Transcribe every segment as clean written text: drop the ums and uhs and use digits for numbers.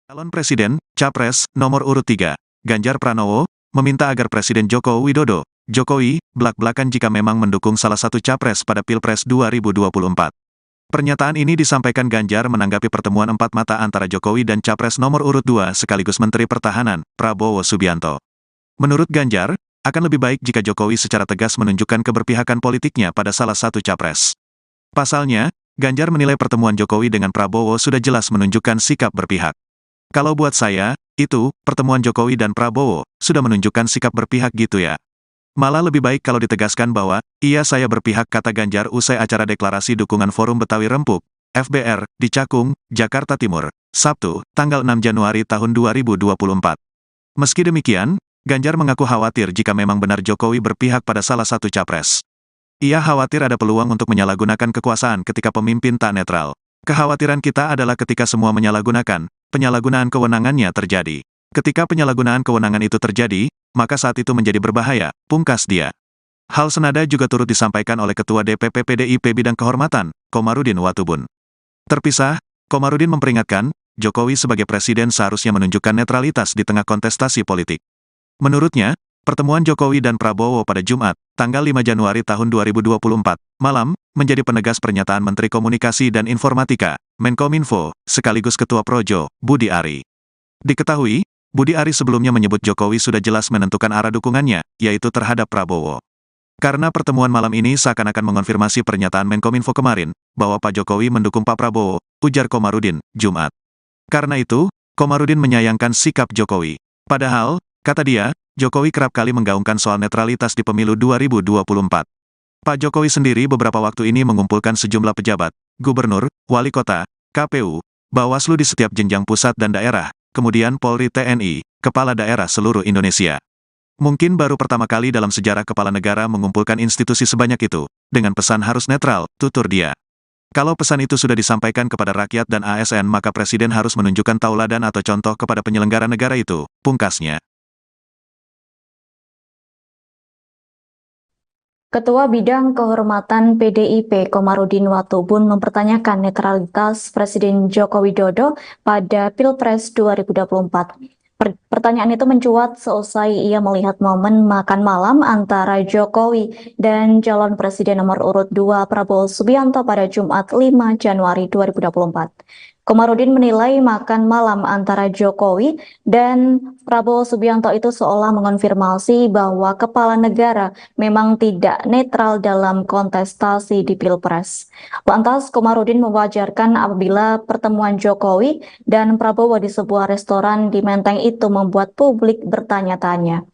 Calon Presiden, Capres, nomor urut 3, Ganjar Pranowo, meminta agar Presiden Joko Widodo, Jokowi, blak-blakan jika memang mendukung salah satu capres pada Pilpres 2024. Pernyataan ini disampaikan Ganjar menanggapi pertemuan empat mata antara Jokowi dan Capres nomor urut 2 sekaligus Menteri Pertahanan, Prabowo Subianto. Menurut Ganjar, akan lebih baik jika Jokowi secara tegas menunjukkan keberpihakan politiknya pada salah satu capres. Pasalnya, Ganjar menilai pertemuan Jokowi dengan Prabowo sudah jelas menunjukkan sikap berpihak. Kalau buat saya, itu, pertemuan Jokowi dan Prabowo, sudah menunjukkan sikap berpihak gitu ya. Malah lebih baik kalau ditegaskan bahwa, iya saya berpihak, kata Ganjar usai acara deklarasi dukungan Forum Betawi Rempuk, FBR, di Cakung, Jakarta Timur, Sabtu, tanggal 6 Januari tahun 2024. Meski demikian, Ganjar mengaku khawatir jika memang benar Jokowi berpihak pada salah satu capres. Ia khawatir ada peluang untuk menyalahgunakan kekuasaan ketika pemimpin tak netral. Kekhawatiran kita adalah ketika semua menyalahgunakan, penyalahgunaan kewenangannya terjadi. Ketika penyalahgunaan kewenangan itu terjadi, maka saat itu menjadi berbahaya, pungkas dia. Hal senada juga turut disampaikan oleh Ketua DPP PDIP Bidang Kehormatan, Komarudin Watubun. Terpisah, Komarudin memperingatkan, Jokowi sebagai presiden seharusnya menunjukkan netralitas di tengah kontestasi politik. Menurutnya, pertemuan Jokowi dan Prabowo pada Jumat, tanggal 5 Januari tahun 2024, malam, menjadi penegas pernyataan Menteri Komunikasi dan Informatika, Menkominfo, sekaligus Ketua Projo, Budi Ari. Diketahui, Budi Ari sebelumnya menyebut Jokowi sudah jelas menentukan arah dukungannya, yaitu terhadap Prabowo. Karena pertemuan malam ini seakan-akan mengonfirmasi pernyataan Menkominfo kemarin, bahwa Pak Jokowi mendukung Pak Prabowo, ujar Komarudin, Jumat. Karena itu, Komarudin menyayangkan sikap Jokowi. Padahal, kata dia, Jokowi kerap kali menggaungkan soal netralitas di pemilu 2024. Pak Jokowi sendiri beberapa waktu ini mengumpulkan sejumlah pejabat, gubernur, wali kota, KPU, Bawaslu di setiap jenjang pusat dan daerah, kemudian Polri TNI, kepala daerah seluruh Indonesia. Mungkin baru pertama kali dalam sejarah kepala negara mengumpulkan institusi sebanyak itu, dengan pesan harus netral, tutur dia. Kalau pesan itu sudah disampaikan kepada rakyat dan ASN maka Presiden harus menunjukkan tauladan atau contoh kepada penyelenggara negara itu, pungkasnya. Ketua Bidang Kehormatan PDIP Komarudin Watubun mempertanyakan netralitas Presiden Joko Widodo pada Pilpres 2024. Pertanyaan itu mencuat seusai ia melihat momen makan malam antara Jokowi dan calon presiden nomor urut 2 Prabowo Subianto pada Jumat 5 Januari 2024. Komarudin menilai makan malam antara Jokowi dan Prabowo Subianto itu seolah mengonfirmasi bahwa kepala negara memang tidak netral dalam kontestasi di Pilpres. Lantas, Komarudin mewajarkan apabila pertemuan Jokowi dan Prabowo di sebuah restoran di Menteng itu membuat publik bertanya-tanya.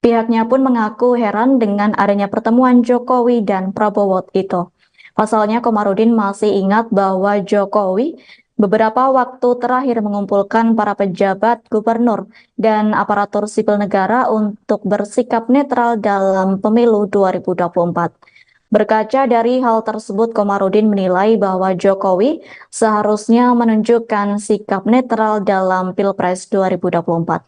Pihaknya pun mengaku heran dengan adanya pertemuan Jokowi dan Prabowo itu. Pasalnya, Komarudin masih ingat bahwa Jokowi beberapa waktu terakhir mengumpulkan para pejabat, gubernur, dan aparatur sipil negara untuk bersikap netral dalam pemilu 2024. Berkaca dari hal tersebut, Komarudin menilai bahwa Jokowi seharusnya menunjukkan sikap netral dalam Pilpres 2024.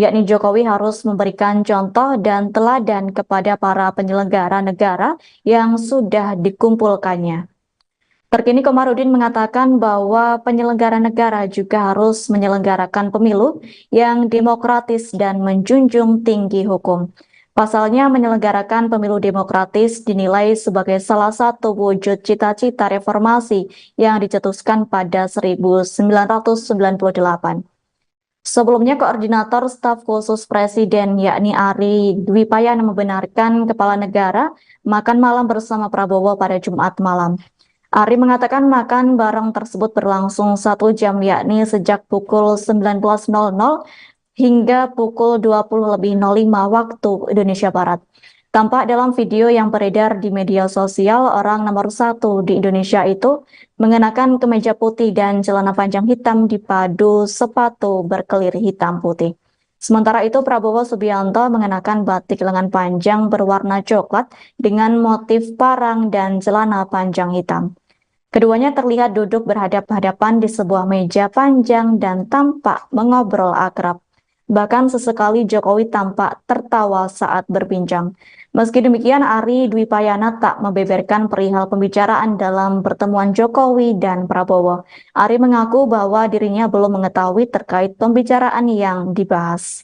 Yakni Jokowi harus memberikan contoh dan teladan kepada para penyelenggara negara yang sudah dikumpulkannya. Terkini Komarudin mengatakan bahwa penyelenggara negara juga harus menyelenggarakan pemilu yang demokratis dan menjunjung tinggi hukum. Pasalnya menyelenggarakan pemilu demokratis dinilai sebagai salah satu wujud cita-cita reformasi yang dicetuskan pada 1998. Sebelumnya Koordinator Staf Khusus Presiden yakni Ari Dwi Payana membenarkan kepala negara makan malam bersama Prabowo pada Jumat malam. Ari mengatakan makan bareng tersebut berlangsung 1 jam yakni sejak pukul 19.00 hingga pukul 20.05 waktu Indonesia Barat. Tampak dalam video yang beredar di media sosial orang nomor 1 di Indonesia itu mengenakan kemeja putih dan celana panjang hitam dipadu sepatu berkelir hitam putih. Sementara itu Prabowo Subianto mengenakan batik lengan panjang berwarna coklat dengan motif parang dan celana panjang hitam. Keduanya terlihat duduk berhadap-hadapan di sebuah meja panjang dan tampak mengobrol akrab. Bahkan sesekali Jokowi tampak tertawa saat berbincang. Meski demikian, Ari Dwi Payana tak membeberkan perihal pembicaraan dalam pertemuan Jokowi dan Prabowo. Ari mengaku bahwa dirinya belum mengetahui terkait pembicaraan yang dibahas.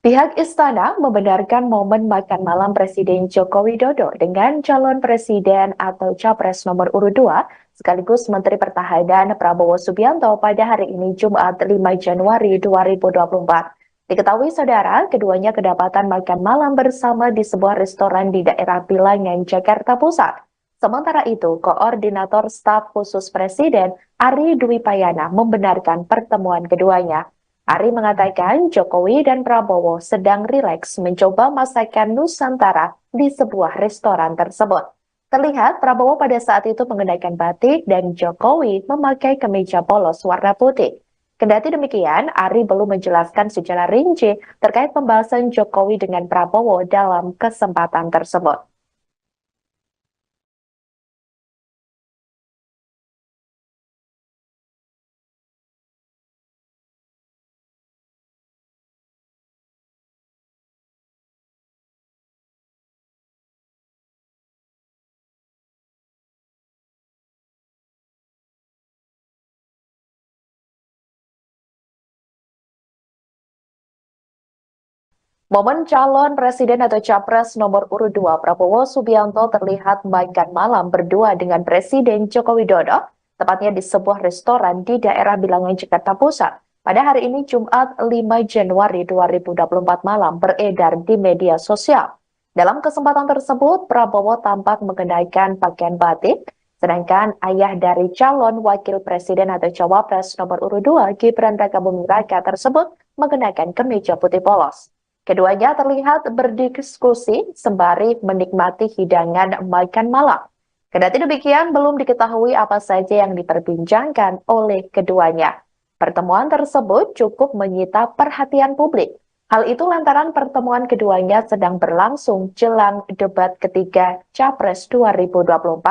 Pihak istana membenarkan momen makan malam Presiden Joko Widodo dengan calon presiden atau capres nomor urut 2 sekaligus Menteri Pertahanan Prabowo Subianto pada hari ini Jumat 5 Januari 2024. Diketahui saudara, keduanya kedapatan makan malam bersama di sebuah restoran di daerah Bilangan, Jakarta Pusat. Sementara itu, Koordinator Staf Khusus Presiden Ari Dwi Payana membenarkan pertemuan keduanya. Ari mengatakan Jokowi dan Prabowo sedang rileks mencoba masakan Nusantara di sebuah restoran tersebut. Terlihat Prabowo pada saat itu mengenakan batik dan Jokowi memakai kemeja polos warna putih. Kendati demikian, Ari belum menjelaskan secara rinci terkait pembahasan Jokowi dengan Prabowo dalam kesempatan tersebut. Momen calon presiden atau capres nomor urut 2 Prabowo Subianto terlihat makan malam berdua dengan Presiden Joko Widodo, tepatnya di sebuah restoran di daerah Bilangan, Jakarta Pusat. Pada hari ini Jumat 5 Januari 2024 malam beredar di media sosial. Dalam kesempatan tersebut, Prabowo tampak mengenakan pakaian batik, sedangkan ayah dari calon wakil presiden atau cawapres nomor urut 2 Gibran Rakabuming Raka tersebut mengenakan kemeja putih polos. Keduanya terlihat berdiskusi sembari menikmati hidangan makan malam. Kendati demikian, belum diketahui apa saja yang diperbincangkan oleh keduanya. Pertemuan tersebut cukup menyita perhatian publik. Hal itu lantaran pertemuan keduanya sedang berlangsung jelang debat ketiga Capres 2024.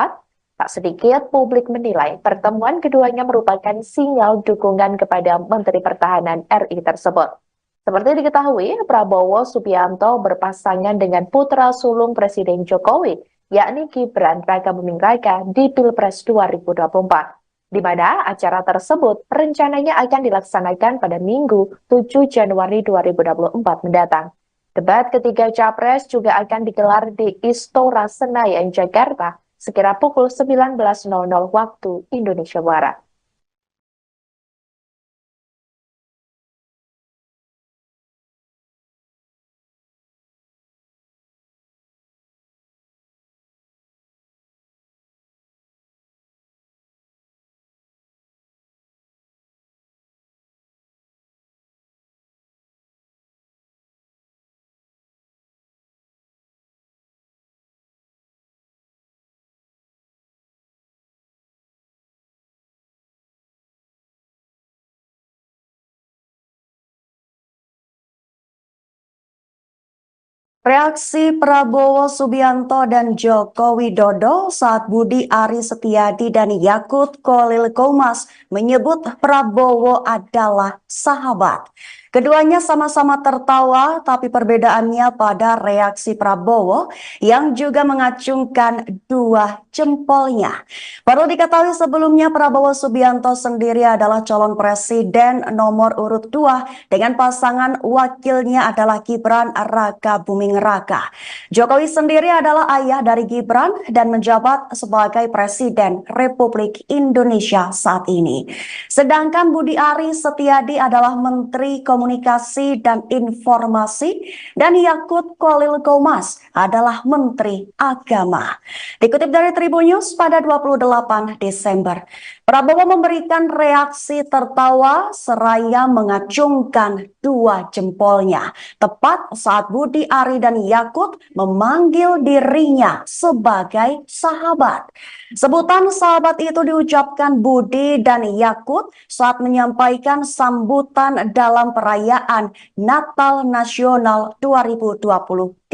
Tak sedikit publik menilai pertemuan keduanya merupakan sinyal dukungan kepada Menteri Pertahanan RI tersebut. Seperti diketahui, Prabowo Subianto berpasangan dengan putra sulung Presiden Jokowi, yakni Gibran Rakabuming Raka di Pilpres 2024, di mana acara tersebut rencananya akan dilaksanakan pada Minggu 7 Januari 2024 mendatang. Debat ketiga Capres juga akan digelar di Istora Senayan, Jakarta, sekira pukul 19.00 waktu Indonesia Barat. Reaksi Prabowo Subianto dan Joko Widodo saat Budi Ari Setiadi dan Yakut Khalil Qomas menyebut Prabowo adalah sahabat. Keduanya sama-sama tertawa, tapi perbedaannya pada reaksi Prabowo yang juga mengacungkan dua jempolnya. Perlu diketahui sebelumnya Prabowo Subianto sendiri adalah calon presiden nomor urut 2 dengan pasangan wakilnya adalah Gibran Rakabuming Raka. Jokowi sendiri adalah ayah dari Gibran dan menjabat sebagai Presiden Republik Indonesia saat ini. Sedangkan Budi Ari Setiadi adalah Menteri Komunikasi dan Informasi dan Yakut Khalil Qomas adalah Menteri Agama. Dikutip dari Tribun News pada 28 Desember, Prabowo memberikan reaksi tertawa seraya mengacungkan dua jempolnya tepat saat Budi Ari dan Yakut memanggil dirinya sebagai sahabat. Sebutan sahabat itu diucapkan Budi dan Yakut saat menyampaikan sambutan dalam perayaan Natal Nasional 2023.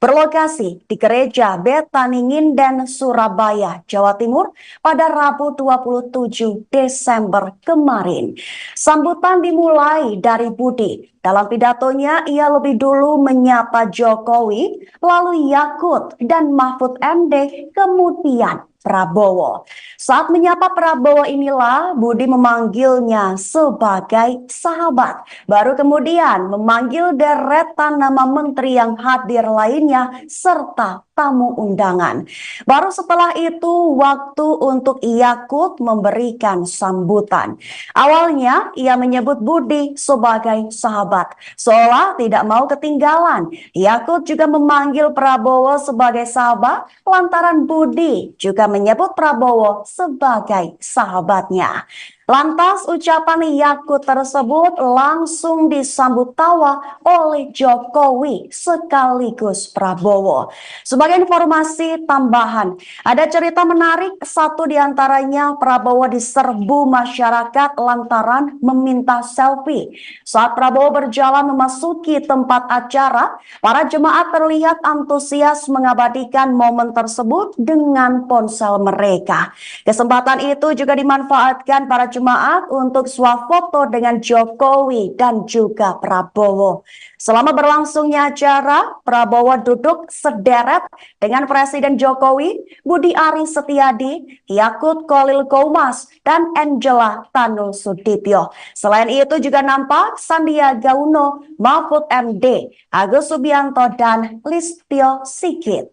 berlokasi di Gereja Betani Nginden, Surabaya, Jawa Timur pada Rabu 27 Desember kemarin. Sambutan dimulai dari Budi. Dalam pidatonya, ia lebih dulu menyapa Jokowi, lalu Yakut dan Mahfud MD, kemudian Prabowo. Saat menyapa Prabowo inilah Budi memanggilnya sebagai sahabat. Baru kemudian memanggil deretan nama menteri yang hadir lainnya serta tamu undangan. Baru setelah itu waktu untuk Yakut memberikan sambutan. Awalnya ia menyebut Budi sebagai sahabat. Seolah tidak mau ketinggalan. Yakut juga memanggil Prabowo sebagai sahabat lantaran Budi juga menyebut Prabowo sebagai sahabatnya. Lantas ucapan Yakut tersebut langsung disambut tawa oleh Jokowi sekaligus Prabowo. Sebagai informasi tambahan, ada cerita menarik, satu diantaranya Prabowo diserbu masyarakat lantaran meminta selfie. Saat Prabowo berjalan memasuki tempat acara, para jemaat terlihat antusias mengabadikan momen tersebut dengan ponsel mereka. Kesempatan itu juga dimanfaatkan para jemaat untuk swafoto dengan Jokowi dan juga Prabowo. Selama berlangsungnya acara, Prabowo duduk sederet dengan Presiden Jokowi, Budi Ari Setiadi, Yakut Khalil Qomas, dan Angela Tanu Sudibyo. Selain itu juga nampak Sandiaga Uno, Mahfud MD, Agus Subianto, dan Listio Sigit.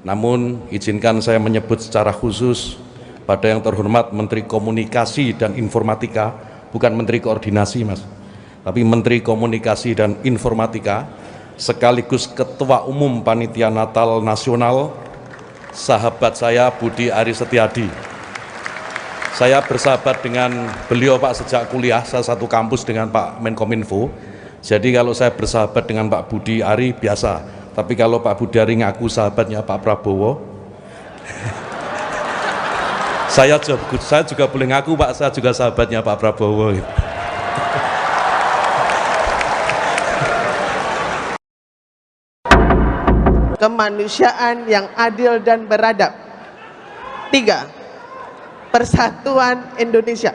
Namun, izinkan saya menyebut secara khusus pada yang terhormat Menteri Komunikasi dan Informatika, bukan Menteri Koordinasi, Mas, tapi Menteri Komunikasi dan Informatika, sekaligus Ketua Umum Panitia Natal Nasional, sahabat saya Budi Ari Setiadi. Saya bersahabat dengan beliau, Pak, sejak kuliah, saya satu kampus dengan Pak Menkominfo. Jadi kalau saya bersahabat dengan Pak Budi Ari biasa. Tapi kalau Pak Budi Ari ngaku sahabatnya Pak Prabowo, saya juga boleh ngaku, Pak, saya juga sahabatnya Pak Prabowo. Kemanusiaan yang adil dan beradab. 3. Persatuan Indonesia.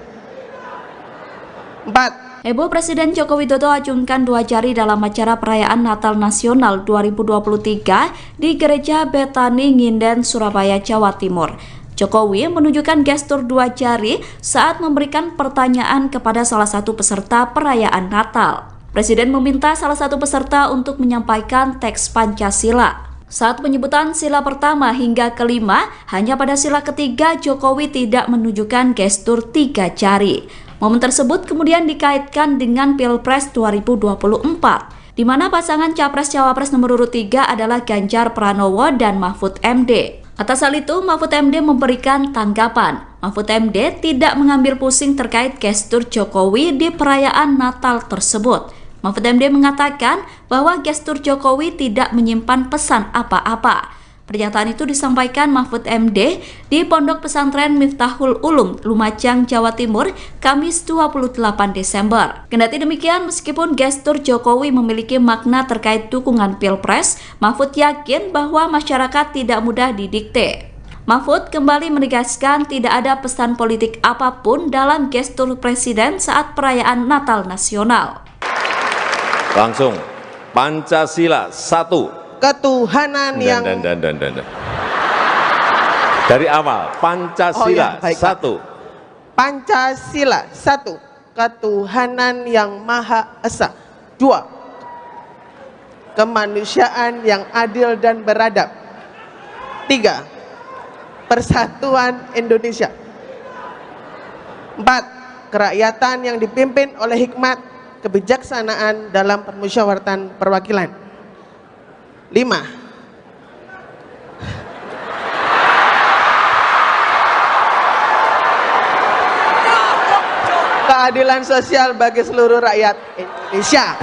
4. Heboh Presiden Joko Widodo acungkan 2 jari dalam acara perayaan Natal Nasional 2023 di Gereja Betani Nginden, Surabaya, Jawa Timur. Jokowi menunjukkan gestur 2 jari saat memberikan pertanyaan kepada salah satu peserta perayaan Natal. Presiden meminta salah satu peserta untuk menyampaikan teks Pancasila. Saat penyebutan sila pertama hingga kelima, hanya pada sila ketiga Jokowi tidak menunjukkan gestur 3 jari. Momen tersebut kemudian dikaitkan dengan Pilpres 2024, di mana pasangan Capres-Cawapres nomor urut 3 adalah Ganjar Pranowo dan Mahfud MD. Atas hal itu, Mahfud MD memberikan tanggapan. Mahfud MD tidak mengambil pusing terkait gestur Jokowi di perayaan Natal tersebut. Mahfud MD mengatakan bahwa gestur Jokowi tidak menyimpan pesan apa-apa. Pernyataan itu disampaikan Mahfud MD di Pondok Pesantren Miftahul Ulum, Lumajang, Jawa Timur, Kamis 28 Desember. Kendati demikian, meskipun gestur Jokowi memiliki makna terkait dukungan Pilpres, Mahfud yakin bahwa masyarakat tidak mudah didikte. Mahfud kembali menegaskan tidak ada pesan politik apapun dalam gestur Presiden saat perayaan Natal Nasional. Langsung, Pancasila 1. Ketuhanan yang dari awal, Pancasila 1. Pancasila 1. Ketuhanan yang Maha Esa. 2. Kemanusiaan yang adil dan beradab. 3. Persatuan Indonesia. 4. Kerakyatan yang dipimpin oleh hikmat kebijaksanaan dalam permusyawaratan perwakilan. 5. Keadilan sosial bagi seluruh rakyat Indonesia.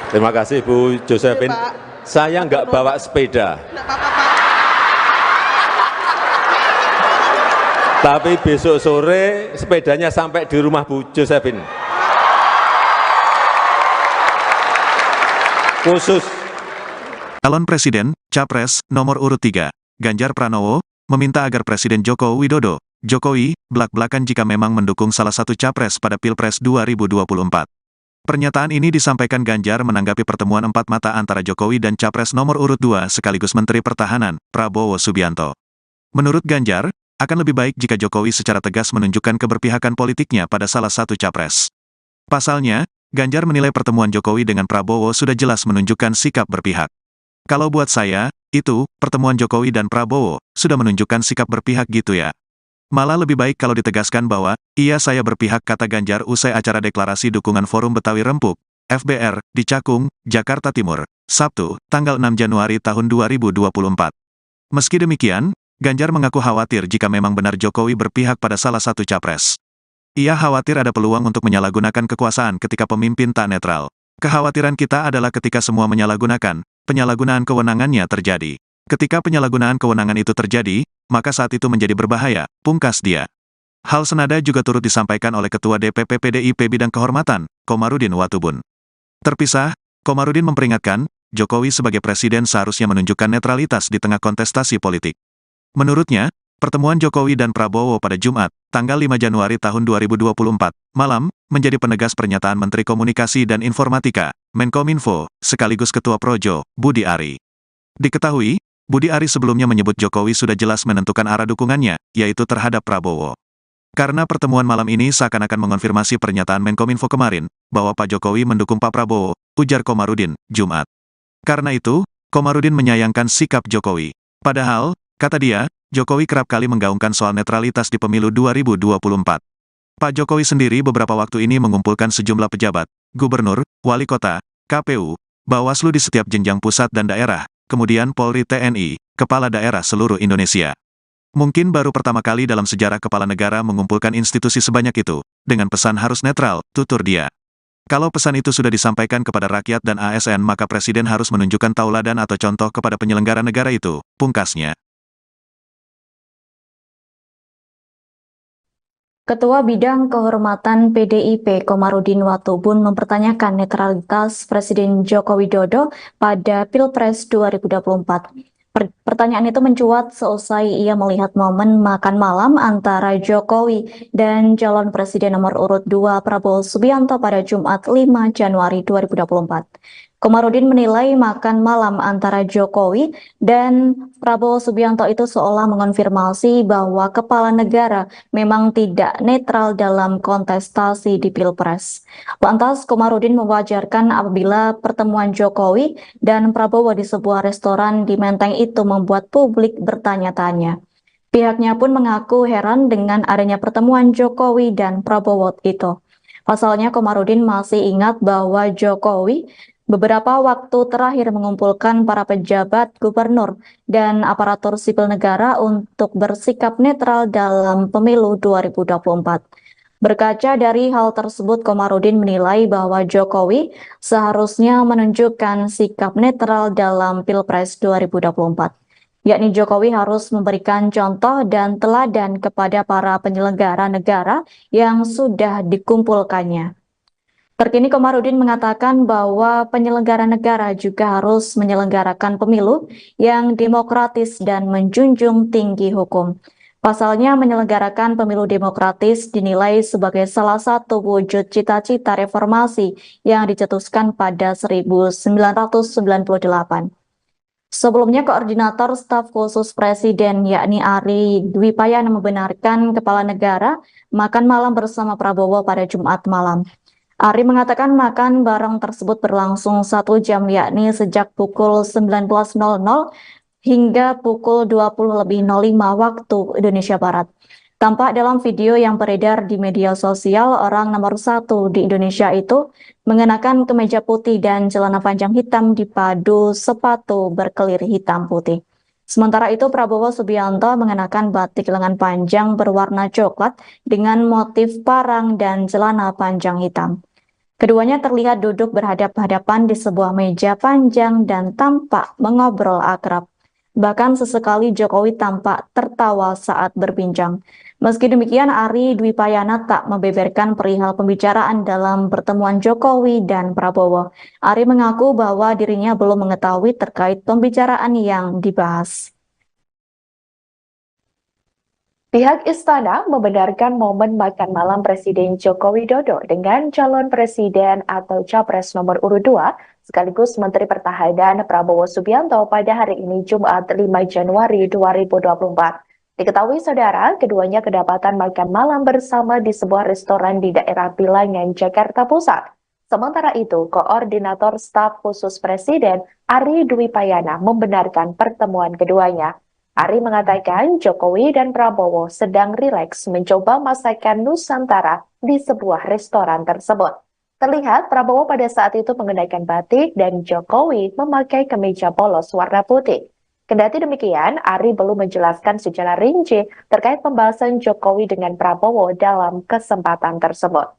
Terima kasih Bu Josephine. Saya nggak bawa sepeda. Tapi besok sore sepedanya sampai di rumah Bu Josephine. Khusus. Calon Presiden, Capres, nomor urut 3, Ganjar Pranowo, meminta agar Presiden Joko Widodo, Jokowi, blak-blakan jika memang mendukung salah satu Capres pada Pilpres 2024. Pernyataan ini disampaikan Ganjar menanggapi pertemuan empat mata antara Jokowi dan Capres nomor urut 2 sekaligus Menteri Pertahanan, Prabowo Subianto. Menurut Ganjar, akan lebih baik jika Jokowi secara tegas menunjukkan keberpihakan politiknya pada salah satu Capres. Pasalnya, Ganjar menilai pertemuan Jokowi dengan Prabowo sudah jelas menunjukkan sikap berpihak. Kalau buat saya, itu, pertemuan Jokowi dan Prabowo, sudah menunjukkan sikap berpihak gitu ya. Malah lebih baik kalau ditegaskan bahwa, iya saya berpihak, kata Ganjar usai acara deklarasi dukungan Forum Betawi Rempuk, FBR, di Cakung, Jakarta Timur, Sabtu, tanggal 6 Januari tahun 2024. Meski demikian, Ganjar mengaku khawatir jika memang benar Jokowi berpihak pada salah satu Capres. Ia khawatir ada peluang untuk menyalahgunakan kekuasaan ketika pemimpin tak netral. Kekhawatiran kita adalah ketika semua menyalahgunakan, penyalahgunaan kewenangannya terjadi. Ketika penyalahgunaan kewenangan itu terjadi, maka saat itu menjadi berbahaya, pungkas dia. Hal senada juga turut disampaikan oleh Ketua DPP PDIP Bidang Kehormatan, Komarudin Watubun. Terpisah, Komarudin memperingatkan, Jokowi sebagai presiden seharusnya menunjukkan netralitas di tengah kontestasi politik. Menurutnya, pertemuan Jokowi dan Prabowo pada Jumat, tanggal 5 Januari tahun 2024, malam, menjadi penegas pernyataan Menteri Komunikasi dan Informatika, Menkominfo, sekaligus Ketua Projo, Budi Ari. Diketahui, Budi Ari sebelumnya menyebut Jokowi sudah jelas menentukan arah dukungannya, yaitu terhadap Prabowo. Karena pertemuan malam ini seakan-akan mengonfirmasi pernyataan Menkominfo kemarin, bahwa Pak Jokowi mendukung Pak Prabowo, ujar Komarudin, Jumat. Karena itu, Komarudin menyayangkan sikap Jokowi. Padahal, kata dia, Jokowi kerap kali menggaungkan soal netralitas di pemilu 2024. Pak Jokowi sendiri beberapa waktu ini mengumpulkan sejumlah pejabat, gubernur, wali kota, KPU, Bawaslu di setiap jenjang pusat dan daerah, kemudian Polri TNI, kepala daerah seluruh Indonesia. Mungkin baru pertama kali dalam sejarah kepala negara mengumpulkan institusi sebanyak itu, dengan pesan harus netral, tutur dia. Kalau pesan itu sudah disampaikan kepada rakyat dan ASN maka Presiden harus menunjukkan tauladan atau contoh kepada penyelenggara negara itu, pungkasnya. Ketua Bidang Kehormatan PDIP Komarudin Watubun mempertanyakan netralitas Presiden Joko Widodo pada Pilpres 2024. Pertanyaan itu mencuat seusai ia melihat momen makan malam antara Jokowi dan calon presiden nomor urut 2 Prabowo Subianto pada Jumat 5 Januari 2024. Komarudin menilai makan malam antara Jokowi dan Prabowo Subianto itu seolah mengonfirmasi bahwa kepala negara memang tidak netral dalam kontestasi di Pilpres. Lantas, Komarudin mewajarkan apabila pertemuan Jokowi dan Prabowo di sebuah restoran di Menteng itu membuat publik bertanya-tanya. Pihaknya pun mengaku heran dengan adanya pertemuan Jokowi dan Prabowo itu. Pasalnya, Komarudin masih ingat bahwa Jokowi beberapa waktu terakhir mengumpulkan para pejabat gubernur dan aparatur sipil negara untuk bersikap netral dalam pemilu 2024. Berkaca dari hal tersebut, Komarudin menilai bahwa Jokowi seharusnya menunjukkan sikap netral dalam Pilpres 2024. Yakni Jokowi harus memberikan contoh dan teladan kepada para penyelenggara negara yang sudah dikumpulkannya. Terkini Komarudin mengatakan bahwa penyelenggara negara juga harus menyelenggarakan pemilu yang demokratis dan menjunjung tinggi hukum. Pasalnya menyelenggarakan pemilu demokratis dinilai sebagai salah satu wujud cita-cita reformasi yang dicetuskan pada 1998. Sebelumnya Koordinator Staf Khusus Presiden yakni Ari Dwi Payana membenarkan kepala negara makan malam bersama Prabowo pada Jumat malam. Ari mengatakan makan bareng tersebut berlangsung 1 jam yakni sejak pukul 19.00 hingga pukul 20.05 waktu Indonesia Barat. Tampak dalam video yang beredar di media sosial, orang nomor 1 di Indonesia itu mengenakan kemeja putih dan celana panjang hitam dipadu sepatu berkelir hitam putih. Sementara itu Prabowo Subianto mengenakan batik lengan panjang berwarna coklat dengan motif parang dan celana panjang hitam. Keduanya terlihat duduk berhadap-hadapan di sebuah meja panjang dan tampak mengobrol akrab. Bahkan sesekali Jokowi tampak tertawa saat berbincang. Meski demikian, Ari Dwi Payana tak membeberkan perihal pembicaraan dalam pertemuan Jokowi dan Prabowo. Ari mengaku bahwa dirinya belum mengetahui terkait pembicaraan yang dibahas. Pihak istana membenarkan momen makan malam Presiden Joko Widodo dengan calon presiden atau capres nomor urut 2 sekaligus Menteri Pertahanan Prabowo Subianto pada hari ini Jumat 5 Januari 2024. Diketahui saudara, keduanya kedapatan makan malam bersama di sebuah restoran di daerah Bilangan, Jakarta Pusat. Sementara itu, Koordinator Staf Khusus Presiden Ari Dwi Payana membenarkan pertemuan keduanya. Ari mengatakan Jokowi dan Prabowo sedang rileks mencoba masakan Nusantara di sebuah restoran tersebut. Terlihat Prabowo pada saat itu mengenakan batik dan Jokowi memakai kemeja polos warna putih. Kendati demikian, Ari belum menjelaskan secara rinci terkait pembahasan Jokowi dengan Prabowo dalam kesempatan tersebut.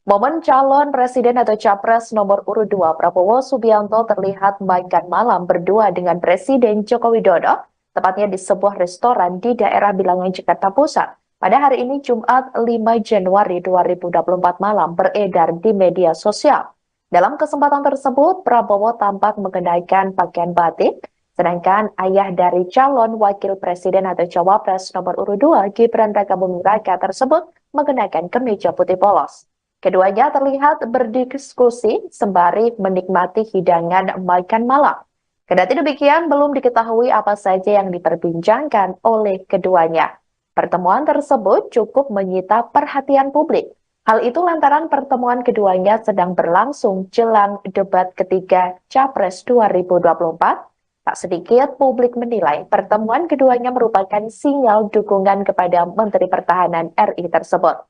Momen calon presiden atau capres nomor urut 2 Prabowo Subianto terlihat makan malam berdua dengan Presiden Joko Widodo, tepatnya di sebuah restoran di daerah Bilangan, Jakarta Pusat. Pada hari ini Jumat 5 Januari 2024 malam beredar di media sosial. Dalam kesempatan tersebut, Prabowo tampak mengenakan pakaian batik, sedangkan ayah dari calon wakil presiden atau cawapres nomor urut 2 Gibran Rakabuming Raka tersebut mengenakan kemeja putih polos. Keduanya terlihat berdiskusi sembari menikmati hidangan makan malam. Kendati demikian, belum diketahui apa saja yang diperbincangkan oleh keduanya. Pertemuan tersebut cukup menyita perhatian publik. Hal itu lantaran pertemuan keduanya sedang berlangsung jelang debat ketiga Capres 2024. Tak sedikit publik menilai pertemuan keduanya merupakan sinyal dukungan kepada Menteri Pertahanan RI tersebut.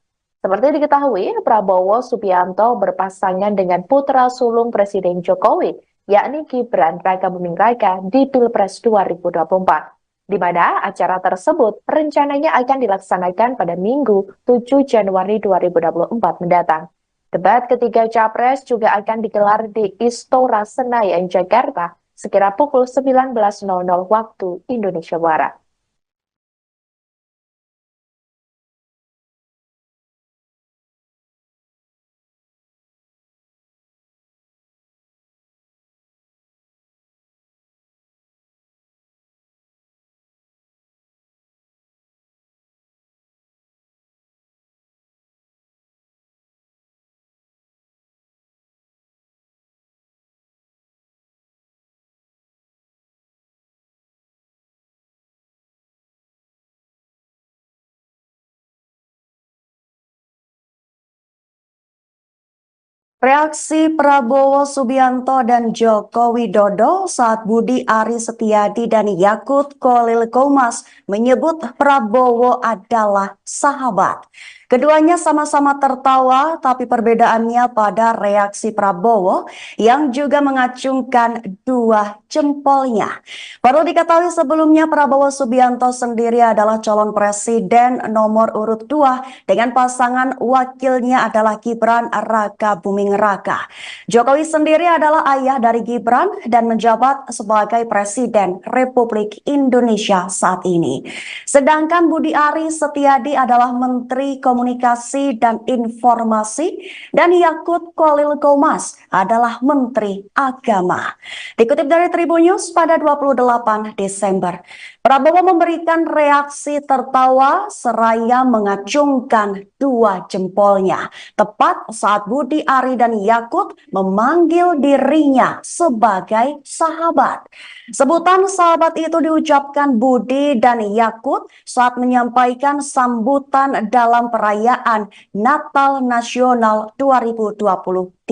Seperti diketahui, Prabowo Subianto berpasangan dengan putra sulung Presiden Jokowi, yakni Gibran Rakabuming Raka di Pilpres 2024, di mana acara tersebut rencananya akan dilaksanakan pada Minggu 7 Januari 2024 mendatang. Debat ketiga Capres juga akan digelar di Istora Senayan, Jakarta, sekira pukul 19.00 waktu Indonesia Barat. Reaksi Prabowo Subianto dan Joko Widodo saat Budi Ari Setiadi dan Yakut Khalil Qomas menyebut Prabowo adalah sahabat. Keduanya sama-sama tertawa, tapi perbedaannya pada reaksi Prabowo yang juga mengacungkan dua jempolnya. Perlu diketahui sebelumnya Prabowo Subianto sendiri adalah calon presiden nomor urut 2 dengan pasangan wakilnya adalah Gibran Rakabuming Raka. Jokowi sendiri adalah ayah dari Gibran dan menjabat sebagai Presiden Republik Indonesia saat ini. Sedangkan Budi Ari Setiadi adalah Menteri Komunikasi dan Informasi dan Yakut Khalil Qomas adalah Menteri Agama. Dikutip dari Tribun News pada 28 Desember, Prabowo memberikan reaksi tertawa seraya mengacungkan dua jempolnya tepat saat Budi Ari dan Yakut memanggil dirinya sebagai sahabat. Sebutan sahabat itu diucapkan Budi dan Yakut saat menyampaikan sambutan dalam perayaan Natal Nasional 2024.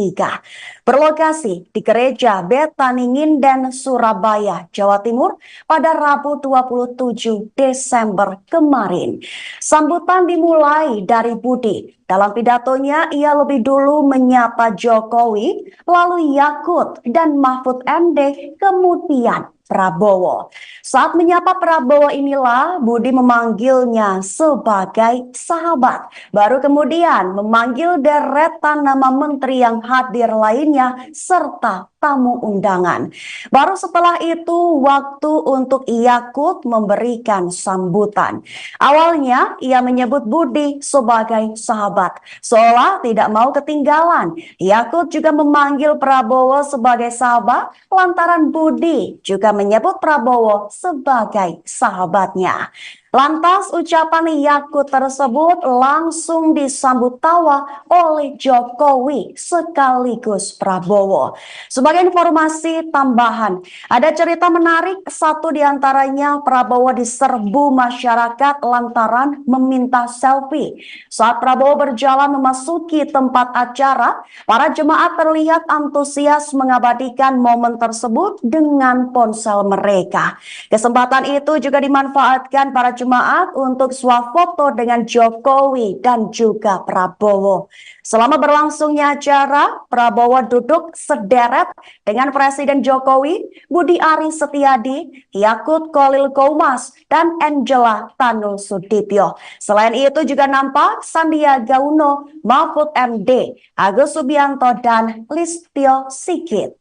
berlokasi di Gereja Betani Nginden, Surabaya, Jawa Timur pada Rabu 27 Desember kemarin. Sambutan dimulai dari Budi. Dalam pidatonya, ia lebih dulu menyapa Jokowi, lalu Yakut dan Mahfud MD, kemudian Prabowo. Saat menyapa Prabowo inilah Budi memanggilnya sebagai sahabat. Baru kemudian memanggil deretan nama menteri yang hadir lainnya serta tamu undangan. Baru setelah itu waktu untuk Yakut memberikan sambutan. Awalnya ia menyebut Budi sebagai sahabat, seolah tidak mau ketinggalan. Yakut juga memanggil Prabowo sebagai sahabat lantaran Budi juga menyebut Prabowo sebagai sahabatnya. Lantas ucapan Yakut tersebut langsung disambut tawa oleh Jokowi sekaligus Prabowo. Sebagai informasi tambahan, ada cerita menarik, satu diantaranya Prabowo diserbu masyarakat lantaran meminta selfie. Saat Prabowo berjalan memasuki tempat acara, para jemaat terlihat antusias mengabadikan momen tersebut dengan ponsel mereka. Kesempatan itu juga dimanfaatkan para jemaat untuk swafoto dengan Jokowi dan juga Prabowo. Selama berlangsungnya acara, Prabowo duduk sederet dengan Presiden Jokowi, Budi Ari Setiadi, Yakut Khalil Qomas, dan Angela Tanu Sudibyo. Selain itu juga nampak Sandiaga Uno, Mahfud MD, Agus Subianto, dan Listio Sigit.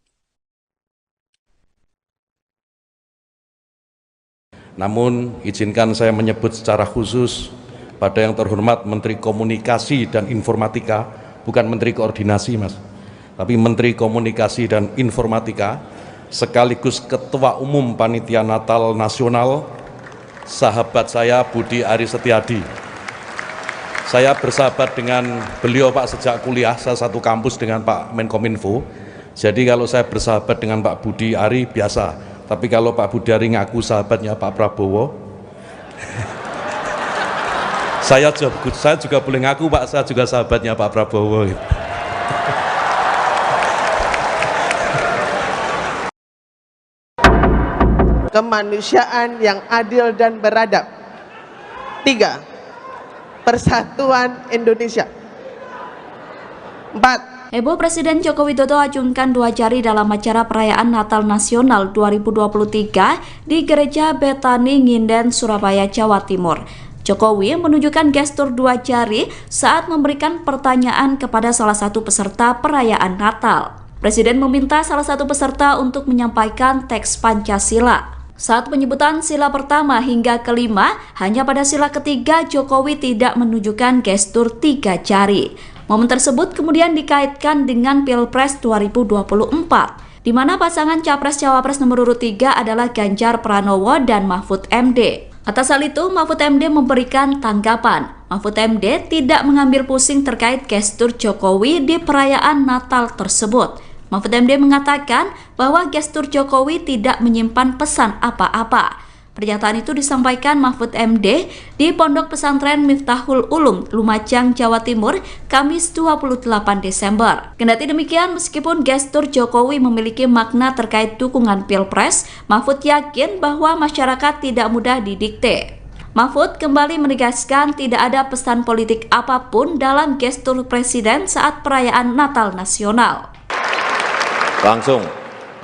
Namun, izinkan saya menyebut secara khusus pada yang terhormat Menteri Komunikasi dan Informatika, bukan Menteri Koordinasi, Mas, tapi Menteri Komunikasi dan Informatika, sekaligus Ketua Umum Panitia Natal Nasional, sahabat saya Budi Ari Setiadi. Saya bersahabat dengan beliau, Pak, sejak kuliah. Saya satu kampus dengan Pak Menkominfo. Jadi kalau saya bersahabat dengan Pak Budi Ari biasa. Tapi kalau Pak Budi Ari ngaku sahabatnya Pak Prabowo, saya juga boleh ngaku, Pak, saya juga sahabatnya Pak Prabowo. Kemanusiaan yang adil dan beradab. 3. Persatuan Indonesia. 4. Heboh Presiden Joko Widodo acungkan 2 jari dalam acara perayaan Natal Nasional 2023 di Gereja Betani Nginden, Surabaya, Jawa Timur. Jokowi menunjukkan gestur 2 jari saat memberikan pertanyaan kepada salah satu peserta perayaan Natal. Presiden meminta salah satu peserta untuk menyampaikan teks Pancasila. Saat penyebutan sila pertama hingga kelima, hanya pada sila ketiga Jokowi tidak menunjukkan gestur 3 jari. Momen tersebut kemudian dikaitkan dengan Pilpres 2024, di mana pasangan Capres-Cawapres nomor urut 3 adalah Ganjar Pranowo dan Mahfud MD. Atas hal itu, Mahfud MD memberikan tanggapan. Mahfud MD tidak mengambil pusing terkait gestur Jokowi di perayaan Natal tersebut. Mahfud MD mengatakan bahwa gestur Jokowi tidak menyimpan pesan apa-apa. Pernyataan itu disampaikan Mahfud MD di Pondok Pesantren Miftahul Ulum, Lumajang, Jawa Timur, Kamis 28 Desember. Kendati demikian, meskipun gestur Jokowi memiliki makna terkait dukungan Pilpres, Mahfud yakin bahwa masyarakat tidak mudah didikte. Mahfud kembali menegaskan tidak ada pesan politik apapun dalam gestur Presiden saat perayaan Natal Nasional. Langsung,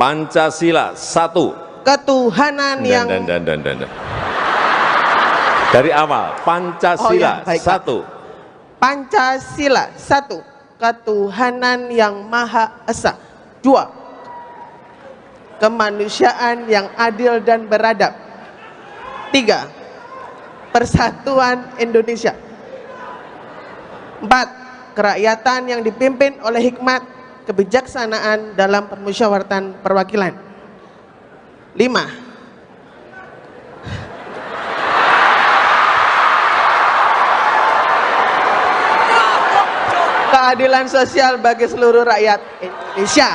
Pancasila 1. Ketuhanan yang dari awal, Pancasila 1. Pancasila 1. Ketuhanan yang Maha Esa. 2. Kemanusiaan yang adil dan beradab. 3. Persatuan Indonesia. 4. Kerakyatan yang dipimpin oleh hikmat kebijaksanaan dalam permusyawaratan perwakilan. 5. Keadilan sosial bagi seluruh rakyat Indonesia.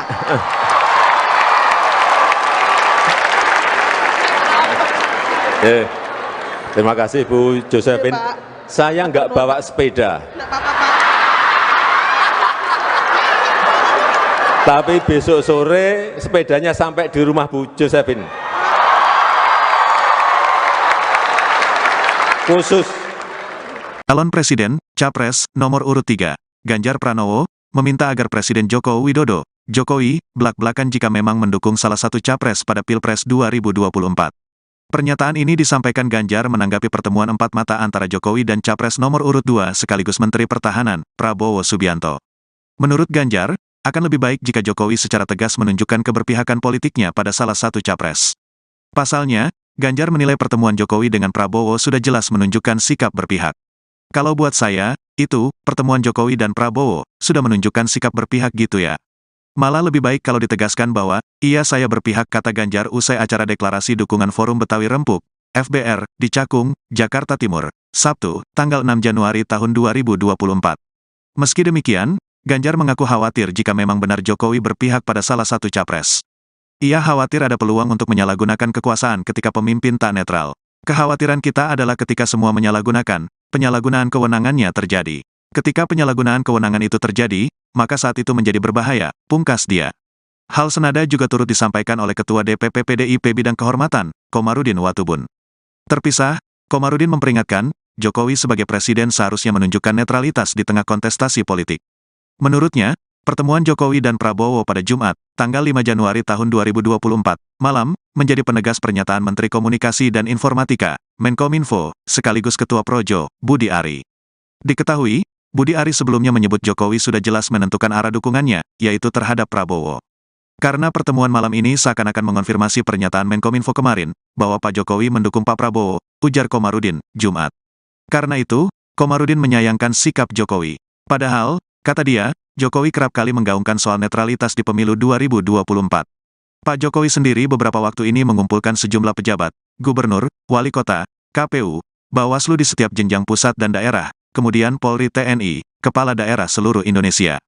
Terima kasih Bu Josephine. Saya nggak bawa sepeda. Tapi besok sore sepedanya sampai di rumah Bu Josephine. Khusus. Calon Presiden, Capres, nomor urut 3, Ganjar Pranowo, meminta agar Presiden Joko Widodo, Jokowi, blak-blakan jika memang mendukung salah satu capres pada Pilpres 2024. Pernyataan ini disampaikan Ganjar menanggapi pertemuan empat mata antara Jokowi dan Capres nomor urut 2 sekaligus Menteri Pertahanan, Prabowo Subianto. Menurut Ganjar, akan lebih baik jika Jokowi secara tegas menunjukkan keberpihakan politiknya pada salah satu capres. Pasalnya, Ganjar menilai pertemuan Jokowi dengan Prabowo sudah jelas menunjukkan sikap berpihak. Kalau buat saya, itu, pertemuan Jokowi dan Prabowo, sudah menunjukkan sikap berpihak gitu ya. Malah lebih baik kalau ditegaskan bahwa, iya saya berpihak, kata Ganjar usai acara deklarasi dukungan Forum Betawi Rempuk, FBR, di Cakung, Jakarta Timur, Sabtu, tanggal 6 Januari tahun 2024. Meski demikian, Ganjar mengaku khawatir jika memang benar Jokowi berpihak pada salah satu capres. Ia khawatir ada peluang untuk menyalahgunakan kekuasaan ketika pemimpin tak netral. Kekhawatiran kita adalah ketika semua menyalahgunakan, penyalahgunaan kewenangannya terjadi. Ketika penyalahgunaan kewenangan itu terjadi, maka saat itu menjadi berbahaya, pungkas dia. Hal senada juga turut disampaikan oleh Ketua DPP PDIP Bidang Kehormatan, Komarudin Watubun. Terpisah, Komarudin memperingatkan, Jokowi sebagai presiden seharusnya menunjukkan netralitas di tengah kontestasi politik. Menurutnya, pertemuan Jokowi dan Prabowo pada Jumat, tanggal 5 Januari tahun 2024, malam, menjadi penegas pernyataan Menteri Komunikasi dan Informatika, Menkominfo, sekaligus Ketua Projo, Budi Ari. Diketahui, Budi Ari sebelumnya menyebut Jokowi sudah jelas menentukan arah dukungannya, yaitu terhadap Prabowo. Karena pertemuan malam ini seakan-akan mengonfirmasi pernyataan Menkominfo kemarin, bahwa Pak Jokowi mendukung Pak Prabowo, ujar Komarudin, Jumat. Karena itu, Komarudin menyayangkan sikap Jokowi. Padahal, kata dia, Jokowi kerap kali menggaungkan soal netralitas di pemilu 2024. Pak Jokowi sendiri beberapa waktu ini mengumpulkan sejumlah pejabat, gubernur, wali kota, KPU, Bawaslu di setiap jenjang pusat dan daerah, kemudian Polri TNI, kepala daerah seluruh Indonesia.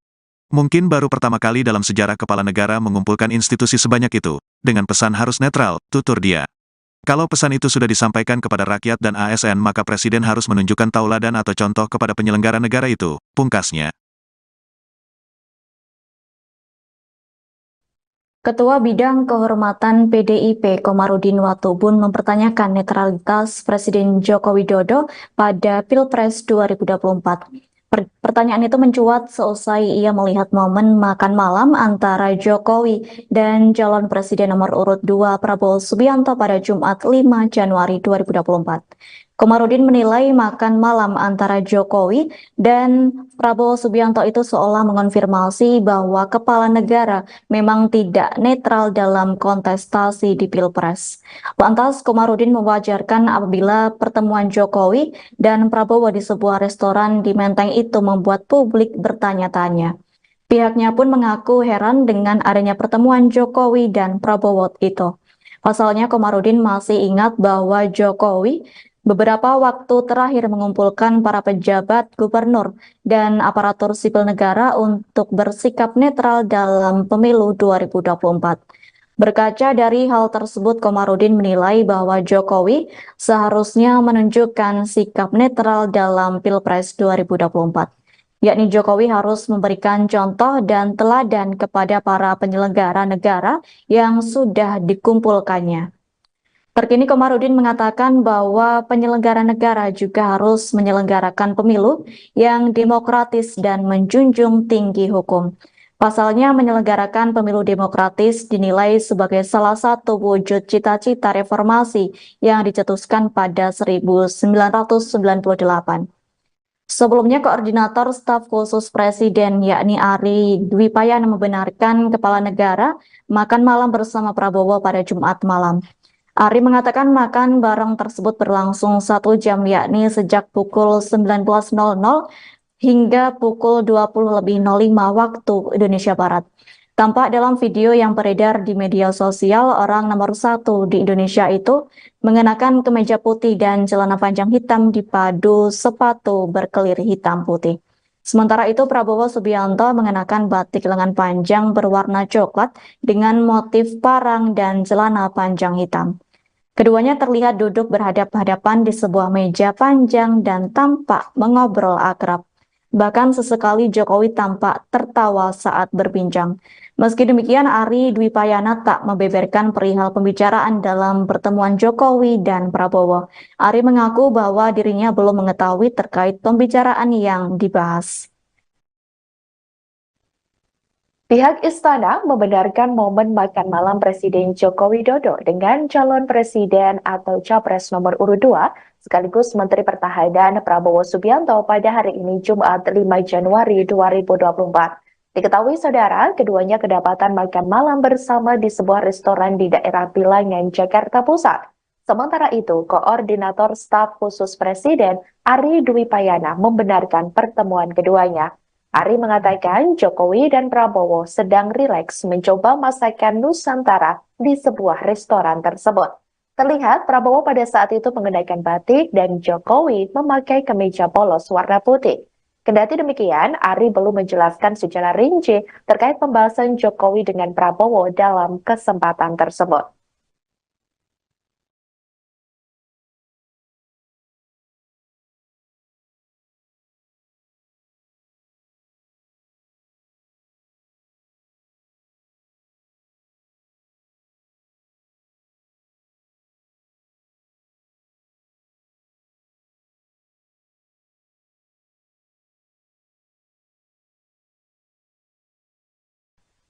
Mungkin baru pertama kali dalam sejarah kepala negara mengumpulkan institusi sebanyak itu, dengan pesan harus netral, tutur dia. Kalau pesan itu sudah disampaikan kepada rakyat dan ASN maka Presiden harus menunjukkan tauladan atau contoh kepada penyelenggara negara itu, pungkasnya. Ketua Bidang Kehormatan PDIP Komarudin Watubun mempertanyakan netralitas Presiden Joko Widodo pada Pilpres 2024. Pertanyaan itu mencuat seusai ia melihat momen makan malam antara Jokowi dan calon presiden nomor urut 2 Prabowo Subianto pada Jumat 5 Januari 2024. Komarudin menilai makan malam antara Jokowi dan Prabowo Subianto itu seolah mengonfirmasi bahwa kepala negara memang tidak netral dalam kontestasi di Pilpres. Lantas, Komarudin mewajarkan apabila pertemuan Jokowi dan Prabowo di sebuah restoran di Menteng itu membuat publik bertanya-tanya. Pihaknya pun mengaku heran dengan adanya pertemuan Jokowi dan Prabowo itu. Pasalnya, Komarudin masih ingat bahwa Jokowi beberapa waktu terakhir mengumpulkan para pejabat gubernur dan aparatur sipil negara untuk bersikap netral dalam pemilu 2024. Berkaca dari hal tersebut, Komarudin menilai bahwa Jokowi seharusnya menunjukkan sikap netral dalam Pilpres 2024. Yakni Jokowi harus memberikan contoh dan teladan kepada para penyelenggara negara yang sudah dikumpulkannya. Terkini Komarudin mengatakan bahwa penyelenggara negara juga harus menyelenggarakan pemilu yang demokratis dan menjunjung tinggi hukum. Pasalnya menyelenggarakan pemilu demokratis dinilai sebagai salah satu wujud cita-cita reformasi yang dicetuskan pada 1998. Sebelumnya, Koordinator Staf Khusus Presiden yakni Ari Dwi Payana membenarkan kepala negara makan malam bersama Prabowo pada Jumat malam. Ari mengatakan makan bareng tersebut berlangsung 1 jam yakni sejak pukul 19.00 hingga pukul 20.05 waktu Indonesia Barat. Tampak dalam video yang beredar di media sosial, orang nomor 1 di Indonesia itu mengenakan kemeja putih dan celana panjang hitam dipadu sepatu berkelir hitam putih. Sementara itu, Prabowo Subianto mengenakan batik lengan panjang berwarna coklat dengan motif parang dan celana panjang hitam. Keduanya terlihat duduk berhadap-hadapan di sebuah meja panjang dan tampak mengobrol akrab. Bahkan sesekali Jokowi tampak tertawa saat berbincang. Meski demikian, Ari Dwi Payana tak membeberkan perihal pembicaraan dalam pertemuan Jokowi dan Prabowo. Ari mengaku bahwa dirinya belum mengetahui terkait pembicaraan yang dibahas. Pihak istana membenarkan momen makan malam Presiden Joko Widodo dengan calon presiden atau capres nomor urut 2 sekaligus Menteri Pertahanan Prabowo Subianto pada hari ini Jumat 5 Januari 2024. Diketahui saudara, keduanya kedapatan makan malam bersama di sebuah restoran di daerah Bilangan, Jakarta Pusat. Sementara itu, Koordinator Staf Khusus Presiden Ari Dwi Payana membenarkan pertemuan keduanya. Ari mengatakan Jokowi dan Prabowo sedang rileks mencoba masakan Nusantara di sebuah restoran tersebut. Terlihat Prabowo pada saat itu mengenakan batik dan Jokowi memakai kemeja polos warna putih. Kendati demikian, Ari belum menjelaskan secara rinci terkait pembahasan Jokowi dengan Prabowo dalam kesempatan tersebut.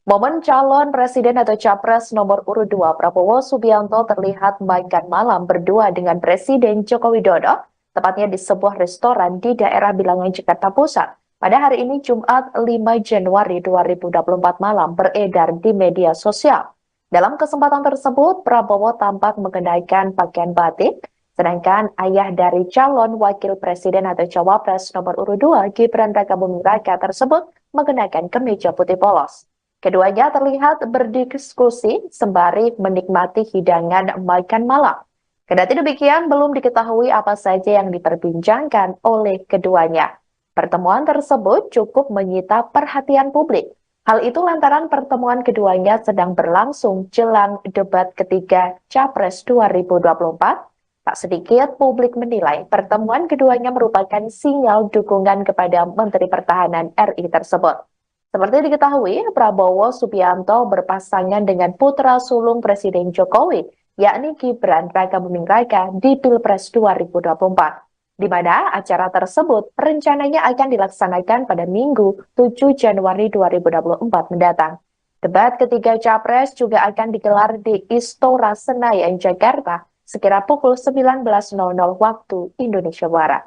Momen calon presiden atau capres nomor urut 2 Prabowo Subianto terlihat makan malam berdua dengan Presiden Joko Widodo, tepatnya di sebuah restoran di daerah Bilangan, Jakarta Pusat. Pada hari ini Jumat 5 Januari 2024 malam beredar di media sosial. Dalam kesempatan tersebut, Prabowo tampak mengenakan pakaian batik, sedangkan ayah dari calon wakil presiden atau cawapres nomor urut 2 Gibran Rakabuming Raka tersebut mengenakan kemeja putih polos. Keduanya terlihat berdiskusi sembari menikmati hidangan makan malam. Kendati demikian, belum diketahui apa saja yang diperbincangkan oleh keduanya. Pertemuan tersebut cukup menyita perhatian publik. Hal itu lantaran pertemuan keduanya sedang berlangsung jelang debat ketiga Capres 2024. Tak sedikit publik menilai pertemuan keduanya merupakan sinyal dukungan kepada Menteri Pertahanan RI tersebut. Seperti diketahui, Prabowo Subianto berpasangan dengan putra sulung Presiden Jokowi, yakni Gibran Rakabuming Raka di Pilpres 2024, di mana acara tersebut rencananya akan dilaksanakan pada Minggu 7 Januari 2024 mendatang. Debat ketiga Capres juga akan digelar di Istora Senayan, Jakarta, sekira pukul 19.00 waktu Indonesia Barat.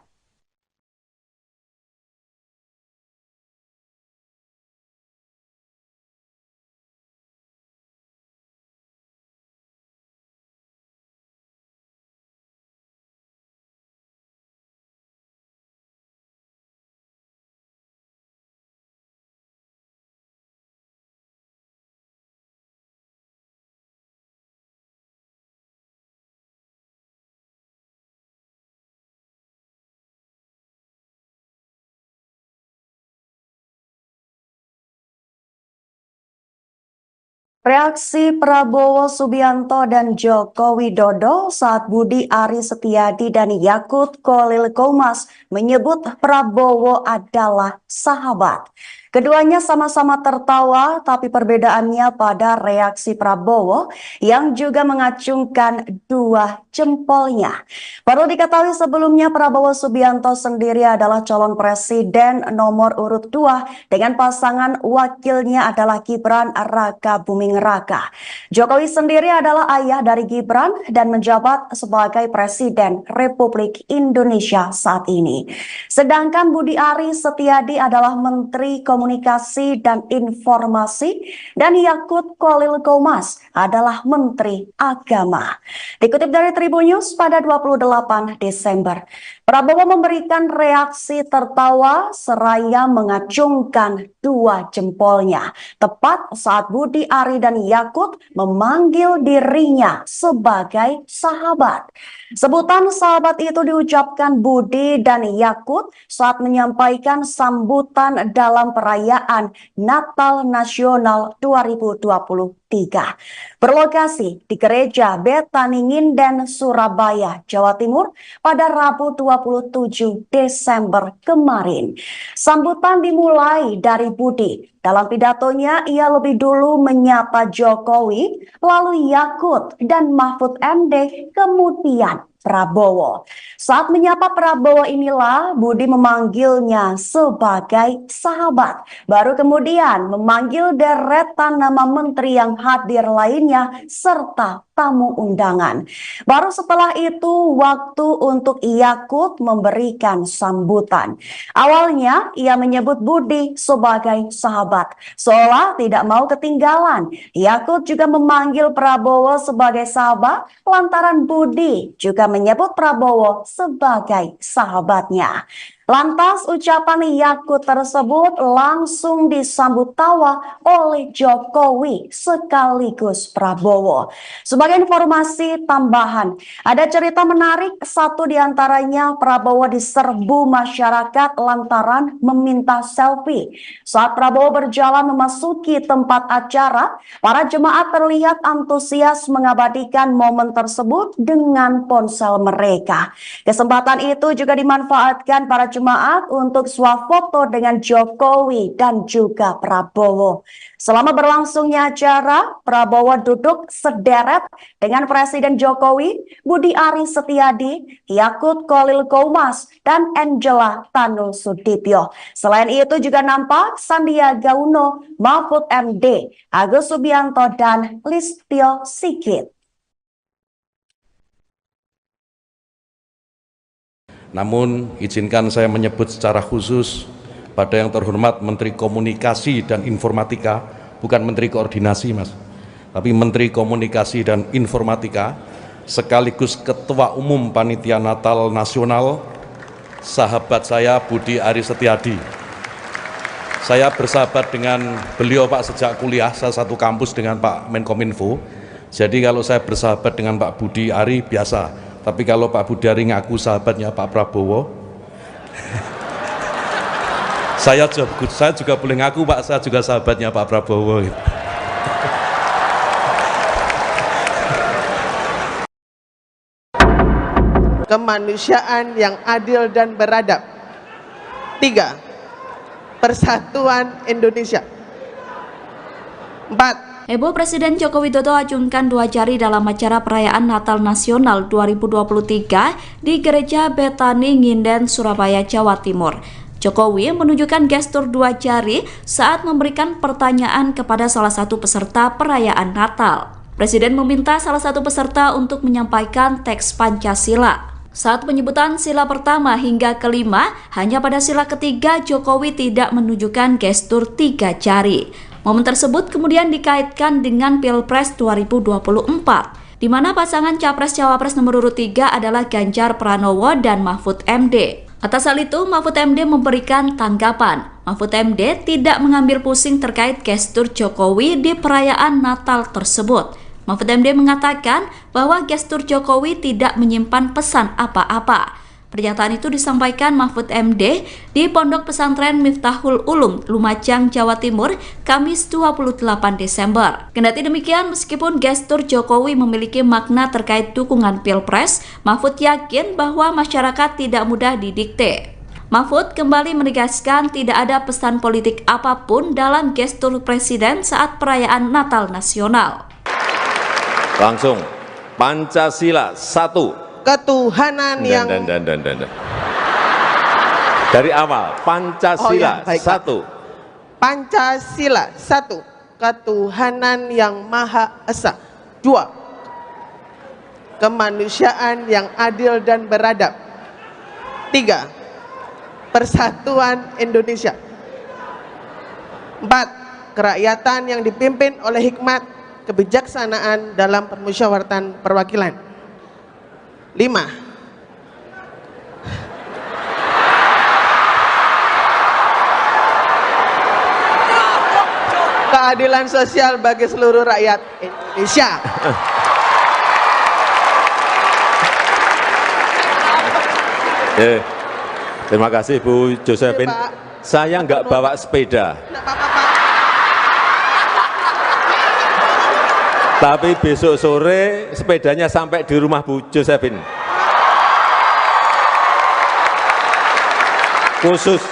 Reaksi Prabowo Subianto dan Joko Widodo saat Budi Ari Setiadi dan Yakut Khalil Qomas menyebut Prabowo adalah sahabat. Keduanya sama-sama tertawa, tapi perbedaannya pada reaksi Prabowo yang juga mengacungkan dua jempolnya. Perlu diketahui sebelumnya Prabowo Subianto sendiri adalah calon presiden nomor urut 2 dengan pasangan wakilnya adalah Gibran Rakabuming Raka. Jokowi sendiri adalah ayah dari Gibran dan menjabat sebagai Presiden Republik Indonesia saat ini. Sedangkan Budi Ari Setiadi adalah Menteri Komunikasi dan Informasi dan Yakut Khalil Qomas adalah Menteri Agama. Dikutip dari Tribun News pada 28 Desember, Prabowo memberikan reaksi tertawa seraya mengacungkan dua jempolnya tepat saat Budi Ari dan Yakut memanggil dirinya sebagai sahabat. Sebutan sahabat itu diucapkan Budi dan Yakut saat menyampaikan sambutan dalam perayaan perayaan Natal Nasional 2023. Berlokasi di Gereja Betani Nginden, Surabaya, Jawa Timur pada Rabu 27 Desember kemarin. Sambutan dimulai dari Budi. Dalam pidatonya, ia lebih dulu menyapa Jokowi, lalu Yakut dan Mahfud MD, kemudian Prabowo. Saat menyapa Prabowo inilah Budi memanggilnya sebagai sahabat. Baru kemudian memanggil deretan nama menteri yang hadir lainnya serta tamu undangan. Baru setelah itu waktu untuk Yakut memberikan sambutan. Awalnya ia menyebut Budi sebagai sahabat, seolah tidak mau ketinggalan. Yakut juga memanggil Prabowo sebagai sahabat lantaran Budi juga menyebut Prabowo sebagai sahabatnya. Lantas ucapan Yakut tersebut langsung disambut tawa oleh Jokowi sekaligus Prabowo. Sebagai informasi tambahan, ada cerita menarik, satu diantaranya Prabowo diserbu masyarakat lantaran meminta selfie. Saat Prabowo berjalan memasuki tempat acara, para jemaat terlihat antusias mengabadikan momen tersebut dengan ponsel mereka. Kesempatan itu juga dimanfaatkan para jemaat untuk swafoto dengan Jokowi dan juga Prabowo. Selama berlangsungnya acara, Prabowo duduk sederet dengan Presiden Jokowi, Budi Ari Setiadi, Yakut Khalil Qomas, dan Angela Tanu Sudibyo. Selain itu juga nampak Sandiaga Uno, Mahfud MD, Agus Subianto, dan Listio Sigit. Namun, izinkan saya menyebut secara khusus pada yang terhormat Menteri Komunikasi dan Informatika, bukan Menteri Koordinasi, Mas, tapi Menteri Komunikasi dan Informatika, sekaligus Ketua Umum Panitia Natal Nasional, sahabat saya Budi Ari Setiadi. Saya bersahabat dengan beliau, Pak, sejak kuliah, saya satu kampus dengan Pak Menkominfo. Jadi kalau saya bersahabat dengan Pak Budi Ari biasa. Tapi kalau Pak Budi Ari ngaku sahabatnya Pak Prabowo, saya juga boleh ngaku, Pak, saya juga sahabatnya Pak Prabowo. Kemanusiaan yang adil dan beradab. 3. Persatuan Indonesia. 4. Heboh Presiden Joko Widodo acungkan 2 jari dalam acara perayaan Natal Nasional 2023 di Gereja Betani Nginden, Surabaya, Jawa Timur. Jokowi menunjukkan gestur 2 jari saat memberikan pertanyaan kepada salah satu peserta perayaan Natal. Presiden meminta salah satu peserta untuk menyampaikan teks Pancasila. Saat penyebutan sila pertama hingga kelima, hanya pada sila ketiga Jokowi tidak menunjukkan gestur 3 jari. Momen tersebut kemudian dikaitkan dengan Pilpres 2024, di mana pasangan Capres-Cawapres nomor urut 3 adalah Ganjar Pranowo dan Mahfud MD. Atas hal itu, Mahfud MD memberikan tanggapan. Mahfud MD tidak mengambil pusing terkait gestur Jokowi di perayaan Natal tersebut. Mahfud MD mengatakan bahwa gestur Jokowi tidak menyimpan pesan apa-apa. Pernyataan itu disampaikan Mahfud MD di Pondok Pesantren Miftahul Ulum, Lumajang, Jawa Timur, Kamis 28 Desember. Kendati demikian, meskipun gestur Jokowi memiliki makna terkait dukungan Pilpres, Mahfud yakin bahwa masyarakat tidak mudah didikte. Mahfud kembali menegaskan tidak ada pesan politik apapun dalam gestur Presiden saat perayaan Natal Nasional. Langsung, Pancasila 1. Ketuhanan yang dari awal, Pancasila 1. Pancasila 1. Ketuhanan yang Maha Esa. 2. Kemanusiaan yang adil dan beradab. 3. Persatuan Indonesia. 4. Kerakyatan yang dipimpin oleh hikmat kebijaksanaan dalam permusyawaratan perwakilan. 5. Keadilan sosial bagi seluruh rakyat Indonesia. Terima kasih Bu Josephine. Pak. Saya nggak bawa sepeda, Nggak apa-apa, Pak. tapi besok sore sepedanya sampai di rumah Bu Josephine. Khusus.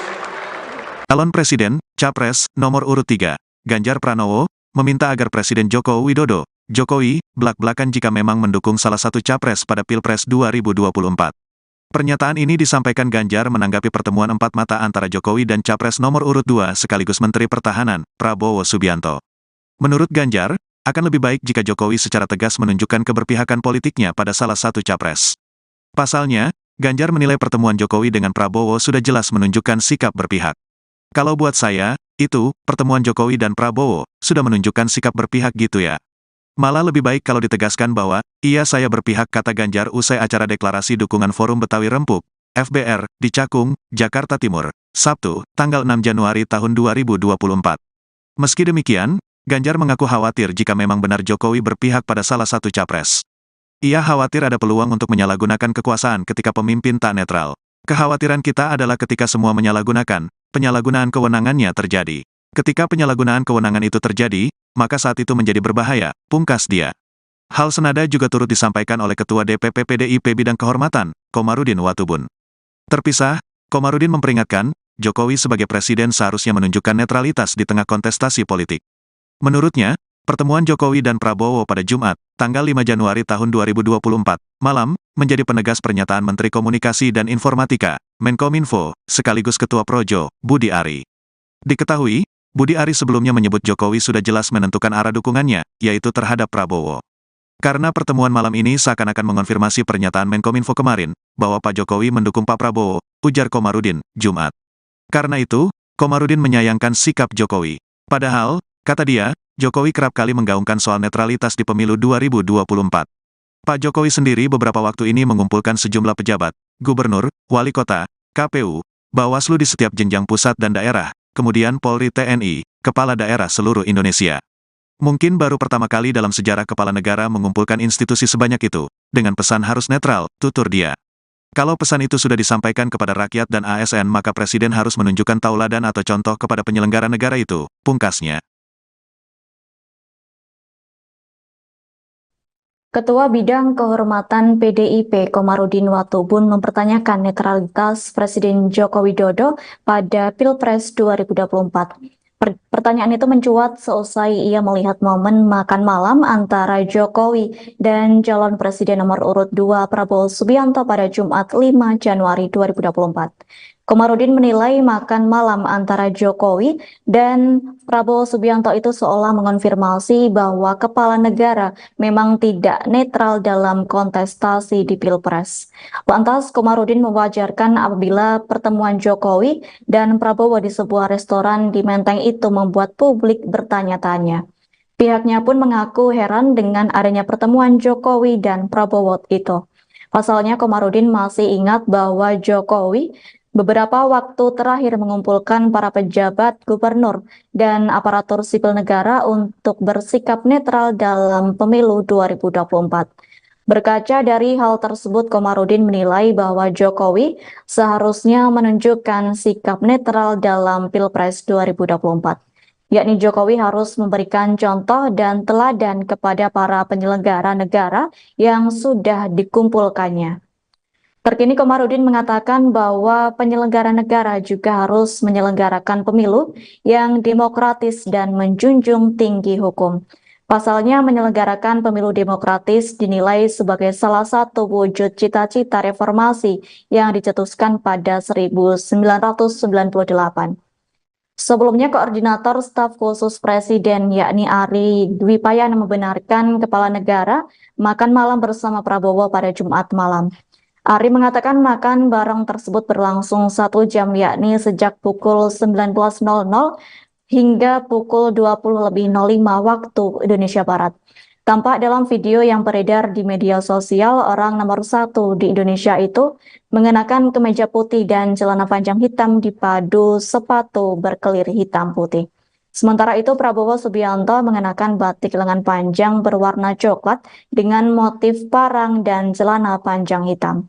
Calon Presiden, Capres, nomor urut 3, Ganjar Pranowo, meminta agar Presiden Joko Widodo, Jokowi, blak-blakan jika memang mendukung salah satu capres pada Pilpres 2024. Pernyataan ini disampaikan Ganjar menanggapi pertemuan empat mata antara Jokowi dan Capres nomor urut 2 sekaligus Menteri Pertahanan, Prabowo Subianto. Menurut Ganjar, akan lebih baik jika Jokowi secara tegas menunjukkan keberpihakan politiknya pada salah satu capres. Pasalnya, Ganjar menilai pertemuan Jokowi dengan Prabowo sudah jelas menunjukkan sikap berpihak. Kalau buat saya, itu, pertemuan Jokowi dan Prabowo, sudah menunjukkan sikap berpihak gitu ya. Malah lebih baik kalau ditegaskan bahwa, iya saya berpihak, kata Ganjar usai acara deklarasi dukungan Forum Betawi Rempuk, FBR, di Cakung, Jakarta Timur, Sabtu, tanggal 6 Januari tahun 2024. Meski demikian, Ganjar mengaku khawatir jika memang benar Jokowi berpihak pada salah satu capres. Ia khawatir ada peluang untuk menyalahgunakan kekuasaan ketika pemimpin tak netral. Kekhawatiran kita adalah ketika semua menyalahgunakan, penyalahgunaan kewenangannya terjadi. Ketika penyalahgunaan kewenangan itu terjadi, maka saat itu menjadi berbahaya, pungkas dia. Hal senada juga turut disampaikan oleh Ketua DPP PDIP Bidang Kehormatan, Komarudin Watubun. Terpisah, Komarudin memperingatkan, Jokowi sebagai presiden seharusnya menunjukkan netralitas di tengah kontestasi politik. Menurutnya, pertemuan Jokowi dan Prabowo pada Jumat, tanggal 5 Januari tahun 2024, malam, menjadi penegas pernyataan Menteri Komunikasi dan Informatika, Menkominfo, sekaligus Ketua Projo, Budi Ari. Diketahui, Budi Ari sebelumnya menyebut Jokowi sudah jelas menentukan arah dukungannya, yaitu terhadap Prabowo. Karena pertemuan malam ini seakan-akan mengonfirmasi pernyataan Menkominfo kemarin, bahwa Pak Jokowi mendukung Pak Prabowo, ujar Komarudin, Jumat. Karena itu, Komarudin menyayangkan sikap Jokowi. Padahal, kata dia, Jokowi kerap kali menggaungkan soal netralitas di pemilu 2024. Pak Jokowi sendiri beberapa waktu ini mengumpulkan sejumlah pejabat, gubernur, wali kota, KPU, Bawaslu di setiap jenjang pusat dan daerah, kemudian Polri TNI, kepala daerah seluruh Indonesia. Mungkin baru pertama kali dalam sejarah kepala negara mengumpulkan institusi sebanyak itu, dengan pesan harus netral, tutur dia. Kalau pesan itu sudah disampaikan kepada rakyat dan ASN maka Presiden harus menunjukkan tauladan atau contoh kepada penyelenggara negara itu, pungkasnya. Ketua Bidang Kehormatan PDIP Komarudin Watubun mempertanyakan netralitas Presiden Joko Widodo pada Pilpres 2024. Pertanyaan itu mencuat seusai ia melihat momen makan malam antara Jokowi dan calon presiden nomor urut 2 Prabowo Subianto pada Jumat 5 Januari 2024. Komarudin menilai makan malam antara Jokowi dan Prabowo Subianto itu seolah mengonfirmasi bahwa kepala negara memang tidak netral dalam kontestasi di Pilpres. Lantas, Komarudin mewajarkan apabila pertemuan Jokowi dan Prabowo di sebuah restoran di Menteng itu membuat publik bertanya-tanya. Pihaknya pun mengaku heran dengan adanya pertemuan Jokowi dan Prabowo itu. Pasalnya, Komarudin masih ingat bahwa Jokowi beberapa waktu terakhir mengumpulkan para pejabat gubernur dan aparatur sipil negara untuk bersikap netral dalam pemilu 2024. Berkaca dari hal tersebut, Komarudin menilai bahwa Jokowi seharusnya menunjukkan sikap netral dalam Pilpres 2024. Yakni Jokowi harus memberikan contoh dan teladan kepada para penyelenggara negara yang sudah dikumpulkannya. Terkini Komarudin mengatakan bahwa penyelenggara negara juga harus menyelenggarakan pemilu yang demokratis dan menjunjung tinggi hukum. Pasalnya menyelenggarakan pemilu demokratis dinilai sebagai salah satu wujud cita-cita reformasi yang dicetuskan pada 1998. Sebelumnya, Koordinator Staf Khusus Presiden yakni Ari Dwi Payana membenarkan kepala negara makan malam bersama Prabowo pada Jumat malam. Ari mengatakan makan bareng tersebut berlangsung 1 jam yakni sejak pukul 19.00 hingga pukul 20.05 waktu Indonesia Barat. Tampak dalam video yang beredar di media sosial, orang nomor 1 di Indonesia itu mengenakan kemeja putih dan celana panjang hitam dipadu sepatu berkelir hitam putih. Sementara itu, Prabowo Subianto mengenakan batik lengan panjang berwarna coklat dengan motif parang dan celana panjang hitam.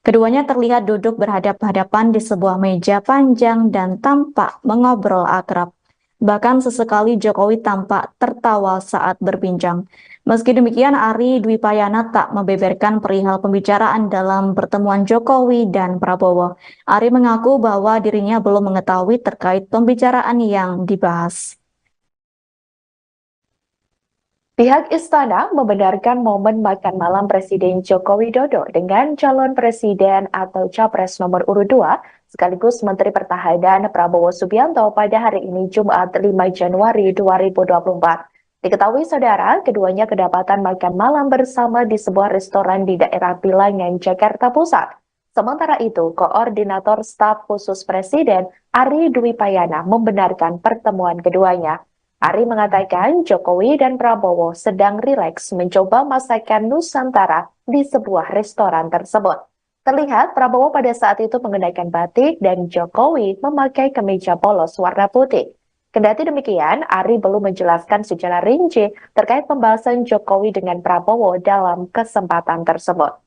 Keduanya terlihat duduk berhadap-hadapan di sebuah meja panjang dan tampak mengobrol akrab. Bahkan sesekali Jokowi tampak tertawa saat berbincang. Meski demikian, Ari Dwi Payana tak membeberkan perihal pembicaraan dalam pertemuan Jokowi dan Prabowo. Ari mengaku bahwa dirinya belum mengetahui terkait pembicaraan yang dibahas. Pihak istana membenarkan momen makan malam Presiden Joko Widodo dengan calon presiden atau capres nomor urut 2 sekaligus Menteri Pertahanan Prabowo Subianto pada hari ini Jumat 5 Januari 2024. Diketahui saudara, keduanya kedapatan makan malam bersama di sebuah restoran di daerah Bilangan, Jakarta Pusat. Sementara itu, Koordinator Staf Khusus Presiden Ari Dwi Payana membenarkan pertemuan keduanya. Ari mengatakan Jokowi dan Prabowo sedang rileks mencoba masakan Nusantara di sebuah restoran tersebut. Terlihat Prabowo pada saat itu mengenakan batik dan Jokowi memakai kemeja polos warna putih. Kendati demikian, Ari belum menjelaskan secara rinci terkait pembahasan Jokowi dengan Prabowo dalam kesempatan tersebut.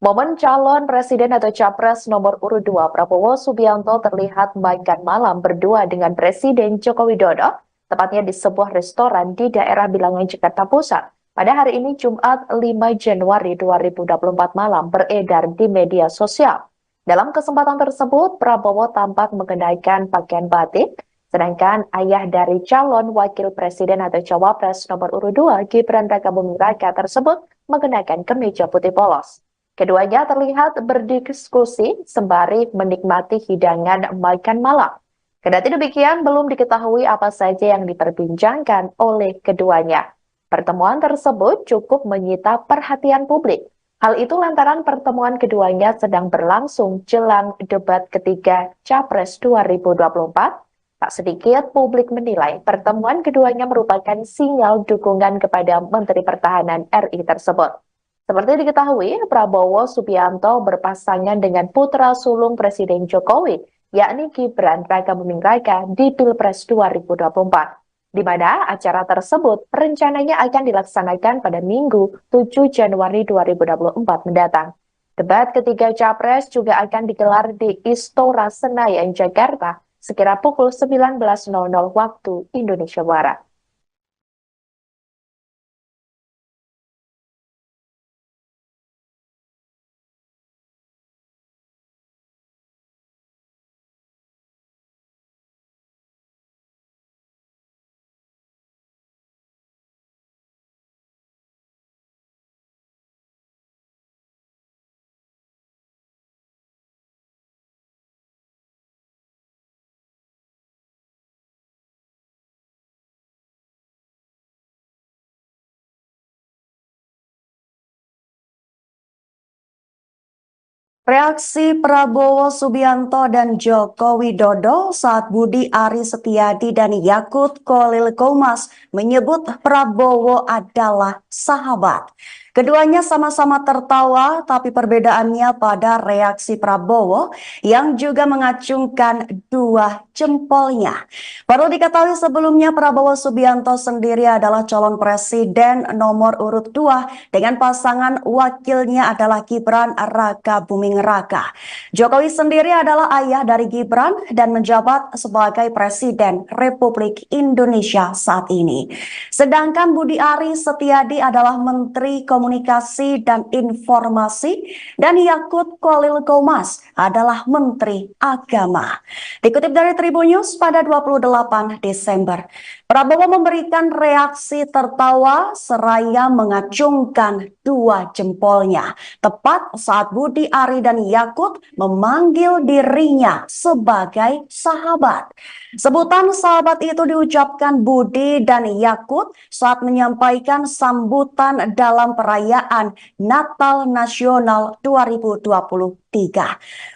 Momen calon presiden atau capres nomor urut 2 Prabowo Subianto terlihat makan malam berdua dengan Presiden Joko Widodo, tepatnya di sebuah restoran di daerah Bilangan, Jakarta Pusat. Pada hari ini Jumat 5 Januari 2024 malam beredar di media sosial. Dalam kesempatan tersebut, Prabowo tampak mengenakan pakaian batik, sedangkan ayah dari calon wakil presiden atau cawapres nomor urut 2 Gibran Rakabuming Raka tersebut mengenakan kemeja putih polos. Keduanya terlihat berdiskusi sembari menikmati hidangan makan malam. Kendati demikian, belum diketahui apa saja yang diperbincangkan oleh keduanya. Pertemuan tersebut cukup menyita perhatian publik. Hal itu lantaran pertemuan keduanya sedang berlangsung jelang debat ketiga Capres 2024. Tak sedikit publik menilai pertemuan keduanya merupakan sinyal dukungan kepada Menteri Pertahanan RI tersebut. Seperti diketahui, Prabowo Subianto berpasangan dengan putra sulung Presiden Jokowi, yakni Gibran Rakabuming Raka di Pilpres 2024, di mana acara tersebut rencananya akan dilaksanakan pada Minggu 7 Januari 2024 mendatang. Debat ketiga Capres juga akan digelar di Istora Senayan, Jakarta, sekira pukul 19.00 waktu Indonesia Barat. Reaksi Prabowo Subianto dan Joko Widodo saat Budi Ari Setiadi dan Yakut Khalil Qomas menyebut Prabowo adalah sahabat. Keduanya sama-sama tertawa, tapi perbedaannya pada reaksi Prabowo yang juga mengacungkan dua jempolnya. Perlu diketahui sebelumnya Prabowo Subianto sendiri adalah calon presiden nomor urut 2 dengan pasangan wakilnya adalah Gibran Rakabuming Raka. Jokowi sendiri adalah ayah dari Gibran dan menjabat sebagai Presiden Republik Indonesia saat ini. Sedangkan Budi Ari Setiadi adalah Menteri Komunikasi dan Informasi dan Yakut Khalil Qomas adalah Menteri Agama. Dikutip dari Tribun News pada 28 Desember, Prabowo memberikan reaksi tertawa seraya mengacungkan dua jempolnya tepat saat Budi Ari dan Yakut memanggil dirinya sebagai sahabat. Sebutan sahabat itu diucapkan Budi dan Yakut saat menyampaikan sambutan dalam perayaan Natal Nasional 2024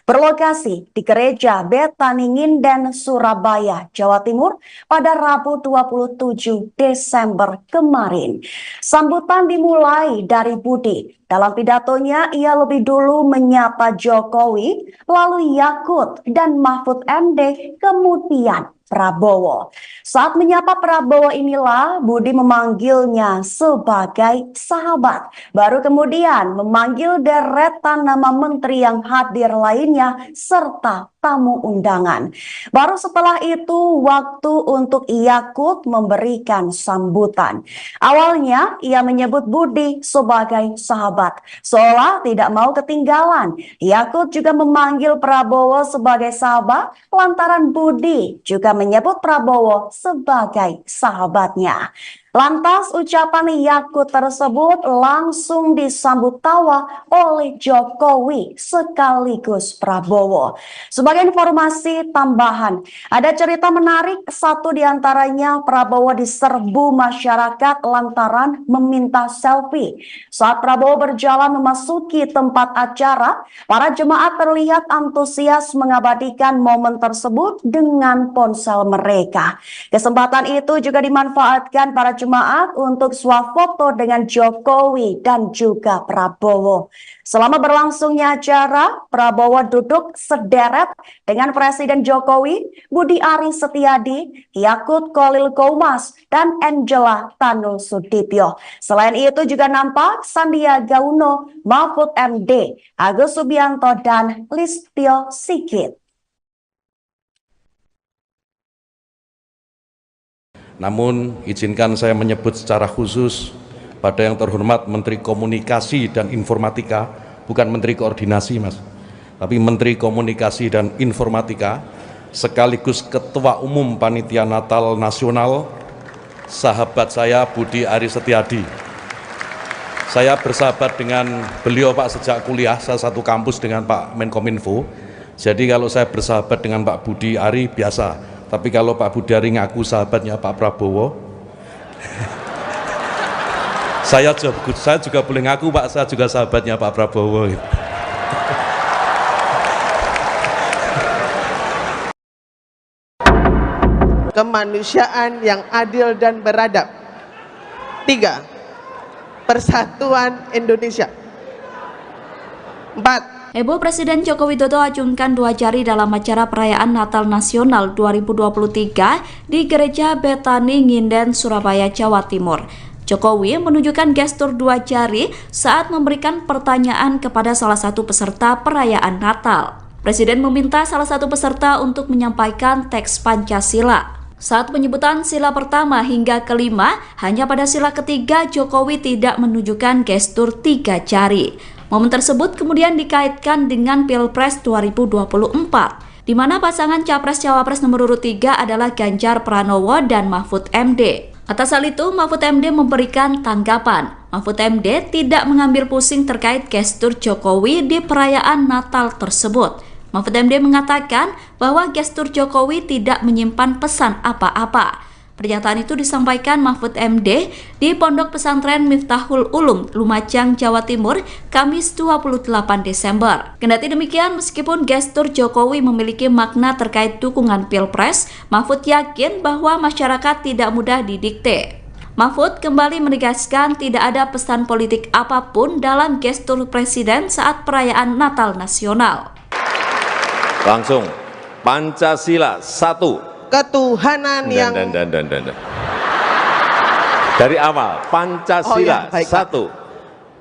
berlokasi di Gereja Betani Nginden, Surabaya, Jawa Timur pada Rabu 27 Desember kemarin. Sambutan dimulai dari Budi. Dalam pidatonya, ia lebih dulu menyapa Jokowi, lalu Yakut dan Mahfud MD, kemudian Prabowo. Saat menyapa Prabowo inilah Budi memanggilnya sebagai sahabat. Baru kemudian memanggil deretan nama menteri yang hadir lainnya serta tamu undangan. Baru setelah itu waktu untuk Yakut memberikan sambutan. Awalnya ia menyebut Budi sebagai sahabat. Seolah tidak mau ketinggalan. Yakut juga memanggil Prabowo sebagai sahabat lantaran Budi juga menyebut Prabowo sebagai sahabatnya. Lantas ucapan Yakut tersebut langsung disambut tawa oleh Jokowi sekaligus Prabowo. Sebagai informasi tambahan, ada cerita menarik, satu diantaranya Prabowo diserbu masyarakat lantaran meminta selfie. Saat Prabowo berjalan memasuki tempat acara, para jemaat terlihat antusias mengabadikan momen tersebut dengan ponsel mereka. Kesempatan itu juga dimanfaatkan para jemaat untuk swafoto dengan Jokowi dan juga Prabowo. Selama berlangsungnya acara, Prabowo duduk sederet dengan Presiden Jokowi, Budi Ari Setiadi, Yakut Khalil Qomas, dan Angela Tanu Sudibyo. Selain itu juga nampak Sandiaga Uno, Mahfud MD, Agus Subianto, dan Listio Sigit. Namun, izinkan saya menyebut secara khusus pada yang terhormat Menteri Komunikasi dan Informatika, bukan Menteri Koordinasi, Mas, tapi Menteri Komunikasi dan Informatika, sekaligus Ketua Umum Panitia Natal Nasional, sahabat saya Budi Ari Setiadi. Saya bersahabat dengan beliau, Pak, sejak kuliah, saya satu kampus dengan Pak Menkominfo. Jadi kalau saya bersahabat dengan Pak Budi Ari biasa. Tapi kalau Pak Budi Ari ngaku sahabatnya Pak Prabowo, saya juga boleh ngaku, Pak, saya juga sahabatnya Pak Prabowo. Kemanusiaan yang adil dan beradab. 3. Persatuan Indonesia. 4. Heboh Presiden Joko Widodo acungkan 2 jari dalam acara perayaan Natal Nasional 2023 di Gereja Betani Nginden, Surabaya, Jawa Timur. Jokowi menunjukkan gestur 2 jari saat memberikan pertanyaan kepada salah satu peserta perayaan Natal. Presiden meminta salah satu peserta untuk menyampaikan teks Pancasila. Saat penyebutan sila pertama hingga kelima, hanya pada sila ketiga Jokowi tidak menunjukkan gestur 3 jari. Momen tersebut kemudian dikaitkan dengan Pilpres 2024, di mana pasangan Capres-Cawapres nomor urut 3 adalah Ganjar Pranowo dan Mahfud MD. Atas hal itu, Mahfud MD memberikan tanggapan. Mahfud MD tidak mengambil pusing terkait gestur Jokowi di perayaan Natal tersebut. Mahfud MD mengatakan bahwa gestur Jokowi tidak menyimpan pesan apa-apa. Pernyataan itu disampaikan Mahfud MD di Pondok Pesantren Miftahul Ulum, Lumajang, Jawa Timur, Kamis 28 Desember. Kendati demikian, meskipun gestur Jokowi memiliki makna terkait dukungan Pilpres, Mahfud yakin bahwa masyarakat tidak mudah didikte. Mahfud kembali menegaskan tidak ada pesan politik apapun dalam gestur Presiden saat perayaan Natal Nasional. Langsung, Pancasila 1. Ketuhanan yang dari awal, Pancasila 1.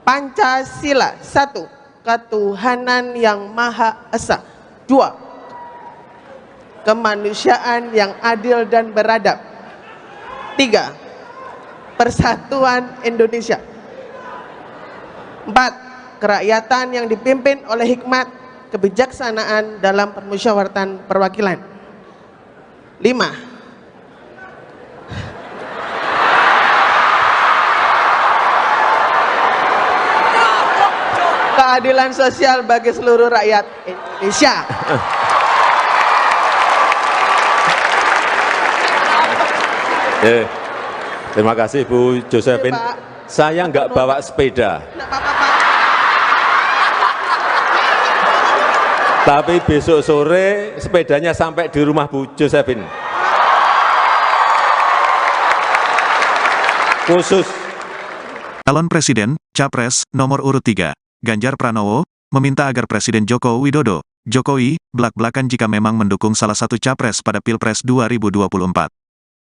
Pancasila 1. Ketuhanan yang Maha Esa. 2. Kemanusiaan yang adil dan beradab. 3. Persatuan Indonesia. 4. Kerakyatan yang dipimpin oleh hikmat kebijaksanaan dalam permusyawaratan perwakilan. 5. Keadilan sosial bagi seluruh rakyat Indonesia. Terima kasih Bu Josephine. Saya nggak bawa sepeda. Tapi besok sore sepedanya sampai di rumah Bu Josephine. Khusus. Calon Presiden, Capres, nomor urut 3, Ganjar Pranowo, meminta agar Presiden Joko Widodo, Jokowi, blak-blakan jika memang mendukung salah satu capres pada Pilpres 2024.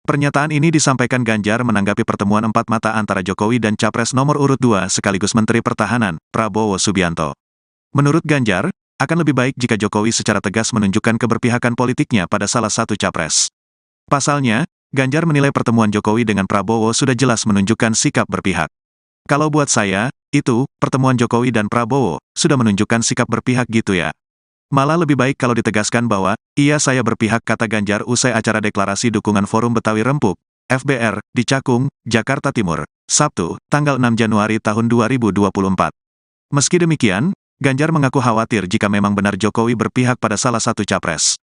Pernyataan ini disampaikan Ganjar menanggapi pertemuan empat mata antara Jokowi dan Capres nomor urut 2 sekaligus Menteri Pertahanan, Prabowo Subianto. Menurut Ganjar, akan lebih baik jika Jokowi secara tegas menunjukkan keberpihakan politiknya pada salah satu capres. Pasalnya, Ganjar menilai pertemuan Jokowi dengan Prabowo sudah jelas menunjukkan sikap berpihak. Kalau buat saya, itu, pertemuan Jokowi dan Prabowo, sudah menunjukkan sikap berpihak gitu ya. Malah lebih baik kalau ditegaskan bahwa, iya saya berpihak, kata Ganjar usai acara deklarasi dukungan Forum Betawi Rempuk, FBR, di Cakung, Jakarta Timur, Sabtu, tanggal 6 Januari tahun 2024. Meski demikian, Ganjar mengaku khawatir jika memang benar Jokowi berpihak pada salah satu capres.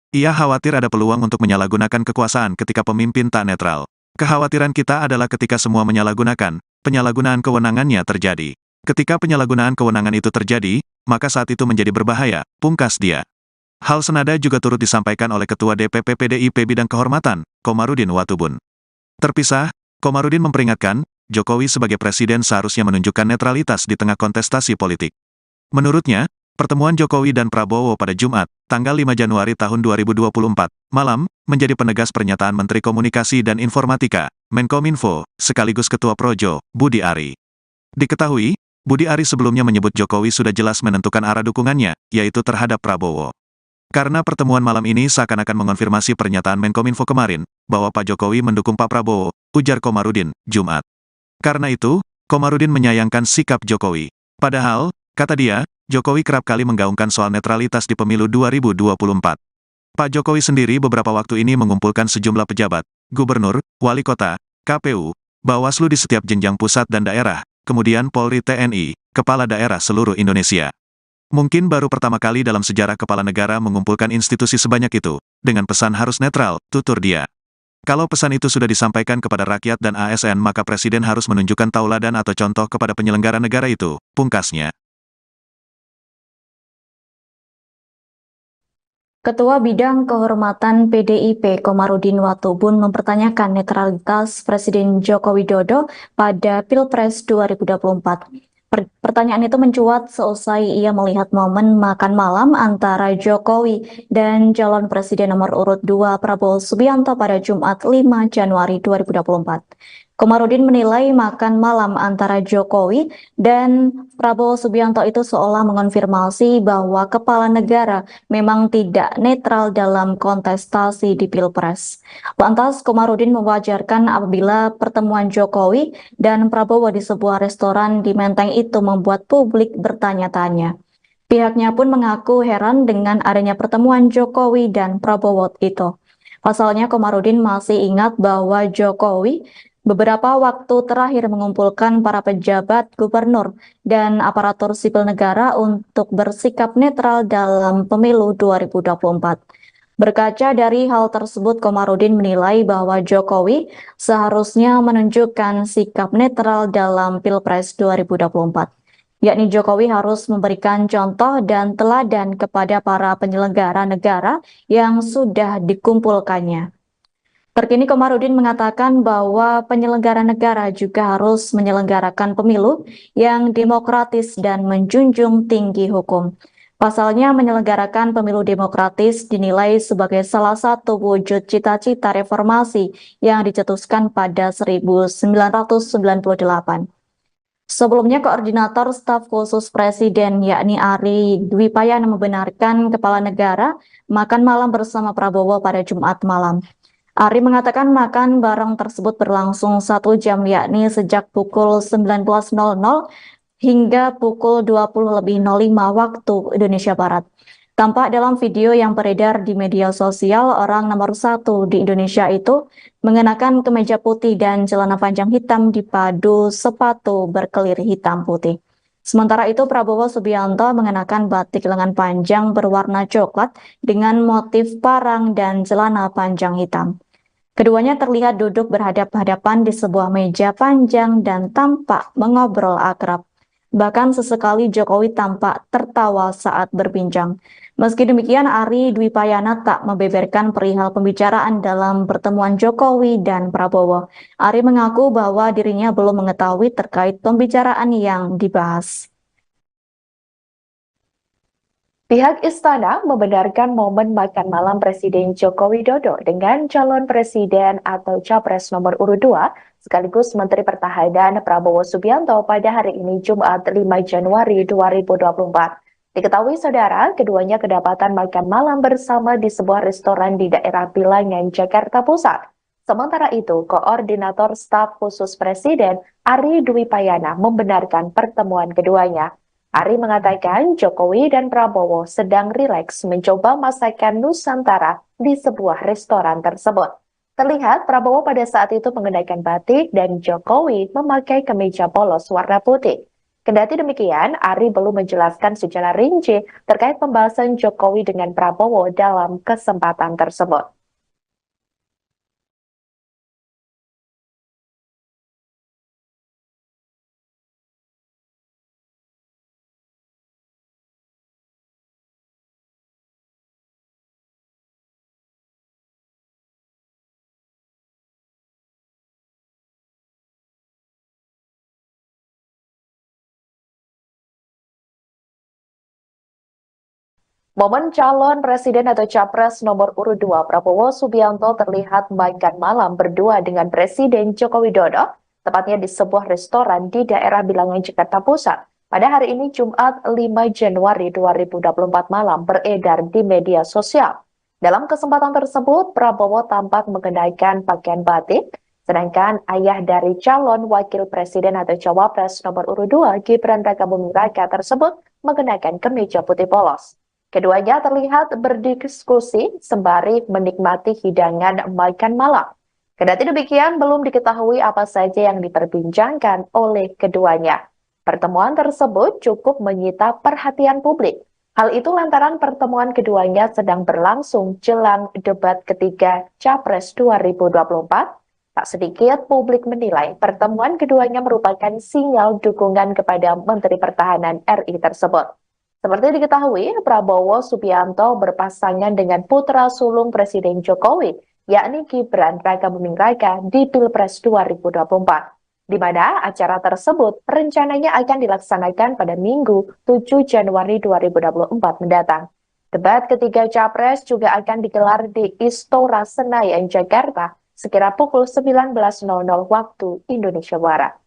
Ia khawatir ada peluang untuk menyalahgunakan kekuasaan ketika pemimpin tak netral. Kekhawatiran kita adalah ketika semua menyalahgunakan, penyalahgunaan kewenangannya terjadi. Ketika penyalahgunaan kewenangan itu terjadi, maka saat itu menjadi berbahaya, pungkas dia. Hal senada juga turut disampaikan oleh Ketua DPP PDIP Bidang Kehormatan, Komarudin Watubun. Terpisah, Komarudin memperingatkan, Jokowi sebagai presiden seharusnya menunjukkan netralitas di tengah kontestasi politik. Menurutnya, pertemuan Jokowi dan Prabowo pada Jumat, tanggal 5 Januari tahun 2024, malam, menjadi penegas pernyataan Menteri Komunikasi dan Informatika, Menkominfo, sekaligus Ketua Projo, Budi Ari. Diketahui, Budi Ari sebelumnya menyebut Jokowi sudah jelas menentukan arah dukungannya, yaitu terhadap Prabowo. Karena pertemuan malam ini seakan-akan mengonfirmasi pernyataan Menkominfo kemarin, bahwa Pak Jokowi mendukung Pak Prabowo, ujar Komarudin, Jumat. Karena itu, Komarudin menyayangkan sikap Jokowi. Padahal, kata dia, Jokowi kerap kali menggaungkan soal netralitas di pemilu 2024. Pak Jokowi sendiri beberapa waktu ini mengumpulkan sejumlah pejabat, gubernur, wali kota, KPU, Bawaslu di setiap jenjang pusat dan daerah, kemudian Polri, TNI, kepala daerah seluruh Indonesia. Mungkin baru pertama kali dalam sejarah kepala negara mengumpulkan institusi sebanyak itu, dengan pesan harus netral, tutur dia. Kalau pesan itu sudah disampaikan kepada rakyat dan ASN maka Presiden harus menunjukkan tauladan atau contoh kepada penyelenggara negara itu, pungkasnya. Ketua Bidang Kehormatan PDIP Komarudin Watubun mempertanyakan netralitas Presiden Joko Widodo pada Pilpres 2024. Pertanyaan itu mencuat seusai ia melihat momen makan malam antara Jokowi dan calon presiden nomor urut 2 Prabowo Subianto pada Jumat 5 Januari 2024. Komarudin menilai makan malam antara Jokowi dan Prabowo Subianto itu seolah mengonfirmasi bahwa kepala negara memang tidak netral dalam kontestasi di Pilpres. Lantas, Komarudin mewajarkan apabila pertemuan Jokowi dan Prabowo di sebuah restoran di Menteng itu membuat publik bertanya-tanya. Pihaknya pun mengaku heran dengan adanya pertemuan Jokowi dan Prabowo itu. Pasalnya, Komarudin masih ingat bahwa Jokowi beberapa waktu terakhir mengumpulkan para pejabat gubernur dan aparatur sipil negara untuk bersikap netral dalam pemilu 2024. Berkaca dari hal tersebut, Komarudin menilai bahwa Jokowi seharusnya menunjukkan sikap netral dalam Pilpres 2024. Yakni Jokowi harus memberikan contoh dan teladan kepada para penyelenggara negara yang sudah dikumpulkannya. Terkini Komarudin mengatakan bahwa penyelenggara negara juga harus menyelenggarakan pemilu yang demokratis dan menjunjung tinggi hukum. Pasalnya menyelenggarakan pemilu demokratis dinilai sebagai salah satu wujud cita-cita reformasi yang dicetuskan pada 1998. Sebelumnya, Koordinator Staf Khusus Presiden yakni Ari Dwi Payana membenarkan kepala negara makan malam bersama Prabowo pada Jumat malam. Ari mengatakan makan bareng tersebut berlangsung 1 jam yakni sejak pukul 19.00 hingga pukul 20.05 waktu Indonesia Barat. Tampak dalam video yang beredar di media sosial, orang nomor 1 di Indonesia itu mengenakan kemeja putih dan celana panjang hitam dipadu sepatu berkelir hitam putih. Sementara itu Prabowo Subianto mengenakan batik lengan panjang berwarna coklat dengan motif parang dan celana panjang hitam. Keduanya terlihat duduk berhadap-hadapan di sebuah meja panjang dan tampak mengobrol akrab. Bahkan sesekali Jokowi tampak tertawa saat berbincang. Meski demikian, Ari Dwi Payana tak membeberkan perihal pembicaraan dalam pertemuan Jokowi dan Prabowo. Ari mengaku bahwa dirinya belum mengetahui terkait pembicaraan yang dibahas. Pihak istana membenarkan momen makan malam Presiden Joko Widodo dengan calon presiden atau capres nomor urut 2 sekaligus Menteri Pertahanan Prabowo Subianto pada hari ini Jumat 5 Januari 2024. Diketahui saudara, keduanya kedapatan makan malam bersama di sebuah restoran di daerah Bilangan, Jakarta Pusat. Sementara itu, Koordinator Staf Khusus Presiden Ari Dwi Payana membenarkan pertemuan keduanya. Ari mengatakan Jokowi dan Prabowo sedang rileks mencoba masakan Nusantara di sebuah restoran tersebut. Terlihat Prabowo pada saat itu mengenakan batik dan Jokowi memakai kemeja polos warna putih. Kendati demikian, Ari belum menjelaskan secara rinci terkait pembahasan Jokowi dengan Prabowo dalam kesempatan tersebut. Momen calon presiden atau capres nomor urut 2 Prabowo Subianto terlihat makan malam berdua dengan Presiden Joko Widodo, tepatnya di sebuah restoran di daerah Bilangan, Jakarta Pusat. Pada hari ini Jumat 5 Januari 2024 malam beredar di media sosial. Dalam kesempatan tersebut, Prabowo tampak mengenakan pakaian batik, sedangkan ayah dari calon wakil presiden atau cawapres nomor urut 2 Gibran Rakabuming Raka tersebut mengenakan kemeja putih polos. Keduanya terlihat berdiskusi sembari menikmati hidangan makan malam. Kendati demikian, belum diketahui apa saja yang diperbincangkan oleh keduanya. Pertemuan tersebut cukup menyita perhatian publik. Hal itu lantaran pertemuan keduanya sedang berlangsung jelang debat ketiga Capres 2024. Tak sedikit publik menilai pertemuan keduanya merupakan sinyal dukungan kepada Menteri Pertahanan RI tersebut. Seperti diketahui, Prabowo Subianto berpasangan dengan putra sulung Presiden Jokowi, yakni Gibran Rakabuming Raka di Pilpres 2024, di mana acara tersebut rencananya akan dilaksanakan pada Minggu 7 Januari 2024 mendatang. Debat ketiga Capres juga akan digelar di Istora Senayan, Jakarta, sekira pukul 19.00 waktu Indonesia Barat.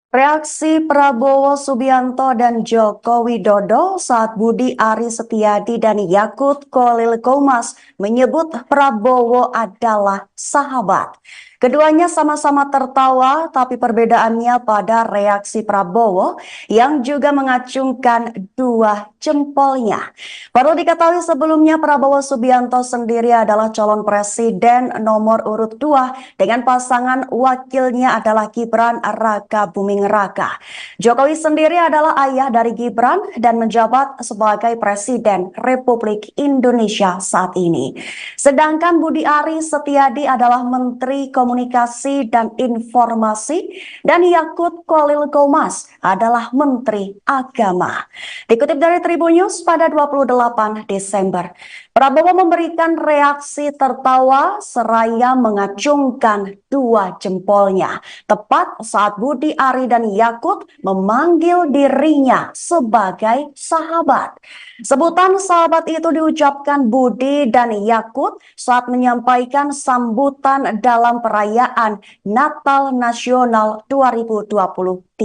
Reaksi Prabowo Subianto dan Joko Widodo saat Budi Ari Setiadi dan Yakut Khalil Qomas menyebut Prabowo adalah sahabat. Keduanya sama-sama tertawa, tapi perbedaannya pada reaksi Prabowo yang juga mengacungkan dua jempolnya. Perlu diketahui sebelumnya Prabowo Subianto sendiri adalah calon presiden nomor urut 2 dengan pasangan wakilnya adalah Gibran Rakabuming Raka. Jokowi sendiri adalah ayah dari Gibran dan menjabat sebagai Presiden Republik Indonesia saat ini. Sedangkan Budi Ari Setiadi adalah Menteri Komunikasi dan Informasi dan Yakut Khalil Qomas adalah Menteri Agama. Dikutip dari Tribun News pada 28 Desember, Prabowo memberikan reaksi tertawa seraya mengacungkan dua jempolnya tepat saat Budi Ari dan Yakut memanggil dirinya sebagai sahabat. Sebutan sahabat itu diucapkan Budi dan Yakut saat menyampaikan sambutan dalam perayaan Natal Nasional 2024.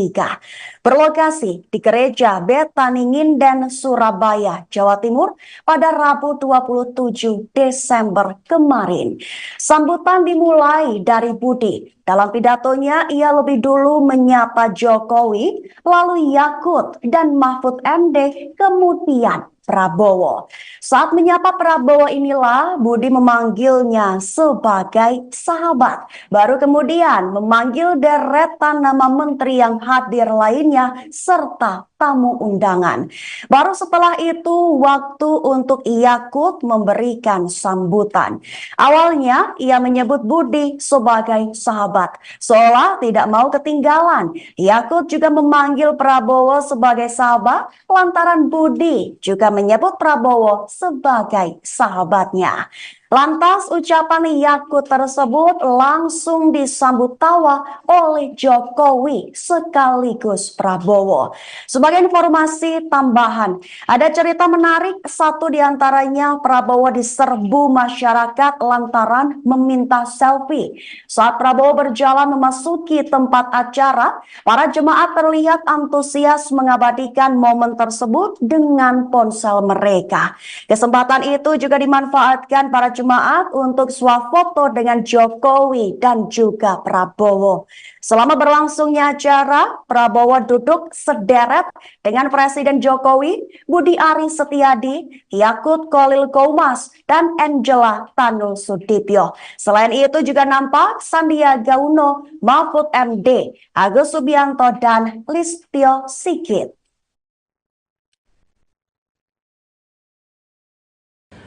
berlokasi di Gereja Betani Nginden, Surabaya, Jawa Timur pada Rabu 27 Desember kemarin. Sambutan dimulai dari Budi. Dalam pidatonya, ia lebih dulu menyapa Jokowi, lalu Yakut dan Mahfud MD, kemudian Prabowo. Saat menyapa Prabowo inilah Budi memanggilnya sebagai sahabat. Baru kemudian memanggil deretan nama menteri yang hadir lainnya serta tamu undangan. Baru setelah itu waktu untuk Yakut memberikan sambutan. Awalnya ia menyebut Budi sebagai sahabat, seolah tidak mau ketinggalan. Yakut juga memanggil Prabowo sebagai sahabat lantaran Budi juga menyebut Prabowo sebagai sahabatnya. Lantas ucapan Yakut tersebut langsung disambut tawa oleh Jokowi sekaligus Prabowo. Sebagai informasi tambahan, ada cerita menarik, satu diantaranya Prabowo diserbu masyarakat lantaran meminta selfie. Saat Prabowo berjalan memasuki tempat acara, para jemaat terlihat antusias mengabadikan momen tersebut dengan ponsel mereka. Kesempatan itu juga dimanfaatkan para jemaat untuk swafoto dengan Jokowi dan juga Prabowo. Selama berlangsungnya acara, Prabowo duduk sederet dengan Presiden Jokowi, Budi Ari Setiadi, Yakut Khalil Qomas, dan Angela Tanu Sudibyo. Selain itu juga nampak Sandiaga Uno, Mahfud MD, Agus Subianto, dan Listio Sigit.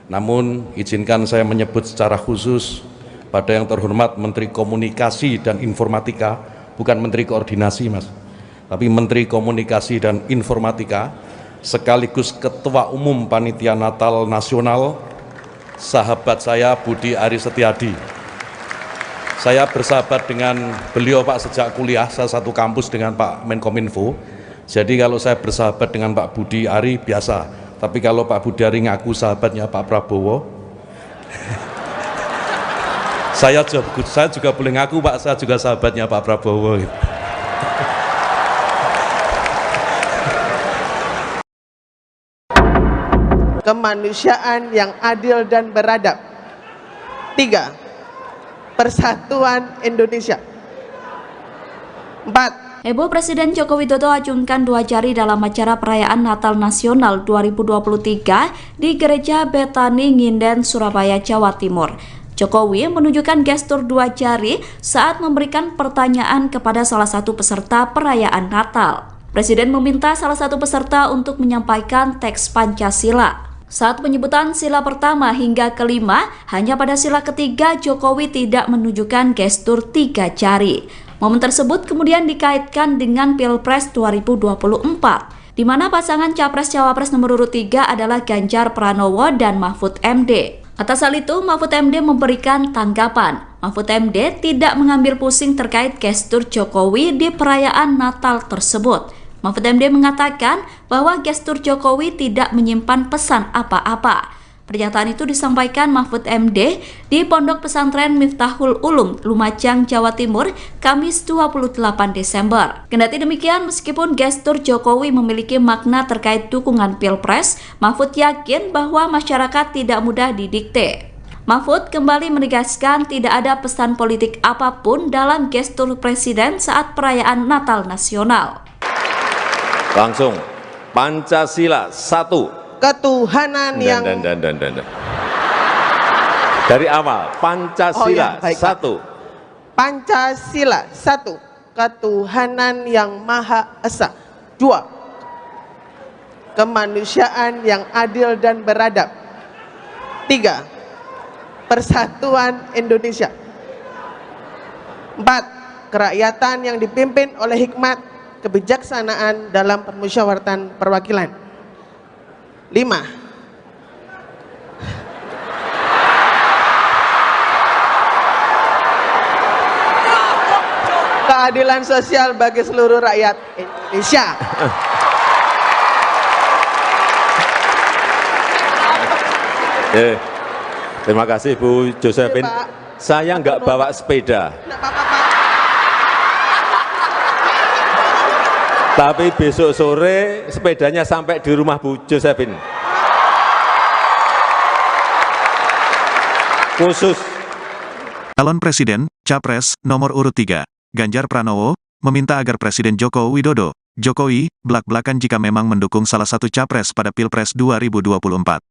Namun, izinkan saya menyebut secara khusus pada yang terhormat Menteri Komunikasi dan Informatika, bukan Menteri Koordinasi, Mas, tapi Menteri Komunikasi dan Informatika, sekaligus Ketua Umum Panitia Natal Nasional, sahabat saya Budi Ari Setiadi. Saya bersahabat dengan beliau, Pak, sejak kuliah, saya satu kampus dengan Pak Menkominfo. Jadi kalau saya bersahabat dengan Pak Budi Ari biasa. Tapi kalau Pak Budi Ari ngaku sahabatnya Pak Prabowo, saya juga boleh ngaku, Pak, saya juga sahabatnya Pak Prabowo. Kemanusiaan yang adil dan beradab. 3. Persatuan Indonesia. 4. Heboh Presiden Joko Widodo acungkan 2 jari dalam acara perayaan Natal Nasional 2023 di Gereja Betani Nginden, Surabaya, Jawa Timur. Jokowi menunjukkan gestur 2 jari saat memberikan pertanyaan kepada salah satu peserta perayaan Natal. Presiden meminta salah satu peserta untuk menyampaikan teks Pancasila. Saat penyebutan sila pertama hingga kelima, hanya pada sila ketiga Jokowi tidak menunjukkan gestur 3 jari. Momen tersebut kemudian dikaitkan dengan Pilpres 2024, di mana pasangan Capres-Cawapres nomor urut 3 adalah Ganjar Pranowo dan Mahfud MD. Atas hal itu, Mahfud MD memberikan tanggapan. Mahfud MD tidak mengambil pusing terkait gestur Jokowi di perayaan Natal tersebut. Mahfud MD mengatakan bahwa gestur Jokowi tidak menyimpan pesan apa-apa. Pernyataan itu disampaikan Mahfud MD di Pondok Pesantren Miftahul Ulum, Lumajang, Jawa Timur, Kamis 28 Desember. Kendati demikian, meskipun gestur Jokowi memiliki makna terkait dukungan Pilpres, Mahfud yakin bahwa masyarakat tidak mudah didikte. Mahfud kembali menegaskan tidak ada pesan politik apapun dalam gestur Presiden saat perayaan Natal Nasional. Langsung, Pancasila 1. Ketuhanan yang dari awal, Pancasila 1. Pancasila 1. Ketuhanan yang Maha Esa. 2. Kemanusiaan yang adil dan beradab. 3. Persatuan Indonesia. 4. Kerakyatan yang dipimpin oleh hikmat kebijaksanaan dalam permusyawaratan perwakilan. 5. Keadilan sosial bagi seluruh rakyat Indonesia. Terima kasih Bu Josephine. Saya nggak bawa sepeda. Tapi besok sore sepedanya sampai di rumah Bu Josephine. Khusus. Calon Presiden, Capres, nomor urut 3, Ganjar Pranowo, meminta agar Presiden Joko Widodo, Jokowi, belak-belakan jika memang mendukung salah satu capres pada Pilpres 2024.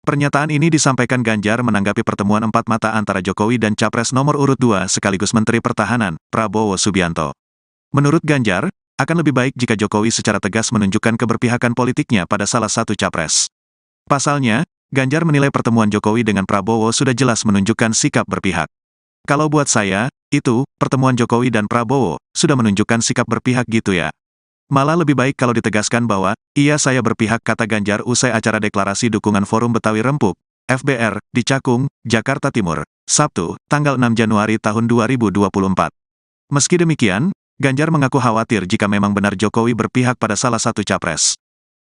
Pernyataan ini disampaikan Ganjar menanggapi pertemuan empat mata antara Jokowi dan Capres nomor urut 2 sekaligus Menteri Pertahanan, Prabowo Subianto. Menurut Ganjar, akan lebih baik jika Jokowi secara tegas menunjukkan keberpihakan politiknya pada salah satu capres. Pasalnya, Ganjar menilai pertemuan Jokowi dengan Prabowo sudah jelas menunjukkan sikap berpihak. Kalau buat saya, itu, pertemuan Jokowi dan Prabowo, sudah menunjukkan sikap berpihak gitu ya. Malah lebih baik kalau ditegaskan bahwa, iya saya berpihak, kata Ganjar usai acara deklarasi dukungan Forum Betawi Rempuk, FBR, di Cakung, Jakarta Timur, Sabtu, tanggal 6 Januari tahun 2024. Meski demikian, Ganjar mengaku khawatir jika memang benar Jokowi berpihak pada salah satu capres.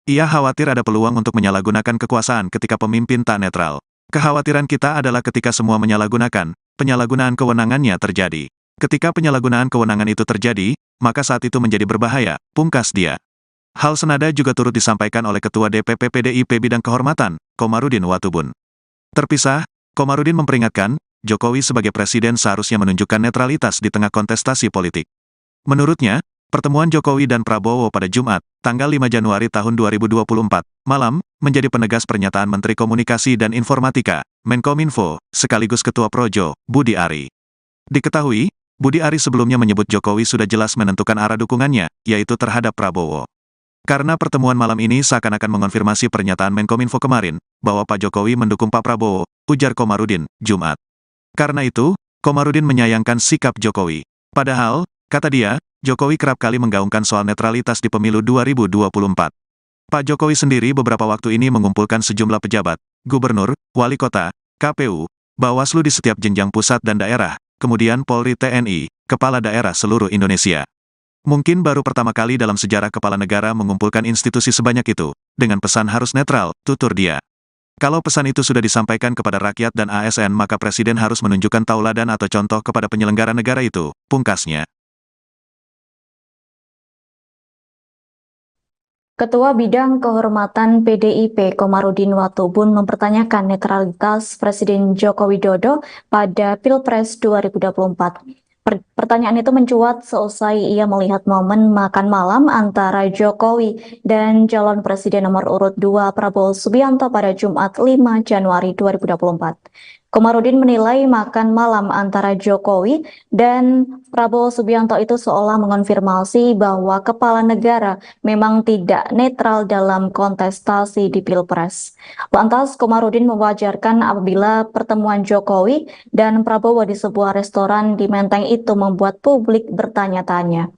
Ia khawatir ada peluang untuk menyalahgunakan kekuasaan ketika pemimpin tak netral. Kekhawatiran kita adalah ketika semua menyalahgunakan, penyalahgunaan kewenangannya terjadi. Ketika penyalahgunaan kewenangan itu terjadi, maka saat itu menjadi berbahaya, pungkas dia. Hal senada juga turut disampaikan oleh Ketua DPP PDIP Bidang Kehormatan, Komarudin Watubun. Terpisah, Komarudin memperingatkan, Jokowi sebagai presiden seharusnya menunjukkan netralitas di tengah kontestasi politik. Menurutnya, pertemuan Jokowi dan Prabowo pada Jumat, tanggal 5 Januari tahun 2024, malam, menjadi penegas pernyataan Menteri Komunikasi dan Informatika, Menkominfo, sekaligus Ketua Projo, Budi Ari. Diketahui, Budi Ari sebelumnya menyebut Jokowi sudah jelas menentukan arah dukungannya, yaitu terhadap Prabowo. Karena pertemuan malam ini seakan-akan mengonfirmasi pernyataan Menkominfo kemarin, bahwa Pak Jokowi mendukung Pak Prabowo, ujar Komarudin, Jumat. Karena itu, Komarudin menyayangkan sikap Jokowi. Padahal, kata dia, Jokowi kerap kali menggaungkan soal netralitas di pemilu 2024. Pak Jokowi sendiri beberapa waktu ini mengumpulkan sejumlah pejabat, gubernur, wali kota, KPU, Bawaslu di setiap jenjang pusat dan daerah, kemudian Polri TNI, kepala daerah seluruh Indonesia. Mungkin baru pertama kali dalam sejarah kepala negara mengumpulkan institusi sebanyak itu, dengan pesan harus netral, tutur dia. Kalau pesan itu sudah disampaikan kepada rakyat dan ASN maka Presiden harus menunjukkan tauladan atau contoh kepada penyelenggara negara itu, pungkasnya. Ketua Bidang Kehormatan PDIP Komarudin Watubun mempertanyakan netralitas Presiden Joko Widodo pada Pilpres 2024. Pertanyaan itu mencuat seusai ia melihat momen makan malam antara Jokowi dan calon presiden nomor urut 2 Prabowo Subianto pada Jumat 5 Januari 2024. Komarudin menilai makan malam antara Jokowi dan Prabowo Subianto itu seolah mengonfirmasi bahwa kepala negara memang tidak netral dalam kontestasi di Pilpres. Lantas, Komarudin mewajarkan apabila pertemuan Jokowi dan Prabowo di sebuah restoran di Menteng itu membuat publik bertanya-tanya.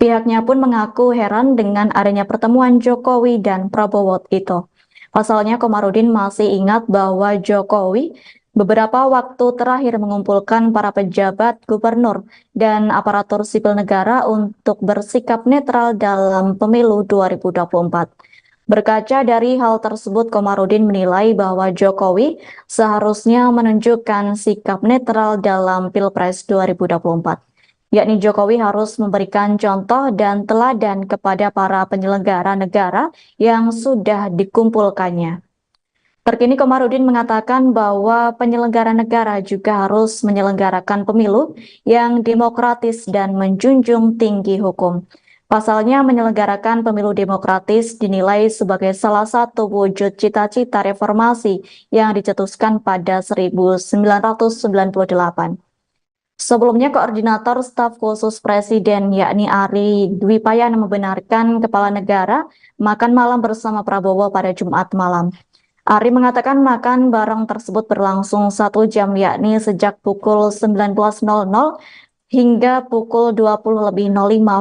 Pihaknya pun mengaku heran dengan adanya pertemuan Jokowi dan Prabowo itu. Pasalnya, Komarudin masih ingat bahwa Jokowi beberapa waktu terakhir mengumpulkan para pejabat gubernur dan aparatur sipil negara untuk bersikap netral dalam pemilu 2024. Berkaca dari hal tersebut, Komarudin menilai bahwa Jokowi seharusnya menunjukkan sikap netral dalam Pilpres 2024. Yakni Jokowi harus memberikan contoh dan teladan kepada para penyelenggara negara yang sudah dikumpulkannya. Terkini Komarudin mengatakan bahwa penyelenggara negara juga harus menyelenggarakan pemilu yang demokratis dan menjunjung tinggi hukum. Pasalnya menyelenggarakan pemilu demokratis dinilai sebagai salah satu wujud cita-cita reformasi yang dicetuskan pada 1998. Sebelumnya, Koordinator Staf Khusus Presiden yakni Ari Dwi Payana membenarkan kepala negara makan malam bersama Prabowo pada Jumat malam. Ari mengatakan makan bareng tersebut berlangsung 1 jam yakni sejak pukul 19.00 hingga pukul 20.05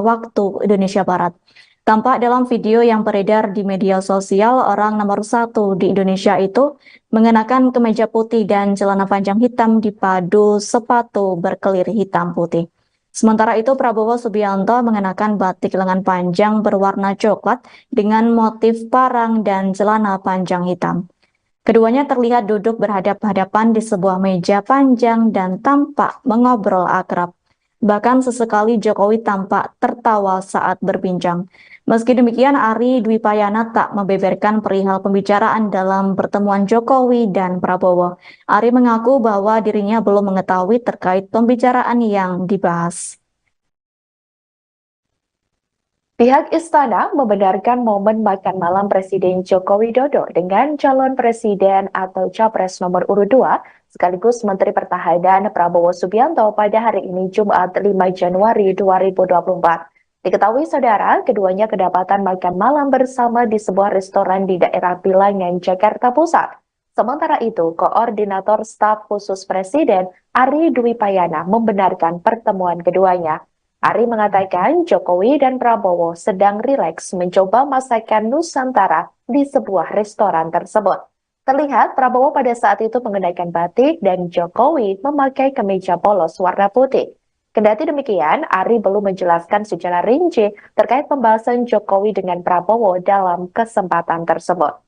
waktu Indonesia Barat. Tampak dalam video yang beredar di media sosial, orang nomor 1 di Indonesia itu mengenakan kemeja putih dan celana panjang hitam dipadu sepatu berkelir hitam putih. Sementara itu Prabowo Subianto mengenakan batik lengan panjang berwarna coklat dengan motif parang dan celana panjang hitam. Keduanya terlihat duduk berhadap-hadapan di sebuah meja panjang dan tampak mengobrol akrab. Bahkan sesekali Jokowi tampak tertawa saat berbincang. Meski demikian, Ari Dwi Payana tak membeberkan perihal pembicaraan dalam pertemuan Jokowi dan Prabowo. Ari mengaku bahwa dirinya belum mengetahui terkait pembicaraan yang dibahas. Pihak istana membenarkan momen makan malam Presiden Joko Widodo dengan calon presiden atau capres nomor urut 2 sekaligus Menteri Pertahanan Prabowo Subianto pada hari ini Jumat 5 Januari 2024. Diketahui saudara, keduanya kedapatan makan malam bersama di sebuah restoran di daerah Bilangan, Jakarta Pusat. Sementara itu, Koordinator Staf Khusus Presiden Ari Dwi Payana membenarkan pertemuan keduanya. Ari mengatakan Jokowi dan Prabowo sedang rileks mencoba masakan Nusantara di sebuah restoran tersebut. Terlihat Prabowo pada saat itu mengenakan batik dan Jokowi memakai kemeja polos warna putih. Kendati demikian, Ari belum menjelaskan secara rinci terkait pembahasan Jokowi dengan Prabowo dalam kesempatan tersebut.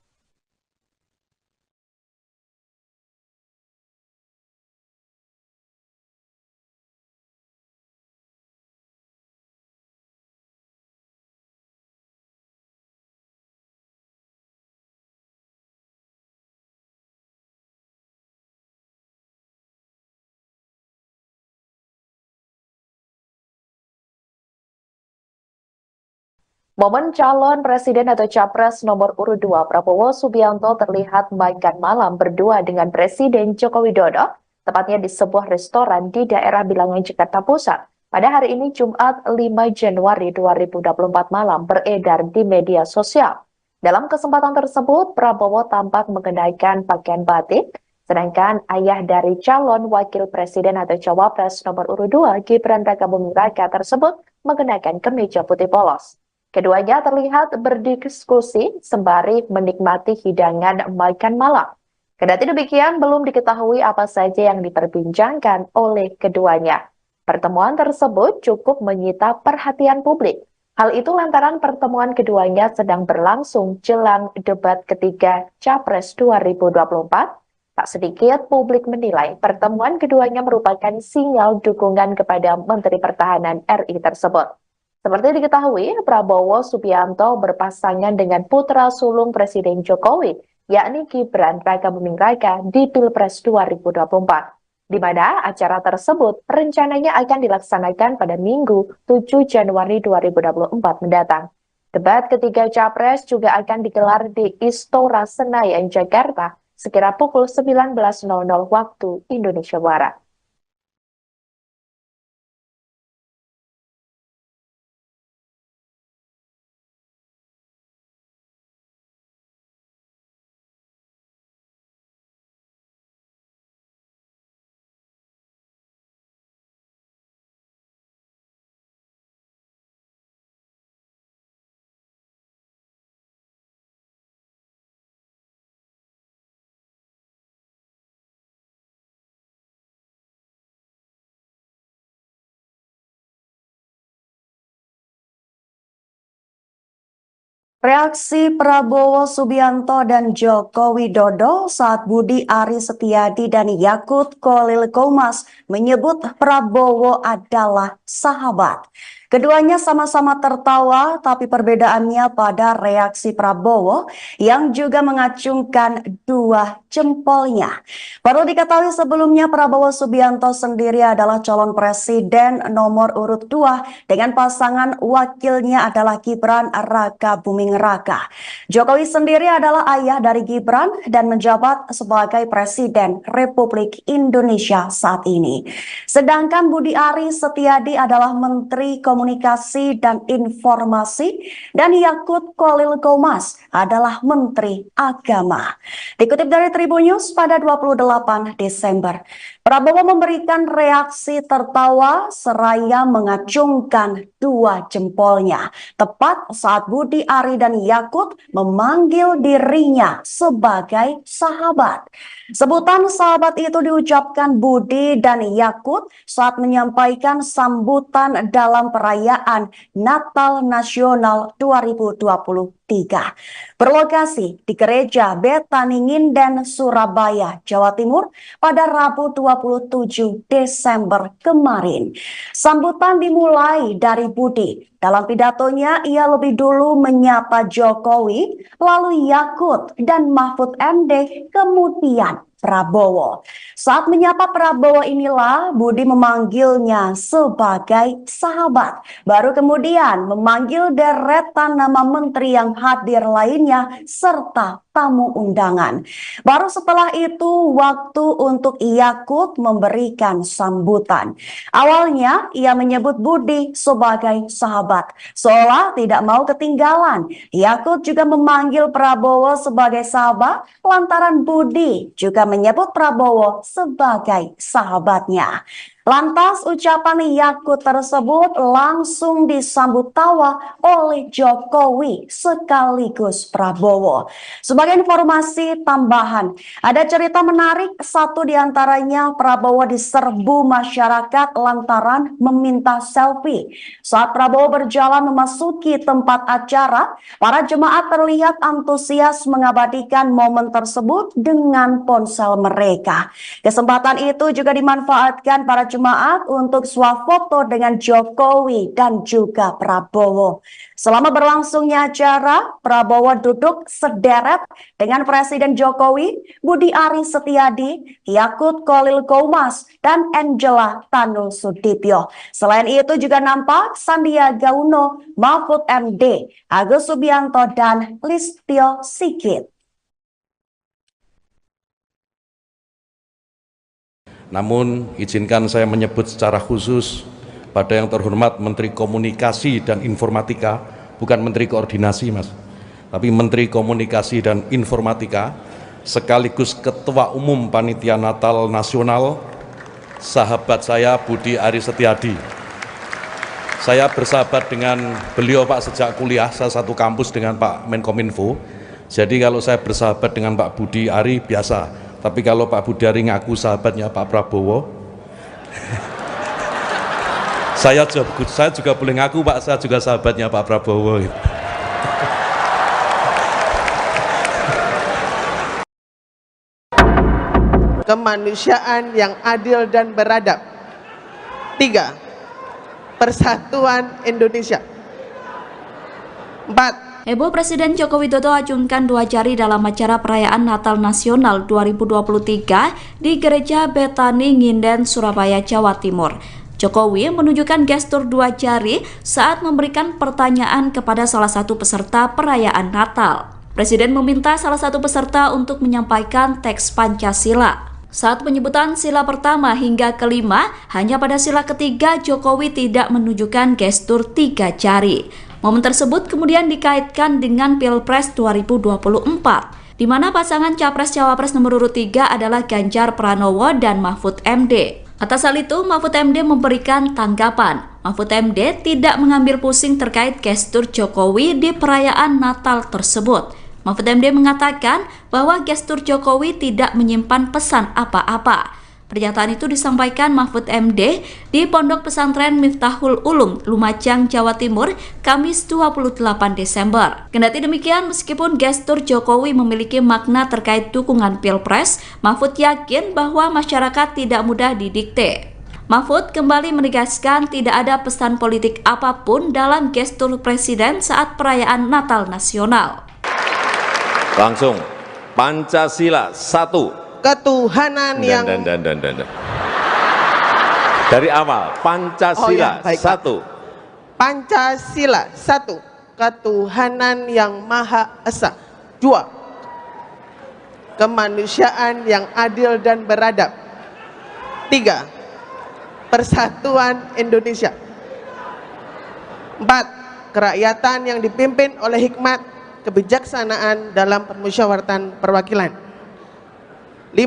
Momen calon presiden atau capres nomor urut 2 Prabowo Subianto terlihat makan malam berdua dengan Presiden Joko Widodo, tepatnya di sebuah restoran di daerah Bilangan, Jakarta Pusat. Pada hari ini Jumat 5 Januari 2024 malam beredar di media sosial. Dalam kesempatan tersebut, Prabowo tampak mengenakan pakaian batik, sedangkan ayah dari calon wakil presiden atau cawapres nomor urut 2 Gibran Rakabuming Raka tersebut mengenakan kemeja putih polos. Keduanya terlihat berdiskusi sembari menikmati hidangan makan malam. Kendati demikian, belum diketahui apa saja yang diperbincangkan oleh keduanya. Pertemuan tersebut cukup menyita perhatian publik. Hal itu lantaran pertemuan keduanya sedang berlangsung jelang debat ketiga Capres 2024. Tak sedikit publik menilai pertemuan keduanya merupakan sinyal dukungan kepada Menteri Pertahanan RI tersebut. Seperti diketahui, Prabowo Subianto berpasangan dengan putra sulung Presiden Jokowi, yakni Gibran Rakabuming Raka di Pilpres 2024, di mana acara tersebut rencananya akan dilaksanakan pada Minggu 7 Januari 2024 mendatang. Debat ketiga Capres juga akan digelar di Istora Senayan, Jakarta, sekira pukul 19.00 waktu Indonesia Barat. Reaksi Prabowo Subianto dan Joko Widodo saat Budi Ari Setiadi dan Yakut Khalil Qomas menyebut Prabowo adalah sahabat. Keduanya sama-sama tertawa, tapi perbedaannya pada reaksi Prabowo yang juga mengacungkan dua jempolnya. Perlu diketahui sebelumnya Prabowo Subianto sendiri adalah calon presiden nomor urut 2 dengan pasangan wakilnya adalah Gibran Rakabuming Raka. Jokowi sendiri adalah ayah dari Gibran dan menjabat sebagai Presiden Republik Indonesia saat ini. Sedangkan Budi Ari Setiadi adalah Menteri Komunikasi dan Informasi dan Yakut Khalil Qomas adalah Menteri Agama. Dikutip dari Tribun News pada 28 Desember, Prabowo memberikan reaksi tertawa seraya mengacungkan dua jempolnya tepat saat Budi Ari dan Yakut memanggil dirinya sebagai sahabat. Sebutan sahabat itu diucapkan Budi dan Yakut saat menyampaikan sambutan dalam perayaan Natal Nasional 2023. Berlokasi di Gereja Betaninginden, Surabaya, Jawa Timur pada Rabu 27 Desember kemarin. Sambutan dimulai dari Budi Dalam pidatonya, ia lebih dulu menyapa Jokowi, lalu Yakut dan Mahfud MD, kemudian Prabowo. Saat menyapa Prabowo inilah Budi memanggilnya sebagai sahabat. Baru kemudian memanggil deretan nama menteri yang hadir lainnya serta tamu undangan. Baru setelah itu waktu untuk Yakut memberikan sambutan. Awalnya ia menyebut Budi sebagai sahabat. Seolah tidak mau ketinggalan. Yakut juga memanggil Prabowo sebagai sahabat lantaran Budi juga menyebut Prabowo sebagai sahabatnya. Lantas ucapan Yakut tersebut langsung disambut tawa oleh Jokowi sekaligus Prabowo. Sebagai informasi tambahan, ada cerita menarik, satu diantaranya Prabowo diserbu masyarakat lantaran meminta selfie. Saat Prabowo berjalan memasuki tempat acara, para jemaat terlihat antusias mengabadikan momen tersebut dengan ponsel mereka. Kesempatan itu juga dimanfaatkan para jemaat untuk swafoto dengan Jokowi dan juga Prabowo. Selama berlangsungnya acara, Prabowo duduk sederet dengan Presiden Jokowi, Budi Ari Setiadi, Yakut Khalil Qomas, dan Angela Tanu Sudibyo. Selain itu juga nampak Sandiaga Uno, Mahfud MD, Agus Subianto, dan Listio Sigit. Namun, izinkan saya menyebut secara khusus pada yang terhormat Menteri Komunikasi dan Informatika, bukan Menteri Koordinasi, Mas, tapi Menteri Komunikasi dan Informatika, sekaligus Ketua Umum Panitia Natal Nasional, sahabat saya Budi Ari Setiadi. Saya bersahabat dengan beliau, Pak, sejak kuliah, saya satu kampus dengan Pak Menkominfo. Jadi kalau saya bersahabat dengan Pak Budi Ari, biasa. Tapi kalau Pak Budi Ari ngaku sahabatnya Pak Prabowo, saya juga boleh ngaku, Pak, saya juga sahabatnya Pak Prabowo. Kemanusiaan yang adil dan beradab. 3. Persatuan Indonesia. 4. Heboh Presiden Joko Widodo acungkan 2 jari dalam acara perayaan Natal Nasional 2023 di Gereja Betani Nginden, Surabaya, Jawa Timur. Jokowi menunjukkan gestur 2 jari saat memberikan pertanyaan kepada salah satu peserta perayaan Natal. Presiden meminta salah satu peserta untuk menyampaikan teks Pancasila. Saat penyebutan sila pertama hingga kelima, hanya pada sila ketiga Jokowi tidak menunjukkan gestur 3 jari. Momen tersebut kemudian dikaitkan dengan Pilpres 2024, di mana pasangan Capres-Cawapres nomor urut 3 adalah Ganjar Pranowo dan Mahfud MD. Atas hal itu, Mahfud MD memberikan tanggapan. Mahfud MD tidak mengambil pusing terkait gestur Jokowi di perayaan Natal tersebut. Mahfud MD mengatakan bahwa gestur Jokowi tidak menyimpan pesan apa-apa. Pernyataan itu disampaikan Mahfud MD di Pondok Pesantren Miftahul Ulum, Lumajang, Jawa Timur, Kamis 28 Desember. Kendati demikian, meskipun gestur Jokowi memiliki makna terkait dukungan Pilpres, Mahfud yakin bahwa masyarakat tidak mudah didikte. Mahfud kembali menegaskan tidak ada pesan politik apapun dalam gestur Presiden saat perayaan Natal Nasional. Langsung, Pancasila 1. Ketuhanan yang dari awal, Pancasila 1. Pancasila 1. Ketuhanan yang Maha Esa. 2. Kemanusiaan yang adil dan beradab. 3. Persatuan Indonesia. 4. Kerakyatan yang dipimpin oleh hikmat kebijaksanaan dalam permusyawaratan perwakilan. 5.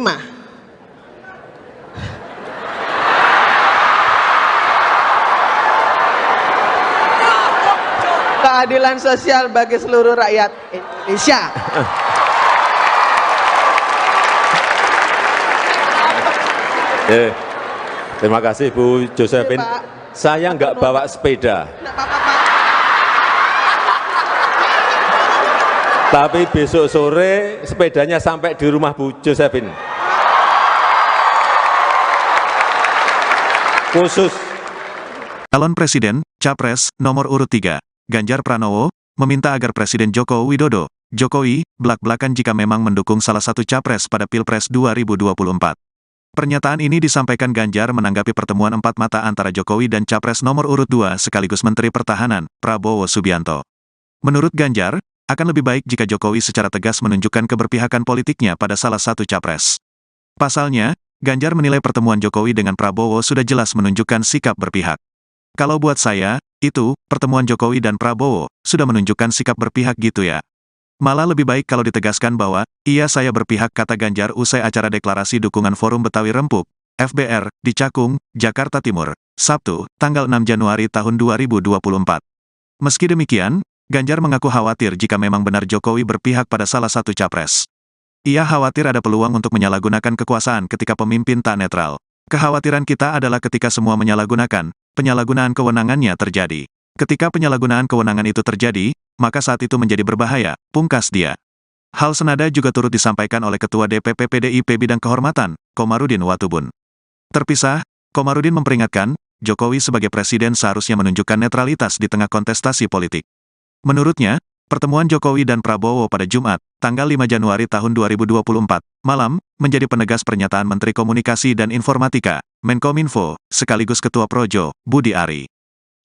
Keadilan sosial bagi seluruh rakyat Indonesia. Terima kasih Bu Josephine. Saya nggak bawa sepeda. Tapi besok sore sepedanya sampai di rumah Bu Josephine. Calon Presiden Capres, nomor urut 3, Ganjar Pranowo, meminta agar Presiden Joko Widodo, Jokowi, blak-blakan jika memang mendukung salah satu capres pada Pilpres 2024. Pernyataan ini disampaikan Ganjar menanggapi pertemuan empat mata antara Jokowi dan Capres nomor urut 2 sekaligus Menteri Pertahanan, Prabowo Subianto. Menurut Ganjar, akan lebih baik jika Jokowi secara tegas menunjukkan keberpihakan politiknya pada salah satu capres. Pasalnya, Ganjar menilai pertemuan Jokowi dengan Prabowo sudah jelas menunjukkan sikap berpihak. Kalau buat saya, itu, pertemuan Jokowi dan Prabowo, sudah menunjukkan sikap berpihak gitu ya. Malah lebih baik kalau ditegaskan bahwa, iya saya berpihak, kata Ganjar usai acara deklarasi dukungan Forum Betawi Rempuk, FBR, di Cakung, Jakarta Timur, Sabtu, tanggal 6 Januari tahun 2024. Meski demikian, Ganjar mengaku khawatir jika memang benar Jokowi berpihak pada salah satu capres. Ia khawatir ada peluang untuk menyalahgunakan kekuasaan ketika pemimpin tak netral. Kekhawatiran kita adalah ketika semua menyalahgunakan, penyalahgunaan kewenangannya terjadi. Ketika penyalahgunaan kewenangan itu terjadi, maka saat itu menjadi berbahaya, pungkas dia. Hal senada juga turut disampaikan oleh Ketua DPP PDIP Bidang Kehormatan, Komarudin Watubun. Terpisah, Komarudin memperingatkan, Jokowi sebagai presiden seharusnya menunjukkan netralitas di tengah kontestasi politik. Menurutnya, pertemuan Jokowi dan Prabowo pada Jumat, tanggal 5 Januari tahun 2024, malam, menjadi penegas pernyataan Menteri Komunikasi dan Informatika, Menkominfo, sekaligus Ketua Projo, Budi Ari.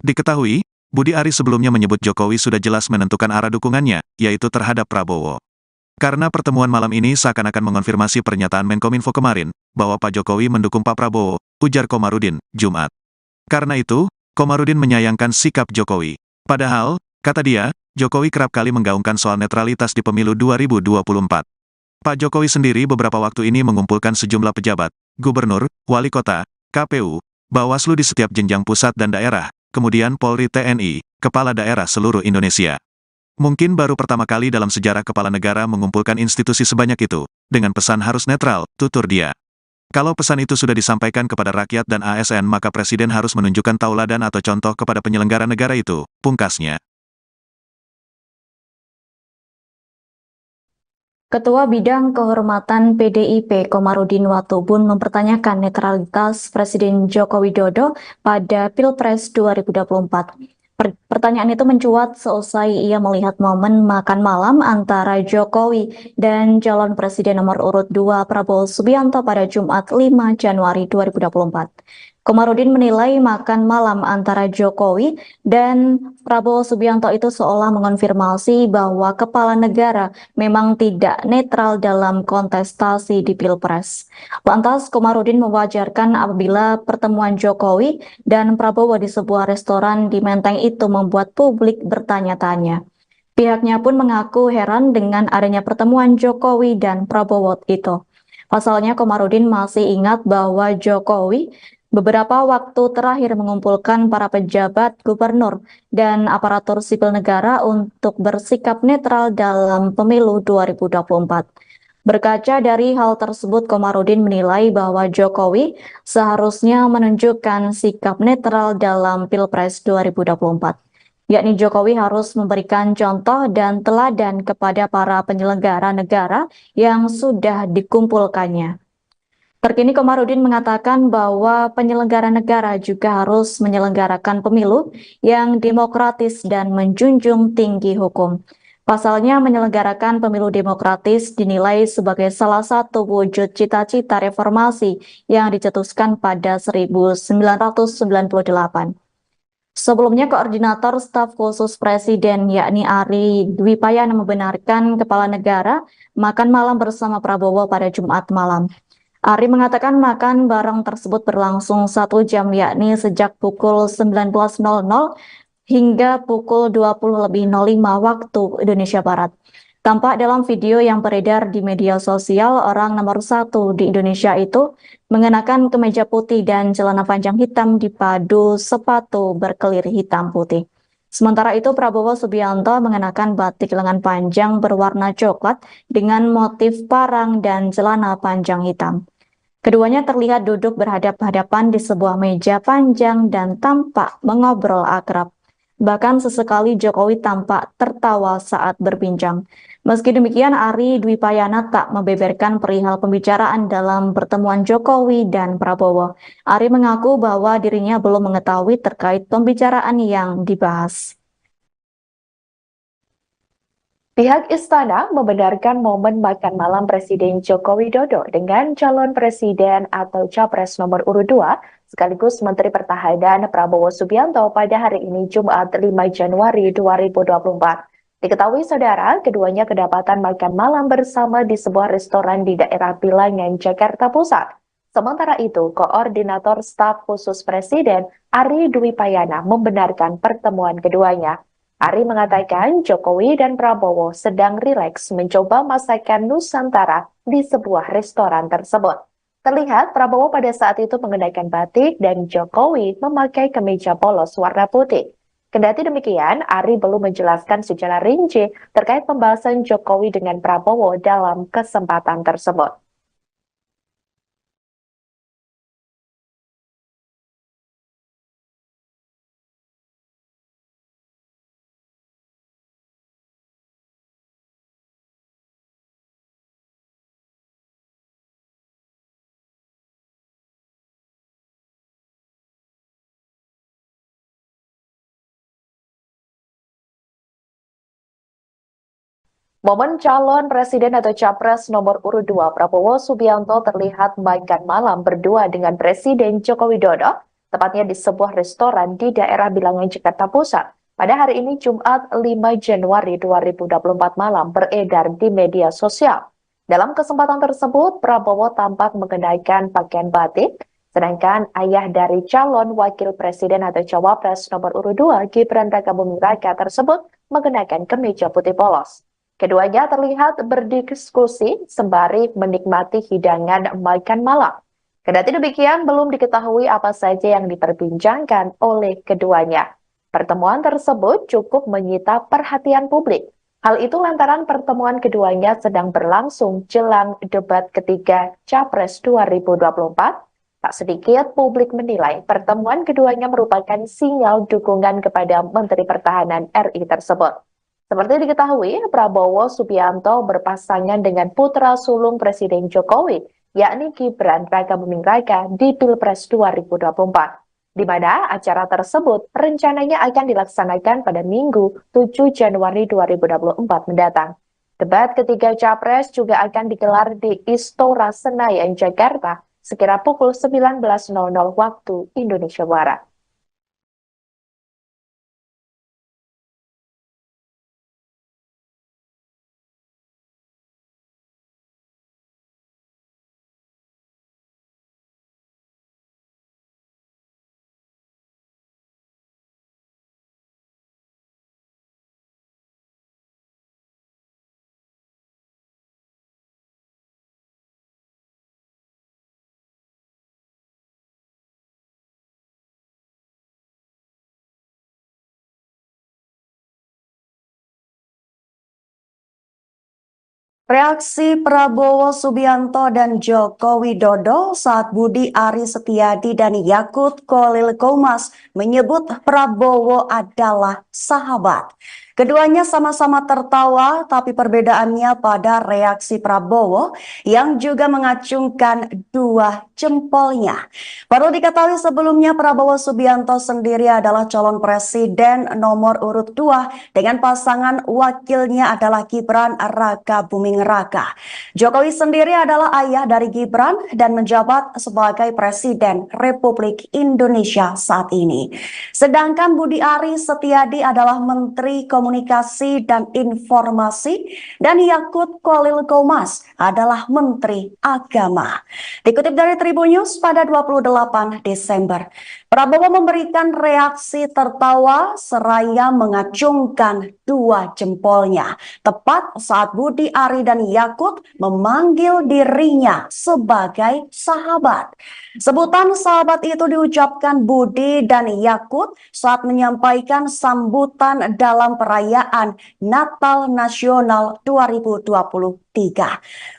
Diketahui, Budi Ari sebelumnya menyebut Jokowi sudah jelas menentukan arah dukungannya, yaitu terhadap Prabowo. Karena pertemuan malam ini seakan-akan mengonfirmasi pernyataan Menkominfo kemarin, bahwa Pak Jokowi mendukung Pak Prabowo, ujar Komarudin, Jumat. Karena itu, Komarudin menyayangkan sikap Jokowi. Padahal, kata dia, Jokowi kerap kali menggaungkan soal netralitas di pemilu 2024. Pak Jokowi sendiri beberapa waktu ini mengumpulkan sejumlah pejabat, gubernur, wali kota, KPU, Bawaslu di setiap jenjang pusat dan daerah, kemudian Polri TNI, kepala daerah seluruh Indonesia. Mungkin baru pertama kali dalam sejarah kepala negara mengumpulkan institusi sebanyak itu, dengan pesan harus netral, tutur dia. Kalau pesan itu sudah disampaikan kepada rakyat dan ASN maka Presiden harus menunjukkan tauladan atau contoh kepada penyelenggara negara itu, pungkasnya. Ketua Bidang Kehormatan PDIP Komarudin Watubun mempertanyakan netralitas Presiden Joko Widodo pada Pilpres 2024. Pertanyaan itu mencuat seusai ia melihat momen makan malam antara Jokowi dan calon presiden nomor urut 2 Prabowo Subianto pada Jumat 5 Januari 2024. Komarudin menilai makan malam antara Jokowi dan Prabowo Subianto itu seolah mengonfirmasi bahwa kepala negara memang tidak netral dalam kontestasi di Pilpres. Lantas, Komarudin mewajarkan apabila pertemuan Jokowi dan Prabowo di sebuah restoran di Menteng itu membuat publik bertanya-tanya. Pihaknya pun mengaku heran dengan adanya pertemuan Jokowi dan Prabowo itu. Pasalnya, Komarudin masih ingat bahwa Jokowi beberapa waktu terakhir mengumpulkan para pejabat, gubernur, dan aparatur sipil negara untuk bersikap netral dalam pemilu 2024. Berkaca dari hal tersebut, Komarudin menilai bahwa Jokowi seharusnya menunjukkan sikap netral dalam Pilpres 2024. Yakni Jokowi harus memberikan contoh dan teladan kepada para penyelenggara negara yang sudah dikumpulkannya. Terkini Komarudin mengatakan bahwa penyelenggara negara juga harus menyelenggarakan pemilu yang demokratis dan menjunjung tinggi hukum. Pasalnya menyelenggarakan pemilu demokratis dinilai sebagai salah satu wujud cita-cita reformasi yang dicetuskan pada 1998. Sebelumnya, Koordinator Staf Khusus Presiden yakni Ari Dwi Payana membenarkan kepala negara makan malam bersama Prabowo pada Jumat malam. Ari mengatakan makan bareng tersebut berlangsung 1 jam yakni sejak pukul 19.00 hingga pukul 20.05 waktu Indonesia Barat. Tampak dalam video yang beredar di media sosial, orang nomor 1 di Indonesia itu mengenakan kemeja putih dan celana panjang hitam dipadu sepatu berkelir hitam putih. Sementara itu, Prabowo Subianto mengenakan batik lengan panjang berwarna coklat dengan motif parang dan celana panjang hitam. Keduanya terlihat duduk berhadap-hadapan di sebuah meja panjang dan tampak mengobrol akrab. Bahkan sesekali Jokowi tampak tertawa saat berbincang. Meski demikian, Ari Dwi Payana tak membeberkan perihal pembicaraan dalam pertemuan Jokowi dan Prabowo. Ari mengaku bahwa dirinya belum mengetahui terkait pembicaraan yang dibahas. Pihak istana membenarkan momen makan malam Presiden Joko Widodo dengan calon presiden atau capres nomor urut 2 sekaligus Menteri Pertahanan Prabowo Subianto pada hari ini Jumat 5 Januari 2024. Diketahui saudara, keduanya kedapatan makan malam bersama di sebuah restoran di daerah Bilangan, Jakarta Pusat. Sementara itu, Koordinator Staf Khusus Presiden Ari Dwi Payana membenarkan pertemuan keduanya. Ari mengatakan Jokowi dan Prabowo sedang rileks mencoba masakan Nusantara di sebuah restoran tersebut. Terlihat Prabowo pada saat itu mengenakan batik dan Jokowi memakai kemeja polos warna putih. Kendati demikian, Ari belum menjelaskan secara rinci terkait pembahasan Jokowi dengan Prabowo dalam kesempatan tersebut. Momen calon presiden atau capres nomor urut 2 Prabowo Subianto terlihat makan malam berdua dengan Presiden Joko Widodo, tepatnya di sebuah restoran di daerah Bilangan, Jakarta Pusat. Pada hari ini Jumat 5 Januari 2024 malam beredar di media sosial. Dalam kesempatan tersebut, Prabowo tampak mengenakan pakaian batik, sedangkan ayah dari calon wakil presiden atau cawapres nomor urut 2 Gibran Rakabuming Raka tersebut mengenakan kemeja putih polos. Keduanya terlihat berdiskusi sembari menikmati hidangan makan malam. Kendati demikian, belum diketahui apa saja yang diperbincangkan oleh keduanya. Pertemuan tersebut cukup menyita perhatian publik. Hal itu lantaran pertemuan keduanya sedang berlangsung jelang debat ketiga Capres 2024. Tak sedikit publik menilai pertemuan keduanya merupakan sinyal dukungan kepada Menteri Pertahanan RI tersebut. Seperti diketahui, Prabowo Subianto berpasangan dengan putra sulung Presiden Jokowi, yakni Gibran Rakabuming Raka di Pilpres 2024, di mana acara tersebut rencananya akan dilaksanakan pada Minggu 7 Januari 2024 mendatang. Debat ketiga Capres juga akan digelar di Istora Senayan, Jakarta, sekira pukul 19.00 waktu Indonesia Barat. Reaksi Prabowo Subianto dan Joko Widodo saat Budi Ari Setiadi dan Yakut Khalil Qomas menyebut Prabowo adalah sahabat. Keduanya sama-sama tertawa, tapi perbedaannya pada reaksi Prabowo yang juga mengacungkan dua jempolnya. Perlu diketahui sebelumnya Prabowo Subianto sendiri adalah calon presiden nomor urut 2 dengan pasangan wakilnya adalah Gibran Rakabuming Raka. Jokowi sendiri adalah ayah dari Gibran dan menjabat sebagai Presiden Republik Indonesia saat ini. Sedangkan Budi Ari Setiadi adalah Menteri Komunikasi dan Informasi dan Yakut Khalil Qomas adalah Menteri Agama. Dikutip dari Tribun News pada 28 Desember, Prabowo memberikan reaksi tertawa seraya mengacungkan dua jempolnya tepat saat Budi Ari dan Yakut memanggil dirinya sebagai sahabat. Sebutan sahabat itu diucapkan Budi dan Yakut saat menyampaikan sambutan dalam perayaan Natal Nasional 2023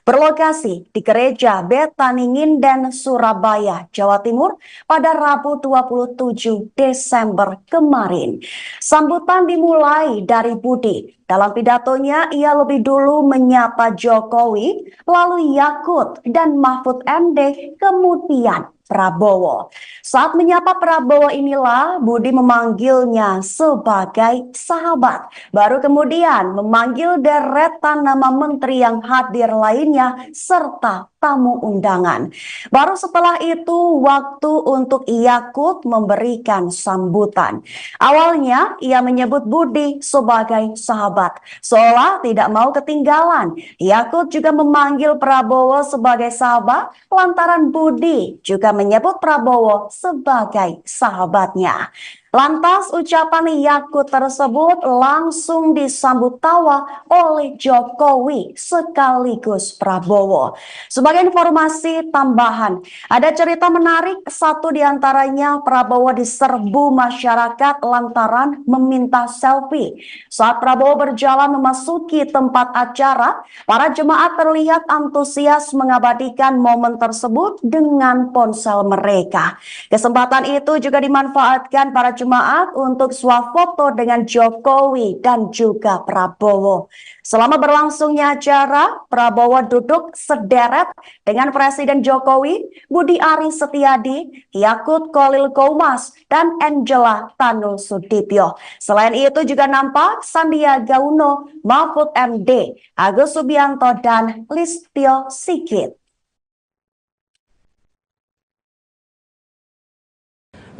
berlokasi di Gereja Betani Nginden, Surabaya, Jawa Timur pada Rabu 27 Desember kemarin. Sambutan dimulai dari Budi. Dalam pidatonya, ia lebih dulu menyapa Jokowi, lalu Yakut dan Mahfud MD, kemudian Prabowo. Saat menyapa Prabowo inilah Budi memanggilnya sebagai sahabat. Baru kemudian memanggil deretan nama menteri yang hadir lainnya serta tamu undangan. Baru setelah itu waktu untuk Yakut memberikan sambutan. Awalnya ia menyebut Budi sebagai sahabat. Seolah tidak mau ketinggalan. Yakut juga memanggil Prabowo sebagai sahabat lantaran Budi juga menyebut Prabowo sebagai sahabatnya. Lantas ucapan Yakut tersebut langsung disambut tawa oleh Jokowi sekaligus Prabowo. Sebagai informasi tambahan, ada cerita menarik, satu diantaranya Prabowo diserbu masyarakat lantaran meminta selfie. Saat Prabowo berjalan memasuki tempat acara, para jemaat terlihat antusias mengabadikan momen tersebut dengan ponsel mereka. Kesempatan itu juga dimanfaatkan para jemaat untuk swafoto dengan Jokowi dan juga Prabowo. Selama berlangsungnya acara, Prabowo duduk sederet dengan Presiden Jokowi, Budi Ari Setiadi, Yakut Khalil Qomas, dan Angela Tanu Sudibyo. Selain itu juga nampak Sandiaga Uno, Mahfud MD, Agus Subianto, dan Listio Sigit.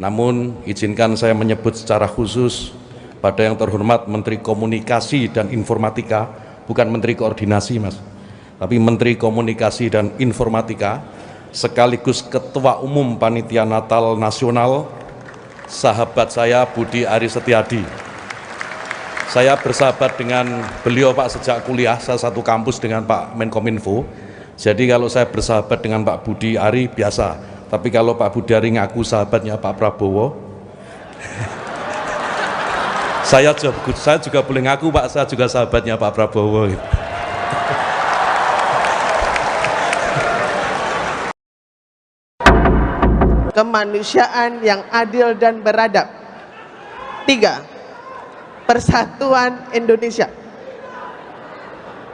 Namun, izinkan saya menyebut secara khusus pada yang terhormat Menteri Komunikasi dan Informatika, bukan Menteri Koordinasi, Mas, tapi Menteri Komunikasi dan Informatika, sekaligus Ketua Umum Panitia Natal Nasional, sahabat saya Budi Ari Setiadi. Saya bersahabat dengan beliau, Pak, sejak kuliah, saya satu kampus dengan Pak Menkominfo. Jadi kalau saya bersahabat dengan Pak Budi Ari biasa. Tapi kalau Pak Budi Ari ngaku sahabatnya Pak Prabowo, saya juga boleh ngaku, Pak, saya juga sahabatnya Pak Prabowo. Kemanusiaan yang adil dan beradab. 3. Persatuan Indonesia.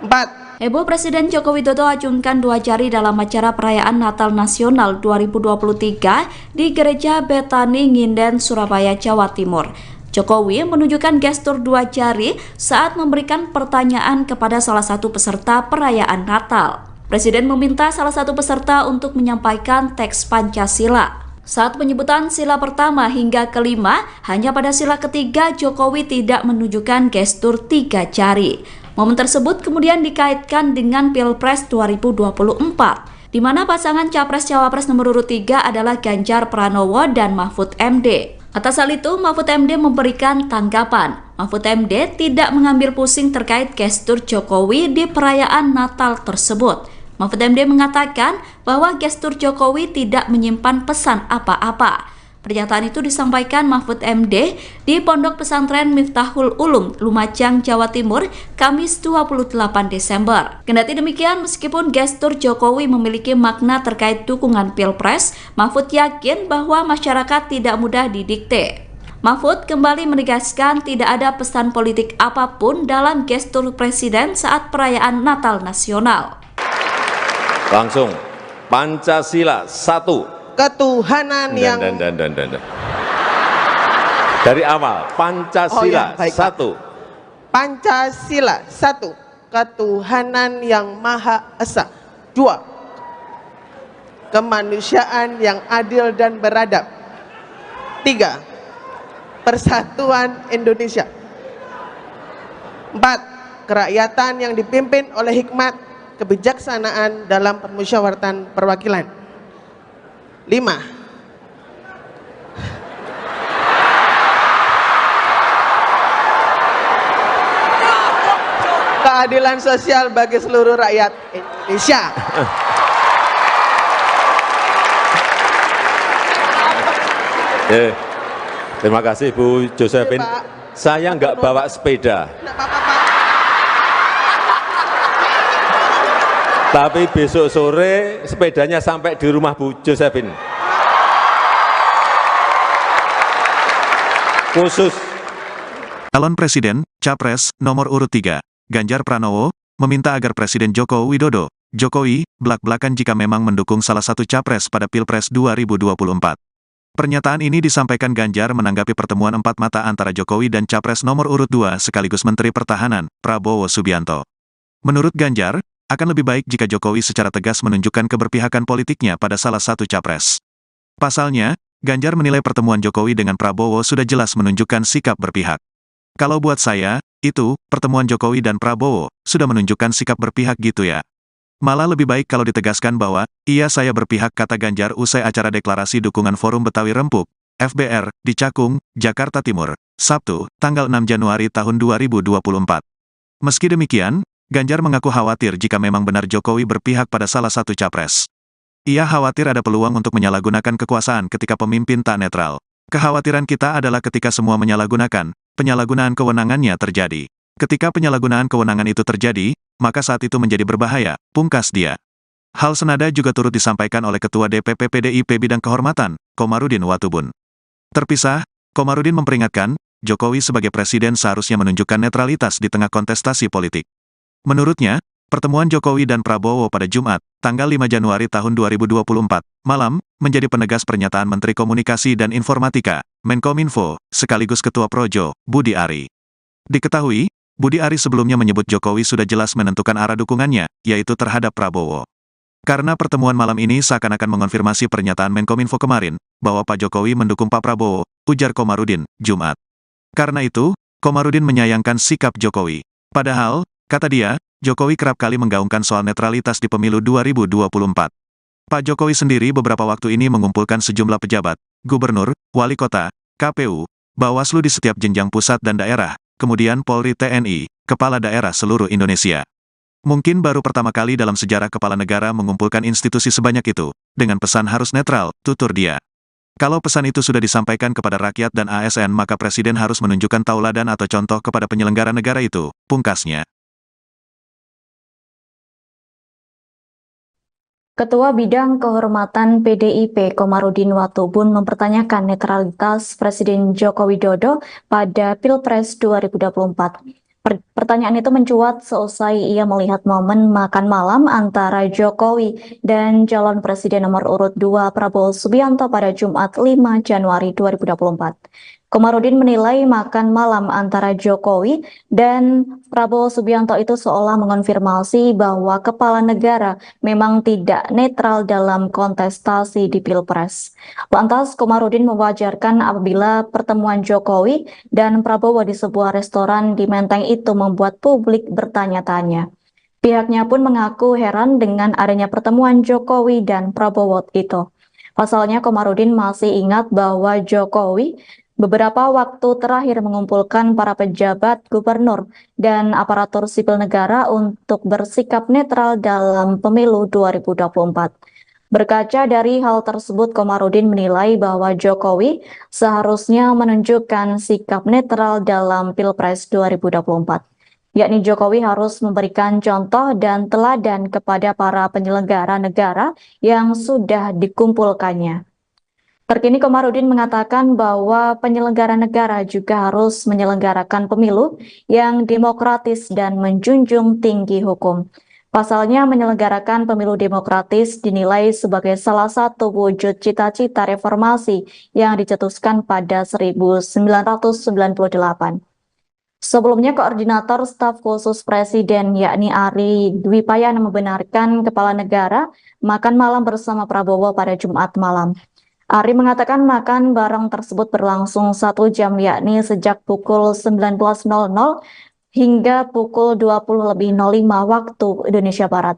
4. Heboh Presiden Joko Widodo acungkan 2 jari dalam acara perayaan Natal Nasional 2023 di Gereja Betani Nginden, Surabaya, Jawa Timur. Jokowi menunjukkan gestur 2 jari saat memberikan pertanyaan kepada salah satu peserta perayaan Natal. Presiden meminta salah satu peserta untuk menyampaikan teks Pancasila. Saat penyebutan sila pertama hingga kelima, hanya pada sila ketiga Jokowi tidak menunjukkan gestur 3 jari. Momen tersebut kemudian dikaitkan dengan Pilpres 2024, di mana pasangan Capres-Cawapres nomor urut 3 adalah Ganjar Pranowo dan Mahfud MD. Atas hal itu, Mahfud MD memberikan tanggapan. Mahfud MD tidak mengambil pusing terkait gestur Jokowi di perayaan Natal tersebut. Mahfud MD mengatakan bahwa gestur Jokowi tidak menyimpan pesan apa-apa. Pernyataan itu disampaikan Mahfud MD di Pondok Pesantren Miftahul Ulum, Lumajang, Jawa Timur, Kamis 28 Desember. Kendati demikian, meskipun gestur Jokowi memiliki makna terkait dukungan Pilpres, Mahfud yakin bahwa masyarakat tidak mudah didikte. Mahfud kembali menegaskan tidak ada pesan politik apapun dalam gestur Presiden saat perayaan Natal Nasional. Langsung, Pancasila 1. Ketuhanan yang dari awal, Pancasila 1. Pancasila 1. Ketuhanan yang Maha Esa. 2. Kemanusiaan yang adil dan beradab. 3. Persatuan Indonesia. 4. Kerakyatan yang dipimpin oleh hikmat kebijaksanaan dalam permusyawaratan perwakilan. 5. Keadilan sosial bagi seluruh rakyat Indonesia. Terima kasih Bu Josephine. Saya nggak bawa sepeda. Tapi besok sore sepedanya sampai di rumah Bu Josephine. Khusus. Calon Presiden, Capres, nomor urut 3, Ganjar Pranowo, meminta agar Presiden Joko Widodo, Jokowi, blak-blakan jika memang mendukung salah satu capres pada Pilpres 2024. Pernyataan ini disampaikan Ganjar menanggapi pertemuan empat mata antara Jokowi dan Capres nomor urut 2 sekaligus Menteri Pertahanan, Prabowo Subianto. Menurut Ganjar, akan lebih baik jika Jokowi secara tegas menunjukkan keberpihakan politiknya pada salah satu capres. Pasalnya, Ganjar menilai pertemuan Jokowi dengan Prabowo sudah jelas menunjukkan sikap berpihak. Kalau buat saya, itu, pertemuan Jokowi dan Prabowo, sudah menunjukkan sikap berpihak gitu ya. Malah lebih baik kalau ditegaskan bahwa, iya saya berpihak, kata Ganjar usai acara deklarasi dukungan Forum Betawi Rempuk, FBR, di Cakung, Jakarta Timur, Sabtu, tanggal 6 Januari tahun 2024. Meski demikian, Ganjar mengaku khawatir jika memang benar Jokowi berpihak pada salah satu capres. Ia khawatir ada peluang untuk menyalahgunakan kekuasaan ketika pemimpin tak netral. Kekhawatiran kita adalah ketika semua menyalahgunakan, penyalahgunaan kewenangannya terjadi. Ketika penyalahgunaan kewenangan itu terjadi, maka saat itu menjadi berbahaya, pungkas dia. Hal senada juga turut disampaikan oleh Ketua DPP PDIP Bidang Kehormatan, Komarudin Watubun. Terpisah, Komarudin memperingatkan, Jokowi sebagai presiden seharusnya menunjukkan netralitas di tengah kontestasi politik. Menurutnya, pertemuan Jokowi dan Prabowo pada Jumat, tanggal 5 Januari tahun 2024, malam, menjadi penegas pernyataan Menteri Komunikasi dan Informatika, Menkominfo, sekaligus Ketua Projo, Budi Ari. Diketahui, Budi Ari sebelumnya menyebut Jokowi sudah jelas menentukan arah dukungannya, yaitu terhadap Prabowo. Karena pertemuan malam ini seakan-akan mengonfirmasi pernyataan Menkominfo kemarin, bahwa Pak Jokowi mendukung Pak Prabowo, ujar Komarudin, Jumat. Karena itu, Komarudin menyayangkan sikap Jokowi. Padahal, kata dia, Jokowi kerap kali menggaungkan soal netralitas di pemilu 2024. Pak Jokowi sendiri beberapa waktu ini mengumpulkan sejumlah pejabat, gubernur, wali kota, KPU, Bawaslu di setiap jenjang pusat dan daerah, kemudian Polri TNI, kepala daerah seluruh Indonesia. Mungkin baru pertama kali dalam sejarah kepala negara mengumpulkan institusi sebanyak itu, dengan pesan harus netral, tutur dia. Kalau pesan itu sudah disampaikan kepada rakyat dan ASN maka Presiden harus menunjukkan tauladan atau contoh kepada penyelenggara negara itu, pungkasnya. Ketua Bidang Kehormatan PDIP Komarudin Watubun mempertanyakan netralitas Presiden Joko Widodo pada Pilpres 2024. Pertanyaan itu mencuat seusai ia melihat momen makan malam antara Jokowi dan calon presiden nomor urut 2 Prabowo Subianto pada Jumat 5 Januari 2024. Komarudin menilai makan malam antara Jokowi dan Prabowo Subianto itu seolah mengonfirmasi bahwa kepala negara memang tidak netral dalam kontestasi di Pilpres. Lantas, Komarudin mewajarkan apabila pertemuan Jokowi dan Prabowo di sebuah restoran di Menteng itu membuat publik bertanya-tanya. Pihaknya pun mengaku heran dengan adanya pertemuan Jokowi dan Prabowo itu. Pasalnya, Komarudin masih ingat bahwa Jokowi beberapa waktu terakhir mengumpulkan para pejabat gubernur dan aparatur sipil negara untuk bersikap netral dalam pemilu 2024. Berkaca dari hal tersebut, Komarudin menilai bahwa Jokowi seharusnya menunjukkan sikap netral dalam Pilpres 2024. Yakni Jokowi harus memberikan contoh dan teladan kepada para penyelenggara negara yang sudah dikumpulkannya. Terkini Komarudin mengatakan bahwa penyelenggara negara juga harus menyelenggarakan pemilu yang demokratis dan menjunjung tinggi hukum. Pasalnya menyelenggarakan pemilu demokratis dinilai sebagai salah satu wujud cita-cita reformasi yang dicetuskan pada 1998. Sebelumnya Koordinator Staf Khusus Presiden yakni Ari Dwi Payana membenarkan kepala negara makan malam bersama Prabowo pada Jumat malam. Ari mengatakan makan bareng tersebut berlangsung 1 jam yakni sejak pukul 19.00 hingga pukul 20.05 waktu Indonesia Barat.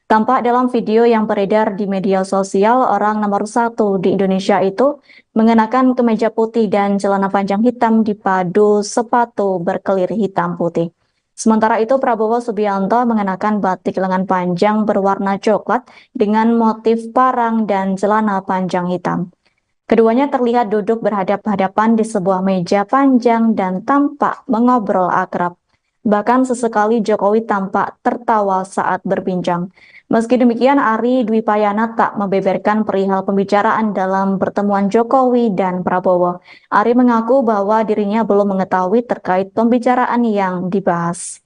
Tampak dalam video yang beredar di media sosial, orang nomor 1 di Indonesia itu mengenakan kemeja putih dan celana panjang hitam dipadu sepatu berkelir hitam putih. Sementara itu Prabowo Subianto mengenakan batik lengan panjang berwarna coklat dengan motif parang dan celana panjang hitam. Keduanya terlihat duduk berhadap-hadapan di sebuah meja panjang dan tampak mengobrol akrab. Bahkan sesekali Jokowi tampak tertawa saat berbincang. Meski demikian, Ari Dwi Payana tak membeberkan perihal pembicaraan dalam pertemuan Jokowi dan Prabowo. Ari mengaku bahwa dirinya belum mengetahui terkait pembicaraan yang dibahas.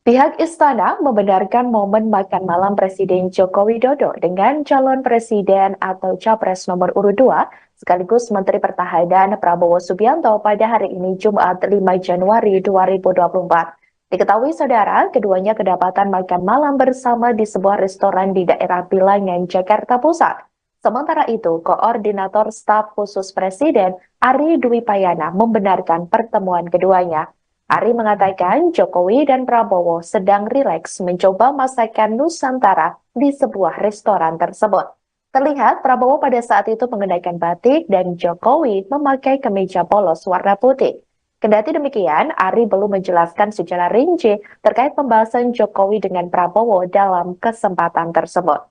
Pihak istana membenarkan momen makan malam Presiden Joko Widodo dengan calon presiden atau capres nomor urut 2 sekaligus Menteri Pertahanan Prabowo Subianto pada hari ini Jumat 5 Januari 2024. Diketahui saudara, keduanya kedapatan makan malam bersama di sebuah restoran di daerah Bilangan, Jakarta Pusat. Sementara itu, Koordinator Staf Khusus Presiden Ari Dwi Payana membenarkan pertemuan keduanya. Ari mengatakan Jokowi dan Prabowo sedang rileks mencoba masakan Nusantara di sebuah restoran tersebut. Terlihat Prabowo pada saat itu mengenakan batik dan Jokowi memakai kemeja polos warna putih. Kendati demikian, Ari belum menjelaskan secara rinci terkait pembahasan Jokowi dengan Prabowo dalam kesempatan tersebut.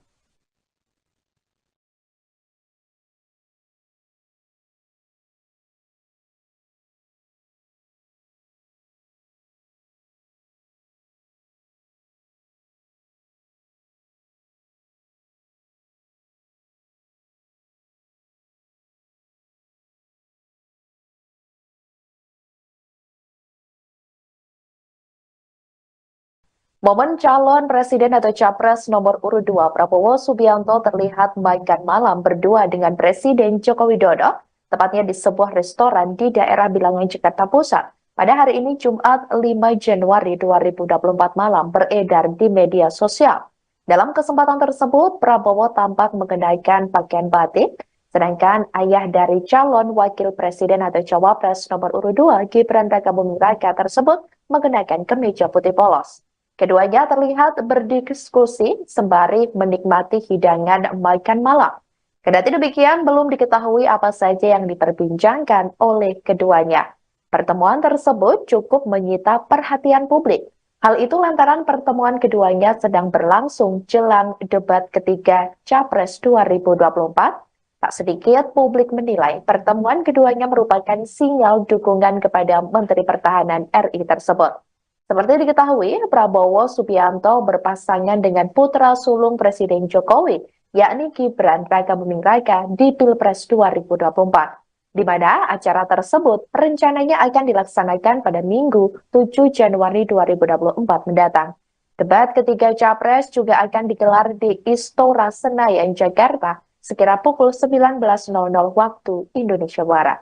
Momen calon presiden atau capres nomor urut 2 Prabowo Subianto terlihat makan malam berdua dengan Presiden Joko Widodo, tepatnya di sebuah restoran di daerah Bilangan, Jakarta Pusat. Pada hari ini Jumat 5 Januari 2024 malam beredar di media sosial. Dalam kesempatan tersebut, Prabowo tampak mengenakan pakaian batik, sedangkan ayah dari calon wakil presiden atau cawapres nomor urut 2 Gibran Rakabuming Raka tersebut mengenakan kemeja putih polos. Keduanya terlihat berdiskusi sembari menikmati hidangan makan malam. Kendati demikian, belum diketahui apa saja yang diperbincangkan oleh keduanya. Pertemuan tersebut cukup menyita perhatian publik. Hal itu lantaran pertemuan keduanya sedang berlangsung jelang debat ketiga Capres 2024. Tak sedikit publik menilai pertemuan keduanya merupakan sinyal dukungan kepada Menteri Pertahanan RI tersebut. Seperti diketahui, Prabowo Subianto berpasangan dengan putra sulung Presiden Jokowi, yakni Gibran Rakabuming Raka di Pilpres 2024, di mana acara tersebut rencananya akan dilaksanakan pada Minggu 7 Januari 2024 mendatang. Debat ketiga Capres juga akan digelar di Istora Senayan, Jakarta, sekira pukul 19.00 waktu Indonesia Barat.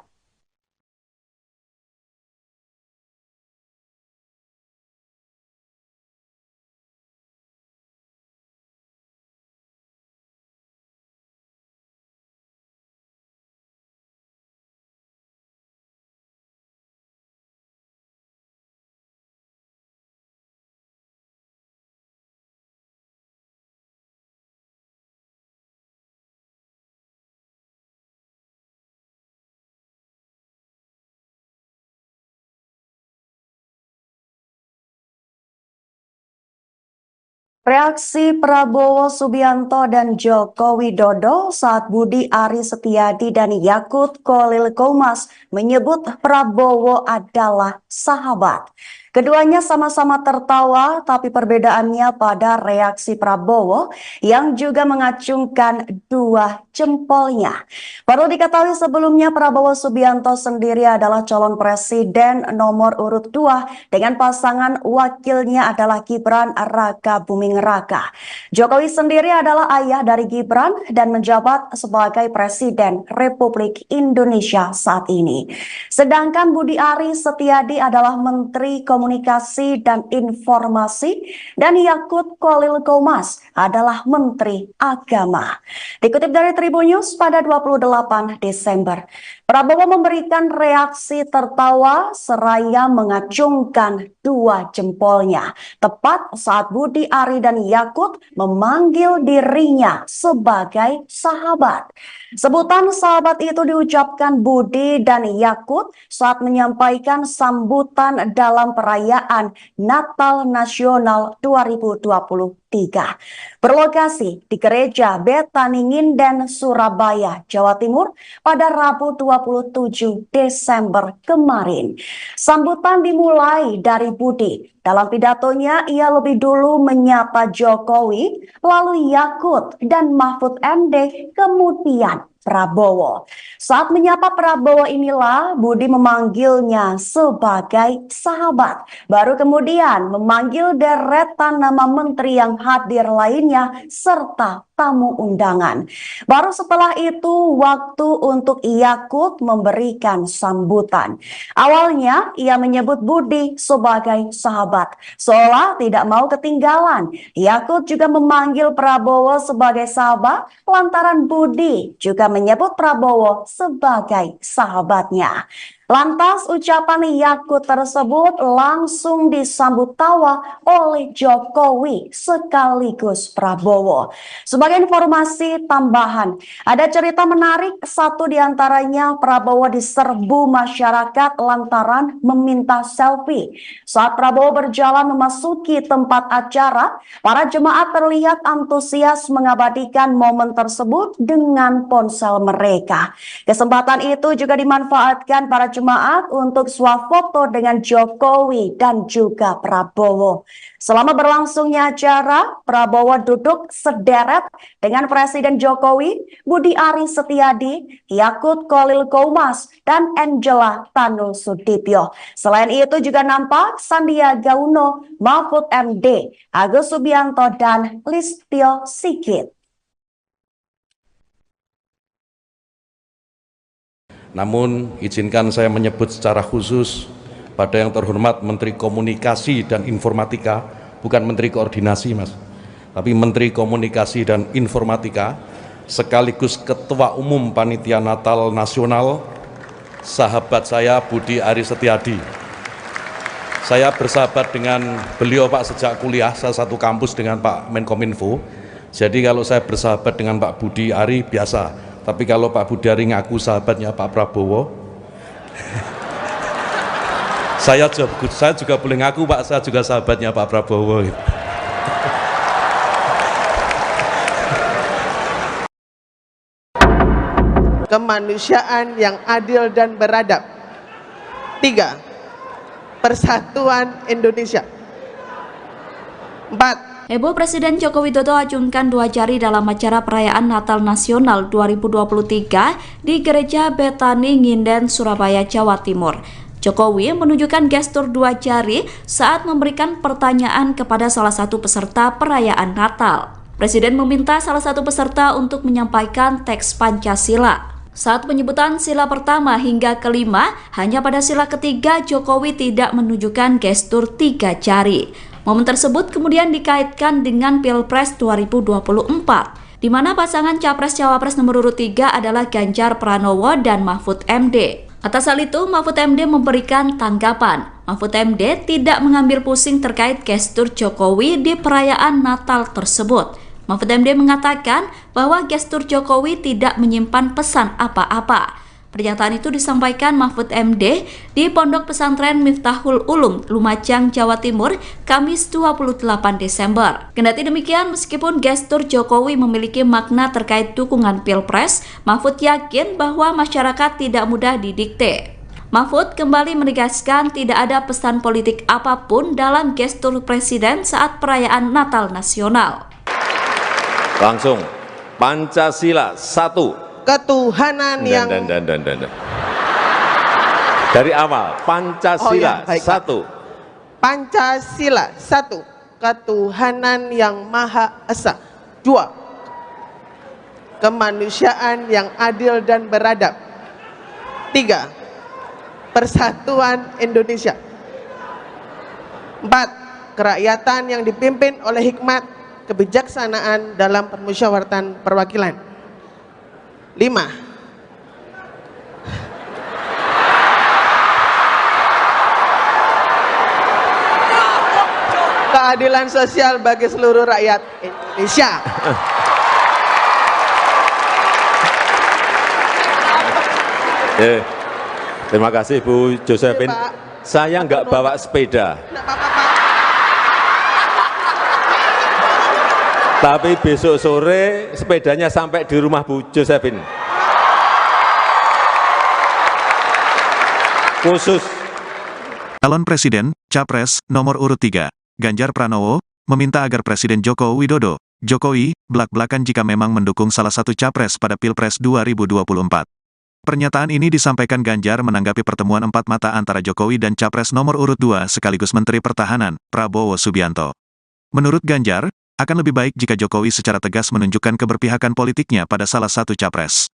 Reaksi Prabowo Subianto dan Joko Widodo saat Budi Ari Setiadi dan Yakut Khalil Qomas menyebut Prabowo adalah sahabat. Keduanya sama-sama tertawa, tapi perbedaannya pada reaksi Prabowo yang juga mengacungkan dua jempolnya. Perlu diketahui sebelumnya Prabowo Subianto sendiri adalah calon presiden nomor urut 2 dengan pasangan wakilnya adalah Gibran Rakabuming Raka. Jokowi sendiri adalah ayah dari Gibran dan menjabat sebagai Presiden Republik Indonesia saat ini. Sedangkan Budi Ari Setiadi adalah Menteri Komunikasi dan Informasi dan Yakut Khalil Qomas adalah Menteri Agama. Dikutip dari Tribun News pada 28 Desember, Prabowo memberikan reaksi tertawa seraya mengacungkan dua jempolnya tepat saat Budi Ari dan Yakut memanggil dirinya sebagai sahabat. Sebutan sahabat itu diucapkan Budi dan Yakut saat menyampaikan sambutan dalam perayaan perayaan Natal Nasional 2023. Berlokasi di Gereja Betani Nginden, Surabaya, Jawa Timur pada Rabu 27 Desember kemarin. Sambutan dimulai dari Budi. Dalam pidatonya, ia lebih dulu menyapa Jokowi, lalu Yakut dan Mahfud MD, kemudian Prabowo. Saat menyapa Prabowo inilah Budi memanggilnya sebagai sahabat. Baru kemudian memanggil deretan nama menteri yang hadir lainnya serta tamu undangan. Baru setelah itu waktu untuk Yakut memberikan sambutan. Awalnya ia menyebut Budi sebagai sahabat, seolah tidak mau ketinggalan. Yakut juga memanggil Prabowo sebagai sahabat lantaran Budi juga menyebut Prabowo sebagai sahabatnya. Lantas ucapan Yakut tersebut langsung disambut tawa oleh Jokowi sekaligus Prabowo. Sebagai informasi tambahan, ada cerita menarik, satu diantaranya Prabowo diserbu masyarakat lantaran meminta selfie. Saat Prabowo berjalan memasuki tempat acara, para jemaat terlihat antusias mengabadikan momen tersebut dengan ponsel mereka. Kesempatan itu juga dimanfaatkan para jemaat untuk swafoto dengan Jokowi dan juga Prabowo. Selama berlangsungnya acara, Prabowo duduk sederet dengan Presiden Jokowi, Budi Ari Setiadi, Yakut Khalil Qomas, dan Angela Tanu Sudibyo. Selain itu juga nampak Sandiaga Uno, Mahfud MD, Agus Subianto, dan Listio Sigit. Namun, izinkan saya menyebut secara khusus pada yang terhormat Menteri Komunikasi dan Informatika, bukan Menteri Koordinasi, Mas, tapi Menteri Komunikasi dan Informatika, sekaligus Ketua Umum Panitia Natal Nasional, sahabat saya Budi Ari Setiadi. Saya bersahabat dengan beliau, Pak, sejak kuliah, saya satu kampus dengan Pak Menkominfo. Jadi kalau saya bersahabat dengan Pak Budi Ari biasa. Tapi kalau Pak Budi Ari ngaku sahabatnya Pak Prabowo, saya juga boleh ngaku, Pak, saya juga sahabatnya Pak Prabowo. Kemanusiaan yang adil dan beradab. 3. Persatuan Indonesia. 4. Heboh Presiden Joko Widodo acungkan 2 jari dalam acara perayaan Natal Nasional 2023 di Gereja Betani Nginden, Surabaya, Jawa Timur. Jokowi menunjukkan gestur 2 jari saat memberikan pertanyaan kepada salah satu peserta perayaan Natal. Presiden meminta salah satu peserta untuk menyampaikan teks Pancasila. Saat penyebutan sila pertama hingga kelima, hanya pada sila ketiga Jokowi tidak menunjukkan gestur 3 jari. Momen tersebut kemudian dikaitkan dengan Pilpres 2024, di mana pasangan Capres-Cawapres nomor urut 3 adalah Ganjar Pranowo dan Mahfud MD. Atas hal itu, Mahfud MD memberikan tanggapan. Mahfud MD tidak mengambil pusing terkait gestur Jokowi di perayaan Natal tersebut. Mahfud MD mengatakan bahwa gestur Jokowi tidak menyimpan pesan apa-apa. Pernyataan itu disampaikan Mahfud MD di Pondok Pesantren Miftahul Ulum, Lumajang, Jawa Timur, Kamis 28 Desember. Kendati demikian, meskipun gestur Jokowi memiliki makna terkait dukungan Pilpres, Mahfud yakin bahwa masyarakat tidak mudah didikte. Mahfud kembali menegaskan tidak ada pesan politik apapun dalam gestur Presiden saat perayaan Natal Nasional. Langsung, Pancasila 1. Ketuhanan yang dari awal, Pancasila 1. Pancasila 1. Ketuhanan yang Maha Esa. 2. Kemanusiaan yang adil dan beradab. 3. Persatuan Indonesia. 4. Kerakyatan yang dipimpin oleh hikmat kebijaksanaan dalam permusyawaratan perwakilan. 5. Keadilan sosial bagi seluruh rakyat Indonesia. Terima kasih Bu Josephine. Saya nggak bawa sepeda. Nggak apa-apa, Pak. Tapi besok sore sepedanya sampai di rumah Bu Josephine. Khusus. Calon Presiden, Capres, nomor urut 3, Ganjar Pranowo, meminta agar Presiden Joko Widodo, Jokowi, blak-blakan jika memang mendukung salah satu capres pada Pilpres 2024. Pernyataan ini disampaikan Ganjar menanggapi pertemuan empat mata antara Jokowi dan Capres nomor urut 2 sekaligus Menteri Pertahanan, Prabowo Subianto. Menurut Ganjar, akan lebih baik jika Jokowi secara tegas menunjukkan keberpihakan politiknya pada salah satu capres.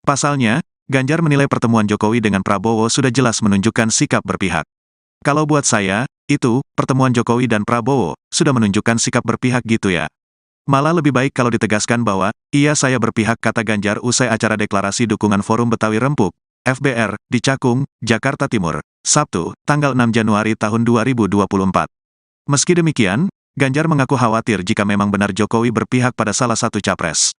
Pasalnya, Ganjar menilai pertemuan Jokowi dengan Prabowo sudah jelas menunjukkan sikap berpihak. Kalau buat saya, itu, pertemuan Jokowi dan Prabowo, sudah menunjukkan sikap berpihak gitu ya. Malah lebih baik kalau ditegaskan bahwa, iya saya berpihak, kata Ganjar usai acara deklarasi dukungan Forum Betawi Rempuk, FBR, di Cakung, Jakarta Timur, Sabtu, tanggal 6 Januari tahun 2024. Meski demikian, Ganjar mengaku khawatir jika memang benar Jokowi berpihak pada salah satu capres.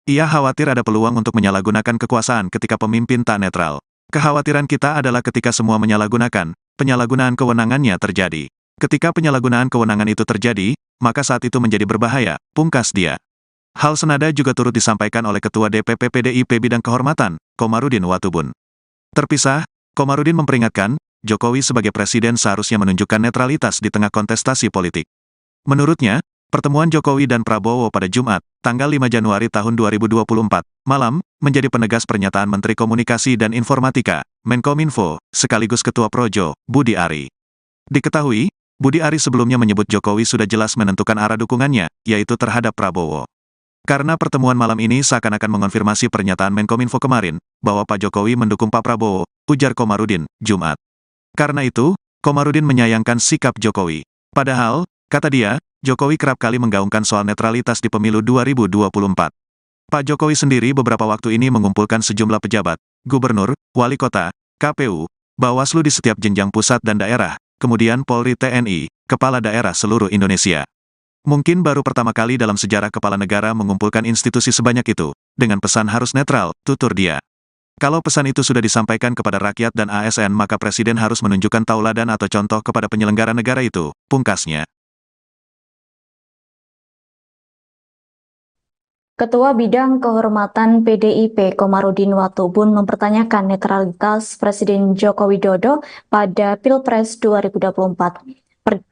Ia khawatir ada peluang untuk menyalahgunakan kekuasaan ketika pemimpin tak netral. Kekhawatiran kita adalah ketika semua menyalahgunakan, penyalahgunaan kewenangannya terjadi. Ketika penyalahgunaan kewenangan itu terjadi, maka saat itu menjadi berbahaya, pungkas dia. Hal senada juga turut disampaikan oleh Ketua DPP PDIP Bidang Kehormatan, Komarudin Watubun. Terpisah, Komarudin memperingatkan, Jokowi sebagai presiden seharusnya menunjukkan netralitas di tengah kontestasi politik. Menurutnya, pertemuan Jokowi dan Prabowo pada Jumat, tanggal 5 Januari tahun 2024, malam, menjadi penegas pernyataan Menteri Komunikasi dan Informatika, Menkominfo, sekaligus Ketua Projo, Budi Ari. Diketahui, Budi Ari sebelumnya menyebut Jokowi sudah jelas menentukan arah dukungannya, yaitu terhadap Prabowo. Karena pertemuan malam ini seakan-akan mengonfirmasi pernyataan Menkominfo kemarin, bahwa Pak Jokowi mendukung Pak Prabowo, ujar Komarudin, Jumat. Karena itu, Komarudin menyayangkan sikap Jokowi. Padahal, kata dia, Jokowi kerap kali menggaungkan soal netralitas di pemilu 2024. Pak Jokowi sendiri beberapa waktu ini mengumpulkan sejumlah pejabat, gubernur, wali kota, KPU, Bawaslu di setiap jenjang pusat dan daerah, kemudian Polri TNI, kepala daerah seluruh Indonesia. Mungkin baru pertama kali dalam sejarah kepala negara mengumpulkan institusi sebanyak itu, dengan pesan harus netral, tutur dia. Kalau pesan itu sudah disampaikan kepada rakyat dan ASN maka Presiden harus menunjukkan tauladan atau contoh kepada penyelenggara negara itu, pungkasnya. Ketua Bidang Kehormatan PDIP Komarudin Watubun mempertanyakan netralitas Presiden Joko Widodo pada Pilpres 2024.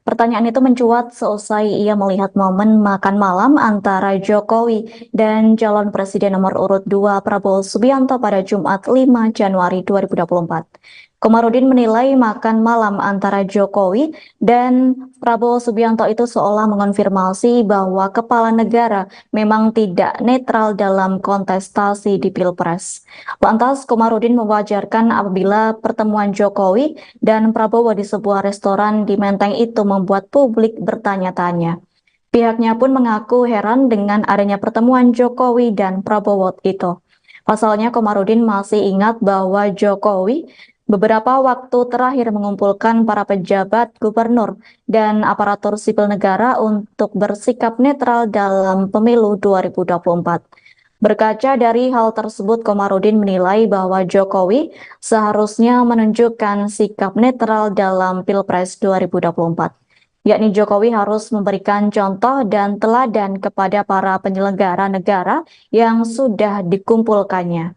Pertanyaan itu mencuat seusai ia melihat momen makan malam antara Jokowi dan calon presiden nomor urut 2 Prabowo Subianto pada Jumat 5 Januari 2024. Komarudin menilai makan malam antara Jokowi dan Prabowo Subianto itu seolah mengonfirmasi bahwa kepala negara memang tidak netral dalam kontestasi di Pilpres. Lantas, Komarudin mewajarkan apabila pertemuan Jokowi dan Prabowo di sebuah restoran di Menteng itu membuat publik bertanya-tanya. Pihaknya pun mengaku heran dengan adanya pertemuan Jokowi dan Prabowo itu. Pasalnya, Komarudin masih ingat bahwa Jokowi beberapa waktu terakhir mengumpulkan para pejabat gubernur dan aparatur sipil negara untuk bersikap netral dalam pemilu 2024. Berkaca dari hal tersebut, Komarudin menilai bahwa Jokowi seharusnya menunjukkan sikap netral dalam Pilpres 2024. Yakni Jokowi harus memberikan contoh dan teladan kepada para penyelenggara negara yang sudah dikumpulkannya.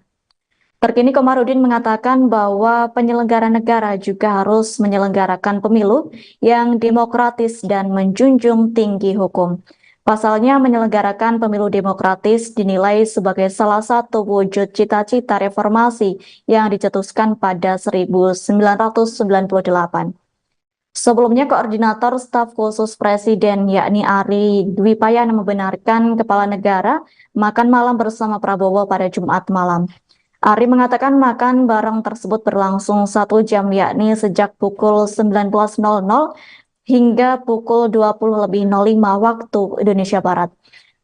Terkini Komarudin mengatakan bahwa penyelenggara negara juga harus menyelenggarakan pemilu yang demokratis dan menjunjung tinggi hukum. Pasalnya menyelenggarakan pemilu demokratis dinilai sebagai salah satu wujud cita-cita reformasi yang dicetuskan pada 1998. Sebelumnya, Koordinator Staf Khusus Presiden yakni Ari Dwi Payana membenarkan kepala negara makan malam bersama Prabowo pada Jumat malam. Ari mengatakan makan bareng tersebut berlangsung 1 jam yakni sejak pukul 19.00 hingga pukul 20.05 waktu Indonesia Barat.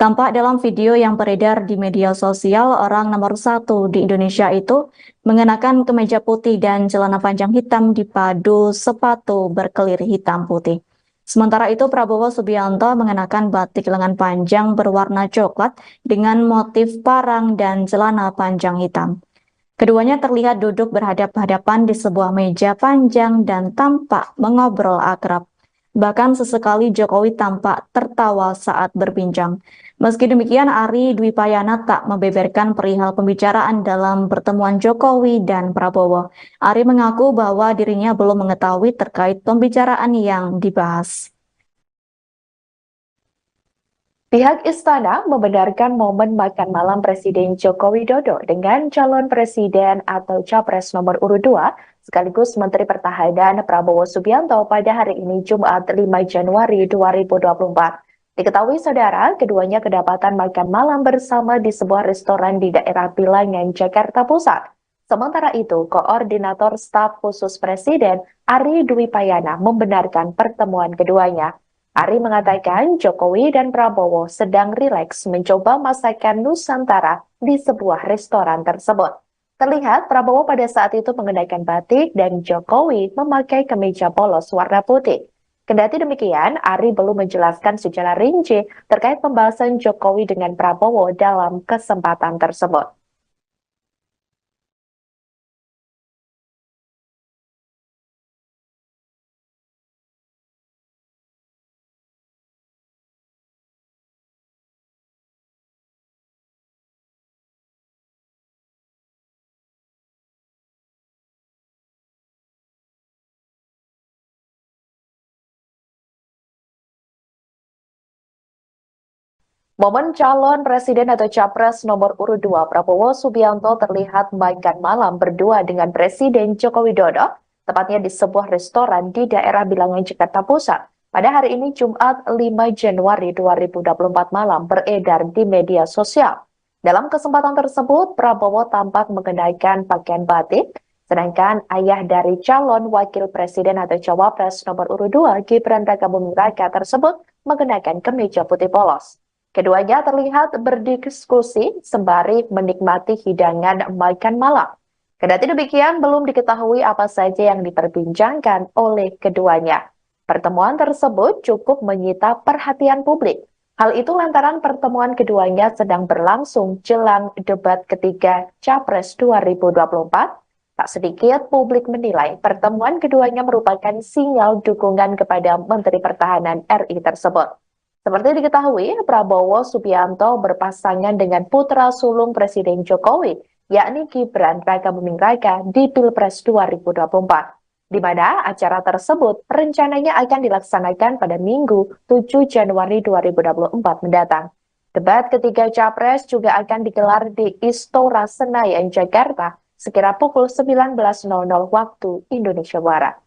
Tampak dalam video yang beredar di media sosial, orang nomor 1 di Indonesia itu mengenakan kemeja putih dan celana panjang hitam dipadu sepatu berkelir hitam putih. Sementara itu, Prabowo Subianto mengenakan batik lengan panjang berwarna coklat dengan motif parang dan celana panjang hitam. Keduanya terlihat duduk berhadap-hadapan di sebuah meja panjang dan tampak mengobrol akrab. Bahkan sesekali Jokowi tampak tertawa saat berbincang. Meski demikian, Ari Dwi Payana tak membeberkan perihal pembicaraan dalam pertemuan Jokowi dan Prabowo. Ari mengaku bahwa dirinya belum mengetahui terkait pembicaraan yang dibahas. Pihak istana membenarkan momen makan malam Presiden Joko Widodo dengan calon presiden atau capres nomor urut 2 sekaligus Menteri Pertahanan Prabowo Subianto pada hari ini Jumat 5 Januari 2024. Diketahui saudara, keduanya kedapatan makan malam bersama di sebuah restoran di daerah Bilangan, Jakarta Pusat. Sementara itu, Koordinator Staf Khusus Presiden Ari Dwi Payana membenarkan pertemuan keduanya. Ari mengatakan Jokowi dan Prabowo sedang rileks mencoba masakan Nusantara di sebuah restoran tersebut. Terlihat Prabowo pada saat itu mengenakan batik dan Jokowi memakai kemeja polos warna putih. Kendati demikian, Ari belum menjelaskan secara rinci terkait pembahasan Jokowi dengan Prabowo dalam kesempatan tersebut. Momen calon presiden atau capres nomor urut 2 Prabowo Subianto terlihat makan malam berdua dengan Presiden Joko Widodo, tepatnya di sebuah restoran di daerah Bilangan, Jakarta Pusat. Pada hari ini Jumat 5 Januari 2024 malam beredar di media sosial. Dalam kesempatan tersebut, Prabowo tampak mengenakan pakaian batik, sedangkan ayah dari calon wakil presiden atau cawapres nomor urut 2 Gibran Rakabuming Raka tersebut mengenakan kemeja putih polos. Keduanya terlihat berdiskusi sembari menikmati hidangan makan malam. Kendati demikian, belum diketahui apa saja yang diperbincangkan oleh keduanya. Pertemuan tersebut cukup menyita perhatian publik. Hal itu lantaran pertemuan keduanya sedang berlangsung jelang debat ketiga Capres 2024. Tak sedikit publik menilai pertemuan keduanya merupakan sinyal dukungan kepada Menteri Pertahanan RI tersebut. Seperti diketahui, Prabowo Subianto berpasangan dengan putra sulung Presiden Jokowi, yakni Gibran Rakabuming Raka di Pilpres 2024, di mana acara tersebut rencananya akan dilaksanakan pada Minggu 7 Januari 2024 mendatang. Debat ketiga Capres juga akan digelar di Istora Senayan, Jakarta, sekira pukul 19.00 waktu Indonesia Barat.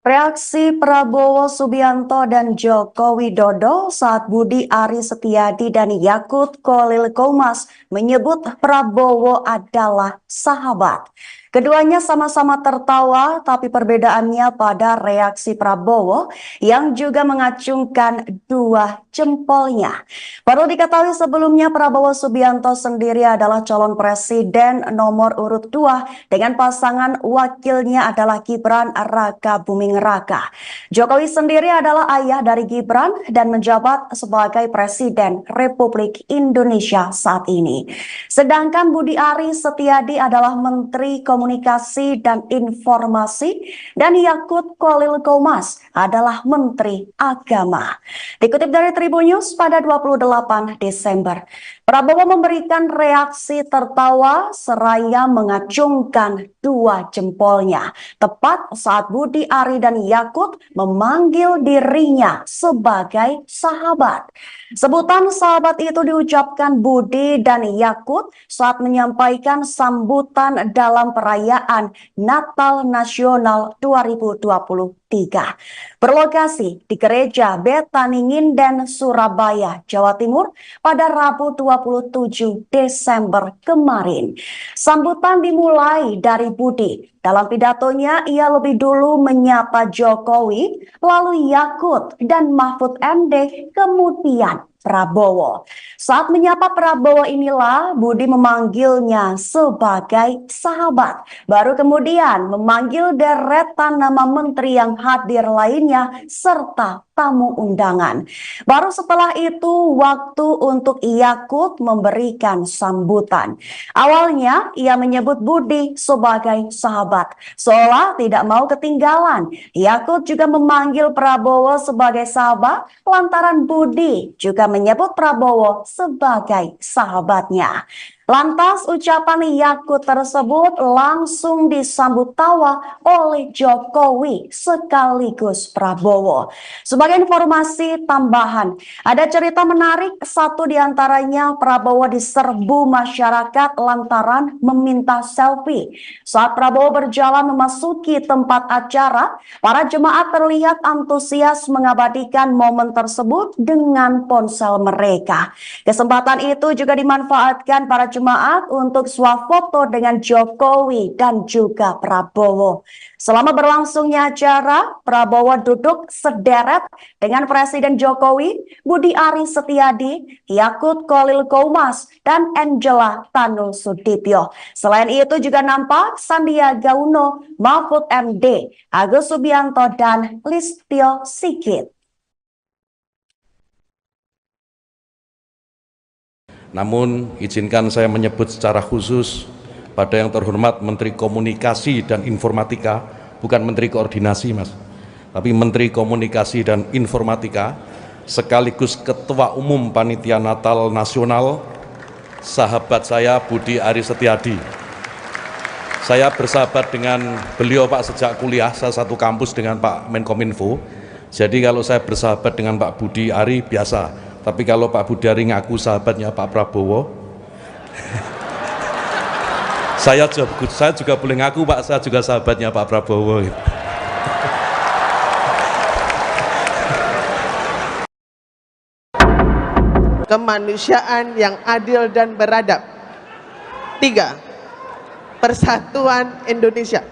Reaksi Prabowo Subianto dan Joko Widodo saat Budi Ari Setiadi dan Yakut Khalil Qomas menyebut Prabowo adalah sahabat. Keduanya sama-sama tertawa, tapi perbedaannya pada reaksi Prabowo yang juga mengacungkan dua jempolnya. Perlu diketahui sebelumnya Prabowo Subianto sendiri adalah calon presiden nomor urut 2 dengan pasangan wakilnya adalah Gibran Rakabuming Raka. Jokowi sendiri adalah ayah dari Gibran dan menjabat sebagai Presiden Republik Indonesia saat ini. Sedangkan Budi Ari Setiadi adalah Menteri Komunikasi dan Informasi dan Yakut Khalil Qomas adalah Menteri Agama. Dikutip dari Tribun News pada 28 Desember, Prabowo memberikan reaksi tertawa seraya mengacungkan dua jempolnya tepat saat Budi Ari dan Yakut memanggil dirinya sebagai sahabat. Sebutan sahabat itu diucapkan Budi dan Yakut saat menyampaikan sambutan dalam perayaan perayaan Natal Nasional 2023. Berlokasi di Gereja Betani Nginden, Surabaya, Jawa Timur pada Rabu 27 Desember kemarin. Sambutan dimulai dari Budi. Dalam pidatonya, ia lebih dulu menyapa Jokowi, lalu Yakut dan Mahfud MD, kemudian Prabowo. Saat menyapa Prabowo inilah Budi memanggilnya sebagai sahabat. Baru kemudian memanggil deretan nama menteri yang hadir lainnya serta tamu undangan. Baru setelah itu waktu untuk Yakut memberikan sambutan. Awalnya ia menyebut Budi sebagai sahabat, seolah tidak mau ketinggalan. Yakut juga memanggil Prabowo sebagai sahabat lantaran Budi juga menyebut Prabowo sebagai sahabatnya. Lantas ucapan Yakut tersebut langsung disambut tawa oleh Jokowi sekaligus Prabowo. Sebagai informasi tambahan, ada cerita menarik, satu diantaranya Prabowo diserbu masyarakat lantaran meminta selfie. Saat Prabowo berjalan memasuki tempat acara, para jemaat terlihat antusias mengabadikan momen tersebut dengan ponsel mereka. Kesempatan itu juga dimanfaatkan para jemaat untuk swafoto dengan Jokowi dan juga Prabowo. Selama berlangsungnya acara, Prabowo duduk sederet dengan Presiden Jokowi, Budi Ari Setiadi, Yakut Khalil Qomas, dan Angela Tanu Sudibyo. Selain itu juga nampak Sandiaga Uno, Mahfud MD, Agus Subianto, dan Listio Sigit. Namun, izinkan saya menyebut secara khusus pada yang terhormat Menteri Komunikasi dan Informatika, bukan Menteri Koordinasi, Mas, tapi Menteri Komunikasi dan Informatika, sekaligus Ketua Umum Panitia Natal Nasional, sahabat saya Budi Ari Setiadi. Saya bersahabat dengan beliau, Pak, sejak kuliah, saya satu kampus dengan Pak Menkominfo. Jadi kalau saya bersahabat dengan Pak Budi Ari biasa. Tapi kalau Pak Budi Ari ngaku sahabatnya Pak Prabowo, saya juga boleh ngaku, Pak, saya juga sahabatnya Pak Prabowo. Kemanusiaan yang adil dan beradab. 3. Persatuan Indonesia.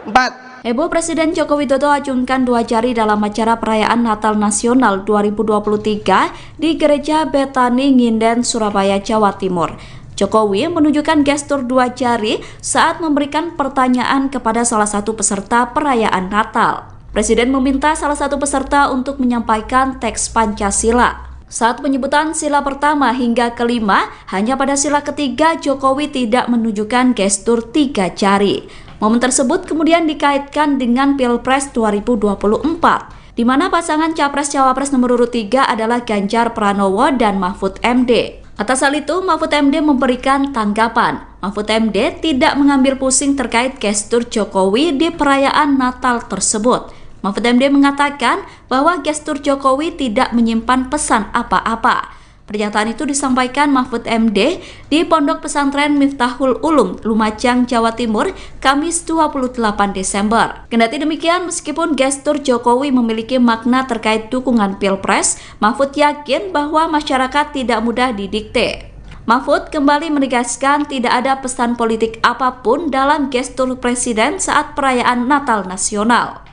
4. Heboh Presiden Joko Widodo acungkan 2 jari dalam acara perayaan Natal Nasional 2023 di Gereja Betani Nginden, Surabaya, Jawa Timur. Jokowi menunjukkan gestur 2 jari saat memberikan pertanyaan kepada salah satu peserta perayaan Natal. Presiden meminta salah satu peserta untuk menyampaikan teks Pancasila. Saat penyebutan sila pertama hingga kelima, hanya pada sila ketiga Jokowi tidak menunjukkan gestur 3 jari. Momen tersebut kemudian dikaitkan dengan Pilpres 2024, di mana pasangan Capres-Cawapres nomor urut 3 adalah Ganjar Pranowo dan Mahfud MD. Atas hal itu, Mahfud MD memberikan tanggapan. Mahfud MD tidak mengambil pusing terkait gestur Jokowi di perayaan Natal tersebut. Mahfud MD mengatakan bahwa gestur Jokowi tidak menyimpan pesan apa-apa. Pernyataan itu disampaikan Mahfud MD di Pondok Pesantren Miftahul Ulum, Lumajang, Jawa Timur, Kamis 28 Desember. Kendati demikian, meskipun gestur Jokowi memiliki makna terkait dukungan Pilpres, Mahfud yakin bahwa masyarakat tidak mudah didikte. Mahfud kembali menegaskan tidak ada pesan politik apapun dalam gestur Presiden saat perayaan Natal Nasional.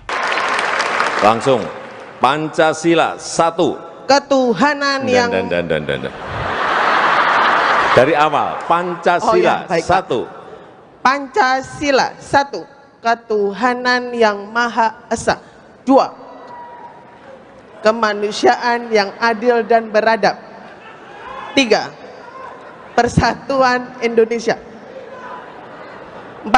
Langsung, Pancasila 1. Ketuhanan yang dari awal, Pancasila 1. Pancasila 1. Ketuhanan yang Maha Esa. 2. Kemanusiaan yang adil dan beradab. 3. Persatuan Indonesia. 4.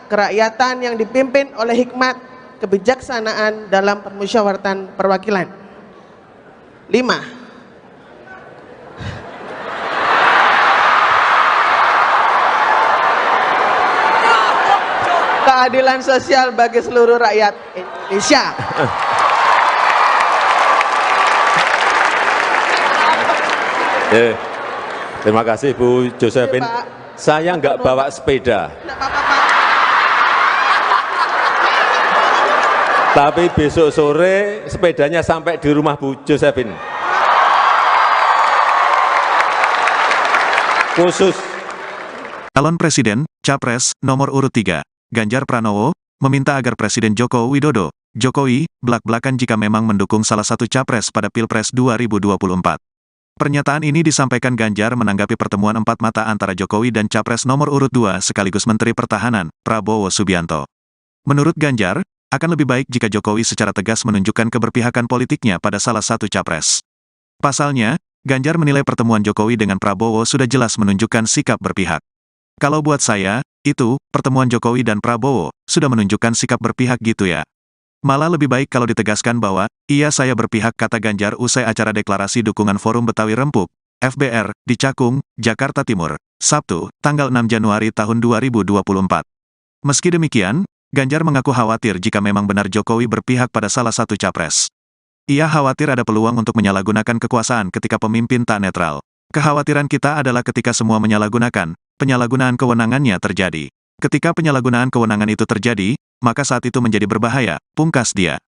Kerakyatan yang dipimpin oleh hikmat kebijaksanaan dalam permusyawaratan perwakilan. 5. Keadilan sosial bagi seluruh rakyat Indonesia. Terima kasih Bu Josephine. Saya nggak bawa sepeda. Nggak apa-apa, Pak. Tapi besok sore sepedanya sampai di rumah Bu Josephine. Khusus. Calon Presiden, Capres, nomor urut 3, Ganjar Pranowo, meminta agar Presiden Joko Widodo, Jokowi, blak-blakan jika memang mendukung salah satu capres pada Pilpres 2024. Pernyataan ini disampaikan Ganjar menanggapi pertemuan empat mata antara Jokowi dan Capres nomor urut 2 sekaligus Menteri Pertahanan, Prabowo Subianto. Menurut Ganjar, akan lebih baik jika Jokowi secara tegas menunjukkan keberpihakan politiknya pada salah satu capres. Pasalnya, Ganjar menilai pertemuan Jokowi dengan Prabowo sudah jelas menunjukkan sikap berpihak. Kalau buat saya, itu, pertemuan Jokowi dan Prabowo, sudah menunjukkan sikap berpihak gitu ya. Malah lebih baik kalau ditegaskan bahwa, iya saya berpihak, kata Ganjar usai acara deklarasi dukungan Forum Betawi Rempuk, FBR, di Cakung, Jakarta Timur, Sabtu, tanggal 6 Januari tahun 2024. Meski demikian, Ganjar mengaku khawatir jika memang benar Jokowi berpihak pada salah satu capres. Ia khawatir ada peluang untuk menyalahgunakan kekuasaan ketika pemimpin tak netral. Kekhawatiran kita adalah ketika semua menyalahgunakan, penyalahgunaan kewenangannya terjadi. Ketika penyalahgunaan kewenangan itu terjadi, maka saat itu menjadi berbahaya, pungkas dia.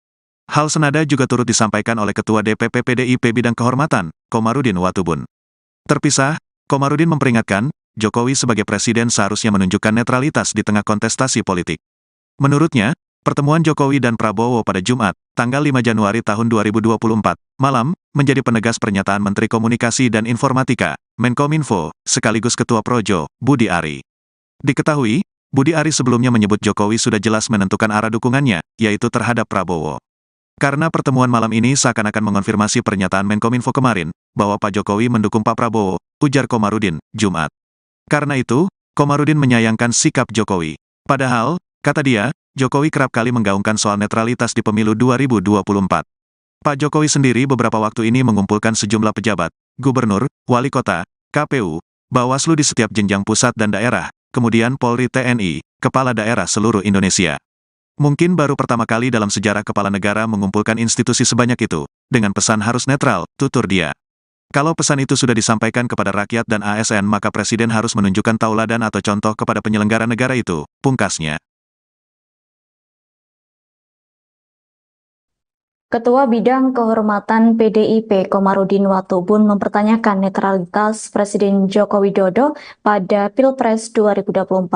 Hal senada juga turut disampaikan oleh Ketua DPP PDIP Bidang Kehormatan, Komarudin Watubun. Terpisah, Komarudin memperingatkan, Jokowi sebagai presiden seharusnya menunjukkan netralitas di tengah kontestasi politik. Menurutnya, pertemuan Jokowi dan Prabowo pada Jumat, tanggal 5 Januari tahun 2024, malam, menjadi penegas pernyataan Menteri Komunikasi dan Informatika, Menkominfo, sekaligus Ketua Projo, Budi Ari. Diketahui, Budi Ari sebelumnya menyebut Jokowi sudah jelas menentukan arah dukungannya, yaitu terhadap Prabowo. Karena pertemuan malam ini seakan-akan mengonfirmasi pernyataan Menkominfo kemarin, bahwa Pak Jokowi mendukung Pak Prabowo, ujar Komarudin, Jumat. Karena itu, Komarudin menyayangkan sikap Jokowi. Padahal, kata dia, Jokowi kerap kali menggaungkan soal netralitas di pemilu 2024. Pak Jokowi sendiri beberapa waktu ini mengumpulkan sejumlah pejabat, gubernur, wali kota, KPU, Bawaslu di setiap jenjang pusat dan daerah, kemudian Polri, TNI, kepala daerah seluruh Indonesia. Mungkin baru pertama kali dalam sejarah kepala negara mengumpulkan institusi sebanyak itu, dengan pesan harus netral, tutur dia. Kalau pesan itu sudah disampaikan kepada rakyat dan ASN maka Presiden harus menunjukkan tauladan atau contoh kepada penyelenggara negara itu, pungkasnya. Ketua Bidang Kehormatan PDIP Komarudin Watubun mempertanyakan netralitas Presiden Joko Widodo pada Pilpres 2024.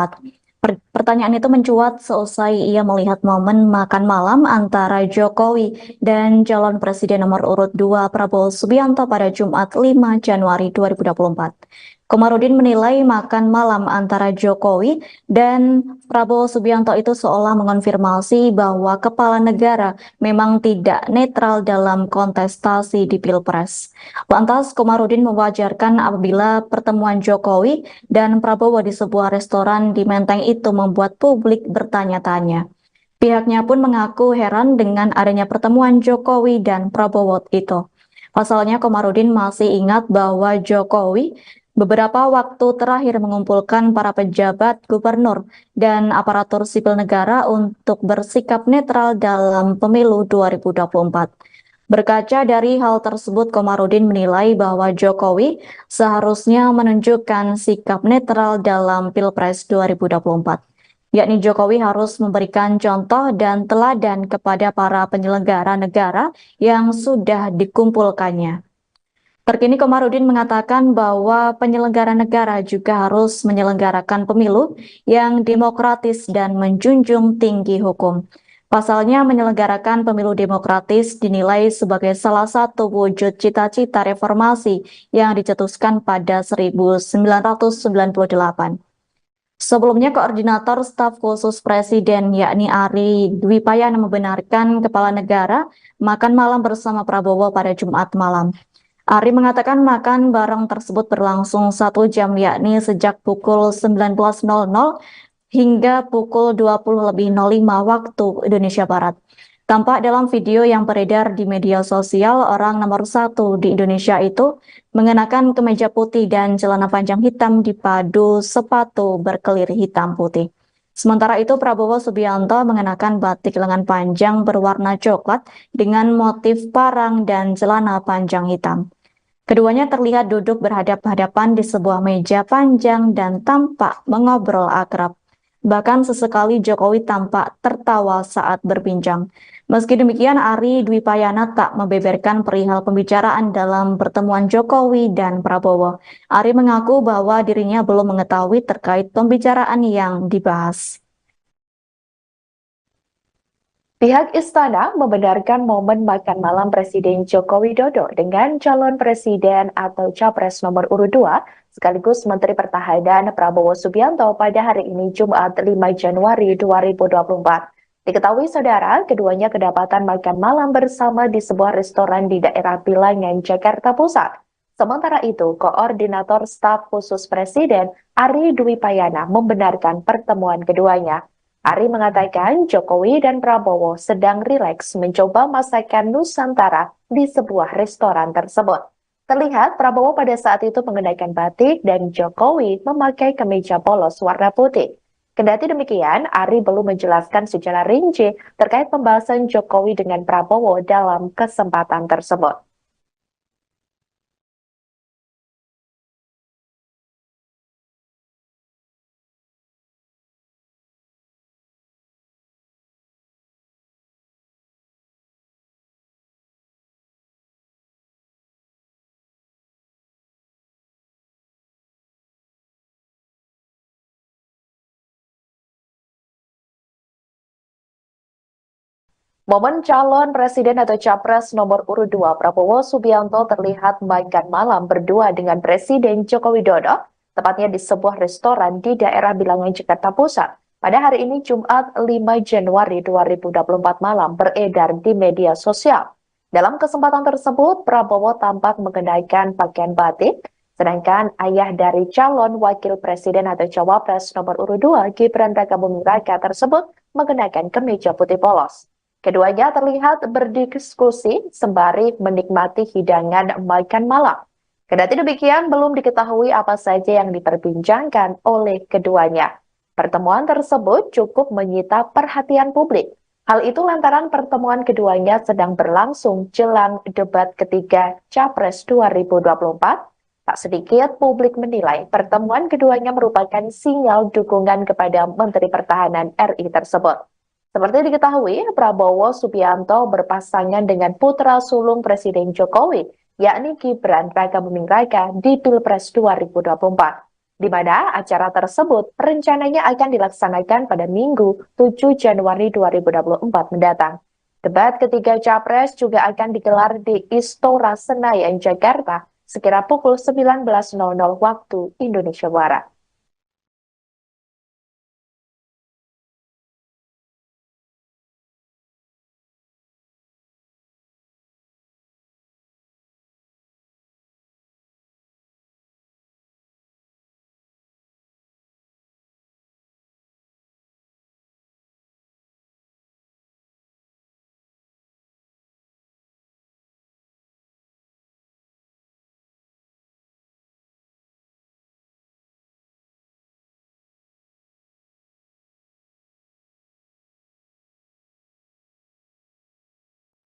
Pertanyaan itu mencuat seusai ia melihat momen makan malam antara Jokowi dan calon presiden nomor urut 2 Prabowo Subianto pada Jumat 5 Januari 2024. Komarudin menilai makan malam antara Jokowi dan Prabowo Subianto itu seolah mengonfirmasi bahwa kepala negara memang tidak netral dalam kontestasi di Pilpres. Lantas, Komarudin mewajarkan apabila pertemuan Jokowi dan Prabowo di sebuah restoran di Menteng itu membuat publik bertanya-tanya. Pihaknya pun mengaku heran dengan adanya pertemuan Jokowi dan Prabowo itu. Pasalnya, Komarudin masih ingat bahwa Jokowi beberapa waktu terakhir mengumpulkan para pejabat gubernur dan aparatur sipil negara untuk bersikap netral dalam pemilu 2024. Berkaca dari hal tersebut, Komarudin menilai bahwa Jokowi seharusnya menunjukkan sikap netral dalam Pilpres 2024. Yakni Jokowi harus memberikan contoh dan teladan kepada para penyelenggara negara yang sudah dikumpulkannya. Terkini Komarudin mengatakan bahwa penyelenggara negara juga harus menyelenggarakan pemilu yang demokratis dan menjunjung tinggi hukum. Pasalnya menyelenggarakan pemilu demokratis dinilai sebagai salah satu wujud cita-cita reformasi yang dicetuskan pada 1998. Sebelumnya, Koordinator Staf Khusus Presiden yakni Ari Dwi Payana membenarkan kepala negara makan malam bersama Prabowo pada Jumat malam. Ari mengatakan makan bareng tersebut berlangsung 1 jam yakni sejak pukul 19.00 hingga pukul 20.05 waktu Indonesia Barat. Tampak dalam video yang beredar di media sosial, orang nomor 1 di Indonesia itu mengenakan kemeja putih dan celana panjang hitam dipadu sepatu berkelir hitam putih. Sementara itu, Prabowo Subianto mengenakan batik lengan panjang berwarna coklat dengan motif parang dan celana panjang hitam. Keduanya terlihat duduk berhadap-hadapan di sebuah meja panjang dan tampak mengobrol akrab. Bahkan sesekali Jokowi tampak tertawa saat berbincang. Meski demikian, Ari Dwi Payana tak membeberkan perihal pembicaraan dalam pertemuan Jokowi dan Prabowo. Ari mengaku bahwa dirinya belum mengetahui terkait pembicaraan yang dibahas. Pihak istana membenarkan momen makan malam Presiden Joko Widodo dengan calon presiden atau capres nomor urut 2 sekaligus Menteri Pertahanan Prabowo Subianto pada hari ini Jumat 5 Januari 2024. Diketahui saudara, keduanya kedapatan makan malam bersama di sebuah restoran di daerah Bilangan, Jakarta Pusat. Sementara itu, Koordinator Staf Khusus Presiden Ari Dwi Payana membenarkan pertemuan keduanya. Ari mengatakan Jokowi dan Prabowo sedang rileks mencoba masakan Nusantara di sebuah restoran tersebut. Terlihat Prabowo pada saat itu mengenakan batik dan Jokowi memakai kemeja polos warna putih. Kendati demikian, Ari belum menjelaskan secara rinci terkait pembahasan Jokowi dengan Prabowo dalam kesempatan tersebut. Momen calon presiden atau capres nomor urut 2 Prabowo Subianto terlihat makan malam berdua dengan Presiden Joko Widodo, tepatnya di sebuah restoran di daerah Bilangan, Jakarta Pusat. Pada hari ini Jumat 5 Januari 2024 malam beredar di media sosial. Dalam kesempatan tersebut, Prabowo tampak mengenakan pakaian batik, sedangkan ayah dari calon wakil presiden atau cawapres nomor urut 2 Gibran Rakabuming Raka tersebut mengenakan kemeja putih polos. Keduanya terlihat berdiskusi sembari menikmati hidangan makan malam. Kendati demikian, belum diketahui apa saja yang diperbincangkan oleh keduanya. Pertemuan tersebut cukup menyita perhatian publik. Hal itu lantaran pertemuan keduanya sedang berlangsung jelang debat ketiga Capres 2024. Tak sedikit publik menilai pertemuan keduanya merupakan sinyal dukungan kepada Menteri Pertahanan RI tersebut. Seperti diketahui, Prabowo Subianto berpasangan dengan putra sulung Presiden Jokowi, yakni Gibran Rakabuming Raka di Pilpres 2024, di mana acara tersebut rencananya akan dilaksanakan pada Minggu 7 Januari 2024 mendatang. Debat ketiga Capres juga akan digelar di Istora Senayan, Jakarta, sekira pukul 19.00 waktu Indonesia Barat.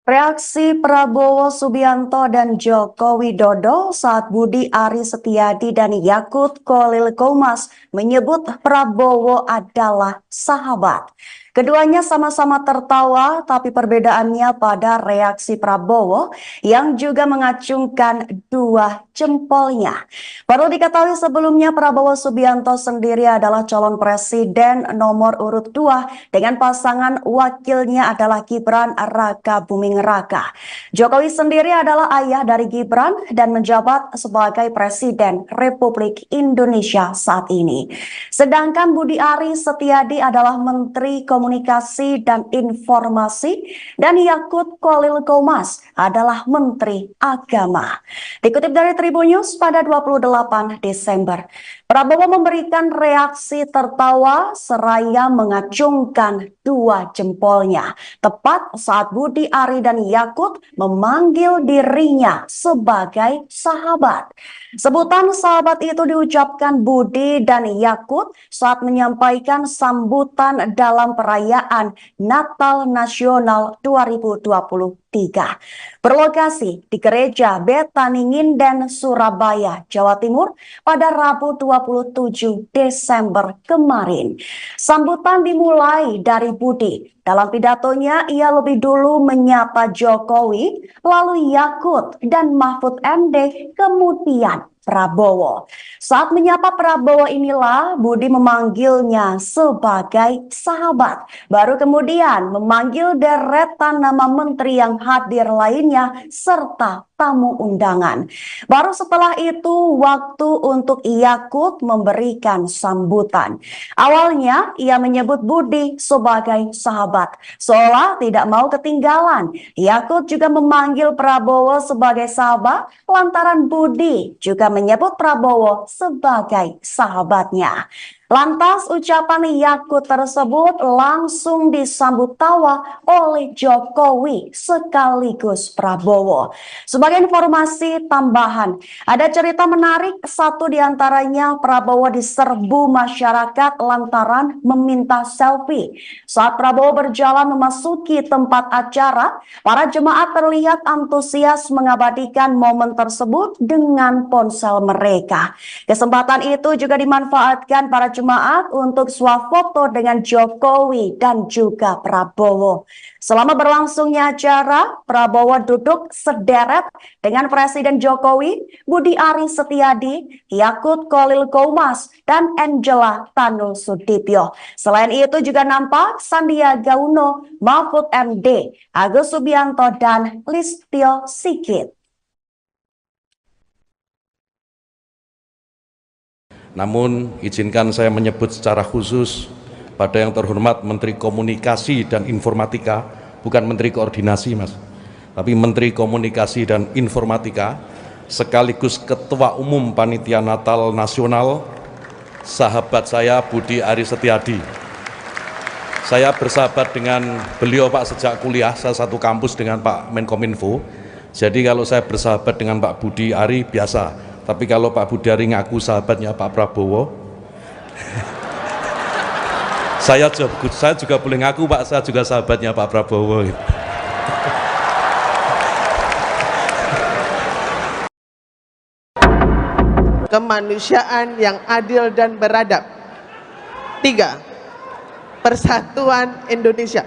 Reaksi Prabowo Subianto dan Joko Widodo saat Budi Ari Setiadi dan Yakut Khalil Qomas menyebut Prabowo adalah sahabat. Keduanya sama-sama tertawa, tapi perbedaannya pada reaksi Prabowo yang juga mengacungkan dua jempolnya. Perlu diketahui sebelumnya Prabowo Subianto sendiri adalah calon presiden nomor urut 2 dengan pasangan wakilnya adalah Gibran Rakabuming Raka. Jokowi sendiri adalah ayah dari Gibran dan menjabat sebagai Presiden Republik Indonesia saat ini. Sedangkan Budi Ari Setiadi adalah Menteri Komunikasi dan Informasi dan Yakut Khalil Qomas adalah Menteri Agama. Dikutip dari Tribun News pada 28 Desember, Prabowo memberikan reaksi tertawa seraya mengacungkan dua jempolnya tepat saat Budi Ari dan Yakut memanggil dirinya sebagai sahabat. Sebutan sahabat itu diucapkan Budi dan Yakut saat menyampaikan sambutan dalam perayaan Natal Nasional 2024. berlokasi di Gereja Betani Nginden, Surabaya, Jawa Timur pada Rabu 27 Desember kemarin. Sambutan dimulai dari Budi. Dalam pidatonya, ia lebih dulu menyapa Jokowi, lalu Yakut dan Mahfud MD, kemudian Prabowo. Saat menyapa Prabowo inilah Budi memanggilnya sebagai sahabat. Baru kemudian memanggil deretan nama menteri yang hadir lainnya serta tamu undangan. Baru setelah itu waktu untuk Yakut memberikan sambutan. Awalnya ia menyebut Budi sebagai sahabat, seolah tidak mau ketinggalan. Yakut juga memanggil Prabowo sebagai sahabat lantaran Budi juga menyebut Prabowo sebagai sahabatnya. Lantas ucapan Yakut tersebut langsung disambut tawa oleh Jokowi sekaligus Prabowo. Sebagai informasi tambahan, ada cerita menarik, satu diantaranya Prabowo diserbu masyarakat lantaran meminta selfie. Saat Prabowo berjalan memasuki tempat acara, para jemaat terlihat antusias mengabadikan momen tersebut dengan ponsel mereka. Kesempatan itu juga dimanfaatkan para jemaat untuk swafoto dengan Jokowi dan juga Prabowo. Selama berlangsungnya acara, Prabowo duduk sederet dengan Presiden Jokowi, Budi Ari Setiadi, Yakut Khalil Qomas, dan Angela Tanu Sudibyo. Selain itu juga nampak Sandiaga Uno, Mahfud MD, Agus Subianto, dan Listio Sigit. Namun, izinkan saya menyebut secara khusus pada yang terhormat Menteri Komunikasi dan Informatika, bukan Menteri Koordinasi, Mas, tapi Menteri Komunikasi dan Informatika, sekaligus Ketua Umum Panitia Natal Nasional, sahabat saya Budi Ari Setiadi. Saya bersahabat dengan beliau, Pak, sejak kuliah, saya satu kampus dengan Pak Menkominfo. Jadi kalau saya bersahabat dengan Pak Budi Ari biasa. Tapi kalau Pak Budi Ari ngaku sahabatnya Pak Prabowo, saya juga boleh ngaku, Pak, saya juga sahabatnya Pak Prabowo. Kemanusiaan yang adil dan beradab. 3. Persatuan Indonesia.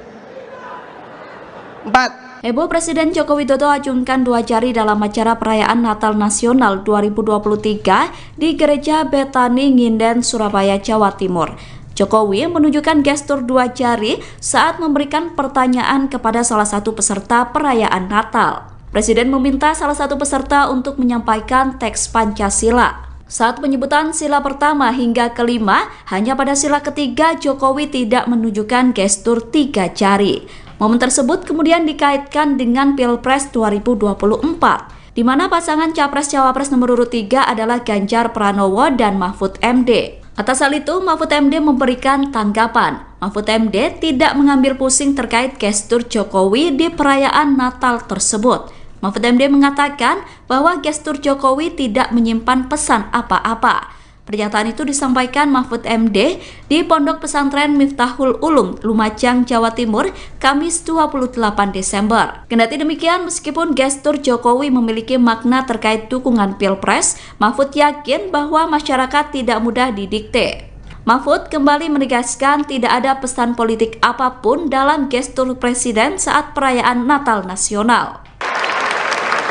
4. Heboh Presiden Joko Widodo acungkan 2 jari dalam acara perayaan Natal Nasional 2023 di Gereja Betani Nginden, Surabaya, Jawa Timur. Jokowi menunjukkan gestur 2 jari saat memberikan pertanyaan kepada salah satu peserta perayaan Natal. Presiden meminta salah satu peserta untuk menyampaikan teks Pancasila. Saat penyebutan sila pertama hingga kelima, hanya pada sila ketiga Jokowi tidak menunjukkan gestur 3 jari. Momen tersebut kemudian dikaitkan dengan Pilpres 2024, di mana pasangan Capres-Cawapres nomor urut 3 adalah Ganjar Pranowo dan Mahfud MD. Atas hal itu, Mahfud MD memberikan tanggapan. Mahfud MD tidak mengambil pusing terkait gestur Jokowi di perayaan Natal tersebut. Mahfud MD mengatakan bahwa gestur Jokowi tidak menyimpan pesan apa-apa. Pernyataan itu disampaikan Mahfud MD di Pondok Pesantren Miftahul Ulum, Lumajang, Jawa Timur, Kamis 28 Desember. Kendati demikian, meskipun gestur Jokowi memiliki makna terkait dukungan Pilpres, Mahfud yakin bahwa masyarakat tidak mudah didikte. Mahfud kembali menegaskan tidak ada pesan politik apapun dalam gestur Presiden saat perayaan Natal Nasional.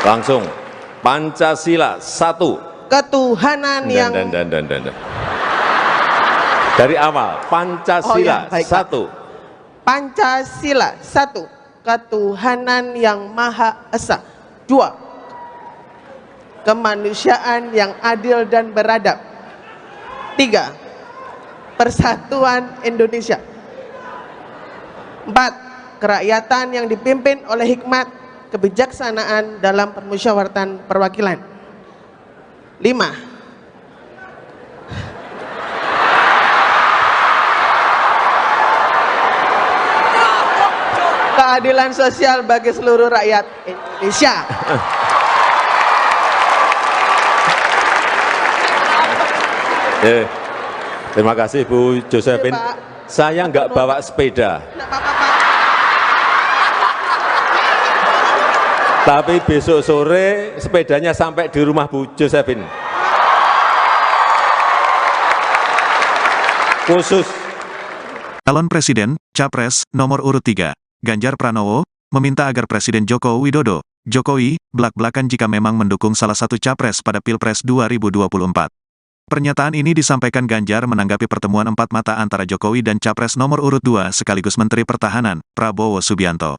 Langsung, Pancasila 1. Ketuhanan yang dari awal, Pancasila 1. Pancasila 1. Ketuhanan yang Maha Esa. 2. Kemanusiaan yang adil dan beradab. 3. Persatuan Indonesia. 4. Kerakyatan yang dipimpin oleh hikmat kebijaksanaan dalam permusyawaratan perwakilan. 5. Keadilan sosial bagi seluruh rakyat Indonesia. Terima kasih Bu Josephine. Saya nggak bawa sepeda. Tapi besok sore sepedanya sampai di rumah Bu Josephine. Khusus. Calon Presiden, Capres, nomor urut 3, Ganjar Pranowo, meminta agar Presiden Joko Widodo, Jokowi, belak-belakan jika memang mendukung salah satu capres pada Pilpres 2024. Pernyataan ini disampaikan Ganjar menanggapi pertemuan empat mata antara Jokowi dan Capres nomor urut 2 sekaligus Menteri Pertahanan, Prabowo Subianto.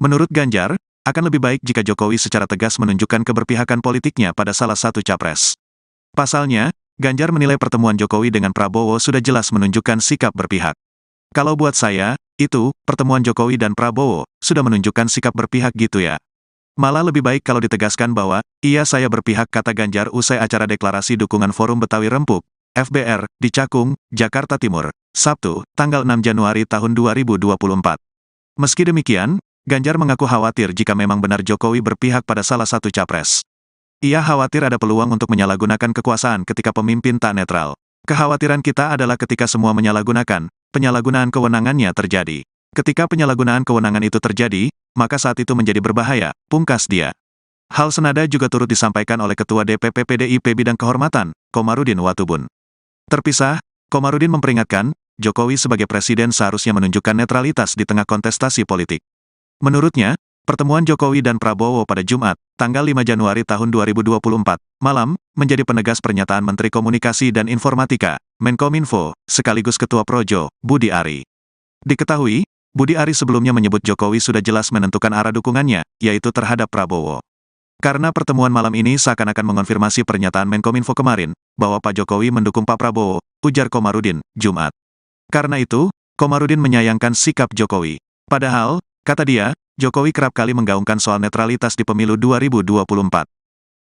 Menurut Ganjar, akan lebih baik jika Jokowi secara tegas menunjukkan keberpihakan politiknya pada salah satu capres. Pasalnya, Ganjar menilai pertemuan Jokowi dengan Prabowo sudah jelas menunjukkan sikap berpihak. Kalau buat saya, itu, pertemuan Jokowi dan Prabowo, sudah menunjukkan sikap berpihak gitu ya. Malah lebih baik kalau ditegaskan bahwa, iya saya berpihak kata Ganjar usai acara deklarasi dukungan Forum Betawi Rempuk, FBR, di Cakung, Jakarta Timur, Sabtu, tanggal 6 Januari tahun 2024. Meski demikian, Ganjar mengaku khawatir jika memang benar Jokowi berpihak pada salah satu capres. Ia khawatir ada peluang untuk menyalahgunakan kekuasaan ketika pemimpin tak netral. Kekhawatiran kita adalah ketika semua menyalahgunakan, penyalahgunaan kewenangannya terjadi. Ketika penyalahgunaan kewenangan itu terjadi, maka saat itu menjadi berbahaya, pungkas dia. Hal senada juga turut disampaikan oleh Ketua DPP PDIP Bidang Kehormatan, Komarudin Watubun. Terpisah, Komarudin memperingatkan, Jokowi sebagai presiden seharusnya menunjukkan netralitas di tengah kontestasi politik. Menurutnya, pertemuan Jokowi dan Prabowo pada Jumat, tanggal 5 Januari tahun 2024, malam, menjadi penegas pernyataan Menteri Komunikasi dan Informatika, Menkominfo, sekaligus Ketua Projo, Budi Ari. Diketahui, Budi Ari sebelumnya menyebut Jokowi sudah jelas menentukan arah dukungannya, yaitu terhadap Prabowo. Karena pertemuan malam ini seakan-akan mengonfirmasi pernyataan Menkominfo kemarin, bahwa Pak Jokowi mendukung Pak Prabowo, ujar Komarudin, Jumat. Karena itu, Komarudin menyayangkan sikap Jokowi. Padahal, kata dia, Jokowi kerap kali menggaungkan soal netralitas di pemilu 2024.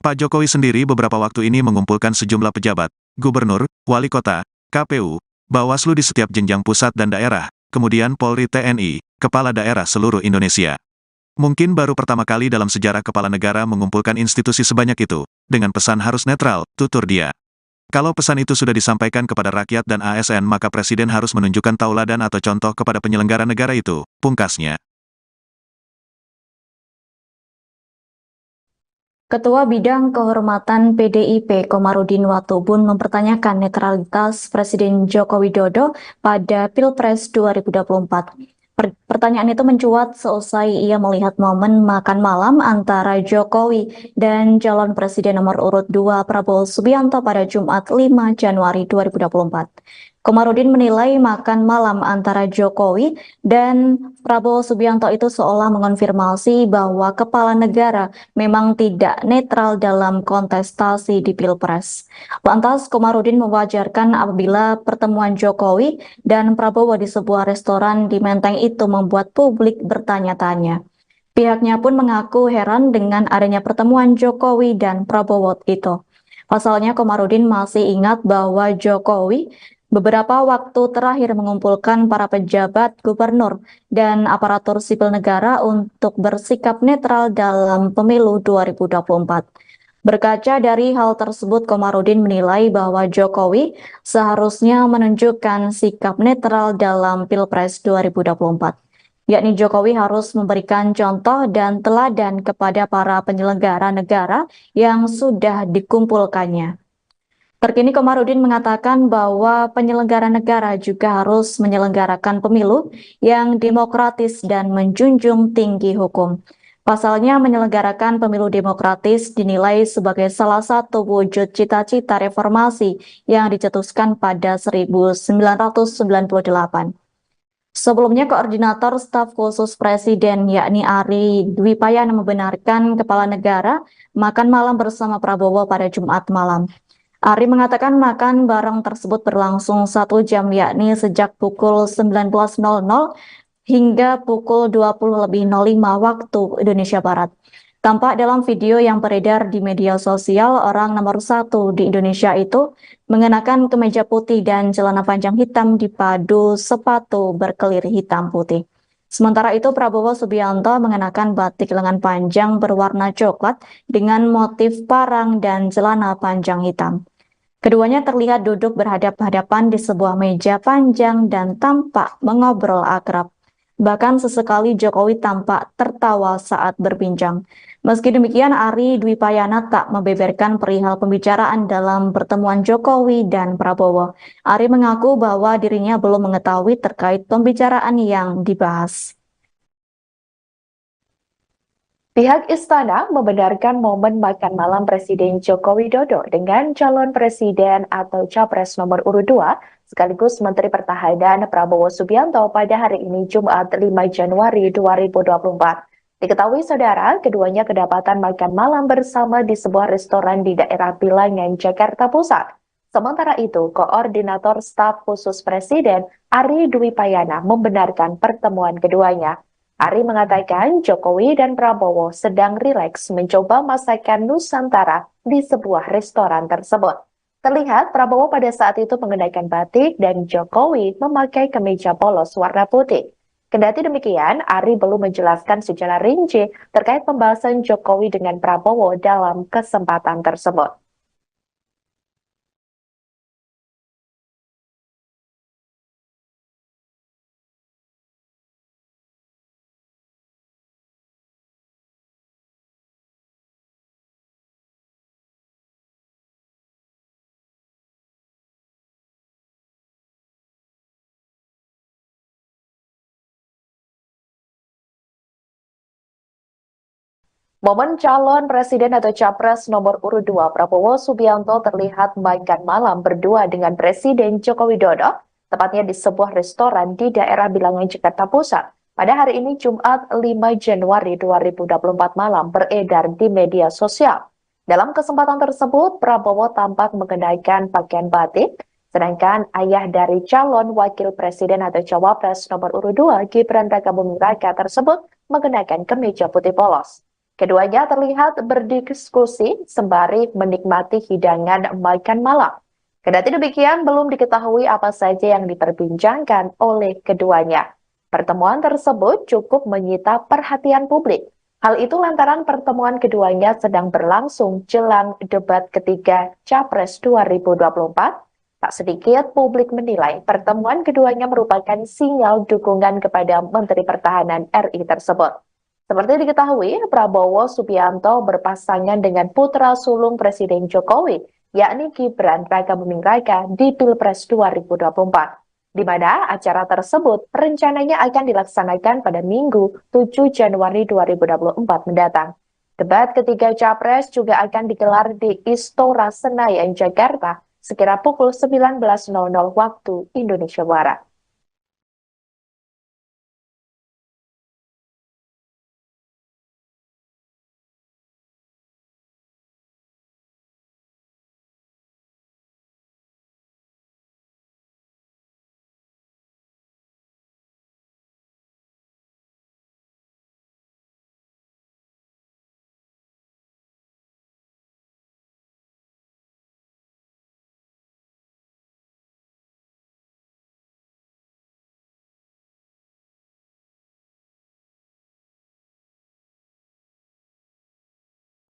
Pak Jokowi sendiri beberapa waktu ini mengumpulkan sejumlah pejabat, gubernur, wali kota, KPU, Bawaslu di setiap jenjang pusat dan daerah, kemudian Polri TNI, kepala daerah seluruh Indonesia. Mungkin baru pertama kali dalam sejarah kepala negara mengumpulkan institusi sebanyak itu, dengan pesan harus netral, tutur dia. Kalau pesan itu sudah disampaikan kepada rakyat dan ASN maka Presiden harus menunjukkan tauladan atau contoh kepada penyelenggara negara itu, pungkasnya. Ketua Bidang Kehormatan PDIP Komarudin Watubun mempertanyakan netralitas Presiden Joko Widodo pada Pilpres 2024. Pertanyaan itu mencuat seusai ia melihat momen makan malam antara Jokowi dan calon presiden nomor urut 2 Prabowo Subianto pada Jumat 5 Januari 2024. Komarudin menilai makan malam antara Jokowi dan Prabowo Subianto itu seolah mengonfirmasi bahwa kepala negara memang tidak netral dalam kontestasi di Pilpres. Lantas, Komarudin mewajarkan apabila pertemuan Jokowi dan Prabowo di sebuah restoran di Menteng itu membuat publik bertanya-tanya. Pihaknya pun mengaku heran dengan adanya pertemuan Jokowi dan Prabowo itu. Pasalnya, Komarudin masih ingat bahwa Jokowi beberapa waktu terakhir mengumpulkan para pejabat gubernur dan aparatur sipil negara untuk bersikap netral dalam pemilu 2024. Berkaca dari hal tersebut, Komarudin menilai bahwa Jokowi seharusnya menunjukkan sikap netral dalam Pilpres 2024. Yakni Jokowi harus memberikan contoh dan teladan kepada para penyelenggara negara yang sudah dikumpulkannya. Terkini Komarudin mengatakan bahwa penyelenggara negara juga harus menyelenggarakan pemilu yang demokratis dan menjunjung tinggi hukum. Pasalnya menyelenggarakan pemilu demokratis dinilai sebagai salah satu wujud cita-cita reformasi yang dicetuskan pada 1998. Sebelumnya Koordinator Staf Khusus Presiden yakni Ari Dwi Payana membenarkan kepala negara makan malam bersama Prabowo pada Jumat malam. Ari mengatakan makan bareng tersebut berlangsung 1 jam yakni sejak pukul 19.00 hingga pukul 20.05 waktu Indonesia Barat. Tampak dalam video yang beredar di media sosial, orang nomor 1 di Indonesia itu mengenakan kemeja putih dan celana panjang hitam dipadu sepatu berkelir hitam putih. Sementara itu Prabowo Subianto mengenakan batik lengan panjang berwarna coklat dengan motif parang dan celana panjang hitam. Keduanya terlihat duduk berhadap-hadapan di sebuah meja panjang dan tampak mengobrol akrab. Bahkan sesekali Jokowi tampak tertawa saat berbincang. Meski demikian, Ari Dwi Payana tak membeberkan perihal pembicaraan dalam pertemuan Jokowi dan Prabowo. Ari mengaku bahwa dirinya belum mengetahui terkait pembicaraan yang dibahas. Pihak istana membenarkan momen makan malam Presiden Joko Widodo dengan calon presiden atau capres nomor urut 2 sekaligus Menteri Pertahanan Prabowo Subianto pada hari ini Jumat 5 Januari 2024. Diketahui saudara, keduanya kedapatan makan malam bersama di sebuah restoran di daerah Bilangan, Jakarta Pusat. Sementara itu, Koordinator Staf Khusus Presiden Ari Dwi Payana membenarkan pertemuan keduanya. Ari mengatakan Jokowi dan Prabowo sedang rileks mencoba masakan Nusantara di sebuah restoran tersebut. Terlihat Prabowo pada saat itu mengenakan batik dan Jokowi memakai kemeja polos warna putih. Kendati demikian, Ari belum menjelaskan secara rinci terkait pembahasan Jokowi dengan Prabowo dalam kesempatan tersebut. Momen calon presiden atau capres nomor urut 2 Prabowo Subianto terlihat makan malam berdua dengan Presiden Joko Widodo, tepatnya di sebuah restoran di daerah Bilangan, Jakarta Pusat. Pada hari ini Jumat 5 Januari 2024 malam beredar di media sosial. Dalam kesempatan tersebut, Prabowo tampak mengenakan pakaian batik, sedangkan ayah dari calon wakil presiden atau cawapres nomor urut 2 Gibran Rakabuming Raka tersebut mengenakan kemeja putih polos. Keduanya terlihat berdiskusi sembari menikmati hidangan makan malam. Kendati demikian, belum diketahui apa saja yang diperbincangkan oleh keduanya. Pertemuan tersebut cukup menyita perhatian publik. Hal itu lantaran pertemuan keduanya sedang berlangsung jelang debat ketiga Capres 2024. Tak sedikit publik menilai pertemuan keduanya merupakan sinyal dukungan kepada Menteri Pertahanan RI tersebut. Seperti diketahui, Prabowo Subianto berpasangan dengan putra sulung Presiden Jokowi, yakni Gibran Rakabuming Raka di Pilpres 2024, di mana acara tersebut rencananya akan dilaksanakan pada Minggu 7 Januari 2024 mendatang. Debat ketiga Capres juga akan digelar di Istora Senayan, Jakarta, sekira pukul 19.00 waktu Indonesia Barat.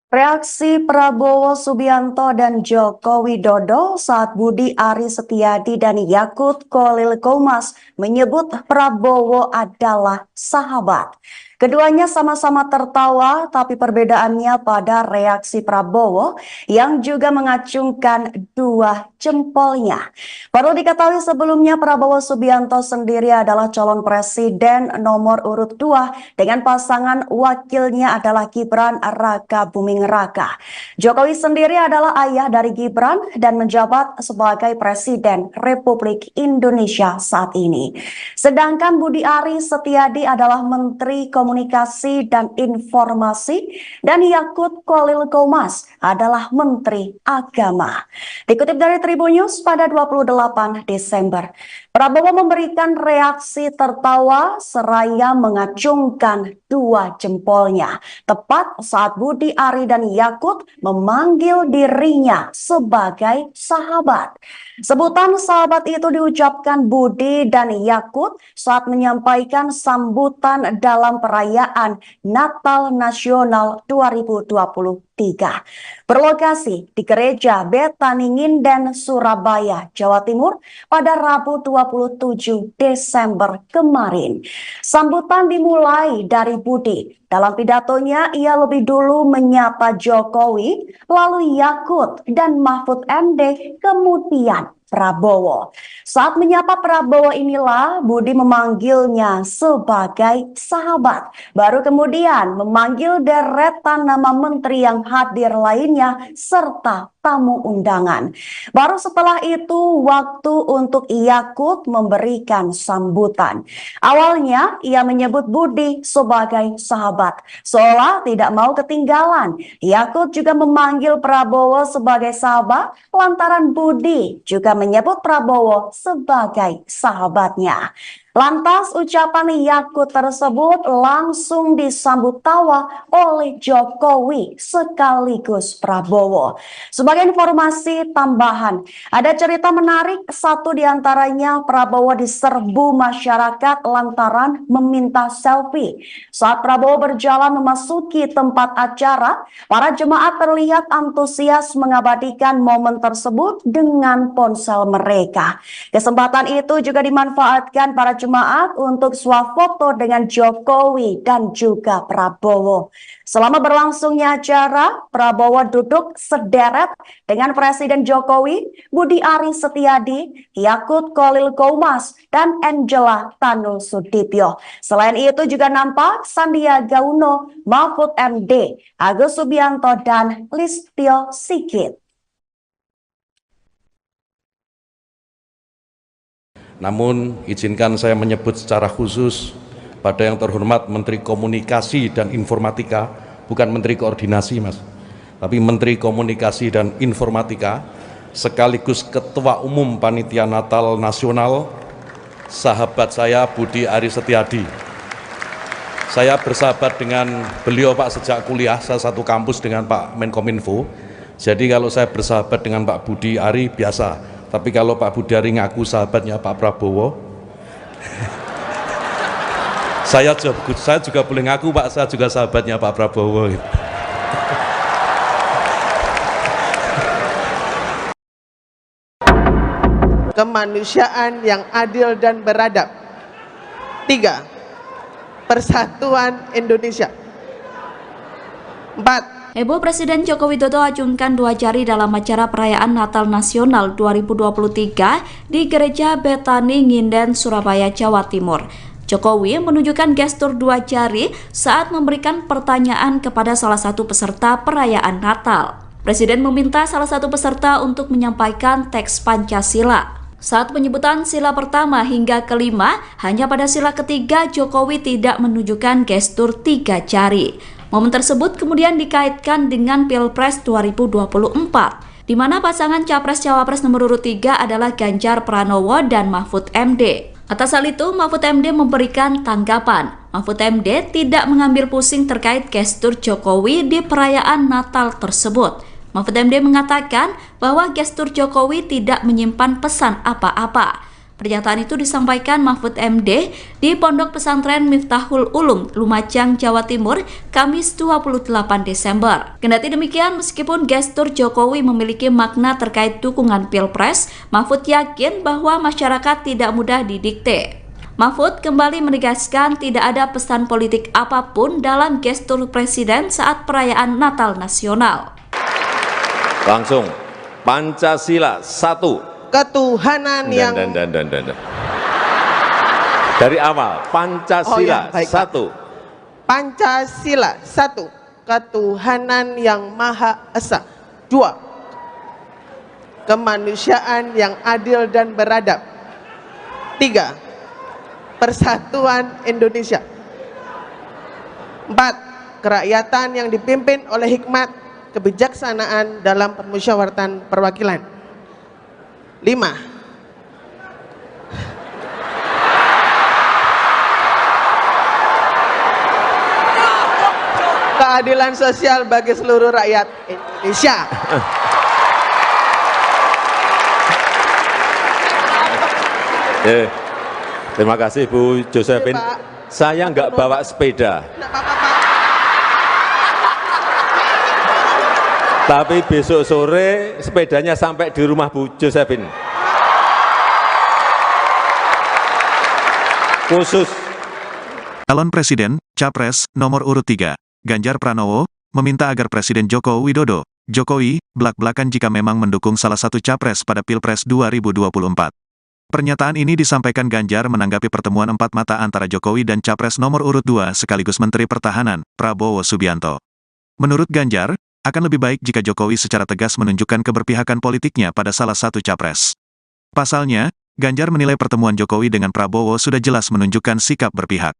Reaksi Prabowo Subianto dan Joko Widodo saat Budi Ari Setiadi dan Yakut Khalil Qomas menyebut Prabowo adalah sahabat. Keduanya sama-sama tertawa, tapi perbedaannya pada reaksi Prabowo yang juga mengacungkan dua jempolnya. Perlu diketahui sebelumnya Prabowo Subianto sendiri adalah calon presiden nomor urut 2 dengan pasangan wakilnya adalah Gibran Rakabuming Raka. Jokowi sendiri adalah ayah dari Gibran dan menjabat sebagai Presiden Republik Indonesia saat ini. Sedangkan Budi Ari Setiadi adalah Menteri Komunikasi dan Informasi dan Yakut Khalil Qomas adalah Menteri Agama. Dikutip dari Tribun News pada 28 Desember, Prabowo memberikan reaksi tertawa seraya mengacungkan dua jempolnya tepat saat Budi Ari dan Yakut memanggil dirinya sebagai sahabat. Sebutan sahabat itu diucapkan Budi dan Yakut saat menyampaikan sambutan dalam perayaan Natal Nasional 2023. Berlokasi di Gereja Betani Nginden, Surabaya, Jawa Timur pada Rabu 27 Desember kemarin. Sambutan dimulai dari Budi. Dalam pidatonya, ia lebih dulu menyapa Jokowi, lalu Yakut dan Mahfud MD, kemudian Prabowo. Saat menyapa Prabowo inilah Budi memanggilnya sebagai sahabat. Baru kemudian memanggil deretan nama menteri yang hadir lainnya serta tamu undangan. Baru setelah itu waktu untuk Yakut memberikan sambutan. Awalnya ia menyebut Budi sebagai sahabat, seolah tidak mau ketinggalan. Yakut juga memanggil Prabowo sebagai sahabat lantaran Budi juga menyebut Prabowo sebagai sahabatnya. Lantas ucapan Yakut tersebut langsung disambut tawa oleh Jokowi sekaligus Prabowo. Sebagai informasi tambahan, ada cerita menarik, satu diantaranya Prabowo diserbu masyarakat lantaran meminta selfie. Saat Prabowo berjalan memasuki tempat acara, para jemaat terlihat antusias mengabadikan momen tersebut dengan ponsel mereka. Kesempatan itu juga dimanfaatkan para jemaat untuk swafoto dengan Jokowi dan juga Prabowo. Selama berlangsungnya acara, Prabowo duduk sederet dengan Presiden Jokowi, Budi Ari Setiadi, Yakut Khalil Qomas, dan Angela Tanu Sudibyo. Selain itu juga nampak Sandiaga Uno, Mahfud MD, Agus Subianto, dan Listio Sigit. Namun, izinkan saya menyebut secara khusus pada yang terhormat Menteri Komunikasi dan Informatika, bukan Menteri Koordinasi, Mas, tapi Menteri Komunikasi dan Informatika, sekaligus Ketua Umum Panitia Natal Nasional, sahabat saya Budi Ari Setiadi. Saya bersahabat dengan beliau, Pak, sejak kuliah, saya satu kampus dengan Pak Menkominfo. Jadi kalau saya bersahabat dengan Pak Budi Ari, biasa. Tapi kalau Pak Budi Ari ngaku sahabatnya Pak Prabowo, saya juga boleh ngaku, Pak, saya juga sahabatnya Pak Prabowo. Kemanusiaan yang adil dan beradab. 3. Persatuan Indonesia. 4. Heboh Presiden Joko Widodo acungkan 2 jari dalam acara perayaan Natal Nasional 2023 di Gereja Betani Nginden, Surabaya, Jawa Timur. Jokowi menunjukkan gestur 2 jari saat memberikan pertanyaan kepada salah satu peserta perayaan Natal. Presiden meminta salah satu peserta untuk menyampaikan teks Pancasila. Saat penyebutan sila pertama hingga kelima, hanya pada sila ketiga Jokowi tidak menunjukkan gestur 3 jari. Momen tersebut kemudian dikaitkan dengan Pilpres 2024, di mana pasangan Capres-Cawapres nomor urut 3 adalah Ganjar Pranowo dan Mahfud MD. Atas hal itu, Mahfud MD memberikan tanggapan. Mahfud MD tidak mengambil pusing terkait gestur Jokowi di perayaan Natal tersebut. Mahfud MD mengatakan bahwa gestur Jokowi tidak menyimpan pesan apa-apa. Pernyataan itu disampaikan Mahfud MD di Pondok Pesantren Miftahul Ulum, Lumajang, Jawa Timur, Kamis 28 Desember. Kendati demikian, meskipun gestur Jokowi memiliki makna terkait dukungan Pilpres, Mahfud yakin bahwa masyarakat tidak mudah didikte. Mahfud kembali menegaskan tidak ada pesan politik apapun dalam gestur Presiden saat perayaan Natal Nasional. Langsung, Pancasila 1. Ketuhanan yang dari awal, Pancasila 1. Pancasila 1. Ketuhanan yang Maha Esa. 2. Kemanusiaan yang adil dan beradab. 3. Persatuan Indonesia. 4. Kerakyatan yang dipimpin oleh hikmat kebijaksanaan dalam permusyawaratan perwakilan. 5. Keadilan sosial bagi seluruh rakyat Indonesia. Terima kasih Bu Josephine. Pak. Saya nggak bawa sepeda, Nggak apa-apa, Pak. tapi besok sore sepedanya sampai di rumah Bu Josephine. Khusus. Calon Presiden, Capres, nomor urut 3, Ganjar Pranowo, meminta agar Presiden Joko Widodo, Jokowi, belak-belakan jika memang mendukung salah satu capres pada Pilpres 2024. Pernyataan ini disampaikan Ganjar menanggapi pertemuan empat mata antara Jokowi dan Capres nomor urut 2 sekaligus Menteri Pertahanan, Prabowo Subianto. Menurut Ganjar, akan lebih baik jika Jokowi secara tegas menunjukkan keberpihakan politiknya pada salah satu capres. Pasalnya, Ganjar menilai pertemuan Jokowi dengan Prabowo sudah jelas menunjukkan sikap berpihak.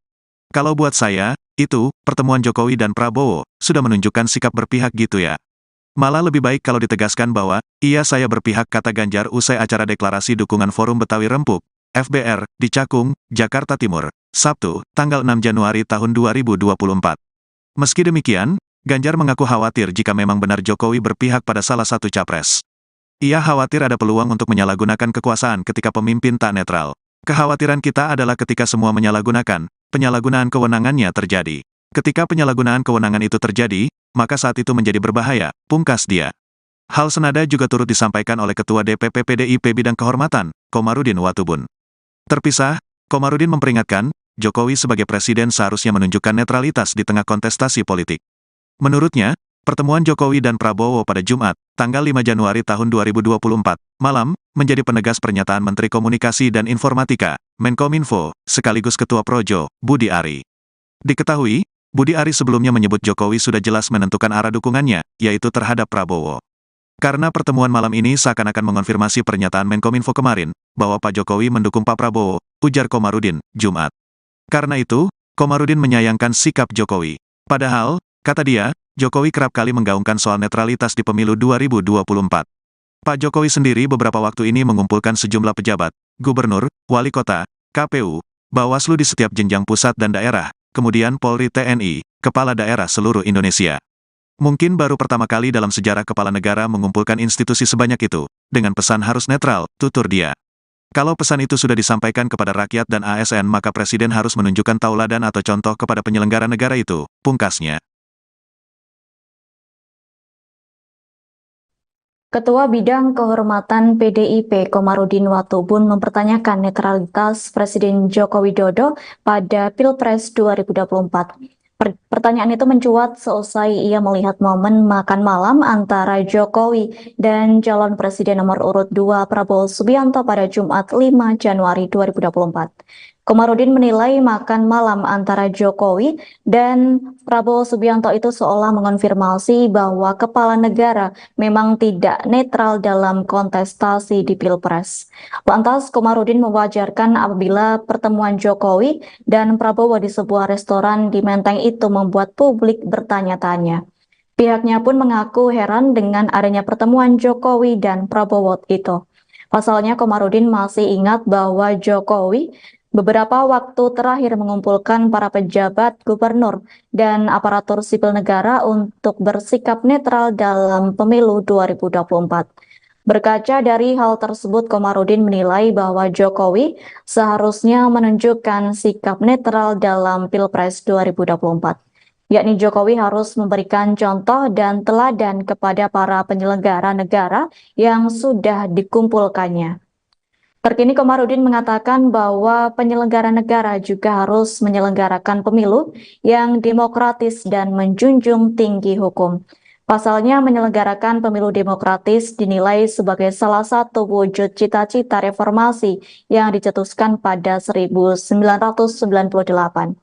Kalau buat saya, itu, pertemuan Jokowi dan Prabowo, sudah menunjukkan sikap berpihak gitu ya. Malah lebih baik kalau ditegaskan bahwa, iya saya berpihak, kata Ganjar usai acara deklarasi dukungan Forum Betawi Rempuk, FBR, di Cakung, Jakarta Timur, Sabtu, tanggal 6 Januari tahun 2024. Meski demikian, Ganjar mengaku khawatir jika memang benar Jokowi berpihak pada salah satu capres. Ia khawatir ada peluang untuk menyalahgunakan kekuasaan ketika pemimpin tak netral. Kekhawatiran kita adalah ketika semua menyalahgunakan, penyalahgunaan kewenangannya terjadi. Ketika penyalahgunaan kewenangan itu terjadi, maka saat itu menjadi berbahaya, pungkas dia. Hal senada juga turut disampaikan oleh Ketua DPP PDIP Bidang Kehormatan, Komarudin Watubun. Terpisah, Komarudin memperingatkan, Jokowi sebagai presiden seharusnya menunjukkan netralitas di tengah kontestasi politik. Menurutnya, pertemuan Jokowi dan Prabowo pada Jumat, tanggal 5 Januari tahun 2024, malam, menjadi penegas pernyataan Menteri Komunikasi dan Informatika, Menkominfo, sekaligus Ketua Projo, Budi Ari. Diketahui, Budi Ari sebelumnya menyebut Jokowi sudah jelas menentukan arah dukungannya, yaitu terhadap Prabowo. Karena pertemuan malam ini seakan-akan mengonfirmasi pernyataan Menkominfo kemarin, bahwa Pak Jokowi mendukung Pak Prabowo, ujar Komarudin, Jumat. Karena itu, Komarudin menyayangkan sikap Jokowi. Padahal, kata dia, Jokowi kerap kali menggaungkan soal netralitas di pemilu 2024. Pak Jokowi sendiri beberapa waktu ini mengumpulkan sejumlah pejabat, gubernur, wali kota, KPU, Bawaslu di setiap jenjang pusat dan daerah, kemudian Polri TNI, kepala daerah seluruh Indonesia. Mungkin baru pertama kali dalam sejarah kepala negara mengumpulkan institusi sebanyak itu, dengan pesan harus netral, tutur dia. Kalau pesan itu sudah disampaikan kepada rakyat dan ASN maka Presiden harus menunjukkan tauladan atau contoh kepada penyelenggara negara itu, pungkasnya. Ketua Bidang Kehormatan PDIP Komarudin Watubun mempertanyakan netralitas Presiden Joko Widodo pada Pilpres 2024. Pertanyaan itu mencuat seusai ia melihat momen makan malam antara Jokowi dan calon presiden nomor urut 2 Prabowo Subianto pada Jumat 5 Januari 2024. Komarudin menilai makan malam antara Jokowi dan Prabowo Subianto itu seolah mengonfirmasi bahwa kepala negara memang tidak netral dalam kontestasi di Pilpres. Lantas, Komarudin mewajarkan apabila pertemuan Jokowi dan Prabowo di sebuah restoran di Menteng itu membuat publik bertanya-tanya. Pihaknya pun mengaku heran dengan adanya pertemuan Jokowi dan Prabowo itu. Pasalnya, Komarudin masih ingat bahwa Jokowi beberapa waktu terakhir mengumpulkan para pejabat, gubernur, dan aparatur sipil negara untuk bersikap netral dalam pemilu 2024. Berkaca dari hal tersebut, Komarudin menilai bahwa Jokowi seharusnya menunjukkan sikap netral dalam Pilpres 2024. Yakni Jokowi harus memberikan contoh dan teladan kepada para penyelenggara negara yang sudah dikumpulkannya. Terkini Komarudin mengatakan bahwa penyelenggara negara juga harus menyelenggarakan pemilu yang demokratis dan menjunjung tinggi hukum. Pasalnya menyelenggarakan pemilu demokratis dinilai sebagai salah satu wujud cita-cita reformasi yang dicetuskan pada 1998.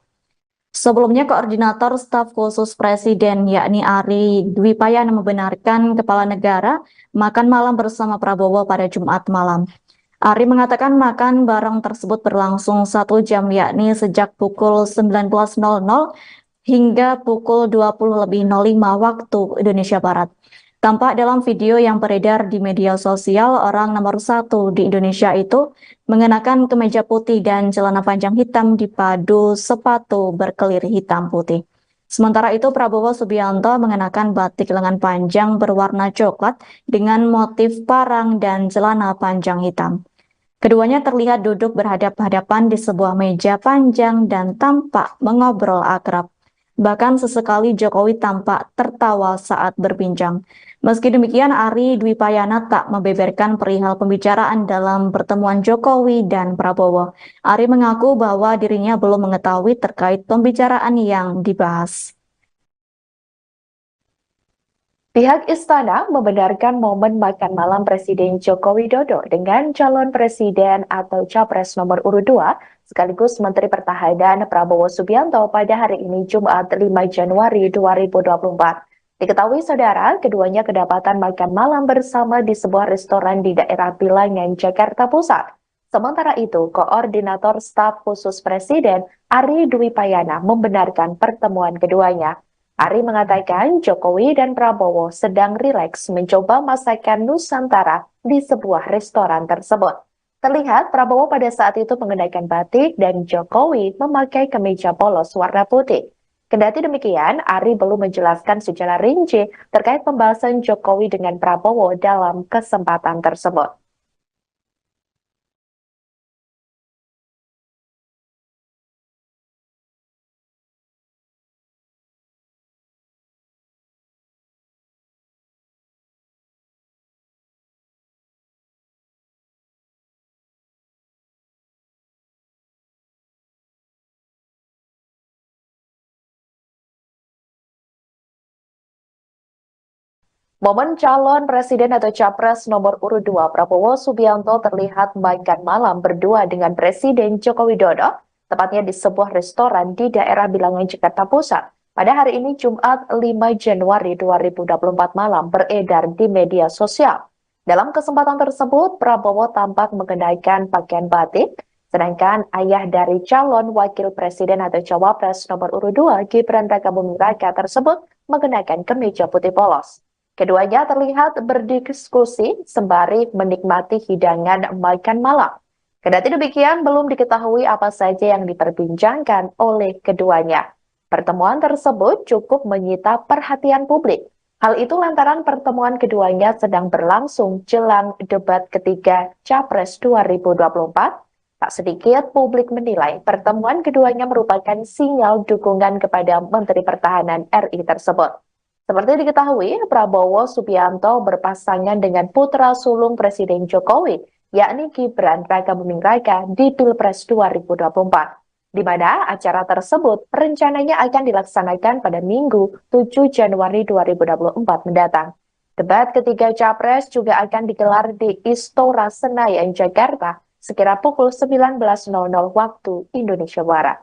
Sebelumnya, Koordinator Staf Khusus Presiden yakni Ari Dwi Payana membenarkan kepala negara makan malam bersama Prabowo pada Jumat malam. Ari mengatakan makan bareng tersebut berlangsung 1 jam yakni sejak pukul 19.00 hingga pukul 20.05 waktu Indonesia Barat. Tampak dalam video yang beredar di media sosial, orang nomor 1 di Indonesia itu mengenakan kemeja putih dan celana panjang hitam dipadu sepatu berkelir hitam putih. Sementara itu, Prabowo Subianto mengenakan batik lengan panjang berwarna coklat dengan motif parang dan celana panjang hitam. Keduanya terlihat duduk berhadap-hadapan di sebuah meja panjang dan tampak mengobrol akrab. Bahkan sesekali Jokowi tampak tertawa saat berbincang. Meski demikian, Ari Dwi Payana tak membeberkan perihal pembicaraan dalam pertemuan Jokowi dan Prabowo. Ari mengaku bahwa dirinya belum mengetahui terkait pembicaraan yang dibahas. Pihak istana membenarkan momen makan malam Presiden Joko Widodo dengan calon presiden atau capres nomor urut 2 sekaligus Menteri Pertahanan Prabowo Subianto pada hari ini Jumat 5 Januari 2024. Diketahui saudara, keduanya kedapatan makan malam bersama di sebuah restoran di daerah Bilangan, Jakarta Pusat. Sementara itu, Koordinator Staf Khusus Presiden Ari Dwi Payana membenarkan pertemuan keduanya. Ari mengatakan Jokowi dan Prabowo sedang rileks mencoba masakan Nusantara di sebuah restoran tersebut. Terlihat Prabowo pada saat itu mengenakan batik dan Jokowi memakai kemeja polos warna putih. Kendati demikian, Ari belum menjelaskan secara rinci terkait pembahasan Jokowi dengan Prabowo dalam kesempatan tersebut. Momen calon presiden atau capres nomor urut 2 Prabowo Subianto terlihat makan malam berdua dengan Presiden Joko Widodo, tepatnya di sebuah restoran di daerah Bilangan, Jakarta Pusat. Pada hari ini Jumat 5 Januari 2024 malam beredar di media sosial. Dalam kesempatan tersebut, Prabowo tampak mengenakan pakaian batik, sedangkan ayah dari calon wakil presiden atau cawapres nomor urut 2 Gibran Rakabuming Raka tersebut mengenakan kemeja putih polos. Keduanya terlihat berdiskusi sembari menikmati hidangan makan malam. Kendati demikian, belum diketahui apa saja yang diperbincangkan oleh keduanya. Pertemuan tersebut cukup menyita perhatian publik. Hal itu lantaran pertemuan keduanya sedang berlangsung jelang debat ketiga Capres 2024. Tak sedikit publik menilai pertemuan keduanya merupakan sinyal dukungan kepada Menteri Pertahanan RI tersebut. Seperti diketahui, Prabowo Subianto berpasangan dengan putra sulung Presiden Jokowi, yakni Gibran Rakabuming Raka di Pilpres 2024, di mana acara tersebut rencananya akan dilaksanakan pada Minggu 7 Januari 2024 mendatang. Debat ketiga Capres juga akan digelar di Istora Senayan, Jakarta, sekira pukul 19.00 waktu Indonesia Barat.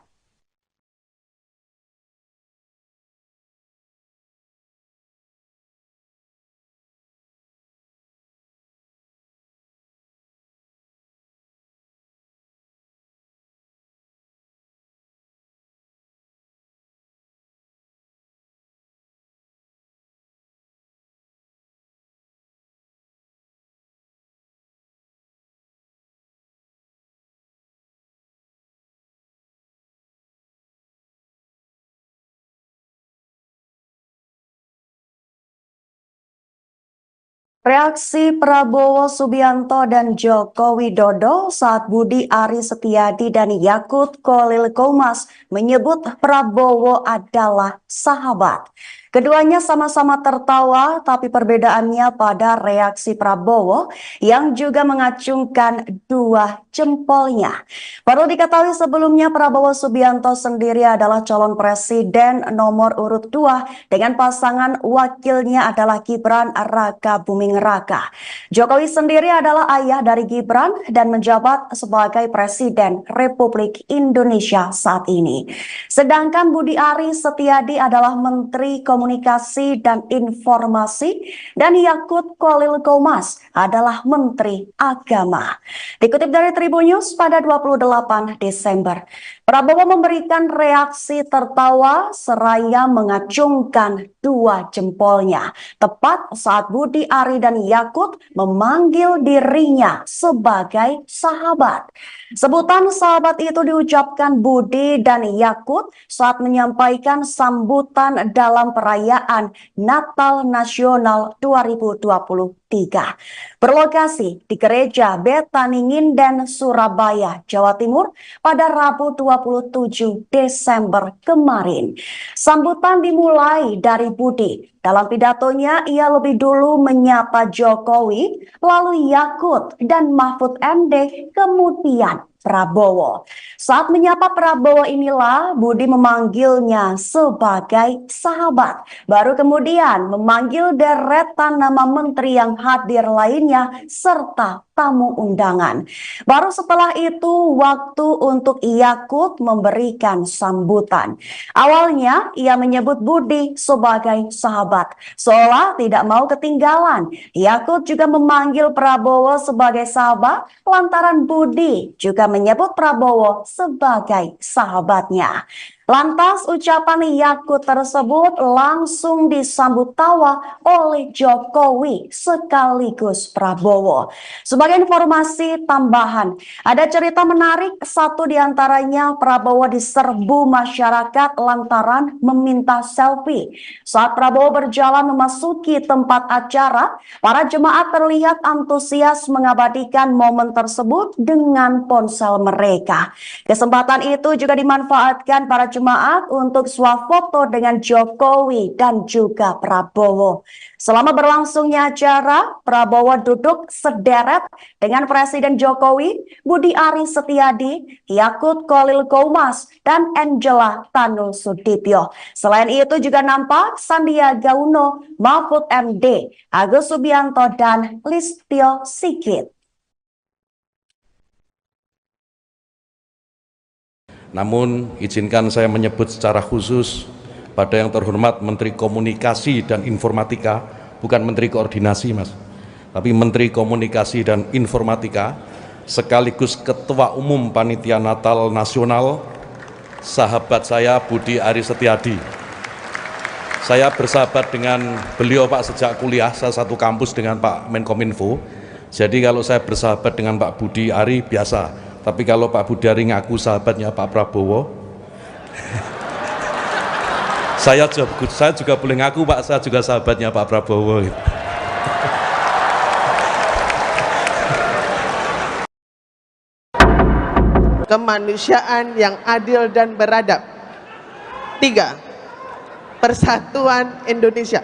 Reaksi Prabowo Subianto dan Joko Widodo saat Budi Ari Setiadi dan Yakut Kolil Qomas menyebut Prabowo adalah sahabat. Keduanya sama-sama tertawa, tapi perbedaannya pada reaksi Prabowo yang juga mengacungkan dua jempolnya. Perlu diketahui sebelumnya Prabowo Subianto sendiri adalah calon presiden nomor urut 2 dengan pasangan wakilnya adalah Gibran Rakabuming Raka. Jokowi sendiri adalah ayah dari Gibran dan menjabat sebagai Presiden Republik Indonesia saat ini. Sedangkan Budi Ari Setiadi adalah Menteri Komunikasi dan Informasi dan Yakut Kolil Qomas adalah Menteri Agama. Dikutip dari Tribun News pada 28 Desember, Prabowo memberikan reaksi tertawa seraya mengacungkan dua jempolnya tepat saat Budi Ari dan Yakut memanggil dirinya sebagai sahabat. Sebutan sahabat itu diucapkan Budi dan Yakut saat menyampaikan sambutan dalam perayaan Natal Nasional 2023. Berlokasi di Gereja Betaning dan Surabaya, Jawa Timur pada Rabu 27 Desember kemarin. Sambutan dimulai dari Budi. Dalam pidatonya, ia lebih dulu menyapa Jokowi, lalu Yakut dan Mahfud MD, kemudian Prabowo. Saat menyapa Prabowo inilah Budi memanggilnya sebagai sahabat. Baru kemudian memanggil deretan nama menteri yang hadir lainnya serta tamu undangan. Baru setelah itu waktu untuk Yakut memberikan sambutan. Awalnya ia menyebut Budi sebagai sahabat, seolah tidak mau ketinggalan. Yakut juga memanggil Prabowo sebagai sahabat lantaran Budi juga menyebut Prabowo sebagai sahabatnya. Lantas ucapan Yakut tersebut langsung disambut tawa oleh Jokowi sekaligus Prabowo. Sebagai informasi tambahan, ada cerita menarik, satu diantaranya Prabowo diserbu masyarakat lantaran meminta selfie. Saat Prabowo berjalan memasuki tempat acara, para jemaat terlihat antusias mengabadikan momen tersebut dengan ponsel mereka. Kesempatan itu juga dimanfaatkan para jemaat untuk swafoto dengan Jokowi dan juga Prabowo. Selama berlangsungnya acara, Prabowo duduk sederet dengan Presiden Jokowi, Budi Ari Setiadi, Yakut Khalil Qomas, dan Angela Tanu Sudibyo. Selain itu juga nampak Sandiaga Uno, Mahfud MD, Agus Subianto, dan Listio Sigit. Namun, izinkan saya menyebut secara khusus pada yang terhormat Menteri Komunikasi dan Informatika, bukan Menteri Koordinasi, Mas, tapi Menteri Komunikasi dan Informatika, sekaligus Ketua Umum Panitia Natal Nasional, sahabat saya Budi Ari Setiadi. Saya bersahabat dengan beliau, Pak, sejak kuliah, saya satu kampus dengan Pak Menkominfo. Jadi kalau saya bersahabat dengan Pak Budi Ari biasa. Tapi kalau Pak Budi Ari ngaku sahabatnya Pak Prabowo, saya juga boleh ngaku, Pak, saya juga sahabatnya Pak Prabowo. Kemanusiaan yang adil dan beradab. 3. Persatuan Indonesia.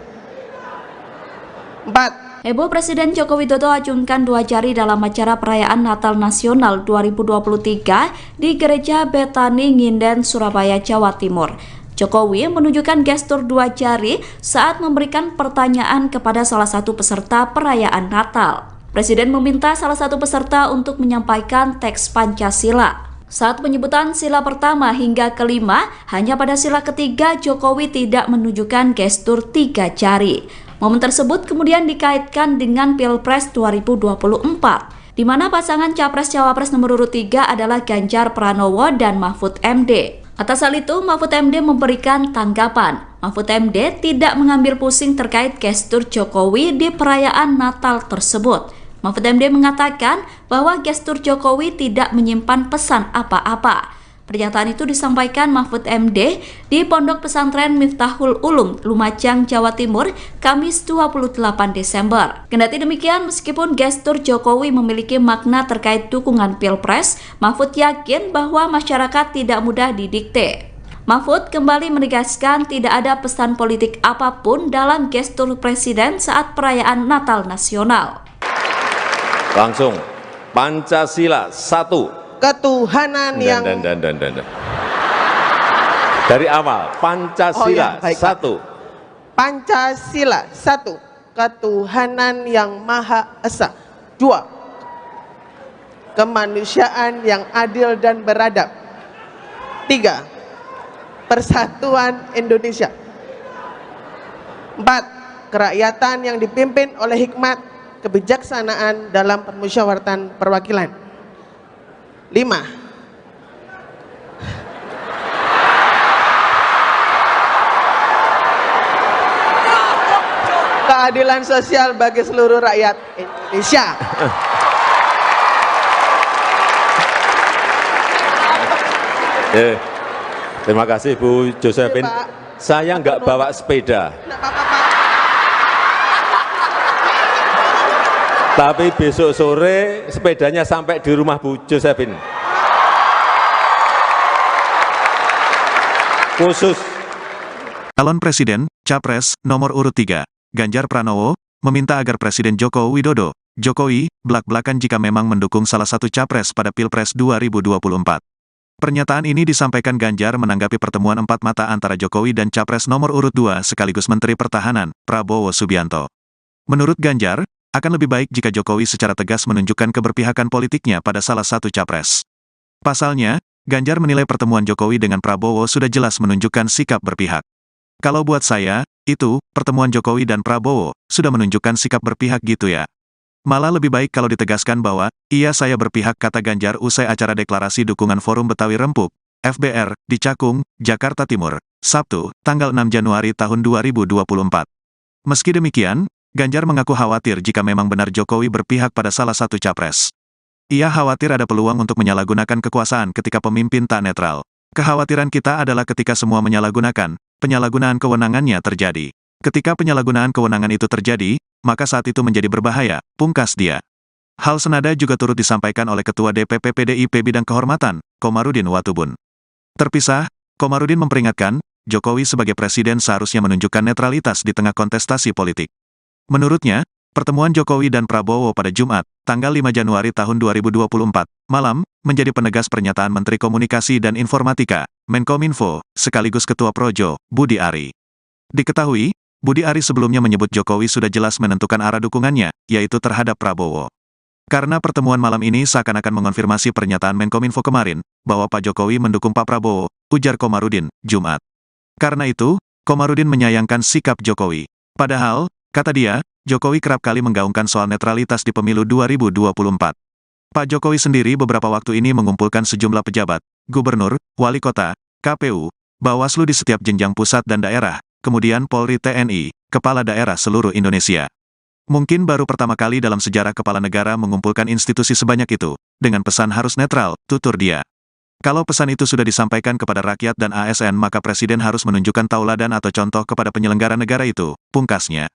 4. Heboh Presiden Joko Widodo acungkan 2 jari dalam acara perayaan Natal Nasional 2023 di Gereja Betaning Nginden, Surabaya, Jawa Timur. Jokowi menunjukkan gestur 2 jari saat memberikan pertanyaan kepada salah satu peserta perayaan Natal. Presiden meminta salah satu peserta untuk menyampaikan teks Pancasila. Saat penyebutan sila pertama hingga kelima, hanya pada sila ketiga Jokowi tidak menunjukkan gestur 3 jari. Momen tersebut kemudian dikaitkan dengan Pilpres 2024, di mana pasangan Capres-Cawapres nomor urut 3 adalah Ganjar Pranowo dan Mahfud MD. Atas hal itu, Mahfud MD memberikan tanggapan. Mahfud MD tidak mengambil pusing terkait gestur Jokowi di perayaan Natal tersebut. Mahfud MD mengatakan bahwa gestur Jokowi tidak menyimpan pesan apa-apa. Pernyataan itu disampaikan Mahfud MD di Pondok Pesantren Miftahul Ulum, Lumajang, Jawa Timur, Kamis 28 Desember. Kendati demikian, meskipun gestur Jokowi memiliki makna terkait dukungan Pilpres, Mahfud yakin bahwa masyarakat tidak mudah didikte. Mahfud kembali menegaskan tidak ada pesan politik apapun dalam gestur Presiden saat perayaan Natal Nasional. Langsung, Pancasila 1. Ketuhanan yang dari awal, Pancasila 1. Pancasila 1. Ketuhanan yang Maha Esa. 2. Kemanusiaan yang adil dan beradab. 3. Persatuan Indonesia. 4. Kerakyatan yang dipimpin oleh hikmat kebijaksanaan dalam permusyawaratan perwakilan. 5. Keadilan sosial bagi seluruh rakyat Indonesia. Terima kasih Bu Josephine. Pak. Saya nggak bawa sepeda, Nggak apa-apa, Pak. tapi besok sore sepedanya sampai di rumah Bu Josephine. Khusus. Calon Presiden, Capres, nomor urut 3, Ganjar Pranowo, meminta agar Presiden Joko Widodo, Jokowi, blak-blakan jika memang mendukung salah satu capres pada Pilpres 2024. Pernyataan ini disampaikan Ganjar menanggapi pertemuan empat mata antara Jokowi dan Capres nomor urut 2 sekaligus Menteri Pertahanan, Prabowo Subianto. Menurut Ganjar, akan lebih baik jika Jokowi secara tegas menunjukkan keberpihakan politiknya pada salah satu capres. Pasalnya, Ganjar menilai pertemuan Jokowi dengan Prabowo sudah jelas menunjukkan sikap berpihak. Kalau buat saya, itu, pertemuan Jokowi dan Prabowo, sudah menunjukkan sikap berpihak gitu ya. Malah lebih baik kalau ditegaskan bahwa, iya saya berpihak, kata Ganjar usai acara deklarasi dukungan Forum Betawi Rempuk, FBR, di Cakung, Jakarta Timur, Sabtu, tanggal 6 Januari tahun 2024. Meski demikian, Ganjar mengaku khawatir jika memang benar Jokowi berpihak pada salah satu capres. Ia khawatir ada peluang untuk menyalahgunakan kekuasaan ketika pemimpin tak netral. Kekhawatiran kita adalah ketika semua menyalahgunakan, penyalahgunaan kewenangannya terjadi. Ketika penyalahgunaan kewenangan itu terjadi, maka saat itu menjadi berbahaya, pungkas dia. Hal senada juga turut disampaikan oleh Ketua DPP PDIP Bidang Kehormatan, Komarudin Watubun. Terpisah, Komarudin memperingatkan, Jokowi sebagai presiden seharusnya menunjukkan netralitas di tengah kontestasi politik. Menurutnya, pertemuan Jokowi dan Prabowo pada Jumat, tanggal 5 Januari tahun 2024, malam, menjadi penegas pernyataan Menteri Komunikasi dan Informatika, Menkominfo, sekaligus Ketua Projo, Budi Ari. Diketahui, Budi Ari sebelumnya menyebut Jokowi sudah jelas menentukan arah dukungannya, yaitu terhadap Prabowo. Karena pertemuan malam ini seakan-akan mengonfirmasi pernyataan Menkominfo kemarin, bahwa Pak Jokowi mendukung Pak Prabowo, ujar Komarudin, Jumat. Karena itu, Komarudin menyayangkan sikap Jokowi. Padahal, kata dia, Jokowi kerap kali menggaungkan soal netralitas di pemilu 2024. Pak Jokowi sendiri beberapa waktu ini mengumpulkan sejumlah pejabat, gubernur, wali kota, KPU, Bawaslu di setiap jenjang pusat dan daerah, kemudian Polri TNI, kepala daerah seluruh Indonesia. Mungkin baru pertama kali dalam sejarah kepala negara mengumpulkan institusi sebanyak itu, dengan pesan harus netral, tutur dia. Kalau pesan itu sudah disampaikan kepada rakyat dan ASN maka Presiden harus menunjukkan tauladan atau contoh kepada penyelenggara negara itu, pungkasnya.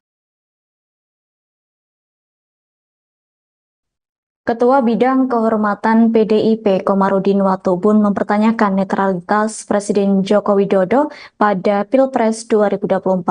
Ketua Bidang Kehormatan PDIP Komarudin Watubun mempertanyakan netralitas Presiden Joko Widodo pada Pilpres 2024.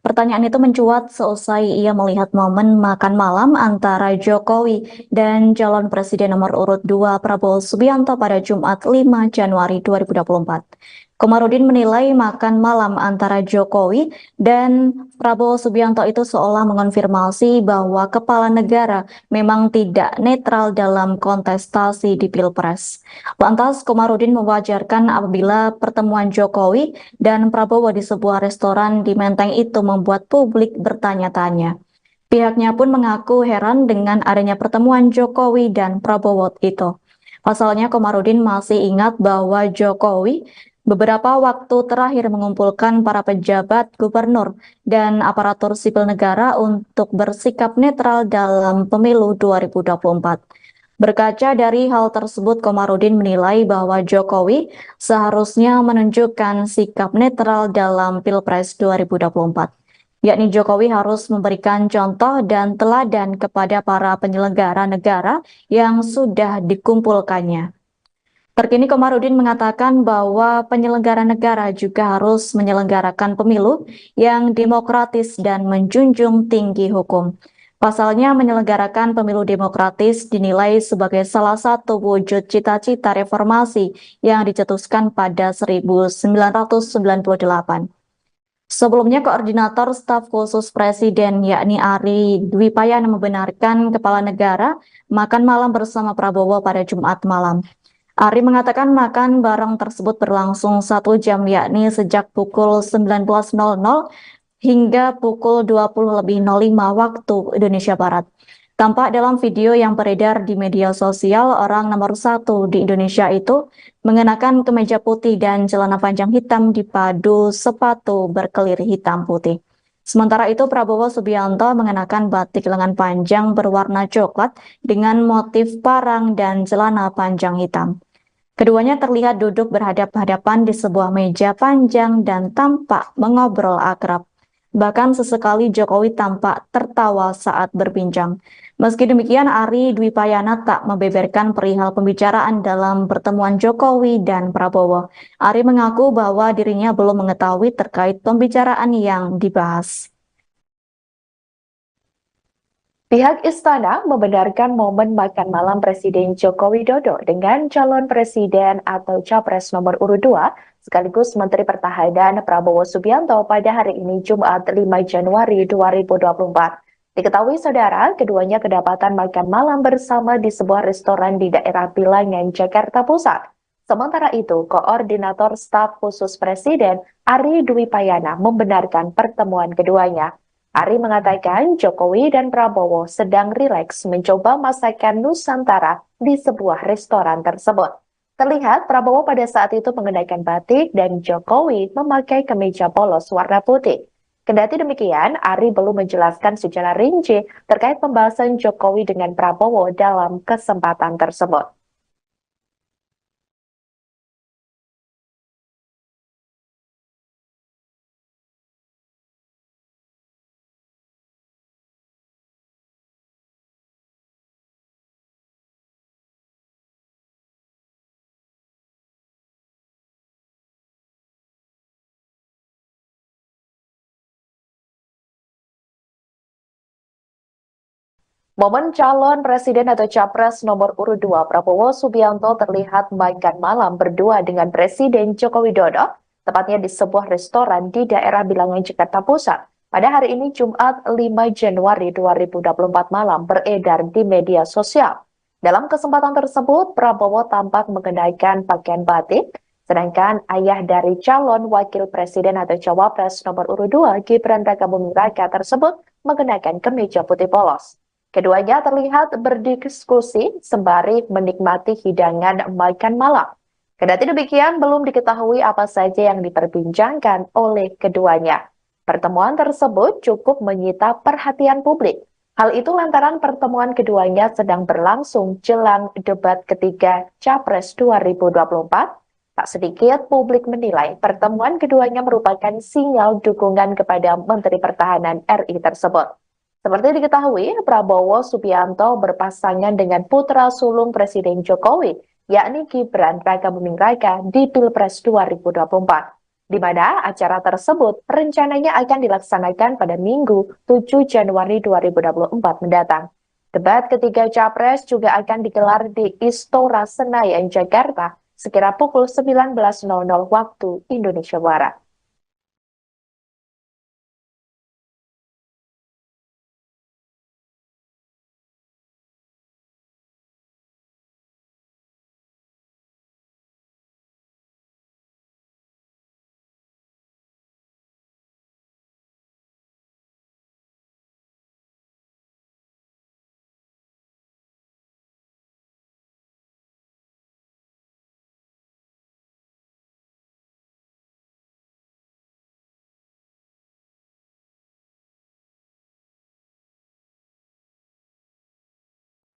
Pertanyaan itu mencuat seusai ia melihat momen makan malam antara Jokowi dan calon presiden nomor urut 2 Prabowo Subianto pada Jumat 5 Januari 2024. Komarudin menilai makan malam antara Jokowi dan Prabowo Subianto itu seolah mengonfirmasi bahwa kepala negara memang tidak netral dalam kontestasi di Pilpres. Lantas, Komarudin mewajarkan apabila pertemuan Jokowi dan Prabowo di sebuah restoran di Menteng itu membuat publik bertanya-tanya. Pihaknya pun mengaku heran dengan adanya pertemuan Jokowi dan Prabowo itu. Pasalnya, Komarudin masih ingat bahwa Jokowi beberapa waktu terakhir mengumpulkan para pejabat gubernur dan aparatur sipil negara untuk bersikap netral dalam pemilu 2024. Berkaca dari hal tersebut, Komarudin menilai bahwa Jokowi seharusnya menunjukkan sikap netral dalam Pilpres 2024. Yakni Jokowi harus memberikan contoh dan teladan kepada para penyelenggara negara yang sudah dikumpulkannya. Terkini Komarudin mengatakan bahwa penyelenggara negara juga harus menyelenggarakan pemilu yang demokratis dan menjunjung tinggi hukum. Pasalnya menyelenggarakan pemilu demokratis dinilai sebagai salah satu wujud cita-cita reformasi yang dicetuskan pada 1998. Sebelumnya, Koordinator Staf Khusus Presiden yakni Ari Dwipayana membenarkan kepala negara makan malam bersama Prabowo pada Jumat malam. Ari mengatakan makan bareng tersebut berlangsung 1 jam yakni sejak pukul 19.00 hingga pukul 20.05 waktu Indonesia Barat. Tampak dalam video yang beredar di media sosial, orang nomor 1 di Indonesia itu mengenakan kemeja putih dan celana panjang hitam dipadu sepatu berkelir hitam putih. Sementara itu, Prabowo Subianto mengenakan batik lengan panjang berwarna coklat dengan motif parang dan celana panjang hitam. Keduanya terlihat duduk berhadap-hadapan di sebuah meja panjang dan tampak mengobrol akrab. Bahkan sesekali Jokowi tampak tertawa saat berbincang. Meski demikian, Ari Dwi Payana tak membeberkan perihal pembicaraan dalam pertemuan Jokowi dan Prabowo. Ari mengaku bahwa dirinya belum mengetahui terkait pembicaraan yang dibahas. Pihak istana membenarkan momen makan malam Presiden Joko Widodo dengan calon presiden atau capres nomor urut 2 sekaligus Menteri Pertahanan Prabowo Subianto pada hari ini Jumat 5 Januari 2024. Diketahui saudara, keduanya kedapatan makan malam bersama di sebuah restoran di daerah Bilangan, Jakarta Pusat. Sementara itu, Koordinator Staf Khusus Presiden Ari Dwi Payana membenarkan pertemuan keduanya. Ari mengatakan Jokowi dan Prabowo sedang rileks mencoba masakan Nusantara di sebuah restoran tersebut. Terlihat Prabowo pada saat itu mengenakan batik dan Jokowi memakai kemeja polos warna putih. Kendati demikian, Ari belum menjelaskan secara rinci terkait pembahasan Jokowi dengan Prabowo dalam kesempatan tersebut. Momen calon presiden atau capres nomor urut 2 Prabowo Subianto terlihat makan malam berdua dengan Presiden Joko Widodo, tepatnya di sebuah restoran di daerah Bilangan, Jakarta Pusat. Pada hari ini Jumat 5 Januari 2024 malam beredar di media sosial. Dalam kesempatan tersebut, Prabowo tampak mengenakan pakaian batik, sedangkan ayah dari calon wakil presiden atau cawapres nomor urut 2 Gibran Rakabuming Raka tersebut mengenakan kemeja putih polos. Keduanya terlihat berdiskusi sembari menikmati hidangan makan malam. Kendati demikian, belum diketahui apa saja yang diperbincangkan oleh keduanya. Pertemuan tersebut cukup menyita perhatian publik. Hal itu lantaran pertemuan keduanya sedang berlangsung jelang debat ketiga Capres 2024. Tak sedikit publik menilai pertemuan keduanya merupakan sinyal dukungan kepada Menteri Pertahanan RI tersebut. Seperti diketahui, Prabowo Subianto berpasangan dengan putra sulung Presiden Jokowi, yakni Gibran Rakabuming Raka di Pilpres 2024, di mana acara tersebut rencananya akan dilaksanakan pada Minggu 7 Januari 2024 mendatang. Debat ketiga Capres juga akan digelar di Istora Senayan, Jakarta, sekira pukul 19.00 waktu Indonesia Barat.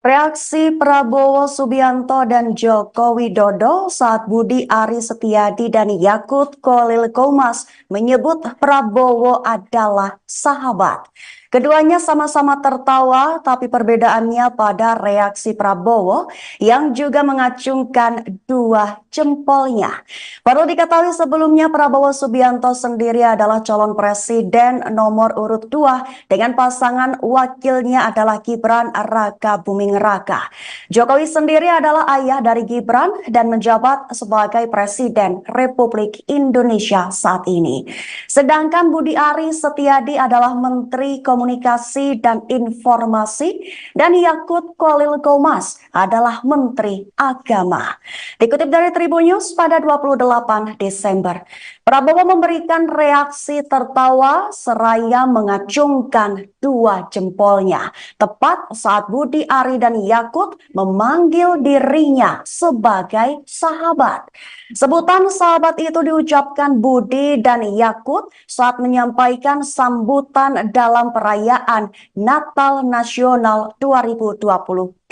Reaksi Prabowo Subianto dan Joko Widodo saat Budi Ari Setiadi dan Yakut Khalil Qomas menyebut Prabowo adalah sahabat. Keduanya sama-sama tertawa, tapi perbedaannya pada reaksi Prabowo yang juga mengacungkan dua jempolnya. Perlu diketahui sebelumnya Prabowo Subianto sendiri adalah calon presiden nomor urut 2 dengan pasangan wakilnya adalah Gibran Rakabuming Raka. Jokowi sendiri adalah ayah dari Gibran dan menjabat sebagai Presiden Republik Indonesia saat ini. Sedangkan Budi Ari Setiadi adalah Menteri Komunikasi dan Informasi dan Yakut Khalil Qomas adalah Menteri Agama. Dikutip dari Tribun News pada 28 Desember, Prabowo memberikan reaksi tertawa seraya mengacungkan dua jempolnya tepat saat Budi Ari dan Yakut memanggil dirinya sebagai sahabat. Sebutan sahabat itu diucapkan Budi dan Yakut saat menyampaikan sambutan dalam perayaan Natal Nasional 2024.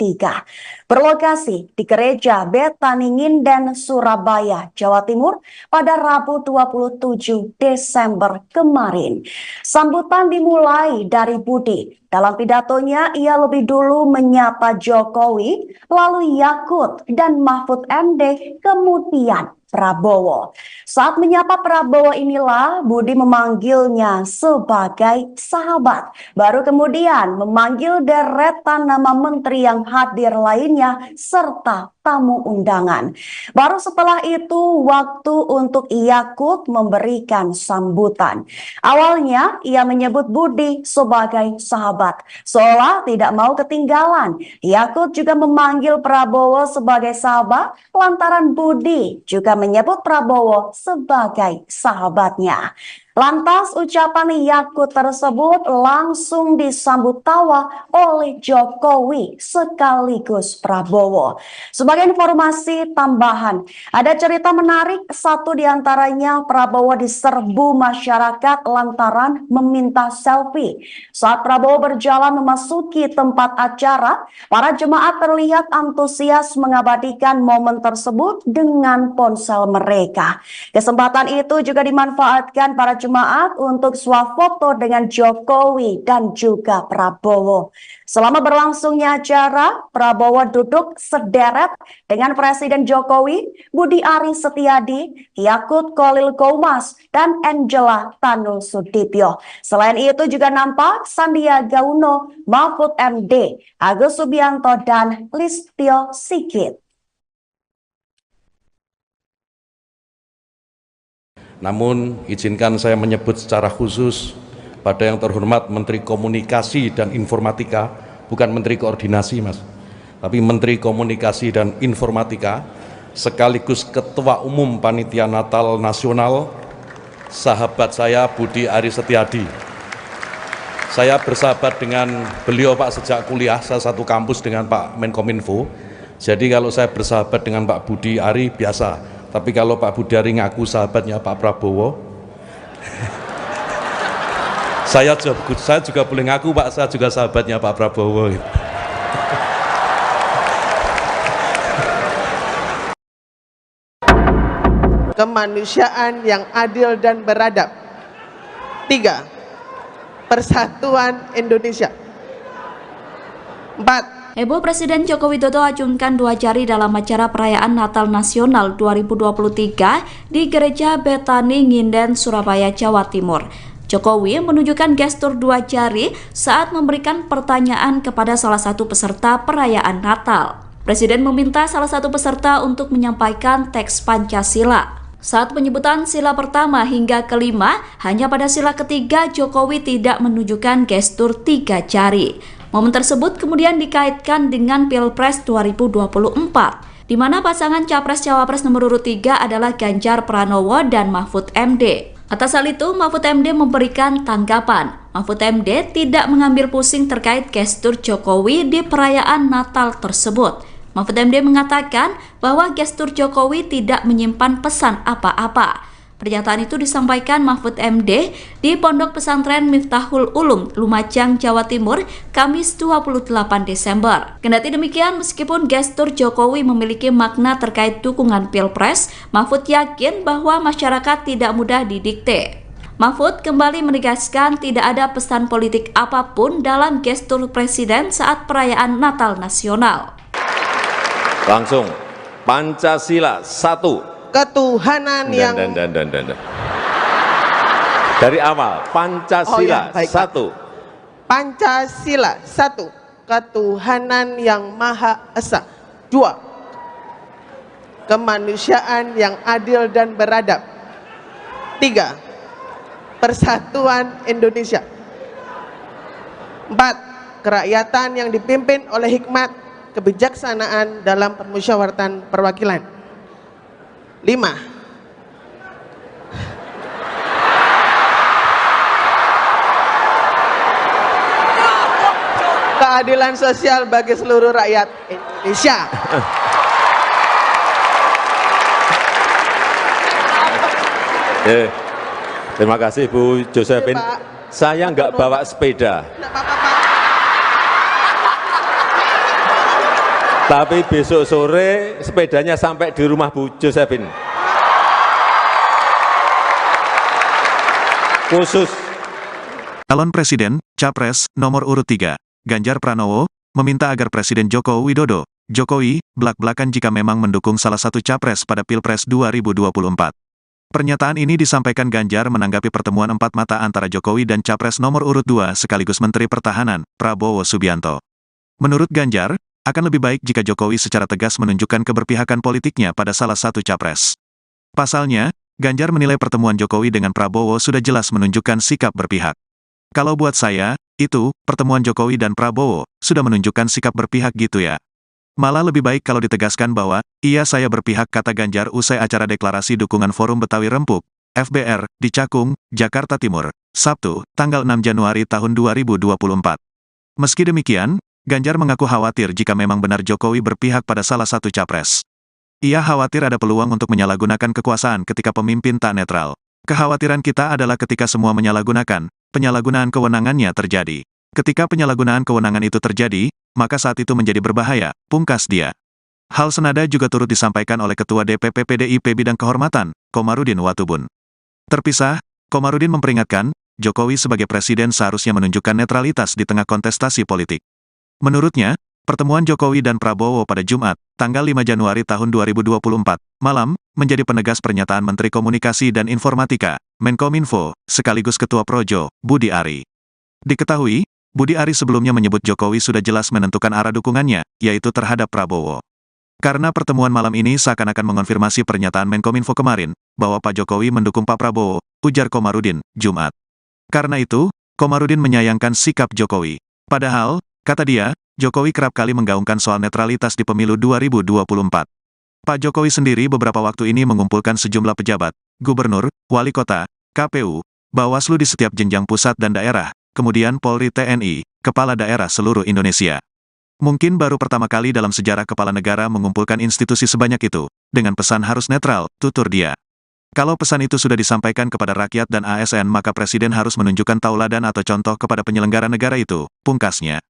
berlokasi di Gereja Betani Nginden, Surabaya, Jawa Timur pada Rabu 27 Desember kemarin. Sambutan dimulai dari Budi. Dalam pidatonya, ia lebih dulu menyapa Jokowi, lalu Yakut dan Mahfud MD, kemudian Prabowo. Saat menyapa Prabowo inilah Budi memanggilnya sebagai sahabat. Baru kemudian memanggil deretan nama menteri yang hadir lainnya serta tamu undangan. Baru setelah itu waktu untuk Yakut memberikan sambutan. Awalnya ia menyebut Budi sebagai sahabat, seolah tidak mau ketinggalan. Yakut juga memanggil Prabowo sebagai sahabat lantaran Budi juga menyebut Prabowo sebagai sahabatnya. Lantas ucapan Yakut tersebut langsung disambut tawa oleh Jokowi sekaligus Prabowo. Sebagai informasi tambahan, ada cerita menarik, satu diantaranya Prabowo diserbu masyarakat lantaran meminta selfie. Saat Prabowo berjalan memasuki tempat acara, para jemaat terlihat antusias mengabadikan momen tersebut dengan ponsel mereka. Kesempatan itu juga dimanfaatkan para jemaat untuk swafoto dengan Jokowi dan juga Prabowo. Selama berlangsungnya acara, Prabowo duduk sederet dengan Presiden Jokowi, Budi Ari Setiadi, Yakut Khalil Qomas, dan Angela Tanu Sudibyo. Selain itu juga nampak Sandiaga Uno, Mahfud MD, Agus Subianto, dan Listio Sigit. Namun, izinkan saya menyebut secara khusus pada yang terhormat Menteri Komunikasi dan Informatika, bukan Menteri Koordinasi, Mas, tapi Menteri Komunikasi dan Informatika, sekaligus Ketua Umum Panitia Natal Nasional, sahabat saya Budi Ari Setiadi. Saya bersahabat dengan beliau, Pak, sejak kuliah, saya satu kampus dengan Pak Menkominfo. Jadi kalau saya bersahabat dengan Pak Budi Ari biasa. Tapi kalau Pak Budi Ari ngaku sahabatnya Pak Prabowo, saya juga boleh ngaku, Pak, saya juga sahabatnya Pak Prabowo. Kemanusiaan yang adil dan beradab. 3. Persatuan Indonesia. 4. Heboh Presiden Joko Widodo acungkan 2 jari dalam acara perayaan Natal Nasional 2023 di Gereja Betani Nginden, Surabaya, Jawa Timur. Jokowi menunjukkan gestur 2 jari saat memberikan pertanyaan kepada salah satu peserta perayaan Natal. Presiden meminta salah satu peserta untuk menyampaikan teks Pancasila. Saat penyebutan sila pertama hingga kelima, hanya pada sila ketiga Jokowi tidak menunjukkan gestur 3 jari. Momen tersebut kemudian dikaitkan dengan Pilpres 2024, di mana pasangan Capres-Cawapres nomor urut 3 adalah Ganjar Pranowo dan Mahfud MD. Atas hal itu, Mahfud MD memberikan tanggapan. Mahfud MD tidak mengambil pusing terkait gestur Jokowi di perayaan Natal tersebut. Mahfud MD mengatakan bahwa gestur Jokowi tidak menyimpan pesan apa-apa. Pernyataan itu disampaikan Mahfud MD di Pondok Pesantren Miftahul Ulum, Lumajang, Jawa Timur, Kamis 28 Desember. Kendati demikian, meskipun gestur Jokowi memiliki makna terkait dukungan Pilpres, Mahfud yakin bahwa masyarakat tidak mudah didikte. Mahfud kembali menegaskan tidak ada pesan politik apapun dalam gestur Presiden saat perayaan Natal Nasional. Langsung, Pancasila 1. Ketuhanan yang dari awal, Pancasila 1. Pancasila 1. Ketuhanan yang Maha Esa. 2. Kemanusiaan yang adil dan beradab. 3. Persatuan Indonesia. 4. Kerakyatan yang dipimpin oleh hikmat kebijaksanaan dalam permusyawaratan perwakilan. 5. Keadilan sosial bagi seluruh rakyat Indonesia. Terima kasih Bu Josephine. Saya nggak bawa sepeda. Tapi besok sore sepedanya sampai di rumah Bu Josephine. Khusus. Calon Presiden, Capres, nomor urut 3, Ganjar Pranowo, meminta agar Presiden Joko Widodo, Jokowi, blak-blakan jika memang mendukung salah satu capres pada Pilpres 2024. Pernyataan ini disampaikan Ganjar menanggapi pertemuan empat mata antara Jokowi dan Capres nomor urut 2 sekaligus Menteri Pertahanan, Prabowo Subianto. Menurut Ganjar, akan lebih baik jika Jokowi secara tegas menunjukkan keberpihakan politiknya pada salah satu capres. Pasalnya, Ganjar menilai pertemuan Jokowi dengan Prabowo sudah jelas menunjukkan sikap berpihak. Kalau buat saya, itu, pertemuan Jokowi dan Prabowo, sudah menunjukkan sikap berpihak gitu ya. Malah lebih baik kalau ditegaskan bahwa, iya saya berpihak, kata Ganjar usai acara deklarasi dukungan Forum Betawi Rempuk, FBR, di Cakung, Jakarta Timur, Sabtu, tanggal 6 Januari tahun 2024. Meski demikian, Ganjar mengaku khawatir jika memang benar Jokowi berpihak pada salah satu capres. Ia khawatir ada peluang untuk menyalahgunakan kekuasaan ketika pemimpin tak netral. Kekhawatiran kita adalah ketika semua menyalahgunakan, penyalahgunaan kewenangannya terjadi. Ketika penyalahgunaan kewenangan itu terjadi, maka saat itu menjadi berbahaya, pungkas dia. Hal senada juga turut disampaikan oleh Ketua DPP PDIP Bidang Kehormatan, Komarudin Watubun. Terpisah, Komarudin memperingatkan, Jokowi sebagai presiden seharusnya menunjukkan netralitas di tengah kontestasi politik. Menurutnya, pertemuan Jokowi dan Prabowo pada Jumat, tanggal 5 Januari tahun 2024, malam, menjadi penegas pernyataan Menteri Komunikasi dan Informatika, Menkominfo, sekaligus Ketua Projo, Budi Ari. Diketahui, Budi Ari sebelumnya menyebut Jokowi sudah jelas menentukan arah dukungannya, yaitu terhadap Prabowo. Karena pertemuan malam ini seakan-akan mengonfirmasi pernyataan Menkominfo kemarin, bahwa Pak Jokowi mendukung Pak Prabowo, ujar Komarudin, Jumat. Karena itu, Komarudin menyayangkan sikap Jokowi. Padahal, kata dia, Jokowi kerap kali menggaungkan soal netralitas di pemilu 2024. Pak Jokowi sendiri beberapa waktu ini mengumpulkan sejumlah pejabat, gubernur, wali kota, KPU, Bawaslu di setiap jenjang pusat dan daerah, kemudian Polri TNI, kepala daerah seluruh Indonesia. Mungkin baru pertama kali dalam sejarah kepala negara mengumpulkan institusi sebanyak itu, dengan pesan harus netral, tutur dia. Kalau pesan itu sudah disampaikan kepada rakyat dan ASN maka Presiden harus menunjukkan tauladan atau contoh kepada penyelenggara negara itu, pungkasnya.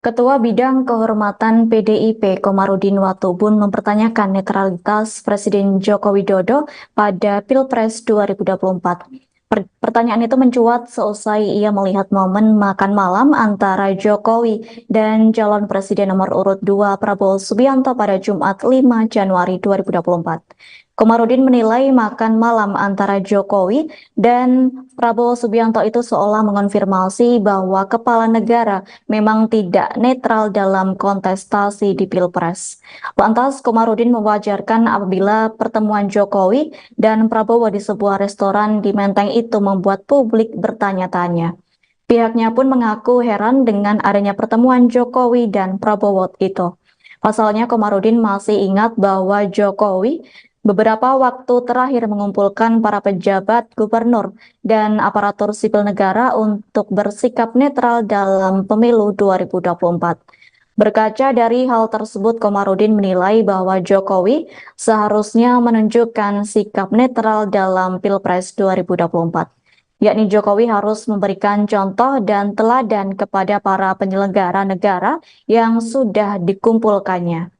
Ketua Bidang Kehormatan PDIP Komarudin Watubun mempertanyakan netralitas Presiden Joko Widodo pada Pilpres 2024. Pertanyaan itu mencuat seusai ia melihat momen makan malam antara Jokowi dan calon presiden nomor urut 2 Prabowo Subianto pada Jumat 5 Januari 2024. Komarudin menilai makan malam antara Jokowi dan Prabowo Subianto itu seolah mengonfirmasi bahwa kepala negara memang tidak netral dalam kontestasi di Pilpres. Lantas, Komarudin mewajarkan apabila pertemuan Jokowi dan Prabowo di sebuah restoran di Menteng itu membuat publik bertanya-tanya. Pihaknya pun mengaku heran dengan adanya pertemuan Jokowi dan Prabowo itu. Pasalnya, Komarudin masih ingat bahwa Jokowi beberapa waktu terakhir mengumpulkan para pejabat gubernur dan aparatur sipil negara untuk bersikap netral dalam pemilu 2024. Berkaca dari hal tersebut, Komarudin menilai bahwa Jokowi seharusnya menunjukkan sikap netral dalam Pilpres 2024. Yakni Jokowi harus memberikan contoh dan teladan kepada para penyelenggara negara yang sudah dikumpulkannya.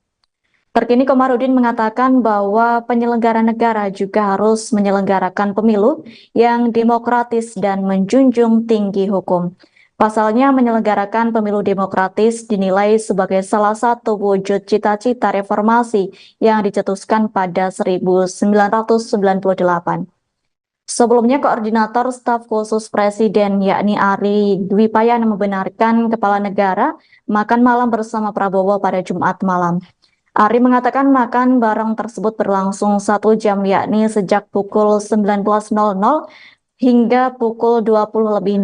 Terkini Komarudin mengatakan bahwa penyelenggara negara juga harus menyelenggarakan pemilu yang demokratis dan menjunjung tinggi hukum. Pasalnya menyelenggarakan pemilu demokratis dinilai sebagai salah satu wujud cita-cita reformasi yang dicetuskan pada 1998. Sebelumnya, Koordinator Staf Khusus Presiden yakni Ari Dwi Payana membenarkan kepala negara makan malam bersama Prabowo pada Jumat malam. Ari mengatakan makan bareng tersebut berlangsung 1 jam yakni sejak pukul 19.00 hingga pukul 20.05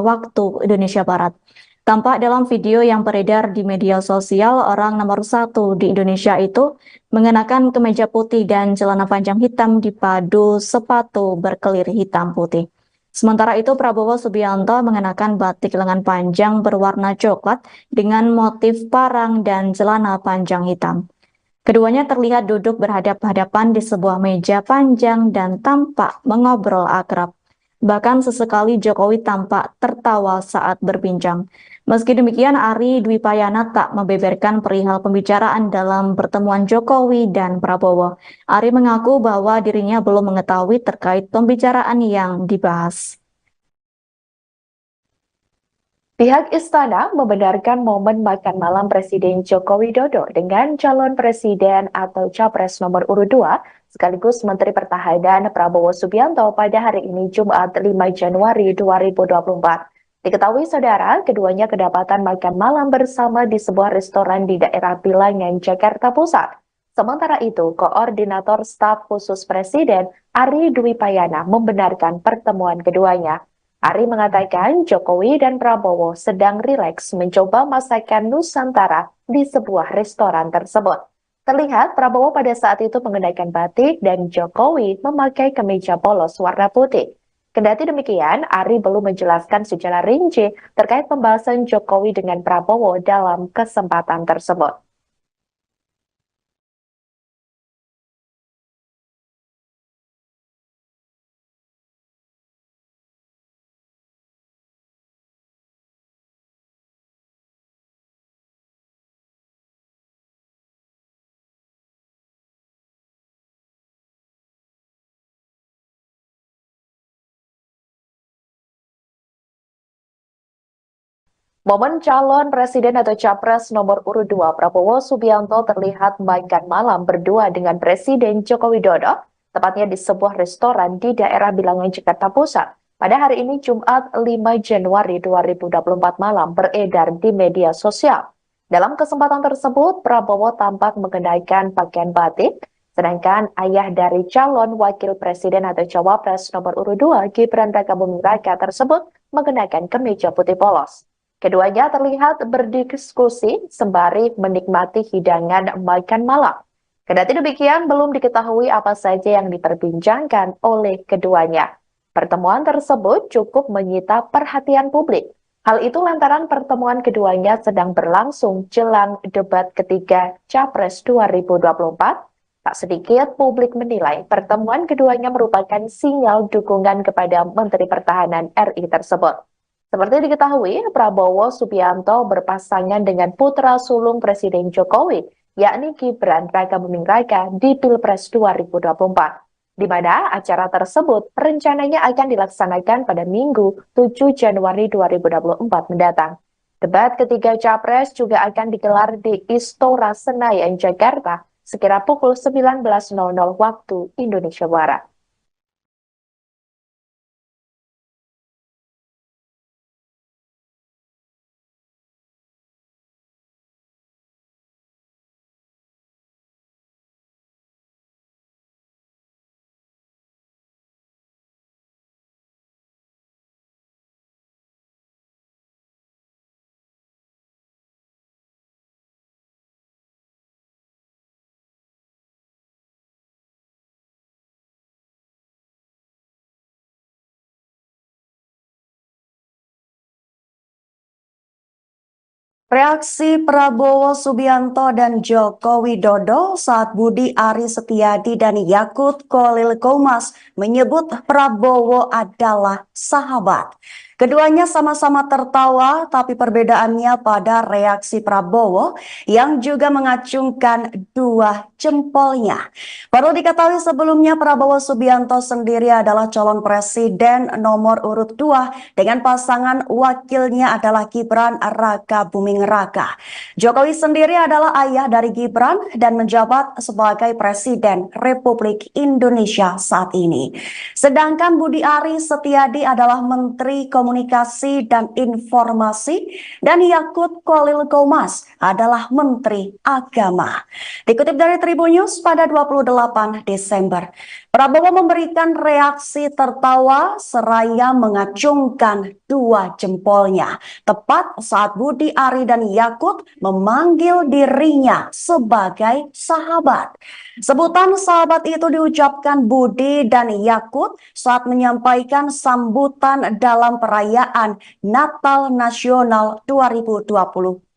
waktu Indonesia Barat. Tampak dalam video yang beredar di media sosial, orang nomor 1 di Indonesia itu mengenakan kemeja putih dan celana panjang hitam dipadu sepatu berkelir hitam putih. Sementara itu, Prabowo Subianto mengenakan batik lengan panjang berwarna coklat dengan motif parang dan celana panjang hitam. Keduanya terlihat duduk berhadap-hadapan di sebuah meja panjang dan tampak mengobrol akrab. Bahkan sesekali Jokowi tampak tertawa saat berbincang. Meski demikian, Ari Dwi Payana tak membeberkan perihal pembicaraan dalam pertemuan Jokowi dan Prabowo. Ari mengaku bahwa dirinya belum mengetahui terkait pembicaraan yang dibahas. Pihak istana membenarkan momen makan malam Presiden Joko Widodo dengan calon presiden atau capres nomor urut 2 sekaligus Menteri Pertahanan Prabowo Subianto pada hari ini Jumat 5 Januari 2024. Diketahui saudara, keduanya kedapatan makan malam bersama di sebuah restoran di daerah Bilangan, Jakarta Pusat. Sementara itu, Koordinator Staf Khusus Presiden Ari Dwi Payana membenarkan pertemuan keduanya. Ari mengatakan Jokowi dan Prabowo sedang rileks mencoba masakan Nusantara di sebuah restoran tersebut. Terlihat Prabowo pada saat itu mengenakan batik dan Jokowi memakai kemeja polos warna putih. Kendati demikian, Ari belum menjelaskan secara rinci terkait pembahasan Jokowi dengan Prabowo dalam kesempatan tersebut. Momen calon presiden atau capres nomor urut 2 Prabowo Subianto terlihat makan malam berdua dengan Presiden Joko Widodo, tepatnya di sebuah restoran di daerah Bilangan, Jakarta Pusat. Pada hari ini Jumat 5 Januari 2024 malam beredar di media sosial. Dalam kesempatan tersebut, Prabowo tampak mengenakan pakaian batik, sedangkan ayah dari calon wakil presiden atau cawapres nomor urut 2 Gibran Rakabuming Raka tersebut mengenakan kemeja putih polos. Keduanya terlihat berdiskusi sembari menikmati hidangan makan malam. Kendati demikian, belum diketahui apa saja yang diperbincangkan oleh keduanya. Pertemuan tersebut cukup menyita perhatian publik. Hal itu lantaran pertemuan keduanya sedang berlangsung jelang debat ketiga Capres 2024. Tak sedikit publik menilai pertemuan keduanya merupakan sinyal dukungan kepada Menteri Pertahanan RI tersebut. Seperti diketahui, Prabowo Subianto berpasangan dengan putra sulung Presiden Jokowi, yakni Gibran Rakabuming Raka di Pilpres 2024, di mana acara tersebut rencananya akan dilaksanakan pada Minggu 7 Januari 2024 mendatang. Debat ketiga Capres juga akan digelar di Istora Senayan, Jakarta, sekira pukul 19.00 waktu Indonesia Barat. Reaksi Prabowo Subianto dan Joko Widodo saat Budi Ari Setiadi dan Yakut Khalil Qomas menyebut Prabowo adalah sahabat. Keduanya sama-sama tertawa, tapi perbedaannya pada reaksi Prabowo yang juga mengacungkan dua jempolnya. Perlu diketahui sebelumnya Prabowo Subianto sendiri adalah calon presiden nomor urut 2 dengan pasangan wakilnya adalah Gibran Rakabuming Raka. Jokowi sendiri adalah ayah dari Gibran dan menjabat sebagai Presiden Republik Indonesia saat ini. Sedangkan Budi Ari Setiadi adalah Menteri Komunikasi dan Informasi dan Yakut Khalil Qomas adalah Menteri Agama. Dikutip dari Tribun News pada 28 Desember, Prabowo memberikan reaksi tertawa seraya mengacungkan dua jempolnya tepat saat Budi Ari dan Yakut memanggil dirinya sebagai sahabat. Sebutan sahabat itu diucapkan Budi dan Yakut saat menyampaikan sambutan dalam perayaan Natal Nasional 2024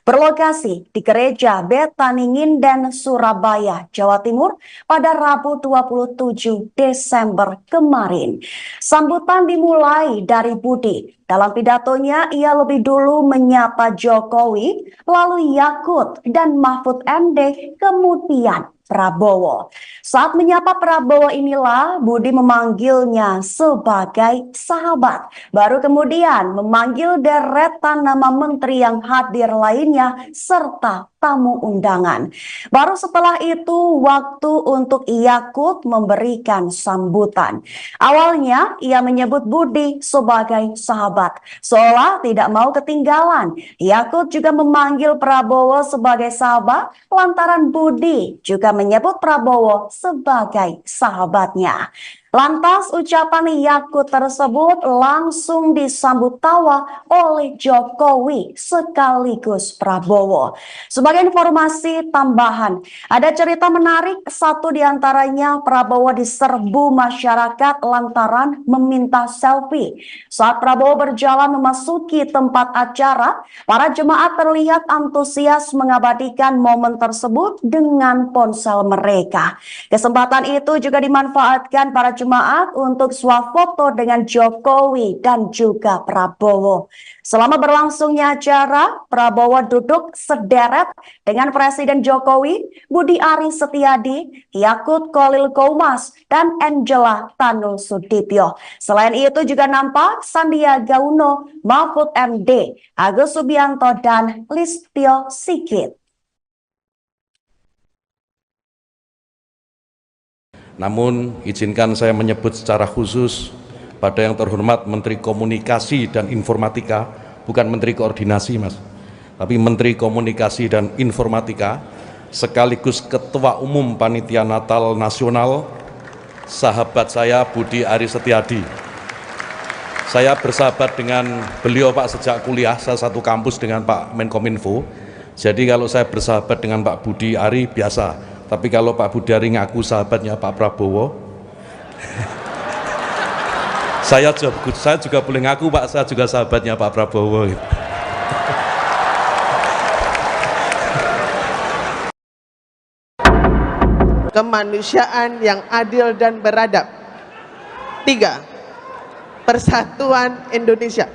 berlokasi di Gereja Betani Nginden, Surabaya, Jawa Timur pada Rabu 27 Desember kemarin. Sambutan dimulai dari Budi. Dalam pidatonya, ia lebih dulu menyapa Jokowi, lalu Yakut dan Mahfud MD, kemudian Prabowo. Saat menyapa Prabowo inilah Budi memanggilnya sebagai sahabat. Baru kemudian memanggil deretan nama menteri yang hadir lainnya serta tamu undangan. Baru setelah itu waktu untuk Yakut memberikan sambutan. Awalnya ia menyebut Budi sebagai sahabat, seolah tidak mau ketinggalan. Yakut juga memanggil Prabowo sebagai sahabat lantaran Budi juga menyebut Prabowo sebagai sahabatnya. Lantas ucapan Yakut tersebut langsung disambut tawa oleh Jokowi sekaligus Prabowo. Sebagai informasi tambahan, ada cerita menarik, satu diantaranya Prabowo diserbu masyarakat lantaran meminta selfie. Saat Prabowo berjalan memasuki tempat acara, para jemaat terlihat antusias mengabadikan momen tersebut dengan ponsel mereka. Kesempatan itu juga dimanfaatkan para jemaat untuk swafoto dengan Jokowi dan juga Prabowo. Selama berlangsungnya acara, Prabowo duduk sederet dengan Presiden Jokowi, Budi Ari Setiadi, Yakut Khalil Qomas, dan Angela Tanu Sudibyo. Selain itu juga nampak Sandiaga Uno, Mahfud MD, Agus Subianto, dan Listio Sigit. Namun, izinkan saya menyebut secara khusus pada yang terhormat Menteri Komunikasi dan Informatika, bukan Menteri Koordinasi, Mas, tapi Menteri Komunikasi dan Informatika, sekaligus Ketua Umum Panitia Natal Nasional, sahabat saya Budi Ari Setiadi. Saya bersahabat dengan beliau, Pak, sejak kuliah, saya satu kampus dengan Pak Menkominfo. Jadi kalau saya bersahabat dengan Pak Budi Ari biasa. Tapi kalau Pak Budi Ari ngaku sahabatnya Pak Prabowo, saya juga boleh ngaku, Pak, saya juga sahabatnya Pak Prabowo. Kemanusiaan yang adil dan beradab. 3. Persatuan Indonesia.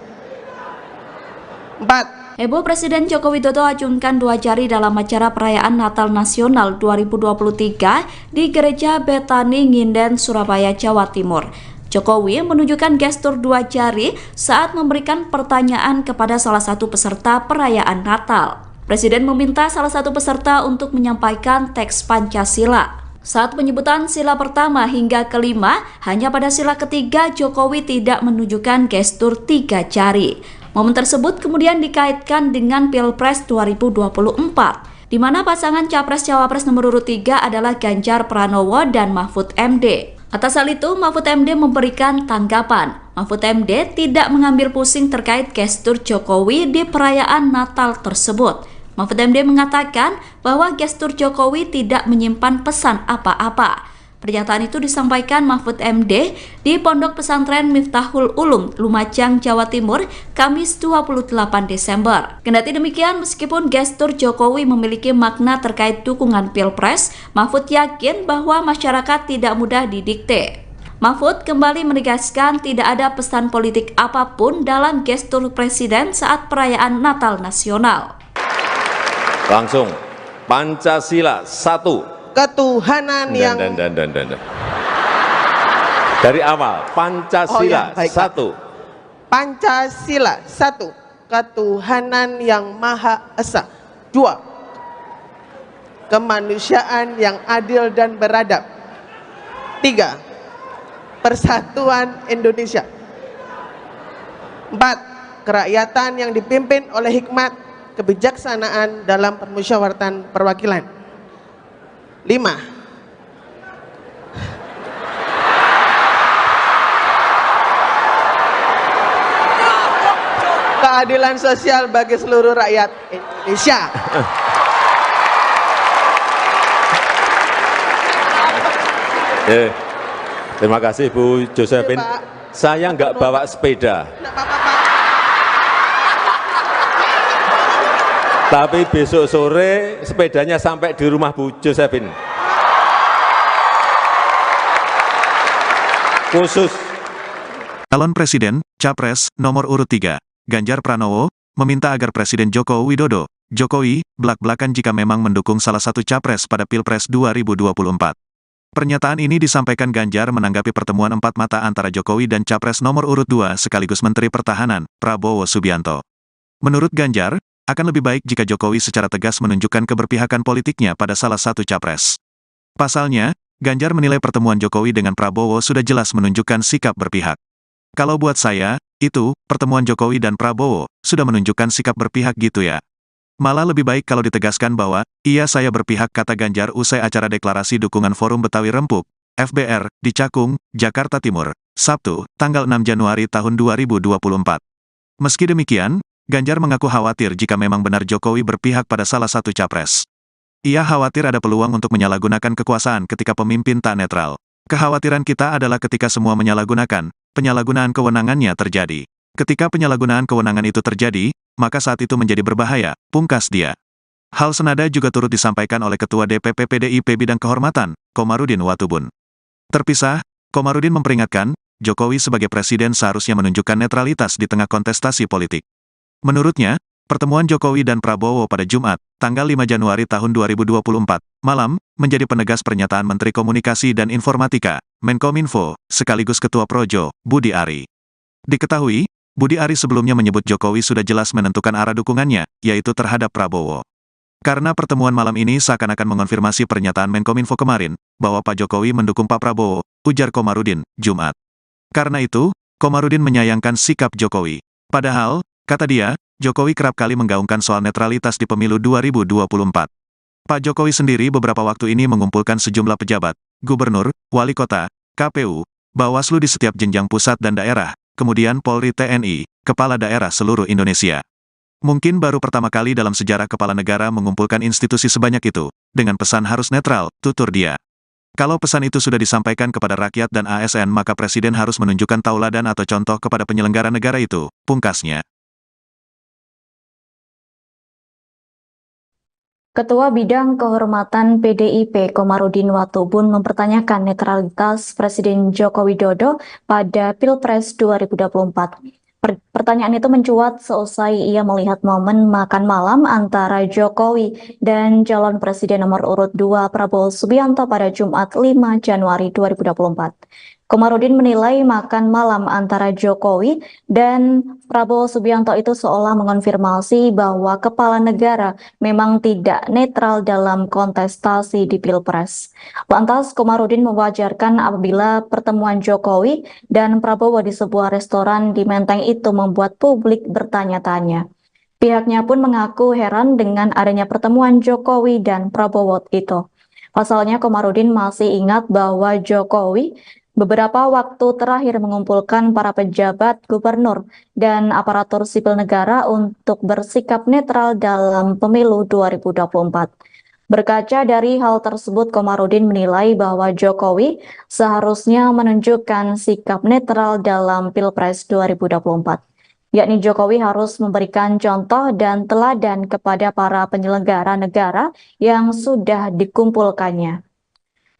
4. Heboh Presiden Joko Widodo acungkan 2 jari dalam acara perayaan Natal Nasional 2023 di Gereja Betani Nginden, Surabaya, Jawa Timur. Jokowi menunjukkan gestur 2 jari saat memberikan pertanyaan kepada salah satu peserta perayaan Natal. Presiden meminta salah satu peserta untuk menyampaikan teks Pancasila. Saat penyebutan sila pertama hingga kelima, hanya pada sila ketiga Jokowi tidak menunjukkan gestur 3 jari. Momen tersebut kemudian dikaitkan dengan Pilpres 2024, di mana pasangan Capres-Cawapres nomor urut 3 adalah Ganjar Pranowo dan Mahfud MD. Atas hal itu, Mahfud MD memberikan tanggapan. Mahfud MD tidak mengambil pusing terkait gestur Jokowi di perayaan Natal tersebut. Mahfud MD mengatakan bahwa gestur Jokowi tidak menyimpan pesan apa-apa. Pernyataan itu disampaikan Mahfud MD di Pondok Pesantren Miftahul Ulum, Lumajang, Jawa Timur, Kamis 28 Desember. Kendati demikian, meskipun gestur Jokowi memiliki makna terkait dukungan Pilpres, Mahfud yakin bahwa masyarakat tidak mudah didikte. Mahfud kembali menegaskan tidak ada pesan politik apapun dalam gestur Presiden saat perayaan Natal Nasional. Langsung, Pancasila 1. Ketuhanan yang dari awal, Pancasila 1. Pancasila 1. Ketuhanan yang Maha Esa. 2. Kemanusiaan yang adil dan beradab. 3. Persatuan Indonesia. 4. Kerakyatan yang dipimpin oleh hikmat kebijaksanaan dalam permusyawaratan perwakilan. 5. Keadilan sosial bagi seluruh rakyat Indonesia. Terima kasih Bu Josephine. Saya nggak bawa sepeda. Tapi besok sore sepedanya sampai di rumah Bu Jo saya Bin. Khusus. Calon Presiden, Capres, nomor urut 3, Ganjar Pranowo, meminta agar Presiden Joko Widodo, Jokowi, blak-blakan jika memang mendukung salah satu capres pada Pilpres 2024. Pernyataan ini disampaikan Ganjar menanggapi pertemuan empat mata antara Jokowi dan Capres nomor urut 2 sekaligus Menteri Pertahanan, Prabowo Subianto. Menurut Ganjar, akan lebih baik jika Jokowi secara tegas menunjukkan keberpihakan politiknya pada salah satu capres. Pasalnya, Ganjar menilai pertemuan Jokowi dengan Prabowo sudah jelas menunjukkan sikap berpihak. Kalau buat saya, itu, pertemuan Jokowi dan Prabowo, sudah menunjukkan sikap berpihak gitu ya. Malah lebih baik kalau ditegaskan bahwa, iya saya berpihak, kata Ganjar usai acara deklarasi dukungan Forum Betawi Rempuk, FBR, di Cakung, Jakarta Timur, Sabtu, tanggal 6 Januari tahun 2024. Meski demikian, Ganjar mengaku khawatir jika memang benar Jokowi berpihak pada salah satu capres. Ia khawatir ada peluang untuk menyalahgunakan kekuasaan ketika pemimpin tak netral. Kekhawatiran kita adalah ketika semua menyalahgunakan, penyalahgunaan kewenangannya terjadi. Ketika penyalahgunaan kewenangan itu terjadi, maka saat itu menjadi berbahaya, pungkas dia. Hal senada juga turut disampaikan oleh Ketua DPP PDIP Bidang Kehormatan, Komarudin Watubun. Terpisah, Komarudin memperingatkan, Jokowi sebagai presiden seharusnya menunjukkan netralitas di tengah kontestasi politik. Menurutnya, pertemuan Jokowi dan Prabowo pada Jumat, tanggal 5 Januari tahun 2024, malam, menjadi penegas pernyataan Menteri Komunikasi dan Informatika, Menkominfo, sekaligus Ketua Projo, Budi Ari. Diketahui, Budi Ari sebelumnya menyebut Jokowi sudah jelas menentukan arah dukungannya, yaitu terhadap Prabowo. Karena pertemuan malam ini seakan-akan mengonfirmasi pernyataan Menkominfo kemarin, bahwa Pak Jokowi mendukung Pak Prabowo, ujar Komarudin, Jumat. Karena itu, Komarudin menyayangkan sikap Jokowi. Padahal, kata dia, Jokowi kerap kali menggaungkan soal netralitas di pemilu 2024. Pak Jokowi sendiri beberapa waktu ini mengumpulkan sejumlah pejabat, gubernur, wali kota, KPU, Bawaslu di setiap jenjang pusat dan daerah, kemudian Polri TNI, kepala daerah seluruh Indonesia. Mungkin baru pertama kali dalam sejarah kepala negara mengumpulkan institusi sebanyak itu, dengan pesan harus netral, tutur dia. Kalau pesan itu sudah disampaikan kepada rakyat dan ASN maka Presiden harus menunjukkan tauladan atau contoh kepada penyelenggara negara itu, pungkasnya. Ketua Bidang Kehormatan PDIP Komarudin Watubun mempertanyakan netralitas Presiden Joko Widodo pada Pilpres 2024. Pertanyaan itu mencuat seusai ia melihat momen makan malam antara Jokowi dan calon presiden nomor urut 2 Prabowo Subianto pada Jumat 5 Januari 2024. Komarudin menilai makan malam antara Jokowi dan Prabowo Subianto itu seolah mengonfirmasi bahwa kepala negara memang tidak netral dalam kontestasi di Pilpres. Lantas, Komarudin mewajarkan apabila pertemuan Jokowi dan Prabowo di sebuah restoran di Menteng itu membuat publik bertanya-tanya. Pihaknya pun mengaku heran dengan adanya pertemuan Jokowi dan Prabowo itu. Pasalnya, Komarudin masih ingat bahwa Jokowi beberapa waktu terakhir mengumpulkan para pejabat gubernur dan aparatur sipil negara untuk bersikap netral dalam pemilu 2024. Berkaca dari hal tersebut, Komarudin menilai bahwa Jokowi seharusnya menunjukkan sikap netral dalam Pilpres 2024. Yakni Jokowi harus memberikan contoh dan teladan kepada para penyelenggara negara yang sudah dikumpulkannya.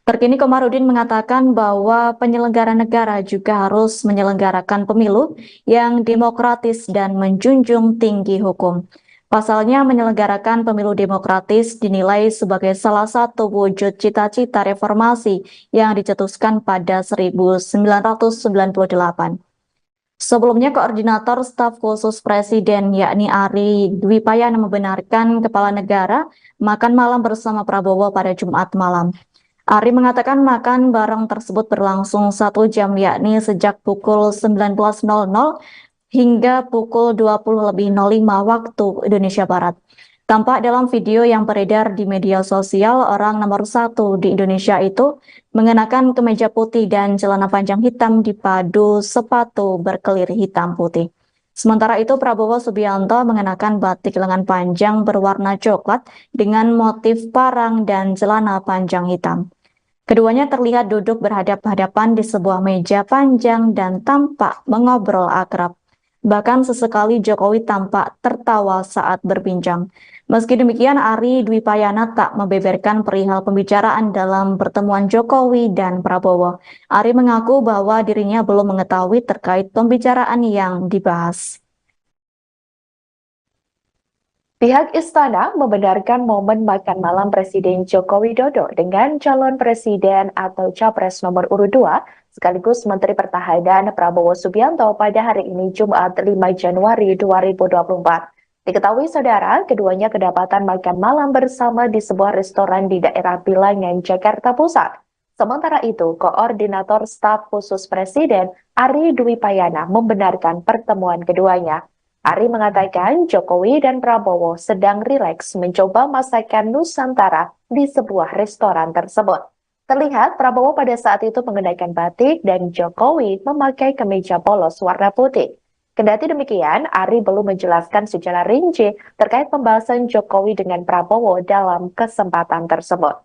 Terkini Komarudin mengatakan bahwa penyelenggara negara juga harus menyelenggarakan pemilu yang demokratis dan menjunjung tinggi hukum. Pasalnya menyelenggarakan pemilu demokratis dinilai sebagai salah satu wujud cita-cita reformasi yang dicetuskan pada 1998. Sebelumnya, Koordinator Staf Khusus Presiden yakni Ari Dwi Payana membenarkan kepala negara makan malam bersama Prabowo pada Jumat malam. Ari mengatakan makan bareng tersebut berlangsung 1 jam yakni sejak pukul 19.00 hingga pukul 20.05 waktu Indonesia Barat. Tampak dalam video yang beredar di media sosial, orang nomor 1 di Indonesia itu mengenakan kemeja putih dan celana panjang hitam dipadu sepatu berkelir hitam putih. Sementara itu, Prabowo Subianto mengenakan batik lengan panjang berwarna coklat dengan motif parang dan celana panjang hitam. Keduanya terlihat duduk berhadap-hadapan di sebuah meja panjang dan tampak mengobrol akrab. Bahkan sesekali Jokowi tampak tertawa saat berbincang. Meski demikian, Ari Dwi Payana tak membeberkan perihal pembicaraan dalam pertemuan Jokowi dan Prabowo. Ari mengaku bahwa dirinya belum mengetahui terkait pembicaraan yang dibahas. Pihak istana membenarkan momen makan malam Presiden Joko Widodo dengan calon presiden atau capres nomor urut 2 sekaligus Menteri Pertahanan Prabowo Subianto pada hari ini Jumat 5 Januari 2024. Diketahui saudara, keduanya kedapatan makan malam bersama di sebuah restoran di daerah Bilangan, Jakarta Pusat. Sementara itu, Koordinator Staf Khusus Presiden Ari Dwi Payana membenarkan pertemuan keduanya. Ari mengatakan Jokowi dan Prabowo sedang rileks mencoba masakan Nusantara di sebuah restoran tersebut. Terlihat Prabowo pada saat itu mengenakan batik dan Jokowi memakai kemeja polos warna putih. Kendati demikian, Ari belum menjelaskan secara rinci terkait pembahasan Jokowi dengan Prabowo dalam kesempatan tersebut.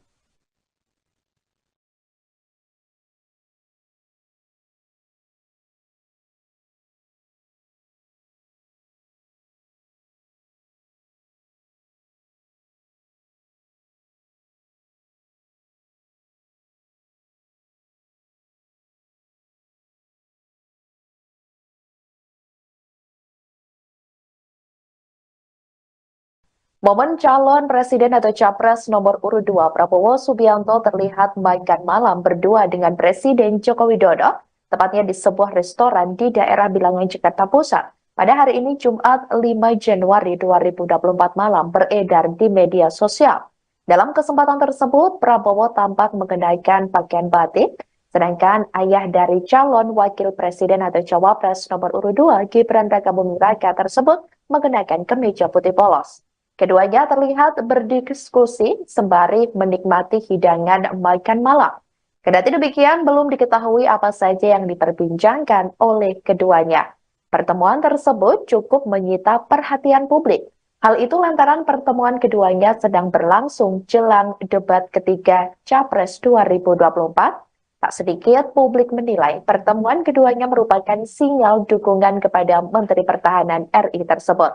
Momen calon presiden atau capres nomor urut 2 Prabowo Subianto terlihat makan malam berdua dengan Presiden Joko Widodo, tepatnya di sebuah restoran di daerah Bilangan, Jakarta Pusat. Pada hari ini Jumat 5 Januari 2024 malam beredar di media sosial. Dalam kesempatan tersebut, Prabowo tampak mengenakan pakaian batik, sedangkan ayah dari calon wakil presiden atau cawapres nomor urut 2 Gibran Rakabuming Raka tersebut mengenakan kemeja putih polos. Keduanya terlihat berdiskusi sembari menikmati hidangan makan malam. Kendati demikian, belum diketahui apa saja yang diperbincangkan oleh keduanya. Pertemuan tersebut cukup menyita perhatian publik. Hal itu lantaran pertemuan keduanya sedang berlangsung jelang debat ketiga Capres 2024. Tak sedikit publik menilai pertemuan keduanya merupakan sinyal dukungan kepada Menteri Pertahanan RI tersebut.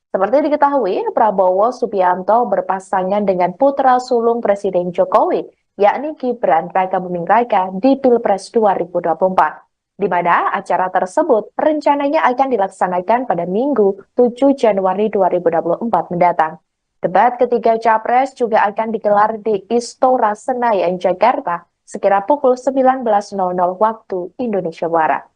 Seperti diketahui, Prabowo Subianto berpasangan dengan putra sulung Presiden Jokowi, yakni Gibran Rakabuming Raka di Pilpres 2024, di mana acara tersebut rencananya akan dilaksanakan pada Minggu 7 Januari 2024 mendatang. Debat ketiga Capres juga akan digelar di Istora Senayan, Jakarta, sekira pukul 19.00 waktu Indonesia Barat.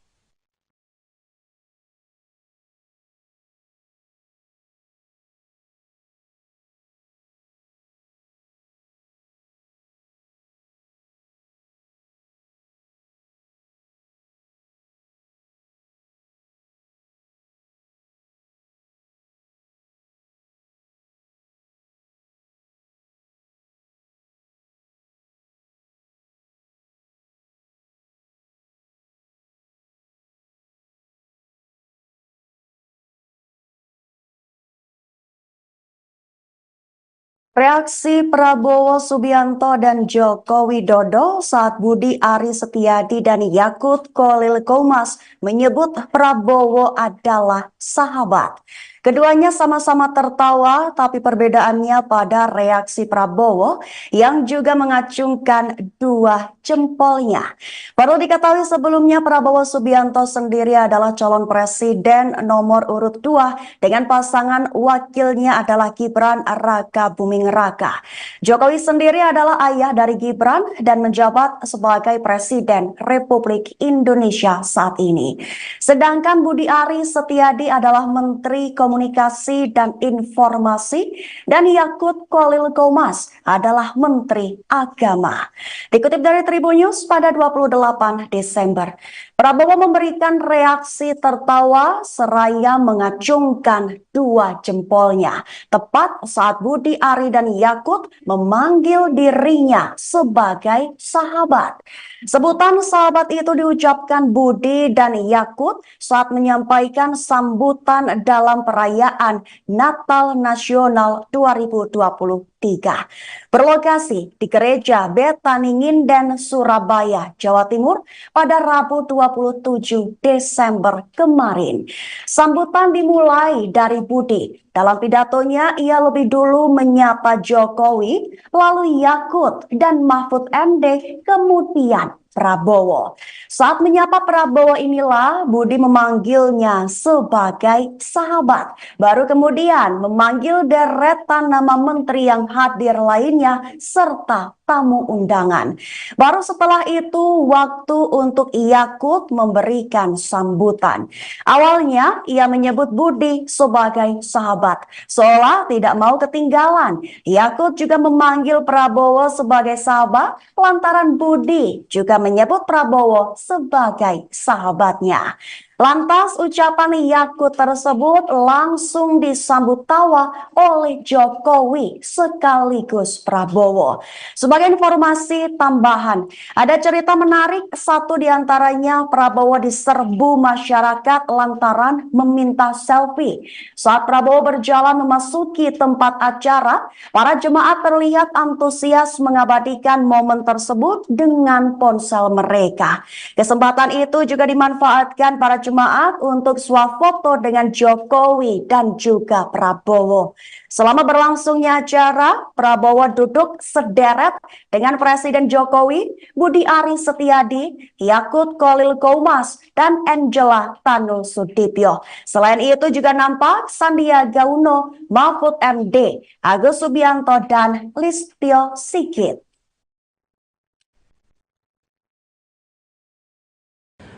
Reaksi Prabowo Subianto dan Joko Widodo saat Budi Ari Setiadi dan Yakut Khalil Qomas menyebut Prabowo adalah sahabat. Keduanya sama-sama tertawa, tapi perbedaannya pada reaksi Prabowo yang juga mengacungkan dua jempolnya. Perlu diketahui sebelumnya Prabowo Subianto sendiri adalah calon presiden nomor urut 2 dengan pasangan wakilnya adalah Gibran Rakabuming Raka. Jokowi sendiri adalah ayah dari Gibran dan menjabat sebagai Presiden Republik Indonesia saat ini. Sedangkan Budi Ari Setiadi adalah Menteri Komunikasi dan Informasi dan Yakut Khalil Qomas adalah Menteri Agama. Dikutip dari Tribun News pada 28 Desember, Prabowo memberikan reaksi tertawa seraya mengacungkan dua jempolnya tepat saat Budi Ari dan Yakut memanggil dirinya sebagai sahabat. Sebutan sahabat itu diucapkan Budi dan Yakut saat menyampaikan sambutan dalam perayaan perayaan Natal Nasional 2023. Berlokasi di Gereja Betani Nginden, Surabaya, Jawa Timur pada Rabu 27 Desember kemarin. Sambutan dimulai dari Budi. Dalam pidatonya, ia lebih dulu menyapa Jokowi, lalu Yakut dan Mahfud MD, kemudian Prabowo. Saat menyapa Prabowo inilah Budi memanggilnya sebagai sahabat. Baru kemudian memanggil deretan nama menteri yang hadir lainnya serta tamu undangan. Baru setelah itu waktu untuk Yakut memberikan sambutan. Awalnya ia menyebut Budi sebagai sahabat, seolah tidak mau ketinggalan. Yakut juga memanggil Prabowo sebagai sahabat lantaran Budi juga menyebut Prabowo sebagai sahabatnya. Lantas ucapan Yakut tersebut langsung disambut tawa oleh Jokowi sekaligus Prabowo. Sebagai informasi tambahan, ada cerita menarik, satu diantaranya Prabowo diserbu masyarakat lantaran meminta selfie. Saat Prabowo berjalan memasuki tempat acara, para jemaat terlihat antusias mengabadikan momen tersebut dengan ponsel mereka. Kesempatan itu juga dimanfaatkan para jemaat untuk swafoto dengan Jokowi dan juga Prabowo. Selama berlangsungnya acara, Prabowo duduk sederet dengan Presiden Jokowi, Budi Ari Setiadi, Yakut Khalil Qomas, dan Angela Tanu Sudibyo. Selain itu juga nampak Sandiaga Uno, Mahfud MD, Agus Subianto, dan Listio Sigit.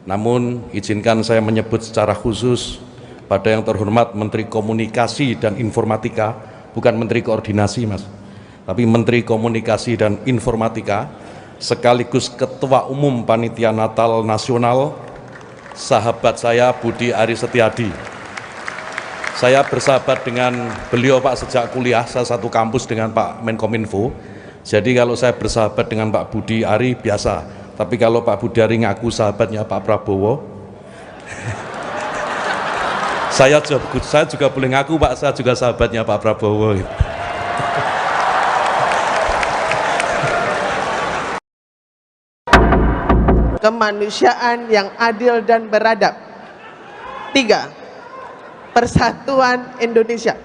Namun, izinkan saya menyebut secara khusus pada yang terhormat Menteri Komunikasi dan Informatika, bukan Menteri Koordinasi, Mas, tapi Menteri Komunikasi dan Informatika, sekaligus Ketua Umum Panitia Natal Nasional, sahabat saya Budi Ari Setiadi. Saya bersahabat dengan beliau, Pak, sejak kuliah, saya satu kampus dengan Pak Menkominfo. Jadi kalau saya bersahabat dengan Pak Budi Ari biasa. Tapi kalau Pak Budi Ari ngaku sahabatnya Pak Prabowo, saya juga boleh ngaku, Pak, saya juga sahabatnya Pak Prabowo. Kemanusiaan yang adil dan beradab. 3. Persatuan Indonesia.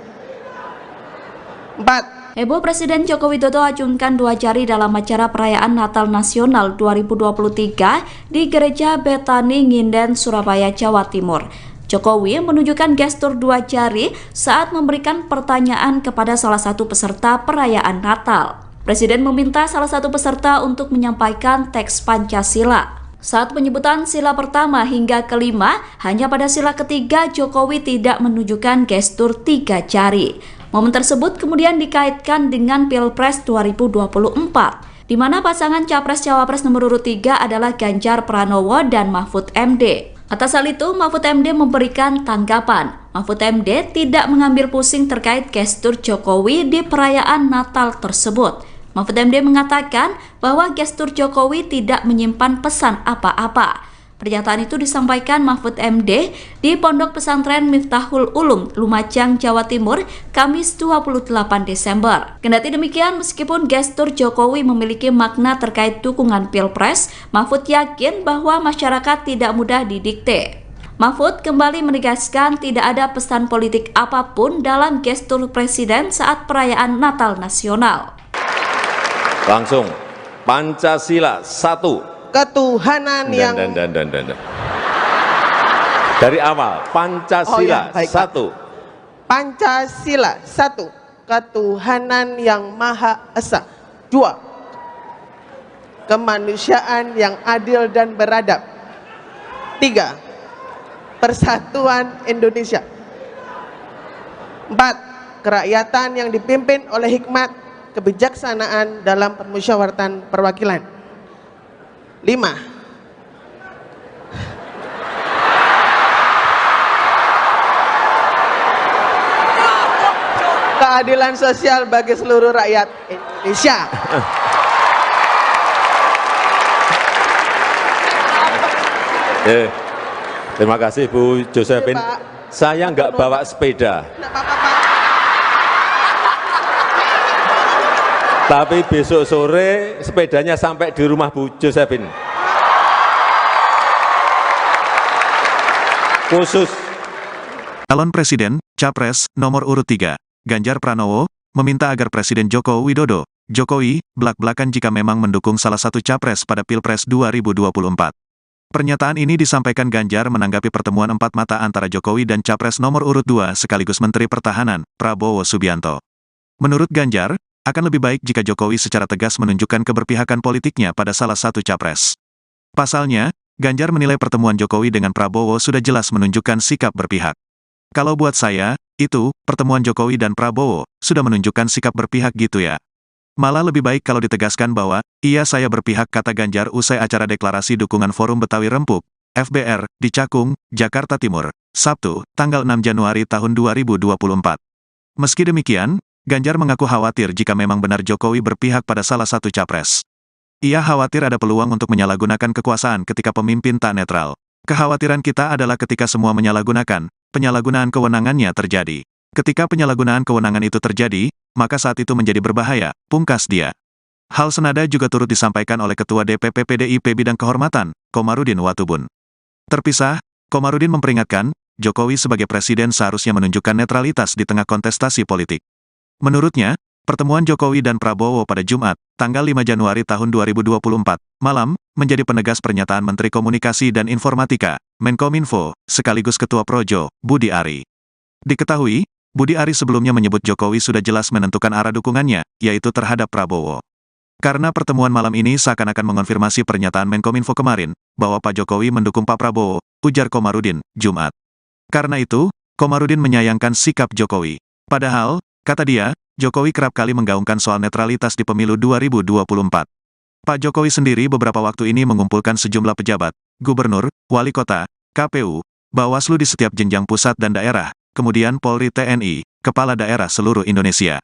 4. Heboh Presiden Joko Widodo acungkan dua jari dalam acara perayaan Natal Nasional 2023 di Gereja Betani Nginden, Surabaya, Jawa Timur. Jokowi menunjukkan gestur dua jari saat memberikan pertanyaan kepada salah satu peserta perayaan Natal. Presiden meminta salah satu peserta untuk menyampaikan teks Pancasila. Saat penyebutan sila pertama hingga kelima, hanya pada sila ketiga Jokowi tidak menunjukkan gestur tiga jari. Momen tersebut kemudian dikaitkan dengan Pilpres 2024, di mana pasangan Capres-Cawapres nomor urut 3 adalah Ganjar Pranowo dan Mahfud MD. Atas hal itu, Mahfud MD memberikan tanggapan. Mahfud MD tidak mengambil pusing terkait gestur Jokowi di perayaan Natal tersebut. Mahfud MD mengatakan bahwa gestur Jokowi tidak menyimpan pesan apa-apa. Pernyataan itu disampaikan Mahfud MD di Pondok Pesantren Miftahul Ulum, Lumajang, Jawa Timur, Kamis 28 Desember. Kendati demikian, meskipun gestur Jokowi memiliki makna terkait dukungan Pilpres, Mahfud yakin bahwa masyarakat tidak mudah didikte. Mahfud kembali menegaskan tidak ada pesan politik apapun dalam gestur Presiden saat perayaan Natal Nasional. Langsung, Pancasila 1. Ketuhanan yang dari awal, Pancasila 1. Pancasila 1. Ketuhanan yang Maha Esa. 2. Kemanusiaan yang adil dan beradab. 3. Persatuan Indonesia. 4. Kerakyatan yang dipimpin oleh hikmat kebijaksanaan dalam permusyawaratan perwakilan. 5. Keadilan sosial bagi seluruh rakyat Indonesia. Terima kasih Bu Josephine. Saya nggak bawa sepeda, Nggak apa-apa, Pak. tapi besok sore sepedanya sampai di rumah Bu Josephine. Khusus. Calon Presiden, Capres, nomor urut 3, Ganjar Pranowo, meminta agar Presiden Joko Widodo, Jokowi, belak-belakan jika memang mendukung salah satu capres pada Pilpres 2024. Pernyataan ini disampaikan Ganjar menanggapi pertemuan empat mata antara Jokowi dan Capres nomor urut 2 sekaligus Menteri Pertahanan, Prabowo Subianto. Menurut Ganjar, akan lebih baik jika Jokowi secara tegas menunjukkan keberpihakan politiknya pada salah satu capres. Pasalnya, Ganjar menilai pertemuan Jokowi dengan Prabowo sudah jelas menunjukkan sikap berpihak. Kalau buat saya, itu, pertemuan Jokowi dan Prabowo, sudah menunjukkan sikap berpihak gitu ya. Malah lebih baik kalau ditegaskan bahwa, iya saya berpihak kata Ganjar usai acara deklarasi dukungan Forum Betawi Rempuk, FBR, di Cakung, Jakarta Timur, Sabtu, tanggal 6 Januari tahun 2024. Meski demikian, Ganjar mengaku khawatir jika memang benar Jokowi berpihak pada salah satu capres. Ia khawatir ada peluang untuk menyalahgunakan kekuasaan ketika pemimpin tak netral. Kekhawatiran kita adalah ketika semua menyalahgunakan, penyalahgunaan kewenangannya terjadi. Ketika penyalahgunaan kewenangan itu terjadi, maka saat itu menjadi berbahaya, pungkas dia. Hal senada juga turut disampaikan oleh Ketua DPP PDIP Bidang Kehormatan, Komarudin Watubun. Terpisah, Komarudin memperingatkan, Jokowi sebagai presiden seharusnya menunjukkan netralitas di tengah kontestasi politik. Menurutnya, pertemuan Jokowi dan Prabowo pada Jumat, tanggal 5 Januari tahun 2024, malam, menjadi penegas pernyataan Menteri Komunikasi dan Informatika, Menkominfo, sekaligus Ketua Projo, Budi Ari. Diketahui, Budi Ari sebelumnya menyebut Jokowi sudah jelas menentukan arah dukungannya, yaitu terhadap Prabowo. Karena pertemuan malam ini seakan-akan mengonfirmasi pernyataan Menkominfo kemarin, bahwa Pak Jokowi mendukung Pak Prabowo, ujar Komarudin, Jumat. Karena itu, Komarudin menyayangkan sikap Jokowi. Padahal, kata dia, Jokowi kerap kali menggaungkan soal netralitas di pemilu 2024. Pak Jokowi sendiri beberapa waktu ini mengumpulkan sejumlah pejabat, gubernur, wali kota, KPU, Bawaslu di setiap jenjang pusat dan daerah, kemudian Polri TNI, kepala daerah seluruh Indonesia.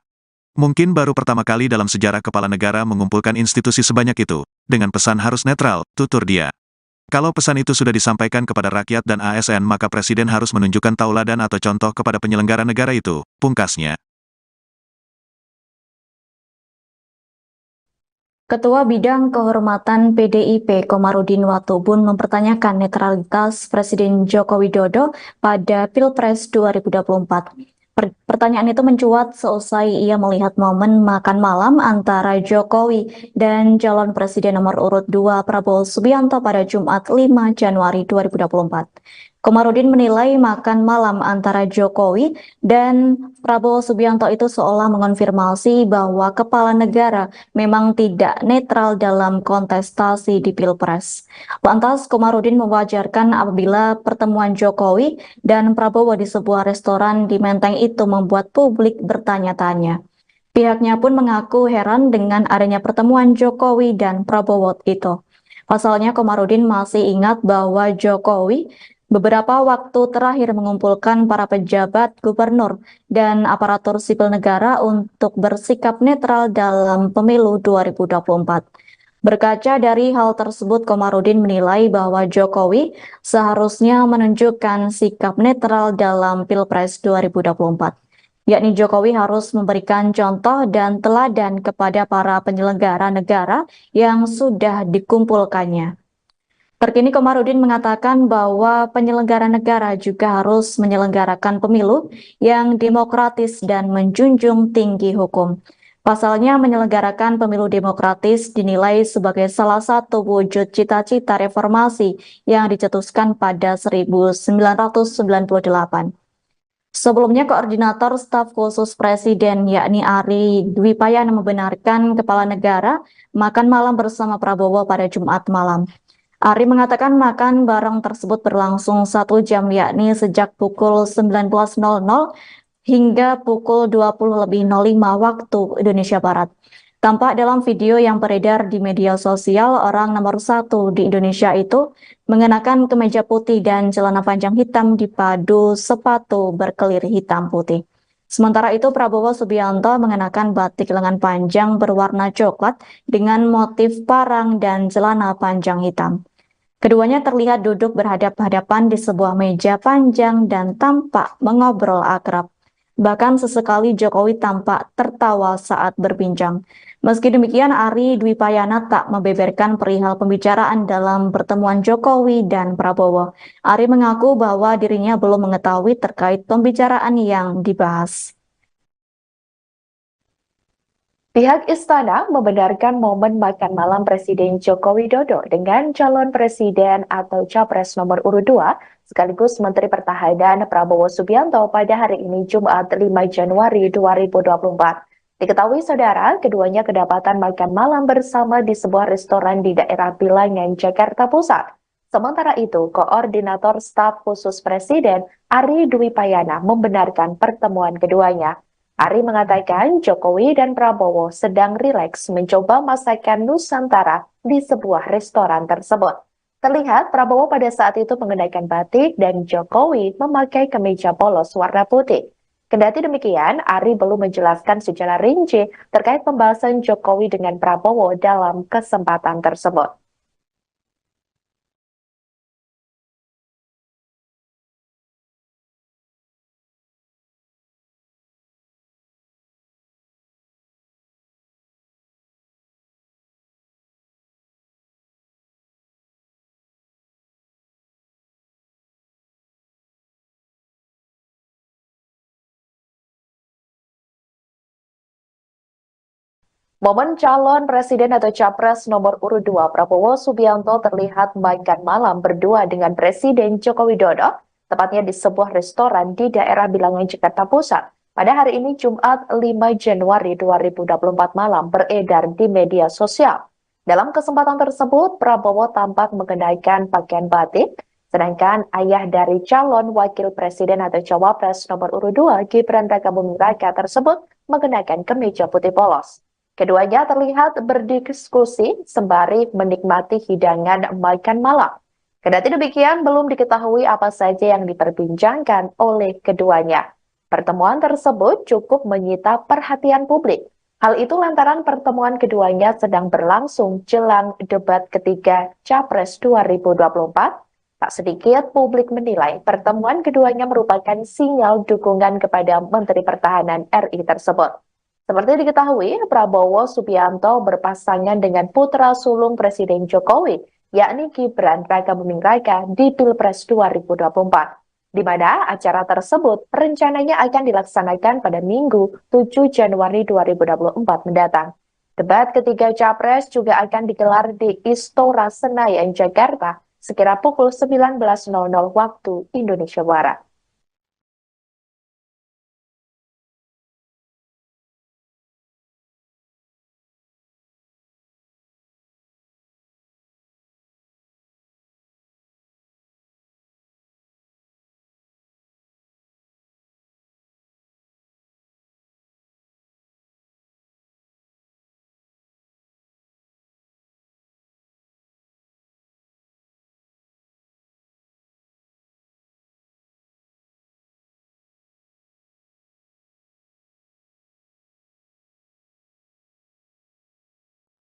Mungkin baru pertama kali dalam sejarah kepala negara mengumpulkan institusi sebanyak itu, dengan pesan harus netral, tutur dia. Kalau pesan itu sudah disampaikan kepada rakyat dan ASN maka Presiden harus menunjukkan tauladan atau contoh kepada penyelenggara negara itu, pungkasnya. Ketua Bidang Kehormatan PDIP Komarudin Watubun mempertanyakan netralitas Presiden Joko Widodo pada Pilpres 2024. Pertanyaan itu mencuat seusai ia melihat momen makan malam antara Jokowi dan calon presiden nomor urut 2 Prabowo Subianto pada Jumat 5 Januari 2024. Komarudin menilai makan malam antara Jokowi dan Prabowo Subianto itu seolah mengonfirmasi bahwa kepala negara memang tidak netral dalam kontestasi di Pilpres. Lantas, Komarudin mewajarkan apabila pertemuan Jokowi dan Prabowo di sebuah restoran di Menteng itu membuat publik bertanya-tanya. Pihaknya pun mengaku heran dengan adanya pertemuan Jokowi dan Prabowo itu. Pasalnya, Komarudin masih ingat bahwa Jokowi beberapa waktu terakhir mengumpulkan para pejabat gubernur dan aparatur sipil negara untuk bersikap netral dalam pemilu 2024. Berkaca dari hal tersebut, Komarudin menilai bahwa Jokowi seharusnya menunjukkan sikap netral dalam Pilpres 2024. Yakni Jokowi harus memberikan contoh dan teladan kepada para penyelenggara negara yang sudah dikumpulkannya. Terkini Komarudin mengatakan bahwa penyelenggara negara juga harus menyelenggarakan pemilu yang demokratis dan menjunjung tinggi hukum. Pasalnya menyelenggarakan pemilu demokratis dinilai sebagai salah satu wujud cita-cita reformasi yang dicetuskan pada 1998. Sebelumnya, Koordinator Staf Khusus Presiden yakni Ari Dwi Payana membenarkan kepala negara makan malam bersama Prabowo pada Jumat malam. Ari mengatakan makan bareng tersebut berlangsung 1 jam yakni sejak pukul 19.00 hingga pukul 20.05 waktu Indonesia Barat. Tampak dalam video yang beredar di media sosial, orang nomor 1 di Indonesia itu mengenakan kemeja putih dan celana panjang hitam dipadu sepatu berkelir hitam putih. Sementara itu Prabowo Subianto mengenakan batik lengan panjang berwarna coklat dengan motif parang dan celana panjang hitam. Keduanya terlihat duduk berhadap-hadapan di sebuah meja panjang dan tampak mengobrol akrab. Bahkan sesekali Jokowi tampak tertawa saat berbincang. Meski demikian, Ari Dwi Payana tak membeberkan perihal pembicaraan dalam pertemuan Jokowi dan Prabowo. Ari mengaku bahwa dirinya belum mengetahui terkait pembicaraan yang dibahas. Pihak istana membenarkan momen makan malam Presiden Joko Widodo dengan calon presiden atau capres nomor urut 2 sekaligus Menteri Pertahanan Prabowo Subianto pada hari ini Jumat 5 Januari 2024. Diketahui saudara, keduanya kedapatan makan malam bersama di sebuah restoran di daerah Bilangan, Jakarta Pusat. Sementara itu, Koordinator Staf Khusus Presiden Ari Dwi Payana membenarkan pertemuan keduanya. Ari mengatakan Jokowi dan Prabowo sedang rileks mencoba masakan Nusantara di sebuah restoran tersebut. Terlihat Prabowo pada saat itu mengenakan batik dan Jokowi memakai kemeja polos warna putih. Kendati demikian, Ari belum menjelaskan secara rinci terkait pembahasan Jokowi dengan Prabowo dalam kesempatan tersebut. Momen calon presiden atau capres nomor urut 2 Prabowo Subianto terlihat makan malam berdua dengan Presiden Joko Widodo, tepatnya di sebuah restoran di daerah Bilangan, Jakarta Pusat. Pada hari ini Jumat 5 Januari 2024 malam beredar di media sosial. Dalam kesempatan tersebut, Prabowo tampak mengenakan pakaian batik, sedangkan ayah dari calon wakil presiden atau cawapres nomor urut 2 Gibran Rakabuming Raka tersebut mengenakan kemeja putih polos. Keduanya terlihat berdiskusi sembari menikmati hidangan makan malam. Kendati demikian, belum diketahui apa saja yang diperbincangkan oleh keduanya. Pertemuan tersebut cukup menyita perhatian publik. Hal itu lantaran pertemuan keduanya sedang berlangsung jelang debat ketiga Capres 2024. Tak sedikit publik menilai pertemuan keduanya merupakan sinyal dukungan kepada Menteri Pertahanan RI tersebut. Seperti diketahui, Prabowo Subianto berpasangan dengan putra sulung Presiden Jokowi, yakni Gibran Rakabuming Raka di Pilpres 2024, di mana acara tersebut rencananya akan dilaksanakan pada Minggu 7 Januari 2024 mendatang. Debat ketiga Capres juga akan digelar di Istora Senayan, Jakarta, sekira pukul 19.00 waktu Indonesia Barat.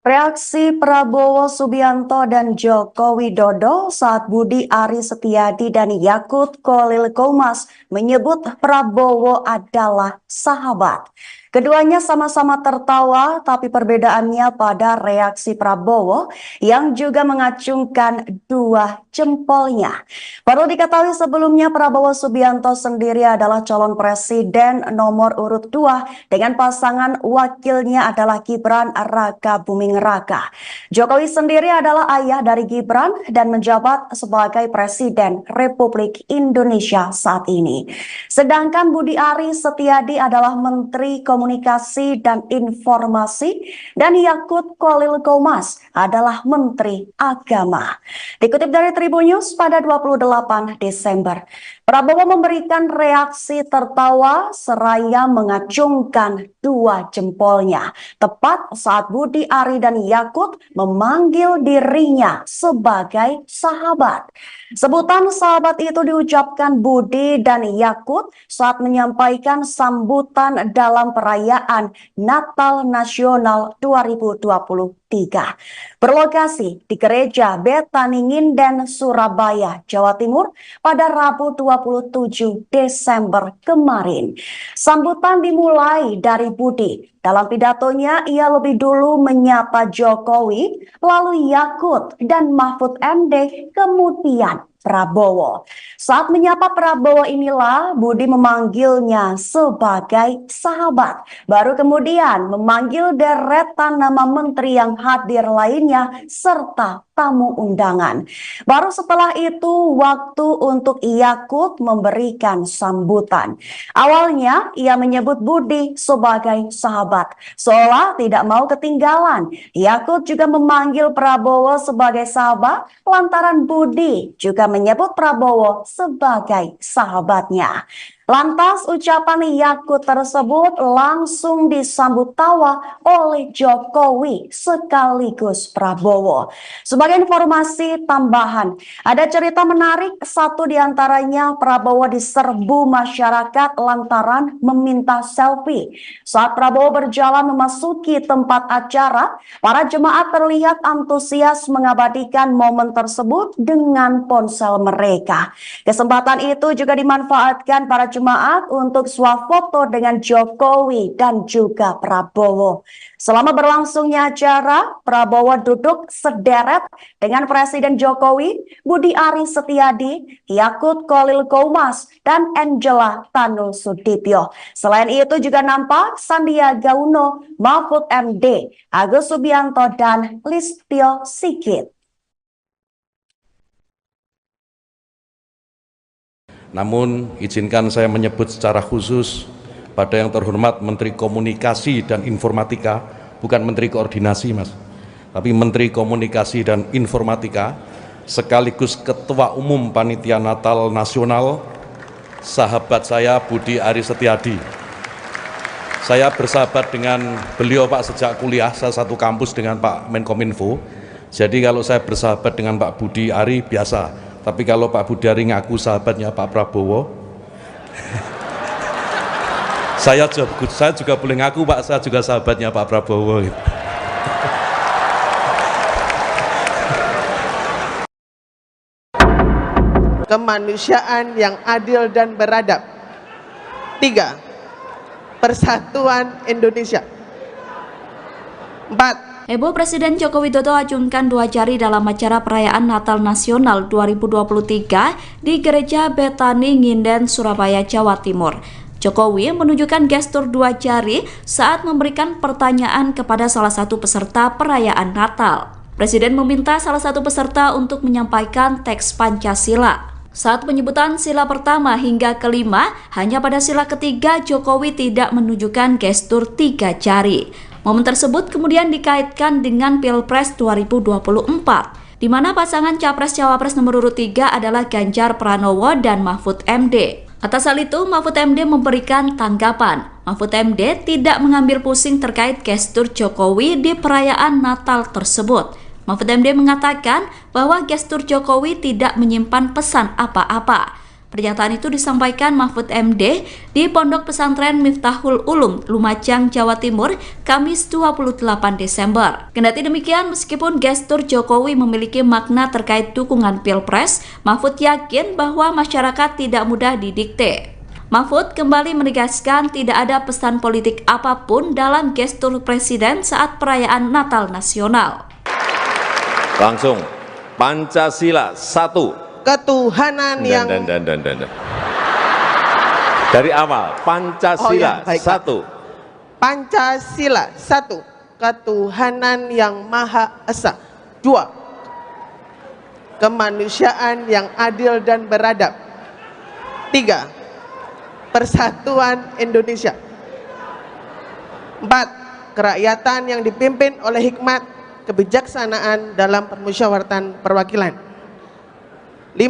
Reaksi Prabowo Subianto dan Joko Widodo saat Budi Ari Setiadi dan Yakut Khalil Qomas menyebut Prabowo adalah sahabat. Keduanya sama-sama tertawa, tapi perbedaannya pada reaksi Prabowo yang juga mengacungkan dua jempolnya. Perlu diketahui sebelumnya Prabowo Subianto sendiri adalah calon presiden nomor urut 2 dengan pasangan wakilnya adalah Gibran Rakabuming Raka. Jokowi sendiri adalah ayah dari Gibran dan menjabat sebagai Presiden Republik Indonesia saat ini. Sedangkan Budi Ari Setiadi adalah Menteri Komunikasi dan Informasi dan Yakut Khalil Qomas adalah Menteri Agama. Dikutip dari Tribun News pada 28 Desember, Prabowo memberikan reaksi tertawa seraya mengacungkan dua jempolnya tepat saat Budi Ari dan Yakut memanggil dirinya sebagai sahabat. Sebutan sahabat itu diucapkan Budi dan Yakut saat menyampaikan sambutan dalam perayaan perayaan Natal Nasional 2023. Berlokasi di Gereja Betani Nginden, Surabaya, Jawa Timur pada Rabu 27 Desember kemarin. Sambutan dimulai dari Budi. Dalam pidatonya, ia lebih dulu menyapa Jokowi, lalu Yakut dan Mahfud MD, kemudian Prabowo. Saat menyapa Prabowo inilah Budi memanggilnya sebagai sahabat. Baru kemudian memanggil deretan nama menteri yang hadir lainnya serta tamu undangan. Baru setelah itu waktu untuk Yakut memberikan sambutan. Awalnya ia menyebut Budi sebagai sahabat, seolah tidak mau ketinggalan. Yakut juga memanggil Prabowo sebagai sahabat lantaran Budi juga menyebut Prabowo sebagai sahabatnya. Lantas ucapan Yakut tersebut langsung disambut tawa oleh Jokowi sekaligus Prabowo. Sebagai informasi tambahan, ada cerita menarik, satu diantaranya Prabowo diserbu masyarakat lantaran meminta selfie. Saat Prabowo berjalan memasuki tempat acara, para jemaat terlihat antusias mengabadikan momen tersebut dengan ponsel mereka. Kesempatan itu juga dimanfaatkan para jemaat untuk swafoto dengan Jokowi dan juga Prabowo. Selama berlangsungnya acara, Prabowo duduk sederet dengan Presiden Jokowi, Budi Ari Setiadi, Yakut Khalil Qomas, dan Angela Tanu Sudibyo. Selain itu juga nampak Sandiaga Uno, Mahfud MD, Agus Subianto, dan Listio Sigit. Namun, izinkan saya menyebut secara khusus pada yang terhormat Menteri Komunikasi dan Informatika, bukan Menteri Koordinasi, Mas, tapi Menteri Komunikasi dan Informatika, sekaligus Ketua Umum Panitia Natal Nasional, sahabat saya Budi Ari Setiadi. Saya bersahabat dengan beliau, Pak, sejak kuliah, saya satu kampus dengan Pak Menkominfo. Jadi kalau saya bersahabat dengan Pak Budi Ari, biasa. Tapi kalau Pak Budi Ari ngaku sahabatnya Pak Prabowo, saya juga boleh ngaku, Pak, saya juga sahabatnya Pak Prabowo. Kemanusiaan yang adil dan beradab. 3. Persatuan Indonesia. 4. Heboh Presiden Joko Widodo acungkan 2 jari dalam acara perayaan Natal Nasional 2023 di Gereja Betani Nginden, Surabaya, Jawa Timur. Jokowi menunjukkan gestur 2 jari saat memberikan pertanyaan kepada salah satu peserta perayaan Natal. Presiden meminta salah satu peserta untuk menyampaikan teks Pancasila. Saat penyebutan sila pertama hingga kelima, hanya pada sila ketiga Jokowi tidak menunjukkan gestur 3 jari. Momen tersebut kemudian dikaitkan dengan Pilpres 2024, di mana pasangan Capres-Cawapres nomor urut 3 adalah Ganjar Pranowo dan Mahfud MD. Atas hal itu, Mahfud MD memberikan tanggapan. Mahfud MD tidak mengambil pusing terkait gestur Jokowi di perayaan Natal tersebut. Mahfud MD mengatakan bahwa gestur Jokowi tidak menyimpan pesan apa-apa. Pernyataan itu disampaikan Mahfud MD di Pondok Pesantren Miftahul Ulum, Lumajang, Jawa Timur, Kamis 28 Desember. Kendati demikian, meskipun gestur Jokowi memiliki makna terkait dukungan Pilpres, Mahfud yakin bahwa masyarakat tidak mudah didikte. Mahfud kembali menegaskan tidak ada pesan politik apapun dalam gestur Presiden saat perayaan Natal Nasional. Langsung, Pancasila 1. Ketuhanan yang dari awal, Pancasila 1. Pancasila 1. Ketuhanan yang Maha Esa. 2. Kemanusiaan yang adil dan beradab. 3. Persatuan Indonesia. 4. Kerakyatan yang dipimpin oleh hikmat kebijaksanaan dalam permusyawaratan perwakilan. 5.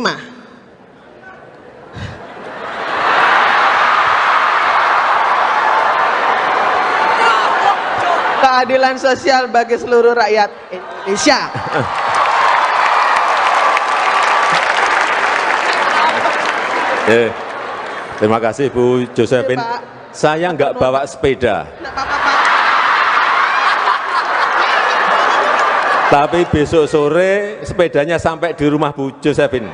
Keadilan sosial bagi seluruh rakyat Indonesia. Terima kasih Bu Josephine. Saya nggak bawa sepeda. Nggak apa-apa, Pak. Tapi besok sore sepedanya sampai di rumah Bu Josephine.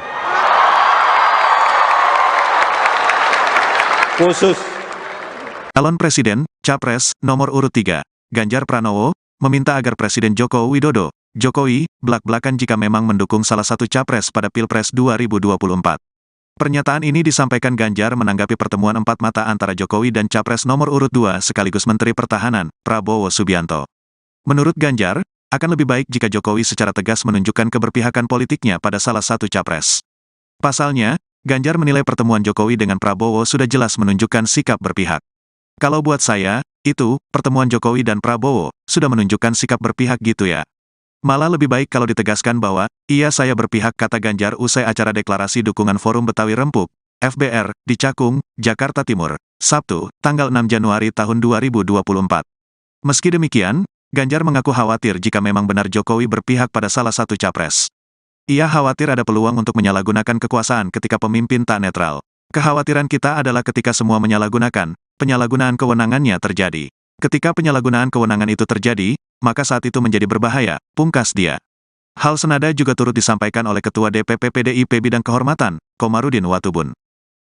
Khusus. Calon Presiden, Capres, nomor urut 3, Ganjar Pranowo, meminta agar Presiden Joko Widodo, Jokowi, blak-blakan jika memang mendukung salah satu capres pada Pilpres 2024. Pernyataan ini disampaikan Ganjar menanggapi pertemuan empat mata antara Jokowi dan Capres nomor urut 2 sekaligus Menteri Pertahanan, Prabowo Subianto. Menurut Ganjar, akan lebih baik jika Jokowi secara tegas menunjukkan keberpihakan politiknya pada salah satu capres. Pasalnya, Ganjar menilai pertemuan Jokowi dengan Prabowo sudah jelas menunjukkan sikap berpihak. Kalau buat saya, itu, pertemuan Jokowi dan Prabowo, sudah menunjukkan sikap berpihak gitu ya. Malah lebih baik kalau ditegaskan bahwa, iya saya berpihak, kata Ganjar usai acara deklarasi dukungan Forum Betawi Rempuk, FBR, di Cakung, Jakarta Timur, Sabtu, tanggal 6 Januari tahun 2024. Meski demikian, Ganjar mengaku khawatir jika memang benar Jokowi berpihak pada salah satu capres. Ia khawatir ada peluang untuk menyalahgunakan kekuasaan ketika pemimpin tak netral. Kekhawatiran kita adalah ketika semua menyalahgunakan, penyalahgunaan kewenangannya terjadi. Ketika penyalahgunaan kewenangan itu terjadi, maka saat itu menjadi berbahaya, pungkas dia. Hal senada juga turut disampaikan oleh Ketua DPP PDIP Bidang Kehormatan, Komarudin Watubun.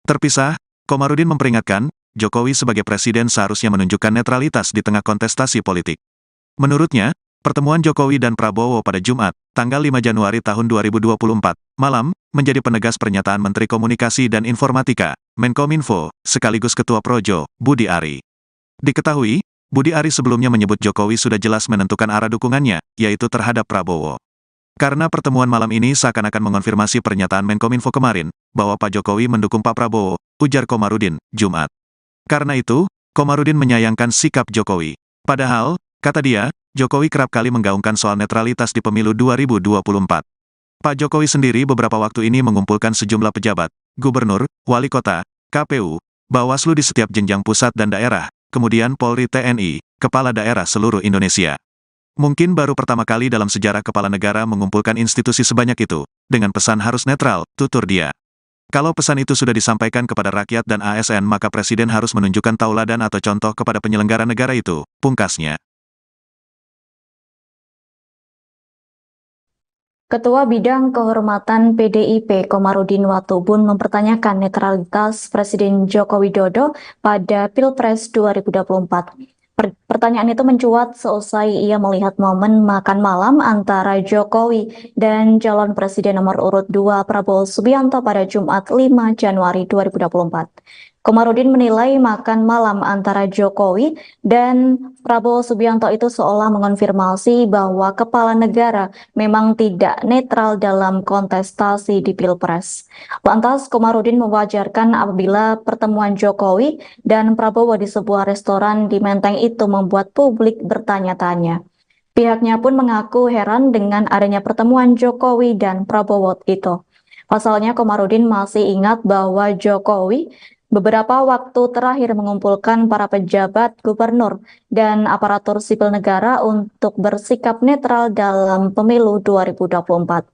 Terpisah, Komarudin memperingatkan, Jokowi sebagai presiden seharusnya menunjukkan netralitas di tengah kontestasi politik. Menurutnya, pertemuan Jokowi dan Prabowo pada Jumat, tanggal 5 Januari tahun 2024, malam, menjadi penegas pernyataan Menteri Komunikasi dan Informatika, Menkominfo, sekaligus Ketua Projo, Budi Ari. Diketahui, Budi Ari sebelumnya menyebut Jokowi sudah jelas menentukan arah dukungannya, yaitu terhadap Prabowo. Karena pertemuan malam ini seakan-akan mengonfirmasi pernyataan Menkominfo kemarin, bahwa Pak Jokowi mendukung Pak Prabowo, ujar Komarudin, Jumat. Karena itu, Komarudin menyayangkan sikap Jokowi. Padahal, kata dia, Jokowi kerap kali menggaungkan soal netralitas di pemilu 2024. Pak Jokowi sendiri beberapa waktu ini mengumpulkan sejumlah pejabat, gubernur, wali kota, KPU, Bawaslu di setiap jenjang pusat dan daerah, kemudian Polri TNI, kepala daerah seluruh Indonesia. Mungkin baru pertama kali dalam sejarah kepala negara mengumpulkan institusi sebanyak itu, dengan pesan harus netral, tutur dia. Kalau pesan itu sudah disampaikan kepada rakyat dan ASN maka Presiden harus menunjukkan tauladan atau contoh kepada penyelenggara negara itu, pungkasnya. Ketua Bidang Kehormatan PDIP Komarudin Watubun mempertanyakan netralitas Presiden Joko Widodo pada Pilpres 2024. Pertanyaan itu mencuat seusai ia melihat momen makan malam antara Jokowi dan calon presiden nomor urut 2 Prabowo Subianto pada Jumat 5 Januari 2024. Komarudin menilai makan malam antara Jokowi dan Prabowo Subianto itu seolah mengonfirmasi bahwa kepala negara memang tidak netral dalam kontestasi di Pilpres. Lantas, Komarudin mewajarkan apabila pertemuan Jokowi dan Prabowo di sebuah restoran di Menteng itu membuat publik bertanya-tanya. Pihaknya pun mengaku heran dengan adanya pertemuan Jokowi dan Prabowo itu. Pasalnya, Komarudin masih ingat bahwa Jokowi beberapa waktu terakhir mengumpulkan para pejabat gubernur dan aparatur sipil negara untuk bersikap netral dalam pemilu 2024.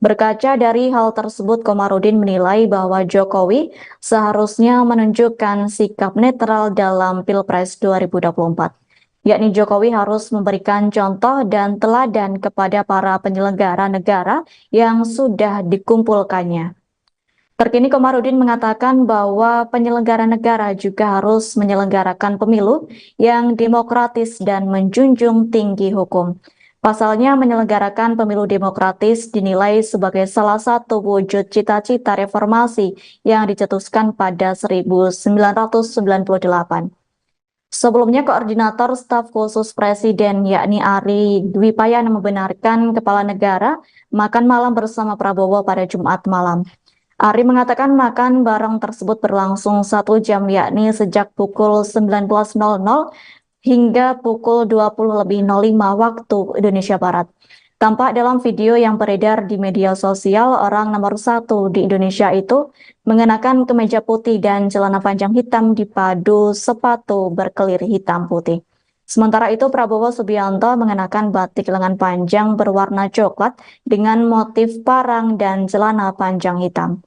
Berkaca dari hal tersebut, Komarudin menilai bahwa Jokowi seharusnya menunjukkan sikap netral dalam Pilpres 2024. Yakni Jokowi harus memberikan contoh dan teladan kepada para penyelenggara negara yang sudah dikumpulkannya. Terkini Komarudin mengatakan bahwa penyelenggara negara juga harus menyelenggarakan pemilu yang demokratis dan menjunjung tinggi hukum. Pasalnya menyelenggarakan pemilu demokratis dinilai sebagai salah satu wujud cita-cita reformasi yang dicetuskan pada 1998. Sebelumnya Koordinator Staf Khusus Presiden yakni Ari Dwi Payana membenarkan kepala negara makan malam bersama Prabowo pada Jumat malam. Ari mengatakan makan bareng tersebut berlangsung 1 jam yakni sejak pukul 19.00 hingga pukul 20.05 waktu Indonesia Barat. Tampak dalam video yang beredar di media sosial, orang nomor 1 di Indonesia itu mengenakan kemeja putih dan celana panjang hitam dipadu sepatu berkelir hitam putih. Sementara itu Prabowo Subianto mengenakan batik lengan panjang berwarna coklat dengan motif parang dan celana panjang hitam.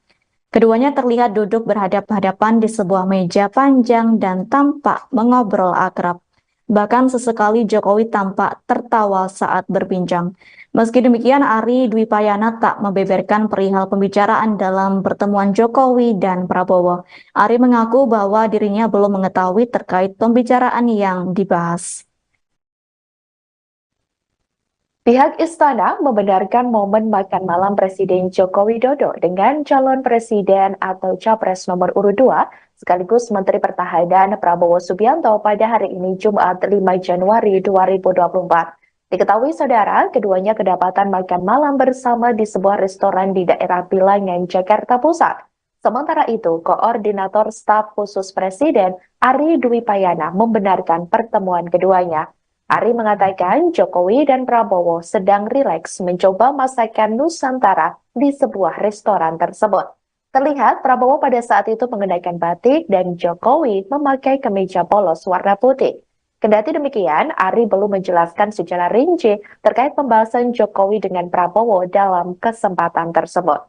Keduanya terlihat duduk berhadap-hadapan di sebuah meja panjang dan tampak mengobrol akrab. Bahkan sesekali Jokowi tampak tertawa saat berbincang. Meski demikian, Ari Dwi Payana tak membeberkan perihal pembicaraan dalam pertemuan Jokowi dan Prabowo. Ari mengaku bahwa dirinya belum mengetahui terkait pembicaraan yang dibahas. Pihak istana membenarkan momen makan malam Presiden Joko Widodo dengan calon presiden atau capres nomor urut 2 sekaligus Menteri Pertahanan Prabowo Subianto pada hari ini Jumat 5 Januari 2024. Diketahui saudara, keduanya kedapatan makan malam bersama di sebuah restoran di daerah Bilangan, Jakarta Pusat. Sementara itu, Koordinator Staf Khusus Presiden Ari Dwi Payana membenarkan pertemuan keduanya. Ari mengatakan Jokowi dan Prabowo sedang rileks mencoba masakan Nusantara di sebuah restoran tersebut. Terlihat Prabowo pada saat itu mengenakan batik dan Jokowi memakai kemeja polos warna putih. Kendati demikian, Ari belum menjelaskan secara rinci terkait pembahasan Jokowi dengan Prabowo dalam kesempatan tersebut.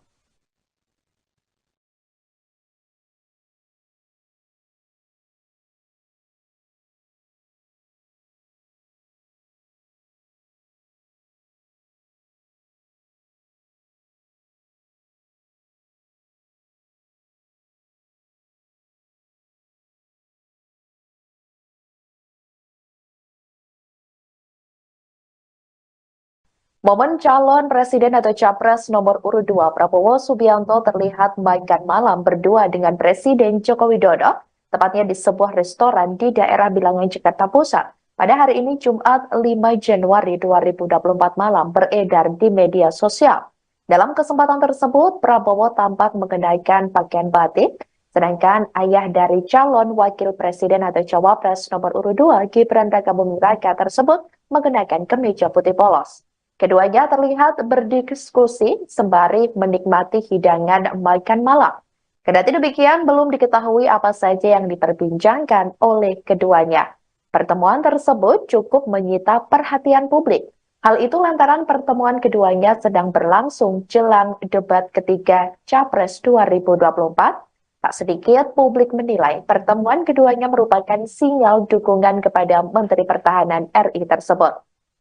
Momen calon presiden atau capres nomor urut 2 Prabowo Subianto terlihat makan malam berdua dengan Presiden Joko Widodo, tepatnya di sebuah restoran di daerah Bilangan, Jakarta Pusat. Pada hari ini Jumat 5 Januari 2024 malam beredar di media sosial. Dalam kesempatan tersebut, Prabowo tampak mengenakan pakaian batik, sedangkan ayah dari calon wakil presiden atau cawapres nomor urut 2 Gibran Rakabuming Raka tersebut mengenakan kemeja putih polos. Keduanya terlihat berdiskusi sembari menikmati hidangan makan malam. Kendati demikian, belum diketahui apa saja yang diperbincangkan oleh keduanya. Pertemuan tersebut cukup menyita perhatian publik. Hal itu lantaran pertemuan keduanya sedang berlangsung jelang debat ketiga Capres 2024. Tak sedikit publik menilai pertemuan keduanya merupakan sinyal dukungan kepada Menteri Pertahanan RI tersebut.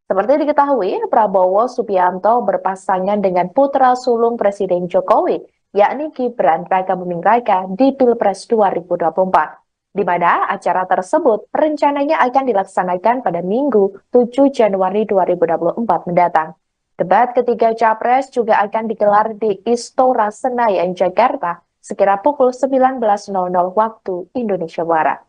Seperti diketahui, Prabowo Subianto berpasangan dengan putra sulung Presiden Jokowi, yakni Gibran Rakabuming Raka di Pilpres 2024, di mana acara tersebut rencananya akan dilaksanakan pada Minggu 7 Januari 2024 mendatang. Debat ketiga Capres juga akan digelar di Istora Senayan, Jakarta, sekira pukul 19.00 waktu Indonesia Barat.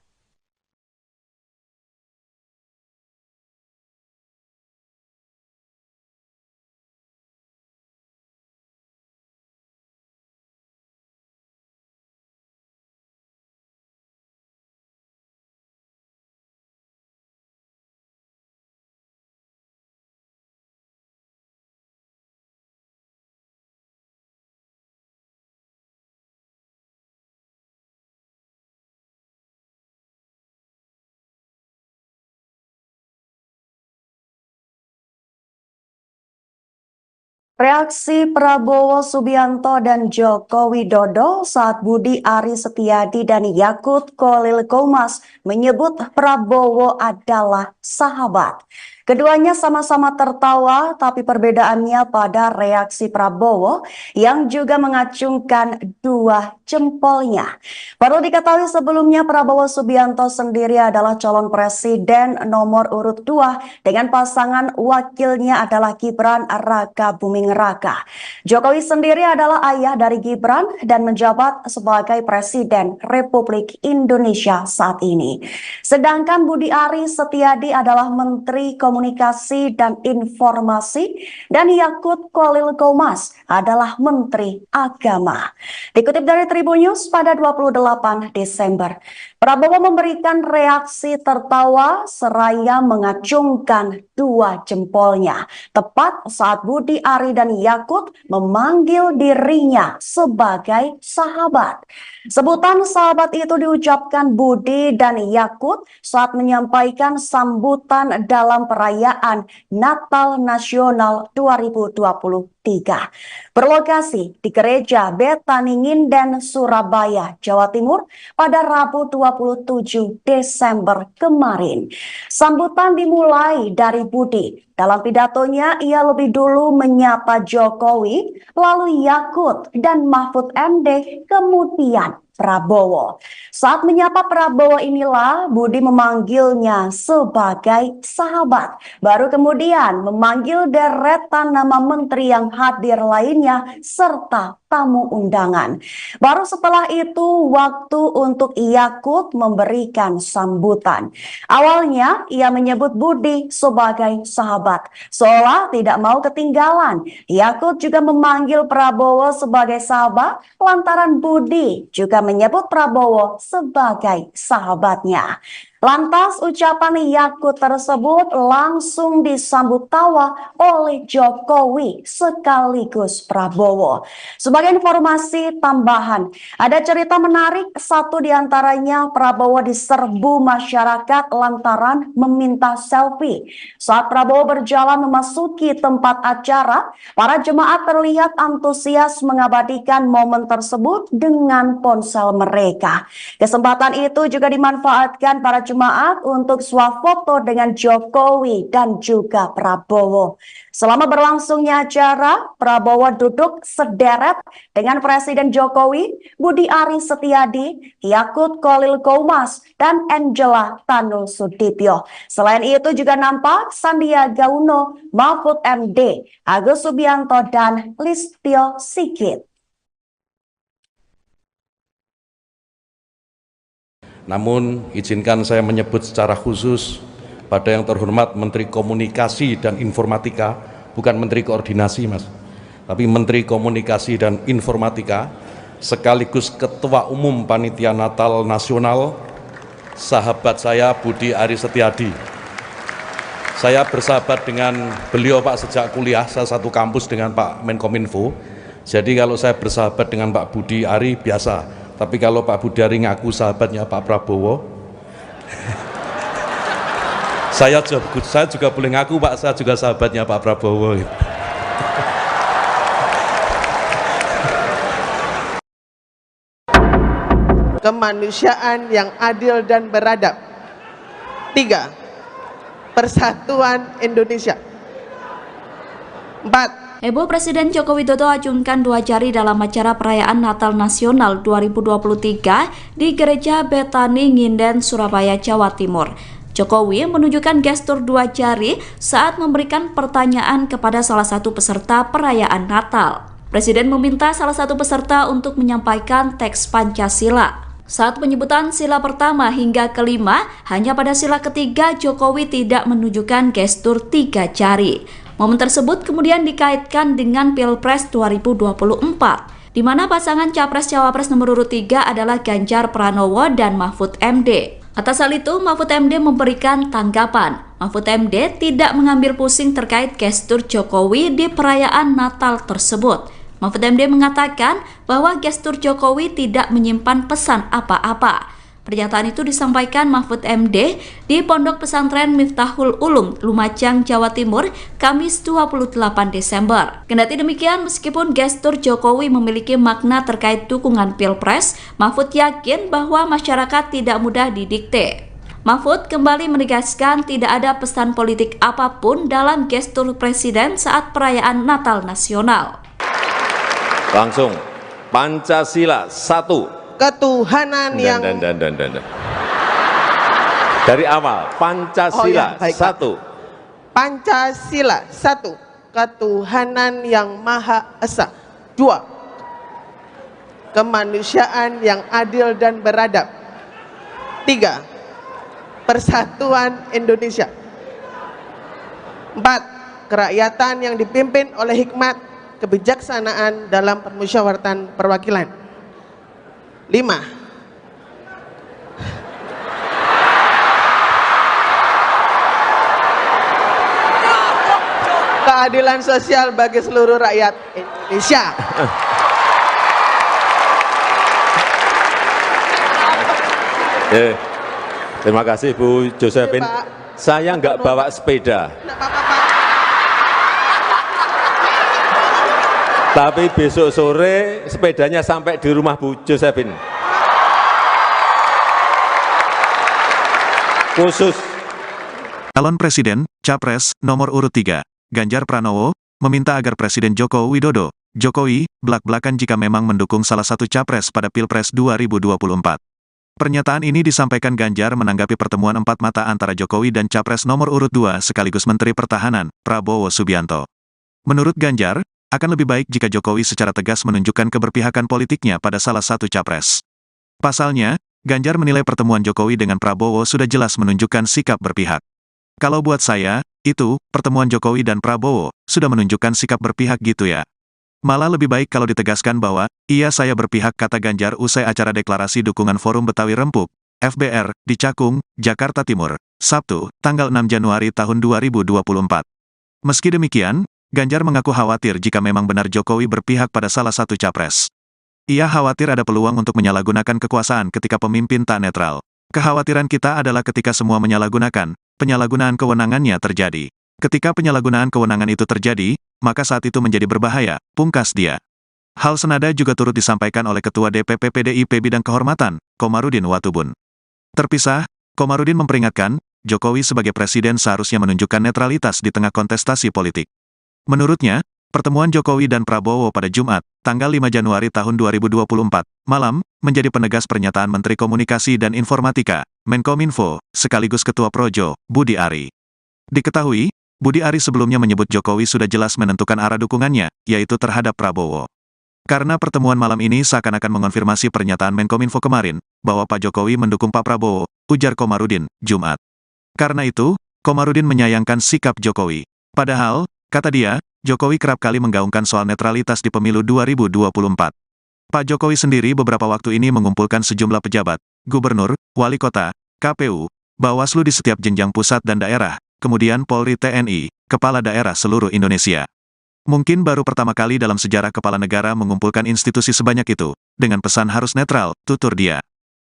Reaksi Prabowo Subianto dan Joko Widodo saat Budi Ari Setiadi dan Yakut Khalil Qomas menyebut Prabowo adalah sahabat. Keduanya sama-sama tertawa, tapi perbedaannya pada reaksi Prabowo yang juga mengacungkan dua jempolnya. Perlu diketahui sebelumnya Prabowo Subianto sendiri adalah calon presiden nomor urut 2 dengan pasangan wakilnya adalah Gibran Rakabuming Raka. Jokowi sendiri adalah ayah dari Gibran dan menjabat sebagai Presiden Republik Indonesia saat ini. Sedangkan Budi Ari Setiadi adalah Menteri Komunikasi dan Informasi dan Yakut Khalil Qomas adalah Menteri Agama. Dikutip dari Tribun News pada 28 Desember, Prabowo memberikan reaksi tertawa seraya mengacungkan dua jempolnya tepat saat Budi Ari dan Yakut memanggil dirinya sebagai sahabat. Sebutan sahabat itu diucapkan Budi dan Yakut saat menyampaikan sambutan dalam perayaan Natal Nasional 2024. berlokasi di Gereja Betani Nginden, Surabaya, Jawa Timur pada Rabu 27 Desember kemarin. Sambutan dimulai dari Budi. Dalam pidatonya, ia lebih dulu menyapa Jokowi, lalu Yakut dan Mahfud MD, kemudian Prabowo. Saat menyapa Prabowo inilah Budi memanggilnya sebagai sahabat. Baru kemudian memanggil deretan nama menteri yang hadir lainnya serta tamu undangan. Baru setelah itu waktu untuk Yakut memberikan sambutan. Awalnya ia menyebut Budi sebagai sahabat, seolah tidak mau ketinggalan. Yakut juga memanggil Prabowo sebagai sahabat lantaran Budi juga menyebut Prabowo sebagai sahabatnya. Lantas ucapan Yakut tersebut langsung disambut tawa oleh Jokowi sekaligus Prabowo. Sebagai informasi tambahan, ada cerita menarik, satu diantaranya Prabowo diserbu masyarakat lantaran meminta selfie. Saat Prabowo berjalan memasuki tempat acara, para jemaat terlihat antusias mengabadikan momen tersebut dengan ponsel mereka. Kesempatan itu juga dimanfaatkan para jemaat untuk swafoto dengan Jokowi dan juga Prabowo. Selama berlangsungnya acara, Prabowo duduk sederet dengan Presiden Jokowi, Budi Ari Setiadi, Yakut Khalil Qomas, dan Angela Tanu Sudibyo. Selain itu juga nampak Sandiaga Uno, Mahfud MD, Agus Subianto, dan Listio Sigit. Namun, izinkan saya menyebut secara khusus pada yang terhormat Menteri Komunikasi dan Informatika, bukan Menteri Koordinasi, Mas, tapi Menteri Komunikasi dan Informatika, sekaligus Ketua Umum Panitia Natal Nasional, sahabat saya Budi Ari Setiadi. Saya bersahabat dengan beliau, Pak, sejak kuliah, saya satu kampus dengan Pak Menkominfo. Jadi kalau saya bersahabat dengan Pak Budi Ari biasa. Tapi kalau Pak Budi Ari ngaku sahabatnya Pak Prabowo, saya juga boleh ngaku, Pak, saya juga sahabatnya Pak Prabowo. Kemanusiaan yang adil dan beradab. 3. Persatuan Indonesia. 4. Heboh Presiden Joko Widodo acungkan 2 jari dalam acara perayaan Natal Nasional 2023 di Gereja Betani Nginden, Surabaya, Jawa Timur. Jokowi menunjukkan gestur 2 jari saat memberikan pertanyaan kepada salah satu peserta perayaan Natal. Presiden meminta salah satu peserta untuk menyampaikan teks Pancasila. Saat penyebutan sila pertama hingga kelima, hanya pada sila ketiga Jokowi tidak menunjukkan gestur 3 jari. Momen tersebut kemudian dikaitkan dengan Pilpres 2024, di mana pasangan Capres-Cawapres nomor urut 3 adalah Ganjar Pranowo dan Mahfud MD. Atas hal itu, Mahfud MD memberikan tanggapan. Mahfud MD tidak mengambil pusing terkait gestur Jokowi di perayaan Natal tersebut. Mahfud MD mengatakan bahwa gestur Jokowi tidak menyimpan pesan apa-apa. Pernyataan itu disampaikan Mahfud MD di Pondok Pesantren Miftahul Ulum, Lumajang, Jawa Timur, Kamis 28 Desember. Kendati demikian, meskipun gestur Jokowi memiliki makna terkait dukungan Pilpres, Mahfud yakin bahwa masyarakat tidak mudah didikte. Mahfud kembali menegaskan tidak ada pesan politik apapun dalam gestur Presiden saat perayaan Natal Nasional. Langsung, Pancasila 1. Ketuhanan yang dari awal, Pancasila 1. Pancasila 1. Ketuhanan yang Maha Esa. 2. Kemanusiaan yang adil dan beradab. 3. Persatuan Indonesia. 4. Kerakyatan yang dipimpin oleh hikmat kebijaksanaan dalam permusyawaratan perwakilan. 5. Keadilan sosial bagi seluruh rakyat Indonesia. Terima kasih Bu Josephine. Saya nggak bawa sepeda. Tapi besok sore sepedanya sampai di rumah Bu Josephine. Khusus. Calon Presiden, Capres, nomor urut 3, Ganjar Pranowo, meminta agar Presiden Joko Widodo, Jokowi, blak-blakan jika memang mendukung salah satu capres pada Pilpres 2024. Pernyataan ini disampaikan Ganjar menanggapi pertemuan empat mata antara Jokowi dan Capres nomor urut 2 sekaligus Menteri Pertahanan, Prabowo Subianto. Menurut Ganjar, akan lebih baik jika Jokowi secara tegas menunjukkan keberpihakan politiknya pada salah satu capres. Pasalnya, Ganjar menilai pertemuan Jokowi dengan Prabowo sudah jelas menunjukkan sikap berpihak. Kalau buat saya, itu, pertemuan Jokowi dan Prabowo, sudah menunjukkan sikap berpihak gitu ya. Malah lebih baik kalau ditegaskan bahwa, iya saya berpihak, kata Ganjar usai acara deklarasi dukungan Forum Betawi Rempuk, FBR, di Cakung, Jakarta Timur, Sabtu, tanggal 6 Januari tahun 2024. Meski demikian, Ganjar mengaku khawatir jika memang benar Jokowi berpihak pada salah satu capres. Ia khawatir ada peluang untuk menyalahgunakan kekuasaan ketika pemimpin tak netral. Kekhawatiran kita adalah ketika semua menyalahgunakan, penyalahgunaan kewenangannya terjadi. Ketika penyalahgunaan kewenangan itu terjadi, maka saat itu menjadi berbahaya, pungkas dia. Hal senada juga turut disampaikan oleh Ketua DPP PDIP Bidang Kehormatan, Komarudin Watubun. Terpisah, Komarudin memperingatkan, Jokowi sebagai presiden seharusnya menunjukkan netralitas di tengah kontestasi politik. Menurutnya, pertemuan Jokowi dan Prabowo pada Jumat, tanggal 5 Januari tahun 2024, malam, menjadi penegas pernyataan Menteri Komunikasi dan Informatika, Menkominfo, sekaligus Ketua Projo, Budi Ari. Diketahui, Budi Ari sebelumnya menyebut Jokowi sudah jelas menentukan arah dukungannya, yaitu terhadap Prabowo. Karena pertemuan malam ini seakan-akan mengonfirmasi pernyataan Menkominfo kemarin, bahwa Pak Jokowi mendukung Pak Prabowo, ujar Komarudin, Jumat. Karena itu, Komarudin menyayangkan sikap Jokowi. Padahal, kata dia, Jokowi kerap kali menggaungkan soal netralitas di pemilu 2024. Pak Jokowi sendiri beberapa waktu ini mengumpulkan sejumlah pejabat, gubernur, wali kota, KPU, Bawaslu di setiap jenjang pusat dan daerah, kemudian Polri TNI, kepala daerah seluruh Indonesia. Mungkin baru pertama kali dalam sejarah kepala negara mengumpulkan institusi sebanyak itu, dengan pesan harus netral, tutur dia.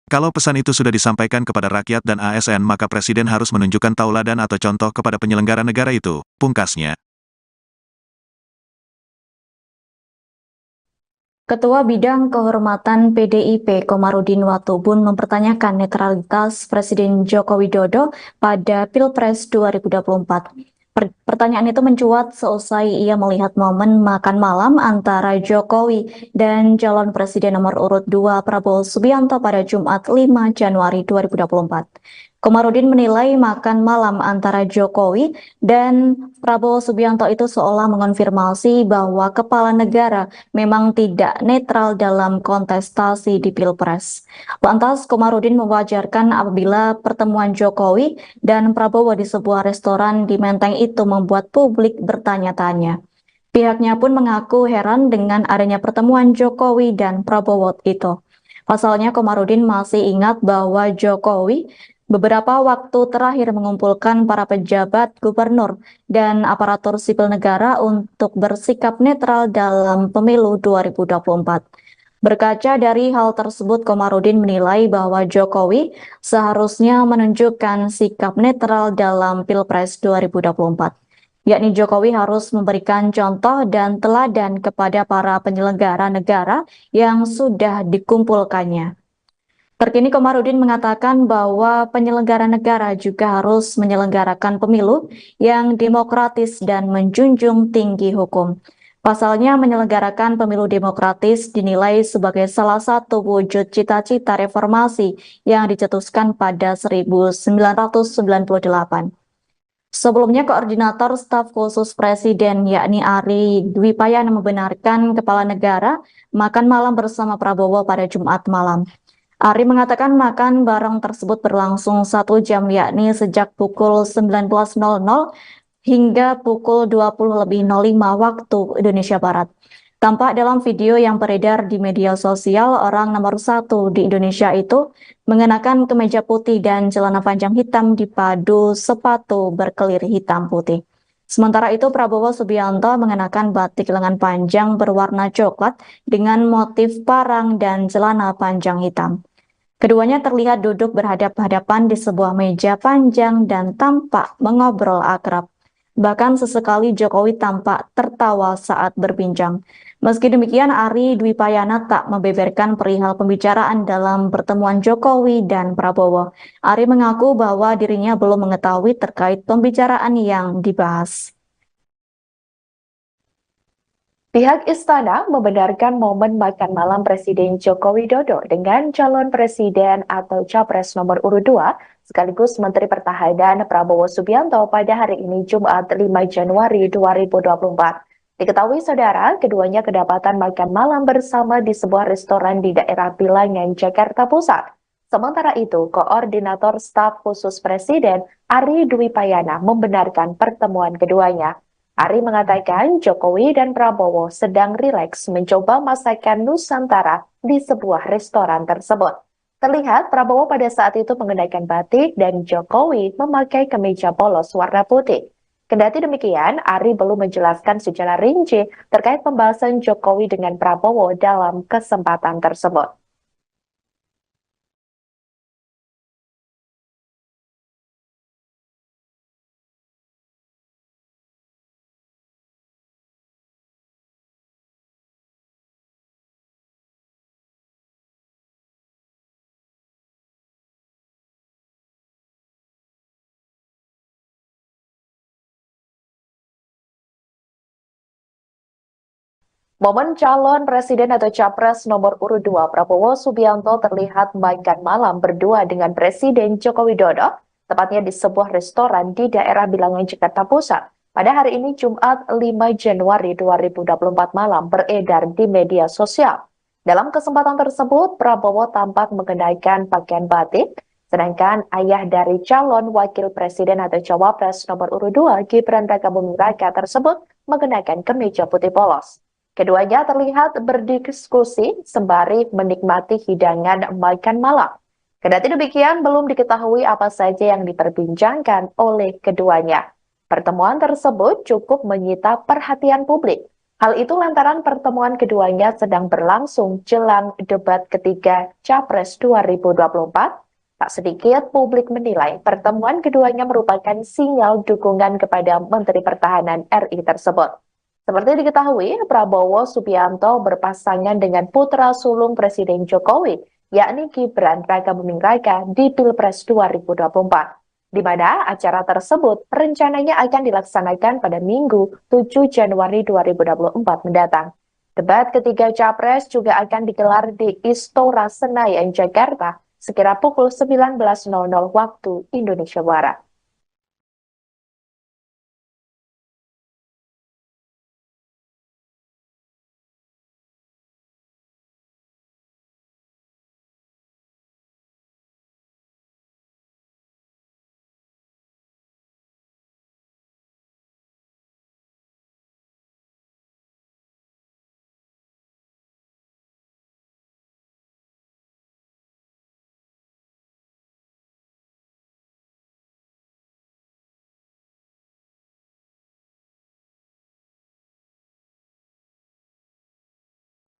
Kalau pesan itu sudah disampaikan kepada rakyat dan ASN maka Presiden harus menunjukkan tauladan atau contoh kepada penyelenggara negara itu, pungkasnya. Ketua Bidang Kehormatan PDIP Komarudin Watubun mempertanyakan netralitas Presiden Joko Widodo pada Pilpres 2024. Pertanyaan itu mencuat seusai ia melihat momen makan malam antara Jokowi dan calon presiden nomor urut 2 Prabowo Subianto pada Jumat 5 Januari 2024. Komarudin menilai makan malam antara Jokowi dan Prabowo Subianto itu seolah mengonfirmasi bahwa kepala negara memang tidak netral dalam kontestasi di Pilpres. Lantas, Komarudin mewajarkan apabila pertemuan Jokowi dan Prabowo di sebuah restoran di Menteng itu membuat publik bertanya-tanya. Pihaknya pun mengaku heran dengan adanya pertemuan Jokowi dan Prabowo itu. Pasalnya, Komarudin masih ingat bahwa Jokowi beberapa waktu terakhir mengumpulkan para pejabat gubernur dan aparatur sipil negara untuk bersikap netral dalam pemilu 2024. Berkaca dari hal tersebut, Komarudin menilai bahwa Jokowi seharusnya menunjukkan sikap netral dalam Pilpres 2024. Yakni Jokowi harus memberikan contoh dan teladan kepada para penyelenggara negara yang sudah dikumpulkannya. Terkini Komarudin mengatakan bahwa penyelenggara negara juga harus menyelenggarakan pemilu yang demokratis dan menjunjung tinggi hukum. Pasalnya menyelenggarakan pemilu demokratis dinilai sebagai salah satu wujud cita-cita reformasi yang dicetuskan pada 1998. Sebelumnya, Koordinator Staf Khusus Presiden yakni Ari Dwi Payana membenarkan kepala negara makan malam bersama Prabowo pada Jumat malam. Ari mengatakan makan bareng tersebut berlangsung 1 jam yakni sejak pukul 19.00 hingga pukul 20.05 waktu Indonesia Barat. Tampak dalam video yang beredar di media sosial, orang nomor 1 di Indonesia itu mengenakan kemeja putih dan celana panjang hitam dipadu sepatu berkelir hitam putih. Sementara itu, Prabowo Subianto mengenakan batik lengan panjang berwarna coklat dengan motif parang dan celana panjang hitam. Keduanya terlihat duduk berhadap-hadapan di sebuah meja panjang dan tampak mengobrol akrab. Bahkan sesekali Jokowi tampak tertawa saat berbincang. Meski demikian, Ari Dwi Payana tak membeberkan perihal pembicaraan dalam pertemuan Jokowi dan Prabowo. Ari mengaku bahwa dirinya belum mengetahui terkait pembicaraan yang dibahas. Pihak istana membenarkan momen makan malam Presiden Joko Widodo dengan calon presiden atau capres nomor urut 2 sekaligus Menteri Pertahanan Prabowo Subianto pada hari ini Jumat 5 Januari 2024. Diketahui saudara, keduanya kedapatan makan malam bersama di sebuah restoran di daerah Bilangan, Jakarta Pusat. Sementara itu, Koordinator Staf Khusus Presiden Ari Dwi Payana membenarkan pertemuan keduanya. Ari mengatakan Jokowi dan Prabowo sedang rileks mencoba masakan Nusantara di sebuah restoran tersebut. Terlihat Prabowo pada saat itu mengenakan batik dan Jokowi memakai kemeja polos warna putih. Kendati demikian, Ari belum menjelaskan secara rinci terkait pembahasan Jokowi dengan Prabowo dalam kesempatan tersebut. Momen calon presiden atau capres nomor urut 2 Prabowo Subianto terlihat makan malam berdua dengan Presiden Joko Widodo, tepatnya di sebuah restoran di daerah Bilangan, Jakarta Pusat. Pada hari ini Jumat 5 Januari 2024 malam beredar di media sosial. Dalam kesempatan tersebut, Prabowo tampak mengenakan pakaian batik, sedangkan ayah dari calon wakil presiden atau cawapres nomor urut 2 Gibran Rakabuming Raka tersebut mengenakan kemeja putih polos. Keduanya terlihat berdiskusi sembari menikmati hidangan makan malam. Kendati demikian, belum diketahui apa saja yang diperbincangkan oleh keduanya. Pertemuan tersebut cukup menyita perhatian publik. Hal itu lantaran pertemuan keduanya sedang berlangsung jelang debat ketiga Capres 2024. Tak sedikit publik menilai pertemuan keduanya merupakan sinyal dukungan kepada Menteri Pertahanan RI tersebut. Seperti diketahui, Prabowo Subianto berpasangan dengan putra sulung Presiden Jokowi, yakni Gibran Rakabuming Raka di Pilpres 2024, di mana acara tersebut rencananya akan dilaksanakan pada Minggu 7 Januari 2024 mendatang. Debat ketiga Capres juga akan digelar di Istora Senayan, Jakarta, sekira pukul 19.00 waktu Indonesia Barat.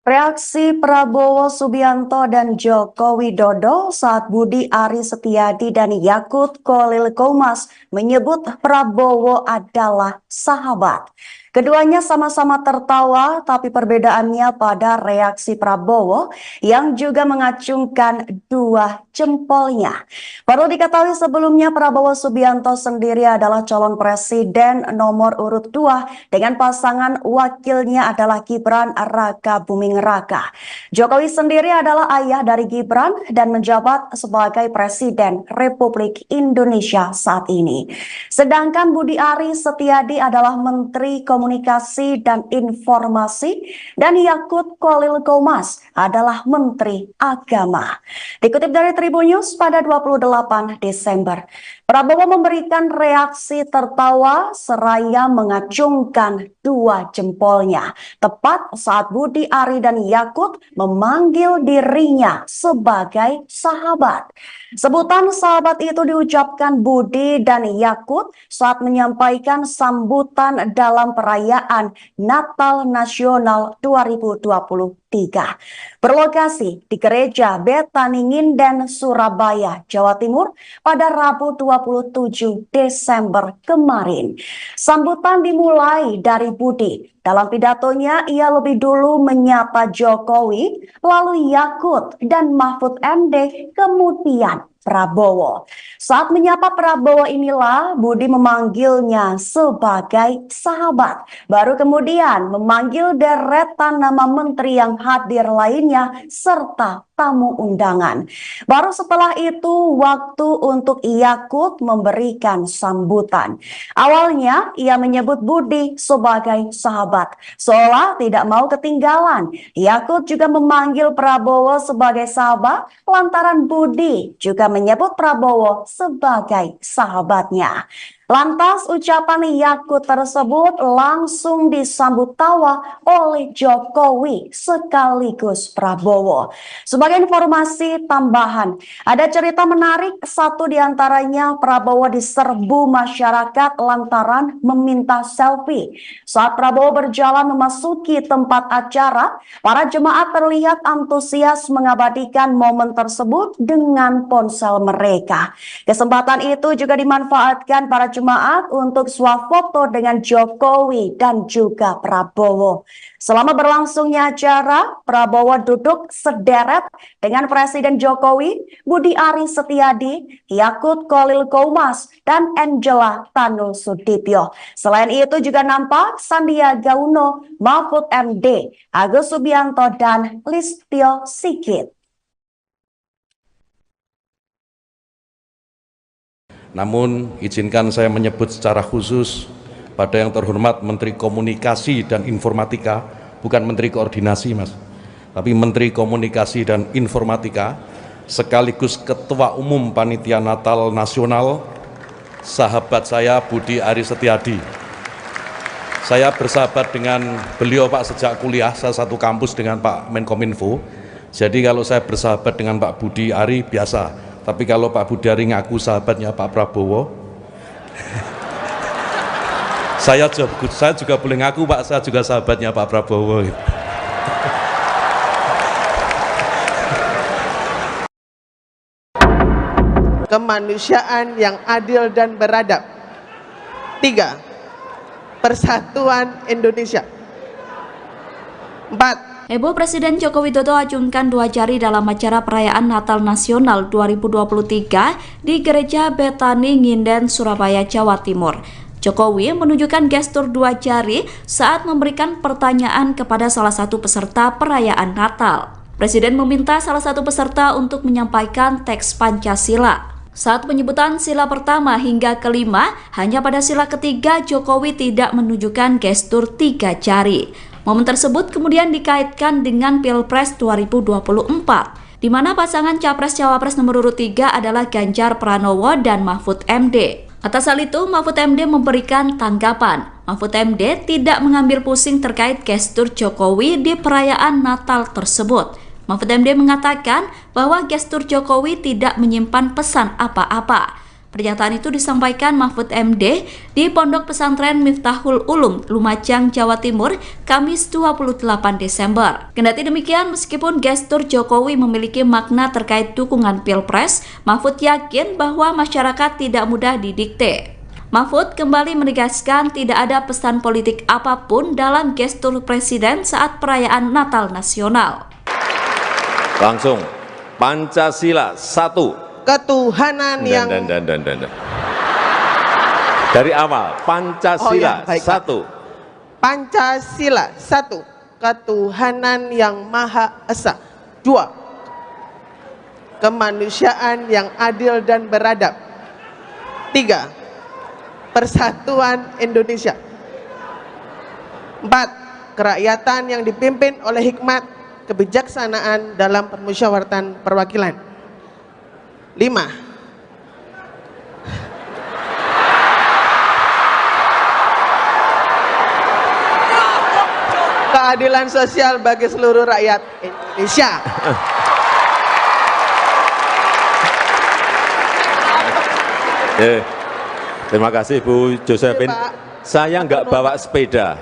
Reaksi Prabowo Subianto dan Joko Widodo saat Budi Ari Setiadi dan Yakut Khalil Qomas menyebut Prabowo adalah sahabat. Keduanya sama-sama tertawa, tapi perbedaannya pada reaksi Prabowo yang juga mengacungkan dua jempolnya. Perlu diketahui sebelumnya Prabowo Subianto sendiri adalah calon presiden nomor urut 2 dengan pasangan wakilnya adalah Gibran Rakabuming Raka. Jokowi sendiri adalah ayah dari Gibran dan menjabat sebagai Presiden Republik Indonesia saat ini. Sedangkan Budi Ari Setiadi adalah Menteri Komunikasi dan Informasi dan Yakut Khalil Qomas adalah Menteri Agama. Dikutip dari Tribun News pada 28 Desember, Prabowo memberikan reaksi tertawa seraya mengacungkan dua jempolnya tepat saat Budi Ari dan Yakut memanggil dirinya sebagai sahabat. Sebutan sahabat itu diucapkan Budi dan Yakut saat menyampaikan sambutan dalam perayaan Natal Nasional 2024 berlokasi di Gereja Betani Nginden, Surabaya, Jawa Timur pada Rabu 27 Desember kemarin. Sambutan dimulai dari Budi. Dalam pidatonya, ia lebih dulu menyapa Jokowi, lalu Yakut dan Mahfud MD, kemudian Prabowo. Saat menyapa Prabowo inilah Budi memanggilnya sebagai sahabat. Baru kemudian memanggil deretan nama menteri yang hadir lainnya serta tamu undangan. Baru setelah itu waktu untuk Yakut memberikan sambutan. Awalnya ia menyebut Budi sebagai sahabat. Seolah tidak mau ketinggalan. Yakut juga memanggil Prabowo sebagai sahabat lantaran Budi juga menyebut Prabowo sebagai sahabatnya. Lantas ucapan Yakut tersebut langsung disambut tawa oleh Jokowi sekaligus Prabowo. Sebagai informasi tambahan, ada cerita menarik, satu diantaranya Prabowo diserbu masyarakat lantaran meminta selfie. Saat Prabowo berjalan memasuki tempat acara, para jemaat terlihat antusias mengabadikan momen tersebut dengan ponsel mereka. Kesempatan itu juga dimanfaatkan para jemaat untuk swafoto dengan Jokowi dan juga Prabowo. Selama berlangsungnya acara, Prabowo duduk sederet dengan Presiden Jokowi, Budi Ari Setiadi, Yakut Khalil Qomas, dan Angela Tanu Sudibyo. Selain itu juga nampak Sandiaga Uno, Mahfud MD, Agus Subianto, dan Listio Sigit. Namun, izinkan saya menyebut secara khusus pada yang terhormat Menteri Komunikasi dan Informatika, bukan Menteri Koordinasi, Mas, tapi Menteri Komunikasi dan Informatika, sekaligus Ketua Umum Panitia Natal Nasional, sahabat saya Budi Ari Setiadi. Saya bersahabat dengan beliau, Pak, sejak kuliah, saya satu kampus dengan Pak Menkominfo. Jadi kalau saya bersahabat dengan Pak Budi Ari, biasa. Tapi kalau Pak Budi Ari ngaku sahabatnya Pak Prabowo, saya juga boleh ngaku, Pak, saya juga sahabatnya Pak Prabowo. Kemanusiaan yang adil dan beradab. 3. Persatuan Indonesia. 4. Heboh Presiden Joko Widodo acungkan 2 jari dalam acara perayaan Natal Nasional 2023 di Gereja Betani Nginden, Surabaya, Jawa Timur. Jokowi menunjukkan gestur 2 jari saat memberikan pertanyaan kepada salah satu peserta perayaan Natal. Presiden meminta salah satu peserta untuk menyampaikan teks Pancasila. Saat penyebutan sila pertama hingga kelima, hanya pada sila ketiga Jokowi tidak menunjukkan gestur 3 jari. Momen tersebut kemudian dikaitkan dengan Pilpres 2024, di mana pasangan Capres-Cawapres nomor urut 3 adalah Ganjar Pranowo dan Mahfud MD. Atas hal itu, Mahfud MD memberikan tanggapan. Mahfud MD tidak mengambil pusing terkait gestur Jokowi di perayaan Natal tersebut. Mahfud MD mengatakan bahwa gestur Jokowi tidak menyimpan pesan apa-apa. Pernyataan itu disampaikan Mahfud MD di Pondok Pesantren Miftahul Ulum, Lumajang, Jawa Timur, Kamis 28 Desember. Kendati demikian, meskipun gestur Jokowi memiliki makna terkait dukungan Pilpres, Mahfud yakin bahwa masyarakat tidak mudah didikte. Mahfud kembali menegaskan tidak ada pesan politik apapun dalam gestur Presiden saat perayaan Natal Nasional. Langsung, Pancasila 1. Ketuhanan yang dari awal, Pancasila 1. Pancasila 1. Ketuhanan yang Maha Esa. 2. Kemanusiaan yang adil dan beradab. 3. Persatuan Indonesia. 4. Kerakyatan yang dipimpin oleh hikmat kebijaksanaan dalam permusyawaratan perwakilan. 5. Keadilan sosial bagi seluruh rakyat Indonesia. Terima kasih Bu Josephine. Saya nggak bawa sepeda.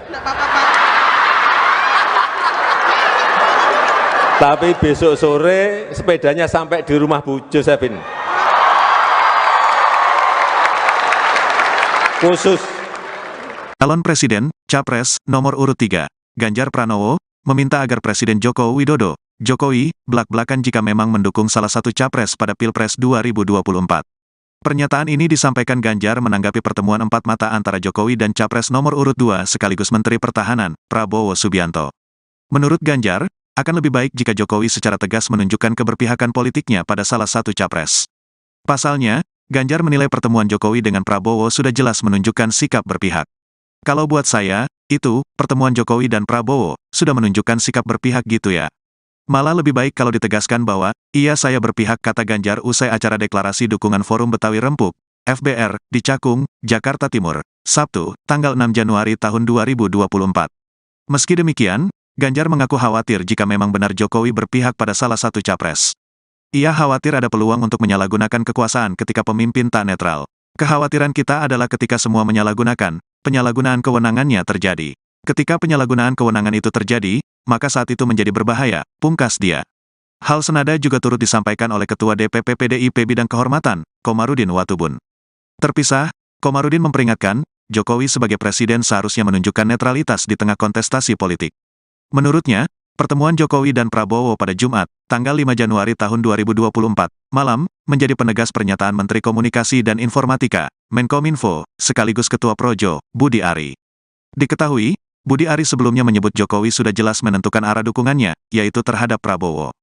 Tapi besok sore sepedanya sampai di rumah Bu Josephine. Khusus. Calon Presiden, Capres, nomor urut 3, Ganjar Pranowo, meminta agar Presiden Joko Widodo, Jokowi, blak-blakan jika memang mendukung salah satu capres pada Pilpres 2024. Pernyataan ini disampaikan Ganjar menanggapi pertemuan empat mata antara Jokowi dan Capres nomor urut 2 sekaligus Menteri Pertahanan, Prabowo Subianto. Menurut Ganjar, akan lebih baik jika Jokowi secara tegas menunjukkan keberpihakan politiknya pada salah satu capres. Pasalnya, Ganjar menilai pertemuan Jokowi dengan Prabowo sudah jelas menunjukkan sikap berpihak. Kalau buat saya, itu, pertemuan Jokowi dan Prabowo, sudah menunjukkan sikap berpihak gitu ya. Malah lebih baik kalau ditegaskan bahwa, iya saya berpihak, kata Ganjar usai acara deklarasi dukungan Forum Betawi Rempuk, FBR, di Cakung, Jakarta Timur, Sabtu, tanggal 6 Januari tahun 2024. Meski demikian, Ganjar mengaku khawatir jika memang benar Jokowi berpihak pada salah satu capres. Ia khawatir ada peluang untuk menyalahgunakan kekuasaan ketika pemimpin tak netral. Kekhawatiran kita adalah ketika semua menyalahgunakan, penyalahgunaan kewenangannya terjadi. Ketika penyalahgunaan kewenangan itu terjadi, maka saat itu menjadi berbahaya, pungkas dia. Hal senada juga turut disampaikan oleh Ketua DPP PDIP Bidang Kehormatan, Komarudin Watubun. Terpisah, Komarudin memperingatkan, Jokowi sebagai presiden seharusnya menunjukkan netralitas di tengah kontestasi politik. Menurutnya, pertemuan Jokowi dan Prabowo pada Jumat, tanggal 5 Januari tahun 2024, malam, menjadi penegas pernyataan Menteri Komunikasi dan Informatika, Menkominfo, sekaligus Ketua Projo, Budi Ari. Diketahui, Budi Ari sebelumnya menyebut Jokowi sudah jelas menentukan arah dukungannya, yaitu terhadap Prabowo.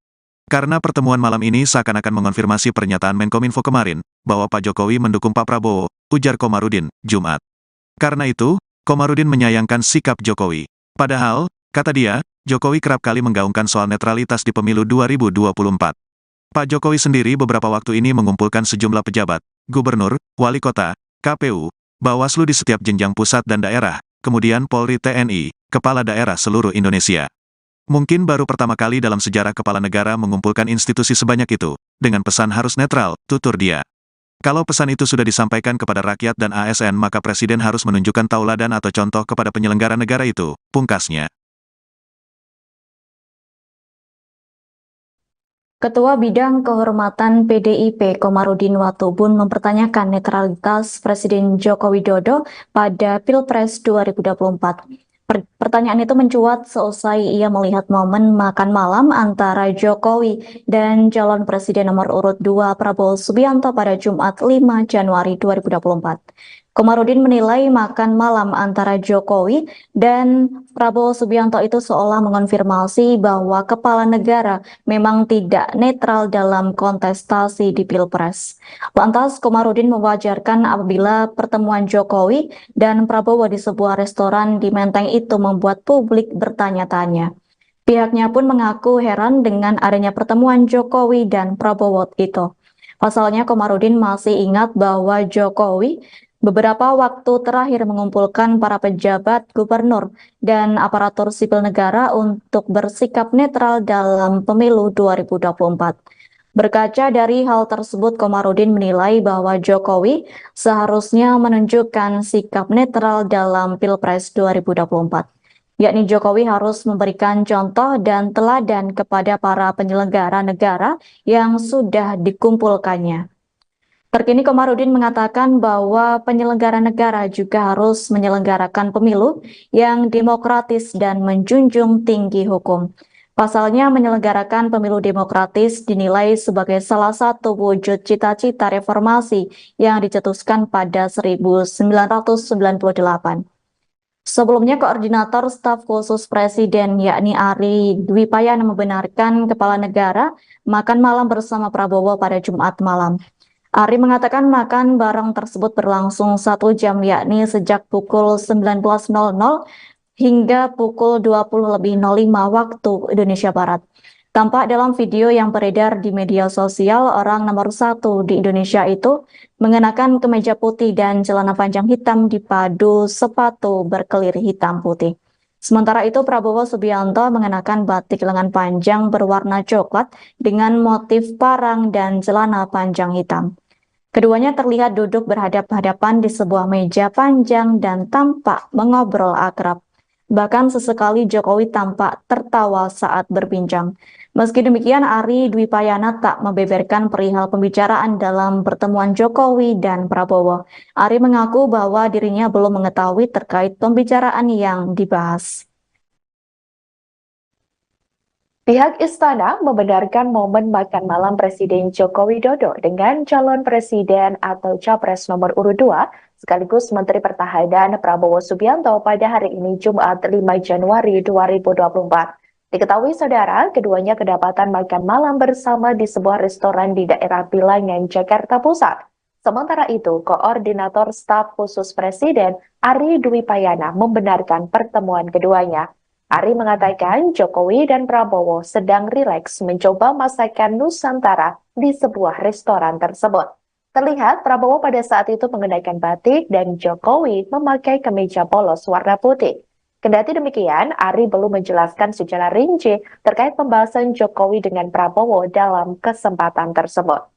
Karena pertemuan malam ini seakan-akan mengonfirmasi pernyataan Menkominfo kemarin, bahwa Pak Jokowi mendukung Pak Prabowo, ujar Komarudin, Jumat. Karena itu, Komarudin menyayangkan sikap Jokowi. Padahal, kata dia, Jokowi kerap kali menggaungkan soal netralitas di pemilu 2024. Pak Jokowi sendiri beberapa waktu ini mengumpulkan sejumlah pejabat, gubernur, wali kota, KPU, Bawaslu di setiap jenjang pusat dan daerah, kemudian Polri, TNI, kepala daerah seluruh Indonesia. Mungkin baru pertama kali dalam sejarah kepala negara mengumpulkan institusi sebanyak itu, dengan pesan harus netral, tutur dia. Kalau pesan itu sudah disampaikan kepada rakyat dan ASN maka Presiden harus menunjukkan tauladan atau contoh kepada penyelenggara negara itu, pungkasnya. Ketua Bidang Kehormatan PDIP Komarudin Watubun mempertanyakan netralitas Presiden Joko Widodo pada Pilpres 2024. Pertanyaan itu mencuat seusai ia melihat momen makan malam antara Jokowi dan calon presiden nomor urut 2 Prabowo Subianto pada Jumat 5 Januari 2024. Komarudin menilai makan malam antara Jokowi dan Prabowo Subianto itu seolah mengonfirmasi bahwa kepala negara memang tidak netral dalam kontestasi di Pilpres. Lantas, Komarudin mewajarkan apabila pertemuan Jokowi dan Prabowo di sebuah restoran di Menteng itu membuat publik bertanya-tanya. Pihaknya pun mengaku heran dengan adanya pertemuan Jokowi dan Prabowo itu. Pasalnya, Komarudin masih ingat bahwa Jokowi beberapa waktu terakhir mengumpulkan para pejabat gubernur dan aparatur sipil negara untuk bersikap netral dalam pemilu 2024. Berkaca dari hal tersebut, Komarudin menilai bahwa Jokowi seharusnya menunjukkan sikap netral dalam Pilpres 2024. Yakni Jokowi harus memberikan contoh dan teladan kepada para penyelenggara negara yang sudah dikumpulkannya. Terkini Komarudin mengatakan bahwa penyelenggara negara juga harus menyelenggarakan pemilu yang demokratis dan menjunjung tinggi hukum. Pasalnya menyelenggarakan pemilu demokratis dinilai sebagai salah satu wujud cita-cita reformasi yang dicetuskan pada 1998. Sebelumnya, Koordinator Staf Khusus Presiden yakni Ari Dwi Payana membenarkan kepala negara makan malam bersama Prabowo pada Jumat malam. Ari mengatakan makan bareng tersebut berlangsung 1 jam yakni sejak pukul 19.00 hingga pukul 20.05 waktu Indonesia Barat. Tampak dalam video yang beredar di media sosial, orang nomor 1 di Indonesia itu mengenakan kemeja putih dan celana panjang hitam dipadu sepatu berkelir hitam putih. Sementara itu Prabowo Subianto mengenakan batik lengan panjang berwarna coklat dengan motif parang dan celana panjang hitam. Keduanya terlihat duduk berhadap-hadapan di sebuah meja panjang dan tampak mengobrol akrab. Bahkan sesekali Jokowi tampak tertawa saat berbincang. Meski demikian, Ari Dwi Payana tak membeberkan perihal pembicaraan dalam pertemuan Jokowi dan Prabowo. Ari mengaku bahwa dirinya belum mengetahui terkait pembicaraan yang dibahas. Pihak istana membenarkan momen makan malam Presiden Joko Widodo dengan calon presiden atau capres nomor urut 2 sekaligus Menteri Pertahanan Prabowo Subianto pada hari ini Jumat 5 Januari 2024. Diketahui saudara, keduanya kedapatan makan malam bersama di sebuah restoran di daerah Bilangan, Jakarta Pusat. Sementara itu, Koordinator Staf Khusus Presiden Ari Dwi Payana membenarkan pertemuan keduanya. Ari mengatakan Jokowi dan Prabowo sedang rileks mencoba masakan Nusantara di sebuah restoran tersebut. Terlihat Prabowo pada saat itu mengenakan batik dan Jokowi memakai kemeja polos warna putih. Kendati demikian, Ari belum menjelaskan secara rinci terkait pembahasan Jokowi dengan Prabowo dalam kesempatan tersebut.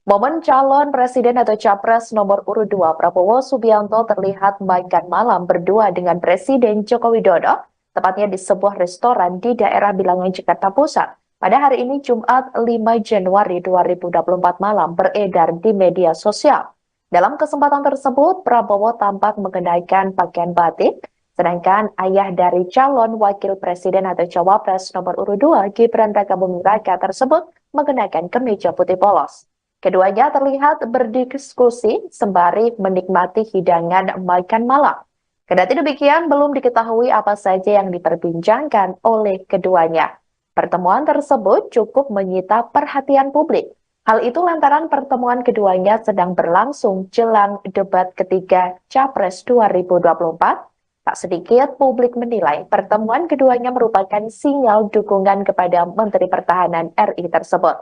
Momen calon presiden atau capres nomor urut 2 Prabowo Subianto terlihat makan malam berdua dengan Presiden Joko Widodo, tepatnya di sebuah restoran di daerah Bilangan, Jakarta Pusat. Pada hari ini Jumat 5 Januari 2024 malam beredar di media sosial. Dalam kesempatan tersebut, Prabowo tampak mengenakan pakaian batik, sedangkan ayah dari calon wakil presiden atau cawapres nomor urut 2 Gibran Rakabuming Raka tersebut mengenakan kemeja putih polos. Keduanya terlihat berdiskusi sembari menikmati hidangan makan malam. Kendati demikian, belum diketahui apa saja yang diperbincangkan oleh keduanya. Pertemuan tersebut cukup menyita perhatian publik. Hal itu lantaran pertemuan keduanya sedang berlangsung jelang debat ketiga Capres 2024. Tak sedikit publik menilai pertemuan keduanya merupakan sinyal dukungan kepada Menteri Pertahanan RI tersebut.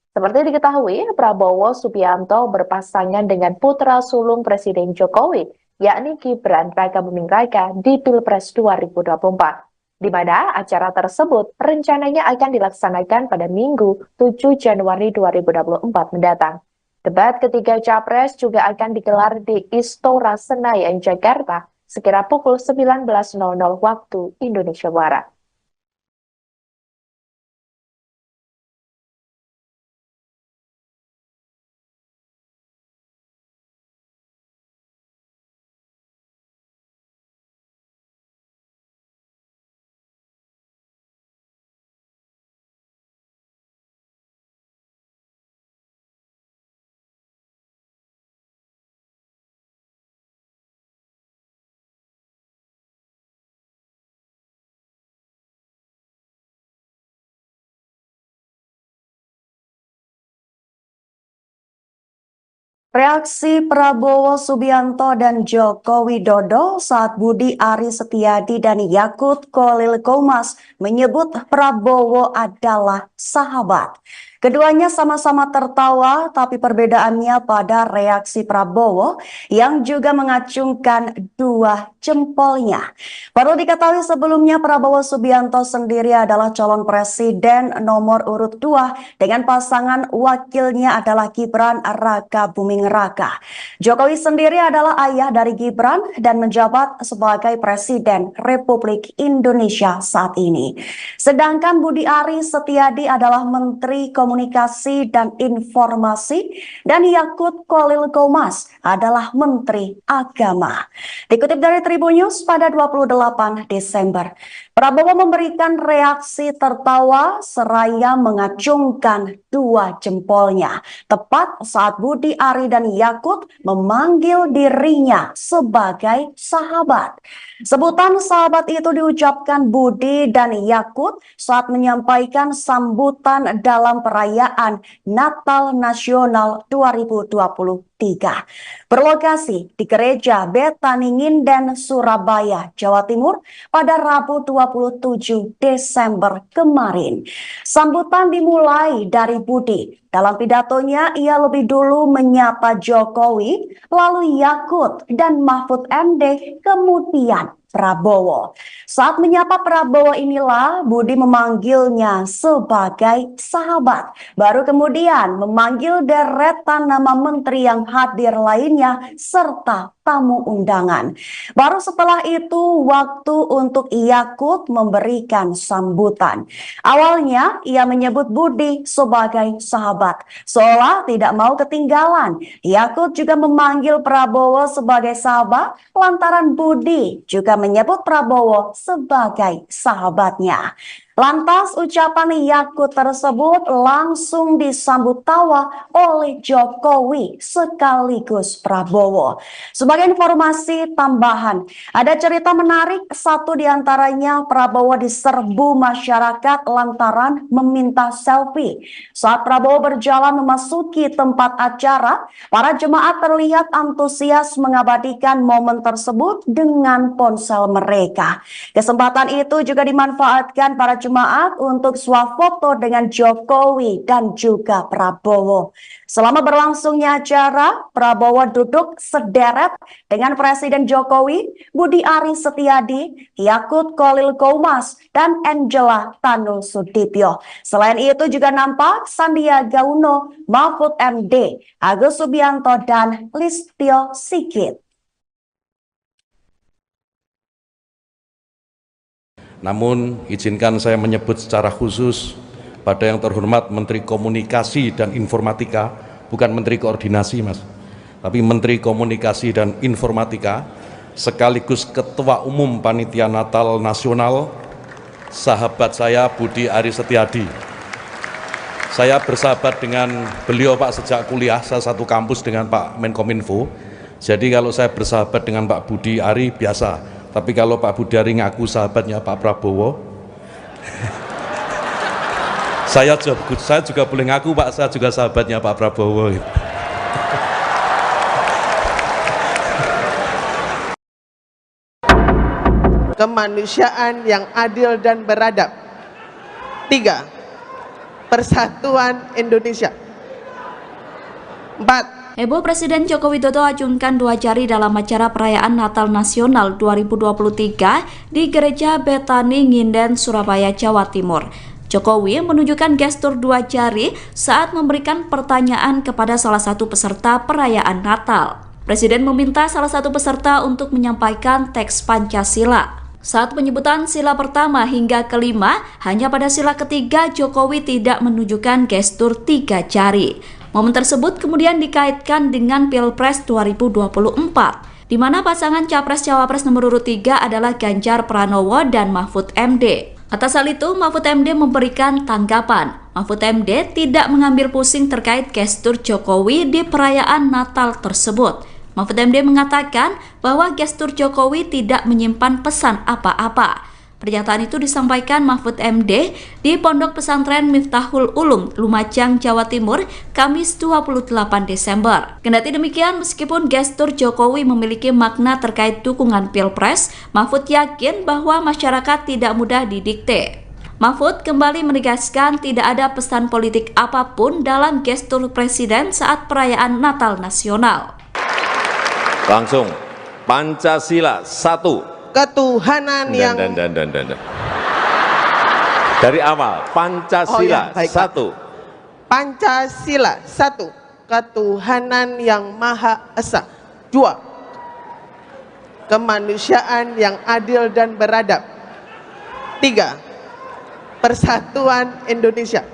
Seperti diketahui, Prabowo Subianto berpasangan dengan putra sulung Presiden Jokowi, yakni Gibran Rakabuming Raka di Pilpres 2024, di mana acara tersebut rencananya akan dilaksanakan pada Minggu 7 Januari 2024 mendatang. Debat ketiga Capres juga akan digelar di Istora Senayan, Jakarta, sekira pukul 19.00 waktu Indonesia Barat. Reaksi Prabowo Subianto dan Joko Widodo saat Budi Ari Setiadi dan Yakut Khalil Qomas menyebut Prabowo adalah sahabat. Keduanya sama-sama tertawa, tapi perbedaannya pada reaksi Prabowo yang juga mengacungkan dua jempolnya. Perlu diketahui sebelumnya Prabowo Subianto sendiri adalah calon presiden nomor urut 2 dengan pasangan wakilnya adalah Gibran Rakabuming Raka. Jokowi sendiri adalah ayah dari Gibran dan menjabat sebagai Presiden Republik Indonesia saat ini. Sedangkan Budi Ari Setiadi adalah Menteri Komunikasi dan Informasi dan Yakut Khalil Qomas adalah Menteri Agama. Dikutip dari Tribun News pada 28 Desember, Prabowo memberikan reaksi tertawa seraya mengacungkan dua jempolnya tepat saat Budi Ari dan Yakut memanggil dirinya sebagai sahabat. Sebutan sahabat itu diucapkan Budi dan Yakut saat menyampaikan sambutan dalam perayaan Natal Nasional 2024. berlokasi di Gereja Betani Nginden, Surabaya, Jawa Timur pada Rabu 27 Desember kemarin. Sambutan dimulai dari Budi. Dalam pidatonya, ia lebih dulu menyapa Jokowi, lalu Yakut dan Mahfud MD, kemudian Prabowo. Saat menyapa Prabowo inilah Budi memanggilnya sebagai sahabat. Baru kemudian memanggil deretan nama menteri yang hadir lainnya serta tamu undangan. Baru setelah itu waktu untuk Yakut memberikan sambutan. Awalnya ia menyebut Budi sebagai sahabat, seolah tidak mau ketinggalan. Yakut juga memanggil Prabowo sebagai sahabat lantaran Budi juga menyebut Prabowo sebagai sahabatnya. Lantas ucapan Yakut tersebut langsung disambut tawa oleh Jokowi sekaligus Prabowo. Sebagai informasi tambahan, ada cerita menarik, satu diantaranya Prabowo diserbu masyarakat lantaran meminta selfie. Saat Prabowo berjalan memasuki tempat acara, para jemaat terlihat antusias mengabadikan momen tersebut dengan ponsel mereka. Kesempatan itu juga dimanfaatkan para jemaat untuk swafoto dengan Jokowi dan juga Prabowo. Selama berlangsungnya acara, Prabowo duduk sederet dengan Presiden Jokowi, Budi Ari Setiadi, Yakut Khalil Qomas, dan Angela Tanu Sudibyo. Selain itu juga nampak Sandiaga Uno, Mahfud MD, Agus Subianto, dan Listio Sigit. Namun, izinkan saya menyebut secara khusus pada yang terhormat Menteri Komunikasi dan Informatika, bukan Menteri Koordinasi, Mas, tapi Menteri Komunikasi dan Informatika, sekaligus Ketua Umum Panitia Natal Nasional, sahabat saya Budi Ari Setiadi. Saya bersahabat dengan beliau, Pak, sejak kuliah, saya satu kampus dengan Pak Menkominfo. Jadi kalau saya bersahabat dengan Pak Budi Ari biasa. Tapi kalau Pak Budi Ari ngaku sahabatnya Pak Prabowo, saya juga boleh ngaku, Pak, saya juga sahabatnya Pak Prabowo. Kemanusiaan yang adil dan beradab. 3. Persatuan Indonesia. 4. Heboh Presiden Joko Widodo acungkan 2 jari dalam acara perayaan Natal Nasional 2023 di Gereja Betani Nginden, Surabaya, Jawa Timur. Jokowi menunjukkan gestur 2 jari saat memberikan pertanyaan kepada salah satu peserta perayaan Natal. Presiden meminta salah satu peserta untuk menyampaikan teks Pancasila. Saat penyebutan sila pertama hingga kelima, hanya pada sila ketiga Jokowi tidak menunjukkan gestur 3 jari. Momen tersebut kemudian dikaitkan dengan Pilpres 2024, di mana pasangan Capres-Cawapres nomor urut 3 adalah Ganjar Pranowo dan Mahfud MD. Atas hal itu, Mahfud MD memberikan tanggapan. Mahfud MD tidak mengambil pusing terkait gestur Jokowi di perayaan Natal tersebut. Mahfud MD mengatakan bahwa gestur Jokowi tidak menyimpan pesan apa-apa. Pernyataan itu disampaikan Mahfud MD di Pondok Pesantren Miftahul Ulum, Lumajang, Jawa Timur, Kamis 28 Desember. Kendati demikian, meskipun gestur Jokowi memiliki makna terkait dukungan Pilpres, Mahfud yakin bahwa masyarakat tidak mudah didikte. Mahfud kembali menegaskan tidak ada pesan politik apapun dalam gestur Presiden saat perayaan Natal Nasional. Langsung, Pancasila 1. Ketuhanan yang dari awal, Pancasila 1. Pancasila 1. Ketuhanan yang Maha Esa. 2. Kemanusiaan yang adil dan beradab. 3. Persatuan Indonesia.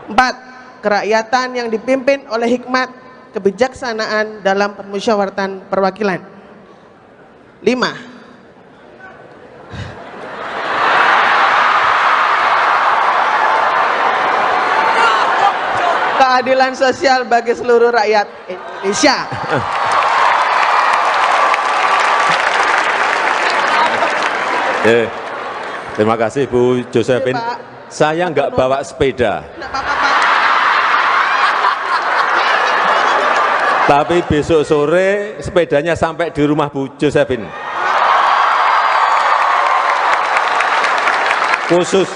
4. Kerakyatan yang dipimpin oleh hikmat kebijaksanaan dalam permusyawaratan perwakilan. 5. Keadilan sosial bagi seluruh rakyat Indonesia. Terima kasih Bu Josephine. Saya nggak bawa sepeda. Tapi besok sore sepedanya sampai di rumah Bu Josephine. Khusus.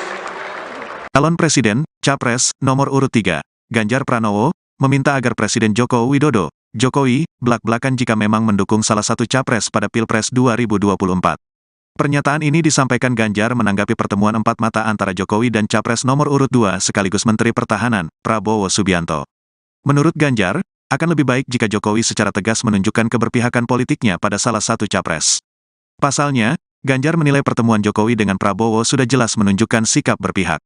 Calon Presiden, Capres, nomor urut 3, Ganjar Pranowo, meminta agar Presiden Joko Widodo, Jokowi, blak-blakan jika memang mendukung salah satu capres pada Pilpres 2024. Pernyataan ini disampaikan Ganjar menanggapi pertemuan empat mata antara Jokowi dan Capres nomor urut 2 sekaligus Menteri Pertahanan, Prabowo Subianto. Menurut Ganjar, akan lebih baik jika Jokowi secara tegas menunjukkan keberpihakan politiknya pada salah satu capres. Pasalnya, Ganjar menilai pertemuan Jokowi dengan Prabowo sudah jelas menunjukkan sikap berpihak.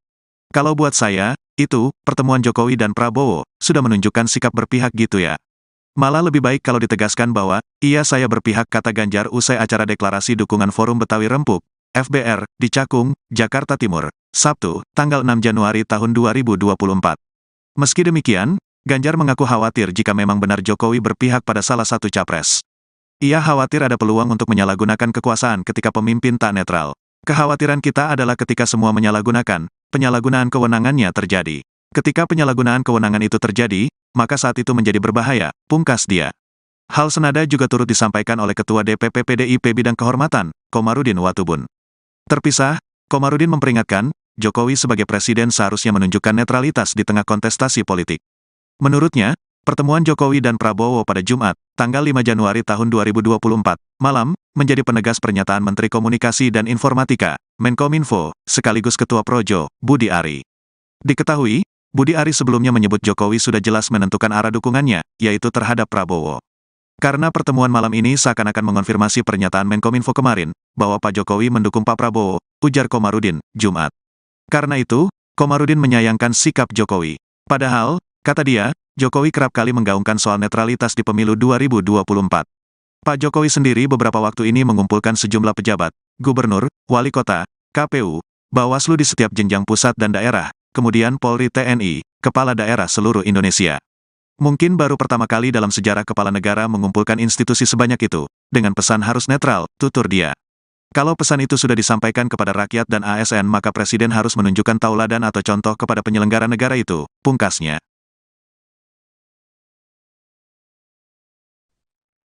Kalau buat saya, itu, pertemuan Jokowi dan Prabowo, sudah menunjukkan sikap berpihak gitu ya. Malah lebih baik kalau ditegaskan bahwa, iya saya berpihak, kata Ganjar usai acara deklarasi dukungan Forum Betawi Rempuk, FBR, di Cakung, Jakarta Timur, Sabtu, tanggal 6 Januari tahun 2024. Meski demikian, Ganjar mengaku khawatir jika memang benar Jokowi berpihak pada salah satu capres. Ia khawatir ada peluang untuk menyalahgunakan kekuasaan ketika pemimpin tak netral. Kekhawatiran kita adalah ketika semua menyalahgunakan, penyalahgunaan kewenangannya terjadi. Ketika penyalahgunaan kewenangan itu terjadi, maka saat itu menjadi berbahaya, pungkas dia. Hal senada juga turut disampaikan oleh Ketua DPP PDIP Bidang Kehormatan, Komarudin Watubun. Terpisah, Komarudin memperingatkan, Jokowi sebagai presiden seharusnya menunjukkan netralitas di tengah kontestasi politik. Menurutnya, pertemuan Jokowi dan Prabowo pada Jumat, tanggal 5 Januari tahun 2024, malam, menjadi penegas pernyataan Menteri Komunikasi dan Informatika, Menkominfo, sekaligus Ketua Projo, Budi Ari. Diketahui, Budi Ari sebelumnya menyebut Jokowi sudah jelas menentukan arah dukungannya, yaitu terhadap Prabowo. Karena pertemuan malam ini seakan-akan mengonfirmasi pernyataan Menkominfo kemarin, bahwa Pak Jokowi mendukung Pak Prabowo, ujar Komarudin, Jumat. Karena itu, Komarudin menyayangkan sikap Jokowi. Padahal, kata dia, Jokowi kerap kali menggaungkan soal netralitas di pemilu 2024. Pak Jokowi sendiri beberapa waktu ini mengumpulkan sejumlah pejabat, gubernur, wali kota, KPU, Bawaslu di setiap jenjang pusat dan daerah, kemudian Polri, TNI, kepala daerah seluruh Indonesia. Mungkin baru pertama kali dalam sejarah kepala negara mengumpulkan institusi sebanyak itu, dengan pesan harus netral, tutur dia. Kalau pesan itu sudah disampaikan kepada rakyat dan ASN maka Presiden harus menunjukkan tauladan atau contoh kepada penyelenggara negara itu, pungkasnya.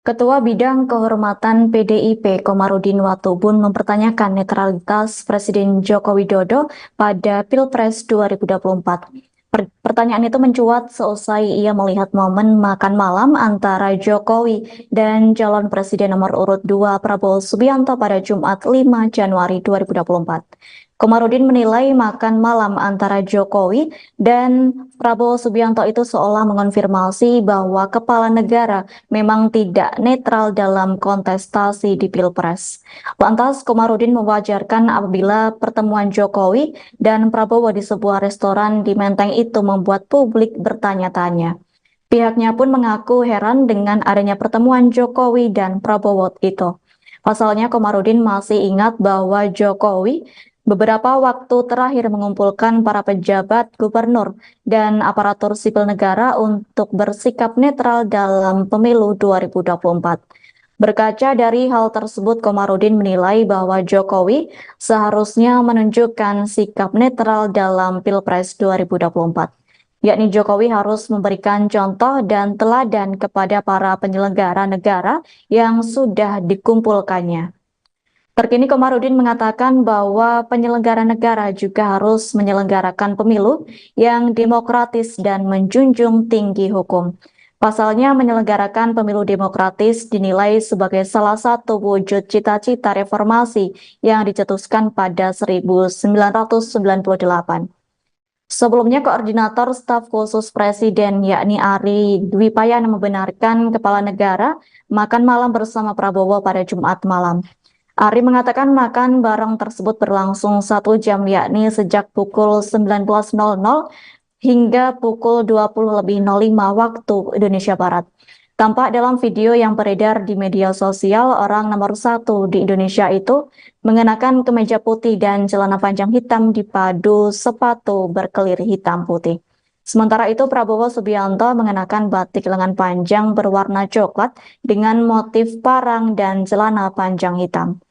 Ketua Bidang Kehormatan PDIP Komarudin Watubun mempertanyakan netralitas Presiden Joko Widodo pada Pilpres 2024. Pertanyaan itu mencuat seusai ia melihat momen makan malam antara Jokowi dan calon presiden nomor urut 2 Prabowo Subianto pada Jumat 5 Januari 2024. Komarudin menilai makan malam antara Jokowi dan Prabowo Subianto itu seolah mengonfirmasi bahwa kepala negara memang tidak netral dalam kontestasi di Pilpres. Lantas, Komarudin mewajarkan apabila pertemuan Jokowi dan Prabowo di sebuah restoran di Menteng itu membuat publik bertanya-tanya. Pihaknya pun mengaku heran dengan adanya pertemuan Jokowi dan Prabowo itu. Pasalnya, Komarudin masih ingat bahwa Jokowi beberapa waktu terakhir mengumpulkan para pejabat gubernur dan aparatur sipil negara untuk bersikap netral dalam pemilu 2024. Berkaca dari hal tersebut, Komarudin menilai bahwa Jokowi seharusnya menunjukkan sikap netral dalam Pilpres 2024. Yakni Jokowi harus memberikan contoh dan teladan kepada para penyelenggara negara yang sudah dikumpulkannya. Terkini Komarudin mengatakan bahwa penyelenggara negara juga harus menyelenggarakan pemilu yang demokratis dan menjunjung tinggi hukum. Pasalnya menyelenggarakan pemilu demokratis dinilai sebagai salah satu wujud cita-cita reformasi yang dicetuskan pada 1998. Sebelumnya, Koordinator Staf Khusus Presiden yakni Ari Dwi Payana membenarkan kepala negara makan malam bersama Prabowo pada Jumat malam. Ari mengatakan makan bareng tersebut berlangsung 1 jam yakni sejak pukul 19.00 hingga pukul 20.05 waktu Indonesia Barat. Tampak dalam video yang beredar di media sosial, orang nomor 1 di Indonesia itu mengenakan kemeja putih dan celana panjang hitam dipadu sepatu berkelir hitam putih. Sementara itu, Prabowo Subianto mengenakan batik lengan panjang berwarna coklat dengan motif parang dan celana panjang hitam.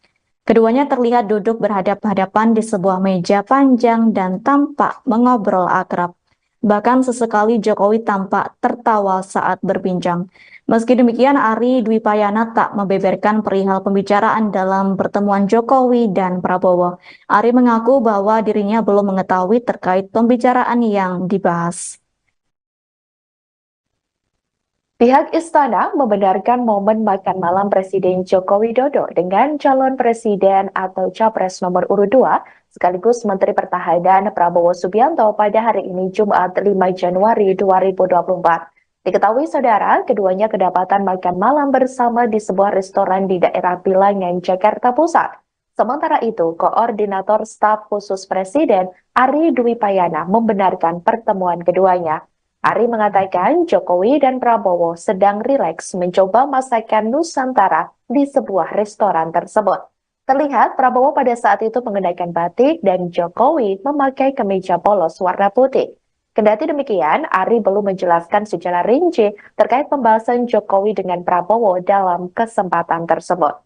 Keduanya terlihat duduk berhadap-hadapan di sebuah meja panjang dan tampak mengobrol akrab. Bahkan sesekali Jokowi tampak tertawa saat berbincang. Meski demikian, Ari Dwi Payana tak membeberkan perihal pembicaraan dalam pertemuan Jokowi dan Prabowo. Ari mengaku bahwa dirinya belum mengetahui terkait pembicaraan yang dibahas. Pihak istana membenarkan momen makan malam Presiden Joko Widodo dengan calon presiden atau capres nomor urut 2 sekaligus Menteri Pertahanan Prabowo Subianto pada hari ini Jumat 5 Januari 2024. Diketahui saudara, keduanya kedapatan makan malam bersama di sebuah restoran di daerah Bilangan, Jakarta Pusat. Sementara itu, Koordinator Staf Khusus Presiden Ari Dwi Payana membenarkan pertemuan keduanya. Ari mengatakan Jokowi dan Prabowo sedang rileks mencoba masakan Nusantara di sebuah restoran tersebut. Terlihat Prabowo pada saat itu mengenakan batik dan Jokowi memakai kemeja polos warna putih. Kendati demikian, Ari belum menjelaskan secara rinci terkait pembahasan Jokowi dengan Prabowo dalam kesempatan tersebut.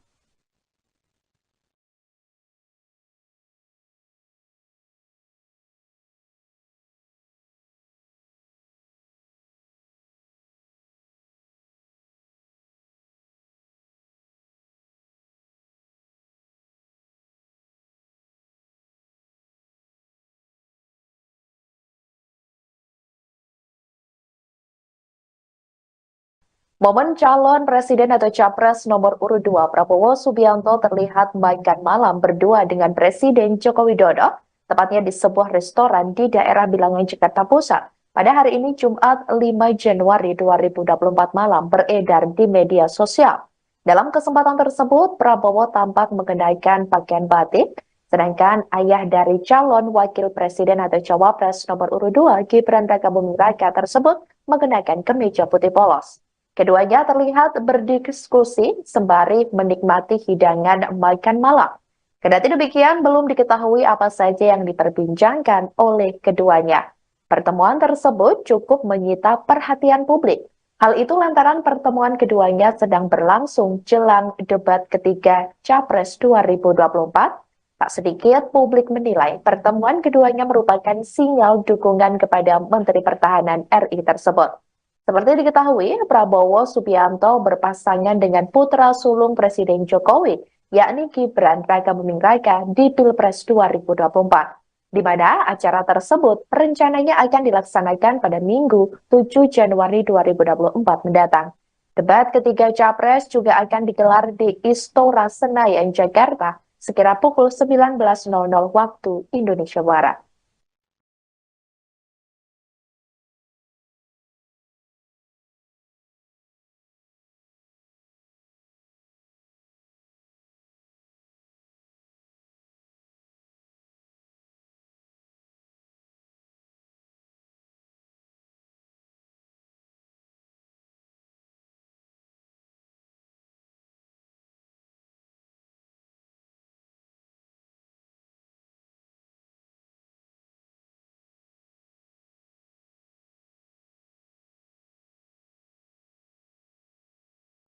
Momen calon presiden atau capres nomor urut 2 Prabowo Subianto terlihat makan malam berdua dengan Presiden Joko Widodo, tepatnya di sebuah restoran di daerah Bilangan, Jakarta Pusat. Pada hari ini Jumat 5 Januari 2024 malam beredar di media sosial. Dalam kesempatan tersebut, Prabowo tampak mengenakan pakaian batik, sedangkan ayah dari calon wakil presiden atau cawapres nomor urut 2 Gibran Rakabuming Raka tersebut mengenakan kemeja putih polos. Keduanya terlihat berdiskusi sembari menikmati hidangan makan malam. Kendati demikian, belum diketahui apa saja yang diperbincangkan oleh keduanya. Pertemuan tersebut cukup menyita perhatian publik. Hal itu lantaran pertemuan keduanya sedang berlangsung jelang debat ketiga Capres 2024. Tak sedikit publik menilai pertemuan keduanya merupakan sinyal dukungan kepada Menteri Pertahanan RI tersebut. Seperti diketahui, Prabowo Subianto berpasangan dengan putra sulung Presiden Jokowi, yakni Gibran Rakabuming Raka di Pilpres 2024, di mana acara tersebut rencananya akan dilaksanakan pada Minggu 7 Januari 2024 mendatang. Debat ketiga Capres juga akan digelar di Istora Senayan, Jakarta, sekira pukul 19.00 waktu Indonesia Barat.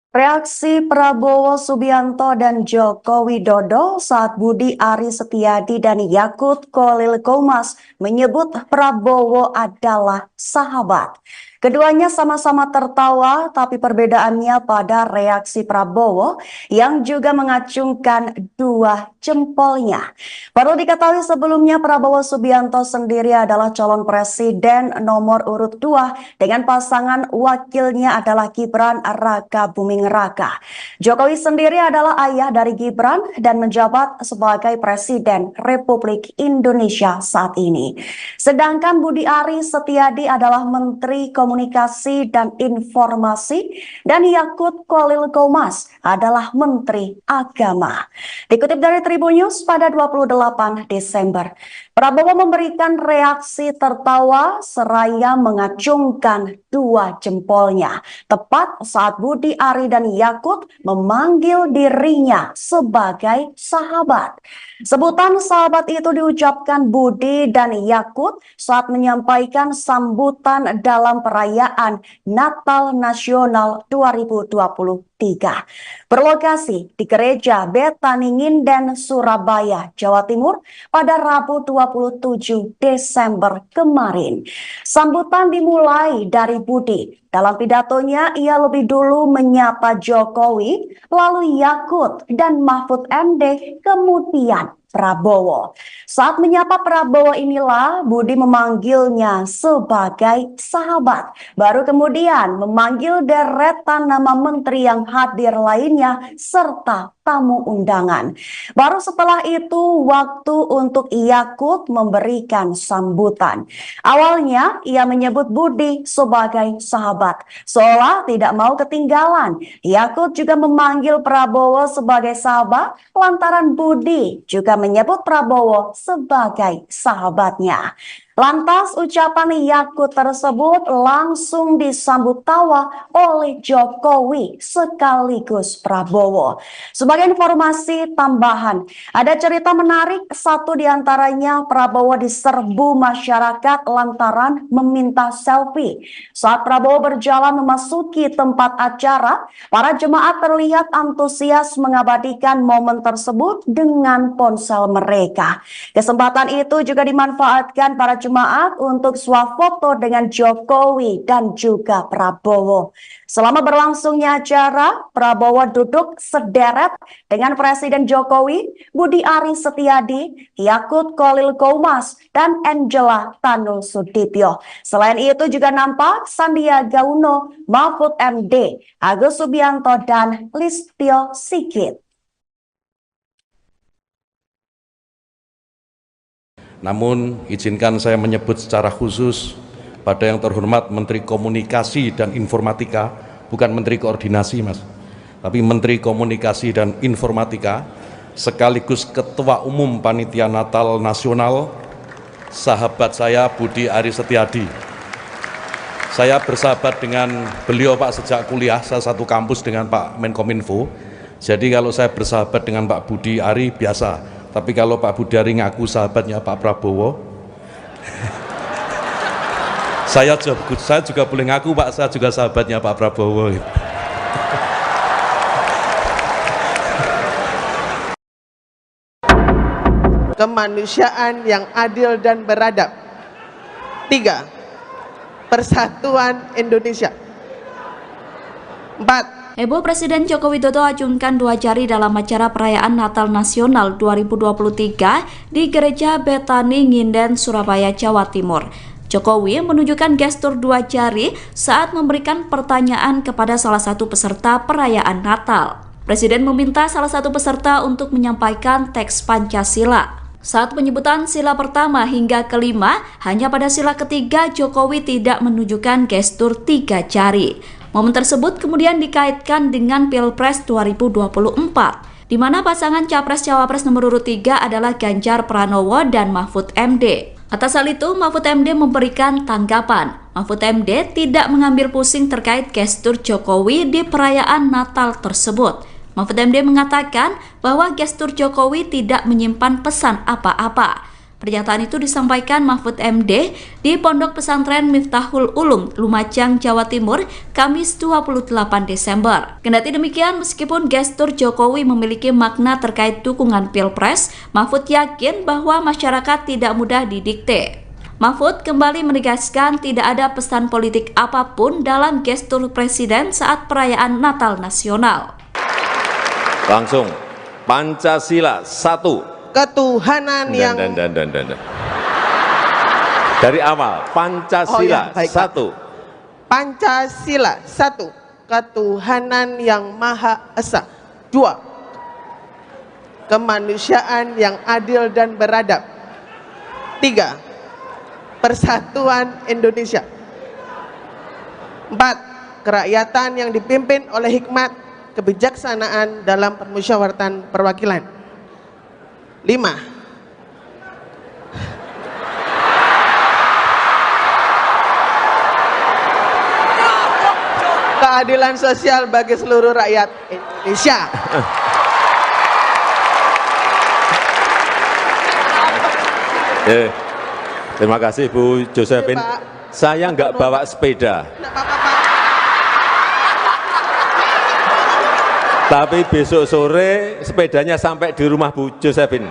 Reaksi Prabowo Subianto dan Joko Widodo saat Budi Ari Setiadi dan Yakut Khalil Qomas menyebut Prabowo adalah sahabat. Keduanya sama-sama tertawa, tapi perbedaannya pada reaksi Prabowo yang juga mengacungkan dua jempolnya. Perlu diketahui sebelumnya Prabowo Subianto sendiri adalah calon presiden nomor urut 2 dengan pasangan wakilnya adalah Gibran Rakabuming Raka. Jokowi sendiri adalah ayah dari Gibran dan menjabat sebagai Presiden Republik Indonesia saat ini. Sedangkan Budi Ari Setiadi adalah Menteri Komunikasi dan Informasi dan Yakut Khalil Qomas adalah Menteri Agama. Dikutip dari Tribun News pada 28 Desember, Prabowo memberikan reaksi tertawa seraya mengacungkan dua jempolnya tepat saat Budi Ari dan Yakut memanggil dirinya sebagai sahabat. Sebutan sahabat itu diucapkan Budi dan Yakut saat menyampaikan sambutan dalam perayaan Natal Nasional 2023. Berlokasi di Gereja Betaningin dan Surabaya, Jawa Timur pada Rabu 27 Desember kemarin. Sambutan dimulai dari Budi Dalam pidatonya, ia lebih dulu menyapa Jokowi, lalu Yakut dan Mahfud MD, kemudian Prabowo. Saat menyapa Prabowo inilah Budi memanggilnya sebagai sahabat. Baru kemudian memanggil deretan nama menteri yang hadir lainnya serta tamu undangan. Baru setelah itu waktu untuk Yakut memberikan sambutan. Awalnya ia menyebut Budi sebagai sahabat. Seolah tidak mau ketinggalan. Yakut juga memanggil Prabowo sebagai sahabat lantaran Budi juga menyebut Prabowo sebagai sahabatnya. Lantas ucapan Yakut tersebut langsung disambut tawa oleh Jokowi sekaligus Prabowo. Sebagai informasi tambahan, ada cerita menarik, satu diantaranya Prabowo diserbu masyarakat lantaran meminta selfie. Saat Prabowo berjalan memasuki tempat acara, para jemaat terlihat antusias mengabadikan momen tersebut dengan ponsel mereka. Kesempatan itu juga dimanfaatkan para jemaat untuk swafoto dengan Jokowi dan juga Prabowo. Selama berlangsungnya acara, Prabowo duduk sederet dengan Presiden Jokowi, Budi Ari Setiadi, Yakut Khalil Qomas, dan Angela Tanu Sudibyo. Selain itu juga nampak Sandiaga Uno, Mahfud MD, Agus Subianto, dan Listio Sigit. Namun, izinkan saya menyebut secara khusus pada yang terhormat Menteri Komunikasi dan Informatika, bukan Menteri Koordinasi, Mas, tapi Menteri Komunikasi dan Informatika, sekaligus Ketua Umum Panitia Natal Nasional, sahabat saya Budi Ari Setiadi. Saya bersahabat dengan beliau, Pak, sejak kuliah, saya satu kampus dengan Pak Menkominfo. Jadi kalau saya bersahabat dengan Pak Budi Ari biasa. Tapi kalau Pak Budi Ari ngaku sahabatnya Pak Prabowo, saya juga boleh ngaku, Pak, saya juga sahabatnya Pak Prabowo. Kemanusiaan yang adil dan beradab. 3. Persatuan Indonesia. 4. Heboh Presiden Joko Widodo acungkan 2 jari dalam acara perayaan Natal Nasional 2023 di Gereja Betani Nginden, Surabaya, Jawa Timur. Jokowi menunjukkan gestur 2 jari saat memberikan pertanyaan kepada salah satu peserta perayaan Natal. Presiden meminta salah satu peserta untuk menyampaikan teks Pancasila. Saat penyebutan sila pertama hingga kelima, hanya pada sila ketiga Jokowi tidak menunjukkan gestur 3 jari. Momen tersebut kemudian dikaitkan dengan Pilpres 2024, di mana pasangan Capres-Cawapres nomor urut 3 adalah Ganjar Pranowo dan Mahfud MD. Atas hal itu, Mahfud MD memberikan tanggapan. Mahfud MD tidak mengambil pusing terkait gestur Jokowi di perayaan Natal tersebut. Mahfud MD mengatakan bahwa gestur Jokowi tidak menyimpan pesan apa-apa. Pernyataan itu disampaikan Mahfud MD di Pondok Pesantren Miftahul Ulum, Lumajang, Jawa Timur, Kamis 28 Desember. Kendati demikian, meskipun gestur Jokowi memiliki makna terkait dukungan Pilpres, Mahfud yakin bahwa masyarakat tidak mudah didikte. Mahfud kembali menegaskan tidak ada pesan politik apapun dalam gestur Presiden saat perayaan Natal Nasional. Langsung, Pancasila 1. Ketuhanan yang dari awal, Pancasila 1. Pancasila 1. Ketuhanan yang Maha Esa. 2. Kemanusiaan yang adil dan beradab. 3. Persatuan Indonesia. 4. Kerakyatan yang dipimpin oleh hikmat kebijaksanaan dalam permusyawaratan perwakilan. 5. Keadilan sosial bagi seluruh rakyat Indonesia. Terima kasih Bu Josephine. Saya nggak bawa sepeda. Tapi besok sore sepedanya sampai di rumah Bu Josephine.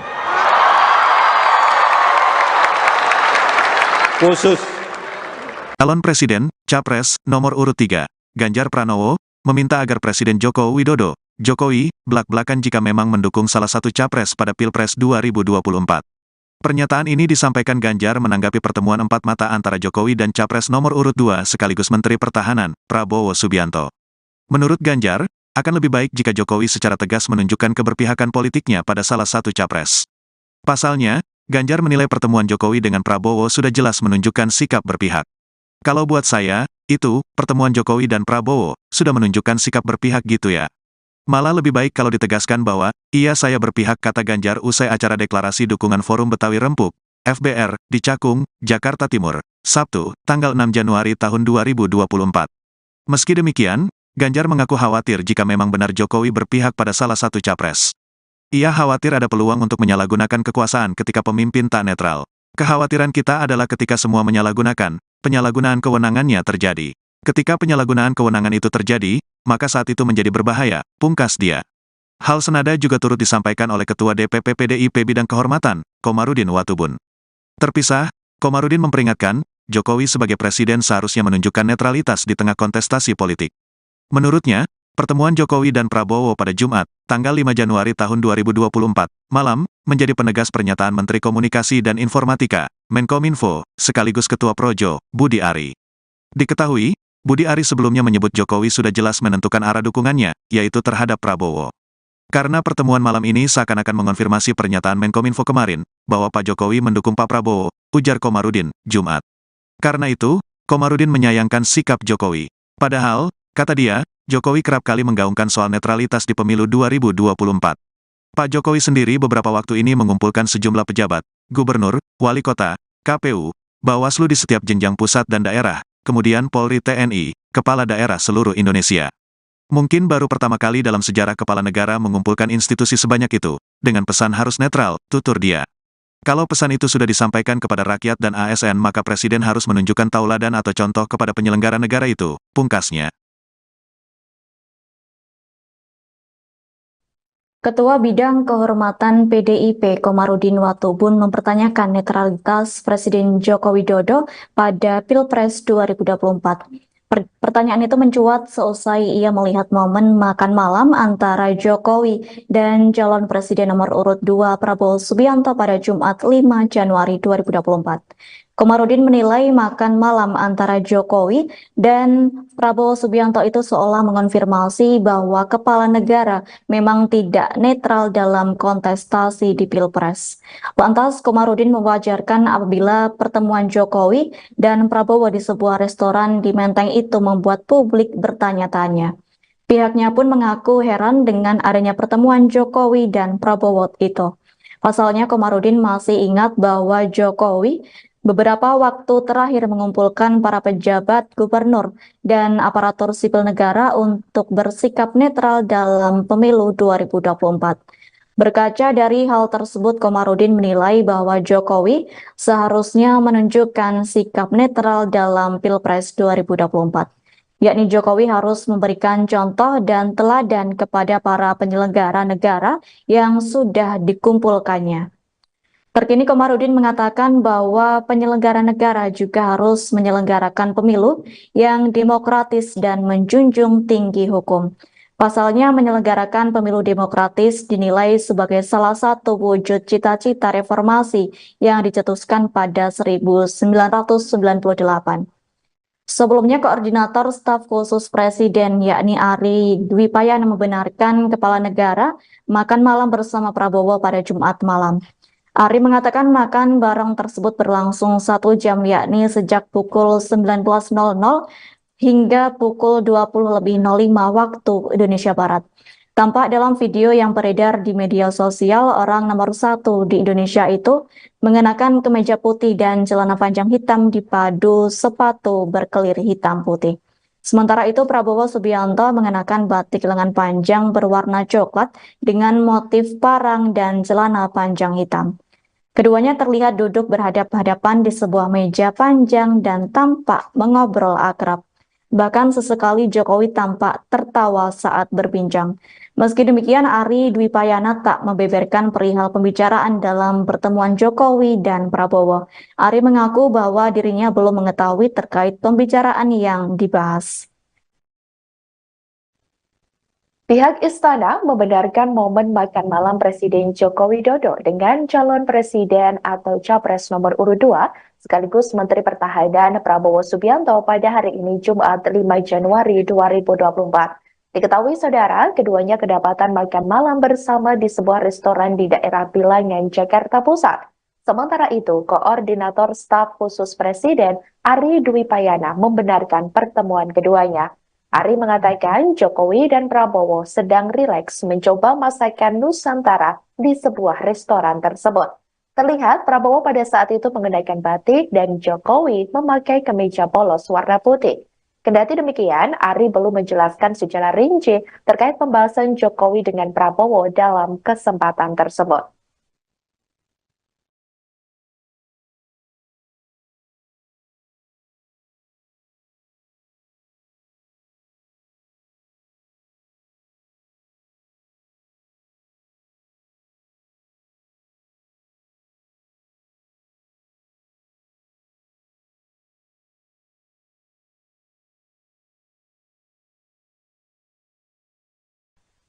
Khusus. Calon Presiden Capres, nomor urut 3, Ganjar Pranowo, meminta agar Presiden Joko Widodo, Jokowi, blak-blakan jika memang mendukung salah satu capres pada Pilpres 2024. Pernyataan ini disampaikan Ganjar menanggapi pertemuan empat mata antara Jokowi dan Capres nomor urut 2 sekaligus Menteri Pertahanan, Prabowo Subianto. Menurut Ganjar, akan lebih baik jika Jokowi secara tegas menunjukkan keberpihakan politiknya pada salah satu capres. Pasalnya, Ganjar menilai pertemuan Jokowi dengan Prabowo sudah jelas menunjukkan sikap berpihak. Kalau buat saya, itu, pertemuan Jokowi dan Prabowo, sudah menunjukkan sikap berpihak gitu ya. Malah lebih baik kalau ditegaskan bahwa, iya saya berpihak, kata Ganjar usai acara deklarasi dukungan Forum Betawi Rempuk, FBR, di Cakung, Jakarta Timur, Sabtu, tanggal 6 Januari tahun 2024. Meski demikian, Ganjar mengaku khawatir jika memang benar Jokowi berpihak pada salah satu capres. Ia khawatir ada peluang untuk menyalahgunakan kekuasaan ketika pemimpin tak netral. Kekhawatiran kita adalah ketika semua menyalahgunakan, penyalahgunaan kewenangannya terjadi. Ketika penyalahgunaan kewenangan itu terjadi, maka saat itu menjadi berbahaya, pungkas dia. Hal senada juga turut disampaikan oleh Ketua DPP PDIP Bidang Kehormatan, Komarudin Watubun. Terpisah, Komarudin memperingatkan, Jokowi sebagai presiden seharusnya menunjukkan netralitas di tengah kontestasi politik. Menurutnya, pertemuan Jokowi dan Prabowo pada Jumat, tanggal 5 Januari tahun 2024, malam, menjadi penegas pernyataan Menteri Komunikasi dan Informatika, Menkominfo, sekaligus Ketua Projo, Budi Ari. Diketahui, Budi Ari sebelumnya menyebut Jokowi sudah jelas menentukan arah dukungannya, yaitu terhadap Prabowo. Karena pertemuan malam ini seakan-akan mengonfirmasi pernyataan Menkominfo kemarin, bahwa Pak Jokowi mendukung Pak Prabowo, ujar Komarudin, Jumat. Karena itu, Komarudin menyayangkan sikap Jokowi. Padahal, kata dia, Jokowi kerap kali menggaungkan soal netralitas di pemilu 2024. Pak Jokowi sendiri beberapa waktu ini mengumpulkan sejumlah pejabat, gubernur, wali kota, KPU, Bawaslu di setiap jenjang pusat dan daerah, kemudian Polri TNI, kepala daerah seluruh Indonesia. Mungkin baru pertama kali dalam sejarah kepala negara mengumpulkan institusi sebanyak itu, dengan pesan harus netral, tutur dia. Kalau pesan itu sudah disampaikan kepada rakyat dan ASN maka Presiden harus menunjukkan tauladan atau contoh kepada penyelenggara negara itu, pungkasnya. Ketua Bidang Kehormatan PDIP Komarudin Watubun mempertanyakan netralitas Presiden Joko Widodo pada Pilpres 2024. Pertanyaan itu mencuat seusai ia melihat momen makan malam antara Jokowi dan calon presiden nomor urut 2 Prabowo Subianto pada Jumat 5 Januari 2024. Komarudin menilai makan malam antara Jokowi dan Prabowo Subianto itu seolah mengonfirmasi bahwa kepala negara memang tidak netral dalam kontestasi di Pilpres. Lantas, Komarudin mewajarkan apabila pertemuan Jokowi dan Prabowo di sebuah restoran di Menteng itu membuat publik bertanya-tanya. Pihaknya pun mengaku heran dengan adanya pertemuan Jokowi dan Prabowo itu. Pasalnya, Komarudin masih ingat bahwa Jokowi beberapa waktu terakhir mengumpulkan para pejabat gubernur dan aparatur sipil negara untuk bersikap netral dalam pemilu 2024. Berkaca dari hal tersebut, Komarudin menilai bahwa Jokowi seharusnya menunjukkan sikap netral dalam Pilpres 2024. Yakni Jokowi harus memberikan contoh dan teladan kepada para penyelenggara negara yang sudah dikumpulkannya. Terkini Komarudin mengatakan bahwa penyelenggara negara juga harus menyelenggarakan pemilu yang demokratis dan menjunjung tinggi hukum. Pasalnya menyelenggarakan pemilu demokratis dinilai sebagai salah satu wujud cita-cita reformasi yang dicetuskan pada 1998. Sebelumnya Koordinator Staf Khusus Presiden yakni Ari Dwi Payana membenarkan kepala negara makan malam bersama Prabowo pada Jumat malam. Ari mengatakan makan bareng tersebut berlangsung 1 jam yakni sejak pukul 19.00 hingga pukul 20.05 waktu Indonesia Barat. Tampak dalam video yang beredar di media sosial, orang nomor 1 di Indonesia itu mengenakan kemeja putih dan celana panjang hitam dipadu sepatu berkelir hitam putih. Sementara itu Prabowo Subianto mengenakan batik lengan panjang berwarna coklat dengan motif parang dan celana panjang hitam. Keduanya terlihat duduk berhadap-hadapan di sebuah meja panjang dan tampak mengobrol akrab. Bahkan sesekali Jokowi tampak tertawa saat berbincang. Meski demikian, Ari Dwi Payana tak membeberkan perihal pembicaraan dalam pertemuan Jokowi dan Prabowo. Ari mengaku bahwa dirinya belum mengetahui terkait pembicaraan yang dibahas. Pihak istana membenarkan momen makan malam Presiden Joko Widodo dengan calon presiden atau capres nomor urut 2 sekaligus Menteri Pertahanan Prabowo Subianto pada hari ini Jumat 5 Januari 2024. Diketahui saudara, keduanya kedapatan makan malam bersama di sebuah restoran di daerah Bilangan, Jakarta Pusat. Sementara itu, Koordinator Staf Khusus Presiden Ari Dwi Payana membenarkan pertemuan keduanya. Ari mengatakan Jokowi dan Prabowo sedang rileks mencoba masakan Nusantara di sebuah restoran tersebut. Terlihat Prabowo pada saat itu mengenakan batik dan Jokowi memakai kemeja polos warna putih. Kendati demikian, Ari belum menjelaskan secara rinci terkait pembahasan Jokowi dengan Prabowo dalam kesempatan tersebut.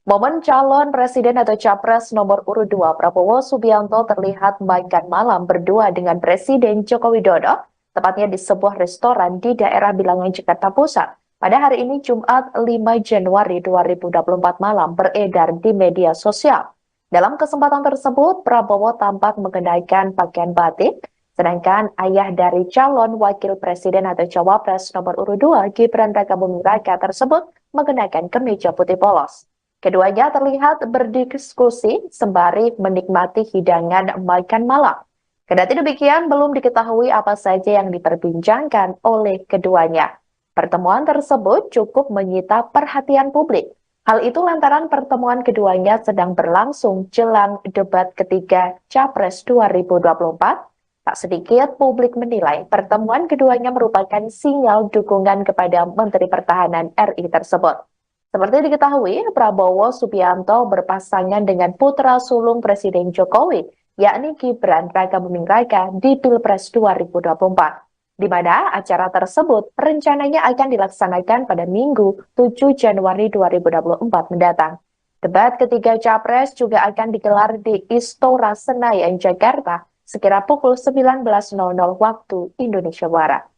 Momen calon presiden atau capres nomor urut 2 Prabowo Subianto terlihat makan malam berdua dengan Presiden Joko Widodo, tepatnya di sebuah restoran di daerah Bilangan, Jakarta Pusat. Pada hari ini Jumat 5 Januari 2024 malam beredar di media sosial. Dalam kesempatan tersebut, Prabowo tampak mengenakan pakaian batik, sedangkan ayah dari calon wakil presiden atau cawapres nomor urut 2 Gibran Rakabuming Raka tersebut mengenakan kemeja putih polos. Keduanya terlihat berdiskusi sembari menikmati hidangan makan malam. Kendati demikian, belum diketahui apa saja yang diperbincangkan oleh keduanya. Pertemuan tersebut cukup menyita perhatian publik. Hal itu lantaran pertemuan keduanya sedang berlangsung jelang debat ketiga Capres 2024. Tak sedikit publik menilai pertemuan keduanya merupakan sinyal dukungan kepada Menteri Pertahanan RI tersebut. Seperti diketahui, Prabowo Subianto berpasangan dengan putra sulung Presiden Jokowi, yakni Gibran Rakabuming Raka di Pilpres 2024, di mana acara tersebut rencananya akan dilaksanakan pada Minggu 7 Januari 2024 mendatang. Debat ketiga Capres juga akan digelar di Istora Senayan, Jakarta, sekira pukul 19.00 waktu Indonesia Barat.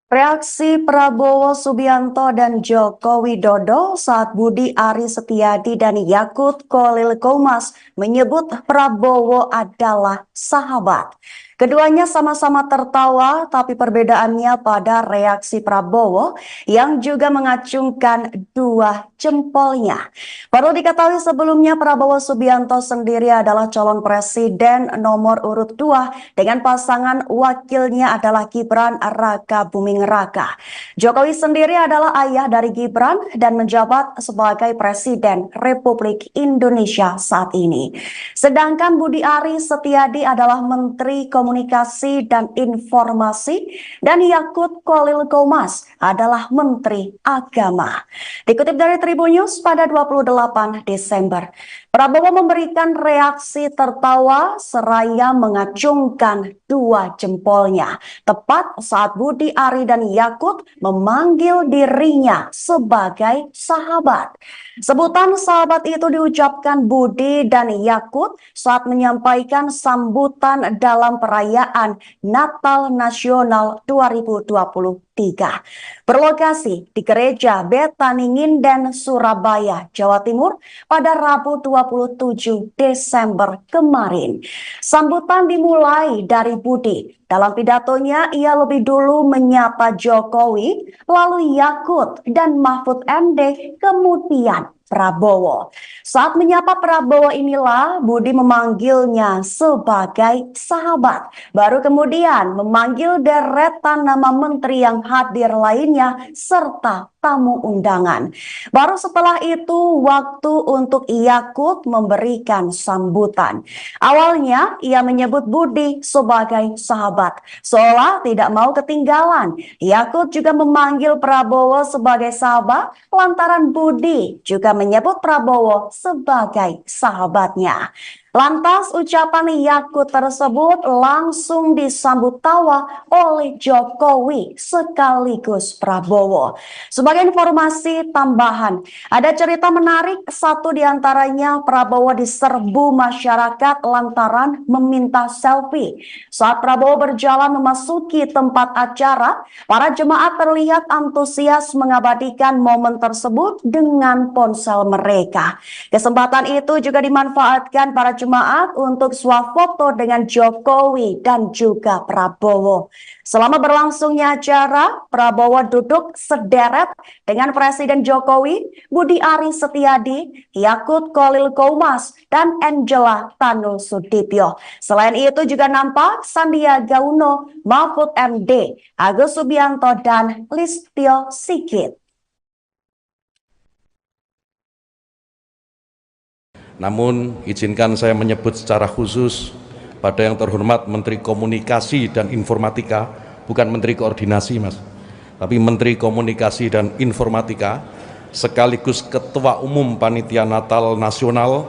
Reaksi Prabowo Subianto dan Joko Widodo saat Budi Ari Setiadi dan Yakut Khalil Qomas menyebut Prabowo adalah sahabat. Keduanya sama-sama tertawa, tapi perbedaannya pada reaksi Prabowo yang juga mengacungkan dua jempolnya. Perlu diketahui sebelumnya Prabowo Subianto sendiri adalah calon presiden nomor urut 2 dengan pasangan wakilnya adalah Gibran Rakabuming Raka. Jokowi sendiri adalah ayah dari Gibran dan menjabat sebagai Presiden Republik Indonesia saat ini. Sedangkan Budi Ari Setiadi adalah Menteri Komunikasi dan Informasi dan Yakut Khalil Qomas adalah Menteri Agama. Dikutip dari Tribun News pada 28 Desember, Prabowo memberikan reaksi tertawa seraya mengacungkan dua jempolnya tepat saat Budi Ari dan Yakut memanggil dirinya sebagai sahabat. Sebutan sahabat itu diucapkan Budi dan Yakut saat menyampaikan sambutan dalam perayaan Natal Nasional 2023 berlokasi di Gereja Betani Nginden, Surabaya, Jawa Timur pada Rabu 27 Desember kemarin. Sambutan dimulai dari Budi. Dalam pidatonya, ia lebih dulu menyapa Jokowi, lalu Yakut dan Mahfud MD, kemudian Prabowo. Saat menyapa Prabowo inilah Budi memanggilnya sebagai sahabat. Baru kemudian memanggil deretan nama menteri yang hadir lainnya serta tamu undangan. Baru setelah itu waktu untuk Yakut memberikan sambutan. Awalnya ia menyebut Budi sebagai sahabat, seolah tidak mau ketinggalan. Yakut juga memanggil Prabowo sebagai sahabat lantaran Budi juga menyebut Prabowo sebagai sahabatnya. Lantas ucapan Yakut tersebut langsung disambut tawa oleh Jokowi sekaligus Prabowo. Sebagai informasi tambahan, ada cerita menarik, satu diantaranya Prabowo diserbu masyarakat lantaran meminta selfie. Saat Prabowo berjalan memasuki tempat acara, para jemaat terlihat antusias mengabadikan momen tersebut dengan ponsel mereka. Kesempatan itu juga dimanfaatkan para jemaat untuk swafoto dengan Jokowi dan juga Prabowo. Selama berlangsungnya acara, Prabowo duduk sederet dengan Presiden Jokowi, Budi Ari Setiadi, Yakut Khalil Qomas, dan Angela Tanu Sudibyo. Selain itu juga nampak Sandiaga Uno, Mahfud MD, Agus Subianto, dan Listio Sigit. Namun, izinkan saya menyebut secara khusus pada yang terhormat Menteri Komunikasi dan Informatika, bukan Menteri Koordinasi, Mas, tapi Menteri Komunikasi dan Informatika, sekaligus Ketua Umum Panitia Natal Nasional,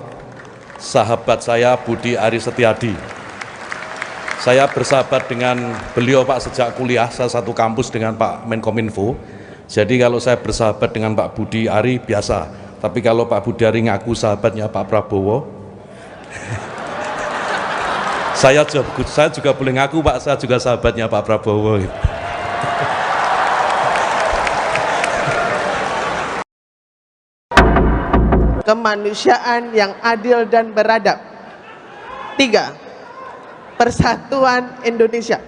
sahabat saya Budi Ari Setiadi. Saya bersahabat dengan beliau, Pak, sejak kuliah, saya satu kampus dengan Pak Menkominfo. Jadi kalau saya bersahabat dengan Pak Budi Ari, biasa. Tapi kalau Pak Budi Ari ngaku sahabatnya Pak Prabowo, saya juga boleh ngaku, Pak, saya juga sahabatnya Pak Prabowo. Kemanusiaan yang adil dan beradab. 3. Persatuan Indonesia.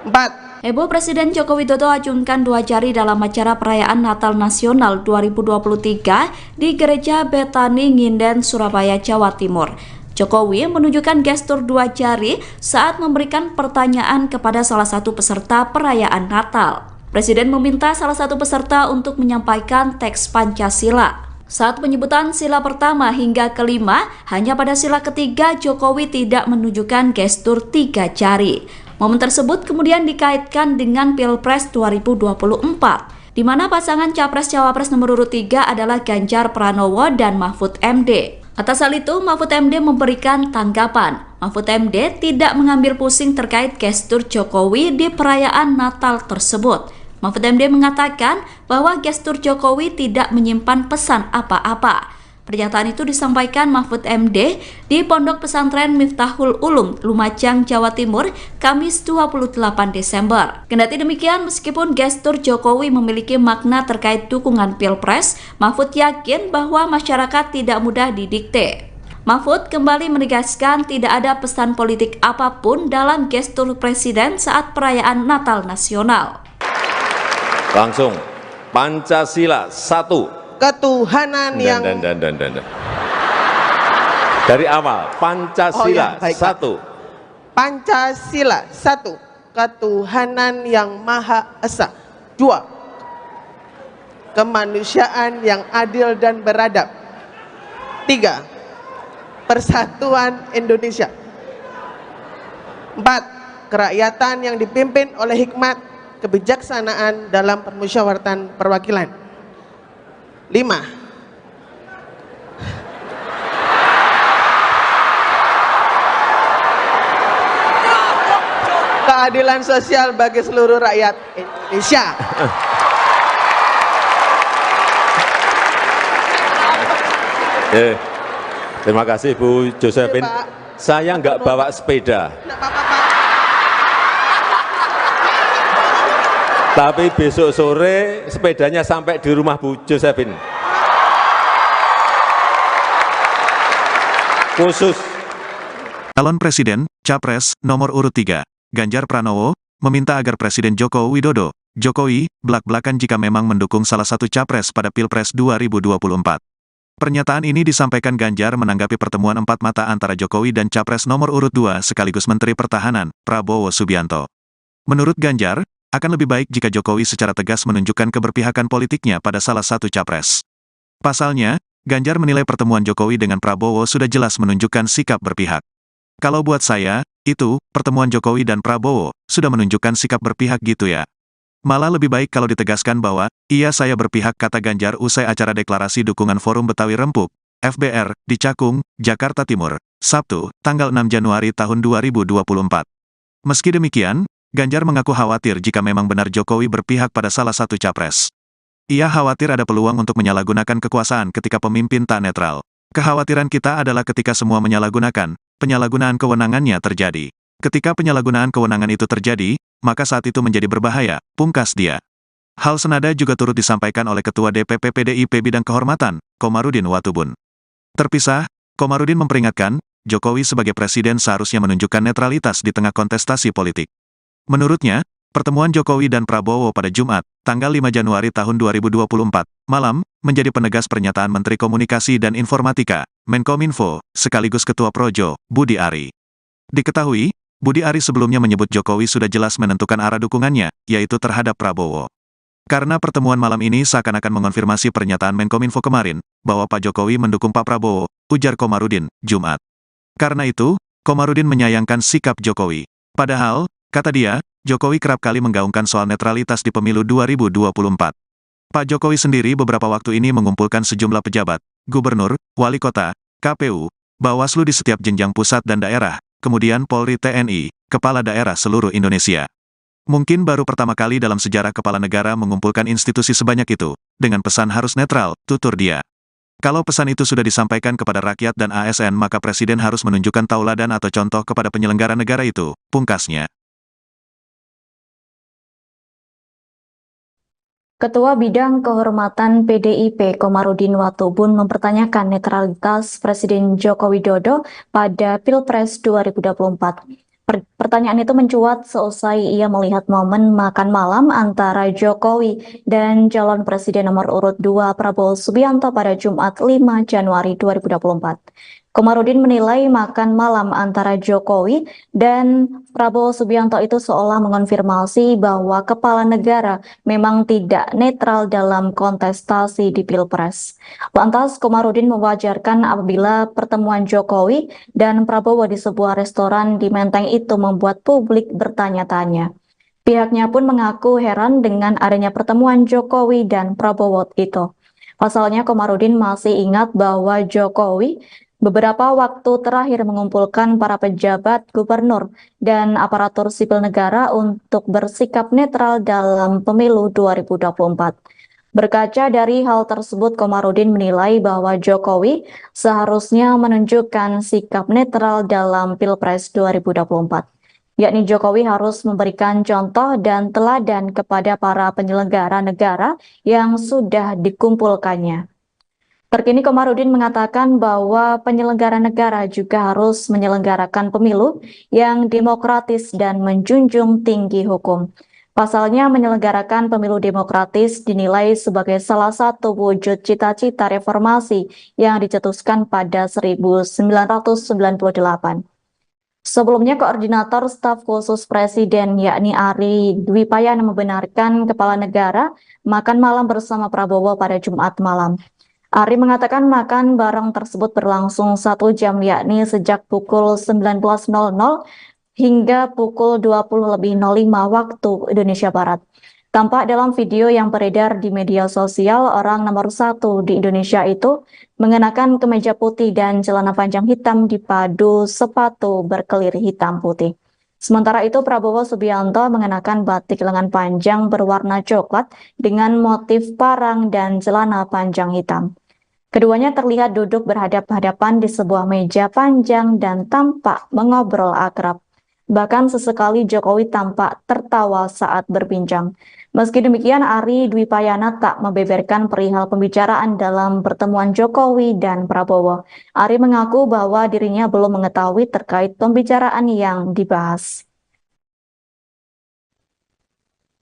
4. Heboh Presiden Joko Widodo acungkan 2 jari dalam acara perayaan Natal Nasional 2023 di Gereja Betani Nginden, Surabaya, Jawa Timur. Jokowi menunjukkan gestur 2 jari saat memberikan pertanyaan kepada salah satu peserta perayaan Natal. Presiden meminta salah satu peserta untuk menyampaikan teks Pancasila. Saat penyebutan sila pertama hingga kelima, hanya pada sila ketiga Jokowi tidak menunjukkan gestur 3 jari. Momen tersebut kemudian dikaitkan dengan Pilpres 2024, di mana pasangan Capres-Cawapres nomor urut 3 adalah Ganjar Pranowo dan Mahfud MD. Atas hal itu, Mahfud MD memberikan tanggapan. Mahfud MD tidak mengambil pusing terkait gestur Jokowi di perayaan Natal tersebut. Mahfud MD mengatakan bahwa gestur Jokowi tidak menyimpan pesan apa-apa. Pernyataan itu disampaikan Mahfud MD di Pondok Pesantren Miftahul Ulum, Lumajang, Jawa Timur, Kamis 28 Desember. Kendati demikian, meskipun gestur Jokowi memiliki makna terkait dukungan Pilpres, Mahfud yakin bahwa masyarakat tidak mudah didikte. Mahfud kembali menegaskan tidak ada pesan politik apapun dalam gestur Presiden saat perayaan Natal Nasional. Langsung, Pancasila 1. Ketuhanan yang dari awal, Pancasila 1. Pancasila 1. Ketuhanan yang Maha Esa. 2. Kemanusiaan yang adil dan beradab. 3. Persatuan Indonesia. 4. Kerakyatan yang dipimpin oleh hikmat kebijaksanaan dalam permusyawaratan perwakilan. 5. Keadilan sosial bagi seluruh rakyat Indonesia. Terima kasih Bu Josephine. Saya nggak bawa sepeda. Tapi besok sore sepedanya sampai di rumah Bujo saya Bin. Khusus. Calon Presiden, Capres, nomor urut 3, Ganjar Pranowo, meminta agar Presiden Joko Widodo, Jokowi, belak-belakan jika memang mendukung salah satu capres pada Pilpres 2024. Pernyataan ini disampaikan Ganjar menanggapi pertemuan empat mata antara Jokowi dan Capres nomor urut 2 sekaligus Menteri Pertahanan, Prabowo Subianto. Menurut Ganjar, akan lebih baik jika Jokowi secara tegas menunjukkan keberpihakan politiknya pada salah satu capres. Pasalnya, Ganjar menilai pertemuan Jokowi dengan Prabowo sudah jelas menunjukkan sikap berpihak. Kalau buat saya, itu, pertemuan Jokowi dan Prabowo, sudah menunjukkan sikap berpihak gitu ya. Malah lebih baik kalau ditegaskan bahwa, iya saya berpihak, kata Ganjar usai acara deklarasi dukungan Forum Betawi Rempuk, FBR, di Cakung, Jakarta Timur, Sabtu, tanggal 6 Januari tahun 2024. Meski demikian, Ganjar mengaku khawatir jika memang benar Jokowi berpihak pada salah satu capres. Ia khawatir ada peluang untuk menyalahgunakan kekuasaan ketika pemimpin tak netral. Kekhawatiran kita adalah ketika semua menyalahgunakan, penyalahgunaan kewenangannya terjadi. Ketika penyalahgunaan kewenangan itu terjadi, maka saat itu menjadi berbahaya, pungkas dia. Hal senada juga turut disampaikan oleh Ketua DPP PDIP Bidang Kehormatan, Komarudin Watubun. Terpisah, Komarudin memperingatkan, Jokowi sebagai presiden seharusnya menunjukkan netralitas di tengah kontestasi politik. Menurutnya, pertemuan Jokowi dan Prabowo pada Jumat, tanggal 5 Januari tahun 2024, malam, menjadi penegas pernyataan Menteri Komunikasi dan Informatika, Menkominfo, sekaligus Ketua Projo, Budi Ari. Diketahui, Budi Ari sebelumnya menyebut Jokowi sudah jelas menentukan arah dukungannya, yaitu terhadap Prabowo. Karena pertemuan malam ini seakan-akan mengonfirmasi pernyataan Menkominfo kemarin, bahwa Pak Jokowi mendukung Pak Prabowo, ujar Komarudin, Jumat. Karena itu, Komarudin menyayangkan sikap Jokowi. Padahal, kata dia, Jokowi kerap kali menggaungkan soal netralitas di pemilu 2024. Pak Jokowi sendiri beberapa waktu ini mengumpulkan sejumlah pejabat, gubernur, wali kota, KPU, Bawaslu di setiap jenjang pusat dan daerah, kemudian Polri TNI, kepala daerah seluruh Indonesia. Mungkin baru pertama kali dalam sejarah kepala negara mengumpulkan institusi sebanyak itu, dengan pesan harus netral, tutur dia. Kalau pesan itu sudah disampaikan kepada rakyat dan ASN maka Presiden harus menunjukkan tauladan atau contoh kepada penyelenggara negara itu, pungkasnya. Ketua Bidang Kehormatan PDIP Komarudin Watubun mempertanyakan netralitas Presiden Joko Widodo pada Pilpres 2024. Pertanyaan itu mencuat seusai ia melihat momen makan malam antara Jokowi dan calon presiden nomor urut 2 Prabowo Subianto pada Jumat 5 Januari 2024. Komarudin menilai makan malam antara Jokowi dan Prabowo Subianto itu seolah mengonfirmasi bahwa kepala negara memang tidak netral dalam kontestasi di Pilpres. Lantas, Komarudin mewajarkan apabila pertemuan Jokowi dan Prabowo di sebuah restoran di Menteng itu membuat publik bertanya-tanya. Pihaknya pun mengaku heran dengan adanya pertemuan Jokowi dan Prabowo itu. Pasalnya, Komarudin masih ingat bahwa Jokowi beberapa waktu terakhir mengumpulkan para pejabat, gubernur, dan aparatur sipil negara untuk bersikap netral dalam pemilu 2024. Berkaca dari hal tersebut, Komarudin menilai bahwa Jokowi seharusnya menunjukkan sikap netral dalam Pilpres 2024. Yakni Jokowi harus memberikan contoh dan teladan kepada para penyelenggara negara yang sudah dikumpulkannya. Terkini Komarudin mengatakan bahwa penyelenggara negara juga harus menyelenggarakan pemilu yang demokratis dan menjunjung tinggi hukum. Pasalnya menyelenggarakan pemilu demokratis dinilai sebagai salah satu wujud cita-cita reformasi yang dicetuskan pada 1998. Sebelumnya, Koordinator Staf Khusus Presiden yakni Ari Dwi Payana membenarkan kepala negara makan malam bersama Prabowo pada Jumat malam. Ari mengatakan makan bareng tersebut berlangsung 1 jam yakni sejak pukul 19.00 hingga pukul 20.05 waktu Indonesia Barat. Tampak dalam video yang beredar di media sosial, orang nomor 1 di Indonesia itu mengenakan kemeja putih dan celana panjang hitam dipadu sepatu berkelir hitam putih. Sementara itu, Prabowo Subianto mengenakan batik lengan panjang berwarna coklat dengan motif parang dan celana panjang hitam. Keduanya terlihat duduk berhadap-hadapan di sebuah meja panjang dan tampak mengobrol akrab. Bahkan sesekali Jokowi tampak tertawa saat berbincang. Meski demikian, Ari Dwi Payana tak membeberkan perihal pembicaraan dalam pertemuan Jokowi dan Prabowo. Ari mengaku bahwa dirinya belum mengetahui terkait pembicaraan yang dibahas.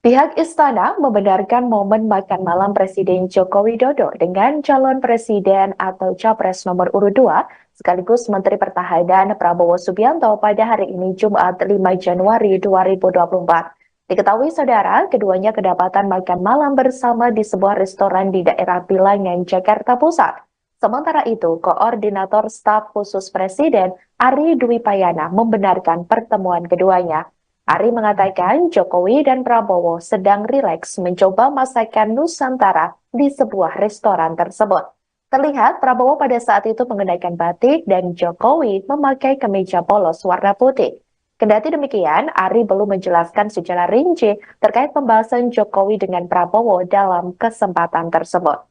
Pihak istana membenarkan momen makan malam Presiden Joko Widodo dengan calon presiden atau capres nomor urut 2 sekaligus Menteri Pertahanan Prabowo Subianto pada hari ini Jumat 5 Januari 2024. Diketahui saudara, keduanya kedapatan makan malam bersama di sebuah restoran di daerah Bilangan, Jakarta Pusat. Sementara itu, Koordinator Staf Khusus Presiden Ari Dwi Payana membenarkan pertemuan keduanya. Ari mengatakan Jokowi dan Prabowo sedang rileks mencoba masakan Nusantara di sebuah restoran tersebut. Terlihat Prabowo pada saat itu mengenakan batik dan Jokowi memakai kemeja polos warna putih. Kendati demikian, Ari belum menjelaskan secara rinci terkait pembahasan Jokowi dengan Prabowo dalam kesempatan tersebut.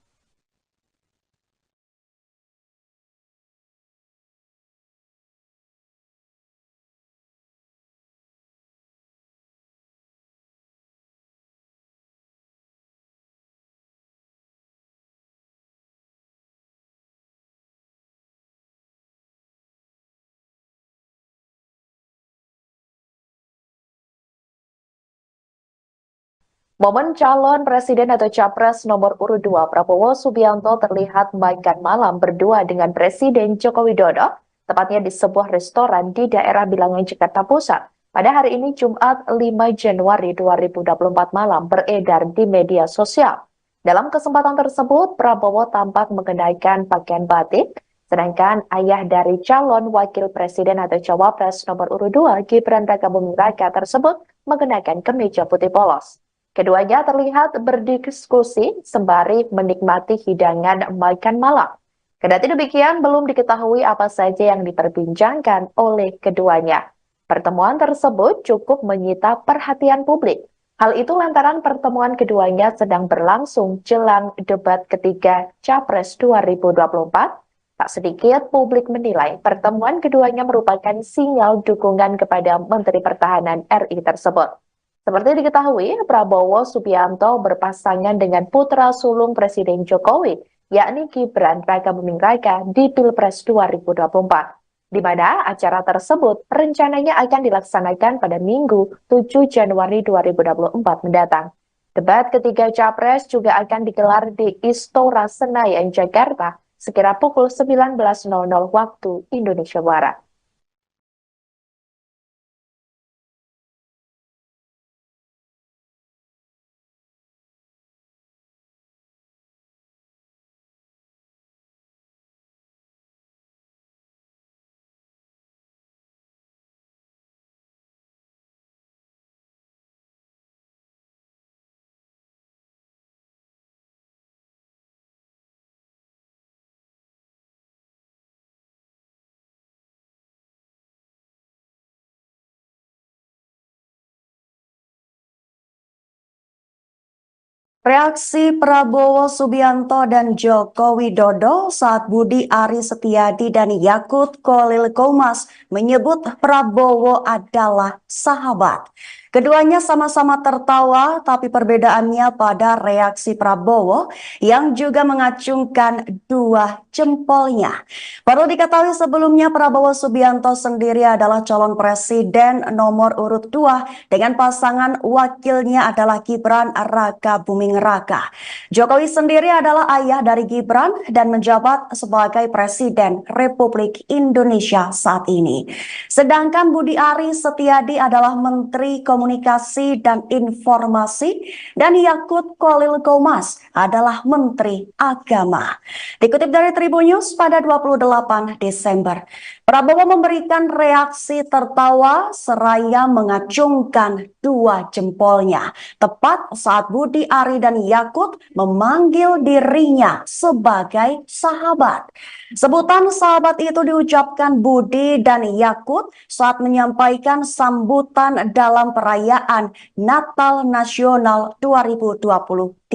Momen calon presiden atau capres nomor urut 2 Prabowo Subianto terlihat makan malam berdua dengan Presiden Joko Widodo, tepatnya di sebuah restoran di daerah Bilangan, Jakarta Pusat. Pada hari ini Jumat 5 Januari 2024 malam beredar di media sosial. Dalam kesempatan tersebut, Prabowo tampak mengenakan pakaian batik, sedangkan ayah dari calon wakil presiden atau cawapres nomor urut 2 Gibran Rakabuming Raka tersebut mengenakan kemeja putih polos. Keduanya terlihat berdiskusi sembari menikmati hidangan makan malam. Kendati demikian, belum diketahui apa saja yang diperbincangkan oleh keduanya. Pertemuan tersebut cukup menyita perhatian publik. Hal itu lantaran pertemuan keduanya sedang berlangsung jelang debat ketiga Capres 2024. Tak sedikit publik menilai pertemuan keduanya merupakan sinyal dukungan kepada Menteri Pertahanan RI tersebut. Seperti diketahui, Prabowo Subianto berpasangan dengan putra sulung Presiden Jokowi, yakni Gibran Rakabuming Raka di Pilpres 2024, di mana acara tersebut rencananya akan dilaksanakan pada Minggu 7 Januari 2024 mendatang. Debat ketiga Capres juga akan digelar di Istora Senayan, Jakarta, sekira pukul 19.00 waktu Indonesia Barat. Reaksi Prabowo Subianto dan Joko Widodo saat Budi Ari Setiadi dan Yakut Khalil Qomas menyebut Prabowo adalah sahabat. Keduanya sama-sama tertawa, tapi perbedaannya pada reaksi Prabowo yang juga mengacungkan dua jempolnya. Perlu diketahui sebelumnya Prabowo Subianto sendiri adalah calon presiden nomor urut 2 dengan pasangan wakilnya adalah Gibran Rakabuming Raka. Jokowi sendiri adalah ayah dari Gibran dan menjabat sebagai Presiden Republik Indonesia saat ini. Sedangkan Budi Ari Setiadi adalah Menteri Komunikasi dan Informasi dan Yakut Khalil Qomas adalah Menteri Agama. Dikutip dari Tribun News pada 28 Desember, Prabowo memberikan reaksi tertawa seraya mengacungkan dua jempolnya tepat saat Budi Ari dan Yakut memanggil dirinya sebagai sahabat. Sebutan sahabat itu diucapkan Budi dan Yakut saat menyampaikan sambutan dalam perayaan Natal Nasional 2023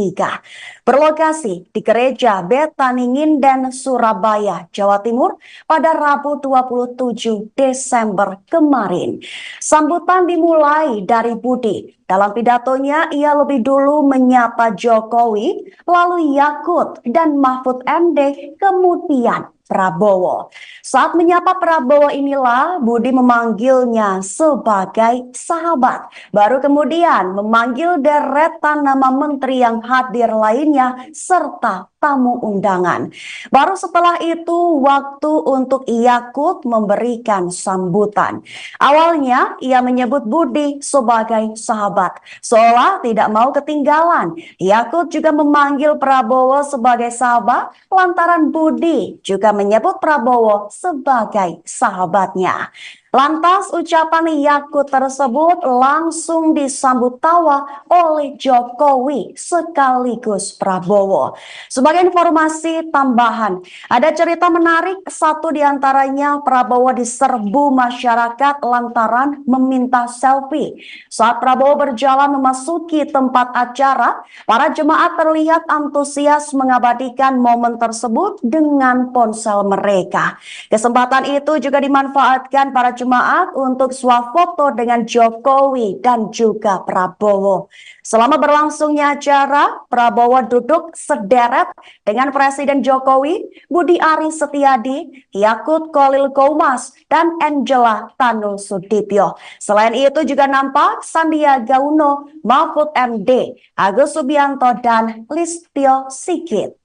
berlokasi di Gereja Betani Nginden, Surabaya, Jawa Timur pada Rabu 27 Desember kemarin. Sambutan dimulai dari Budi. Dalam pidatonya, ia lebih dulu menyapa Jokowi, lalu Yakut dan Mahfud MD, kemudian Prabowo. Saat menyapa Prabowo inilah Budi memanggilnya sebagai sahabat. Baru kemudian memanggil deretan nama menteri yang hadir lainnya serta tamu undangan. Baru setelah itu waktu untuk Yakut memberikan sambutan. Awalnya ia menyebut Budi sebagai sahabat, seolah tidak mau ketinggalan. Yakut juga memanggil Prabowo sebagai sahabat lantaran Budi juga menyebut Prabowo sebagai sahabatnya. Lantas ucapan Yakut tersebut langsung disambut tawa oleh Jokowi sekaligus Prabowo. Sebagai informasi tambahan, ada cerita menarik, satu diantaranya Prabowo diserbu masyarakat lantaran meminta selfie. Saat Prabowo berjalan memasuki tempat acara, para jemaat terlihat antusias mengabadikan momen tersebut dengan ponsel mereka. Kesempatan itu juga dimanfaatkan para jemaat untuk swafoto dengan Jokowi dan juga Prabowo. Selama berlangsungnya acara, Prabowo duduk sederet dengan Presiden Jokowi, Budi Ari Setiadi, Yakut Khalil Qomas, dan Angela Tanu Sudibyo. Selain itu juga nampak Sandiaga Uno, Mahfud MD, Agus Subianto, dan Listio Sigit.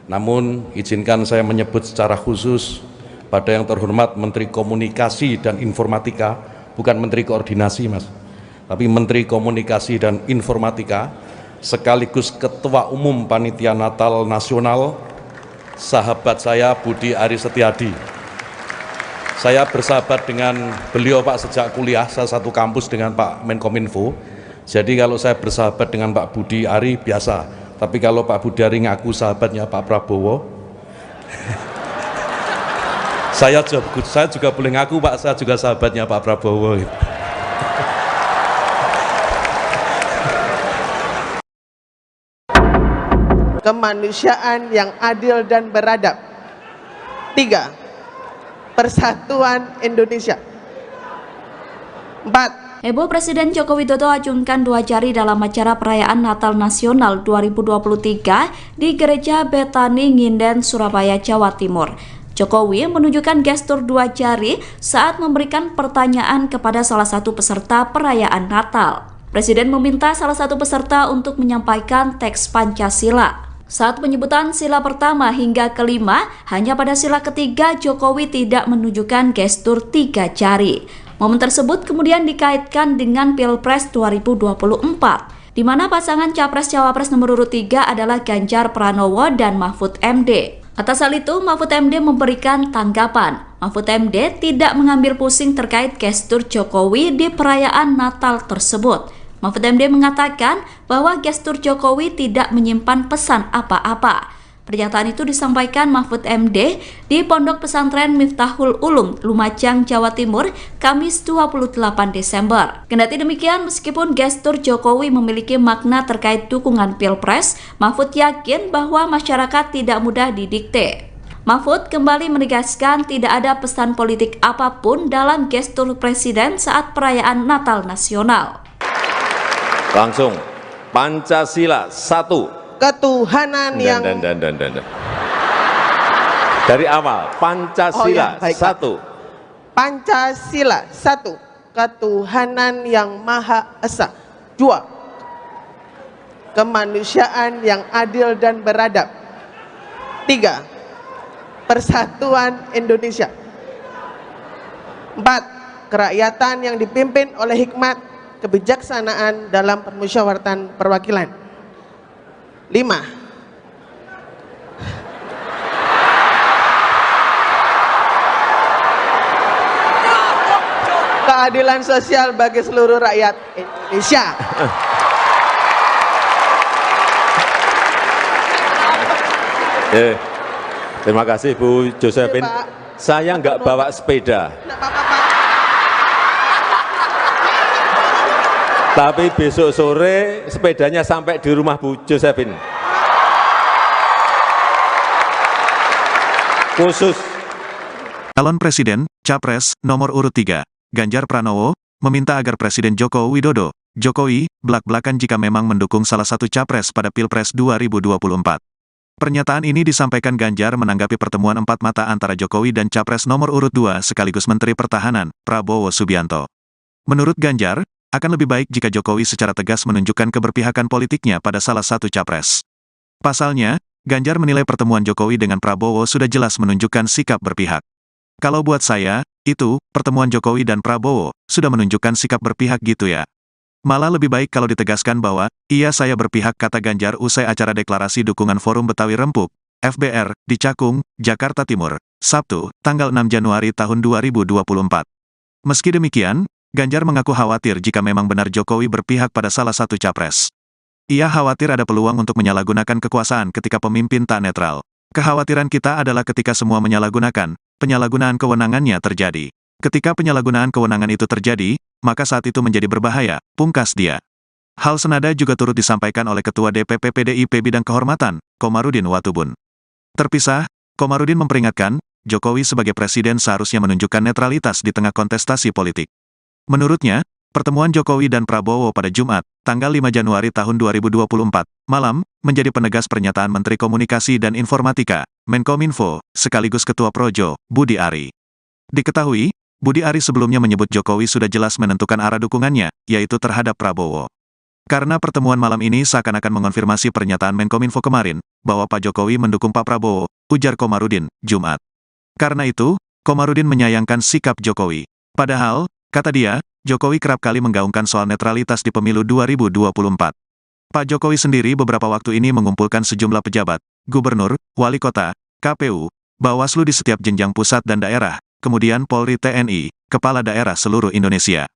Namun, izinkan saya menyebut secara khusus pada yang terhormat Menteri Komunikasi dan Informatika, bukan Menteri Koordinasi, Mas, tapi Menteri Komunikasi dan Informatika, sekaligus Ketua Umum Panitia Natal Nasional, sahabat saya Budi Ari Setiadi. Saya bersahabat dengan beliau, Pak, sejak kuliah, saya satu kampus dengan Pak Menkominfo. Jadi kalau saya bersahabat dengan Pak Budi Ari, biasa. Tapi kalau Pak Budi Ari ngaku sahabatnya Pak Prabowo, saya juga boleh ngaku, Pak, saya juga sahabatnya Pak Prabowo. Kemanusiaan yang adil dan beradab. 3. Persatuan Indonesia. 4. Heboh Presiden Joko Widodo acungkan 2 jari dalam acara perayaan Natal Nasional 2023 di Gereja Betani Nginden, Surabaya, Jawa Timur. Jokowi menunjukkan gestur 2 jari saat memberikan pertanyaan kepada salah satu peserta perayaan Natal. Presiden meminta salah satu peserta untuk menyampaikan teks Pancasila. Saat penyebutan sila pertama hingga kelima, hanya pada sila ketiga Jokowi tidak menunjukkan gestur 3 jari. Momen tersebut kemudian dikaitkan dengan Pilpres 2024, di mana pasangan Capres-Cawapres nomor urut 3 adalah Ganjar Pranowo dan Mahfud MD. Atas hal itu, Mahfud MD memberikan tanggapan. Mahfud MD tidak mengambil pusing terkait gestur Jokowi di perayaan Natal tersebut. Mahfud MD mengatakan bahwa gestur Jokowi tidak menyimpan pesan apa-apa. Pernyataan itu disampaikan Mahfud MD di Pondok Pesantren Miftahul Ulum, Lumajang, Jawa Timur, Kamis 28 Desember. Kendati demikian, meskipun gestur Jokowi memiliki makna terkait dukungan Pilpres, Mahfud yakin bahwa masyarakat tidak mudah didikte. Mahfud kembali menegaskan tidak ada pesan politik apapun dalam gestur Presiden saat perayaan Natal Nasional. Langsung, Pancasila 1. Ketuhanan yang dari awal, Pancasila 1. Pancasila 1. Ketuhanan yang Maha Esa. 2. Kemanusiaan yang adil dan beradab. 3. Persatuan Indonesia. 4. Kerakyatan yang dipimpin oleh hikmat kebijaksanaan dalam permusyawaratan perwakilan. 5. Keadilan sosial bagi seluruh rakyat Indonesia. Terima kasih Bu Josephine. Saya nggak bawa sepeda. Tapi besok sore sepedanya sampai di rumah Bu Josephine. Khusus. Calon Presiden, Capres, nomor urut 3, Ganjar Pranowo, meminta agar Presiden Joko Widodo, Jokowi, blak-blakan jika memang mendukung salah satu capres pada Pilpres 2024. Pernyataan ini disampaikan Ganjar menanggapi pertemuan empat mata antara Jokowi dan Capres nomor urut 2 sekaligus Menteri Pertahanan, Prabowo Subianto. Menurut Ganjar, akan lebih baik jika Jokowi secara tegas menunjukkan keberpihakan politiknya pada salah satu capres. Pasalnya, Ganjar menilai pertemuan Jokowi dengan Prabowo sudah jelas menunjukkan sikap berpihak. Kalau buat saya, itu, pertemuan Jokowi dan Prabowo, sudah menunjukkan sikap berpihak gitu ya. Malah lebih baik kalau ditegaskan bahwa, iya saya berpihak, kata Ganjar usai acara deklarasi dukungan Forum Betawi Rempuk, FBR, di Cakung, Jakarta Timur, Sabtu, tanggal 6 Januari tahun 2024. Meski demikian, Ganjar mengaku khawatir jika memang benar Jokowi berpihak pada salah satu capres. Ia khawatir ada peluang untuk menyalahgunakan kekuasaan ketika pemimpin tak netral. Kekhawatiran kita adalah ketika semua menyalahgunakan, penyalahgunaan kewenangannya terjadi. Ketika penyalahgunaan kewenangan itu terjadi, maka saat itu menjadi berbahaya, pungkas dia. Hal senada juga turut disampaikan oleh Ketua DPP PDIP Bidang Kehormatan, Komarudin Watubun. Terpisah, Komarudin memperingatkan, Jokowi sebagai presiden seharusnya menunjukkan netralitas di tengah kontestasi politik. Menurutnya, pertemuan Jokowi dan Prabowo pada Jumat, tanggal 5 Januari tahun 2024, malam, menjadi penegas pernyataan Menteri Komunikasi dan Informatika, Menkominfo, sekaligus Ketua Projo, Budi Ari. Diketahui, Budi Ari sebelumnya menyebut Jokowi sudah jelas menentukan arah dukungannya, yaitu terhadap Prabowo. Karena pertemuan malam ini seakan-akan mengonfirmasi pernyataan Menkominfo kemarin, bahwa Pak Jokowi mendukung Pak Prabowo, ujar Komarudin, Jumat. Karena itu, Komarudin menyayangkan sikap Jokowi. Padahal, kata dia, Jokowi kerap kali menggaungkan soal netralitas di pemilu 2024. Pak Jokowi sendiri beberapa waktu ini mengumpulkan sejumlah pejabat, gubernur, wali kota, KPU, Bawaslu di setiap jenjang pusat dan daerah, kemudian Polri TNI, kepala daerah seluruh Indonesia.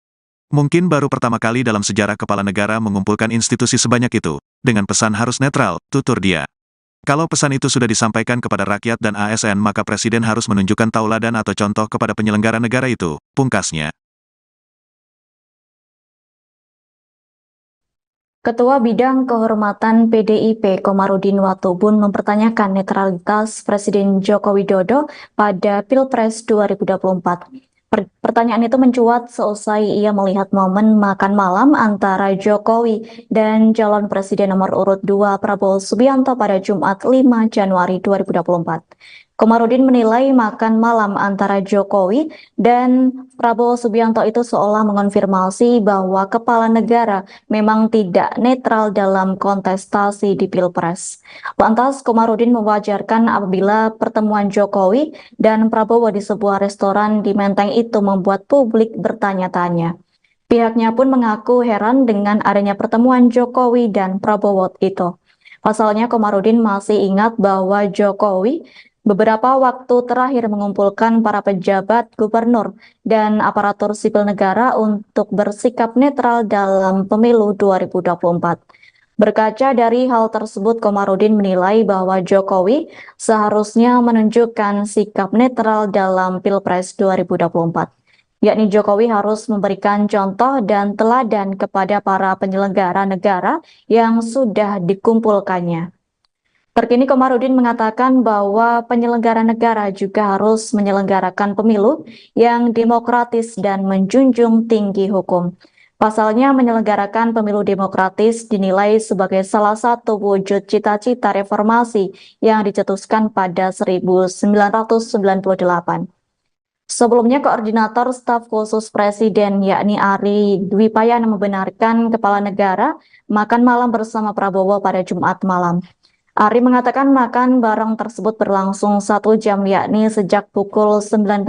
Mungkin baru pertama kali dalam sejarah kepala negara mengumpulkan institusi sebanyak itu, dengan pesan harus netral, tutur dia. Kalau pesan itu sudah disampaikan kepada rakyat dan ASN maka Presiden harus menunjukkan tauladan atau contoh kepada penyelenggara negara itu, pungkasnya. Ketua Bidang Kehormatan PDIP Komarudin Watubun mempertanyakan netralitas Presiden Joko Widodo pada Pilpres 2024. Pertanyaan itu mencuat seusai ia melihat momen makan malam antara Jokowi dan calon presiden nomor urut 2 Prabowo Subianto pada Jumat 5 Januari 2024. Komarudin menilai makan malam antara Jokowi dan Prabowo Subianto itu seolah mengonfirmasi bahwa kepala negara memang tidak netral dalam kontestasi di Pilpres. Lantas, Komarudin mewajarkan apabila pertemuan Jokowi dan Prabowo di sebuah restoran di Menteng itu membuat publik bertanya-tanya. Pihaknya pun mengaku heran dengan adanya pertemuan Jokowi dan Prabowo itu. Pasalnya, Komarudin masih ingat bahwa Jokowi beberapa waktu terakhir mengumpulkan para pejabat gubernur dan aparatur sipil negara untuk bersikap netral dalam pemilu 2024. Berkaca dari hal tersebut, Komarudin menilai bahwa Jokowi seharusnya menunjukkan sikap netral dalam Pilpres 2024. Yakni Jokowi harus memberikan contoh dan teladan kepada para penyelenggara negara yang sudah dikumpulkannya. Terkini Komarudin mengatakan bahwa penyelenggara negara juga harus menyelenggarakan pemilu yang demokratis dan menjunjung tinggi hukum. Pasalnya menyelenggarakan pemilu demokratis dinilai sebagai salah satu wujud cita-cita reformasi yang dicetuskan pada 1998. Sebelumnya Koordinator Staf Khusus Presiden yakni Ari Dwi Payana membenarkan kepala negara makan malam bersama Prabowo pada Jumat malam. Ari mengatakan makan bareng tersebut berlangsung 1 jam yakni sejak pukul 19.00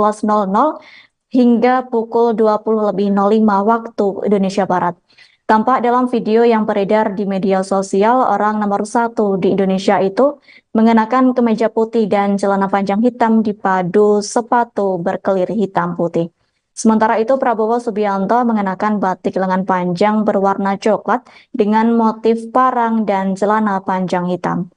hingga pukul 20.05 waktu Indonesia Barat. Tampak dalam video yang beredar di media sosial, orang nomor 1 di Indonesia itu mengenakan kemeja putih dan celana panjang hitam dipadu sepatu berkelir hitam putih. Sementara itu Prabowo Subianto mengenakan batik lengan panjang berwarna coklat dengan motif parang dan celana panjang hitam.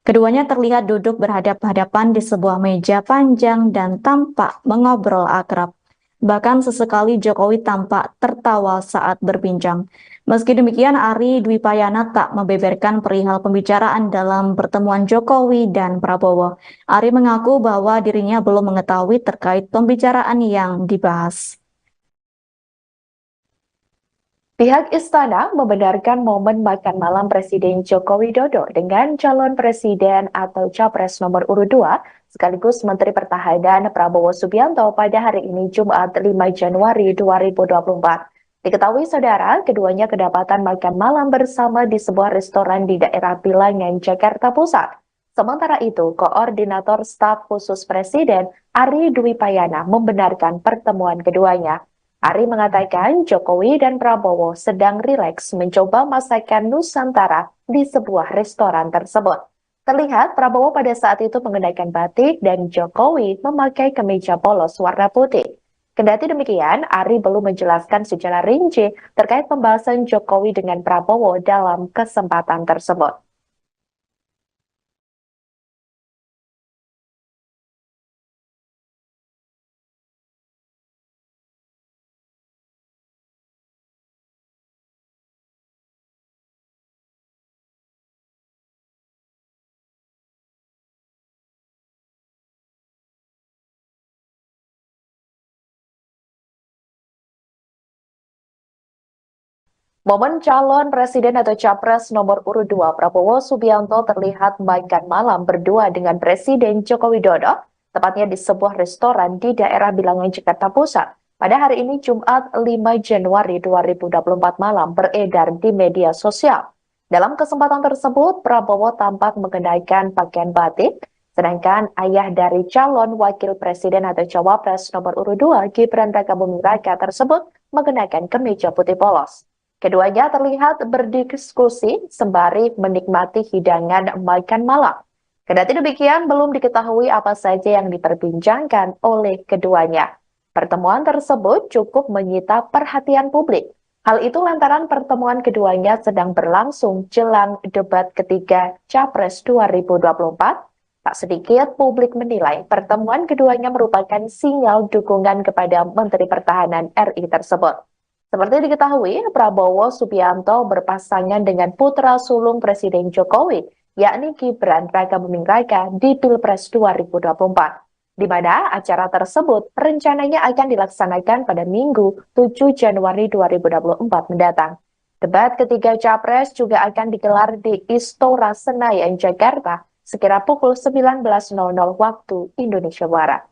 Keduanya terlihat duduk berhadap-hadapan di sebuah meja panjang dan tampak mengobrol akrab. Bahkan sesekali Jokowi tampak tertawa saat berbincang. Meski demikian, Ari Dwi Payana tak membeberkan perihal pembicaraan dalam pertemuan Jokowi dan Prabowo. Ari mengaku bahwa dirinya belum mengetahui terkait pembicaraan yang dibahas. Pihak istana membenarkan momen makan malam Presiden Joko Widodo dengan calon presiden atau capres nomor urut 2 sekaligus Menteri Pertahanan Prabowo Subianto pada hari ini Jumat 5 Januari 2024. Diketahui saudara, keduanya kedapatan makan malam bersama di sebuah restoran di daerah Bilangan, Jakarta Pusat. Sementara itu, Koordinator Staf Khusus Presiden Ari Dwi Payana membenarkan pertemuan keduanya. Ari mengatakan Jokowi dan Prabowo sedang rileks mencoba masakan Nusantara di sebuah restoran tersebut. Terlihat Prabowo pada saat itu mengenakan batik dan Jokowi memakai kemeja polos warna putih. Kendati demikian, Ari belum menjelaskan secara rinci terkait pembahasan Jokowi dengan Prabowo dalam kesempatan tersebut. Momen calon presiden atau capres nomor urut 2 Prabowo Subianto terlihat makan malam berdua dengan Presiden Joko Widodo, tepatnya di sebuah restoran di daerah Bilangan, Jakarta Pusat. Pada hari ini Jumat 5 Januari 2024 malam beredar di media sosial. Dalam kesempatan tersebut, Prabowo tampak mengenakan pakaian batik, sedangkan ayah dari calon wakil presiden atau cawapres nomor urut 2 Gibran Rakabuming Raka tersebut mengenakan kemeja putih polos. Keduanya terlihat berdiskusi sembari menikmati hidangan makan malam. Kendati demikian, belum diketahui apa saja yang diperbincangkan oleh keduanya. Pertemuan tersebut cukup menyita perhatian publik. Hal itu lantaran pertemuan keduanya sedang berlangsung jelang debat ketiga Capres 2024. Tak sedikit publik menilai pertemuan keduanya merupakan sinyal dukungan kepada Menteri Pertahanan RI tersebut. Seperti diketahui, Prabowo Subianto berpasangan dengan putra sulung Presiden Jokowi, yakni Gibran Rakabuming Raka di Pilpres 2024, di mana acara tersebut rencananya akan dilaksanakan pada Minggu 7 Januari 2024 mendatang. Debat ketiga Capres juga akan digelar di Istora Senayan, Jakarta, sekira pukul 19.00 waktu Indonesia Barat.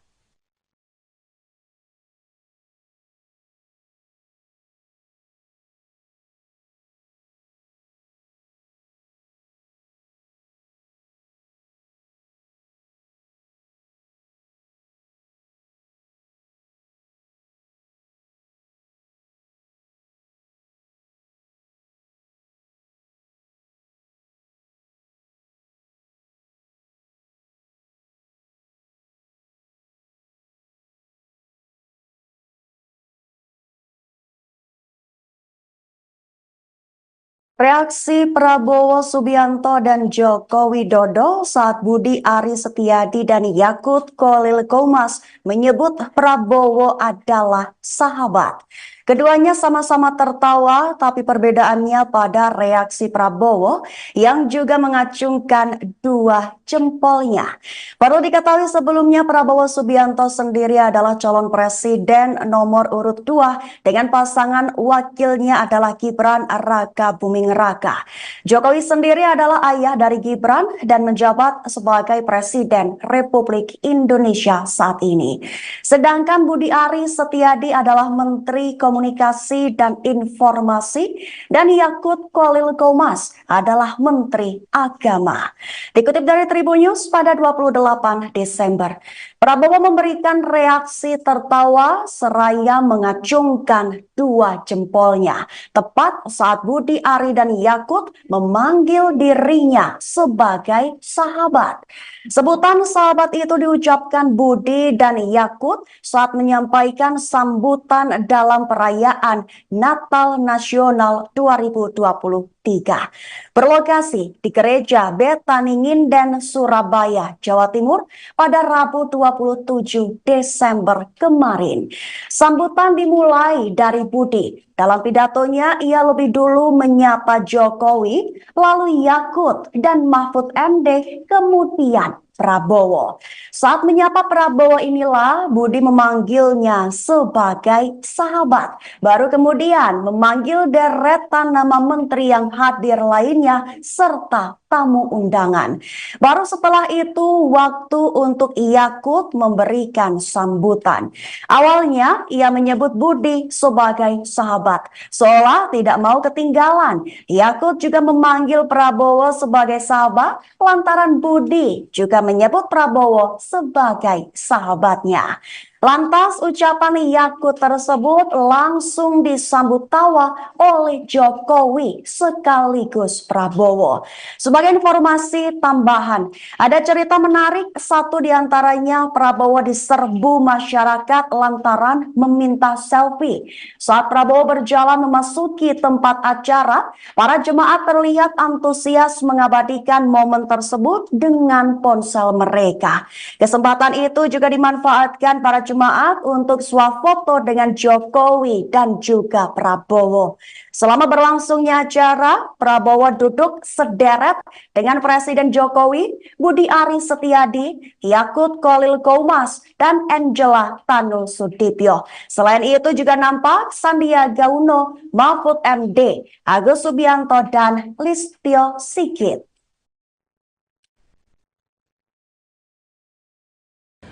Reaksi Prabowo Subianto dan Joko Widodo saat Budi Ari Setiadi dan Yakut Khalil Qomas menyebut Prabowo adalah sahabat. Keduanya sama-sama tertawa, tapi perbedaannya pada reaksi Prabowo yang juga mengacungkan dua jempolnya. Perlu diketahui sebelumnya Prabowo Subianto sendiri adalah calon presiden nomor urut 2 dengan pasangan wakilnya adalah Gibran Rakabuming Raka. Jokowi sendiri adalah ayah dari Gibran dan menjabat sebagai Presiden Republik Indonesia saat ini. Sedangkan Budi Ari Setiadi adalah Menteri Komunikasi dan Informasi dan Yakut Khalil Qomas adalah Menteri Agama. Dikutip dari Tribun News pada 28 Desember, Prabowo memberikan reaksi tertawa seraya mengacungkan dua jempolnya tepat saat Budi Ari dan Yakut memanggil dirinya sebagai sahabat. Sebutan sahabat itu diucapkan Budi dan Yakut saat menyampaikan sambutan dalam perayaan Natal Nasional 2023. Berlokasi di Gereja Betani Nginden, Surabaya, Jawa Timur pada Rabu 27 Desember kemarin. Sambutan dimulai dari Budi. Dalam pidatonya, ia lebih dulu menyapa Jokowi, lalu Yakut dan Mahfud MD, kemudian Prabowo. Saat menyapa Prabowo inilah Budi memanggilnya sebagai sahabat. Baru kemudian memanggil deretan nama menteri yang hadir lainnya serta tamu undangan. Baru setelah itu waktu untuk Yakut memberikan sambutan. Awalnya ia menyebut Budi sebagai sahabat, seolah tidak mau ketinggalan. Yakut juga memanggil Prabowo sebagai sahabat lantaran Budi juga menyebut Prabowo sebagai sahabatnya. Lantas ucapan Yakut tersebut langsung disambut tawa oleh Jokowi sekaligus Prabowo. Sebagai informasi tambahan, ada cerita menarik, satu diantaranya Prabowo diserbu masyarakat lantaran meminta selfie. Saat Prabowo berjalan memasuki tempat acara, para jemaat terlihat antusias mengabadikan momen tersebut dengan ponsel mereka. Kesempatan itu juga dimanfaatkan para jemaat untuk swafoto dengan Jokowi dan juga Prabowo. Selama berlangsungnya acara, Prabowo duduk sederet dengan Presiden Jokowi, Budi Ari Setiadi, Yakut Khalil Qomas, dan Angela Tanu Sudibyo. Selain itu juga nampak Sandiaga Uno, Mahfud MD, Agus Subianto, dan Listio Sigit.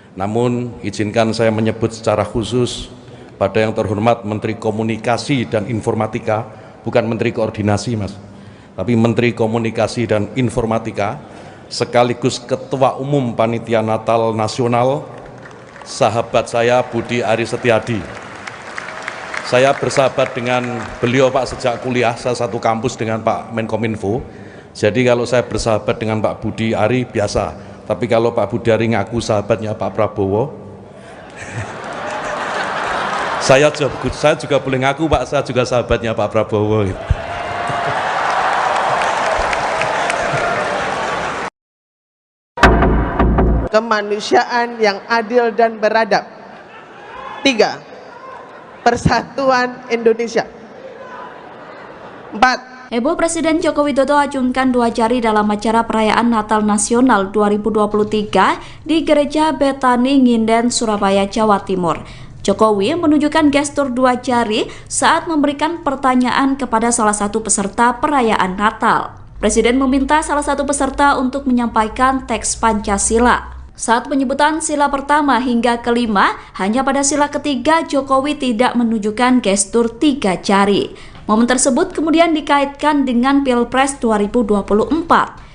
Namun, izinkan saya menyebut secara khusus pada yang terhormat Menteri Komunikasi dan Informatika, bukan Menteri Koordinasi, Mas, tapi Menteri Komunikasi dan Informatika, sekaligus Ketua Umum Panitia Natal Nasional, sahabat saya Budi Ari Setiadi. Saya bersahabat dengan beliau, Pak, sejak kuliah, saya satu kampus dengan Pak Menkominfo. Jadi kalau saya bersahabat dengan Pak Budi Ari biasa. Tapi kalau Pak Budi Ari ngaku sahabatnya Pak Prabowo, saya juga boleh ngaku, Pak, saya juga sahabatnya Pak Prabowo. Kemanusiaan yang adil dan beradab. 3. Persatuan Indonesia. 4. Heboh Presiden Joko Widodo acungkan 2 jari dalam acara perayaan Natal Nasional 2023 di Gereja Betani Nginden, Surabaya, Jawa Timur. Jokowi menunjukkan gestur 2 jari saat memberikan pertanyaan kepada salah satu peserta perayaan Natal. Presiden meminta salah satu peserta untuk menyampaikan teks Pancasila. Saat penyebutan sila pertama hingga kelima, hanya pada sila ketiga Jokowi tidak menunjukkan gestur 3 jari. Momen tersebut kemudian dikaitkan dengan Pilpres 2024,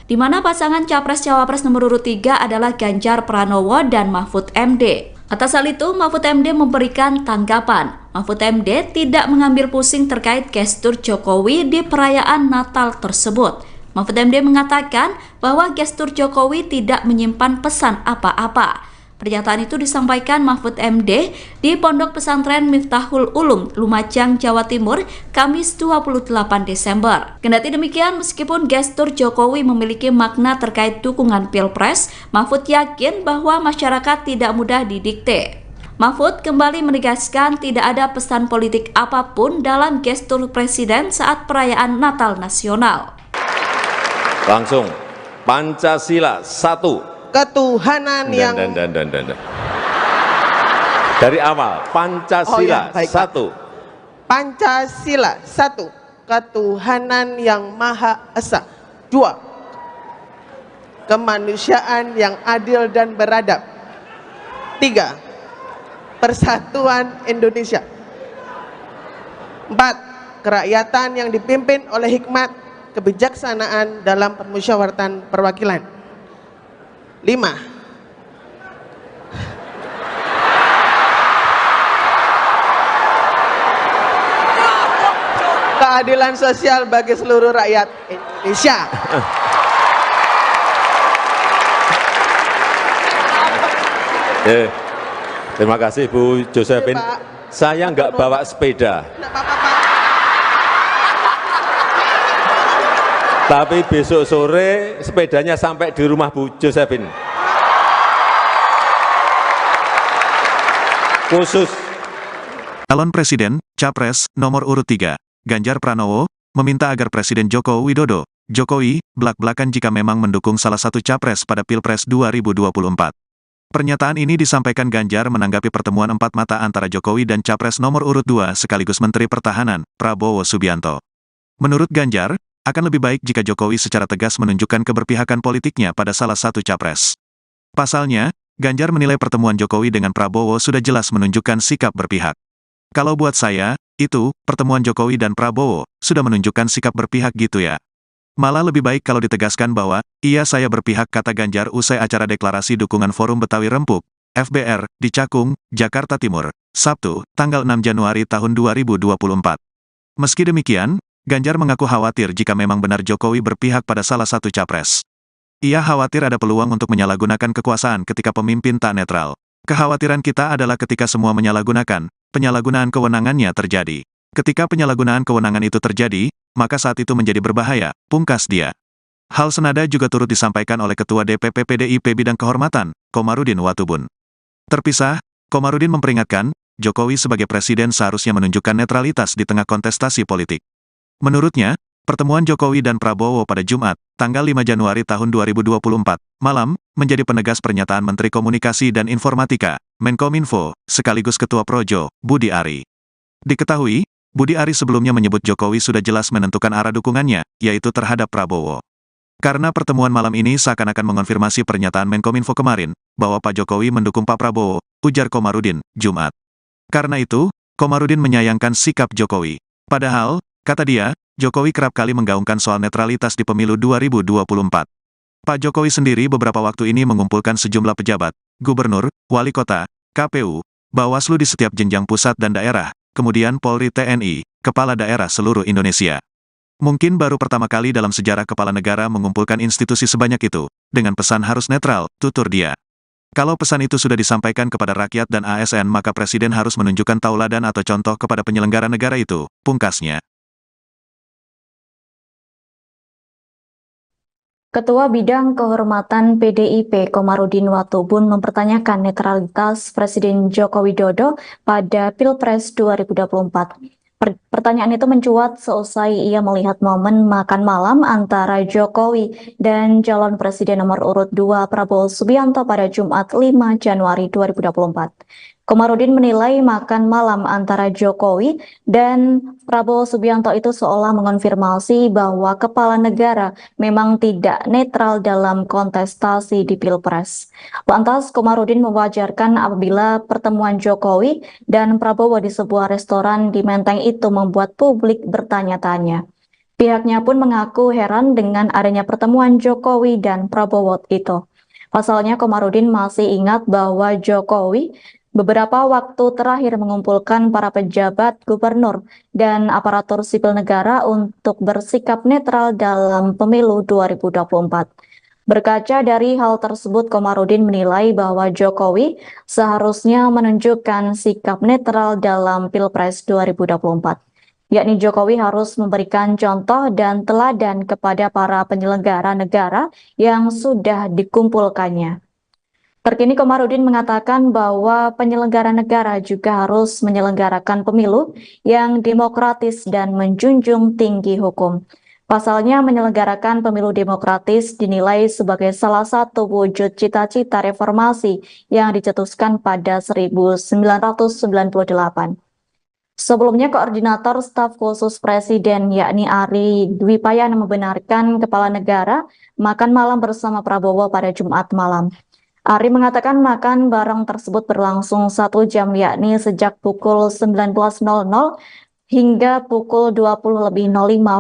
di mana pasangan Capres-Cawapres nomor urut 3 adalah Ganjar Pranowo dan Mahfud MD. Atas hal itu, Mahfud MD memberikan tanggapan. Mahfud MD tidak mengambil pusing terkait gestur Jokowi di perayaan Natal tersebut. Mahfud MD mengatakan bahwa gestur Jokowi tidak menyimpan pesan apa-apa. Pernyataan itu disampaikan Mahfud MD di Pondok Pesantren Miftahul Ulum, Lumajang, Jawa Timur, Kamis 28 Desember. Kendati demikian, meskipun gestur Jokowi memiliki makna terkait dukungan Pilpres, Mahfud yakin bahwa masyarakat tidak mudah didikte. Mahfud kembali menegaskan tidak ada pesan politik apapun dalam gestur Presiden saat perayaan Natal Nasional. Langsung, Pancasila 1. Ketuhanan yang dari awal, Pancasila 1. Pancasila 1. Ketuhanan yang Maha Esa. 2. Kemanusiaan yang adil dan beradab. 3. Persatuan Indonesia. 4. Kerakyatan yang dipimpin oleh hikmat kebijaksanaan dalam permusyawaratan perwakilan. 5. Keadilan sosial bagi seluruh rakyat Indonesia. Terima kasih Bu Josephine. Saya nggak bawa sepeda. Nggak apa-apa, Pak. Tapi besok sore sepedanya sampai di rumah Bu Josephine. Khusus. Calon Presiden, Capres, nomor urut 3, Ganjar Pranowo, meminta agar Presiden Joko Widodo, Jokowi, blak-blakan jika memang mendukung salah satu capres pada Pilpres 2024. Pernyataan ini disampaikan Ganjar menanggapi pertemuan empat mata antara Jokowi dan Capres nomor urut 2 sekaligus Menteri Pertahanan, Prabowo Subianto. Menurut Ganjar, akan lebih baik jika Jokowi secara tegas menunjukkan keberpihakan politiknya pada salah satu capres. Pasalnya, Ganjar menilai pertemuan Jokowi dengan Prabowo sudah jelas menunjukkan sikap berpihak. Kalau buat saya, itu, pertemuan Jokowi dan Prabowo, sudah menunjukkan sikap berpihak gitu ya. Malah lebih baik kalau ditegaskan bahwa, iya saya berpihak, kata Ganjar usai acara deklarasi dukungan Forum Betawi Rempuk, FBR, di Cakung, Jakarta Timur, Sabtu, tanggal 6 Januari tahun 2024. Meski demikian, Ganjar mengaku khawatir jika memang benar Jokowi berpihak pada salah satu capres. Ia khawatir ada peluang untuk menyalahgunakan kekuasaan ketika pemimpin tak netral. Kekhawatiran kita adalah ketika semua menyalahgunakan, penyalahgunaan kewenangannya terjadi. Ketika penyalahgunaan kewenangan itu terjadi, maka saat itu menjadi berbahaya, pungkas dia. Hal senada juga turut disampaikan oleh Ketua DPP PDIP Bidang Kehormatan, Komarudin Watubun. Terpisah, Komarudin memperingatkan, Jokowi sebagai presiden seharusnya menunjukkan netralitas di tengah kontestasi politik. Menurutnya, pertemuan Jokowi dan Prabowo pada Jumat, tanggal 5 Januari tahun 2024, malam, menjadi penegas pernyataan Menteri Komunikasi dan Informatika, Menkominfo, sekaligus Ketua Projo, Budi Ari. Diketahui, Budi Ari sebelumnya menyebut Jokowi sudah jelas menentukan arah dukungannya, yaitu terhadap Prabowo. Karena pertemuan malam ini seakan-akan mengonfirmasi pernyataan Menkominfo kemarin, bahwa Pak Jokowi mendukung Pak Prabowo, ujar Komarudin, Jumat. Karena itu, Komarudin menyayangkan sikap Jokowi. Padahal, kata dia, Jokowi kerap kali menggaungkan soal netralitas di pemilu 2024. Pak Jokowi sendiri beberapa waktu ini mengumpulkan sejumlah pejabat, gubernur, wali kota, KPU, Bawaslu di setiap jenjang pusat dan daerah, kemudian Polri TNI, kepala daerah seluruh Indonesia. Mungkin baru pertama kali dalam sejarah kepala negara mengumpulkan institusi sebanyak itu, dengan pesan harus netral, tutur dia. Kalau pesan itu sudah disampaikan kepada rakyat dan ASN maka Presiden harus menunjukkan tauladan atau contoh kepada penyelenggara negara itu, pungkasnya. Ketua Bidang Kehormatan PDIP Komarudin Watubun mempertanyakan netralitas Presiden Joko Widodo pada Pilpres 2024. Pertanyaan itu mencuat seusai ia melihat momen makan malam antara Jokowi dan calon presiden nomor urut 2 Prabowo Subianto pada Jumat 5 Januari 2024. Komarudin menilai makan malam antara Jokowi dan Prabowo Subianto itu seolah mengonfirmasi bahwa kepala negara memang tidak netral dalam kontestasi di Pilpres. Lantas, Komarudin mewajarkan apabila pertemuan Jokowi dan Prabowo di sebuah restoran di Menteng itu membuat publik bertanya-tanya. Pihaknya pun mengaku heran dengan adanya pertemuan Jokowi dan Prabowo itu. Pasalnya, Komarudin masih ingat bahwa Jokowi beberapa waktu terakhir mengumpulkan para pejabat gubernur dan aparatur sipil negara untuk bersikap netral dalam pemilu 2024. Berkaca dari hal tersebut, Komarudin menilai bahwa Jokowi seharusnya menunjukkan sikap netral dalam Pilpres 2024. Yakni Jokowi harus memberikan contoh dan teladan kepada para penyelenggara negara yang sudah dikumpulkannya. Terkini Komarudin mengatakan bahwa penyelenggara negara juga harus menyelenggarakan pemilu yang demokratis dan menjunjung tinggi hukum. Pasalnya menyelenggarakan pemilu demokratis dinilai sebagai salah satu wujud cita-cita reformasi yang dicetuskan pada 1998. Sebelumnya, Koordinator Staf Khusus Presiden yakni Ari Dwi Payana membenarkan kepala negara makan malam bersama Prabowo pada Jumat malam. Ari mengatakan makan bareng tersebut berlangsung 1 jam yakni sejak pukul 19.00 hingga pukul 20.05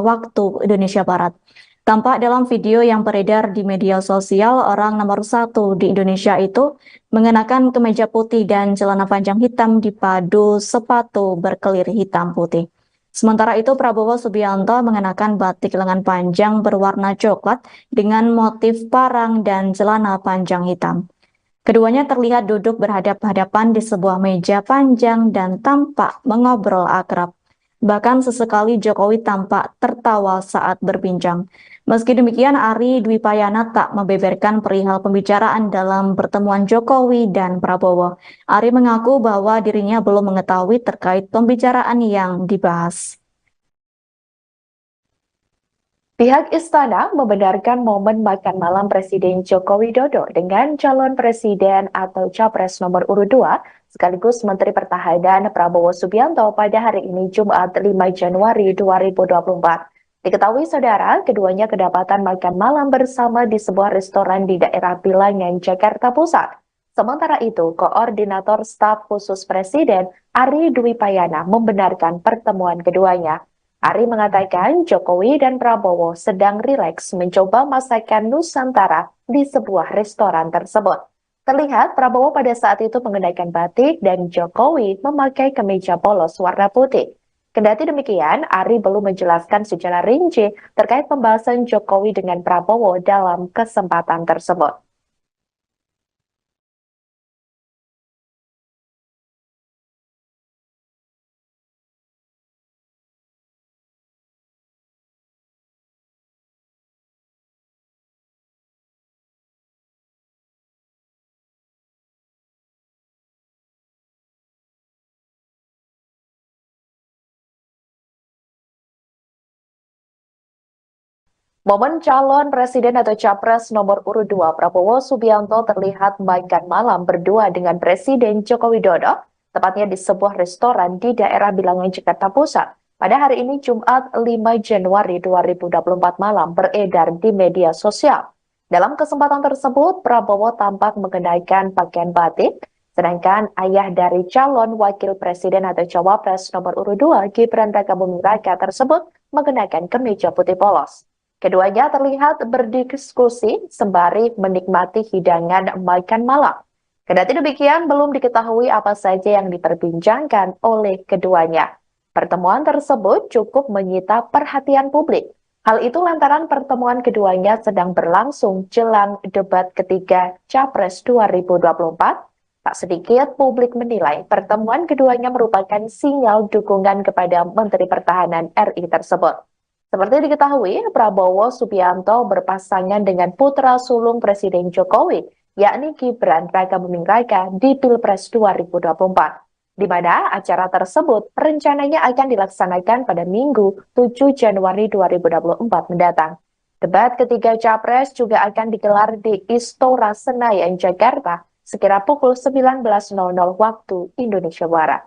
waktu Indonesia Barat. Tampak dalam video yang beredar di media sosial, orang nomor 1 di Indonesia itu mengenakan kemeja putih dan celana panjang hitam dipadu sepatu berkelir hitam putih. Sementara itu, Prabowo Subianto mengenakan batik lengan panjang berwarna coklat dengan motif parang dan celana panjang hitam. Keduanya terlihat duduk berhadap-hadapan di sebuah meja panjang dan tampak mengobrol akrab. Bahkan sesekali Jokowi tampak tertawa saat berbincang. Meski demikian, Ari Dwi Payana tak membeberkan perihal pembicaraan dalam pertemuan Jokowi dan Prabowo. Ari mengaku bahwa dirinya belum mengetahui terkait pembicaraan yang dibahas. Pihak istana membenarkan momen makan malam Presiden Joko Widodo dengan calon presiden atau capres nomor urut 2 sekaligus Menteri Pertahanan Prabowo Subianto pada hari ini Jumat 5 Januari 2024. Diketahui saudara, keduanya kedapatan makan malam bersama di sebuah restoran di daerah Bilangan, Jakarta Pusat. Sementara itu, Koordinator Staf Khusus Presiden Ari Dwi Payana membenarkan pertemuan keduanya. Ari mengatakan Jokowi dan Prabowo sedang rileks mencoba masakan Nusantara di sebuah restoran tersebut. Terlihat Prabowo pada saat itu mengenakan batik dan Jokowi memakai kemeja polos warna putih. Kendati demikian, Ari belum menjelaskan secara rinci terkait pembahasan Jokowi dengan Prabowo dalam kesempatan tersebut. Momen calon presiden atau capres nomor urut 2 Prabowo Subianto terlihat makan malam berdua dengan Presiden Joko Widodo, tepatnya di sebuah restoran di daerah Bilangan, Jakarta Pusat. Pada hari ini Jumat 5 Januari 2024 malam beredar di media sosial. Dalam kesempatan tersebut, Prabowo tampak mengenakan pakaian batik, sedangkan ayah dari calon wakil presiden atau cawapres nomor urut 2 Gibran Rakabuming Raka tersebut mengenakan kemeja putih polos. Keduanya terlihat berdiskusi sembari menikmati hidangan makan malam. Kendati demikian, belum diketahui apa saja yang diperbincangkan oleh keduanya. Pertemuan tersebut cukup menyita perhatian publik. Hal itu lantaran pertemuan keduanya sedang berlangsung jelang debat ketiga Capres 2024. Tak sedikit publik menilai pertemuan keduanya merupakan sinyal dukungan kepada Menteri Pertahanan RI tersebut. Seperti diketahui, Prabowo Subianto berpasangan dengan putra sulung Presiden Jokowi, yakni Gibran Rakabuming Raka di Pilpres 2024, di mana acara tersebut rencananya akan dilaksanakan pada Minggu 7 Januari 2024 mendatang. Debat ketiga Capres juga akan digelar di Istora Senayan, Jakarta, sekira pukul 19.00 waktu Indonesia Barat.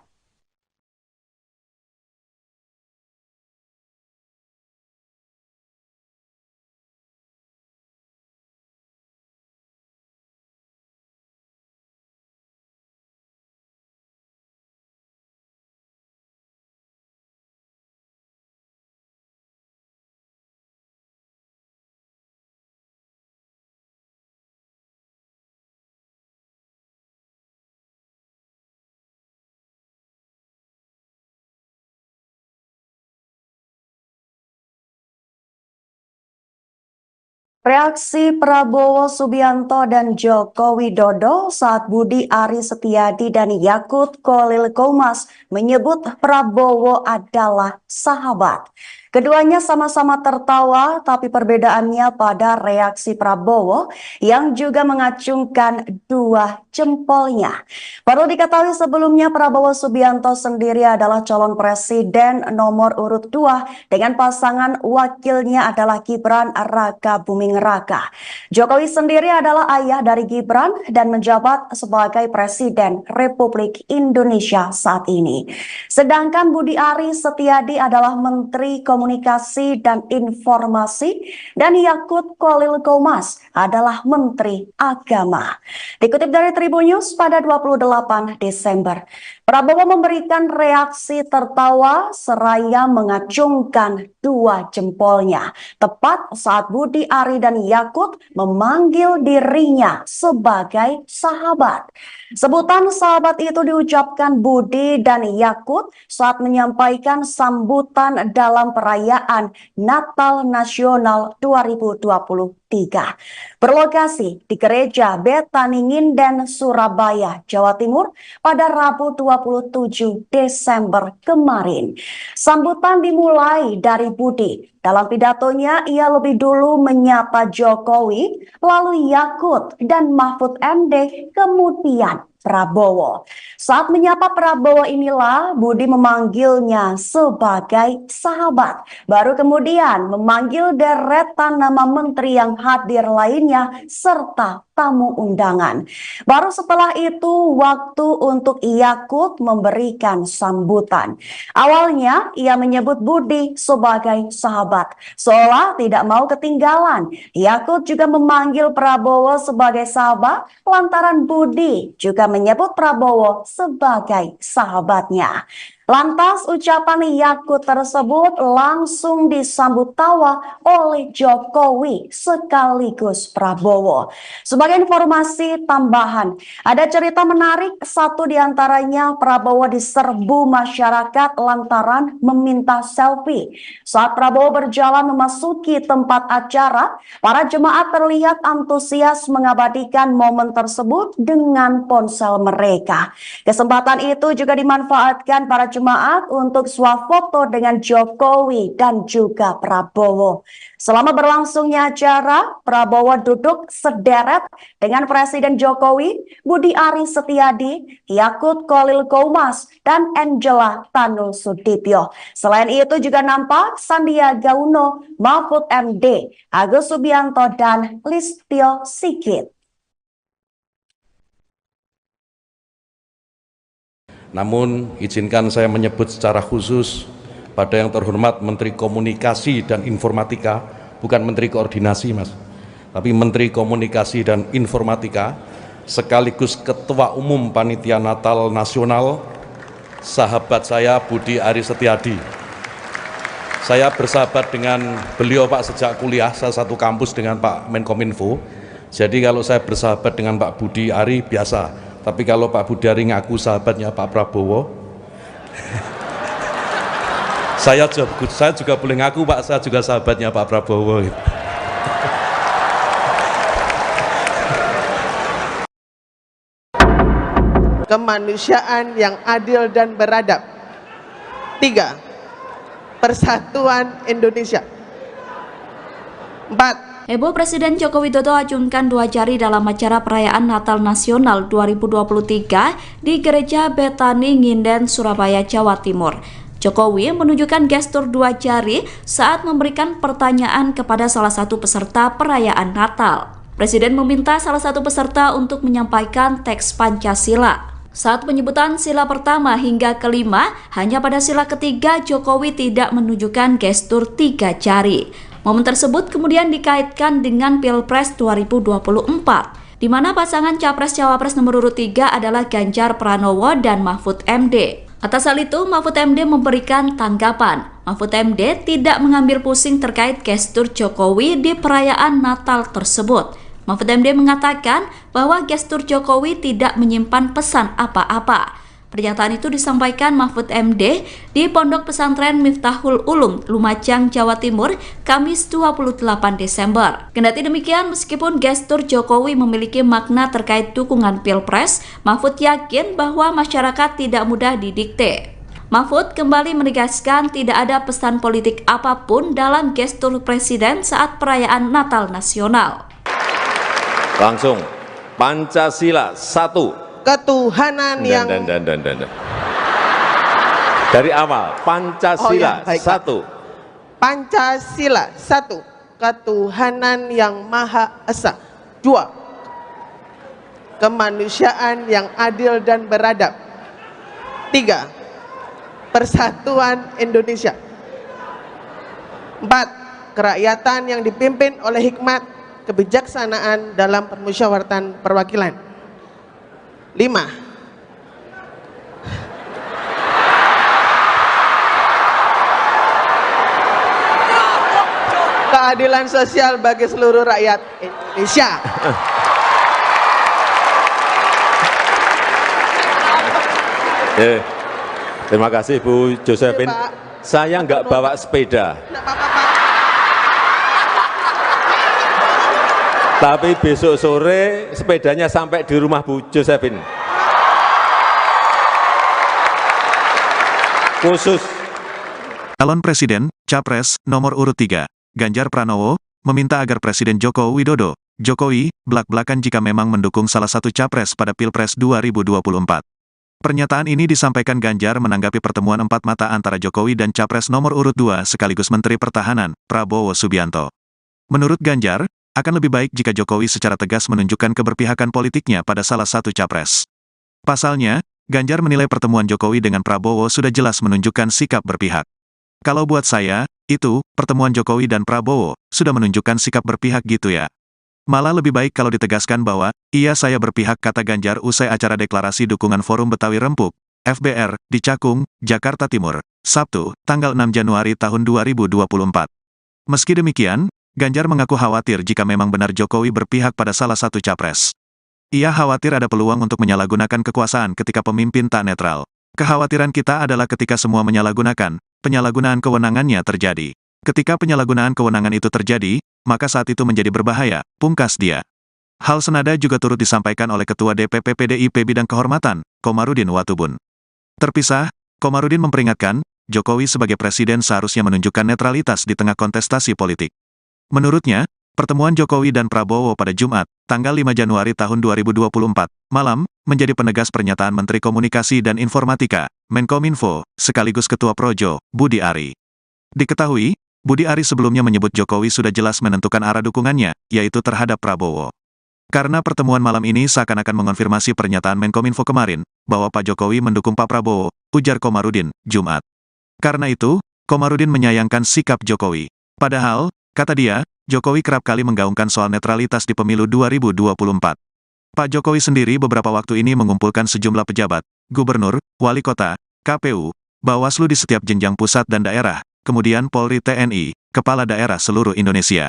Reaksi Prabowo Subianto dan Joko Widodo saat Budi Ari Setiadi dan Yakut Khalil Qomas menyebut Prabowo adalah sahabat. Keduanya sama-sama tertawa, tapi perbedaannya pada reaksi Prabowo yang juga mengacungkan dua jempolnya. Perlu diketahui sebelumnya Prabowo Subianto sendiri adalah calon presiden nomor urut 2 dengan pasangan wakilnya adalah Gibran Rakabuming Raka. Jokowi sendiri adalah ayah dari Gibran dan menjabat sebagai Presiden Republik Indonesia saat ini. Sedangkan Budi Ari Setiadi adalah Menteri Komunikasi dan Informasi dan Yakut Khalil Qomas adalah Menteri Agama. Dikutip dari Tribun News pada 28 Desember, Prabowo memberikan reaksi tertawa seraya mengacungkan dua jempolnya tepat saat Budi Ari dan Yakut memanggil dirinya sebagai sahabat. Sebutan sahabat itu diucapkan Budi dan Yakut saat menyampaikan sambutan dalam perayaan perayaan Natal Nasional 2023. Berlokasi di Gereja Betani Nginden, Surabaya, Jawa Timur pada Rabu 27 Desember kemarin. Sambutan dimulai dari Budi. Dalam pidatonya, ia lebih dulu menyapa Jokowi, lalu Yakut dan Mahfud MD, kemudian Prabowo. Saat menyapa Prabowo inilah Budi memanggilnya sebagai sahabat. Baru kemudian memanggil deretan nama menteri yang hadir lainnya serta tamu undangan. Baru setelah itu waktu untuk Yakut memberikan sambutan. Awalnya ia menyebut Budi sebagai sahabat, seolah tidak mau ketinggalan. Yakut juga memanggil Prabowo sebagai sahabat lantaran Budi juga menyebut Prabowo sebagai sahabatnya. Lantas ucapan Yakut tersebut langsung disambut tawa oleh Jokowi sekaligus Prabowo. Sebagai informasi tambahan, ada cerita menarik, satu diantaranya Prabowo diserbu masyarakat lantaran meminta selfie. Saat Prabowo berjalan memasuki tempat acara, para jemaat terlihat antusias mengabadikan momen tersebut dengan ponsel mereka. Kesempatan itu juga dimanfaatkan para jemaat untuk swafoto dengan Jokowi dan juga Prabowo. Selama berlangsungnya acara, Prabowo duduk sederet dengan Presiden Jokowi, Budi Ari Setiadi, Yakut Khalil Qomas, dan Angela Tanu Sudibyo. Selain itu juga nampak Sandiaga Uno, Mahfud MD, Agus Subianto, dan Listio Sigit. Namun, izinkan saya menyebut secara khusus pada yang terhormat Menteri Komunikasi dan Informatika, bukan Menteri Koordinasi, Mas, tapi Menteri Komunikasi dan Informatika, sekaligus Ketua Umum Panitia Natal Nasional, sahabat saya Budi Ari Setiadi. Saya bersahabat dengan beliau, Pak, sejak kuliah, saya satu kampus dengan Pak Menkominfo. Jadi kalau saya bersahabat dengan Pak Budi Ari biasa. Tapi kalau Pak Budi Ari ngaku sahabatnya Pak Prabowo, saya juga boleh ngaku, Pak, saya juga sahabatnya Pak Prabowo. Kemanusiaan yang adil dan beradab. 3. Persatuan Indonesia. 4. Heboh Presiden Joko Widodo acungkan 2 jari dalam acara perayaan Natal Nasional 2023 di Gereja Betani Nginden, Surabaya, Jawa Timur. Jokowi menunjukkan gestur 2 jari saat memberikan pertanyaan kepada salah satu peserta perayaan Natal. Presiden meminta salah satu peserta untuk menyampaikan teks Pancasila. Saat penyebutan sila pertama hingga kelima, hanya pada sila ketiga Jokowi tidak menunjukkan gestur 3 jari. Momen tersebut kemudian dikaitkan dengan Pilpres 2024, di mana pasangan Capres-Cawapres nomor urut 3 adalah Ganjar Pranowo dan Mahfud MD. Atas hal itu, Mahfud MD memberikan tanggapan. Mahfud MD tidak mengambil pusing terkait gestur Jokowi di perayaan Natal tersebut. Mahfud MD mengatakan bahwa gestur Jokowi tidak menyimpan pesan apa-apa. Pernyataan itu disampaikan Mahfud MD di Pondok Pesantren Miftahul Ulum, Lumajang, Jawa Timur, Kamis 28 Desember. Kendati demikian, meskipun gestur Jokowi memiliki makna terkait dukungan Pilpres, Mahfud yakin bahwa masyarakat tidak mudah didikte. Mahfud kembali menegaskan tidak ada pesan politik apapun dalam gestur Presiden saat perayaan Natal Nasional. Langsung, Pancasila 1. Ketuhanan yang dari awal, Pancasila 1. Pancasila 1. Ketuhanan yang Maha Esa. 2. Kemanusiaan yang adil dan beradab. 3. Persatuan Indonesia. 4. Kerakyatan yang dipimpin oleh hikmat kebijaksanaan dalam permusyawaratan perwakilan. 5. Keadilan sosial bagi seluruh rakyat Indonesia. Terima kasih Bu Josephine. Saya nggak bawa sepeda. Nggak apa-apa, Pak. Tapi besok sore sepedanya sampai di rumah Bu Josephine. Khusus. Calon Presiden, Capres, nomor urut 3, Ganjar Pranowo, meminta agar Presiden Joko Widodo, Jokowi, blak-blakan jika memang mendukung salah satu capres pada Pilpres 2024. Pernyataan ini disampaikan Ganjar menanggapi pertemuan empat mata antara Jokowi dan Capres nomor urut 2 sekaligus Menteri Pertahanan, Prabowo Subianto. Menurut Ganjar, akan lebih baik jika Jokowi secara tegas menunjukkan keberpihakan politiknya pada salah satu capres. Pasalnya, Ganjar menilai pertemuan Jokowi dengan Prabowo sudah jelas menunjukkan sikap berpihak. Kalau buat saya, itu, pertemuan Jokowi dan Prabowo, sudah menunjukkan sikap berpihak gitu ya. Malah lebih baik kalau ditegaskan bahwa, iya saya berpihak kata Ganjar usai acara deklarasi dukungan Forum Betawi Rempuk, FBR, di Cakung, Jakarta Timur, Sabtu, tanggal 6 Januari tahun 2024. Meski demikian, Ganjar mengaku khawatir jika memang benar Jokowi berpihak pada salah satu capres. Ia khawatir ada peluang untuk menyalahgunakan kekuasaan ketika pemimpin tak netral. Kekhawatiran kita adalah ketika semua menyalahgunakan, penyalahgunaan kewenangannya terjadi. Ketika penyalahgunaan kewenangan itu terjadi, maka saat itu menjadi berbahaya, pungkas dia. Hal senada juga turut disampaikan oleh Ketua DPP PDIP Bidang Kehormatan, Komarudin Watubun. Terpisah, Komarudin memperingatkan, Jokowi sebagai presiden seharusnya menunjukkan netralitas di tengah kontestasi politik. Menurutnya, pertemuan Jokowi dan Prabowo pada Jumat, tanggal 5 Januari tahun 2024, malam, menjadi penegas pernyataan Menteri Komunikasi dan Informatika, Menkominfo, sekaligus Ketua Projo, Budi Ari. Diketahui, Budi Ari sebelumnya menyebut Jokowi sudah jelas menentukan arah dukungannya, yaitu terhadap Prabowo. Karena pertemuan malam ini seakan-akan mengonfirmasi pernyataan Menkominfo kemarin, bahwa Pak Jokowi mendukung Pak Prabowo, ujar Komarudin, Jumat. Karena itu, Komarudin menyayangkan sikap Jokowi. Padahal, kata dia, Jokowi kerap kali menggaungkan soal netralitas di pemilu 2024. Pak Jokowi sendiri beberapa waktu ini mengumpulkan sejumlah pejabat, gubernur, wali kota, KPU, Bawaslu di setiap jenjang pusat dan daerah, kemudian Polri TNI, kepala daerah seluruh Indonesia.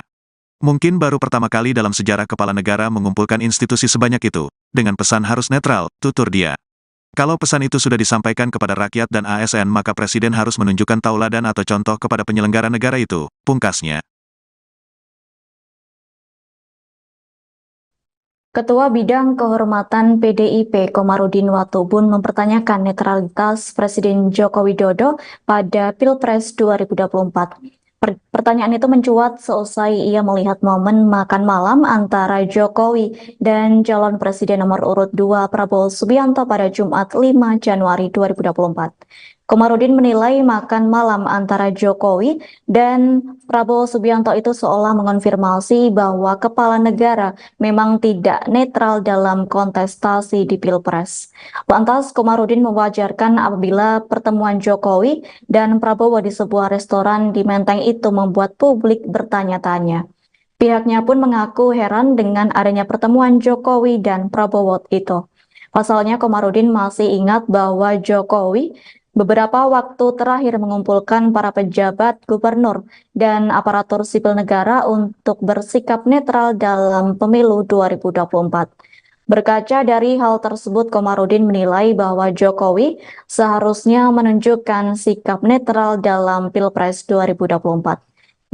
Mungkin baru pertama kali dalam sejarah kepala negara mengumpulkan institusi sebanyak itu, dengan pesan harus netral, tutur dia. Kalau pesan itu sudah disampaikan kepada rakyat dan ASN maka Presiden harus menunjukkan tauladan atau contoh kepada penyelenggara negara itu, pungkasnya. Ketua Bidang Kehormatan PDIP Komarudin Watubun mempertanyakan netralitas Presiden Joko Widodo pada Pilpres 2024. Pertanyaan itu mencuat seusai ia melihat momen makan malam antara Jokowi dan calon presiden nomor urut 2 Prabowo Subianto pada Jumat 5 Januari 2024. Komarudin menilai makan malam antara Jokowi dan Prabowo Subianto itu seolah mengonfirmasi bahwa kepala negara memang tidak netral dalam kontestasi di Pilpres. Lantas, Komarudin mewajarkan apabila pertemuan Jokowi dan Prabowo di sebuah restoran di Menteng itu membuat publik bertanya-tanya. Pihaknya pun mengaku heran dengan adanya pertemuan Jokowi dan Prabowo itu. Pasalnya, Komarudin masih ingat bahwa Jokowi beberapa waktu terakhir mengumpulkan para pejabat gubernur dan aparatur sipil negara untuk bersikap netral dalam pemilu 2024. Berkaca dari hal tersebut, Komarudin menilai bahwa Jokowi seharusnya menunjukkan sikap netral dalam Pilpres 2024.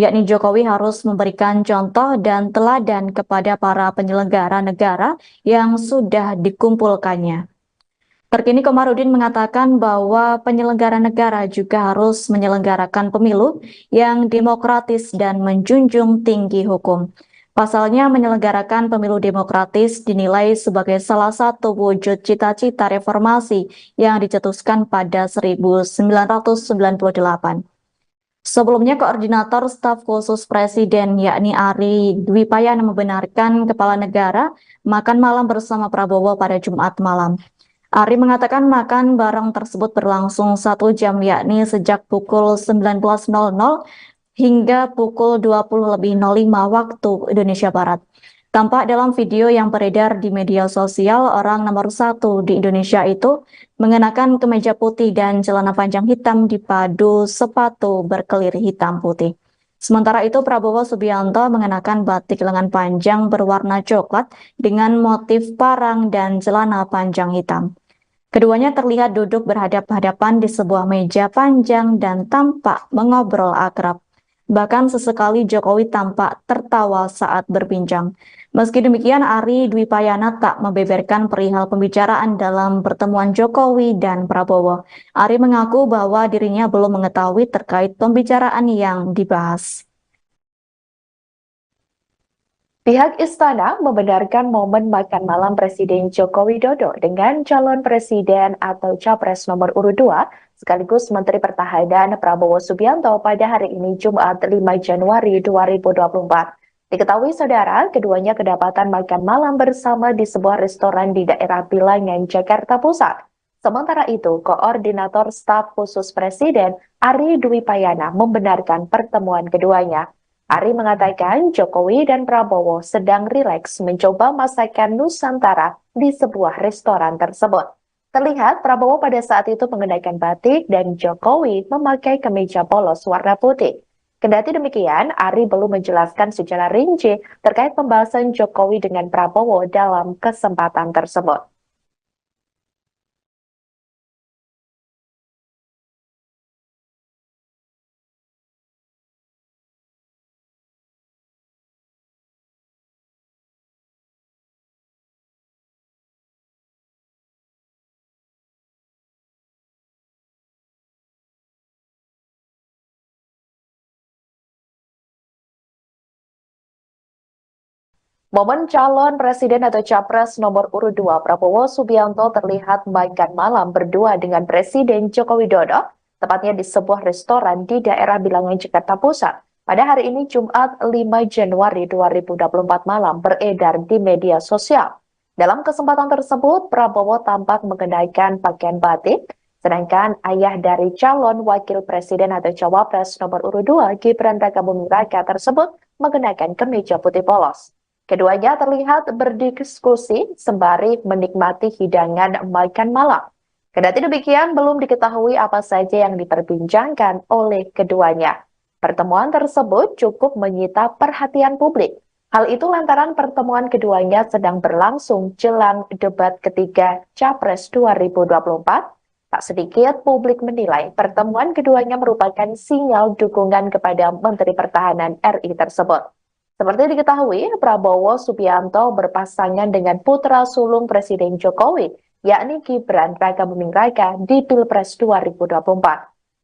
Yakni Jokowi harus memberikan contoh dan teladan kepada para penyelenggara negara yang sudah dikumpulkannya. Terkini Komarudin mengatakan bahwa penyelenggara negara juga harus menyelenggarakan pemilu yang demokratis dan menjunjung tinggi hukum. Pasalnya menyelenggarakan pemilu demokratis dinilai sebagai salah satu wujud cita-cita reformasi yang dicetuskan pada 1998. Sebelumnya, Koordinator Staf Khusus Presiden yakni Ari Dwi Payana membenarkan kepala negara makan malam bersama Prabowo pada Jumat malam. Ari mengatakan makan bareng tersebut berlangsung 1 jam yakni sejak pukul 19.00 hingga pukul 20.05 waktu Indonesia Barat. Tampak dalam video yang beredar di media sosial, orang nomor 1 di Indonesia itu mengenakan kemeja putih dan celana panjang hitam dipadu sepatu berkelir hitam putih. Sementara itu Prabowo Subianto mengenakan batik lengan panjang berwarna coklat dengan motif parang dan celana panjang hitam. Keduanya terlihat duduk berhadap-hadapan di sebuah meja panjang dan tampak mengobrol akrab. Bahkan sesekali Jokowi tampak tertawa saat berbincang. Meski demikian, Ari Dwi Payana tak membeberkan perihal pembicaraan dalam pertemuan Jokowi dan Prabowo. Ari mengaku bahwa dirinya belum mengetahui terkait pembicaraan yang dibahas. Pihak istana membenarkan momen makan malam Presiden Joko Widodo dengan calon presiden atau capres nomor urut 2 sekaligus Menteri Pertahanan Prabowo Subianto pada hari ini Jumat 5 Januari 2024. Diketahui saudara, keduanya kedapatan makan malam bersama di sebuah restoran di daerah Bilangan, Jakarta Pusat. Sementara itu, Koordinator Staf Khusus Presiden Ari Dwi Payana membenarkan pertemuan keduanya. Ari mengatakan Jokowi dan Prabowo sedang rileks mencoba masakan Nusantara di sebuah restoran tersebut. Terlihat Prabowo pada saat itu mengenakan batik dan Jokowi memakai kemeja polos warna putih. Kendati demikian, Ari belum menjelaskan secara rinci terkait pembahasan Jokowi dengan Prabowo dalam kesempatan tersebut. Momen calon presiden atau capres nomor urut 2 Prabowo Subianto terlihat makan malam berdua dengan Presiden Joko Widodo, tepatnya di sebuah restoran di daerah Bilangan, Jakarta Pusat. Pada hari ini Jumat 5 Januari 2024 malam beredar di media sosial. Dalam kesempatan tersebut, Prabowo tampak mengenakan pakaian batik, sedangkan ayah dari calon wakil presiden atau cawapres nomor urut 2 Gibran Rakabuming Raka tersebut mengenakan kemeja putih polos. Keduanya terlihat berdiskusi sembari menikmati hidangan makan malam. Kendati demikian, belum diketahui apa saja yang diperbincangkan oleh keduanya. Pertemuan tersebut cukup menyita perhatian publik. Hal itu lantaran pertemuan keduanya sedang berlangsung jelang debat ketiga Capres 2024. Tak sedikit publik menilai pertemuan keduanya merupakan sinyal dukungan kepada Menteri Pertahanan RI tersebut. Seperti diketahui, Prabowo Subianto berpasangan dengan putra sulung Presiden Jokowi, yakni Gibran Rakabuming Raka di Pilpres 2024,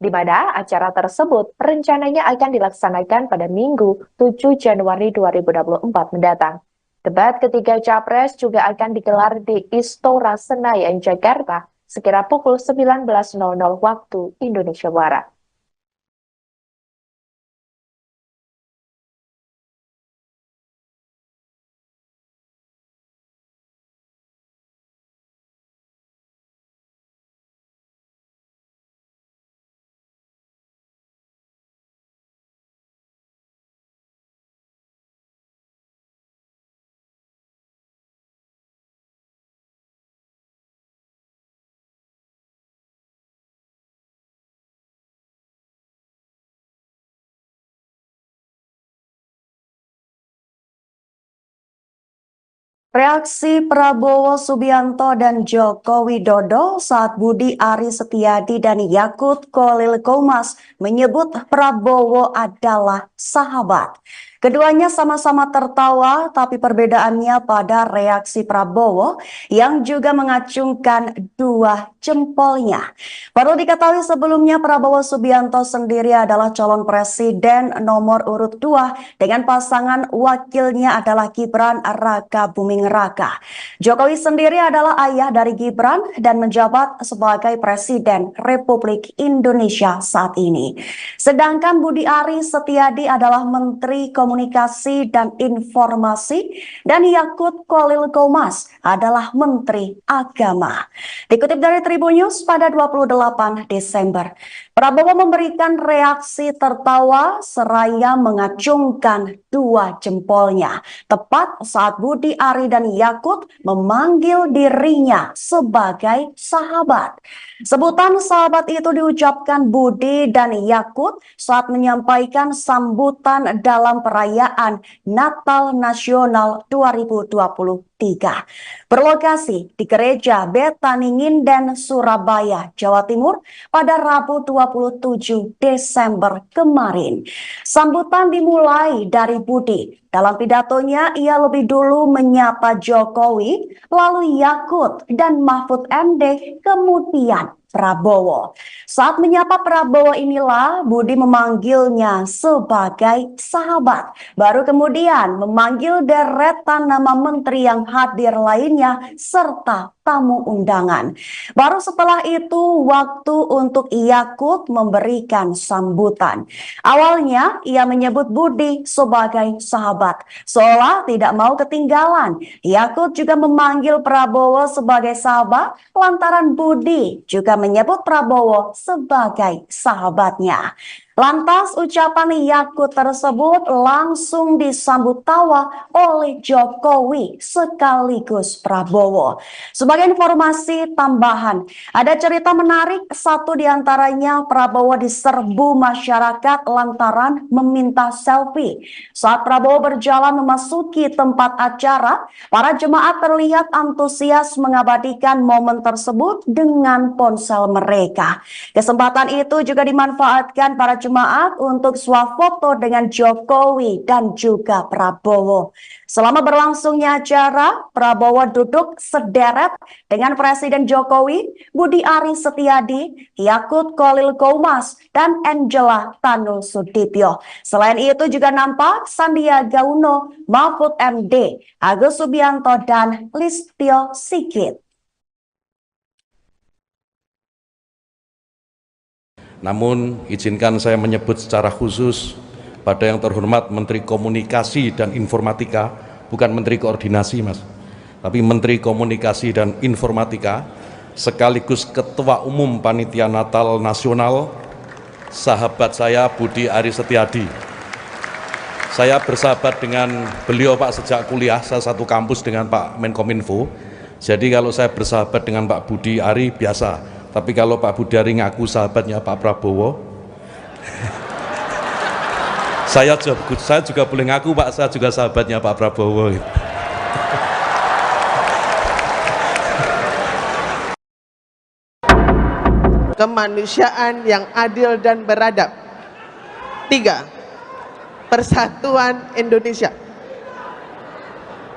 di mana acara tersebut rencananya akan dilaksanakan pada Minggu 7 Januari 2024 mendatang. Debat ketiga Capres juga akan digelar di Istora Senayan, Jakarta, sekira pukul 19.00 waktu Indonesia Barat. Reaksi Prabowo Subianto dan Joko Widodo saat Budi Ari Setiadi dan Yakut Kolil Komas menyebut Prabowo adalah sahabat. Keduanya sama-sama tertawa, tapi perbedaannya pada reaksi Prabowo yang juga mengacungkan dua jempolnya. Perlu diketahui sebelumnya Prabowo Subianto sendiri adalah calon presiden nomor urut 2 dengan pasangan wakilnya adalah Gibran Rakabuming Raka. Jokowi sendiri adalah ayah dari Gibran dan menjabat sebagai Presiden Republik Indonesia saat ini. Sedangkan Budi Ari Setiadi adalah Menteri Komunikasi dan Informasi dan Yakut Kolil Komas adalah Menteri Agama. Dikutip dari Tribun News pada 28 Desember, Prabowo memberikan reaksi tertawa seraya mengacungkan dua jempolnya tepat saat Budi Ari dan Yakut memanggil dirinya sebagai sahabat. Sebutan sahabat itu diucapkan Budi dan Yakut saat menyampaikan sambutan dalam perayaan Natal Nasional 2023 berlokasi di Gereja Betani Nginden, Surabaya, Jawa Timur pada Rabu 27 Desember kemarin. Sambutan dimulai dari Budi. Dalam pidatonya, ia lebih dulu menyapa Jokowi, lalu Yakut dan Mahfud MD, kemudian Prabowo. Saat menyapa Prabowo inilah Budi memanggilnya sebagai sahabat. Baru kemudian memanggil deretan nama menteri yang hadir lainnya serta tamu undangan. Baru setelah itu waktu untuk Yakut memberikan sambutan. Awalnya ia menyebut Budi sebagai sahabat, seolah tidak mau ketinggalan. Yakut juga memanggil Prabowo sebagai sahabat lantaran Budi juga menyebut Prabowo sebagai sahabatnya. Lantas ucapan Yakut tersebut langsung disambut tawa oleh Jokowi sekaligus Prabowo. Sebagai informasi tambahan, ada cerita menarik, satu diantaranya Prabowo diserbu masyarakat lantaran meminta selfie. Saat Prabowo berjalan memasuki tempat acara, para jemaat terlihat antusias mengabadikan momen tersebut dengan ponsel mereka. Kesempatan itu juga dimanfaatkan para jemaat untuk swafoto dengan Jokowi dan juga Prabowo. Selama berlangsungnya acara, Prabowo duduk sederet dengan Presiden Jokowi, Budi Ari Setiadi, Yakut Khalil Qomas, dan Angela Tanu Sudibyo. Selain itu juga nampak Sandiaga Uno, Mahfud MD, Agus Subianto, dan Listio Sigit. Namun, izinkan saya menyebut secara khusus pada yang terhormat Menteri Komunikasi dan Informatika, bukan Menteri Koordinasi, Mas, tapi Menteri Komunikasi dan Informatika, sekaligus Ketua Umum Panitia Natal Nasional, sahabat saya Budi Ari Setiadi. Saya bersahabat dengan beliau, Pak, sejak kuliah, saya satu kampus dengan Pak Menkominfo. Jadi kalau saya bersahabat dengan Pak Budi Ari biasa. Tapi kalau Pak Budi Ari ngaku sahabatnya Pak Prabowo, saya juga boleh ngaku, Pak, saya juga sahabatnya Pak Prabowo. Kemanusiaan yang adil dan beradab. 3. Persatuan Indonesia.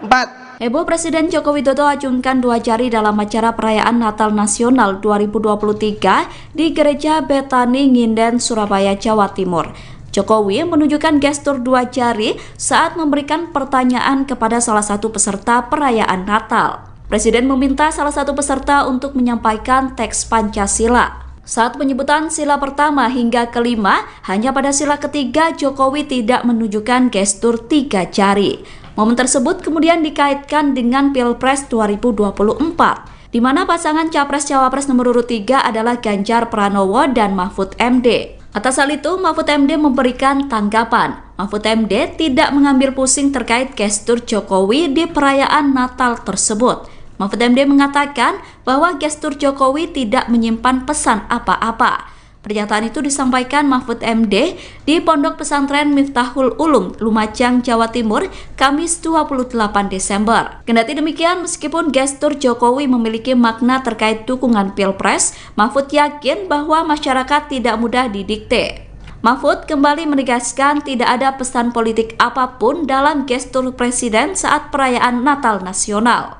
4. Heboh Presiden Joko Widodo acungkan 2 jari dalam acara perayaan Natal Nasional 2023 di Gereja Betani Nginden, Surabaya, Jawa Timur. Jokowi menunjukkan gestur 2 jari saat memberikan pertanyaan kepada salah satu peserta perayaan Natal. Presiden meminta salah satu peserta untuk menyampaikan teks Pancasila. Saat penyebutan sila pertama hingga kelima, hanya pada sila ketiga Jokowi tidak menunjukkan gestur 3 jari. Momen tersebut kemudian dikaitkan dengan Pilpres 2024, di mana pasangan Capres-Cawapres nomor urut 3 adalah Ganjar Pranowo dan Mahfud MD. Atas hal itu, Mahfud MD memberikan tanggapan. Mahfud MD tidak mengambil pusing terkait gestur Jokowi di perayaan Natal tersebut. Mahfud MD mengatakan bahwa gestur Jokowi tidak menyimpan pesan apa-apa. Pernyataan itu disampaikan Mahfud MD di Pondok Pesantren Miftahul Ulum, Lumajang, Jawa Timur, Kamis 28 Desember. Kendati demikian, meskipun gestur Jokowi memiliki makna terkait dukungan Pilpres, Mahfud yakin bahwa masyarakat tidak mudah didikte. Mahfud kembali menegaskan tidak ada pesan politik apapun dalam gestur Presiden saat perayaan Natal Nasional.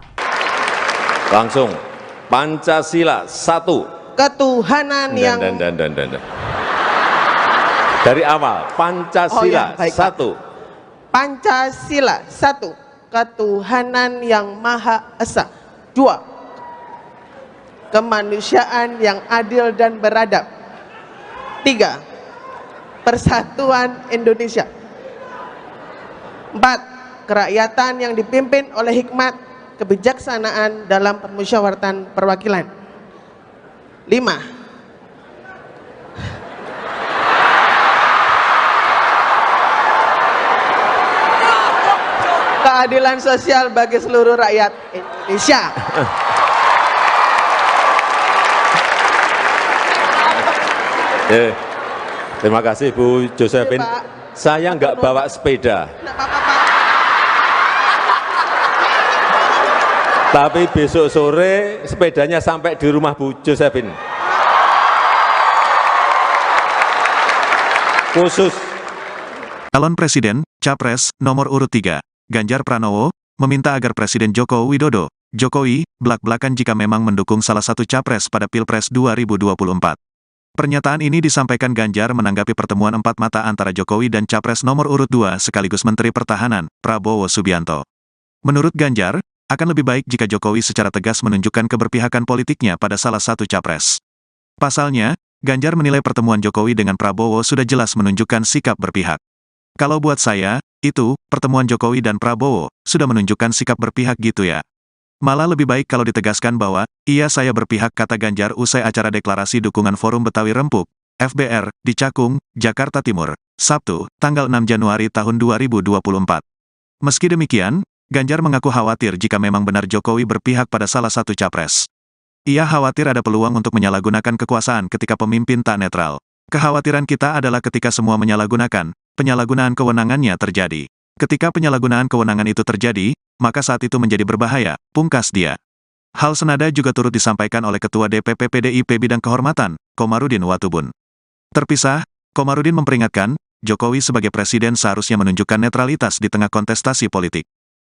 Langsung, Pancasila 1. Ketuhanan yang dari awal, Pancasila 1. Pancasila 1. Ketuhanan yang Maha Esa. 2. Kemanusiaan yang adil dan beradab. 3. Persatuan Indonesia. 4. Kerakyatan yang dipimpin oleh hikmat kebijaksanaan dalam permusyawaratan perwakilan. 5. Keadilan sosial bagi seluruh rakyat Indonesia. Terima kasih Bu Josephine. Saya nggak bawa sepeda. Tapi besok sore sepedanya sampai di rumah Bu Josephine. Khusus. Calon Presiden, Capres, nomor urut 3, Ganjar Pranowo, meminta agar Presiden Joko Widodo, Jokowi, belak-belakan jika memang mendukung salah satu capres pada Pilpres 2024. Pernyataan ini disampaikan Ganjar menanggapi pertemuan empat mata antara Jokowi dan Capres nomor urut 2 sekaligus Menteri Pertahanan, Prabowo Subianto. Menurut Ganjar, akan lebih baik jika Jokowi secara tegas menunjukkan keberpihakan politiknya pada salah satu capres. Pasalnya, Ganjar menilai pertemuan Jokowi dengan Prabowo sudah jelas menunjukkan sikap berpihak. Kalau buat saya, itu, pertemuan Jokowi dan Prabowo, sudah menunjukkan sikap berpihak gitu ya. Malah lebih baik kalau ditegaskan bahwa, iya saya berpihak, kata Ganjar usai acara deklarasi dukungan Forum Betawi Rempuk, FBR, di Cakung, Jakarta Timur, Sabtu, tanggal 6 Januari tahun 2024. Meski demikian, Ganjar mengaku khawatir jika memang benar Jokowi berpihak pada salah satu capres. Ia khawatir ada peluang untuk menyalahgunakan kekuasaan ketika pemimpin tak netral. Kekhawatiran kita adalah ketika semua menyalahgunakan, penyalahgunaan kewenangannya terjadi. Ketika penyalahgunaan kewenangan itu terjadi, maka saat itu menjadi berbahaya, pungkas dia. Hal senada juga turut disampaikan oleh Ketua DPP PDIP Bidang Kehormatan, Komarudin Watubun. Terpisah, Komarudin memperingatkan, Jokowi sebagai presiden seharusnya menunjukkan netralitas di tengah kontestasi politik.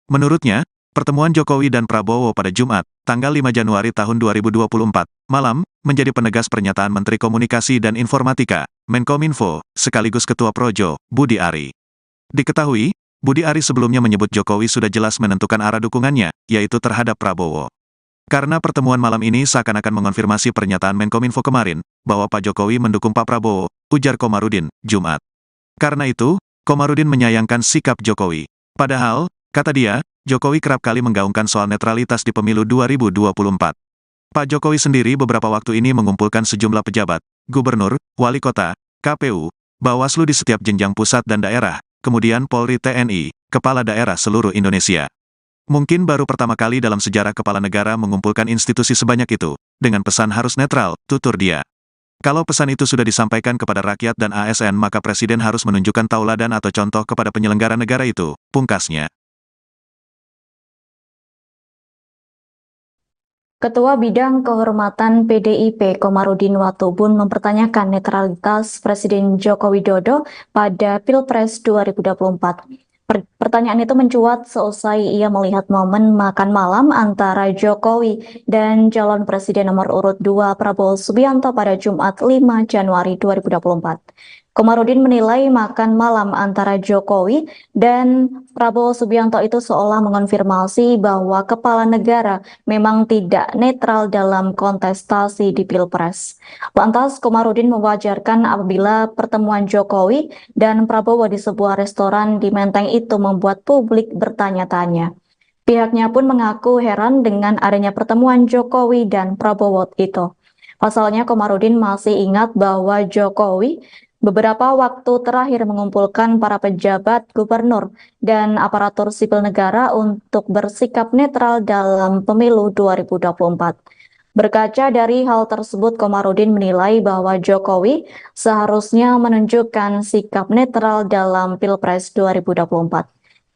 Menurutnya, pertemuan Jokowi dan Prabowo pada Jumat, tanggal 5 Januari tahun 2024, malam, menjadi penegas pernyataan Menteri Komunikasi dan Informatika, Menkominfo, sekaligus Ketua Projo, Budi Ari. Diketahui, Budi Ari sebelumnya menyebut Jokowi sudah jelas menentukan arah dukungannya, yaitu terhadap Prabowo. Karena pertemuan malam ini seakan-akan mengonfirmasi pernyataan Menkominfo kemarin, bahwa Pak Jokowi mendukung Pak Prabowo, ujar Komarudin, Jumat. Karena itu, Komarudin menyayangkan sikap Jokowi. Padahal, kata dia, Jokowi kerap kali menggaungkan soal netralitas di pemilu 2024. Pak Jokowi sendiri beberapa waktu ini mengumpulkan sejumlah pejabat, gubernur, wali kota, KPU, Bawaslu di setiap jenjang pusat dan daerah, kemudian Polri TNI, kepala daerah seluruh Indonesia. Mungkin baru pertama kali dalam sejarah kepala negara mengumpulkan institusi sebanyak itu, dengan pesan harus netral, tutur dia. Kalau pesan itu sudah disampaikan kepada rakyat dan ASN maka Presiden harus menunjukkan tauladan atau contoh kepada penyelenggara negara itu, pungkasnya. Ketua Bidang Kehormatan PDIP Komarudin Watubun mempertanyakan netralitas Presiden Joko Widodo pada Pilpres 2024. Pertanyaan itu mencuat seusai ia melihat momen makan malam antara Jokowi dan calon presiden nomor urut 2 Prabowo Subianto pada Jumat 5 Januari 2024. Komarudin menilai makan malam antara Jokowi dan Prabowo Subianto itu seolah mengonfirmasi bahwa kepala negara memang tidak netral dalam kontestasi di Pilpres. Lantas, Komarudin mewajarkan apabila pertemuan Jokowi dan Prabowo di sebuah restoran di Menteng itu membuat publik bertanya-tanya. Pihaknya pun mengaku heran dengan adanya pertemuan Jokowi dan Prabowo itu. Pasalnya, Komarudin masih ingat bahwa Jokowi beberapa waktu terakhir mengumpulkan para pejabat, gubernur, dan aparatur sipil negara untuk bersikap netral dalam pemilu 2024. Berkaca dari hal tersebut, Komarudin menilai bahwa Jokowi seharusnya menunjukkan sikap netral dalam Pilpres 2024.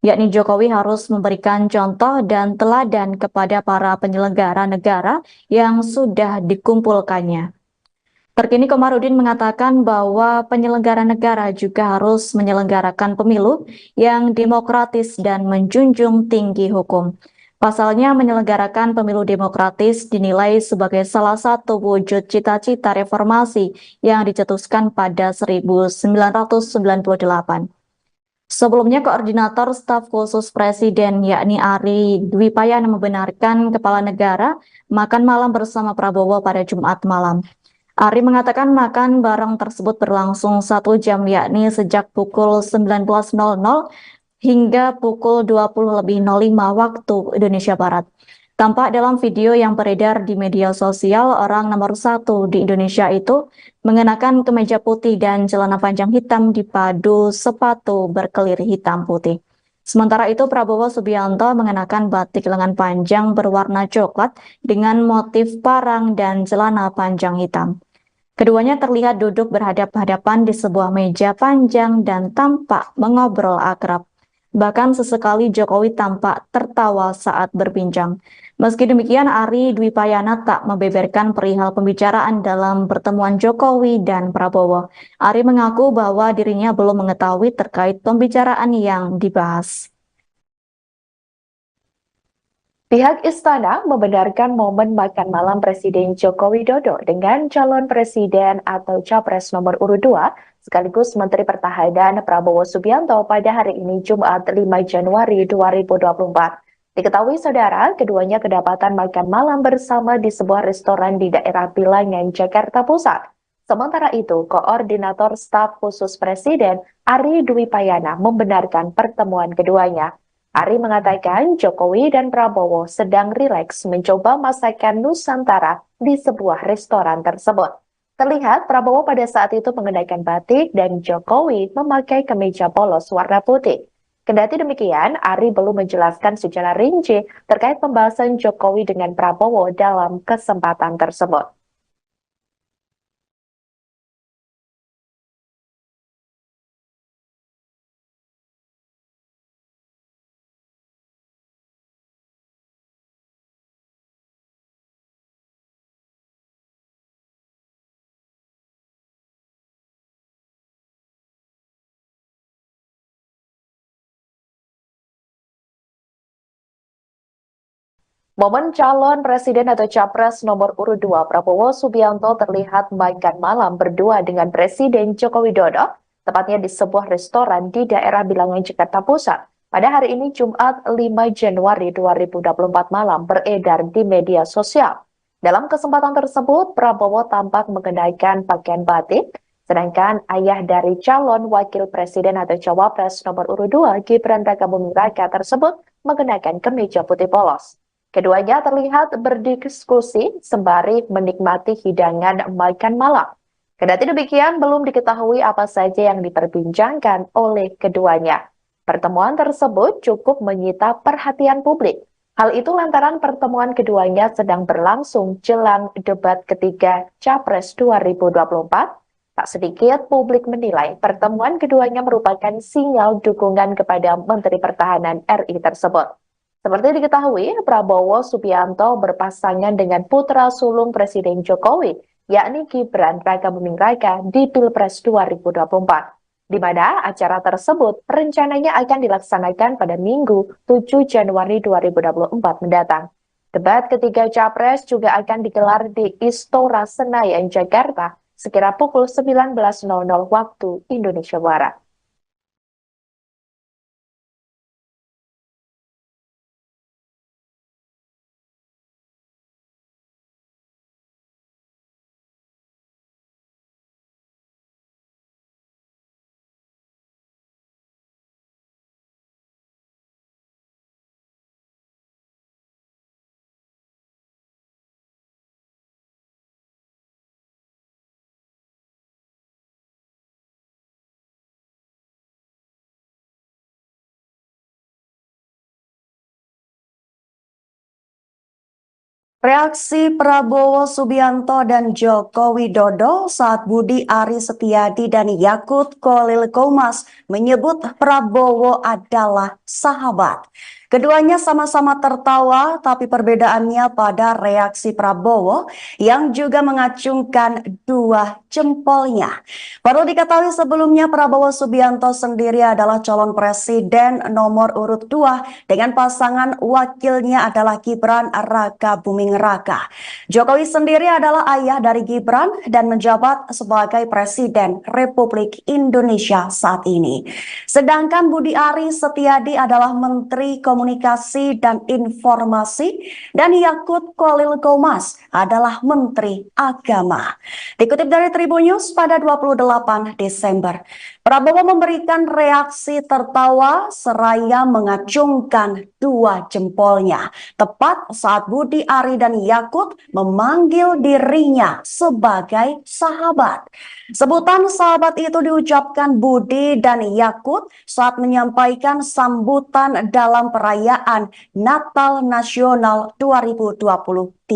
Yakni Jokowi harus memberikan contoh dan teladan kepada para penyelenggara negara yang sudah dikumpulkannya. Terkini Komarudin mengatakan bahwa penyelenggara negara juga harus menyelenggarakan pemilu yang demokratis dan menjunjung tinggi hukum. Pasalnya menyelenggarakan pemilu demokratis dinilai sebagai salah satu wujud cita-cita reformasi yang dicetuskan pada 1998. Sebelumnya Koordinator Staf Khusus Presiden yakni Ari Dwi Payana membenarkan kepala negara makan malam bersama Prabowo pada Jumat malam. Ari mengatakan makan bareng tersebut berlangsung 1 jam yakni sejak pukul 19.00 hingga pukul 20.05 waktu Indonesia Barat. Tampak dalam video yang beredar di media sosial orang nomor 1 di Indonesia itu mengenakan kemeja putih dan celana panjang hitam dipadu sepatu berkelir hitam putih. Sementara itu Prabowo Subianto mengenakan batik lengan panjang berwarna coklat dengan motif parang dan celana panjang hitam. Keduanya terlihat duduk berhadap-hadapan di sebuah meja panjang dan tampak mengobrol akrab. Bahkan sesekali Jokowi tampak tertawa saat berbincang. Meski demikian, Ari Dwi Payana tak membeberkan perihal pembicaraan dalam pertemuan Jokowi dan Prabowo. Ari mengaku bahwa dirinya belum mengetahui terkait pembicaraan yang dibahas. Pihak istana membenarkan momen makan malam Presiden Joko Widodo dengan calon presiden atau capres nomor urut 2 sekaligus Menteri Pertahanan Prabowo Subianto pada hari ini Jumat 5 Januari 2024. Diketahui saudara, keduanya kedapatan makan malam bersama di sebuah restoran di daerah Bilangan, Jakarta Pusat. Sementara itu, Koordinator Staf Khusus Presiden Ari Dwi Payana membenarkan pertemuan keduanya. Ari mengatakan Jokowi dan Prabowo sedang rileks mencoba masakan Nusantara di sebuah restoran tersebut. Terlihat Prabowo pada saat itu mengenakan batik dan Jokowi memakai kemeja polos warna putih. Kendati demikian, Ari belum menjelaskan secara rinci terkait pembahasan Jokowi dengan Prabowo dalam kesempatan tersebut. Momen calon presiden atau capres nomor urut 2 Prabowo Subianto terlihat makan malam berdua dengan Presiden Joko Widodo, tepatnya di sebuah restoran di daerah Bilangan, Jakarta Pusat. Pada hari ini Jumat 5 Januari 2024 malam beredar di media sosial. Dalam kesempatan tersebut, Prabowo tampak mengenakan pakaian batik, sedangkan ayah dari calon wakil presiden atau cawapres nomor urut 2 Gibran Rakabuming Raka tersebut mengenakan kemeja putih polos. Keduanya terlihat berdiskusi sembari menikmati hidangan makan malam. Kendati demikian, belum diketahui apa saja yang diperbincangkan oleh keduanya. Pertemuan tersebut cukup menyita perhatian publik. Hal itu lantaran pertemuan keduanya sedang berlangsung jelang debat ketiga Capres 2024. Tak sedikit publik menilai pertemuan keduanya merupakan sinyal dukungan kepada Menteri Pertahanan RI tersebut. Seperti diketahui, Prabowo Subianto berpasangan dengan putra sulung Presiden Jokowi, yakni Gibran Rakabuming Raka di Pilpres 2024, di mana acara tersebut rencananya akan dilaksanakan pada Minggu 7 Januari 2024 mendatang. Debat ketiga Capres juga akan digelar di Istora Senayan, Jakarta, sekira pukul 19.00 waktu Indonesia Barat. Reaksi Prabowo Subianto dan Joko Widodo saat Budi Ari Setiadi dan Yakut Khalil Qomas menyebut Prabowo adalah sahabat. Keduanya sama-sama tertawa, tapi perbedaannya pada reaksi Prabowo yang juga mengacungkan dua jempolnya. Perlu diketahui sebelumnya Prabowo Subianto sendiri adalah calon presiden nomor urut 2 dengan pasangan wakilnya adalah Gibran Rakabuming Raka. Jokowi sendiri adalah ayah dari Gibran dan menjabat sebagai Presiden Republik Indonesia saat ini. Sedangkan Budi Ari Setiadi adalah Menteri Komunikasi dan Informasi dan Yakut Khalil Qomas adalah Menteri Agama. Dikutip dari Tribun News pada 28 Desember, Prabowo memberikan reaksi tertawa seraya mengacungkan dua jempolnya tepat saat Budi Ari dan Yakut memanggil dirinya sebagai sahabat. Sebutan sahabat itu diucapkan Budi dan Yakut saat menyampaikan sambutan dalam perayaan Natal Nasional 2023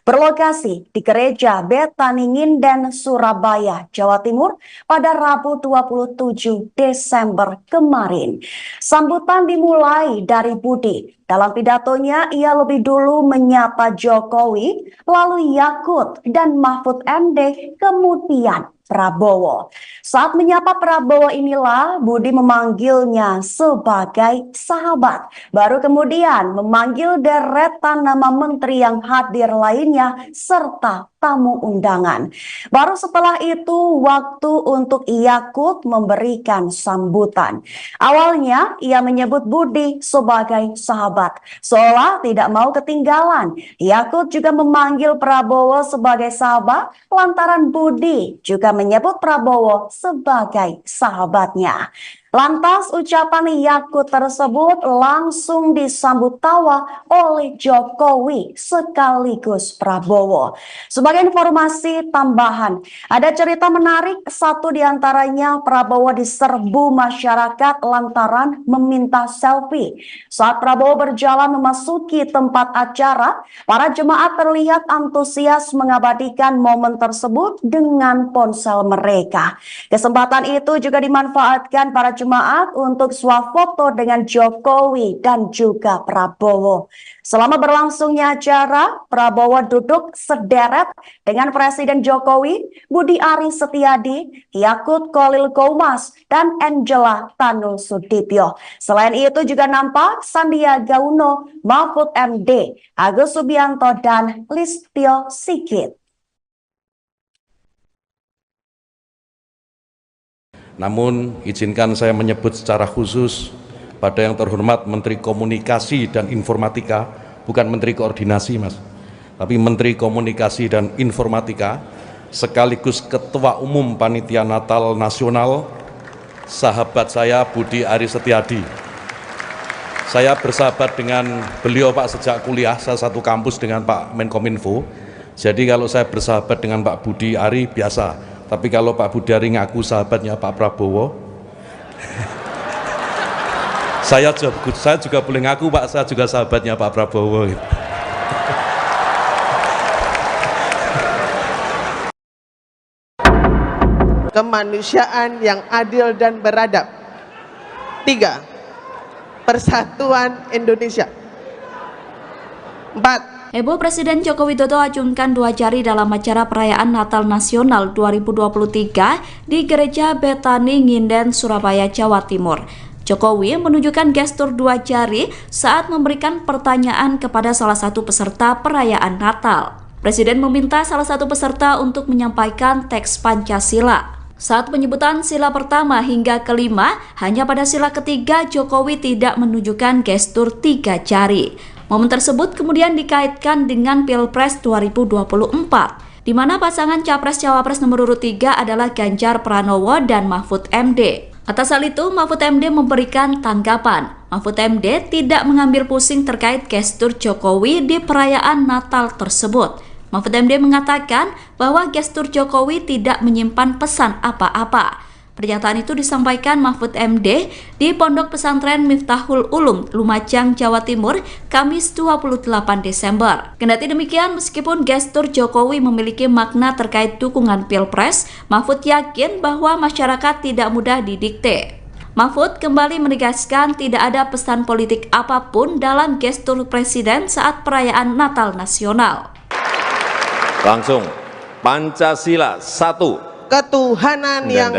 berlokasi di Gereja Betani Nginden, Surabaya, Jawa Timur pada Rabu 27 Desember kemarin. Sambutan dimulai dari Budi. Dalam pidatonya, ia lebih dulu menyapa Jokowi, lalu Yakut dan Mahfud MD, kemudian Prabowo. Saat menyapa Prabowo inilah Budi memanggilnya sebagai sahabat. Baru kemudian memanggil deretan nama menteri yang hadir lainnya serta tamu undangan. Baru setelah itu waktu untuk Yakut memberikan sambutan. Awalnya ia menyebut Budi sebagai sahabat, seolah tidak mau ketinggalan. Yakut juga memanggil Prabowo sebagai sahabat lantaran Budi juga menyebut Prabowo sebagai sahabatnya. Lantas ucapan Yakut tersebut langsung disambut tawa oleh Jokowi sekaligus Prabowo. Sebagai informasi tambahan, ada cerita menarik, satu diantaranya Prabowo diserbu masyarakat lantaran meminta selfie. Saat Prabowo berjalan memasuki tempat acara, para jemaat terlihat antusias mengabadikan momen tersebut dengan ponsel mereka. Kesempatan itu juga dimanfaatkan para jemaat untuk swafoto dengan Jokowi dan juga Prabowo. Selama berlangsungnya acara, Prabowo duduk sederet dengan Presiden Jokowi, Budi Ari Setiadi, Yakut Khalil Qomas, dan Angela Tanu Sudibyo. Selain itu juga nampak Sandiaga Uno, Mahfud MD, Agus Subianto, dan Listio Sigit. Namun, izinkan saya menyebut secara khusus pada yang terhormat Menteri Komunikasi dan Informatika, bukan Menteri Koordinasi, Mas, tapi Menteri Komunikasi dan Informatika, sekaligus Ketua Umum Panitia Natal Nasional, sahabat saya Budi Ari Setiadi. Saya bersahabat dengan beliau, Pak, sejak kuliah, saya satu kampus dengan Pak Menkominfo. Jadi kalau saya bersahabat dengan Pak Budi Ari biasa. Tapi kalau Pak Budi Ari ngaku sahabatnya Pak Prabowo, saya juga boleh ngaku, Pak, saya juga sahabatnya Pak Prabowo. Kemanusiaan yang adil dan beradab. 3. Persatuan Indonesia. 4. Heboh Presiden Joko Widodo acungkan 2 jari dalam acara perayaan Natal Nasional 2023 di Gereja Betani Nginden, Surabaya, Jawa Timur. Jokowi menunjukkan gestur 2 jari saat memberikan pertanyaan kepada salah satu peserta perayaan Natal. Presiden meminta salah satu peserta untuk menyampaikan teks Pancasila. Saat penyebutan sila pertama hingga kelima, hanya pada sila ketiga Jokowi tidak menunjukkan gestur 3 jari. Momen tersebut kemudian dikaitkan dengan Pilpres 2024, di mana pasangan Capres-Cawapres nomor urut 3 adalah Ganjar Pranowo dan Mahfud MD. Atas hal itu, Mahfud MD memberikan tanggapan. Mahfud MD tidak mengambil pusing terkait gestur Jokowi di perayaan Natal tersebut. Mahfud MD mengatakan bahwa gestur Jokowi tidak menyimpan pesan apa-apa. Pernyataan itu disampaikan Mahfud MD di Pondok Pesantren Miftahul Ulum, Lumajang, Jawa Timur, Kamis 28 Desember. Kendati demikian, meskipun gestur Jokowi memiliki makna terkait dukungan Pilpres, Mahfud yakin bahwa masyarakat tidak mudah didikte. Mahfud kembali menegaskan tidak ada pesan politik apapun dalam gestur Presiden saat perayaan Natal Nasional. Langsung, Pancasila 1. Ketuhanan yang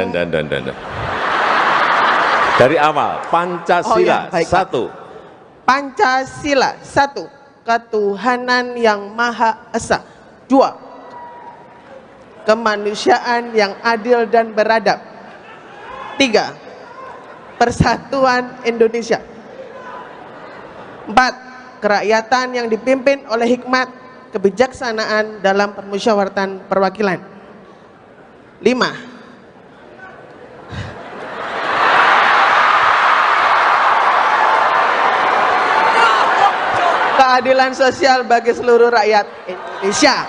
dari awal, Pancasila 1. Pancasila 1. Ketuhanan yang Maha Esa. 2. Kemanusiaan yang adil dan beradab. 3. Persatuan Indonesia. 4. Kerakyatan yang dipimpin oleh hikmat kebijaksanaan dalam permusyawaratan perwakilan. 5. Keadilan sosial bagi seluruh rakyat Indonesia.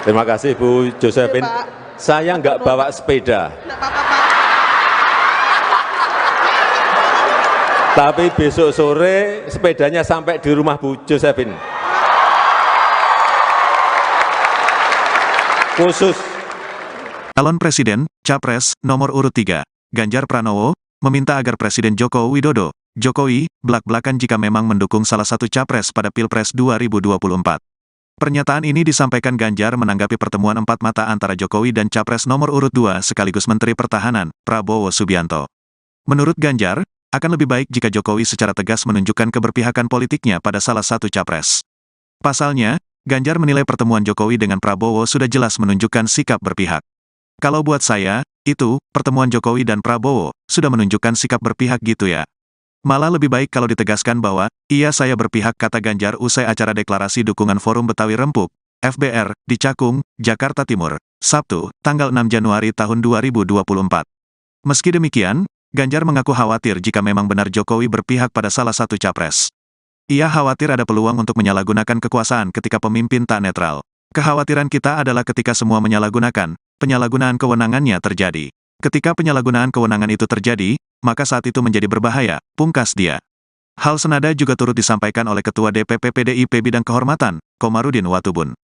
Terima kasih Bu Josephine. Saya nggak bawa sepeda. Tapi besok sore sepedanya sampai di rumah Bu Josephine. Khusus. Calon Presiden, Capres, nomor urut 3, Ganjar Pranowo, meminta agar Presiden Joko Widodo, Jokowi, blak-blakan jika memang mendukung salah satu capres pada Pilpres 2024. Pernyataan ini disampaikan Ganjar menanggapi pertemuan empat mata antara Jokowi dan Capres nomor urut 2 sekaligus Menteri Pertahanan, Prabowo Subianto. Menurut Ganjar, akan lebih baik jika Jokowi secara tegas menunjukkan keberpihakan politiknya pada salah satu capres. Pasalnya, Ganjar menilai pertemuan Jokowi dengan Prabowo sudah jelas menunjukkan sikap berpihak. Kalau buat saya, itu, pertemuan Jokowi dan Prabowo, sudah menunjukkan sikap berpihak gitu ya. Malah lebih baik kalau ditegaskan bahwa, iya saya berpihak, kata Ganjar usai acara deklarasi dukungan Forum Betawi Rempuk, FBR, di Cakung, Jakarta Timur, Sabtu, tanggal 6 Januari tahun 2024. Meski demikian, Ganjar mengaku khawatir jika memang benar Jokowi berpihak pada salah satu capres. Ia khawatir ada peluang untuk menyalahgunakan kekuasaan ketika pemimpin tak netral. Kekhawatiran kita adalah ketika semua menyalahgunakan, penyalahgunaan kewenangannya terjadi. Ketika penyalahgunaan kewenangan itu terjadi, maka saat itu menjadi berbahaya, pungkas dia. Hal senada juga turut disampaikan oleh Ketua DPP PDIP Bidang Kehormatan, Komarudin Watubun.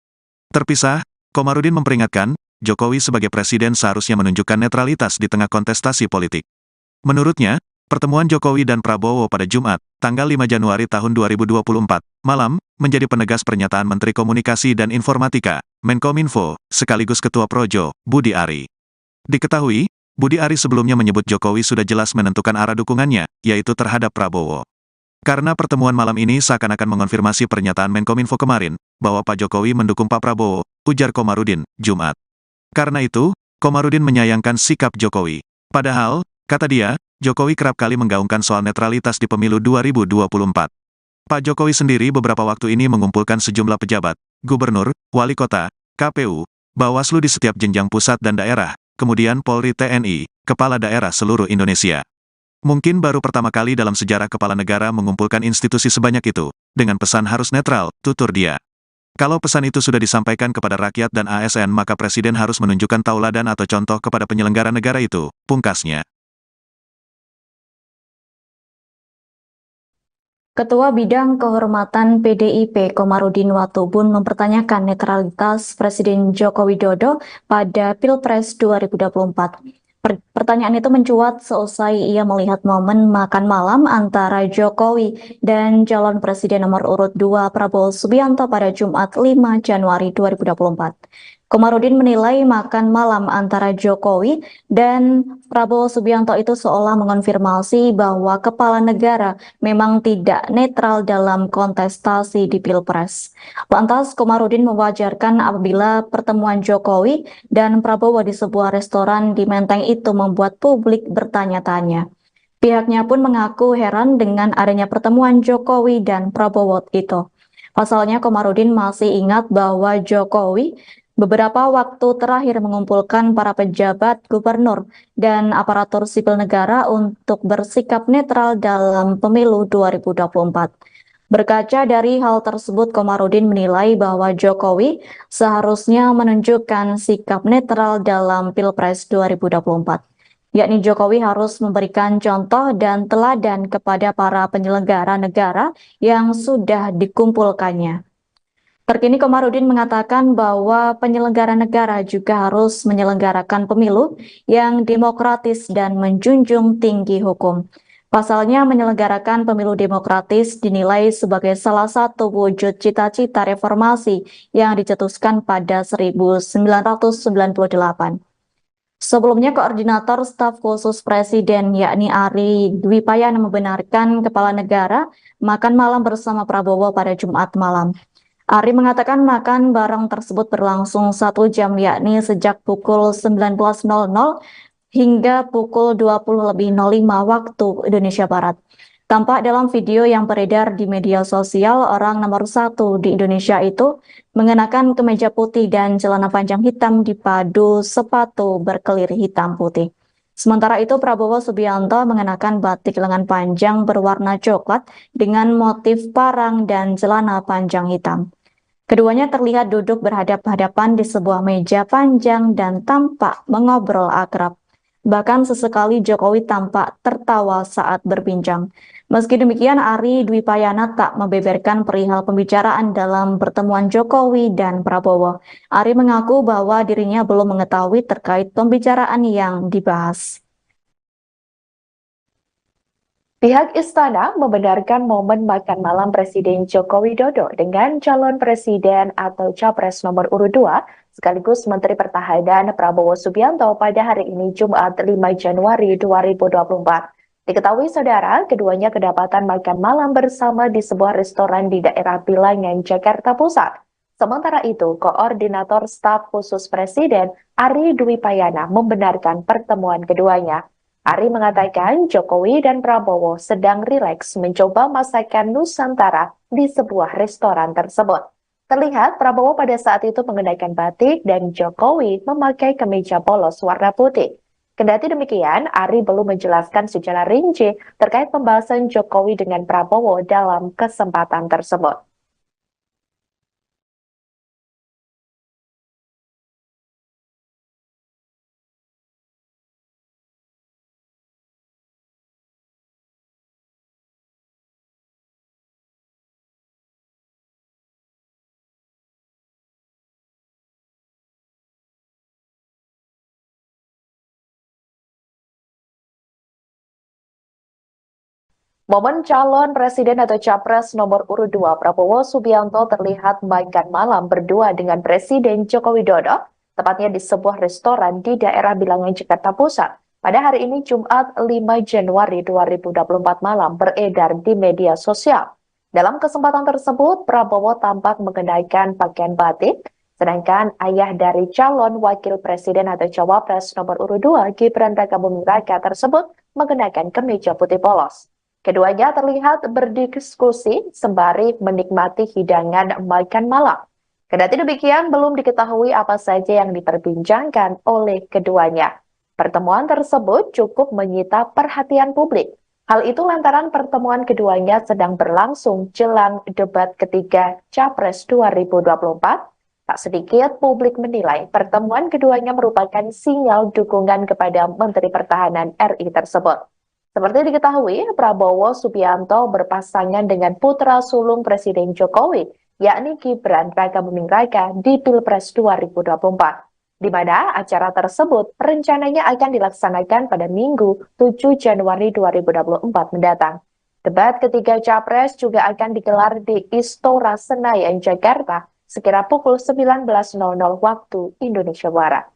Terpisah, Komarudin memperingatkan, Jokowi sebagai presiden seharusnya menunjukkan netralitas di tengah kontestasi politik. Menurutnya, pertemuan Jokowi dan Prabowo pada Jumat, tanggal 5 Januari tahun 2024, malam, menjadi penegas pernyataan Menteri Komunikasi dan Informatika, Menkominfo, sekaligus Ketua Projo, Budi Ari. Diketahui, Budi Ari sebelumnya menyebut Jokowi sudah jelas menentukan arah dukungannya, yaitu terhadap Prabowo. Karena pertemuan malam ini seakan-akan mengonfirmasi pernyataan Menkominfo kemarin, bahwa Pak Jokowi mendukung Pak Prabowo, ujar Komarudin, Jumat. Karena itu, Komarudin menyayangkan sikap Jokowi. Padahal, kata dia, Jokowi kerap kali menggaungkan soal netralitas di pemilu 2024. Pak Jokowi sendiri beberapa waktu ini mengumpulkan sejumlah pejabat, gubernur, wali kota, KPU, Bawaslu di setiap jenjang pusat dan daerah, kemudian Polri TNI, kepala daerah seluruh Indonesia. Mungkin baru pertama kali dalam sejarah kepala negara mengumpulkan institusi sebanyak itu, dengan pesan harus netral, tutur dia. Kalau pesan itu sudah disampaikan kepada rakyat dan ASN maka Presiden harus menunjukkan tauladan atau contoh kepada penyelenggara negara itu, pungkasnya. Ketua Bidang Kehormatan PDIP Komarudin Watubun mempertanyakan netralitas Presiden Joko Widodo pada Pilpres 2024. Pertanyaan itu mencuat seusai ia melihat momen makan malam antara Jokowi dan calon presiden nomor urut 2 Prabowo Subianto pada Jumat 5 Januari 2024. Komarudin menilai makan malam antara Jokowi dan Prabowo Subianto itu seolah mengonfirmasi bahwa kepala negara memang tidak netral dalam kontestasi di Pilpres. Lantas, Komarudin mewajarkan apabila pertemuan Jokowi dan Prabowo di sebuah restoran di Menteng itu membuat publik bertanya-tanya. Pihaknya pun mengaku heran dengan adanya pertemuan Jokowi dan Prabowo itu. Pasalnya, Komarudin masih ingat bahwa Jokowi beberapa waktu terakhir mengumpulkan para pejabat gubernur dan aparatur sipil negara untuk bersikap netral dalam pemilu 2024. Berkaca dari hal tersebut, Komarudin menilai bahwa Jokowi seharusnya menunjukkan sikap netral dalam Pilpres 2024. Yakni Jokowi harus memberikan contoh dan teladan kepada para penyelenggara negara yang sudah dikumpulkannya. Terkini Komarudin mengatakan bahwa penyelenggara negara juga harus menyelenggarakan pemilu yang demokratis dan menjunjung tinggi hukum. Pasalnya menyelenggarakan pemilu demokratis dinilai sebagai salah satu wujud cita-cita reformasi yang dicetuskan pada 1998. Sebelumnya, Koordinator Staf Khusus Presiden yakni Ari Dwi Payana membenarkan kepala negara makan malam bersama Prabowo pada Jumat malam. Ari mengatakan makan bareng tersebut berlangsung 1 jam yakni sejak pukul 19.00 hingga pukul 20.05 waktu Indonesia Barat. Tampak dalam video yang beredar di media sosial, orang nomor 1 di Indonesia itu mengenakan kemeja putih dan celana panjang hitam dipadu sepatu berkelir hitam putih. Sementara itu, Prabowo Subianto mengenakan batik lengan panjang berwarna coklat dengan motif parang dan celana panjang hitam. Keduanya terlihat duduk berhadap-hadapan di sebuah meja panjang dan tampak mengobrol akrab. Bahkan sesekali Jokowi tampak tertawa saat berbincang. Meski demikian, Ari Dwi Payana tak membeberkan perihal pembicaraan dalam pertemuan Jokowi dan Prabowo. Ari mengaku bahwa dirinya belum mengetahui terkait pembicaraan yang dibahas. Pihak istana membenarkan momen makan malam Presiden Joko Widodo dengan calon presiden atau capres nomor urut 2 sekaligus Menteri Pertahanan Prabowo Subianto pada hari ini Jumat 5 Januari 2024. Diketahui saudara, keduanya kedapatan makan malam bersama di sebuah restoran di daerah Bilangan, Jakarta Pusat. Sementara itu, Koordinator Staf Khusus Presiden Ari Dwi Payana membenarkan pertemuan keduanya. Ari mengatakan Jokowi dan Prabowo sedang rileks mencoba masakan Nusantara di sebuah restoran tersebut. Terlihat Prabowo pada saat itu mengenakan batik dan Jokowi memakai kemeja polos warna putih. Kendati demikian, Ari belum menjelaskan secara rinci terkait pembahasan Jokowi dengan Prabowo dalam kesempatan tersebut. Momen calon presiden atau capres nomor urut 2 Prabowo Subianto terlihat makan malam berdua dengan Presiden Joko Widodo, tepatnya di sebuah restoran di daerah Bilangan, Jakarta Pusat. Pada hari ini Jumat 5 Januari 2024 malam beredar di media sosial. Dalam kesempatan tersebut, Prabowo tampak mengenakan pakaian batik, sedangkan ayah dari calon wakil presiden atau cawapres nomor urut 2 Gibran Rakabuming Raka tersebut mengenakan kemeja putih polos. Keduanya terlihat berdiskusi sembari menikmati hidangan makan malam. Kendati demikian, belum diketahui apa saja yang diperbincangkan oleh keduanya. Pertemuan tersebut cukup menyita perhatian publik. Hal itu lantaran pertemuan keduanya sedang berlangsung jelang debat ketiga Capres 2024. Tak sedikit publik menilai pertemuan keduanya merupakan sinyal dukungan kepada Menteri Pertahanan RI tersebut. Seperti diketahui, Prabowo Subianto berpasangan dengan putra sulung Presiden Jokowi, yakni Gibran Rakabuming Raka di Pilpres 2024, di mana acara tersebut rencananya akan dilaksanakan pada Minggu 7 Januari 2024 mendatang. Debat ketiga Capres juga akan digelar di Istora Senayan, Jakarta, sekira pukul 19.00 waktu Indonesia Barat.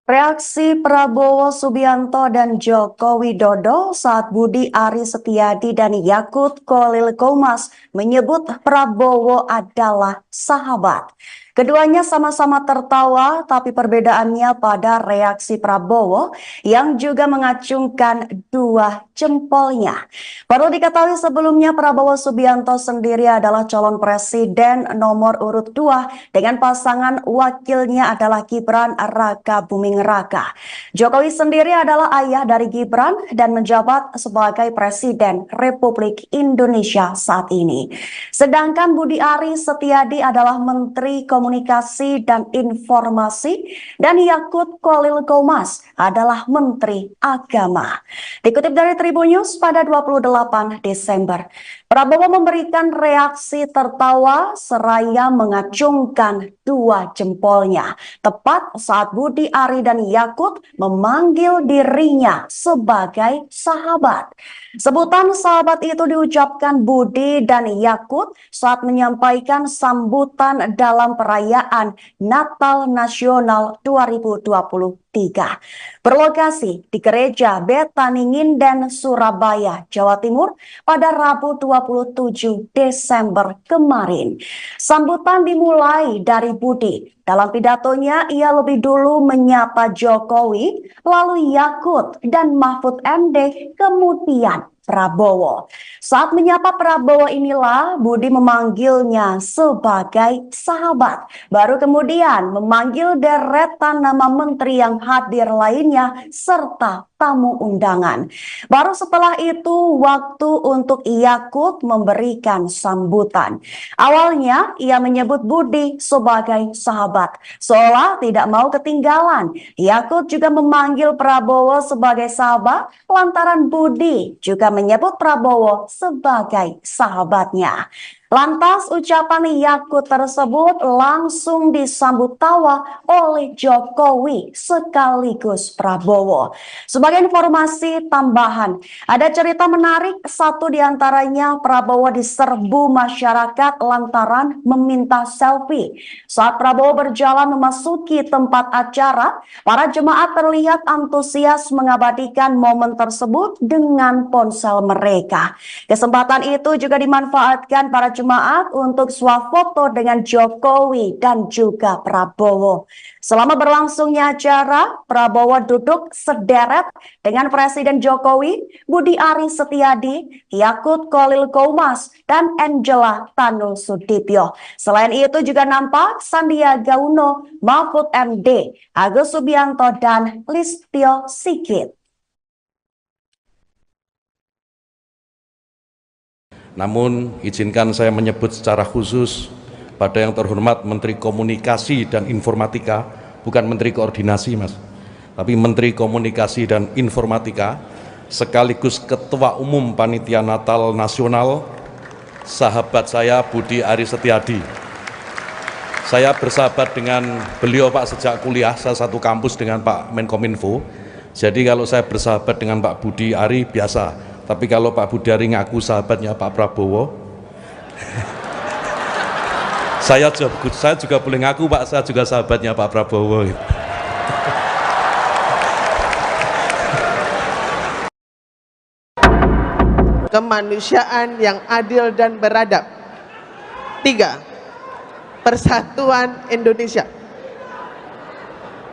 Reaksi Prabowo Subianto dan Joko Widodo saat Budi Ari Setiadi dan Yakut Khalil Qomas menyebut Prabowo adalah sahabat. Keduanya sama-sama tertawa, tapi perbedaannya pada reaksi Prabowo yang juga mengacungkan dua jempolnya. Perlu diketahui sebelumnya Prabowo Subianto sendiri adalah calon presiden nomor urut 2 dengan pasangan wakilnya adalah Gibran Rakabuming Raka. Jokowi sendiri adalah ayah dari Gibran dan menjabat sebagai Presiden Republik Indonesia saat ini. Sedangkan Budi Ari Setiadi adalah Menteri Komunikasi dan Informasi dan Yakut Khalil Qomas adalah Menteri Agama. Dikutip dari Tribun News pada 28 Desember, Prabowo memberikan reaksi tertawa seraya mengacungkan dua jempolnya tepat saat Budi Ari dan Yakut memanggil dirinya sebagai sahabat. Sebutan sahabat itu diucapkan Budi dan Yakut saat menyampaikan sambutan dalam perayaan Natal Nasional 2023. Berlokasi di Gereja Betani Nginden, Surabaya, Jawa Timur pada Rabu 27 Desember kemarin. Sambutan dimulai dari Budi. Dalam pidatonya, ia lebih dulu menyapa Jokowi, lalu Yakut dan Mahfud MD, kemudian Prabowo. Saat menyapa Prabowo inilah Budi memanggilnya sebagai sahabat. Baru kemudian memanggil deretan nama menteri yang hadir lainnya serta tamu undangan. Baru setelah itu waktu untuk Yakut memberikan sambutan. Awalnya ia menyebut Budi sebagai sahabat, seolah tidak mau ketinggalan. Yakut juga memanggil Prabowo sebagai sahabat lantaran Budi juga menyebut Prabowo sebagai sahabatnya. Lantas ucapan Yakut tersebut langsung disambut tawa oleh Jokowi sekaligus Prabowo. Sebagai informasi tambahan, ada cerita menarik, satu diantaranya Prabowo diserbu masyarakat lantaran meminta selfie. Saat Prabowo berjalan memasuki tempat acara, para jemaat terlihat antusias mengabadikan momen tersebut dengan ponsel mereka. Kesempatan itu juga dimanfaatkan para jemaat untuk swafoto dengan Jokowi dan juga Prabowo. Selama berlangsungnya acara, Prabowo duduk sederet dengan Presiden Jokowi, Budi Ari Setiadi, Yakut Khalil Qomas, dan Angela Tanu Sudibyo. Selain itu juga nampak Sandiaga Uno, Mahfud MD, Agus Subianto, dan Listio Sigit. Namun, izinkan saya menyebut secara khusus pada yang terhormat Menteri Komunikasi dan Informatika, bukan Menteri Koordinasi, Mas, tapi Menteri Komunikasi dan Informatika, sekaligus Ketua Umum Panitia Natal Nasional, sahabat saya Budi Ari Setiadi. Saya bersahabat dengan beliau, Pak, sejak kuliah, saya satu kampus dengan Pak Menkominfo. Jadi kalau saya bersahabat dengan Pak Budi Ari biasa. Tapi kalau Pak Budi Ari ngaku sahabatnya Pak Prabowo, saya juga boleh ngaku, Pak, saya juga sahabatnya Pak Prabowo. Kemanusiaan yang adil dan beradab. 3. Persatuan Indonesia.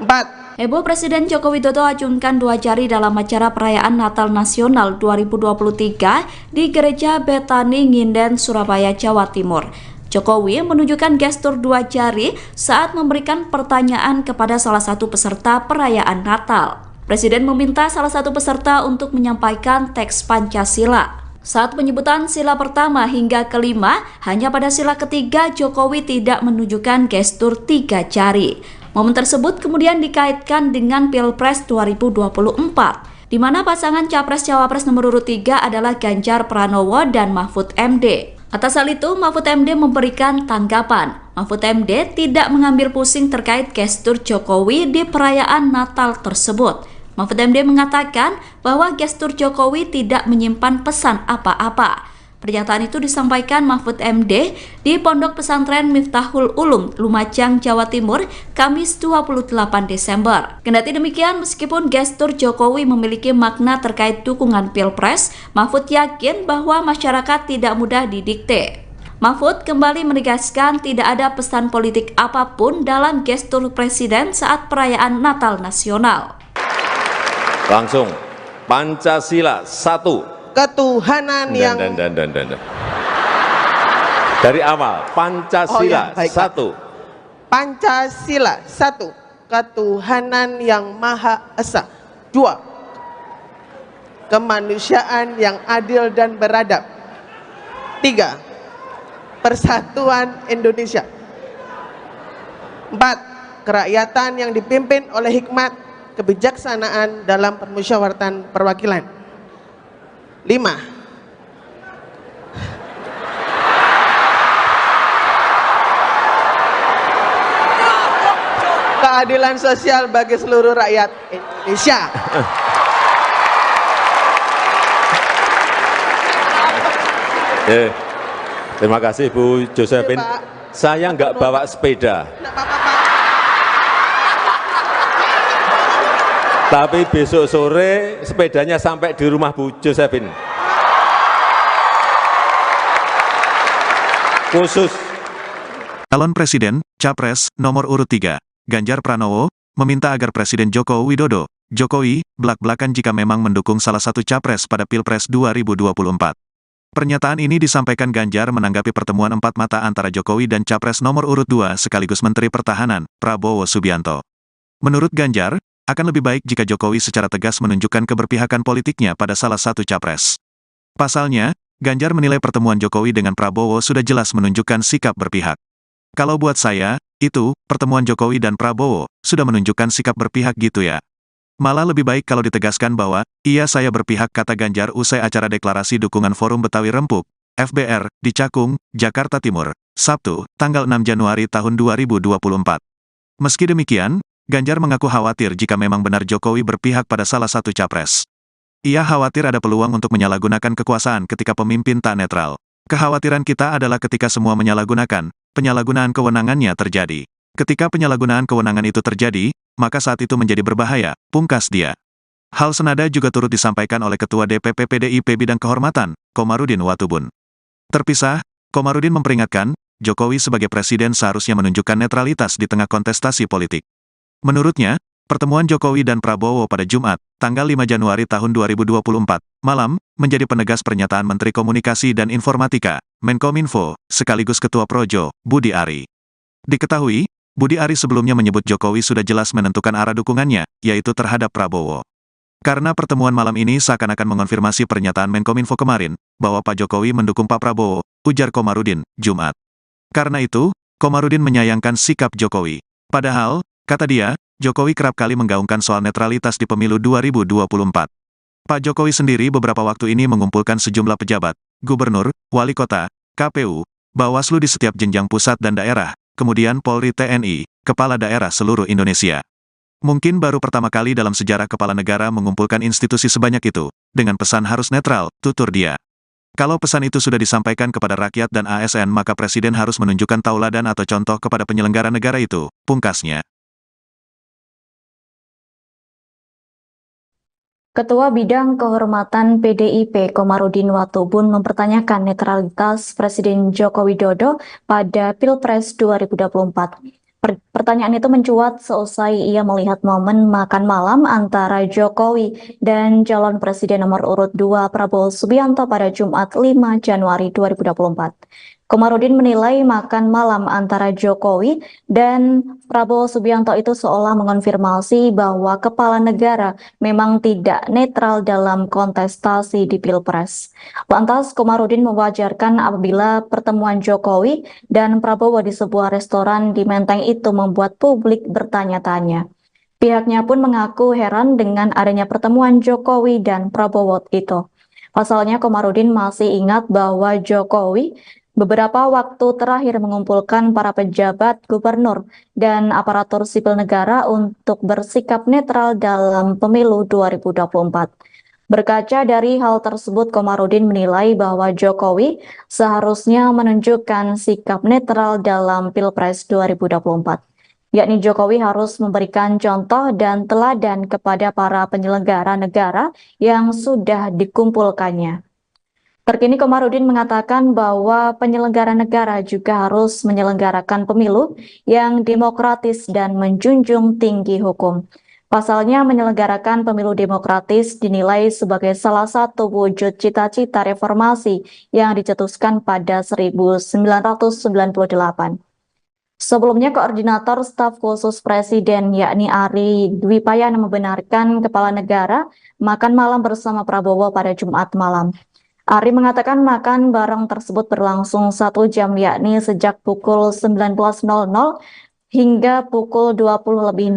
4. Heboh Presiden Joko Widodo acungkan 2 jari dalam acara perayaan Natal Nasional 2023 di Gereja Betani Nginden, Surabaya, Jawa Timur. Jokowi menunjukkan gestur 2 jari saat memberikan pertanyaan kepada salah satu peserta perayaan Natal. Presiden meminta salah satu peserta untuk menyampaikan teks Pancasila. Saat penyebutan sila pertama hingga kelima, hanya pada sila ketiga Jokowi tidak menunjukkan gestur 3 jari. Momen tersebut kemudian dikaitkan dengan Pilpres 2024, di mana pasangan Capres-Cawapres nomor urut 3 adalah Ganjar Pranowo dan Mahfud MD. Atas hal itu, Mahfud MD memberikan tanggapan. Mahfud MD tidak mengambil pusing terkait gestur Jokowi di perayaan Natal tersebut. Mahfud MD mengatakan bahwa gestur Jokowi tidak menyimpan pesan apa-apa. Pernyataan itu disampaikan Mahfud MD di Pondok Pesantren Miftahul Ulum, Lumajang, Jawa Timur, Kamis 28 Desember. Kendati demikian, meskipun gestur Jokowi memiliki makna terkait dukungan Pilpres, Mahfud yakin bahwa masyarakat tidak mudah didikte. Mahfud kembali menegaskan tidak ada pesan politik apapun dalam gestur Presiden saat perayaan Natal Nasional. Langsung, Pancasila 1. Ketuhanan yang dari awal, Pancasila 1. Pancasila 1. Ketuhanan yang Maha Esa. 2. Kemanusiaan yang adil dan beradab. 3. Persatuan Indonesia. 4. Kerakyatan yang dipimpin oleh hikmat kebijaksanaan dalam permusyawaratan perwakilan. 5. Keadilan sosial bagi seluruh rakyat Indonesia. Terima kasih Bu Josephine. Saya nggak bawa sepeda. Nggak apa-apa, Pak. Tapi besok sore sepedanya sampai di rumah Bu Josephine. Khusus. Calon Presiden, Capres, nomor urut 3, Ganjar Pranowo, meminta agar Presiden Joko Widodo, Jokowi, blak-blakan jika memang mendukung salah satu capres pada Pilpres 2024. Pernyataan ini disampaikan Ganjar menanggapi pertemuan empat mata antara Jokowi dan Capres nomor urut 2 sekaligus Menteri Pertahanan, Prabowo Subianto. Menurut Ganjar, akan lebih baik jika Jokowi secara tegas menunjukkan keberpihakan politiknya pada salah satu capres. Pasalnya, Ganjar menilai pertemuan Jokowi dengan Prabowo sudah jelas menunjukkan sikap berpihak. Kalau buat saya, itu, pertemuan Jokowi dan Prabowo, sudah menunjukkan sikap berpihak gitu ya. Malah lebih baik kalau ditegaskan bahwa, iya saya berpihak, kata Ganjar usai acara deklarasi dukungan Forum Betawi Rempuk, FBR, di Cakung, Jakarta Timur, Sabtu, tanggal 6 Januari tahun 2024. Meski demikian, Ganjar mengaku khawatir jika memang benar Jokowi berpihak pada salah satu capres. Ia khawatir ada peluang untuk menyalahgunakan kekuasaan ketika pemimpin tak netral. Kekhawatiran kita adalah ketika semua menyalahgunakan, penyalahgunaan kewenangannya terjadi. Ketika penyalahgunaan kewenangan itu terjadi, maka saat itu menjadi berbahaya, pungkas dia. Hal senada juga turut disampaikan oleh Ketua DPP PDIP Bidang Kehormatan, Komarudin Watubun. Terpisah, Komarudin memperingatkan, Jokowi sebagai presiden seharusnya menunjukkan netralitas di tengah kontestasi politik. Menurutnya, pertemuan Jokowi dan Prabowo pada Jumat, tanggal 5 Januari tahun 2024, malam, menjadi penegas pernyataan Menteri Komunikasi dan Informatika, Menkominfo, sekaligus Ketua Projo, Budi Ari. Diketahui, Budi Ari sebelumnya menyebut Jokowi sudah jelas menentukan arah dukungannya, yaitu terhadap Prabowo. Karena pertemuan malam ini seakan-akan mengonfirmasi pernyataan Menkominfo kemarin, bahwa Pak Jokowi mendukung Pak Prabowo, ujar Komarudin, Jumat. Karena itu, Komarudin menyayangkan sikap Jokowi. Padahal, kata dia, Jokowi kerap kali menggaungkan soal netralitas di pemilu 2024. Pak Jokowi sendiri beberapa waktu ini mengumpulkan sejumlah pejabat, gubernur, wali kota, KPU, Bawaslu di setiap jenjang pusat dan daerah, kemudian Polri TNI, kepala daerah seluruh Indonesia. Mungkin baru pertama kali dalam sejarah kepala negara mengumpulkan institusi sebanyak itu, dengan pesan harus netral, tutur dia. Kalau pesan itu sudah disampaikan kepada rakyat dan ASN maka Presiden harus menunjukkan tauladan atau contoh kepada penyelenggara negara itu, pungkasnya. Ketua Bidang Kehormatan PDIP Komarudin Watubun mempertanyakan netralitas Presiden Joko Widodo pada Pilpres 2024. Pertanyaan itu mencuat seusai ia melihat momen makan malam antara Jokowi dan calon presiden nomor urut 2 Prabowo Subianto pada Jumat 5 Januari 2024. Komarudin menilai makan malam antara Jokowi dan Prabowo Subianto itu seolah mengonfirmasi bahwa kepala negara memang tidak netral dalam kontestasi di Pilpres. Lantas, Komarudin mewajarkan apabila pertemuan Jokowi dan Prabowo di sebuah restoran di Menteng itu membuat publik bertanya-tanya. Pihaknya pun mengaku heran dengan adanya pertemuan Jokowi dan Prabowo itu. Pasalnya, Komarudin masih ingat bahwa Jokowi beberapa waktu terakhir mengumpulkan para pejabat gubernur dan aparatur sipil negara untuk bersikap netral dalam pemilu 2024. Berkaca dari hal tersebut, Komarudin menilai bahwa Jokowi seharusnya menunjukkan sikap netral dalam Pilpres 2024. Yakni Jokowi harus memberikan contoh dan teladan kepada para penyelenggara negara yang sudah dikumpulkannya. Terkini Komarudin mengatakan bahwa penyelenggara negara juga harus menyelenggarakan pemilu yang demokratis dan menjunjung tinggi hukum. Pasalnya menyelenggarakan pemilu demokratis dinilai sebagai salah satu wujud cita-cita reformasi yang dicetuskan pada 1998. Sebelumnya, Koordinator Staf Khusus Presiden yakni Ari Dwi Payana membenarkan kepala negara makan malam bersama Prabowo pada Jumat malam. Ari mengatakan makan bareng tersebut berlangsung 1 jam yakni sejak pukul 19.00 hingga pukul 20.05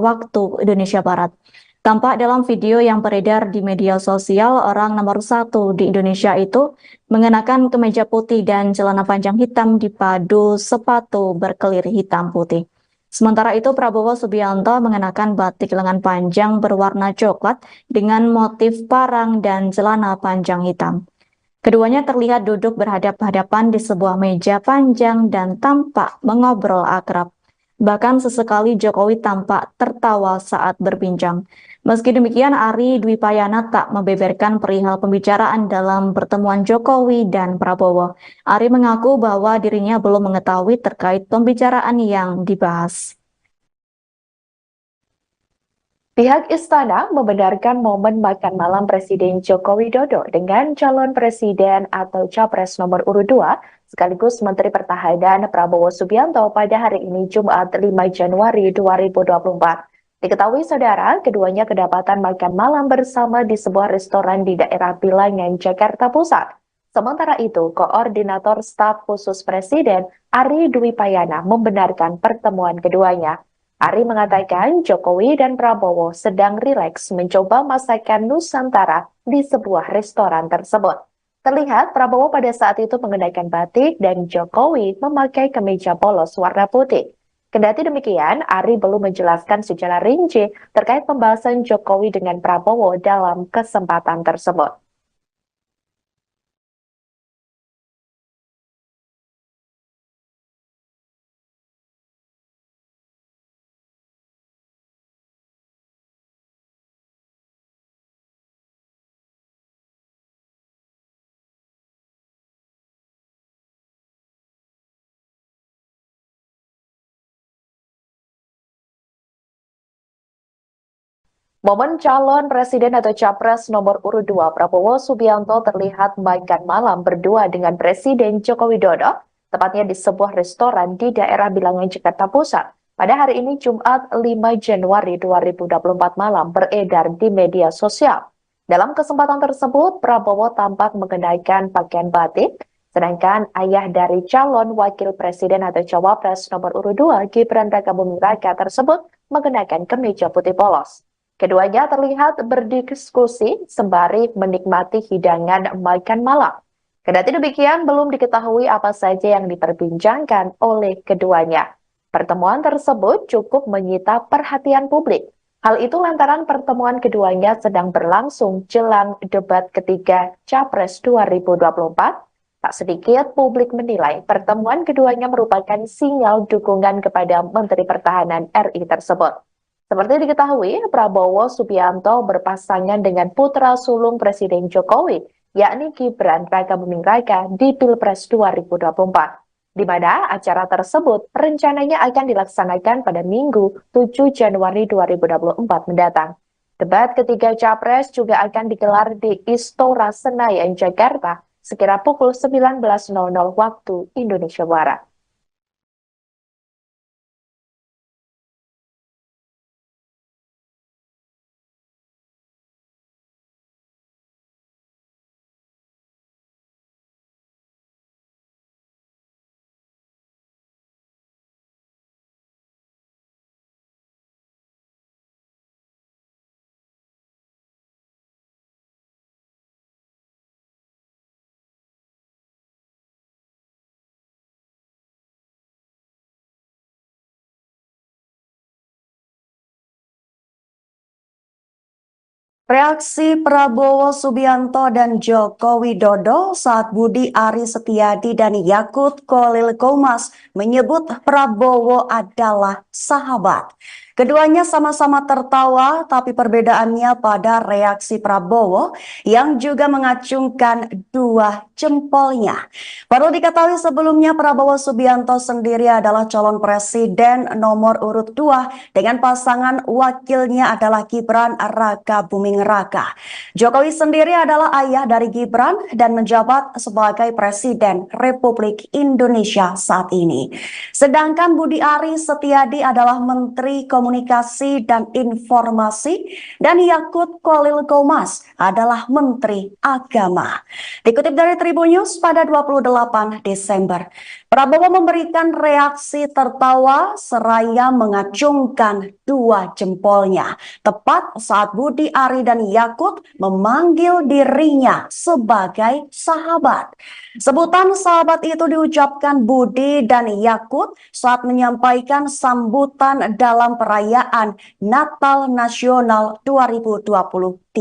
waktu Indonesia Barat. Tampak dalam video yang beredar di media sosial, orang nomor 1 di Indonesia itu mengenakan kemeja putih dan celana panjang hitam dipadu sepatu berkelir hitam putih. Sementara itu, Prabowo Subianto mengenakan batik lengan panjang berwarna coklat dengan motif parang dan celana panjang hitam. Keduanya terlihat duduk berhadap-hadapan di sebuah meja panjang dan tampak mengobrol akrab. Bahkan sesekali Jokowi tampak tertawa saat berbincang. Meski demikian, Ari Dwi Payana tak membeberkan perihal pembicaraan dalam pertemuan Jokowi dan Prabowo. Ari mengaku bahwa dirinya belum mengetahui terkait pembicaraan yang dibahas. Pihak istana membenarkan momen makan malam Presiden Joko Widodo dengan calon presiden atau capres nomor urut 2 sekaligus Menteri Pertahanan Prabowo Subianto pada hari ini Jumat 5 Januari 2024. Diketahui saudara, keduanya kedapatan makan malam bersama di sebuah restoran di daerah Bilangan, Jakarta Pusat. Sementara itu, Koordinator Staf Khusus Presiden Ari Dwi Payana membenarkan pertemuan keduanya. Ari mengatakan Jokowi dan Prabowo sedang rileks mencoba masakan Nusantara di sebuah restoran tersebut. Terlihat Prabowo pada saat itu mengenakan batik dan Jokowi memakai kemeja polos warna putih. Kendati demikian, Ari belum menjelaskan secara rinci terkait pembahasan Jokowi dengan Prabowo dalam kesempatan tersebut. Momen calon presiden atau capres nomor urut 2 Prabowo Subianto terlihat makan malam berdua dengan Presiden Joko Widodo, tepatnya di sebuah restoran di daerah Bilangan, Jakarta Pusat. Pada hari ini Jumat 5 Januari 2024 malam beredar di media sosial. Dalam kesempatan tersebut, Prabowo tampak mengenakan pakaian batik, sedangkan ayah dari calon wakil presiden atau cawapres nomor urut 2 Gibran Rakabuming Raka tersebut mengenakan kemeja putih polos. Keduanya terlihat berdiskusi sembari menikmati hidangan makan malam. Kendati demikian, belum diketahui apa saja yang diperbincangkan oleh keduanya. Pertemuan tersebut cukup menyita perhatian publik. Hal itu lantaran pertemuan keduanya sedang berlangsung jelang debat ketiga Capres 2024. Tak sedikit publik menilai pertemuan keduanya merupakan sinyal dukungan kepada Menteri Pertahanan RI tersebut. Seperti diketahui, Prabowo Subianto berpasangan dengan putra sulung Presiden Jokowi, yakni Gibran Rakabuming Raka di Pilpres 2024, di mana acara tersebut rencananya akan dilaksanakan pada Minggu 7 Januari 2024 mendatang. Debat ketiga Capres juga akan digelar di Istora Senayan, Jakarta, sekira pukul 19.00 waktu Indonesia Barat. Reaksi Prabowo Subianto dan Joko Widodo saat Budi Ari Setiadi dan Yakut Khalil Qomas menyebut Prabowo adalah sahabat. Keduanya sama-sama tertawa, tapi perbedaannya pada reaksi Prabowo yang juga mengacungkan dua jempolnya. Perlu diketahui sebelumnya Prabowo Subianto sendiri adalah calon presiden nomor urut 2 dengan pasangan wakilnya adalah Gibran Rakabuming Raka. Jokowi sendiri adalah ayah dari Gibran dan menjabat sebagai Presiden Republik Indonesia saat ini. Sedangkan Budi Ari Setiadi adalah Menteri Komunikasi dan Informasi dan Yakut Khalil Qomas adalah Menteri Agama. Dikutip dari Tribun News pada 28 Desember, Prabowo memberikan reaksi tertawa seraya mengacungkan dua jempolnya tepat saat Budi Ari dan Yakut memanggil dirinya sebagai sahabat. Sebutan sahabat itu diucapkan Budi dan Yakut saat menyampaikan sambutan dalam perayaan Natal Nasional 2024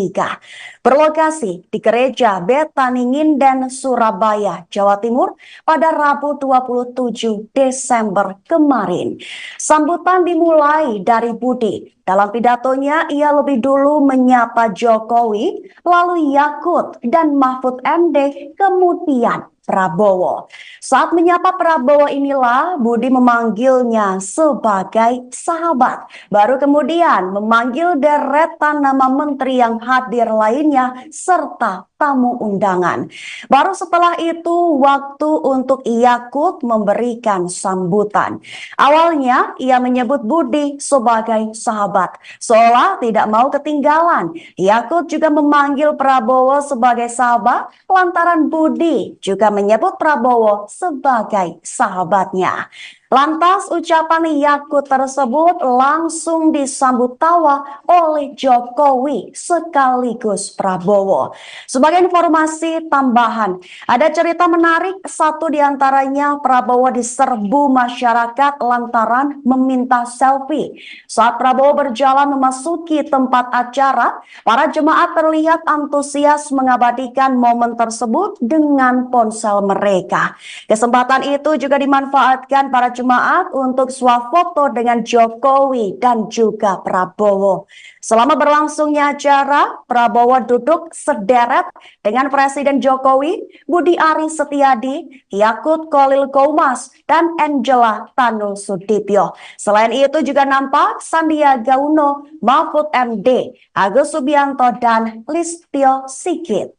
berlokasi di Gereja Betani Nginden, Surabaya, Jawa Timur pada Rabu 27 Desember kemarin. Sambutan dimulai dari Budi. Dalam pidatonya, ia lebih dulu menyapa Jokowi, lalu Yakut dan Mahfud MD, kemudian Prabowo. Saat menyapa Prabowo inilah Budi memanggilnya sebagai sahabat. Baru kemudian memanggil deretan nama menteri yang hadir lainnya serta tamu undangan. Baru setelah itu waktu untuk Yakut memberikan sambutan. Awalnya ia menyebut Budi sebagai sahabat, seolah tidak mau ketinggalan. Yakut juga memanggil Prabowo sebagai sahabat lantaran Budi juga menyebut Prabowo sebagai sahabatnya. Lantas ucapan Yakut tersebut langsung disambut tawa oleh Jokowi sekaligus Prabowo. Sebagai informasi tambahan, ada cerita menarik, satu diantaranya Prabowo diserbu masyarakat lantaran meminta selfie. Saat Prabowo berjalan memasuki tempat acara, para jemaat terlihat antusias mengabadikan momen tersebut dengan ponsel mereka. Kesempatan itu juga dimanfaatkan para jemaat untuk swafoto dengan Jokowi dan juga Prabowo. Selama berlangsungnya acara, Prabowo duduk sederet dengan Presiden Jokowi, Budi Ari Setiadi, Yakut Khalil Qomas, dan Angela Tanu Sudibyo. Selain itu juga nampak Sandiaga Uno, Mahfud MD, Agus Subianto, dan Listio Sigit.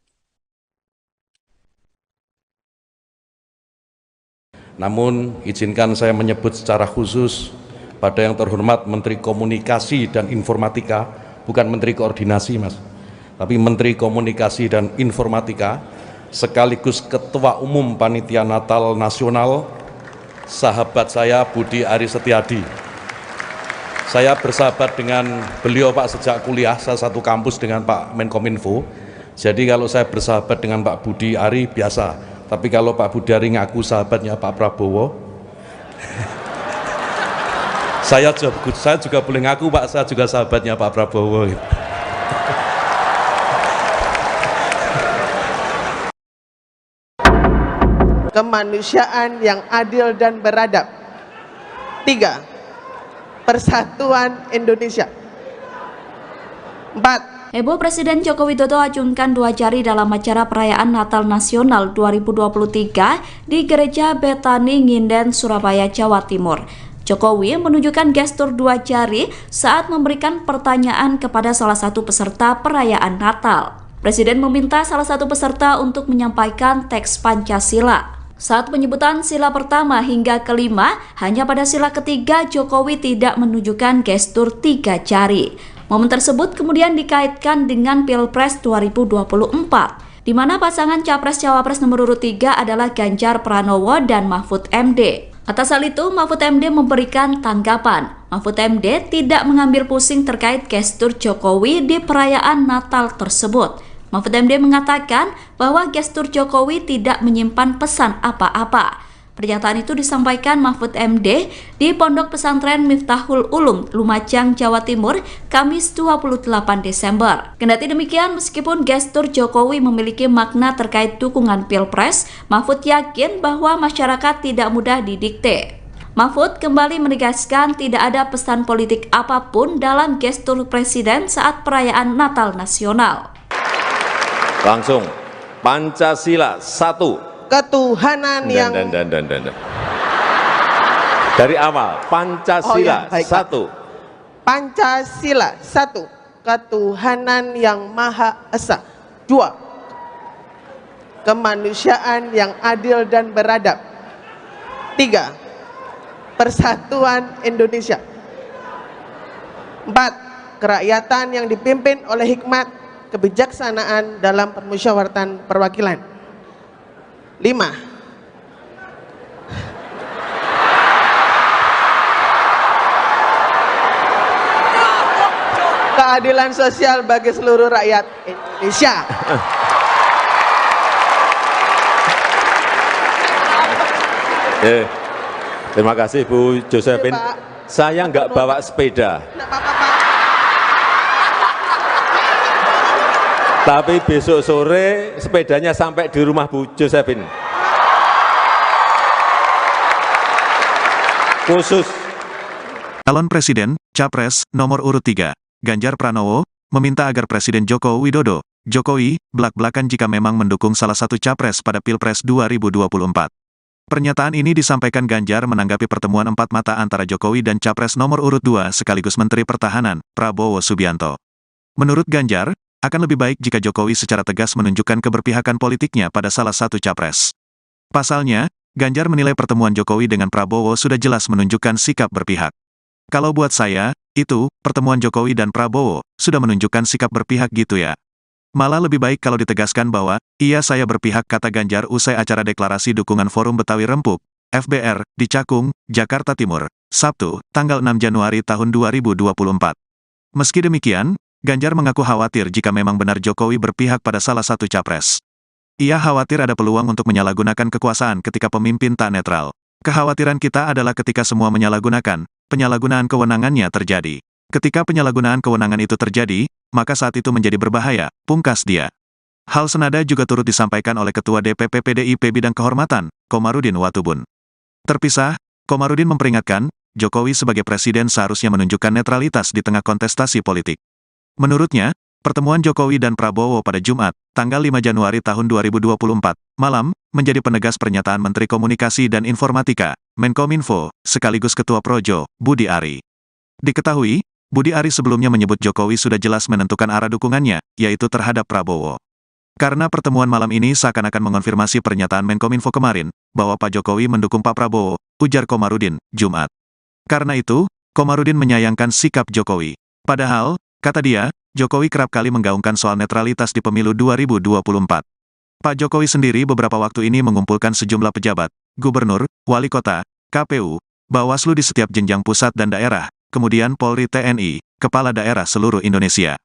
Namun, izinkan saya menyebut secara khusus pada yang terhormat Menteri Komunikasi dan Informatika, bukan Menteri Koordinasi, Mas, tapi Menteri Komunikasi dan Informatika, sekaligus Ketua Umum Panitia Natal Nasional, sahabat saya Budi Ari Setiadi. Saya bersahabat dengan beliau, Pak, sejak kuliah, saya satu kampus dengan Pak Menkominfo. Jadi kalau saya bersahabat dengan Pak Budi Ari biasa. Tapi kalau Pak Budi Ari ngaku sahabatnya Pak Prabowo, saya juga boleh ngaku, Pak, saya juga sahabatnya Pak Prabowo. Kemanusiaan yang adil dan beradab. 3. Persatuan Indonesia. 4. Heboh Presiden Joko Widodo acungkan 2 jari dalam acara perayaan Natal Nasional 2023 di Gereja Betani Nginden, Surabaya, Jawa Timur. Jokowi menunjukkan gestur 2 jari saat memberikan pertanyaan kepada salah satu peserta perayaan Natal. Presiden meminta salah satu peserta untuk menyampaikan teks Pancasila. Saat penyebutan sila pertama hingga kelima, hanya pada sila ketiga Jokowi tidak menunjukkan gestur 3 jari. Momen tersebut kemudian dikaitkan dengan Pilpres 2024, di mana pasangan Capres-Cawapres nomor urut 3 adalah Ganjar Pranowo dan Mahfud MD. Atas hal itu, Mahfud MD memberikan tanggapan. Mahfud MD tidak mengambil pusing terkait gestur Jokowi di perayaan Natal tersebut. Mahfud MD mengatakan bahwa gestur Jokowi tidak menyimpan pesan apa-apa. Pernyataan itu disampaikan Mahfud MD di Pondok Pesantren Miftahul Ulum, Lumajang, Jawa Timur, Kamis 28 Desember. Kendati demikian, meskipun gestur Jokowi memiliki makna terkait dukungan Pilpres, Mahfud yakin bahwa masyarakat tidak mudah didikte. Mahfud kembali menegaskan tidak ada pesan politik apapun dalam gestur Presiden saat perayaan Natal Nasional. Langsung, Pancasila 1. Ketuhanan yang dari awal, Pancasila 1. Pancasila 1. Ketuhanan yang Maha Esa. 2. Kemanusiaan yang adil dan beradab. 3. Persatuan Indonesia. 4. Kerakyatan yang dipimpin oleh hikmat kebijaksanaan dalam permusyawaratan perwakilan. 5. Keadilan sosial bagi seluruh rakyat Indonesia. Terima kasih Bu Josephine. Saya nggak bawa sepeda. Tapi besok sore sepedanya sampai di rumah Bu Josephine. Khusus. Calon Presiden, Capres, nomor urut 3, Ganjar Pranowo, meminta agar Presiden Joko Widodo, Jokowi, blak-blakan jika memang mendukung salah satu capres pada Pilpres 2024. Pernyataan ini disampaikan Ganjar menanggapi pertemuan empat mata antara Jokowi dan Capres nomor urut 2 sekaligus Menteri Pertahanan, Prabowo Subianto. Menurut Ganjar, akan lebih baik jika Jokowi secara tegas menunjukkan keberpihakan politiknya pada salah satu capres. Pasalnya, Ganjar menilai pertemuan Jokowi dengan Prabowo sudah jelas menunjukkan sikap berpihak. Kalau buat saya, itu, pertemuan Jokowi dan Prabowo, sudah menunjukkan sikap berpihak gitu ya. Malah lebih baik kalau ditegaskan bahwa, iya saya berpihak, kata Ganjar usai acara deklarasi dukungan Forum Betawi Rempuk, FBR, di Cakung, Jakarta Timur, Sabtu, tanggal 6 Januari tahun 2024. Meski demikian, Ganjar mengaku khawatir jika memang benar Jokowi berpihak pada salah satu capres. Ia khawatir ada peluang untuk menyalahgunakan kekuasaan ketika pemimpin tak netral. Kekhawatiran kita adalah ketika semua menyalahgunakan, penyalahgunaan kewenangannya terjadi. Ketika penyalahgunaan kewenangan itu terjadi, maka saat itu menjadi berbahaya, pungkas dia. Hal senada juga turut disampaikan oleh Ketua DPP PDIP Bidang Kehormatan, Komarudin Watubun. Terpisah, Komarudin memperingatkan, Jokowi sebagai presiden seharusnya menunjukkan netralitas di tengah kontestasi politik. Menurutnya, pertemuan Jokowi dan Prabowo pada Jumat, tanggal 5 Januari tahun 2024, malam, menjadi penegas pernyataan Menteri Komunikasi dan Informatika, Menkominfo, sekaligus Ketua Projo, Budi Ari. Diketahui, Budi Ari sebelumnya menyebut Jokowi sudah jelas menentukan arah dukungannya, yaitu terhadap Prabowo. Karena pertemuan malam ini seakan-akan mengonfirmasi pernyataan Menkominfo kemarin, bahwa Pak Jokowi mendukung Pak Prabowo, ujar Komarudin, Jumat. Karena itu, Komarudin menyayangkan sikap Jokowi. Padahal, kata dia, Jokowi kerap kali menggaungkan soal netralitas di pemilu 2024. Pak Jokowi sendiri beberapa waktu ini mengumpulkan sejumlah pejabat, gubernur, wali kota, KPU, Bawaslu di setiap jenjang pusat dan daerah, kemudian Polri, TNI, kepala daerah seluruh Indonesia.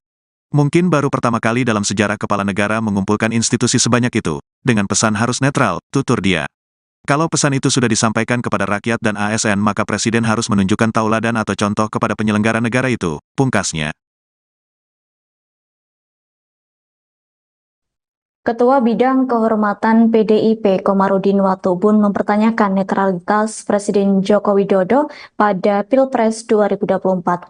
Mungkin baru pertama kali dalam sejarah kepala negara mengumpulkan institusi sebanyak itu, dengan pesan harus netral, tutur dia. Kalau pesan itu sudah disampaikan kepada rakyat dan ASN maka Presiden harus menunjukkan tauladan atau contoh kepada penyelenggara negara itu, pungkasnya. Ketua Bidang Kehormatan PDIP Komarudin Watubun mempertanyakan netralitas Presiden Joko Widodo pada Pilpres 2024.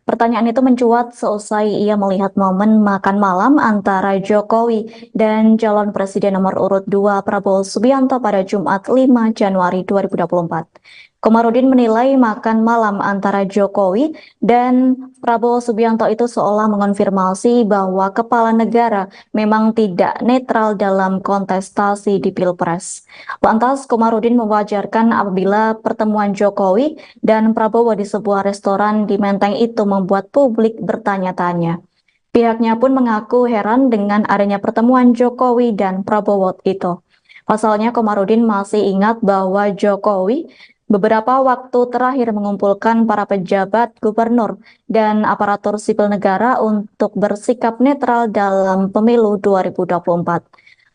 Pertanyaan itu mencuat seusai ia melihat momen makan malam antara Jokowi dan calon presiden nomor urut 2 Prabowo Subianto pada Jumat 5 Januari 2024. Komarudin menilai makan malam antara Jokowi dan Prabowo Subianto itu seolah mengonfirmasi bahwa kepala negara memang tidak netral dalam kontestasi di Pilpres. Lantas, Komarudin mewajarkan apabila pertemuan Jokowi dan Prabowo di sebuah restoran di Menteng itu membuat publik bertanya-tanya. Pihaknya pun mengaku heran dengan adanya pertemuan Jokowi dan Prabowo itu. Pasalnya, Komarudin masih ingat bahwa Jokowi beberapa waktu terakhir mengumpulkan para pejabat gubernur dan aparatur sipil negara untuk bersikap netral dalam pemilu 2024.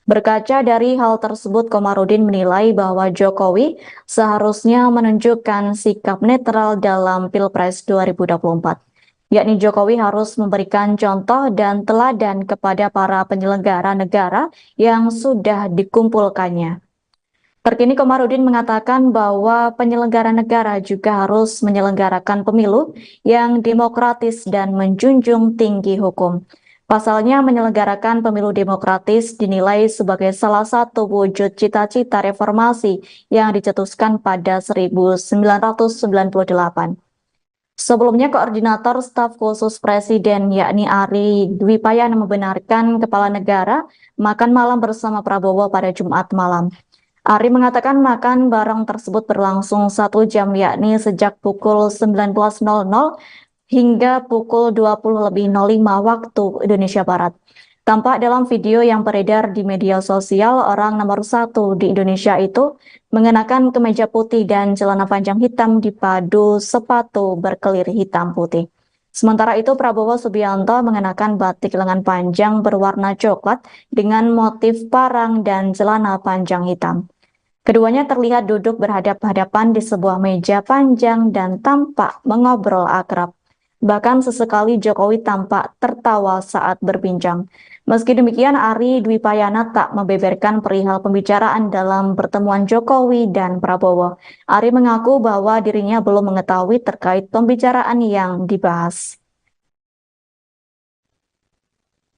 Berkaca dari hal tersebut, Komarudin menilai bahwa Jokowi seharusnya menunjukkan sikap netral dalam Pilpres 2024. Yakni Jokowi harus memberikan contoh dan teladan kepada para penyelenggara negara yang sudah dikumpulkannya. Terkini Komarudin mengatakan bahwa penyelenggara negara juga harus menyelenggarakan pemilu yang demokratis dan menjunjung tinggi hukum. Pasalnya menyelenggarakan pemilu demokratis dinilai sebagai salah satu wujud cita-cita reformasi yang dicetuskan pada 1998. Sebelumnya, Koordinator Staf Khusus Presiden yakni Ari Dwi Payana membenarkan kepala negara makan malam bersama Prabowo pada Jumat malam. Ari mengatakan makan bareng tersebut berlangsung 1 jam yakni sejak pukul 19.00 hingga pukul 20.05 waktu Indonesia Barat. Tampak dalam video yang beredar di media sosial, orang nomor 1 di Indonesia itu mengenakan kemeja putih dan celana panjang hitam dipadu sepatu berkelir hitam putih. Sementara itu, Prabowo Subianto mengenakan batik lengan panjang berwarna coklat dengan motif parang dan celana panjang hitam. Keduanya terlihat duduk berhadap-hadapan di sebuah meja panjang dan tampak mengobrol akrab. Bahkan sesekali Jokowi tampak tertawa saat berbincang. Meski demikian, Ari Dwi Payana tak membeberkan perihal pembicaraan dalam pertemuan Jokowi dan Prabowo. Ari mengaku bahwa dirinya belum mengetahui terkait pembicaraan yang dibahas.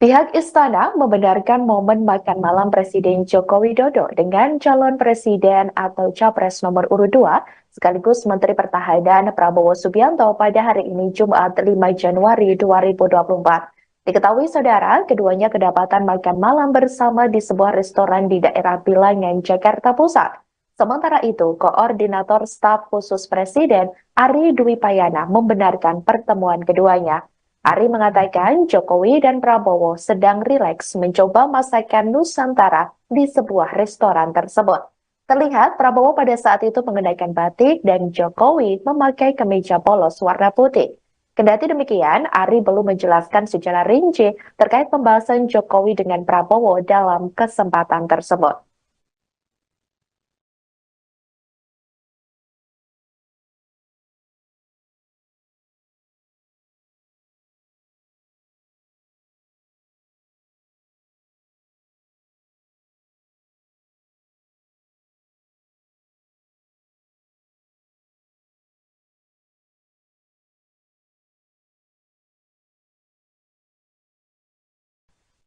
Pihak istana membenarkan momen makan malam Presiden Joko Widodo dengan calon presiden atau capres nomor urut 2 sekaligus Menteri Pertahanan Prabowo Subianto pada hari ini Jumat 5 Januari 2024. Diketahui saudara, keduanya kedapatan makan malam bersama di sebuah restoran di daerah Bilangan, Jakarta Pusat. Sementara itu, Koordinator Staf Khusus Presiden Ari Dwi Payana membenarkan pertemuan keduanya. Ari mengatakan Jokowi dan Prabowo sedang rileks mencoba masakan Nusantara di sebuah restoran tersebut. Terlihat Prabowo pada saat itu mengenakan batik dan Jokowi memakai kemeja polos warna putih. Kendati demikian, Ari belum menjelaskan secara rinci terkait pembahasan Jokowi dengan Prabowo dalam kesempatan tersebut.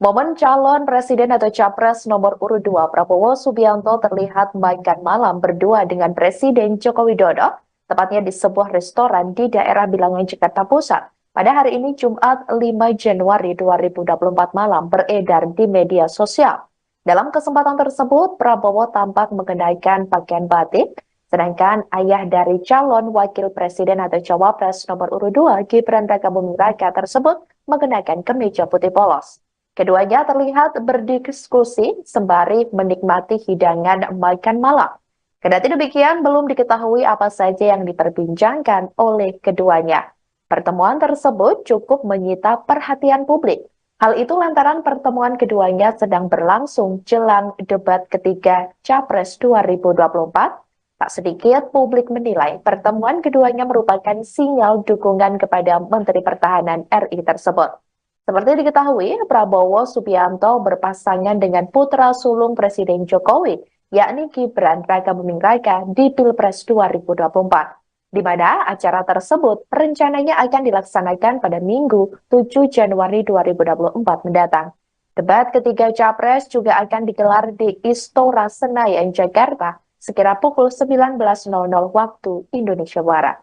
Momen calon presiden atau capres nomor urut 2 Prabowo Subianto terlihat makan malam berdua dengan Presiden Joko Widodo, tepatnya di sebuah restoran di daerah Bilangan, Jakarta Pusat. Pada hari ini Jumat 5 Januari 2024 malam beredar di media sosial. Dalam kesempatan tersebut, Prabowo tampak mengenakan pakaian batik, sedangkan ayah dari calon wakil presiden atau cawapres nomor urut 2 Gibran Rakabuming Raka tersebut mengenakan kemeja putih polos. Keduanya terlihat berdiskusi sembari menikmati hidangan makan malam. Kendati demikian, belum diketahui apa saja yang diperbincangkan oleh keduanya. Pertemuan tersebut cukup menyita perhatian publik. Hal itu lantaran pertemuan keduanya sedang berlangsung jelang debat ketiga Capres 2024. Tak sedikit publik menilai pertemuan keduanya merupakan sinyal dukungan kepada Menteri Pertahanan RI tersebut. Seperti diketahui, Prabowo Subianto berpasangan dengan putra sulung Presiden Jokowi, yakni Gibran Rakabuming Raka di Pilpres 2024, di mana acara tersebut rencananya akan dilaksanakan pada Minggu 7 Januari 2024 mendatang. Debat ketiga Capres juga akan digelar di Istora Senayan, Jakarta, sekira pukul 19.00 waktu Indonesia Barat.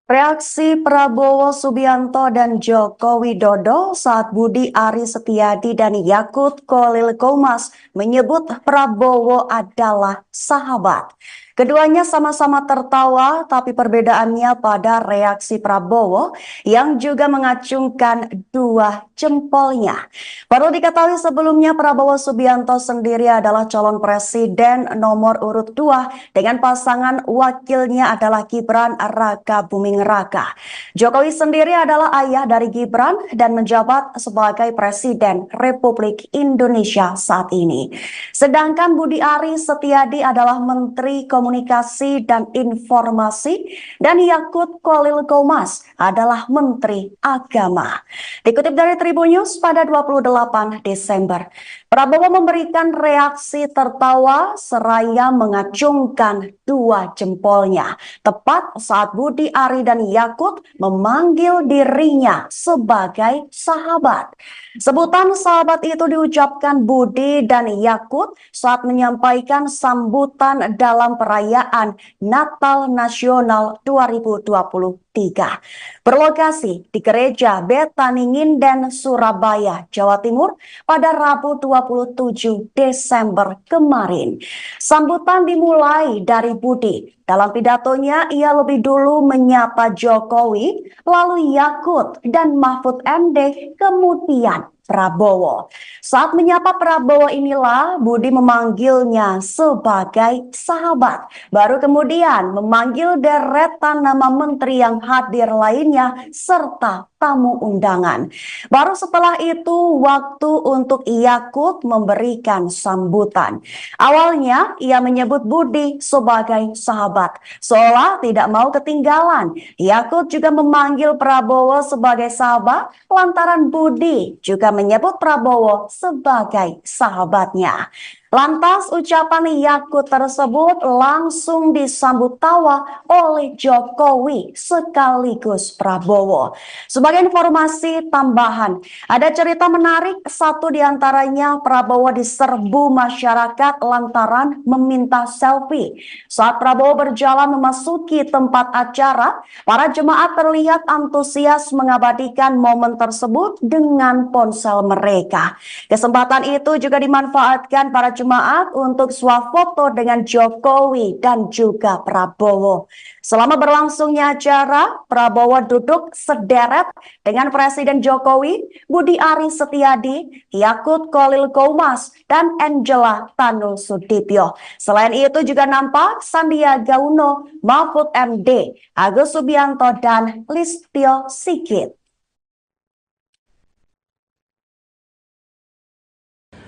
Reaksi Prabowo Subianto dan Joko Widodo saat Budi Ari Setiadi dan Yakut Khalil Qomas menyebut Prabowo adalah sahabat. Keduanya sama-sama tertawa, tapi perbedaannya pada reaksi Prabowo yang juga mengacungkan dua jempolnya. Perlu diketahui sebelumnya Prabowo Subianto sendiri adalah calon presiden nomor urut 2 dengan pasangan wakilnya adalah Gibran Rakabuming Raka. Jokowi sendiri adalah ayah dari Gibran dan menjabat sebagai Presiden Republik Indonesia saat ini. Sedangkan Budi Ari Setiadi adalah Menteri Komunikasi dan Informasi dan Yakut Khalil Qomas adalah Menteri Agama. Dikutip dari Tribun News pada 28 Desember, Prabowo memberikan reaksi tertawa seraya mengacungkan dua jempolnya tepat saat Budi Ari dan Yakut memanggil dirinya sebagai sahabat. Sebutan sahabat itu diucapkan Budi dan Yakut saat menyampaikan sambutan dalam perayaan perayaan Natal Nasional 2023. Berlokasi di Gereja Betani Nginden, Surabaya, Jawa Timur pada Rabu 27 Desember kemarin. Sambutan dimulai dari Budi. Dalam pidatonya, ia lebih dulu menyapa Jokowi, lalu Yakut dan Mahfud MD, kemudian Prabowo. Saat menyapa Prabowo inilah Budi memanggilnya sebagai sahabat. Baru kemudian memanggil deretan nama menteri yang hadir lainnya serta tamu undangan. Baru setelah itu waktu untuk Yakut memberikan sambutan. Awalnya ia menyebut Budi sebagai sahabat, seolah tidak mau ketinggalan. Yakut juga memanggil Prabowo sebagai sahabat lantaran Budi juga menyebut Prabowo sebagai sahabatnya. Lantas ucapan Yakut tersebut langsung disambut tawa oleh Jokowi sekaligus Prabowo. Sebagai informasi tambahan, ada cerita menarik, satu diantaranya Prabowo diserbu masyarakat lantaran meminta selfie. Saat Prabowo berjalan memasuki tempat acara, para jemaat terlihat antusias mengabadikan momen tersebut dengan ponsel mereka. Kesempatan itu juga dimanfaatkan para jemaat untuk swafoto dengan Jokowi dan juga Prabowo. Selama berlangsungnya acara, Prabowo duduk sederet dengan Presiden Jokowi, Budi Ari Setiadi, Yakut Khalil Qomas, dan Angela Tanu Sudibyo. Selain itu juga nampak Sandiaga Uno, Mahfud MD, Agus Subianto, dan Listio Sigit.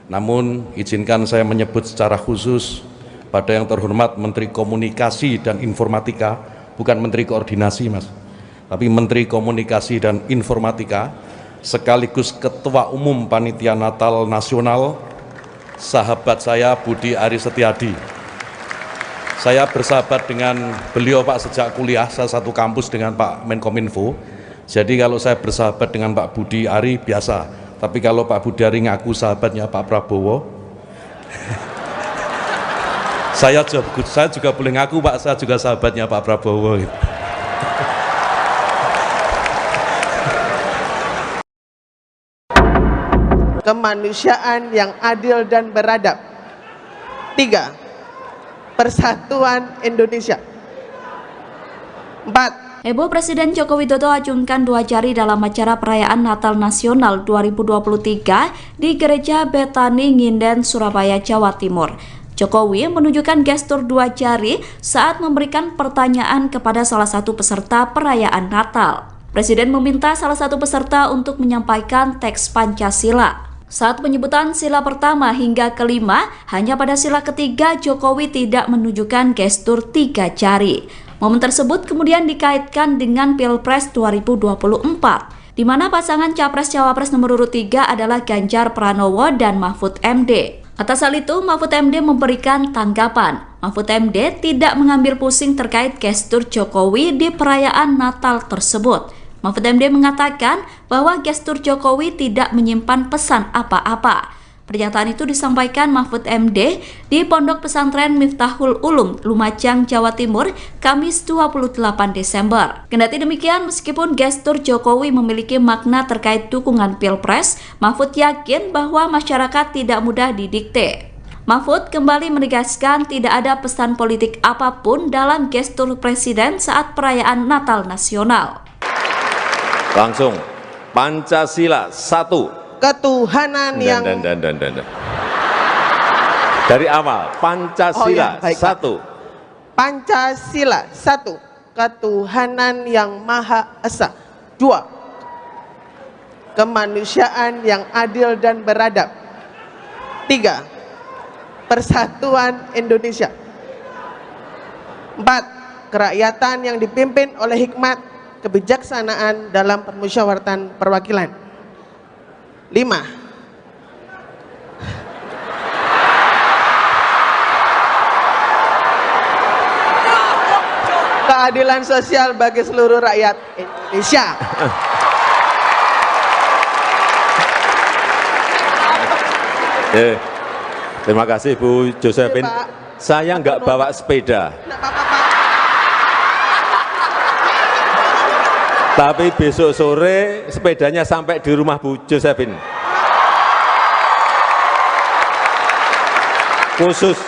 Namun, izinkan saya menyebut secara khusus pada yang terhormat Menteri Komunikasi dan Informatika, bukan Menteri Koordinasi, Mas, tapi Menteri Komunikasi dan Informatika, sekaligus Ketua Umum Panitia Natal Nasional, sahabat saya Budi Ari Setiadi. Saya bersahabat dengan beliau, Pak, sejak kuliah, saya satu kampus dengan Pak Menkominfo. Jadi kalau saya bersahabat dengan Pak Budi Ari biasa. Tapi kalau Pak Budi Ari ngaku sahabatnya Pak Prabowo, saya juga boleh ngaku, Pak, saya juga sahabatnya Pak Prabowo. Kemanusiaan yang adil dan beradab. 3. Persatuan Indonesia. 4. Heboh Presiden Joko Widodo acungkan dua jari dalam acara perayaan Natal Nasional 2023 di Gereja Betani Nginden, Surabaya, Jawa Timur. Jokowi menunjukkan gestur dua jari saat memberikan pertanyaan kepada salah satu peserta perayaan Natal. Presiden meminta salah satu peserta untuk menyampaikan teks Pancasila. Saat penyebutan sila pertama hingga kelima, hanya pada sila ketiga Jokowi tidak menunjukkan gestur tiga jari. Momen tersebut kemudian dikaitkan dengan Pilpres 2024, di mana pasangan Capres-Cawapres nomor urut 3 adalah Ganjar Pranowo dan Mahfud MD. Atas hal itu, Mahfud MD memberikan tanggapan. Mahfud MD tidak mengambil pusing terkait gestur Jokowi di perayaan Natal tersebut. Mahfud MD mengatakan bahwa gestur Jokowi tidak menyimpan pesan apa-apa. Pernyataan itu disampaikan Mahfud MD di Pondok Pesantren Miftahul Ulum, Lumajang, Jawa Timur, Kamis 28 Desember. Kendati demikian, meskipun gestur Jokowi memiliki makna terkait dukungan Pilpres, Mahfud yakin bahwa masyarakat tidak mudah didikte. Mahfud kembali menegaskan tidak ada pesan politik apapun dalam gestur Presiden saat perayaan Natal Nasional. Langsung, Pancasila 1. Ketuhanan yang dari awal, Pancasila 1. Pancasila 1. Ketuhanan yang Maha Esa. 2. Kemanusiaan yang adil dan beradab. 3. Persatuan Indonesia. 4. Kerakyatan yang dipimpin oleh hikmat kebijaksanaan dalam permusyawaratan perwakilan. 5. Keadilan sosial bagi seluruh rakyat Indonesia. Terima kasih Bu Josephine. Saya nggak bawa sepeda. Nggak apa-apa, Pak. Tapi besok sore sepedanya sampai di rumah Bu Josephine. Khusus.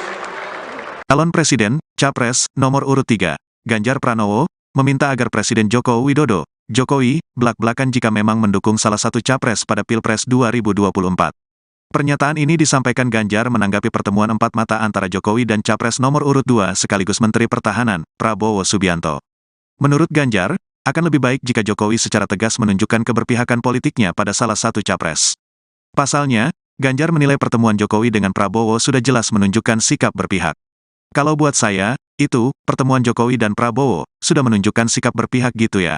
Calon Presiden, Capres, nomor urut 3, Ganjar Pranowo, meminta agar Presiden Joko Widodo, Jokowi, belak-belakan jika memang mendukung salah satu capres pada Pilpres 2024. Pernyataan ini disampaikan Ganjar menanggapi pertemuan empat mata antara Jokowi dan Capres nomor urut 2 sekaligus Menteri Pertahanan, Prabowo Subianto. Menurut Ganjar, akan lebih baik jika Jokowi secara tegas menunjukkan keberpihakan politiknya pada salah satu capres. Pasalnya, Ganjar menilai pertemuan Jokowi dengan Prabowo sudah jelas menunjukkan sikap berpihak. Kalau buat saya, itu, pertemuan Jokowi dan Prabowo, sudah menunjukkan sikap berpihak gitu ya.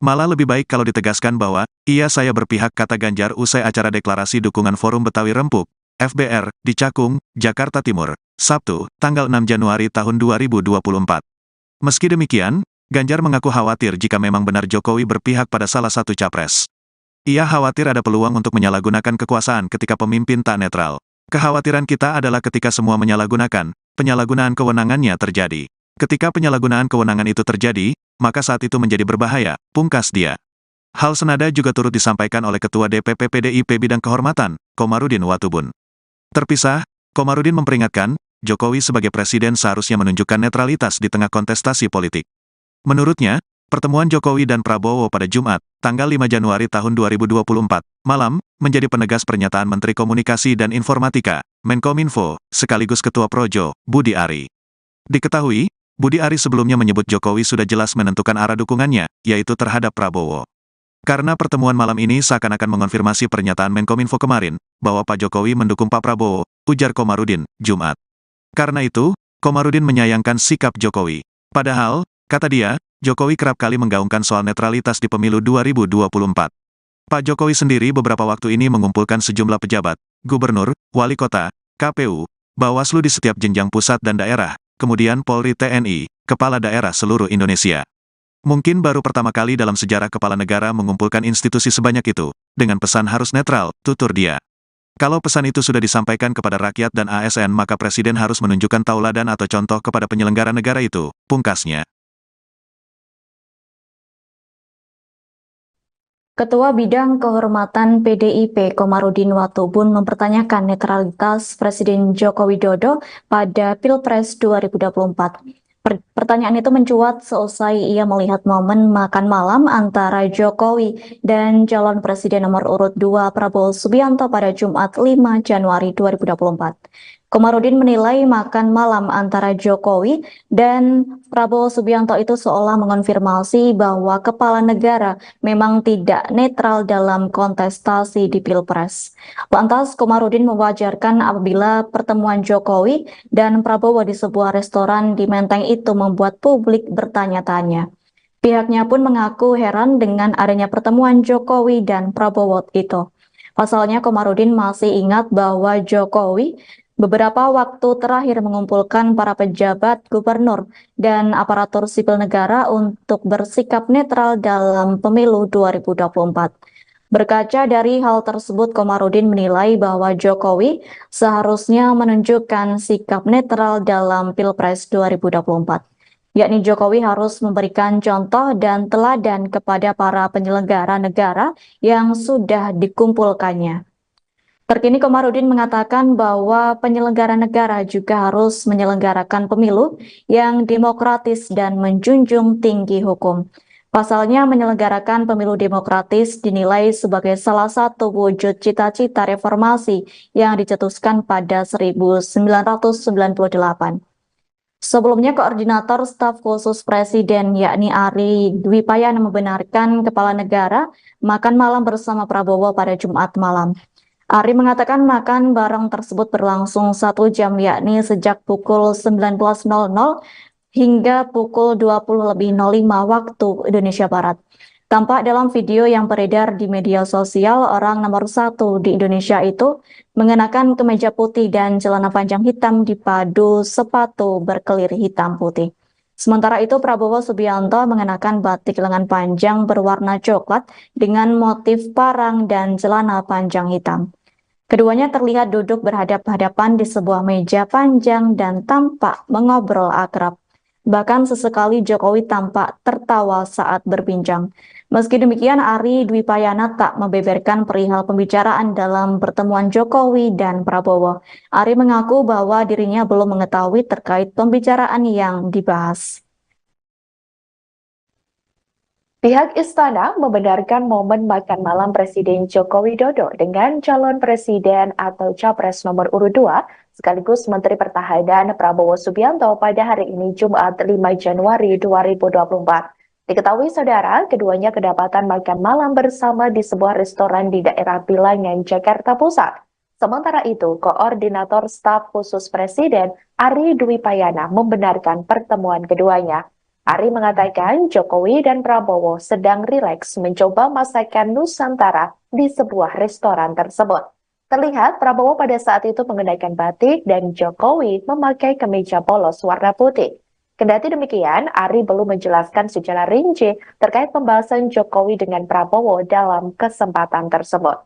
Malah lebih baik kalau ditegaskan bahwa, iya saya berpihak, kata Ganjar usai acara deklarasi dukungan Forum Betawi Rempuk, FBR, di Cakung, Jakarta Timur, Sabtu, tanggal 6 Januari tahun 2024. Meski demikian, Ganjar mengaku khawatir jika memang benar Jokowi berpihak pada salah satu capres. Ia khawatir ada peluang untuk menyalahgunakan kekuasaan ketika pemimpin tak netral. Kekhawatiran kita adalah ketika semua menyalahgunakan, penyalahgunaan kewenangannya terjadi. Ketika penyalahgunaan kewenangan itu terjadi, maka saat itu menjadi berbahaya, pungkas dia. Hal senada juga turut disampaikan oleh Ketua DPP PDIP Bidang Kehormatan, Komarudin Watubun. Terpisah, Komarudin memperingatkan, Jokowi sebagai presiden seharusnya menunjukkan netralitas di tengah kontestasi politik. Menurutnya, pertemuan Jokowi dan Prabowo pada Jumat, tanggal 5 Januari tahun 2024, malam, menjadi penegas pernyataan Menteri Komunikasi dan Informatika, Menkominfo, sekaligus Ketua Projo, Budi Ari. Diketahui, Budi Ari sebelumnya menyebut Jokowi sudah jelas menentukan arah dukungannya, yaitu terhadap Prabowo. Karena pertemuan malam ini seakan-akan mengonfirmasi pernyataan Menkominfo kemarin, bahwa Pak Jokowi mendukung Pak Prabowo, ujar Komarudin, Jumat. Karena itu, Komarudin menyayangkan sikap Jokowi. Padahal, kata dia, Jokowi kerap kali menggaungkan soal netralitas di pemilu 2024. Pak Jokowi sendiri beberapa waktu ini mengumpulkan sejumlah pejabat, gubernur, wali kota, KPU, Bawaslu di setiap jenjang pusat dan daerah, kemudian Polri TNI, kepala daerah seluruh Indonesia. Mungkin baru pertama kali dalam sejarah kepala negara mengumpulkan institusi sebanyak itu, dengan pesan harus netral, tutur dia. Kalau pesan itu sudah disampaikan kepada rakyat dan ASN maka Presiden harus menunjukkan tauladan atau contoh kepada penyelenggara negara itu, pungkasnya. Ketua Bidang Kehormatan PDIP Komarudin Watubun mempertanyakan netralitas Presiden Joko Widodo pada Pilpres 2024. Pertanyaan itu mencuat seusai ia melihat momen makan malam antara Jokowi dan calon presiden nomor urut 2 Prabowo Subianto pada Jumat 5 Januari 2024. Komarudin menilai makan malam antara Jokowi dan Prabowo Subianto itu seolah mengonfirmasi bahwa kepala negara memang tidak netral dalam kontestasi di Pilpres. Lantas, Komarudin mewajarkan apabila pertemuan Jokowi dan Prabowo di sebuah restoran di Menteng itu membuat publik bertanya-tanya. Pihaknya pun mengaku heran dengan adanya pertemuan Jokowi dan Prabowo itu. Pasalnya, Komarudin masih ingat bahwa Jokowi beberapa waktu terakhir mengumpulkan para pejabat gubernur dan aparatur sipil negara untuk bersikap netral dalam pemilu 2024. Berkaca dari hal tersebut, Komarudin menilai bahwa Jokowi seharusnya menunjukkan sikap netral dalam Pilpres 2024. Yakni Jokowi harus memberikan contoh dan teladan kepada para penyelenggara negara yang sudah dikumpulkannya. Terkini Komarudin mengatakan bahwa penyelenggara negara juga harus menyelenggarakan pemilu yang demokratis dan menjunjung tinggi hukum. Pasalnya menyelenggarakan pemilu demokratis dinilai sebagai salah satu wujud cita-cita reformasi yang dicetuskan pada 1998. Sebelumnya, Koordinator Staf Khusus Presiden yakni Ari Dwi Payana membenarkan kepala negara makan malam bersama Prabowo pada Jumat malam. Ari mengatakan makan bareng tersebut berlangsung 1 jam yakni sejak pukul 19.00 hingga pukul 20.05 waktu Indonesia Barat. Tampak dalam video yang beredar di media sosial, orang nomor 1 di Indonesia itu mengenakan kemeja putih dan celana panjang hitam dipadu sepatu berkelir hitam putih. Sementara itu Prabowo Subianto mengenakan batik lengan panjang berwarna coklat dengan motif parang dan celana panjang hitam. Keduanya terlihat duduk berhadap-hadapan di sebuah meja panjang dan tampak mengobrol akrab. Bahkan sesekali Jokowi tampak tertawa saat berbincang. Meski demikian, Ari Dwi Payana tak membeberkan perihal pembicaraan dalam pertemuan Jokowi dan Prabowo. Ari mengaku bahwa dirinya belum mengetahui terkait pembicaraan yang dibahas. Pihak istana membenarkan momen makan malam Presiden Joko Widodo dengan calon presiden atau capres nomor urut 2 sekaligus Menteri Pertahanan Prabowo Subianto pada hari ini Jumat 5 Januari 2024. Diketahui saudara, keduanya kedapatan makan malam bersama di sebuah restoran di daerah Bilangan, Jakarta Pusat. Sementara itu, Koordinator Staf Khusus Presiden Ari Dwi Payana membenarkan pertemuan keduanya. Ari mengatakan Jokowi dan Prabowo sedang rileks mencoba masakan Nusantara di sebuah restoran tersebut. Terlihat Prabowo pada saat itu mengenakan batik dan Jokowi memakai kemeja polos warna putih. Kendati demikian, Ari belum menjelaskan secara rinci terkait pembahasan Jokowi dengan Prabowo dalam kesempatan tersebut.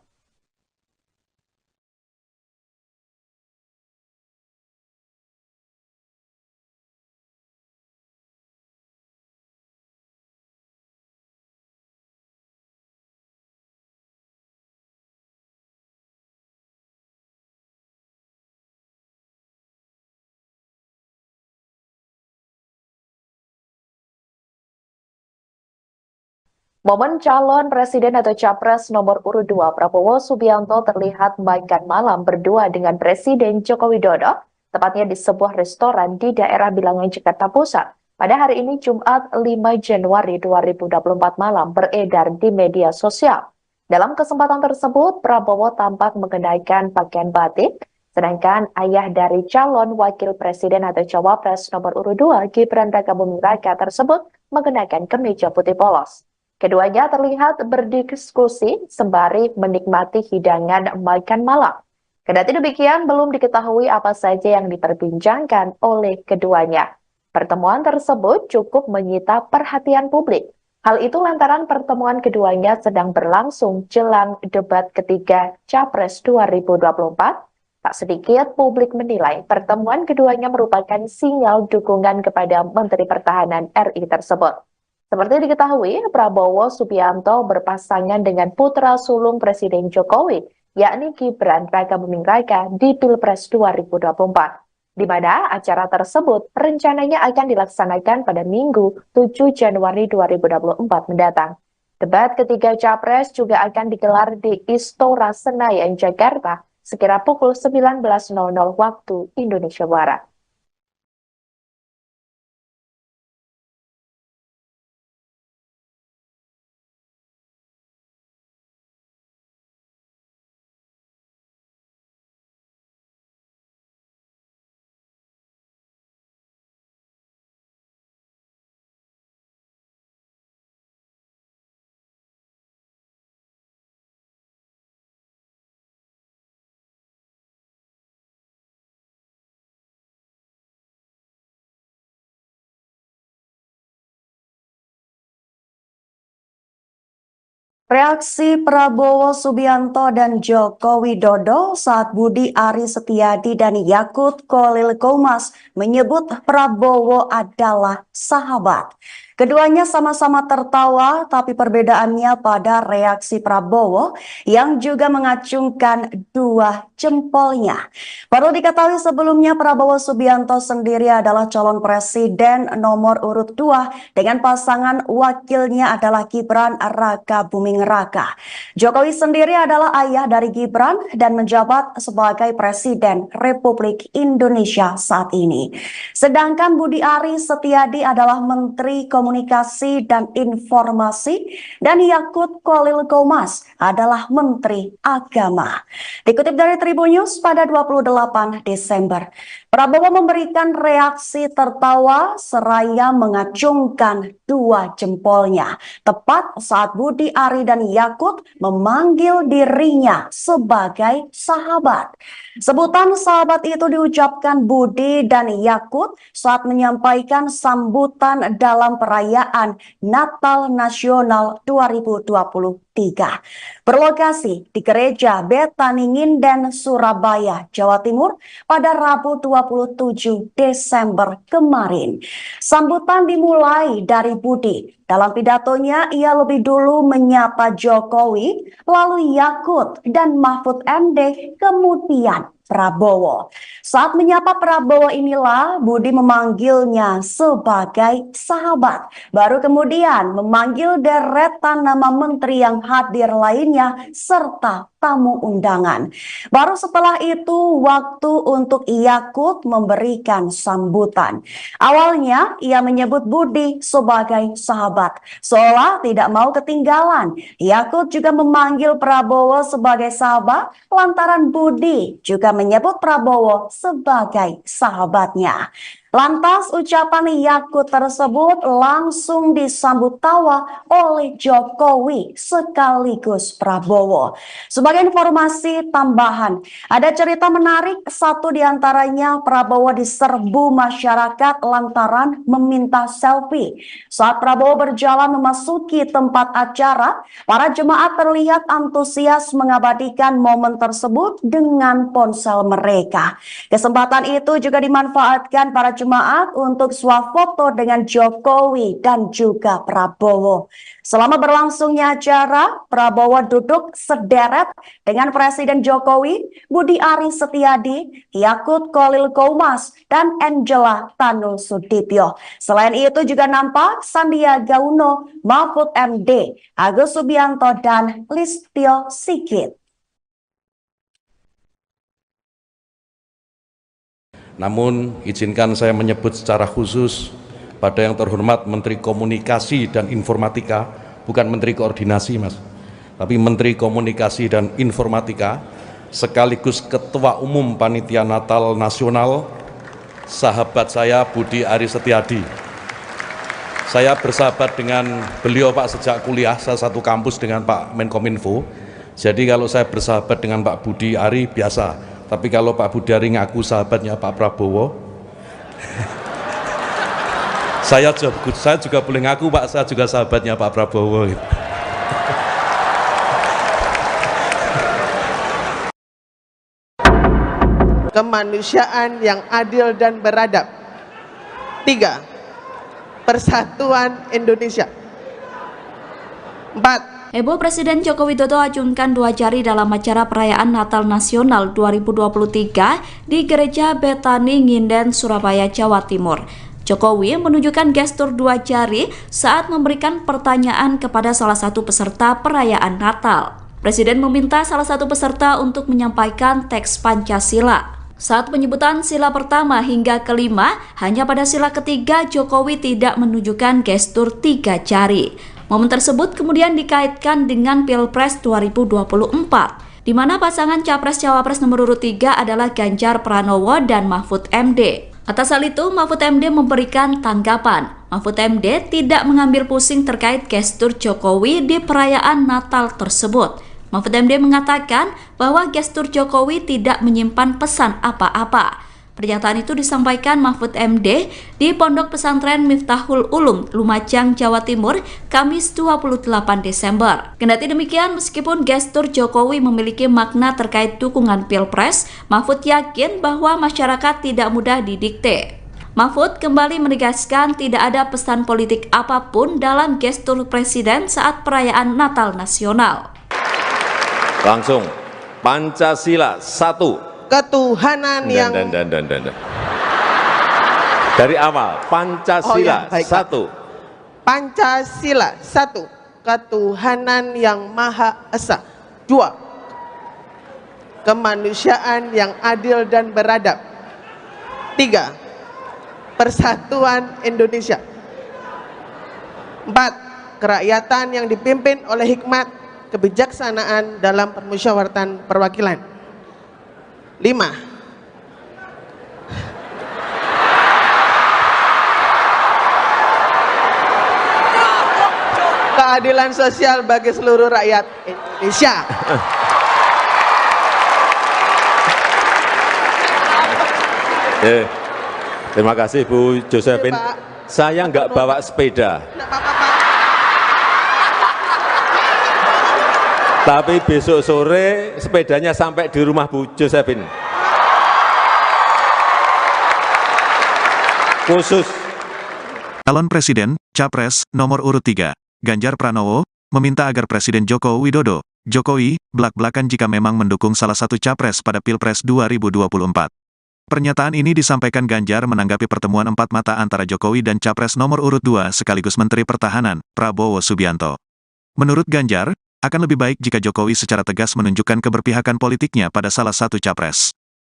Momen calon presiden atau capres nomor urut 2 Prabowo Subianto terlihat makan malam berdua dengan Presiden Joko Widodo, tepatnya di sebuah restoran di daerah Bilangan, Jakarta Pusat. Pada hari ini Jumat 5 Januari 2024 malam beredar di media sosial. Dalam kesempatan tersebut, Prabowo tampak mengenakan pakaian batik, sedangkan ayah dari calon wakil presiden atau cawapres nomor urut 2 Gibran Rakabuming Raka tersebut mengenakan kemeja putih polos. Keduanya terlihat berdiskusi sembari menikmati hidangan makan malam. Kendati demikian, belum diketahui apa saja yang diperbincangkan oleh keduanya. Pertemuan tersebut cukup menyita perhatian publik. Hal itu lantaran pertemuan keduanya sedang berlangsung jelang debat ketiga Capres 2024. Tak sedikit publik menilai pertemuan keduanya merupakan sinyal dukungan kepada Menteri Pertahanan RI tersebut. Seperti diketahui, Prabowo Subianto berpasangan dengan putra sulung Presiden Jokowi, yakni Gibran Rakabuming Raka di Pilpres 2024, di mana acara tersebut rencananya akan dilaksanakan pada Minggu 7 Januari 2024 mendatang. Debat ketiga Capres juga akan digelar di Istora Senayan, Jakarta, sekira pukul 19.00 waktu Indonesia Barat. Reaksi Prabowo Subianto dan Joko Widodo saat Budi Ari Setiadi dan Yakut Khalil Qomas menyebut Prabowo adalah sahabat. Keduanya sama-sama tertawa, tapi perbedaannya pada reaksi Prabowo yang juga mengacungkan dua jempolnya. Perlu diketahui sebelumnya Prabowo Subianto sendiri adalah calon presiden nomor urut 2 dengan pasangan wakilnya adalah Gibran Rakabuming Raka. Jokowi sendiri adalah ayah dari Gibran dan menjabat sebagai Presiden Republik Indonesia saat ini. Sedangkan Budi Ari Setiadi adalah Menteri Komunikasi dan Informasi dan Yakut Khalil Qomas adalah Menteri Agama. Dikutip dari Tribun News pada 28 Desember, Prabowo memberikan reaksi tertawa seraya mengacungkan dua jempolnya tepat saat Budi Ari dan Yakut memanggil dirinya sebagai sahabat. Sebutan sahabat itu diucapkan Budi dan Yakut saat menyampaikan sambutan dalam perayaan perayaan Natal Nasional 2023. Berlokasi di Gereja Betani Nginden, Surabaya, Jawa Timur pada Rabu 27 Desember kemarin. Sambutan dimulai dari Budi. Dalam pidatonya, ia lebih dulu menyapa Jokowi, lalu Yakut dan Mahfud MD, kemudian Prabowo. Saat menyapa Prabowo inilah Budi memanggilnya sebagai sahabat. Baru kemudian memanggil deretan nama menteri yang hadir lainnya serta tamu undangan. Baru setelah itu waktu untuk Yakut memberikan sambutan. Awalnya ia menyebut Budi sebagai sahabat, seolah tidak mau ketinggalan. Yakut juga memanggil Prabowo sebagai sahabat lantaran Budi juga menyebut Prabowo sebagai sahabatnya. Lantas ucapan Yakut tersebut langsung disambut tawa oleh Jokowi sekaligus Prabowo. Sebagai informasi tambahan, ada cerita menarik, satu diantaranya Prabowo diserbu masyarakat lantaran meminta selfie. Saat Prabowo berjalan memasuki tempat acara, para jemaat terlihat antusias mengabadikan momen tersebut dengan ponsel mereka. Kesempatan itu juga dimanfaatkan para jemaat untuk swafoto dengan Jokowi dan juga Prabowo. Selama berlangsungnya acara, Prabowo duduk sederet dengan Presiden Jokowi, Budi Ari Setiadi, Yakut Khalil Qomas, dan Angela Tanu Sudibyo. Selain itu juga nampak Sandiaga Uno, Mahfud MD, Agus Subianto, dan Listio Sigit. Namun, izinkan saya menyebut secara khusus pada yang terhormat Menteri Komunikasi dan Informatika, bukan Menteri Koordinasi, Mas, tapi Menteri Komunikasi dan Informatika, sekaligus Ketua Umum Panitia Natal Nasional, sahabat saya Budi Ari Setiadi. Saya bersahabat dengan beliau, Pak, sejak kuliah, saya satu kampus dengan Pak Menkominfo. Jadi kalau saya bersahabat dengan Pak Budi Ari biasa. Tapi kalau Pak Budi Ari ngaku sahabatnya Pak Prabowo, saya juga boleh ngaku, Pak, saya juga sahabatnya Pak Prabowo. Kemanusiaan yang adil dan beradab. 3. Persatuan Indonesia. 4. Heboh Presiden Joko Widodo acungkan 2 jari dalam acara perayaan Natal Nasional 2023 di Gereja Betani Nginden, Surabaya, Jawa Timur. Jokowi menunjukkan gestur 2 jari saat memberikan pertanyaan kepada salah satu peserta perayaan Natal. Presiden meminta salah satu peserta untuk menyampaikan teks Pancasila. Saat penyebutan sila pertama hingga kelima, hanya pada sila ketiga Jokowi tidak menunjukkan gestur 3 jari. Momen tersebut kemudian dikaitkan dengan Pilpres 2024, di mana pasangan Capres-Cawapres nomor urut 3 adalah Ganjar Pranowo dan Mahfud MD. Atas hal itu, Mahfud MD memberikan tanggapan. Mahfud MD tidak mengambil pusing terkait gestur Jokowi di perayaan Natal tersebut. Mahfud MD mengatakan bahwa gestur Jokowi tidak menyimpan pesan apa-apa. Pernyataan itu disampaikan Mahfud MD di Pondok Pesantren Miftahul Ulum, Lumajang, Jawa Timur, Kamis 28 Desember. Kendati demikian, meskipun gestur Jokowi memiliki makna terkait dukungan Pilpres, Mahfud yakin bahwa masyarakat tidak mudah didikte. Mahfud kembali menegaskan tidak ada pesan politik apapun dalam gestur Presiden saat perayaan Natal Nasional. Langsung, Pancasila 1. Ketuhanan yang dari awal, Pancasila 1. Pancasila 1. Ketuhanan yang Maha Esa. 2. Kemanusiaan yang adil dan beradab. 3. Persatuan Indonesia. 4. Kerakyatan yang dipimpin oleh hikmat, kebijaksanaan dalam permusyawaratan perwakilan. 5. Keadilan sosial bagi seluruh rakyat Indonesia. Terima kasih Bu Josephine. Saya nggak bawa sepeda. Nggak apa-apa, Pak. Tapi besok sore sepedanya sampai di rumah Bu Josephine. Khusus. Calon Presiden, Capres, nomor urut 3, Ganjar Pranowo, meminta agar Presiden Joko Widodo, Jokowi, belak-belakan jika memang mendukung salah satu capres pada Pilpres 2024. Pernyataan ini disampaikan Ganjar menanggapi pertemuan empat mata antara Jokowi dan Capres nomor urut 2 sekaligus Menteri Pertahanan, Prabowo Subianto. Menurut Ganjar, akan lebih baik jika Jokowi secara tegas menunjukkan keberpihakan politiknya pada salah satu capres.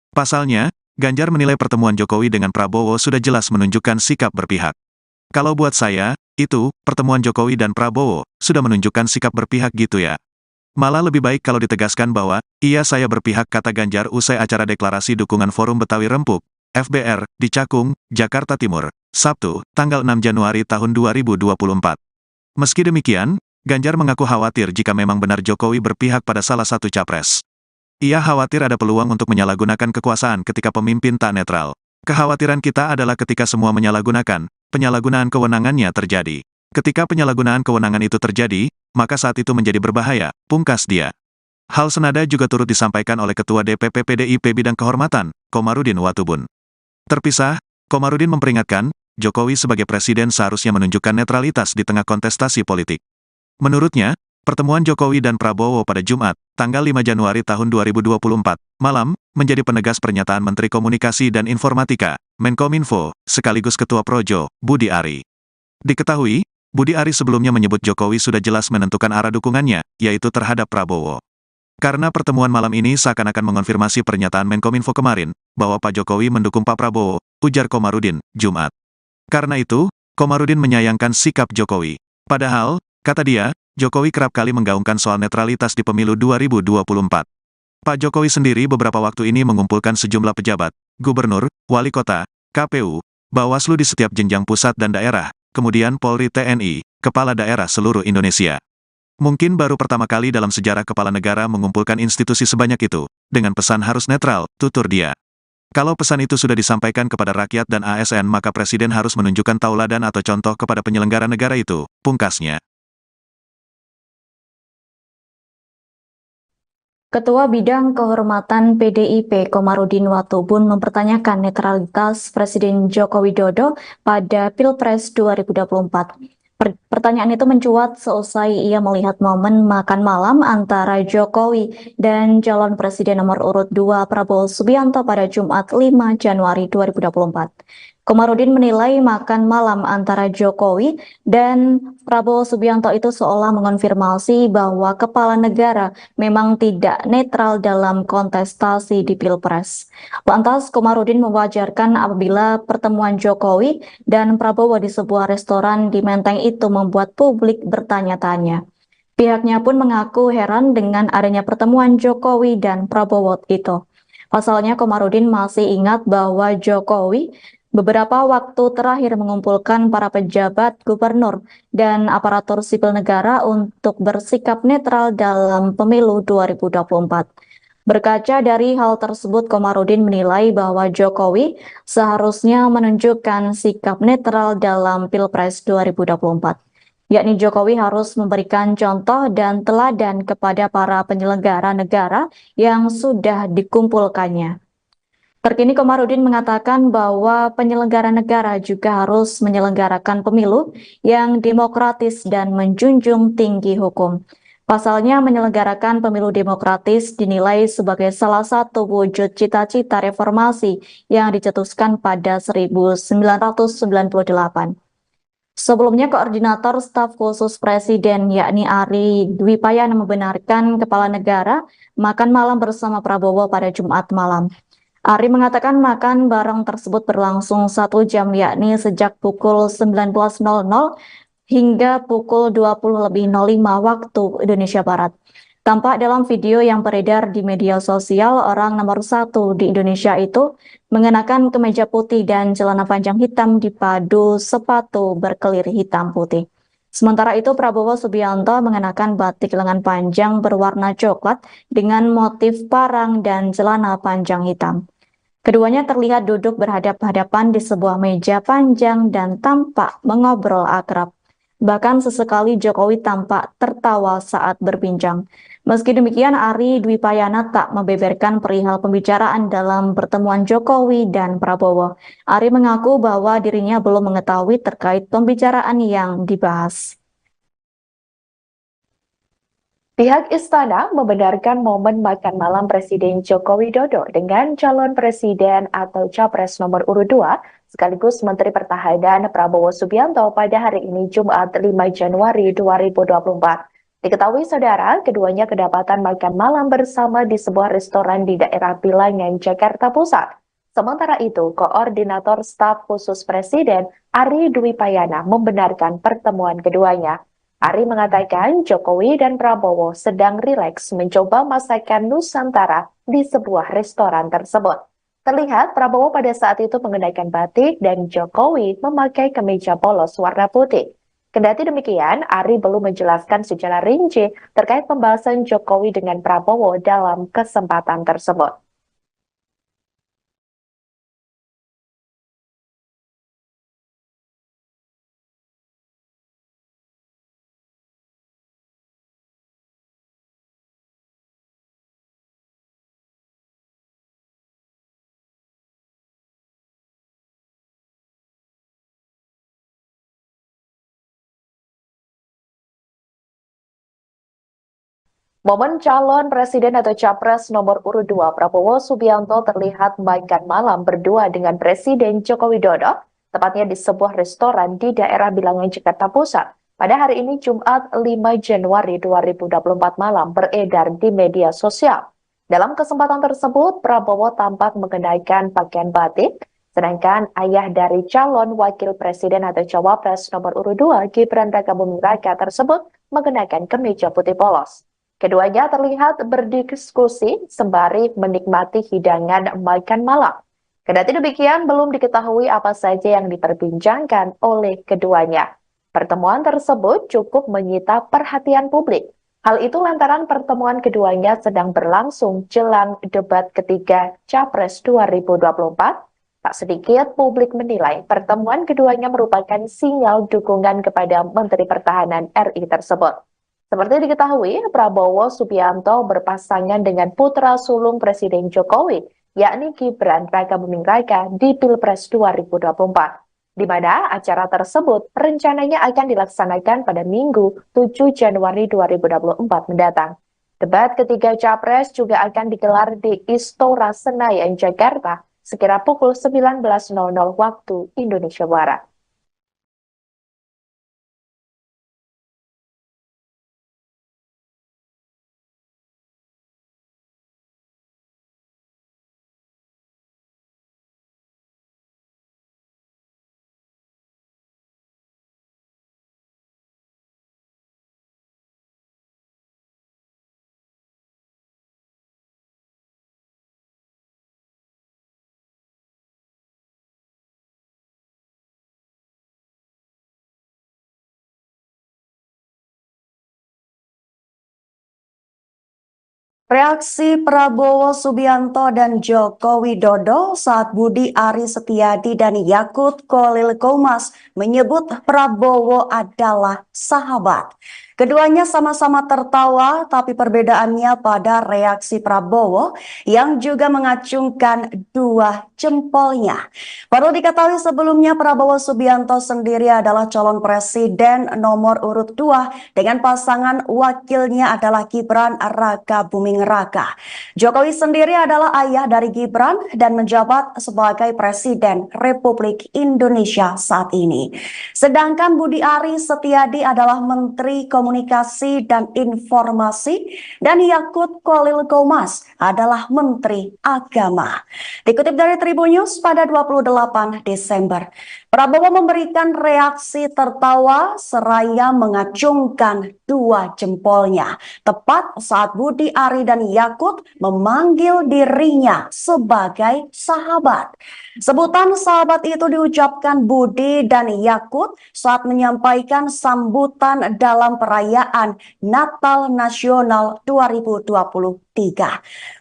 Pasalnya, Ganjar menilai pertemuan Jokowi dengan Prabowo sudah jelas menunjukkan sikap berpihak. Kalau buat saya, itu, pertemuan Jokowi dan Prabowo, sudah menunjukkan sikap berpihak gitu ya. Malah lebih baik kalau ditegaskan bahwa, iya saya berpihak, kata Ganjar usai acara deklarasi dukungan Forum Betawi Rempuk, FBR, di Cakung, Jakarta Timur, Sabtu, tanggal 6 Januari tahun 2024. Meski demikian, Ganjar mengaku khawatir jika memang benar Jokowi berpihak pada salah satu capres. Ia khawatir ada peluang untuk menyalahgunakan kekuasaan ketika pemimpin tak netral. Kekhawatiran kita adalah ketika semua menyalahgunakan, penyalahgunaan kewenangannya terjadi. Ketika penyalahgunaan kewenangan itu terjadi, maka saat itu menjadi berbahaya, pungkas dia. Hal senada juga turut disampaikan oleh Ketua DPP PDIP Bidang Kehormatan, Komarudin Watubun. Terpisah, Komarudin memperingatkan, Jokowi sebagai presiden seharusnya menunjukkan netralitas di tengah kontestasi politik. Menurutnya, pertemuan Jokowi dan Prabowo pada Jumat, tanggal 5 Januari tahun 2024, malam, menjadi penegas pernyataan Menteri Komunikasi dan Informatika, Menkominfo, sekaligus Ketua Projo, Budi Ari. Diketahui, Budi Ari sebelumnya menyebut Jokowi sudah jelas menentukan arah dukungannya, yaitu terhadap Prabowo. Karena pertemuan malam ini seakan-akan mengonfirmasi pernyataan Menkominfo kemarin, bahwa Pak Jokowi mendukung Pak Prabowo, ujar Komarudin, Jumat. Karena itu, Komarudin menyayangkan sikap Jokowi. Padahal, kata dia, Jokowi kerap kali menggaungkan soal netralitas di pemilu 2024. Pak Jokowi sendiri beberapa waktu ini mengumpulkan sejumlah pejabat, gubernur, wali kota, KPU, Bawaslu di setiap jenjang pusat dan daerah, kemudian Polri TNI, kepala daerah seluruh Indonesia. Mungkin baru pertama kali dalam sejarah kepala negara mengumpulkan institusi sebanyak itu, dengan pesan harus netral, tutur dia. Kalau pesan itu sudah disampaikan kepada rakyat dan ASN maka Presiden harus menunjukkan tauladan atau contoh kepada penyelenggara negara itu, pungkasnya. Ketua Bidang Kehormatan PDIP Komarudin Watubun mempertanyakan netralitas Presiden Joko Widodo pada Pilpres 2024. Pertanyaan itu mencuat seusai ia melihat momen makan malam antara Jokowi dan calon presiden nomor urut 2 Prabowo Subianto pada Jumat 5 Januari 2024. Komarudin menilai makan malam antara Jokowi dan Prabowo Subianto itu seolah mengonfirmasi bahwa kepala negara memang tidak netral dalam kontestasi di Pilpres. Lantas, Komarudin mewajarkan apabila pertemuan Jokowi dan Prabowo di sebuah restoran di Menteng itu membuat publik bertanya-tanya. Pihaknya pun mengaku heran dengan adanya pertemuan Jokowi dan Prabowo itu. Pasalnya, Komarudin masih ingat bahwa Jokowi beberapa waktu terakhir mengumpulkan para pejabat, gubernur, dan aparatur sipil negara untuk bersikap netral dalam pemilu 2024. Berkaca dari hal tersebut, Komarudin menilai bahwa Jokowi seharusnya menunjukkan sikap netral dalam Pilpres 2024. Yakni Jokowi harus memberikan contoh dan teladan kepada para penyelenggara negara yang sudah dikumpulkannya. Terkini Komarudin mengatakan bahwa penyelenggara negara juga harus menyelenggarakan pemilu yang demokratis dan menjunjung tinggi hukum. Pasalnya menyelenggarakan pemilu demokratis dinilai sebagai salah satu wujud cita-cita reformasi yang dicetuskan pada 1998. Sebelumnya Koordinator Staf Khusus Presiden yakni Ari Dwi Payana membenarkan kepala negara makan malam bersama Prabowo pada Jumat malam. Ari mengatakan makan bareng tersebut berlangsung 1 jam yakni sejak pukul 19.00 hingga pukul 20.05 waktu Indonesia Barat. Tampak dalam video yang beredar di media sosial orang nomor 1 di Indonesia itu mengenakan kemeja putih dan celana panjang hitam dipadu sepatu berkelir hitam putih. Sementara itu Prabowo Subianto mengenakan batik lengan panjang berwarna coklat dengan motif parang dan celana panjang hitam. Keduanya terlihat duduk berhadap-hadapan di sebuah meja panjang dan tampak mengobrol akrab. Bahkan sesekali Jokowi tampak tertawa saat berbincang. Meski demikian, Ari Dwi Payana tak membeberkan perihal pembicaraan dalam pertemuan Jokowi dan Prabowo. Ari mengaku bahwa dirinya belum mengetahui terkait pembicaraan yang dibahas. Pihak istana membenarkan momen makan malam Presiden Joko Widodo dengan calon presiden atau capres nomor urut 2 sekaligus Menteri Pertahanan Prabowo Subianto pada hari ini Jumat 5 Januari 2024. Diketahui saudara, keduanya kedapatan makan malam bersama di sebuah restoran di daerah Bilangan, Jakarta Pusat. Sementara itu, Koordinator Staf Khusus Presiden Ari Dwi Payana membenarkan pertemuan keduanya. Ari mengatakan Jokowi dan Prabowo sedang rileks mencoba masakan Nusantara di sebuah restoran tersebut. Terlihat Prabowo pada saat itu mengenakan batik dan Jokowi memakai kemeja polos warna putih. Kendati demikian, Ari belum menjelaskan secara rinci terkait pembahasan Jokowi dengan Prabowo dalam kesempatan tersebut. Momen calon presiden atau capres nomor urut 2 Prabowo Subianto terlihat makan malam berdua dengan Presiden Joko Widodo, tepatnya di sebuah restoran di daerah Bilangan, Jakarta Pusat. Pada hari ini Jumat 5 Januari 2024 malam beredar di media sosial. Dalam kesempatan tersebut, Prabowo tampak mengenakan pakaian batik, sedangkan ayah dari calon wakil presiden atau cawapres nomor urut 2 Gibran Rakabuming Raka tersebut mengenakan kemeja putih polos. Keduanya terlihat berdiskusi sembari menikmati hidangan makan malam. Kendati demikian, belum diketahui apa saja yang diperbincangkan oleh keduanya. Pertemuan tersebut cukup menyita perhatian publik. Hal itu lantaran pertemuan keduanya sedang berlangsung jelang debat ketiga Capres 2024. Tak sedikit publik menilai pertemuan keduanya merupakan sinyal dukungan kepada Menteri Pertahanan RI tersebut. Seperti diketahui, Prabowo Subianto berpasangan dengan putra sulung Presiden Jokowi, yakni Gibran Rakabuming Raka di Pilpres 2024, di mana acara tersebut rencananya akan dilaksanakan pada Minggu 7 Januari 2024 mendatang. Debat ketiga Capres juga akan digelar di Istora Senayan, Jakarta, sekira pukul 19.00 waktu Indonesia Barat. Reaksi Prabowo Subianto dan Joko Widodo saat Budi Ari Setiadi dan Yakut Kolil Qomas menyebut Prabowo adalah sahabat. Keduanya sama-sama tertawa, tapi perbedaannya pada reaksi Prabowo yang juga mengacungkan dua jempolnya. Perlu diketahui sebelumnya Prabowo Subianto sendiri adalah calon presiden nomor urut 2 dengan pasangan wakilnya adalah Gibran Rakabuming Raka. Jokowi sendiri adalah ayah dari Gibran dan menjabat sebagai Presiden Republik Indonesia saat ini. Sedangkan Budi Ari Setiadi adalah Menteri Komunikasi dan Informasi dan Yakut Kolil Qomas adalah Menteri Agama. Dikutip dari Tribun News pada 28 Desember, Prabowo memberikan reaksi tertawa seraya mengacungkan dua jempolnya tepat saat Budi Ari dan Yakut memanggil dirinya sebagai sahabat. Sebutan sahabat itu diucapkan Budi dan Yakut saat menyampaikan sambutan dalam perayaan Natal Nasional 2023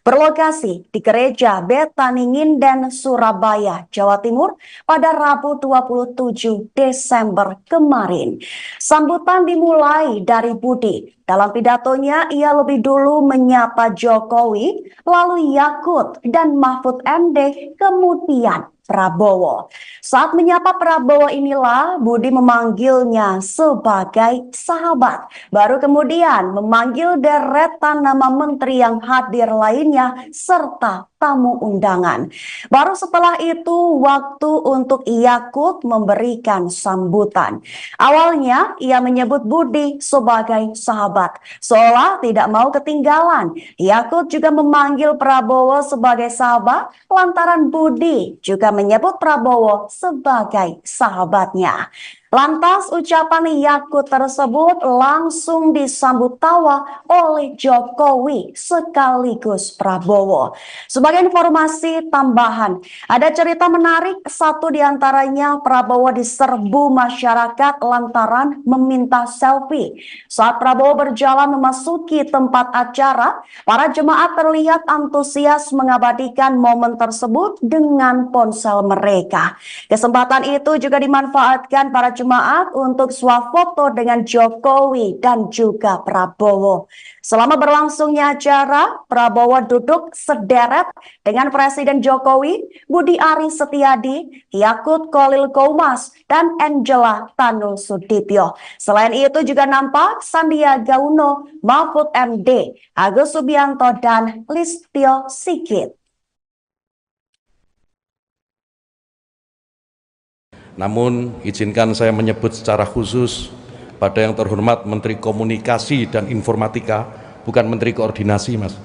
berlokasi di Gereja Betani Nginden, Surabaya, Jawa Timur pada Rabu 27 Desember kemarin. Sambutan dimulai dari Budi. Dalam pidatonya, ia lebih dulu menyapa Jokowi, lalu Yakut dan Mahfud MD, kemudian Prabowo. Saat menyapa Prabowo inilah Budi memanggilnya sebagai sahabat. Baru kemudian memanggil deretan nama menteri yang hadir lainnya serta tamu undangan. Baru setelah itu waktu untuk Yakut memberikan sambutan. Awalnya ia menyebut Budi sebagai sahabat, seolah tidak mau ketinggalan. Yakut juga memanggil Prabowo sebagai sahabat lantaran Budi juga menyebut Prabowo sebagai sahabatnya. Lantas ucapan Yakut tersebut langsung disambut tawa oleh Jokowi sekaligus Prabowo. Sebagai informasi tambahan, ada cerita menarik, satu diantaranya Prabowo diserbu masyarakat lantaran meminta selfie. Saat Prabowo berjalan memasuki tempat acara, para jemaat terlihat antusias mengabadikan momen tersebut dengan ponsel mereka. Kesempatan itu juga dimanfaatkan para jemaat untuk swafoto dengan Jokowi dan juga Prabowo. Selama berlangsungnya acara, Prabowo duduk sederet dengan Presiden Jokowi, Budi Ari Setiadi, Yakut Khalil Qomas, dan Angela Tanu Sudibyo. Selain itu juga nampak Sandiaga Uno, Mahfud MD, Agus Subianto, dan Listio Sigit. Namun, izinkan saya menyebut secara khusus pada yang terhormat Menteri Komunikasi dan Informatika, bukan Menteri Koordinasi, Mas,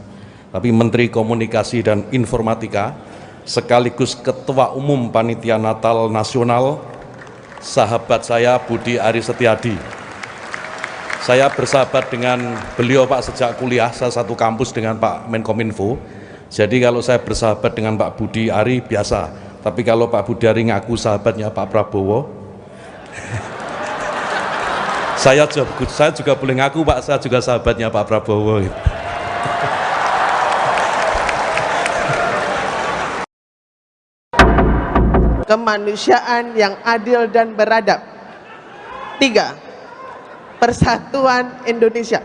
tapi Menteri Komunikasi dan Informatika, sekaligus Ketua Umum Panitia Natal Nasional, sahabat saya Budi Ari Setiadi. Saya bersahabat dengan beliau, Pak, sejak kuliah, saya satu kampus dengan Pak Menkominfo. Jadi kalau saya bersahabat dengan Pak Budi Ari biasa. Tapi kalau Pak Budi Ari ngaku sahabatnya Pak Prabowo, saya juga boleh ngaku, Pak, saya juga sahabatnya Pak Prabowo. Kemanusiaan yang adil dan beradab. 3. Persatuan Indonesia.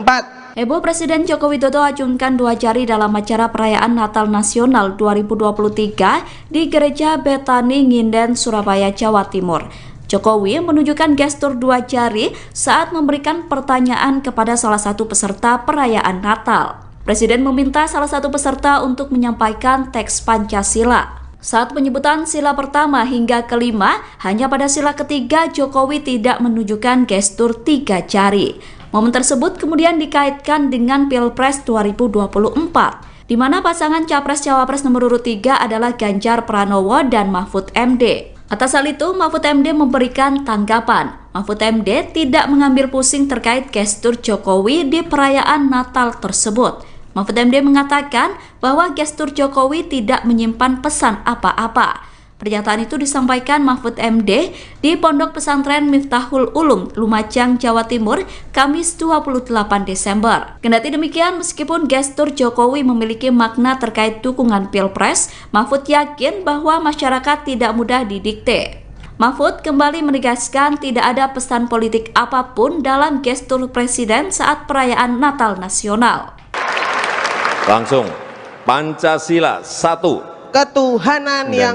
4. Heboh Presiden Joko Widodo acungkan 2 jari dalam acara perayaan Natal Nasional 2023 di Gereja Betani Nginden, Surabaya, Jawa Timur. Jokowi menunjukkan gestur 2 jari saat memberikan pertanyaan kepada salah satu peserta perayaan Natal. Presiden meminta salah satu peserta untuk menyampaikan teks Pancasila. Saat penyebutan sila pertama hingga kelima, hanya pada sila ketiga Jokowi tidak menunjukkan gestur 3 jari. Momen tersebut kemudian dikaitkan dengan Pilpres 2024, di mana pasangan Capres-Cawapres nomor urut 3 adalah Ganjar Pranowo dan Mahfud MD. Atas hal itu, Mahfud MD memberikan tanggapan. Mahfud MD tidak mengambil pusing terkait gestur Jokowi di perayaan Natal tersebut. Mahfud MD mengatakan bahwa gestur Jokowi tidak menyimpan pesan apa-apa. Pernyataan itu disampaikan Mahfud MD di Pondok Pesantren Miftahul Ulum, Lumajang, Jawa Timur, Kamis 28 Desember. Kendati demikian, meskipun gestur Jokowi memiliki makna terkait dukungan Pilpres, Mahfud yakin bahwa masyarakat tidak mudah didikte. Mahfud kembali menegaskan tidak ada pesan politik apapun dalam gestur Presiden saat perayaan Natal Nasional. Langsung, Pancasila 1. Ketuhanan yang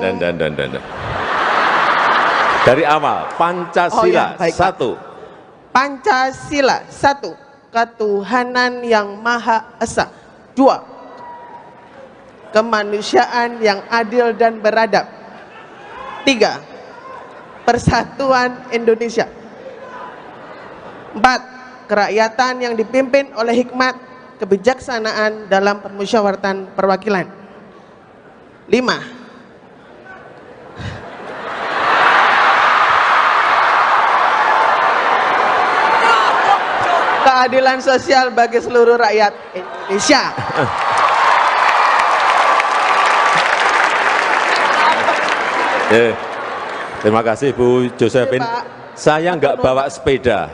dari awal, Pancasila 1. Pancasila 1. Ketuhanan yang Maha Esa. 2. Kemanusiaan yang adil dan beradab. 3. Persatuan Indonesia. 4. Kerakyatan yang dipimpin oleh hikmat kebijaksanaan dalam permusyawaratan perwakilan. 5. Keadilan sosial bagi seluruh rakyat Indonesia. Terima kasih Bu Josephine. Saya nggak bawa sepeda.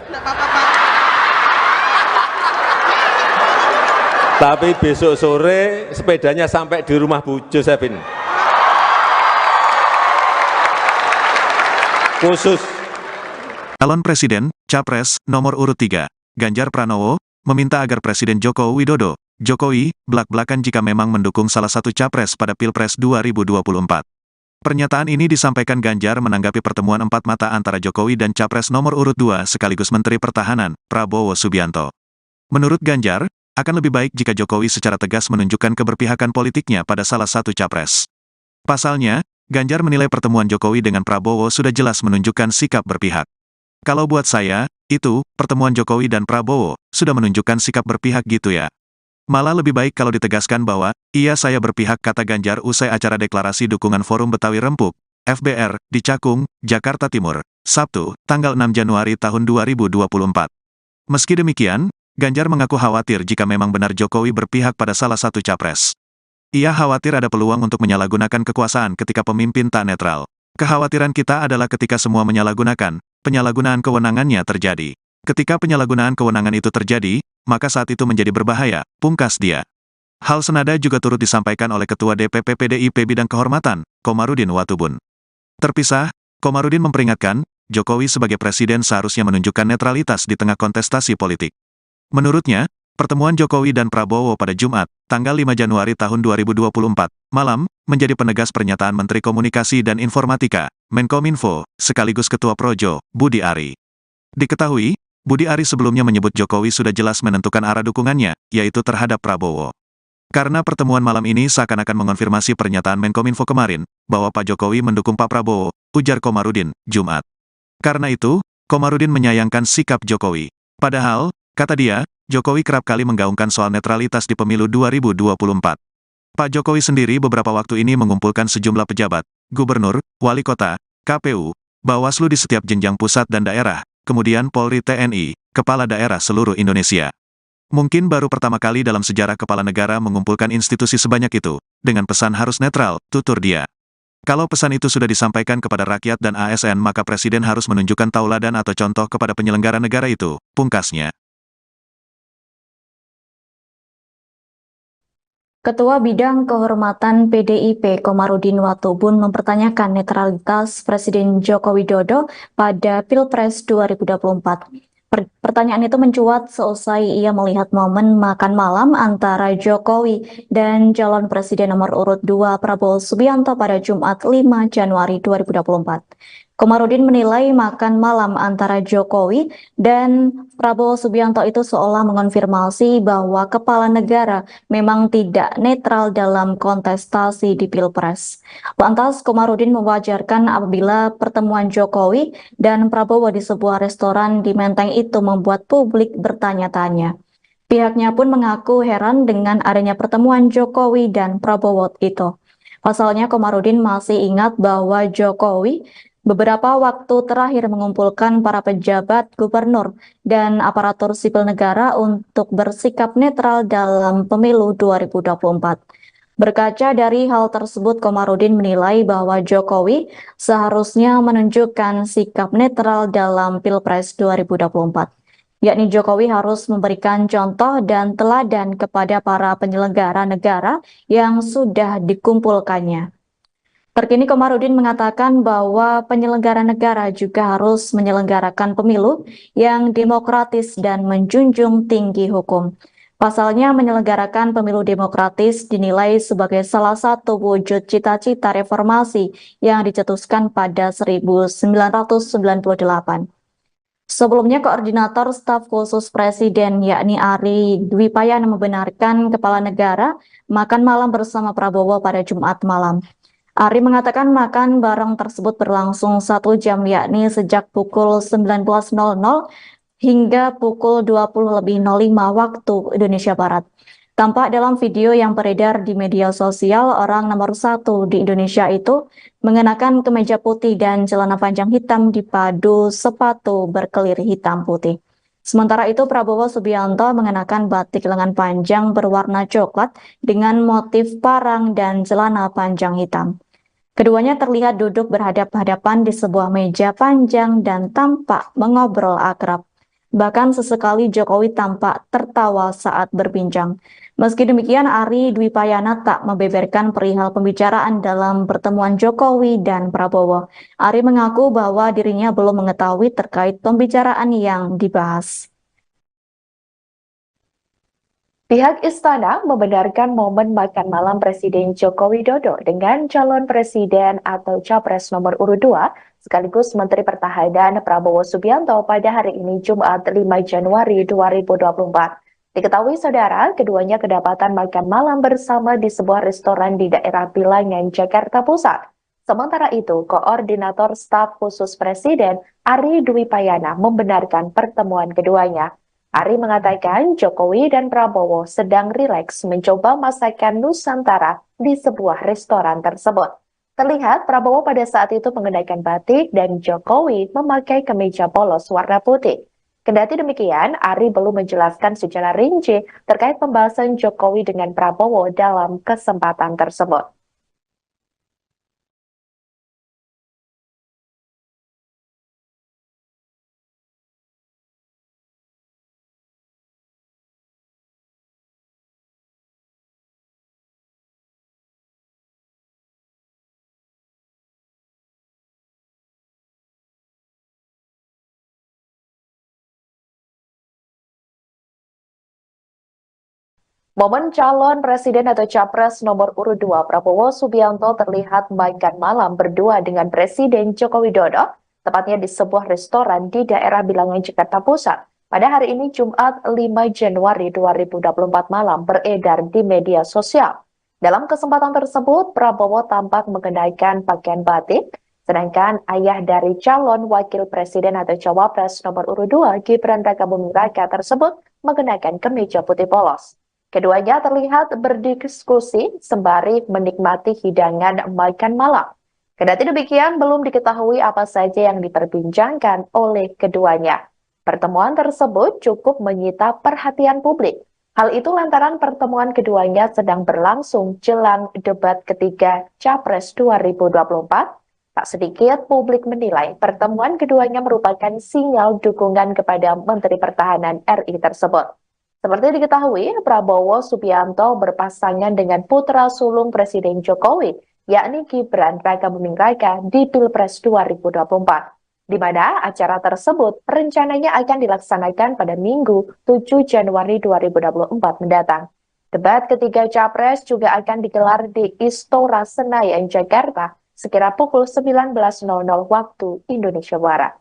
Tapi besok sore sepedanya sampai di rumah Bu Josephine. Khusus. Calon Presiden, Capres, nomor urut 3, Ganjar Pranowo, meminta agar Presiden Joko Widodo, Jokowi, blak-blakan jika memang mendukung salah satu capres pada Pilpres 2024. Pernyataan ini disampaikan Ganjar menanggapi pertemuan empat mata antara Jokowi dan Capres nomor urut 2 sekaligus Menteri Pertahanan, Prabowo Subianto. Menurut Ganjar, akan lebih baik jika Jokowi secara tegas menunjukkan keberpihakan politiknya pada salah satu capres. Pasalnya, Ganjar menilai pertemuan Jokowi dengan Prabowo sudah jelas menunjukkan sikap berpihak. Kalau buat saya, itu, pertemuan Jokowi dan Prabowo, sudah menunjukkan sikap berpihak gitu ya. Malah lebih baik kalau ditegaskan bahwa, iya saya berpihak, kata Ganjar usai acara deklarasi dukungan Forum Betawi Rempuk, FBR, di Cakung, Jakarta Timur, Sabtu, tanggal 6 Januari tahun 2024. Meski demikian, Ganjar mengaku khawatir jika memang benar Jokowi berpihak pada salah satu capres. Ia khawatir ada peluang untuk menyalahgunakan kekuasaan ketika pemimpin tak netral. Kekhawatiran kita adalah ketika semua menyalahgunakan, penyalahgunaan kewenangannya terjadi. Ketika penyalahgunaan kewenangan itu terjadi, maka saat itu menjadi berbahaya, pungkas dia. Hal senada juga turut disampaikan oleh Ketua DPP PDIP Bidang Kehormatan, Komarudin Watubun. Terpisah, Komarudin memperingatkan, Jokowi sebagai presiden seharusnya menunjukkan netralitas di tengah kontestasi politik. Menurutnya, pertemuan Jokowi dan Prabowo pada Jumat, tanggal 5 Januari tahun 2024, malam, menjadi penegas pernyataan Menteri Komunikasi dan Informatika, Menkominfo, sekaligus Ketua Projo, Budi Ari. Diketahui, Budi Ari sebelumnya menyebut Jokowi sudah jelas menentukan arah dukungannya, yaitu terhadap Prabowo. Karena pertemuan malam ini seakan-akan mengonfirmasi pernyataan Menkominfo kemarin, bahwa Pak Jokowi mendukung Pak Prabowo, ujar Komarudin, Jumat. Karena itu, Komarudin menyayangkan sikap Jokowi. Padahal, kata dia, Jokowi kerap kali menggaungkan soal netralitas di pemilu 2024. Pak Jokowi sendiri beberapa waktu ini mengumpulkan sejumlah pejabat, gubernur, wali kota, KPU, Bawaslu di setiap jenjang pusat dan daerah, kemudian Polri TNI, kepala daerah seluruh Indonesia. Mungkin baru pertama kali dalam sejarah kepala negara mengumpulkan institusi sebanyak itu, dengan pesan harus netral, tutur dia. Kalau pesan itu sudah disampaikan kepada rakyat dan ASN maka Presiden harus menunjukkan tauladan atau contoh kepada penyelenggara negara itu, pungkasnya. Ketua Bidang Kehormatan PDIP Komarudin Watubun mempertanyakan netralitas Presiden Joko Widodo pada Pilpres 2024. Pertanyaan itu mencuat seusai ia melihat momen makan malam antara Jokowi dan calon presiden nomor urut 2 Prabowo Subianto pada Jumat 5 Januari 2024. Komarudin menilai makan malam antara Jokowi dan Prabowo Subianto itu seolah mengonfirmasi bahwa kepala negara memang tidak netral dalam kontestasi di Pilpres. Lantas, Komarudin mewajarkan apabila pertemuan Jokowi dan Prabowo di sebuah restoran di Menteng itu membuat publik bertanya-tanya. Pihaknya pun mengaku heran dengan adanya pertemuan Jokowi dan Prabowo itu. Pasalnya, Komarudin masih ingat bahwa Jokowi beberapa waktu terakhir mengumpulkan para pejabat gubernur dan aparatur sipil negara untuk bersikap netral dalam pemilu 2024. Berkaca dari hal tersebut, Komarudin menilai bahwa Jokowi seharusnya menunjukkan sikap netral dalam Pilpres 2024. Yakni Jokowi harus memberikan contoh dan teladan kepada para penyelenggara negara yang sudah dikumpulkannya. Terkini Komarudin mengatakan bahwa penyelenggara negara juga harus menyelenggarakan pemilu yang demokratis dan menjunjung tinggi hukum. Pasalnya menyelenggarakan pemilu demokratis dinilai sebagai salah satu wujud cita-cita reformasi yang dicetuskan pada 1998. Sebelumnya, Koordinator Staf Khusus Presiden yakni Ari Dwi Payana membenarkan kepala negara makan malam bersama Prabowo pada Jumat malam. Ari mengatakan makan bareng tersebut berlangsung 1 jam yakni sejak pukul 19.00 hingga pukul 20.05 waktu Indonesia Barat. Tampak dalam video yang beredar di media sosial, orang nomor 1 di Indonesia itu mengenakan kemeja putih dan celana panjang hitam dipadu sepatu berkelir hitam putih. Sementara itu, Prabowo Subianto mengenakan batik lengan panjang berwarna coklat dengan motif parang dan celana panjang hitam. Keduanya terlihat duduk berhadap-hadapan di sebuah meja panjang dan tampak mengobrol akrab. Bahkan sesekali Jokowi tampak tertawa saat berbincang. Meski demikian, Ari Dwi Payana tak membeberkan perihal pembicaraan dalam pertemuan Jokowi dan Prabowo. Ari mengaku bahwa dirinya belum mengetahui terkait pembicaraan yang dibahas. Pihak istana membenarkan momen makan malam Presiden Joko Widodo dengan calon presiden atau capres nomor urut 2 sekaligus Menteri Pertahanan Prabowo Subianto pada hari ini Jumat 5 Januari 2024. Diketahui saudara, keduanya kedapatan makan malam bersama di sebuah restoran di daerah Bilangan, Jakarta Pusat. Sementara itu, Koordinator Staf Khusus Presiden Ari Dwi Payana membenarkan pertemuan keduanya. Ari mengatakan Jokowi dan Prabowo sedang rileks mencoba masakan Nusantara di sebuah restoran tersebut. Terlihat Prabowo pada saat itu mengenakan batik dan Jokowi memakai kemeja polos warna putih. Kendati demikian, Ari belum menjelaskan secara rinci terkait pembahasan Jokowi dengan Prabowo dalam kesempatan tersebut. Momen calon presiden atau capres nomor urut 2 Prabowo Subianto terlihat makan malam berdua dengan Presiden Joko Widodo, tepatnya di sebuah restoran di daerah Bilangan, Jakarta Pusat. Pada hari ini Jumat 5 Januari 2024 malam beredar di media sosial. Dalam kesempatan tersebut, Prabowo tampak mengenakan pakaian batik, sedangkan ayah dari calon wakil presiden atau cawapres nomor urut 2 Gibran Rakabuming Raka tersebut mengenakan kemeja putih polos. Keduanya terlihat berdiskusi sembari menikmati hidangan makan malam. Kendati demikian, belum diketahui apa saja yang diperbincangkan oleh keduanya. Pertemuan tersebut cukup menyita perhatian publik. Hal itu lantaran pertemuan keduanya sedang berlangsung jelang debat ketiga Capres 2024. Tak sedikit publik menilai pertemuan keduanya merupakan sinyal dukungan kepada Menteri Pertahanan RI tersebut. Seperti diketahui, Prabowo Subianto berpasangan dengan putra sulung Presiden Jokowi, yakni Gibran Rakabuming Raka di Pilpres 2024, di mana acara tersebut rencananya akan dilaksanakan pada Minggu 7 Januari 2024 mendatang. Debat ketiga Capres juga akan digelar di Istora Senayan, Jakarta, sekira pukul 19.00 waktu Indonesia Barat.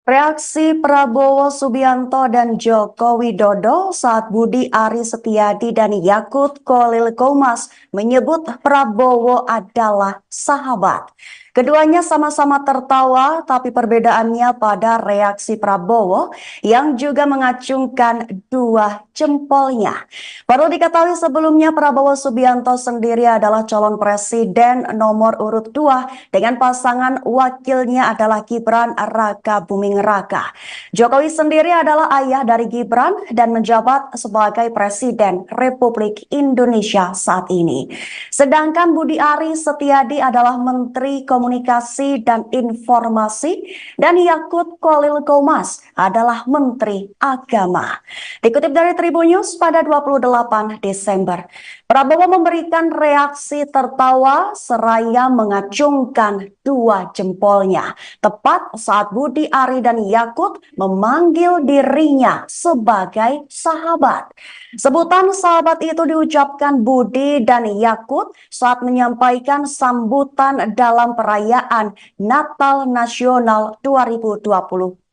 Reaksi Prabowo Subianto dan Joko Widodo saat Budi Ari Setiadi dan Yakut Khalil Qomas menyebut Prabowo adalah sahabat. Keduanya sama-sama tertawa, tapi perbedaannya pada reaksi Prabowo yang juga mengacungkan dua jempolnya. Perlu diketahui sebelumnya Prabowo Subianto sendiri adalah calon presiden nomor urut 2 dengan pasangan wakilnya adalah Gibran Rakabuming Raka. Jokowi sendiri adalah ayah dari Gibran dan menjabat sebagai Presiden Republik Indonesia saat ini. Sedangkan Budi Ari Setiadi adalah Menteri Komunikasi dan Informasi dan Yakut Khalil Qomas adalah Menteri Agama. Dikutip dari Tribun News pada 28 Desember, Prabowo memberikan reaksi tertawa seraya mengacungkan dua jempolnya tepat saat Budi Ari dan Yakut memanggil dirinya sebagai sahabat. Sebutan sahabat itu diucapkan Budi dan Yakut saat menyampaikan sambutan dalam perayaan Natal Nasional 2024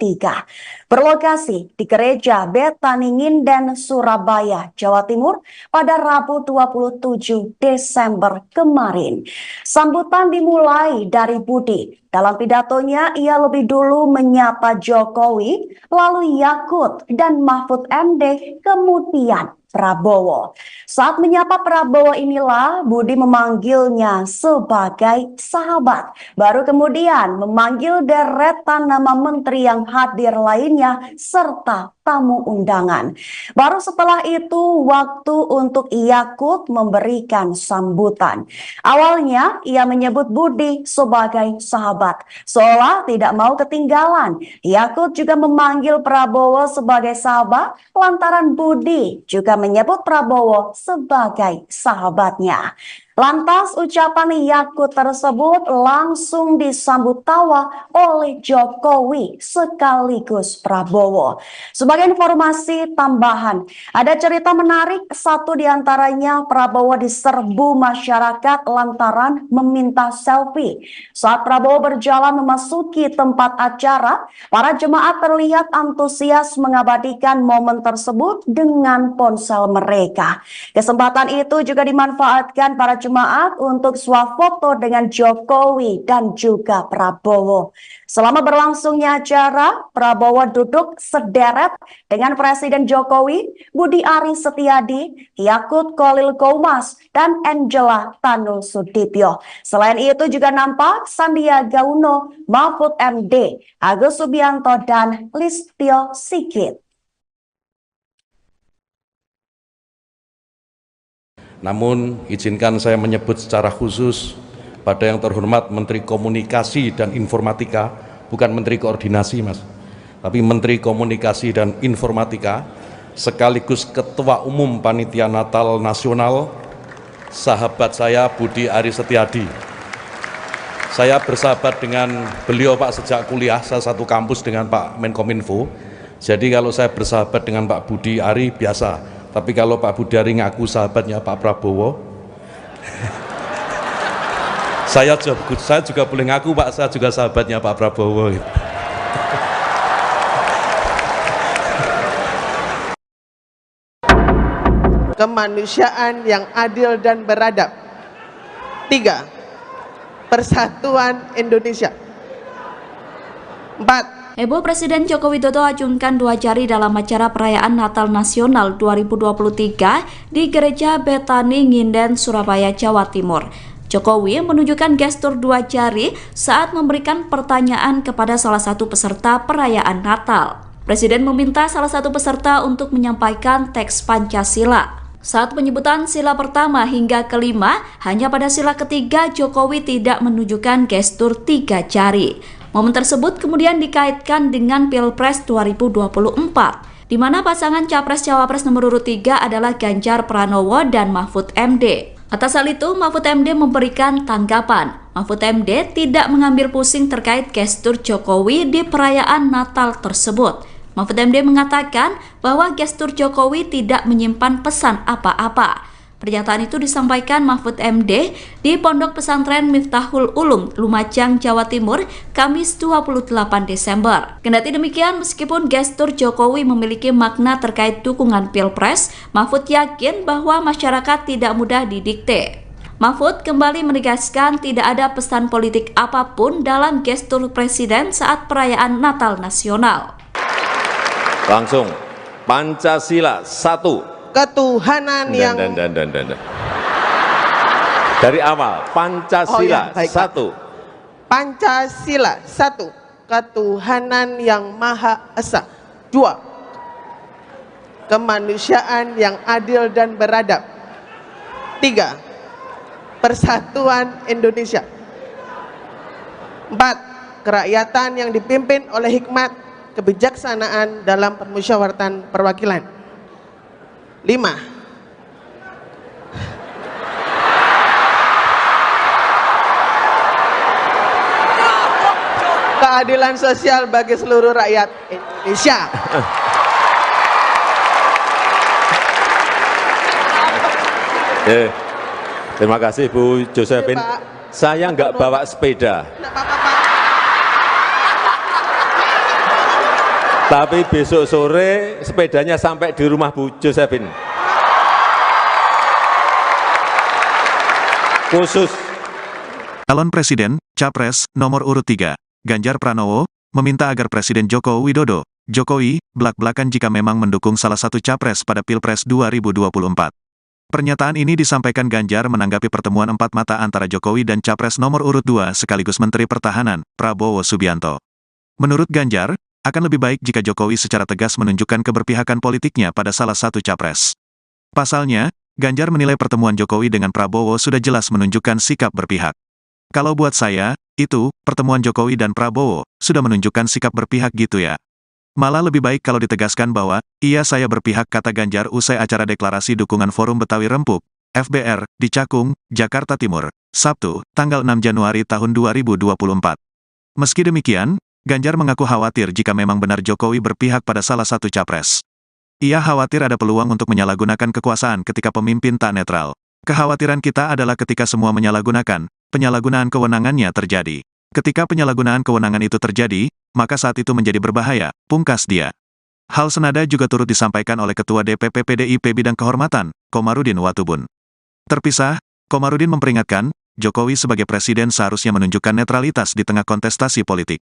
berlokasi di Gereja Betani Nginden, Surabaya, Jawa Timur pada Rabu 27 Desember kemarin. Sambutan dimulai dari Budi. Dalam pidatonya, ia lebih dulu menyapa Jokowi, lalu Yakut dan Mahfud MD, kemudian Prabowo. Saat menyapa Prabowo inilah Budi memanggilnya sebagai sahabat. Baru kemudian memanggil deretan nama menteri yang hadir lainnya serta tamu undangan. Baru setelah itu waktu untuk Yakut memberikan sambutan. Awalnya ia menyebut Budi sebagai sahabat, seolah tidak mau ketinggalan. Yakut juga memanggil Prabowo sebagai sahabat lantaran Budi juga menyebut Prabowo sebagai sahabatnya. Lantas ucapan Yakut tersebut langsung disambut tawa oleh Jokowi sekaligus Prabowo. Sebagai informasi tambahan, ada cerita menarik, satu diantaranya Prabowo diserbu masyarakat lantaran meminta selfie. Saat Prabowo berjalan memasuki tempat acara, para jemaat terlihat antusias mengabadikan momen tersebut dengan ponsel mereka. Kesempatan itu juga dimanfaatkan para jemaat untuk swafoto dengan Jokowi dan juga Prabowo. Selama berlangsungnya acara, Prabowo duduk sederet dengan Presiden Jokowi, Budi Ari Setiadi, Yakut Khalil Qomas, dan Angela Tanu Sudibyo. Selain itu juga nampak Sandiaga Uno, Mahfud MD, Agus Subianto, dan Listio Sigit. Namun, izinkan saya menyebut secara khusus pada yang terhormat Menteri Komunikasi dan Informatika, bukan Menteri Koordinasi, Mas, tapi Menteri Komunikasi dan Informatika, sekaligus Ketua Umum Panitia Natal Nasional, sahabat saya Budi Ari Setiadi. Saya bersahabat dengan beliau, Pak, sejak kuliah, saya satu kampus dengan Pak Menkominfo. Jadi kalau saya bersahabat dengan Pak Budi Ari biasa. Tapi kalau Pak Budi Ari ngaku sahabatnya Pak Prabowo, saya juga boleh ngaku, Pak, saya juga sahabatnya Pak Prabowo. Kemanusiaan yang adil dan beradab. 3. Persatuan Indonesia. 4. Heboh Presiden Joko Widodo acungkan 2 jari dalam acara perayaan Natal Nasional 2023 di Gereja Betani Nginden, Surabaya, Jawa Timur. Jokowi menunjukkan gestur 2 jari saat memberikan pertanyaan kepada salah satu peserta perayaan Natal. Presiden meminta salah satu peserta untuk menyampaikan teks Pancasila. Saat penyebutan sila pertama hingga kelima, hanya pada sila ketiga Jokowi tidak menunjukkan gestur 3 jari. Momen tersebut kemudian dikaitkan dengan Pilpres 2024, di mana pasangan Capres-Cawapres nomor urut 3 adalah Ganjar Pranowo dan Mahfud MD. Atas hal itu, Mahfud MD memberikan tanggapan. Mahfud MD tidak mengambil pusing terkait gestur Jokowi di perayaan Natal tersebut. Mahfud MD mengatakan bahwa gestur Jokowi tidak menyimpan pesan apa-apa. Pernyataan itu disampaikan Mahfud MD di Pondok Pesantren Miftahul Ulum, Lumajang, Jawa Timur, Kamis 28 Desember. Kendati demikian, meskipun gestur Jokowi memiliki makna terkait dukungan Pilpres, Mahfud yakin bahwa masyarakat tidak mudah didikte. Mahfud kembali menegaskan tidak ada pesan politik apapun dalam gestur Presiden saat perayaan Natal Nasional. Langsung, Pancasila 1. Ketuhanan yang dari awal, Pancasila 1. Pancasila 1. Ketuhanan yang Maha Esa. 2. Kemanusiaan yang adil dan beradab. 3. Persatuan Indonesia. 4. Kerakyatan yang dipimpin oleh hikmat kebijaksanaan dalam permusyawaratan perwakilan. 5. Keadilan sosial bagi seluruh rakyat Indonesia. Terima kasih Bu Josephine. Saya nggak bawa sepeda. Tapi besok sore sepedanya sampai di rumah Bu Josephine. Khusus. Calon Presiden, Capres, nomor urut 3, Ganjar Pranowo, meminta agar Presiden Joko Widodo, Jokowi, blak-blakan jika memang mendukung salah satu capres pada Pilpres 2024. Pernyataan ini disampaikan Ganjar menanggapi pertemuan empat mata antara Jokowi dan Capres nomor urut 2 sekaligus Menteri Pertahanan, Prabowo Subianto. Menurut Ganjar, akan lebih baik jika Jokowi secara tegas menunjukkan keberpihakan politiknya pada salah satu capres. Pasalnya, Ganjar menilai pertemuan Jokowi dengan Prabowo sudah jelas menunjukkan sikap berpihak. Kalau buat saya, itu, pertemuan Jokowi dan Prabowo, sudah menunjukkan sikap berpihak gitu ya. Malah lebih baik kalau ditegaskan bahwa, iya saya berpihak, kata Ganjar usai acara deklarasi dukungan Forum Betawi Rempuk, FBR, di Cakung, Jakarta Timur, Sabtu, tanggal 6 Januari tahun 2024. Meski demikian, Ganjar mengaku khawatir jika memang benar Jokowi berpihak pada salah satu capres. Ia khawatir ada peluang untuk menyalahgunakan kekuasaan ketika pemimpin tak netral. Kekhawatiran kita adalah ketika semua menyalahgunakan, penyalahgunaan kewenangannya terjadi. Ketika penyalahgunaan kewenangan itu terjadi, maka saat itu menjadi berbahaya, pungkas dia. Hal senada juga turut disampaikan oleh Ketua DPP PDIP Bidang Kehormatan, Komarudin Watubun. Terpisah, Komarudin memperingatkan, Jokowi sebagai presiden seharusnya menunjukkan netralitas di tengah kontestasi politik.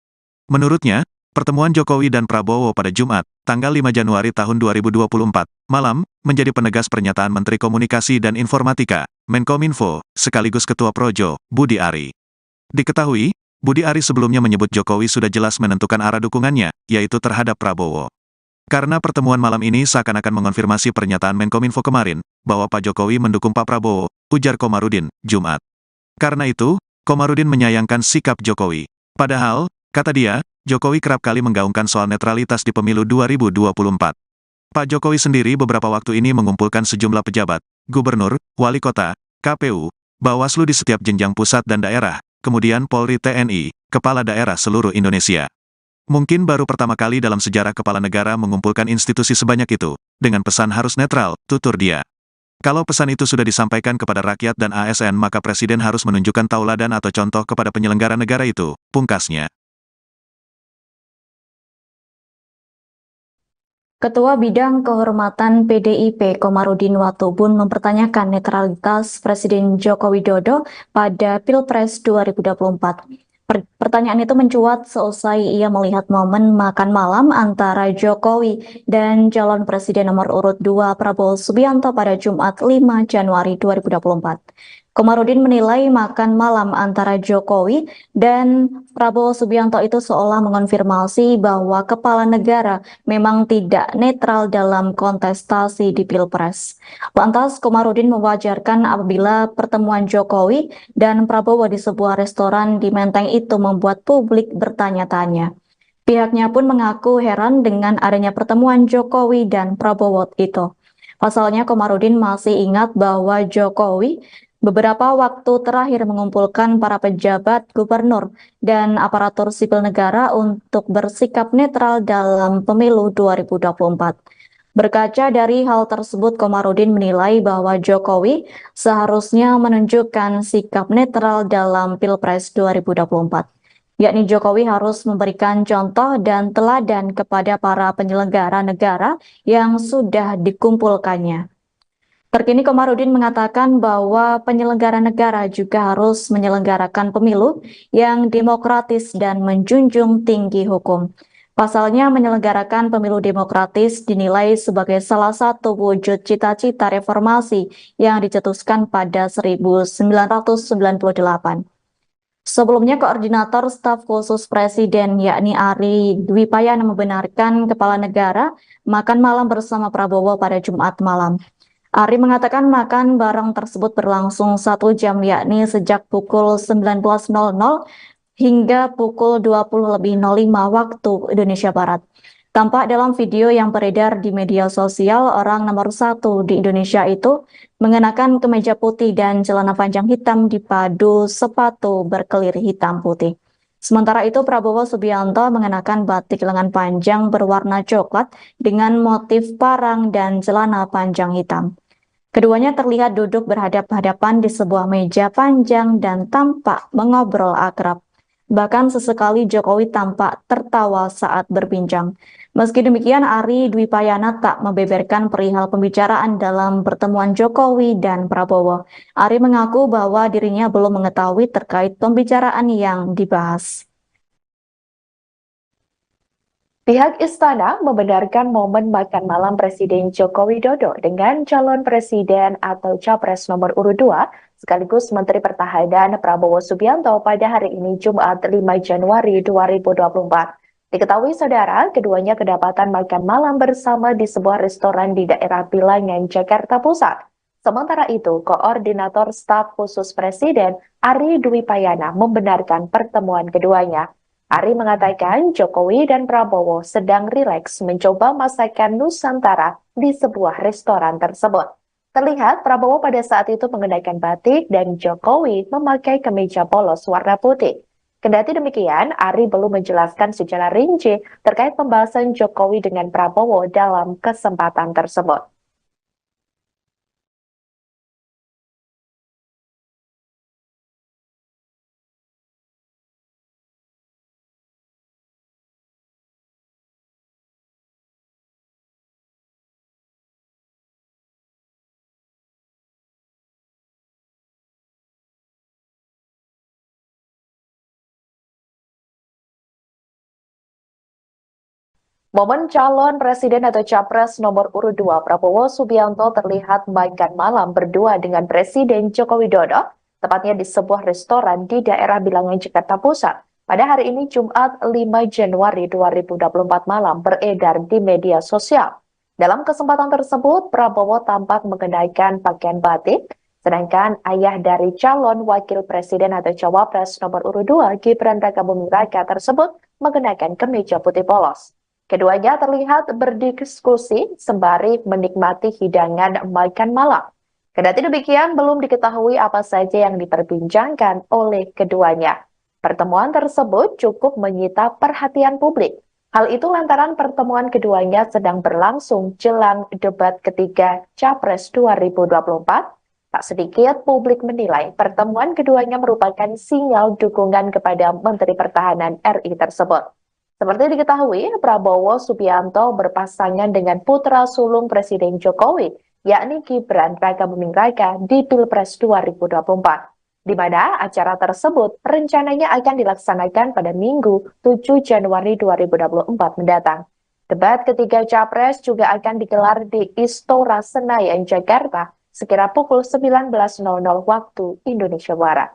Menurutnya, pertemuan Jokowi dan Prabowo pada Jumat, tanggal 5 Januari tahun 2024, malam, menjadi penegas pernyataan Menteri Komunikasi dan Informatika, Menkominfo, sekaligus Ketua Projo, Budi Ari. Diketahui, Budi Ari sebelumnya menyebut Jokowi sudah jelas menentukan arah dukungannya, yaitu terhadap Prabowo. Karena pertemuan malam ini seakan-akan mengonfirmasi pernyataan Menkominfo kemarin, bahwa Pak Jokowi mendukung Pak Prabowo, ujar Komarudin, Jumat. Karena itu, Komarudin menyayangkan sikap Jokowi. Padahal, kata dia, Jokowi kerap kali menggaungkan soal netralitas di pemilu 2024. Pak Jokowi sendiri beberapa waktu ini mengumpulkan sejumlah pejabat, gubernur, wali kota, KPU, Bawaslu di setiap jenjang pusat dan daerah, kemudian Polri, TNI, kepala daerah seluruh Indonesia. Mungkin baru pertama kali dalam sejarah kepala negara mengumpulkan institusi sebanyak itu, dengan pesan harus netral, tutur dia. Kalau pesan itu sudah disampaikan kepada rakyat dan ASN maka Presiden harus menunjukkan tauladan atau contoh kepada penyelenggara negara itu, pungkasnya. Ketua Bidang Kehormatan PDIP Komarudin Watubun mempertanyakan netralitas Presiden Joko Widodo pada Pilpres 2024. Pertanyaan itu mencuat seusai ia melihat momen makan malam antara Jokowi dan calon presiden nomor urut 2 Prabowo Subianto pada Jumat 5 Januari 2024. Komarudin menilai makan malam antara Jokowi dan Prabowo Subianto itu seolah mengonfirmasi bahwa kepala negara memang tidak netral dalam kontestasi di Pilpres. Lantas, Komarudin mewajarkan apabila pertemuan Jokowi dan Prabowo di sebuah restoran di Menteng itu membuat publik bertanya-tanya. Pihaknya pun mengaku heran dengan adanya pertemuan Jokowi dan Prabowo itu. Pasalnya, Komarudin masih ingat bahwa Jokowi beberapa waktu terakhir mengumpulkan para pejabat, gubernur, dan aparatur sipil negara untuk bersikap netral dalam pemilu 2024. Berkaca dari hal tersebut, Komarudin menilai bahwa Jokowi seharusnya menunjukkan sikap netral dalam Pilpres 2024. Yakni Jokowi harus memberikan contoh dan teladan kepada para penyelenggara negara yang sudah dikumpulkannya. Terkini Komarudin mengatakan bahwa penyelenggara negara juga harus menyelenggarakan pemilu yang demokratis dan menjunjung tinggi hukum. Pasalnya menyelenggarakan pemilu demokratis dinilai sebagai salah satu wujud cita-cita reformasi yang dicetuskan pada 1998. Sebelumnya, Koordinator Staf Khusus Presiden yakni Ari Dwi Payana membenarkan kepala negara makan malam bersama Prabowo pada Jumat malam. Ari mengatakan makan bareng tersebut berlangsung 1 jam yakni sejak pukul 19.00 hingga pukul 20.05 waktu Indonesia Barat. Tampak dalam video yang beredar di media sosial, orang nomor 1 di Indonesia itu mengenakan kemeja putih dan celana panjang hitam dipadu sepatu berkelir hitam putih. Sementara itu, Prabowo Subianto mengenakan batik lengan panjang berwarna coklat dengan motif parang dan celana panjang hitam. Keduanya terlihat duduk berhadap-hadapan di sebuah meja panjang dan tampak mengobrol akrab. Bahkan sesekali Jokowi tampak tertawa saat berbincang. Meski demikian, Ari Dwi Payana tak membeberkan perihal pembicaraan dalam pertemuan Jokowi dan Prabowo. Ari mengaku bahwa dirinya belum mengetahui terkait pembicaraan yang dibahas. Pihak istana membenarkan momen makan malam Presiden Joko Widodo dengan calon presiden atau capres nomor urut 2 sekaligus Menteri Pertahanan Prabowo Subianto pada hari ini Jumat 5 Januari 2024. Diketahui saudara, keduanya kedapatan makan malam bersama di sebuah restoran di daerah Bilangan, Jakarta Pusat. Sementara itu, Koordinator Staf Khusus Presiden Ari Dwi Payana membenarkan pertemuan keduanya. Ari mengatakan Jokowi dan Prabowo sedang rileks mencoba masakan Nusantara di sebuah restoran tersebut. Terlihat Prabowo pada saat itu mengenakan batik dan Jokowi memakai kemeja polos warna putih. Kendati demikian, Ari belum menjelaskan secara rinci terkait pembahasan Jokowi dengan Prabowo dalam kesempatan tersebut. Momen calon presiden atau capres nomor urut 2 Prabowo Subianto terlihat makan malam berdua dengan Presiden Joko Widodo, tepatnya di sebuah restoran di daerah Bilangan, Jakarta Pusat. Pada hari ini Jumat 5 Januari 2024 malam beredar di media sosial. Dalam kesempatan tersebut, Prabowo tampak mengenakan pakaian batik, sedangkan ayah dari calon wakil presiden atau cawapres nomor urut 2 Gibran Rakabuming Raka tersebut mengenakan kemeja putih polos. Keduanya terlihat berdiskusi sembari menikmati hidangan makan malam. Kendati demikian, belum diketahui apa saja yang diperbincangkan oleh keduanya. Pertemuan tersebut cukup menyita perhatian publik. Hal itu lantaran pertemuan keduanya sedang berlangsung jelang debat ketiga Capres 2024. Tak sedikit publik menilai pertemuan keduanya merupakan sinyal dukungan kepada Menteri Pertahanan RI tersebut. Seperti diketahui, Prabowo Subianto berpasangan dengan putra sulung Presiden Jokowi, yakni Gibran Rakabuming Raka di Pilpres 2024, di mana acara tersebut rencananya akan dilaksanakan pada Minggu 7 Januari 2024 mendatang. Debat ketiga Capres juga akan digelar di Istora Senayan, Jakarta, sekira pukul 19.00 waktu Indonesia Barat.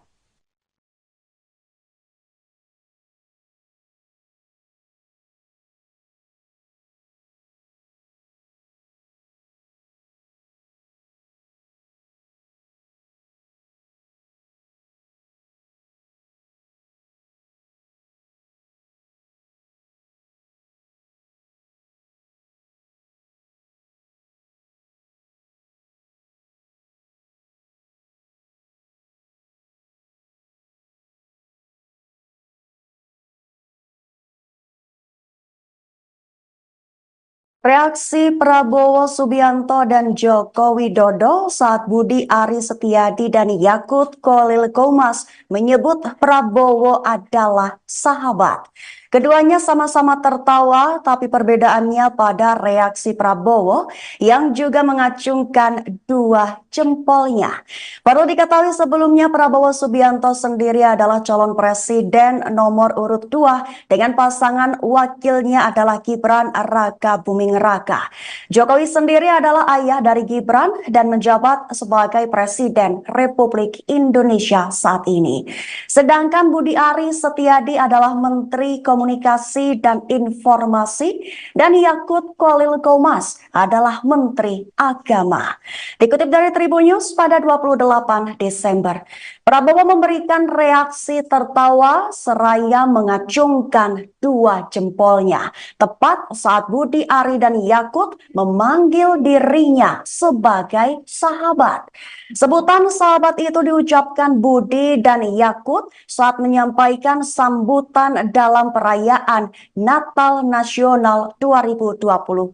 Reaksi Prabowo Subianto dan Joko Widodo saat Budi Ari Setiadi dan Yakut Khalil Qomas menyebut Prabowo adalah sahabat. Keduanya sama-sama tertawa, tapi perbedaannya pada reaksi Prabowo yang juga mengacungkan dua jempolnya. Perlu diketahui sebelumnya Prabowo Subianto sendiri adalah calon presiden nomor urut 2 dengan pasangan wakilnya adalah Gibran Rakabuming Raka. Jokowi sendiri adalah ayah dari Gibran dan menjabat sebagai Presiden Republik Indonesia saat ini. Sedangkan Budi Ari Setiadi adalah Menteri Komunikasi dan Informasi dan Yakut Khalil Qomas adalah Menteri Agama. Dikutip dari Tribun News pada 28 Desember, Prabowo memberikan reaksi tertawa seraya mengacungkan dua jempolnya tepat saat Budi Ari dan Yakut memanggil dirinya sebagai sahabat. Sebutan sahabat itu diucapkan Budi dan Yakut saat menyampaikan sambutan dalam perayaan Natal Nasional 2023.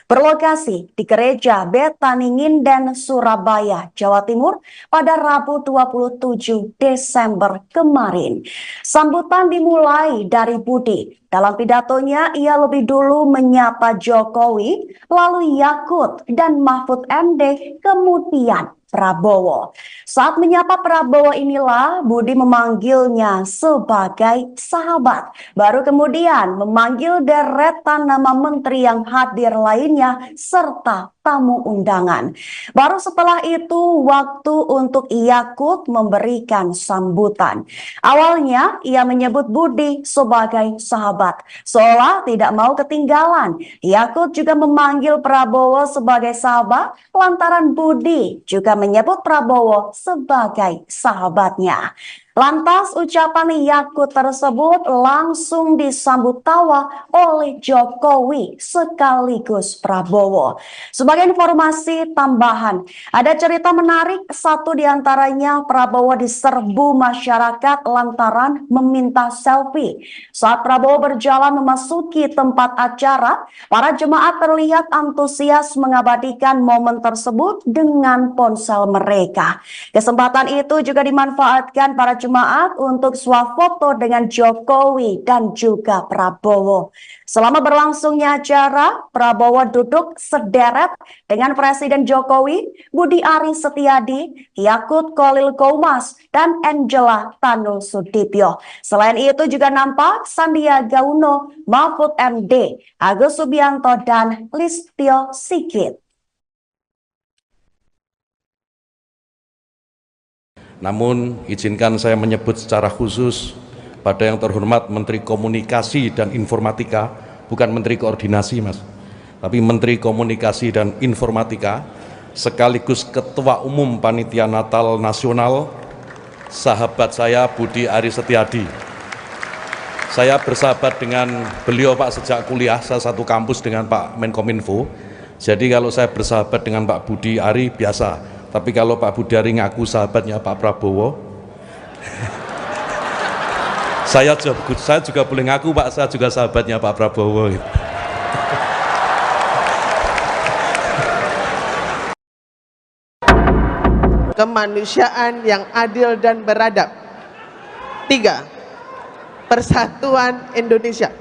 Berlokasi di Gereja Betaningin dan Surabaya, Jawa Timur pada Rabu 27 Desember kemarin. Sambutan dimulai dari Budi Dalam pidatonya, ia lebih dulu menyapa Jokowi, lalu Yakut dan Mahfud MD, kemudian Prabowo. Saat menyapa Prabowo inilah Budi memanggilnya sebagai sahabat. Baru kemudian memanggil deretan nama menteri yang hadir lainnya serta tamu undangan. Baru setelah itu waktu untuk Yakut memberikan sambutan. Awalnya ia menyebut Budi sebagai sahabat. Seolah tidak mau ketinggalan. Yakut juga memanggil Prabowo sebagai sahabat lantaran Budi juga menyebut Prabowo sebagai sahabatnya. Lantas ucapan Yakut tersebut langsung disambut tawa oleh Jokowi sekaligus Prabowo. Sebagai informasi tambahan, ada cerita menarik, satu diantaranya Prabowo diserbu masyarakat lantaran meminta selfie. Saat Prabowo berjalan memasuki tempat acara, para jemaat terlihat antusias mengabadikan momen tersebut dengan ponsel mereka. Kesempatan itu juga dimanfaatkan para jemaat untuk swafoto dengan Jokowi dan juga Prabowo. Selama berlangsungnya acara, Prabowo duduk sederet dengan Presiden Jokowi, Budi Ari Setiadi, Yakut Khalil Qomas, dan Angela Tanu Sudibyo. Selain itu juga nampak Sandiaga Uno, Mahfud MD, Agus Subianto, dan Listio Sigit. Namun, izinkan saya menyebut secara khusus pada yang terhormat Menteri Komunikasi dan Informatika, bukan Menteri Koordinasi, Mas, tapi Menteri Komunikasi dan Informatika, sekaligus Ketua Umum Panitia Natal Nasional, sahabat saya Budi Ari Setiadi. Saya bersahabat dengan beliau, Pak, sejak kuliah, saya satu kampus dengan Pak Menkominfo. Jadi kalau saya bersahabat dengan Pak Budi Ari biasa. Tapi kalau Pak Budi Ari ngaku sahabatnya Pak Prabowo, saya juga boleh ngaku, Pak, saya juga sahabatnya Pak Prabowo. Kemanusiaan yang adil dan beradab. 3. Persatuan Indonesia.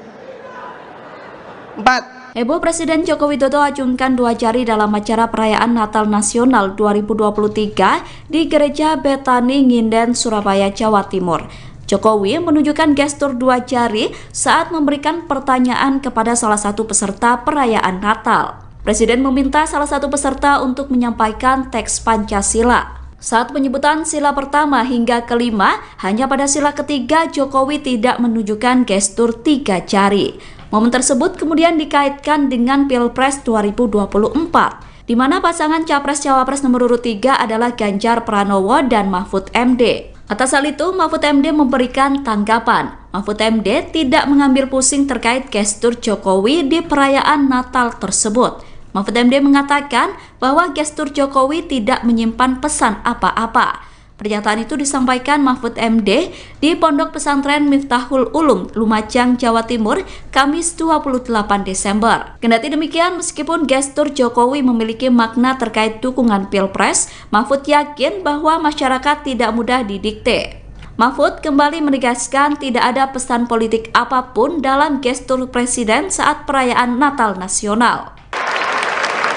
4. Heboh Presiden Joko Widodo acungkan 2 jari dalam acara perayaan Natal Nasional 2023 di Gereja Betani Nginden, Surabaya, Jawa Timur. Jokowi menunjukkan gestur 2 jari saat memberikan pertanyaan kepada salah satu peserta perayaan Natal. Presiden meminta salah satu peserta untuk menyampaikan teks Pancasila. Saat penyebutan sila pertama hingga kelima, hanya pada sila ketiga Jokowi tidak menunjukkan gestur 3 jari. Momen tersebut kemudian dikaitkan dengan Pilpres 2024, di mana pasangan Capres-Cawapres nomor urut 3 adalah Ganjar Pranowo dan Mahfud MD. Atas hal itu, Mahfud MD memberikan tanggapan. Mahfud MD tidak mengambil pusing terkait gestur Jokowi di perayaan Natal tersebut. Mahfud MD mengatakan bahwa gestur Jokowi tidak menyimpan pesan apa-apa. Pernyataan itu disampaikan Mahfud MD di Pondok Pesantren Miftahul Ulum, Lumajang, Jawa Timur, Kamis 28 Desember. Kendati demikian, meskipun gestur Jokowi memiliki makna terkait dukungan Pilpres, Mahfud yakin bahwa masyarakat tidak mudah didikte. Mahfud kembali menegaskan tidak ada pesan politik apapun dalam gestur Presiden saat perayaan Natal Nasional.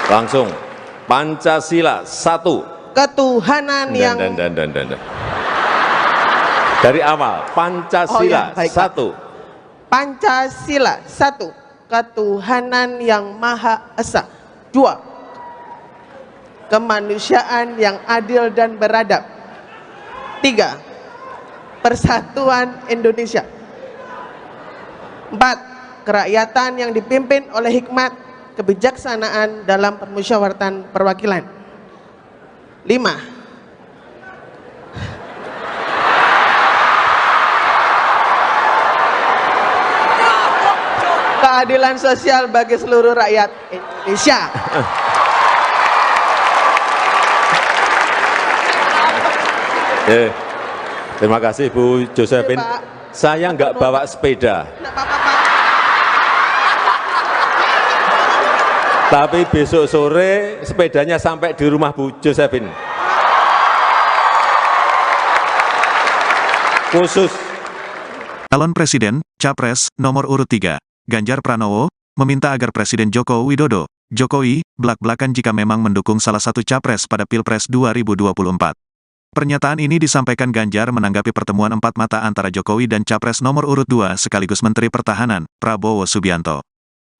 Langsung, Pancasila 1. Ketuhanan yang dari awal, Pancasila 1. Pancasila 1. Ketuhanan yang Maha Esa. 2. Kemanusiaan yang adil dan beradab. 3. Persatuan Indonesia. 4. Kerakyatan yang dipimpin oleh hikmat kebijaksanaan dalam permusyawaratan perwakilan. 5. Keadilan sosial bagi seluruh rakyat Indonesia. Terima kasih Bu Josephine. Saya nggak bawa sepeda. Tapi besok sore sepedanya sampai di rumah Bu Josephine. Khusus Calon Presiden, Capres, nomor urut 3, Ganjar Pranowo, meminta agar Presiden Joko Widodo, Jokowi, belak-belakan jika memang mendukung salah satu capres pada Pilpres 2024. Pernyataan ini disampaikan Ganjar menanggapi pertemuan empat mata antara Jokowi dan Capres nomor urut 2 sekaligus Menteri Pertahanan, Prabowo Subianto.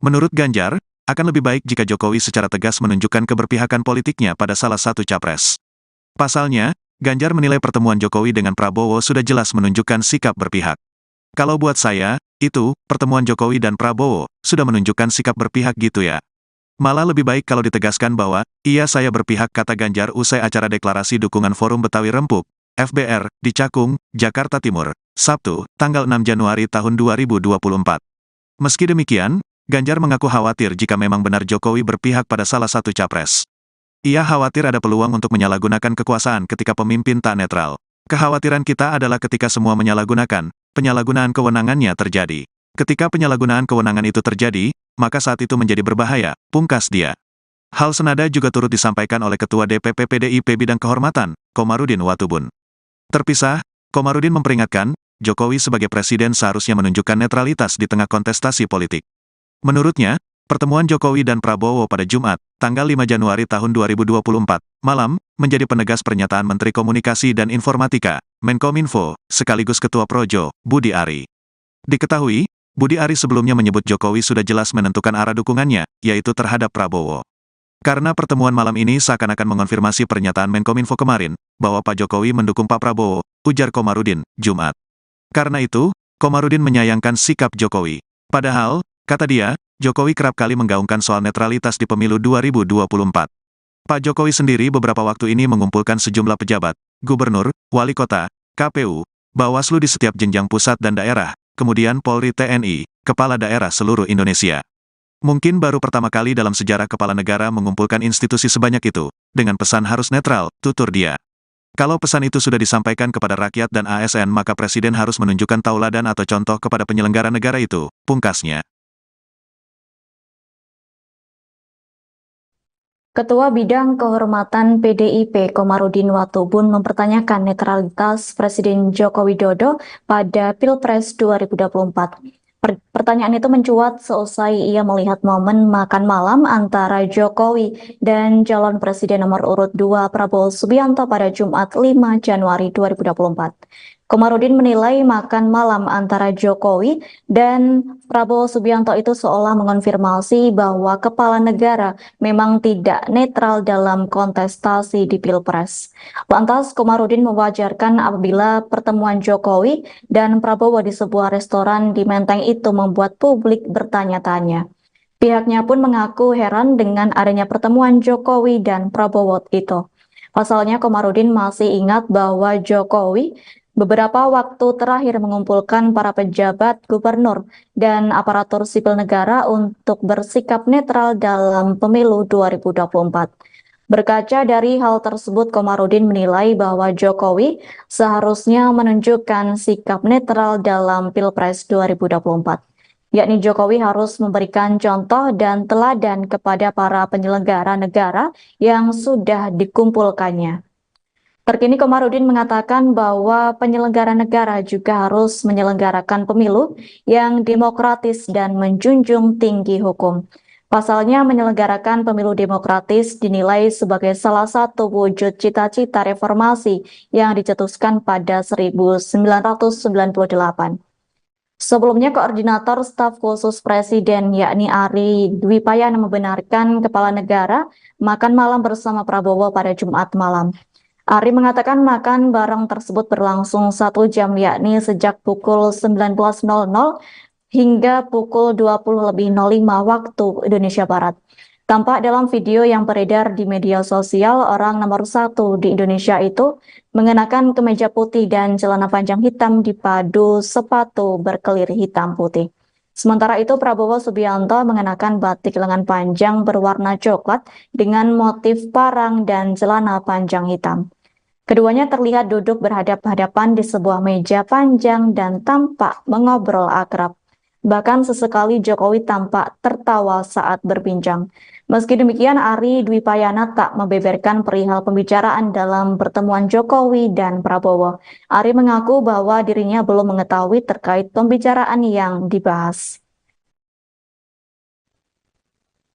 Menurut Ganjar, akan lebih baik jika Jokowi secara tegas menunjukkan keberpihakan politiknya pada salah satu capres. Pasalnya, Ganjar menilai pertemuan Jokowi dengan Prabowo sudah jelas menunjukkan sikap berpihak. Kalau buat saya, itu, pertemuan Jokowi dan Prabowo, sudah menunjukkan sikap berpihak gitu ya. Malah lebih baik kalau ditegaskan bahwa, iya saya berpihak, kata Ganjar usai acara deklarasi dukungan Forum Betawi Rempuk, FBR, di Cakung, Jakarta Timur, Sabtu, tanggal 6 Januari tahun 2024. Meski demikian, Ganjar mengaku khawatir jika memang benar Jokowi berpihak pada salah satu capres. Ia khawatir ada peluang untuk menyalahgunakan kekuasaan ketika pemimpin tak netral. Kekhawatiran kita adalah ketika semua menyalahgunakan, penyalahgunaan kewenangannya terjadi. Ketika penyalahgunaan kewenangan itu terjadi, maka saat itu menjadi berbahaya, pungkas dia. Hal senada juga turut disampaikan oleh Ketua DPP PDIP Bidang Kehormatan, Komarudin Watubun. Terpisah, Komarudin memperingatkan, Jokowi sebagai presiden seharusnya menunjukkan netralitas di tengah kontestasi politik. Menurutnya, pertemuan Jokowi dan Prabowo pada Jumat, tanggal 5 Januari tahun 2024, malam, menjadi penegas pernyataan Menteri Komunikasi dan Informatika, Menkominfo, sekaligus Ketua Projo, Budi Ari. Diketahui, Budi Ari sebelumnya menyebut Jokowi sudah jelas menentukan arah dukungannya, yaitu terhadap Prabowo. Karena pertemuan malam ini seakan-akan mengonfirmasi pernyataan Menkominfo kemarin, bahwa Pak Jokowi mendukung Pak Prabowo, ujar Komarudin, Jumat. Karena itu, Komarudin menyayangkan sikap Jokowi. Padahal, kata dia, Jokowi kerap kali menggaungkan soal netralitas di pemilu 2024. Pak Jokowi sendiri beberapa waktu ini mengumpulkan sejumlah pejabat, gubernur, wali kota, KPU, Bawaslu di setiap jenjang pusat dan daerah, kemudian Polri TNI, kepala daerah seluruh Indonesia. Mungkin baru pertama kali dalam sejarah kepala negara mengumpulkan institusi sebanyak itu, dengan pesan harus netral, tutur dia. Kalau pesan itu sudah disampaikan kepada rakyat dan ASN maka Presiden harus menunjukkan tauladan atau contoh kepada penyelenggara negara itu, pungkasnya. Ketua Bidang Kehormatan PDIP Komarudin Watubun mempertanyakan netralitas Presiden Joko Widodo pada Pilpres 2024. Pertanyaan itu mencuat seusai ia melihat momen makan malam antara Jokowi dan calon presiden nomor urut 2 Prabowo Subianto pada Jumat 5 Januari 2024. Komarudin menilai makan malam antara Jokowi dan Prabowo Subianto itu seolah mengonfirmasi bahwa kepala negara memang tidak netral dalam kontestasi di Pilpres. Lantas, Komarudin mewajarkan apabila pertemuan Jokowi dan Prabowo di sebuah restoran di Menteng itu membuat publik bertanya-tanya. Pihaknya pun mengaku heran dengan adanya pertemuan Jokowi dan Prabowo itu. Pasalnya, Komarudin masih ingat bahwa Jokowi beberapa waktu terakhir mengumpulkan para pejabat gubernur dan aparatur sipil negara untuk bersikap netral dalam pemilu 2024. Berkaca dari hal tersebut, Komarudin menilai bahwa Jokowi seharusnya menunjukkan sikap netral dalam Pilpres 2024. Yakni Jokowi harus memberikan contoh dan teladan kepada para penyelenggara negara yang sudah dikumpulkannya. Terkini Komarudin mengatakan bahwa penyelenggara negara juga harus menyelenggarakan pemilu yang demokratis dan menjunjung tinggi hukum. Pasalnya menyelenggarakan pemilu demokratis dinilai sebagai salah satu wujud cita-cita reformasi yang dicetuskan pada 1998. Sebelumnya Koordinator Staf Khusus Presiden yakni Ari Dwi Payana membenarkan kepala negara makan malam bersama Prabowo pada Jumat malam. Ari mengatakan makan bareng tersebut berlangsung 1 jam yakni sejak pukul 19.00 hingga pukul 20.05 waktu Indonesia Barat. Tampak dalam video yang beredar di media sosial, orang nomor 1 di Indonesia itu mengenakan kemeja putih dan celana panjang hitam dipadu sepatu berkelir hitam putih. Sementara itu Prabowo Subianto mengenakan batik lengan panjang berwarna coklat dengan motif parang dan celana panjang hitam. Keduanya terlihat duduk berhadap-hadapan di sebuah meja panjang dan tampak mengobrol akrab. Bahkan sesekali Jokowi tampak tertawa saat berbincang. Meski demikian, Ari Dwi Payana tak membeberkan perihal pembicaraan dalam pertemuan Jokowi dan Prabowo. Ari mengaku bahwa dirinya belum mengetahui terkait pembicaraan yang dibahas.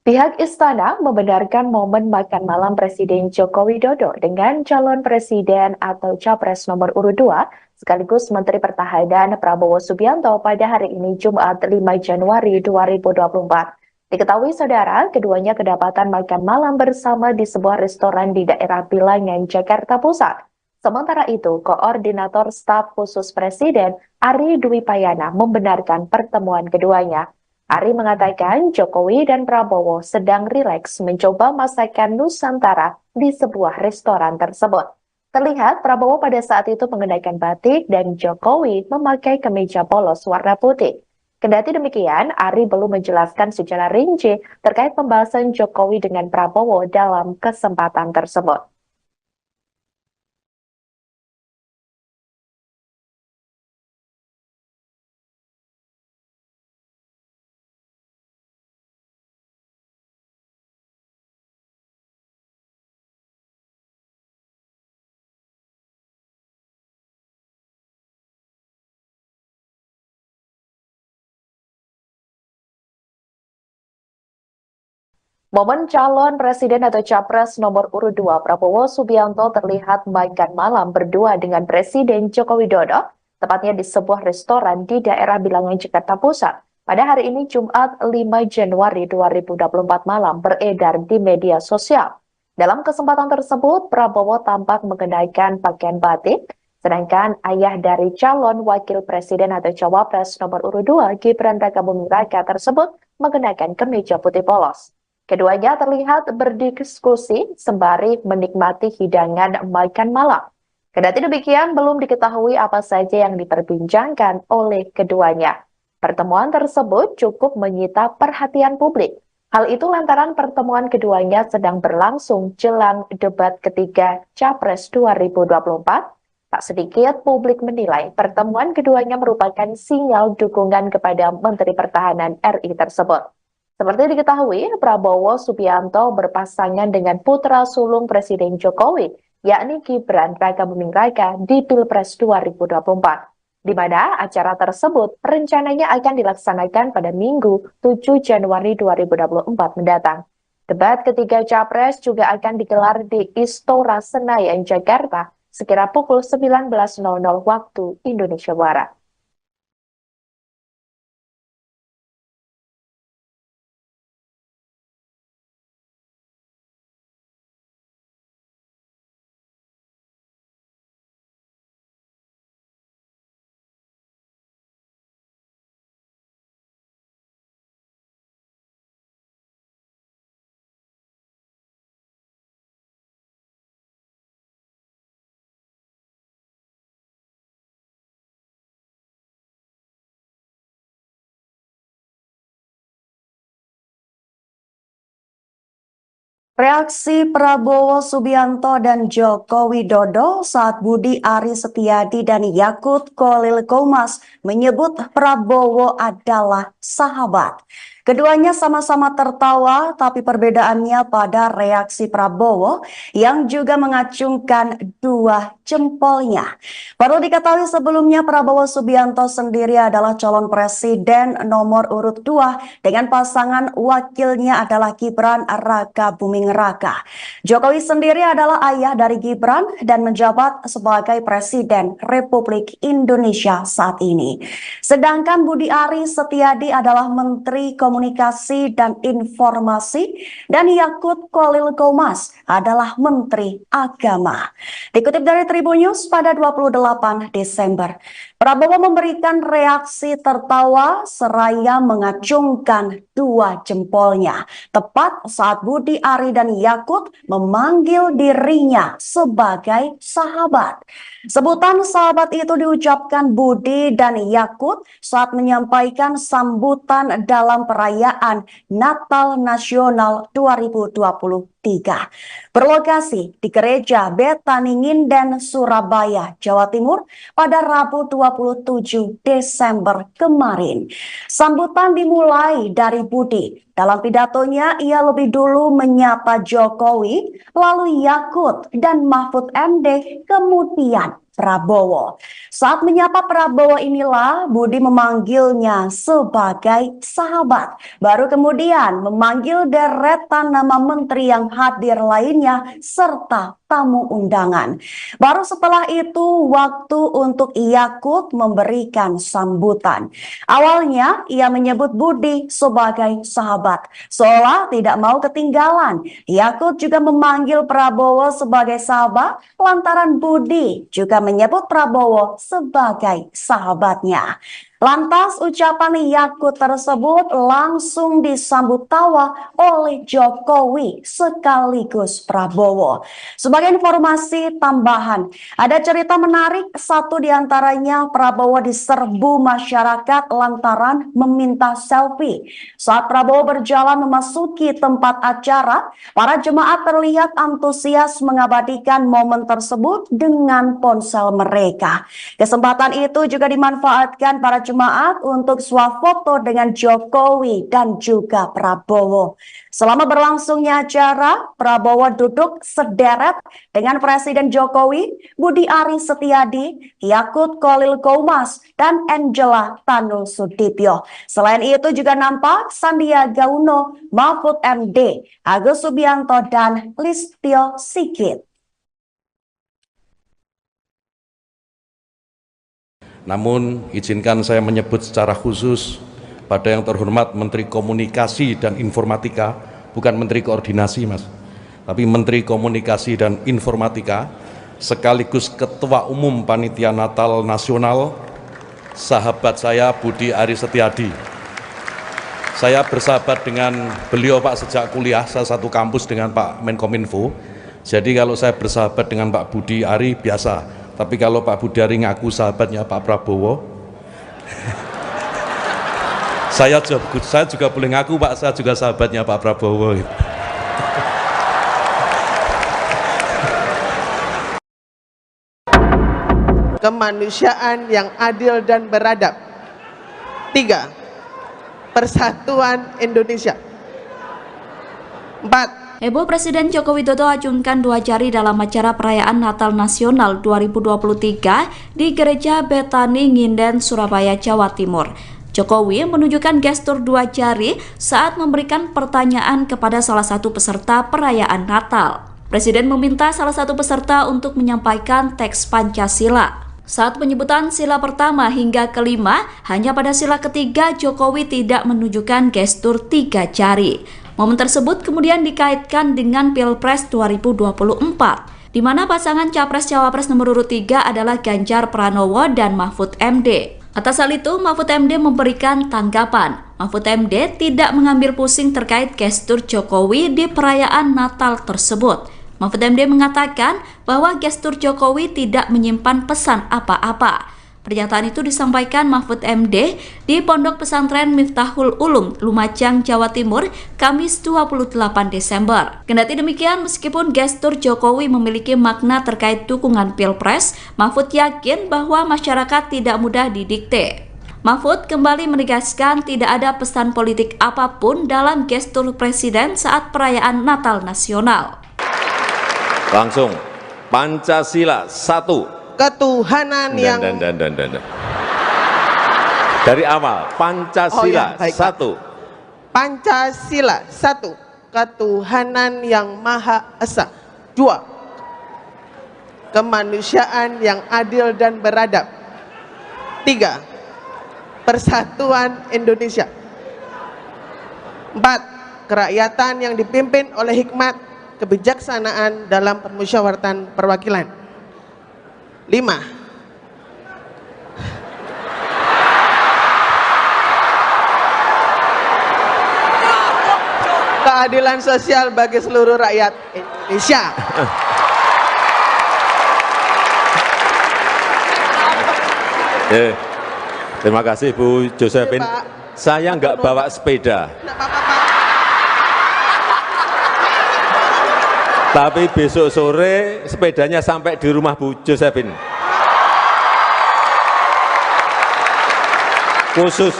Pihak istana membenarkan momen makan malam Presiden Joko Widodo dengan calon presiden atau capres nomor urut 2 sekaligus Menteri Pertahanan Prabowo Subianto pada hari ini Jumat 5 Januari 2024. Diketahui saudara, keduanya kedapatan makan malam bersama di sebuah restoran di daerah Bilangan, Jakarta Pusat. Sementara itu, Koordinator Staf Khusus Presiden Ari Dwi Payana membenarkan pertemuan keduanya. Ari mengatakan Jokowi dan Prabowo sedang rileks mencoba masakan Nusantara di sebuah restoran tersebut. Terlihat Prabowo pada saat itu mengenakan batik dan Jokowi memakai kemeja polos warna putih. Kendati demikian, Ari belum menjelaskan secara rinci terkait pembahasan Jokowi dengan Prabowo dalam kesempatan tersebut. Momen calon presiden atau capres nomor urut 2 Prabowo Subianto terlihat makan malam berdua dengan Presiden Joko Widodo, tepatnya di sebuah restoran di daerah Bilangan, Jakarta Pusat. Pada hari ini Jumat 5 Januari 2024 malam beredar di media sosial. Dalam kesempatan tersebut, Prabowo tampak mengenakan pakaian batik, sedangkan ayah dari calon wakil presiden atau cawapres nomor urut 2 Gibran Rakabuming Raka tersebut mengenakan kemeja putih polos. Keduanya terlihat berdiskusi sembari menikmati hidangan makan malam. Kendati demikian, belum diketahui apa saja yang diperbincangkan oleh keduanya. Pertemuan tersebut cukup menyita perhatian publik. Hal itu lantaran pertemuan keduanya sedang berlangsung jelang debat ketiga Capres 2024. Tak sedikit publik menilai pertemuan keduanya merupakan sinyal dukungan kepada Menteri Pertahanan RI tersebut. Seperti diketahui, Prabowo Subianto berpasangan dengan putra sulung Presiden Jokowi, yakni Gibran Rakabuming Raka di Pilpres 2024, di mana acara tersebut rencananya akan dilaksanakan pada Minggu 7 Januari 2024 mendatang. Debat ketiga Capres juga akan digelar di Istora Senayan, Jakarta, sekira pukul 19.00 waktu Indonesia Barat. Reaksi Prabowo Subianto dan Joko Widodo saat Budi Ari Setiadi dan Yakut Khalil Qomas menyebut Prabowo adalah sahabat. Keduanya sama-sama tertawa, tapi perbedaannya pada reaksi Prabowo yang juga mengacungkan dua jempolnya. Perlu diketahui sebelumnya Prabowo Subianto sendiri adalah calon presiden nomor urut 2 dengan pasangan wakilnya adalah Gibran Rakabuming Raka. Jokowi sendiri adalah ayah dari Gibran dan menjabat sebagai Presiden Republik Indonesia saat ini. Sedangkan Budi Ari Setiadi adalah Menteri Komunikasi dan Informasi dan Yakut Khalil Qomas adalah Menteri Agama. Dikutip dari Tribun News pada 28 Desember, Prabowo memberikan reaksi tertawa seraya mengacungkan dua jempolnya tepat saat Budi Ari dan Yakut memanggil dirinya sebagai sahabat. Sebutan sahabat itu diucapkan Budi dan Yakut saat menyampaikan sambutan dalam perayaan perayaan Natal Nasional 2023. Berlokasi di Gereja Betani Nginden, Surabaya, Jawa Timur pada Rabu 27 Desember kemarin. Sambutan dimulai dari Budi. Dalam pidatonya, ia lebih dulu menyapa Jokowi, lalu Yakut dan Mahfud MD, kemudian Prabowo. Saat menyapa Prabowo inilah Budi memanggilnya sebagai sahabat. Baru kemudian memanggil deretan nama menteri yang hadir lainnya serta tamu undangan. Baru setelah itu waktu untuk Yakut memberikan sambutan. Awalnya ia menyebut Budi sebagai sahabat, seolah tidak mau ketinggalan. Yakut juga memanggil Prabowo sebagai sahabat lantaran Budi juga menyebut Prabowo sebagai sahabatnya. Lantas ucapan Yakut tersebut langsung disambut tawa oleh Jokowi sekaligus Prabowo. Sebagai informasi tambahan, ada cerita menarik, satu diantaranya Prabowo diserbu masyarakat lantaran meminta selfie. Saat Prabowo berjalan memasuki tempat acara, para jemaat terlihat antusias mengabadikan momen tersebut dengan ponsel mereka. Kesempatan itu juga dimanfaatkan para jemaat untuk swafoto dengan Jokowi dan juga Prabowo. Selama berlangsungnya acara, Prabowo duduk sederet dengan Presiden Jokowi, Budi Ari Setiadi, Yakut Khalil Qomas, dan Angela Tanu Sudibyo. Selain itu juga nampak Sandiaga Uno, Mahfud MD, Agus Subianto, dan Listio Sigit. Namun, izinkan saya menyebut secara khusus pada yang terhormat Menteri Komunikasi dan Informatika, bukan Menteri Koordinasi, Mas, tapi Menteri Komunikasi dan Informatika, sekaligus Ketua Umum Panitia Natal Nasional, sahabat saya Budi Ari Setiadi. Saya bersahabat dengan beliau, Pak, sejak kuliah, saya satu kampus dengan Pak Menkominfo. Jadi kalau saya bersahabat dengan Pak Budi Ari biasa. Tapi kalau Pak Budi Ari ngaku sahabatnya Pak Prabowo, saya juga boleh ngaku, Pak, saya juga sahabatnya Pak Prabowo. Kemanusiaan yang adil dan beradab. 3. Persatuan Indonesia. 4. Heboh Presiden Joko Widodo acungkan 2 jari dalam acara perayaan Natal Nasional 2023 di Gereja Betani Nginden, Surabaya, Jawa Timur. Jokowi menunjukkan gestur 2 jari saat memberikan pertanyaan kepada salah satu peserta perayaan Natal. Presiden meminta salah satu peserta untuk menyampaikan teks Pancasila. Saat penyebutan sila pertama hingga kelima, hanya pada sila ketiga Jokowi tidak menunjukkan gestur 3 jari. Momen tersebut kemudian dikaitkan dengan Pilpres 2024, di mana pasangan Capres-Cawapres nomor urut 3 adalah Ganjar Pranowo dan Mahfud MD. Atas hal itu, Mahfud MD memberikan tanggapan. Mahfud MD tidak mengambil pusing terkait gestur Jokowi di perayaan Natal tersebut. Mahfud MD mengatakan bahwa gestur Jokowi tidak menyimpan pesan apa-apa. Pernyataan itu disampaikan Mahfud MD di Pondok Pesantren Miftahul Ulum, Lumajang, Jawa Timur, Kamis 28 Desember. Kendati demikian, meskipun gestur Jokowi memiliki makna terkait dukungan Pilpres, Mahfud yakin bahwa masyarakat tidak mudah didikte. Mahfud kembali menegaskan tidak ada pesan politik apapun dalam gestur Presiden saat perayaan Natal Nasional. Langsung, Pancasila 1. Ketuhanan yang dari awal, Pancasila 1. Pancasila 1. Ketuhanan yang Maha Esa. 2. Kemanusiaan yang adil dan beradab. 3. Persatuan Indonesia. 4. Kerakyatan yang dipimpin oleh hikmat kebijaksanaan dalam permusyawaratan perwakilan. 5. Keadilan sosial bagi seluruh rakyat Indonesia. Terima kasih Bu Josephine. Saya nggak bawa sepeda. Nggak apa-apa, Pak. Tapi besok sore sepedanya sampai di rumah Bu Josephine. Khusus.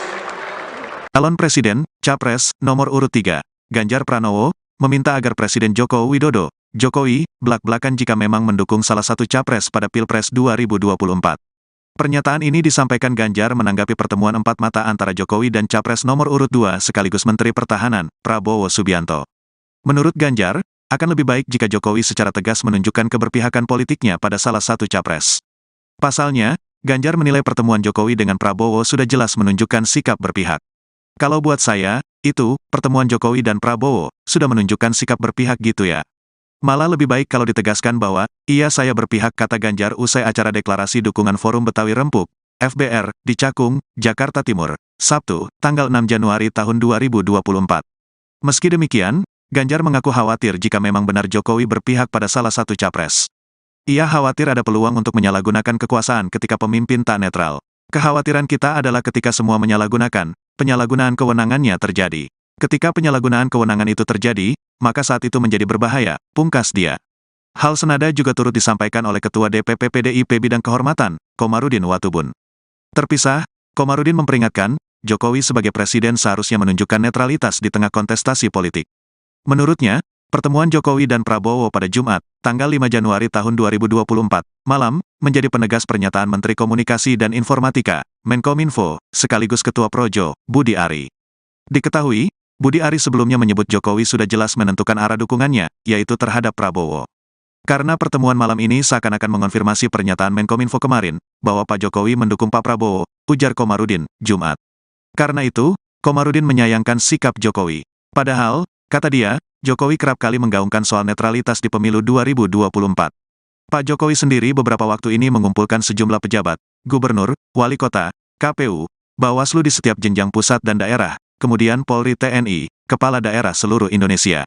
Calon Presiden, Capres, nomor urut 3, Ganjar Pranowo, meminta agar Presiden Joko Widodo, Jokowi, belak-belakan jika memang mendukung salah satu capres pada Pilpres 2024. Pernyataan ini disampaikan Ganjar menanggapi pertemuan empat mata antara Jokowi dan Capres nomor urut 2 sekaligus Menteri Pertahanan, Prabowo Subianto. Menurut Ganjar, akan lebih baik jika Jokowi secara tegas menunjukkan keberpihakan politiknya pada salah satu capres. Pasalnya, Ganjar menilai pertemuan Jokowi dengan Prabowo sudah jelas menunjukkan sikap berpihak. Kalau buat saya, itu, pertemuan Jokowi dan Prabowo, sudah menunjukkan sikap berpihak gitu ya. Malah lebih baik kalau ditegaskan bahwa, iya saya berpihak, kata Ganjar usai acara deklarasi dukungan Forum Betawi Rempuk, FBR, di Cakung, Jakarta Timur, Sabtu, tanggal 6 Januari tahun 2024. Meski demikian, Ganjar mengaku khawatir jika memang benar Jokowi berpihak pada salah satu capres. Ia khawatir ada peluang untuk menyalahgunakan kekuasaan ketika pemimpin tak netral. Kekhawatiran kita adalah ketika semua menyalahgunakan, penyalahgunaan kewenangannya terjadi. Ketika penyalahgunaan kewenangan itu terjadi, maka saat itu menjadi berbahaya, pungkas dia. Hal senada juga turut disampaikan oleh Ketua DPP PDIP Bidang Kehormatan, Komarudin Watubun. Terpisah, Komarudin memperingatkan, Jokowi sebagai presiden seharusnya menunjukkan netralitas di tengah kontestasi politik. Menurutnya, pertemuan Jokowi dan Prabowo pada Jumat, tanggal 5 Januari tahun 2024, malam, menjadi penegas pernyataan Menteri Komunikasi dan Informatika, Menkominfo, sekaligus Ketua Projo, Budi Ari. Diketahui, Budi Ari sebelumnya menyebut Jokowi sudah jelas menentukan arah dukungannya, yaitu terhadap Prabowo. Karena pertemuan malam ini seakan-akan mengonfirmasi pernyataan Menkominfo kemarin, bahwa Pak Jokowi mendukung Pak Prabowo, ujar Komarudin, Jumat. Karena itu, Komarudin menyayangkan sikap Jokowi. Padahal, kata dia, Jokowi kerap kali menggaungkan soal netralitas di pemilu 2024. Pak Jokowi sendiri beberapa waktu ini mengumpulkan sejumlah pejabat, gubernur, wali kota, KPU, Bawaslu di setiap jenjang pusat dan daerah, kemudian Polri TNI, kepala daerah seluruh Indonesia.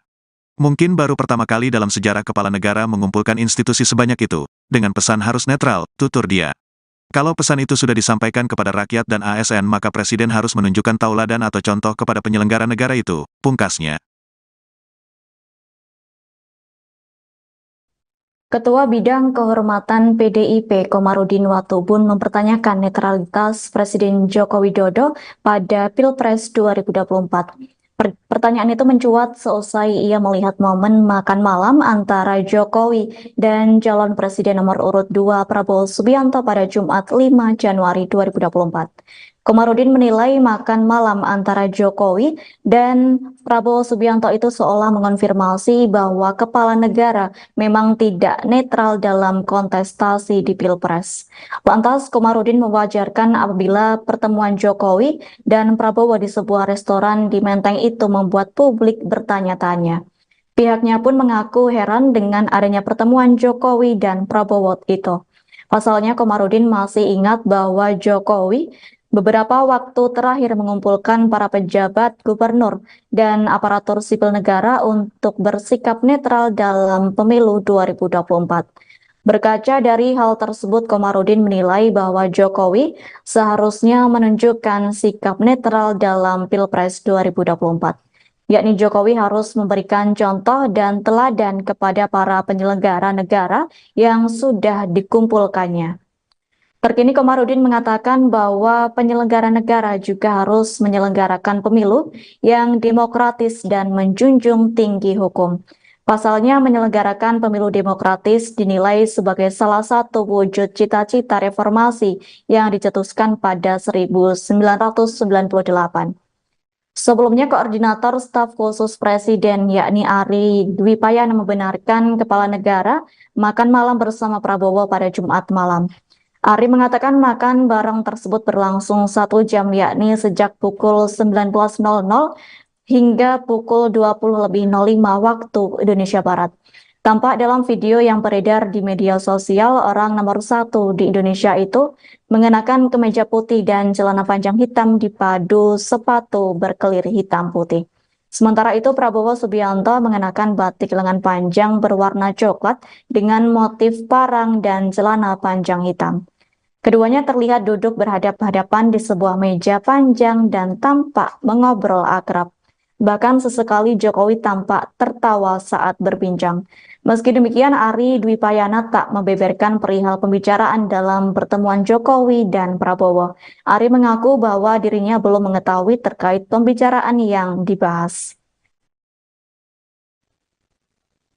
Mungkin baru pertama kali dalam sejarah kepala negara mengumpulkan institusi sebanyak itu, dengan pesan harus netral, tutur dia. Kalau pesan itu sudah disampaikan kepada rakyat dan ASN maka Presiden harus menunjukkan tauladan atau contoh kepada penyelenggara negara itu, pungkasnya. Ketua Bidang Kehormatan PDIP Komarudin Watubun mempertanyakan netralitas Presiden Joko Widodo pada Pilpres 2024. Pertanyaan itu mencuat seusai ia melihat momen makan malam antara Jokowi dan calon presiden nomor urut 2 Prabowo Subianto pada Jumat 5 Januari 2024. Komarudin menilai makan malam antara Jokowi dan Prabowo Subianto itu seolah mengonfirmasi bahwa kepala negara memang tidak netral dalam kontestasi di Pilpres. Lantas, Komarudin mewajarkan apabila pertemuan Jokowi dan Prabowo di sebuah restoran di Menteng itu membuat publik bertanya-tanya. Pihaknya pun mengaku heran dengan adanya pertemuan Jokowi dan Prabowo itu. Pasalnya, Komarudin masih ingat bahwa Jokowi beberapa waktu terakhir mengumpulkan para pejabat, gubernur, dan aparatur sipil negara untuk bersikap netral dalam pemilu 2024. Berkaca dari hal tersebut, Komarudin menilai bahwa Jokowi seharusnya menunjukkan sikap netral dalam Pilpres 2024. Yakni Jokowi harus memberikan contoh dan teladan kepada para penyelenggara negara yang sudah dikumpulkannya. Terkini Komarudin mengatakan bahwa penyelenggara negara juga harus menyelenggarakan pemilu yang demokratis dan menjunjung tinggi hukum. Pasalnya menyelenggarakan pemilu demokratis dinilai sebagai salah satu wujud cita-cita reformasi yang dicetuskan pada 1998. Sebelumnya, Koordinator Staf Khusus Presiden yakni Ari Dwi Payana membenarkan kepala negara makan malam bersama Prabowo pada Jumat malam. Ari mengatakan makan bareng tersebut berlangsung 1 jam yakni sejak pukul 19.00 hingga pukul 20.05 waktu Indonesia Barat. Tampak dalam video yang beredar di media sosial, orang nomor 1 di Indonesia itu mengenakan kemeja putih dan celana panjang hitam dipadu sepatu berkelir hitam putih. Sementara itu, Prabowo Subianto mengenakan batik lengan panjang berwarna coklat dengan motif parang dan celana panjang hitam. Keduanya terlihat duduk berhadap-hadapan di sebuah meja panjang dan tampak mengobrol akrab. Bahkan sesekali Jokowi tampak tertawa saat berbincang. Meski demikian, Ari Dwi Payana tak membeberkan perihal pembicaraan dalam pertemuan Jokowi dan Prabowo. Ari mengaku bahwa dirinya belum mengetahui terkait pembicaraan yang dibahas.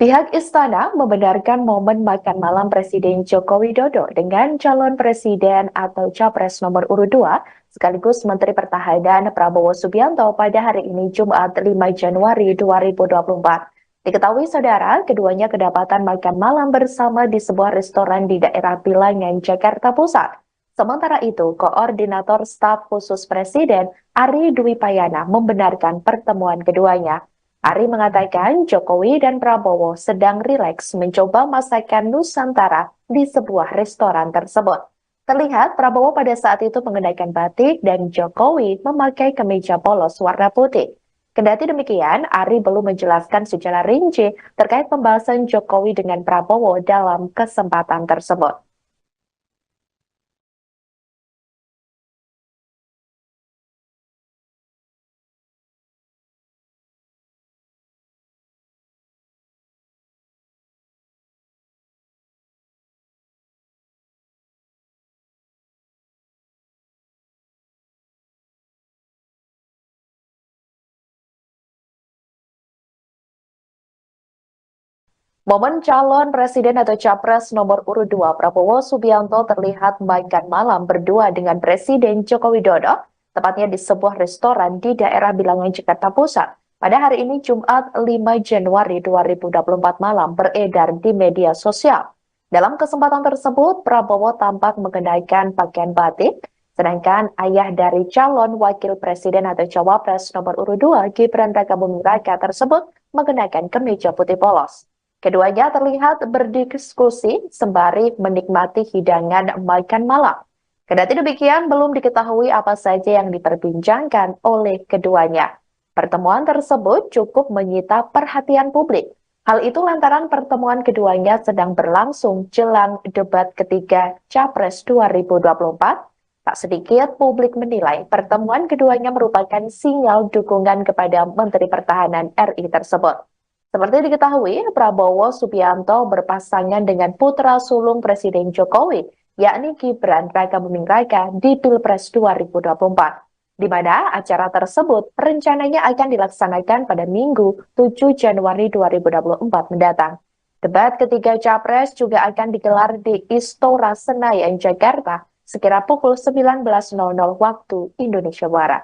Pihak istana membenarkan momen makan malam Presiden Joko Widodo dengan calon presiden atau capres nomor urut 2 sekaligus Menteri Pertahanan Prabowo Subianto pada hari ini Jumat 5 Januari 2024. Diketahui saudara, keduanya kedapatan makan malam bersama di sebuah restoran di daerah Bilangan, Jakarta Pusat. Sementara itu, Koordinator Staf Khusus Presiden Ari Dwi Payana membenarkan pertemuan keduanya. Ari mengatakan Jokowi dan Prabowo sedang rileks mencoba masakan Nusantara di sebuah restoran tersebut. Terlihat Prabowo pada saat itu mengenakan batik dan Jokowi memakai kemeja polos warna putih. Kendati demikian, Ari belum menjelaskan secara rinci terkait pembahasan Jokowi dengan Prabowo dalam kesempatan tersebut. Momen calon presiden atau capres nomor urut 2 Prabowo Subianto terlihat makan malam berdua dengan Presiden Joko Widodo, tepatnya di sebuah restoran di daerah Bilangan, Jakarta Pusat. Pada hari ini Jumat 5 Januari 2024 malam beredar di media sosial. Dalam kesempatan tersebut, Prabowo tampak mengenakan pakaian batik, sedangkan ayah dari calon wakil presiden atau cawapres nomor urut 2 Gibran Rakabuming Raka tersebut mengenakan kemeja putih polos. Keduanya terlihat berdiskusi sembari menikmati hidangan makan malam. Kendati demikian, belum diketahui apa saja yang diperbincangkan oleh keduanya. Pertemuan tersebut cukup menyita perhatian publik. Hal itu lantaran pertemuan keduanya sedang berlangsung jelang debat ketiga Capres 2024. Tak sedikit publik menilai pertemuan keduanya merupakan sinyal dukungan kepada Menteri Pertahanan RI tersebut. Seperti diketahui, Prabowo Subianto berpasangan dengan putra sulung Presiden Jokowi, yakni Gibran Rakabuming Raka di Pilpres 2024, di mana acara tersebut rencananya akan dilaksanakan pada Minggu 7 Januari 2024 mendatang. Debat ketiga Capres juga akan digelar di Istora Senayan, Jakarta, sekira pukul 19.00 waktu Indonesia Barat.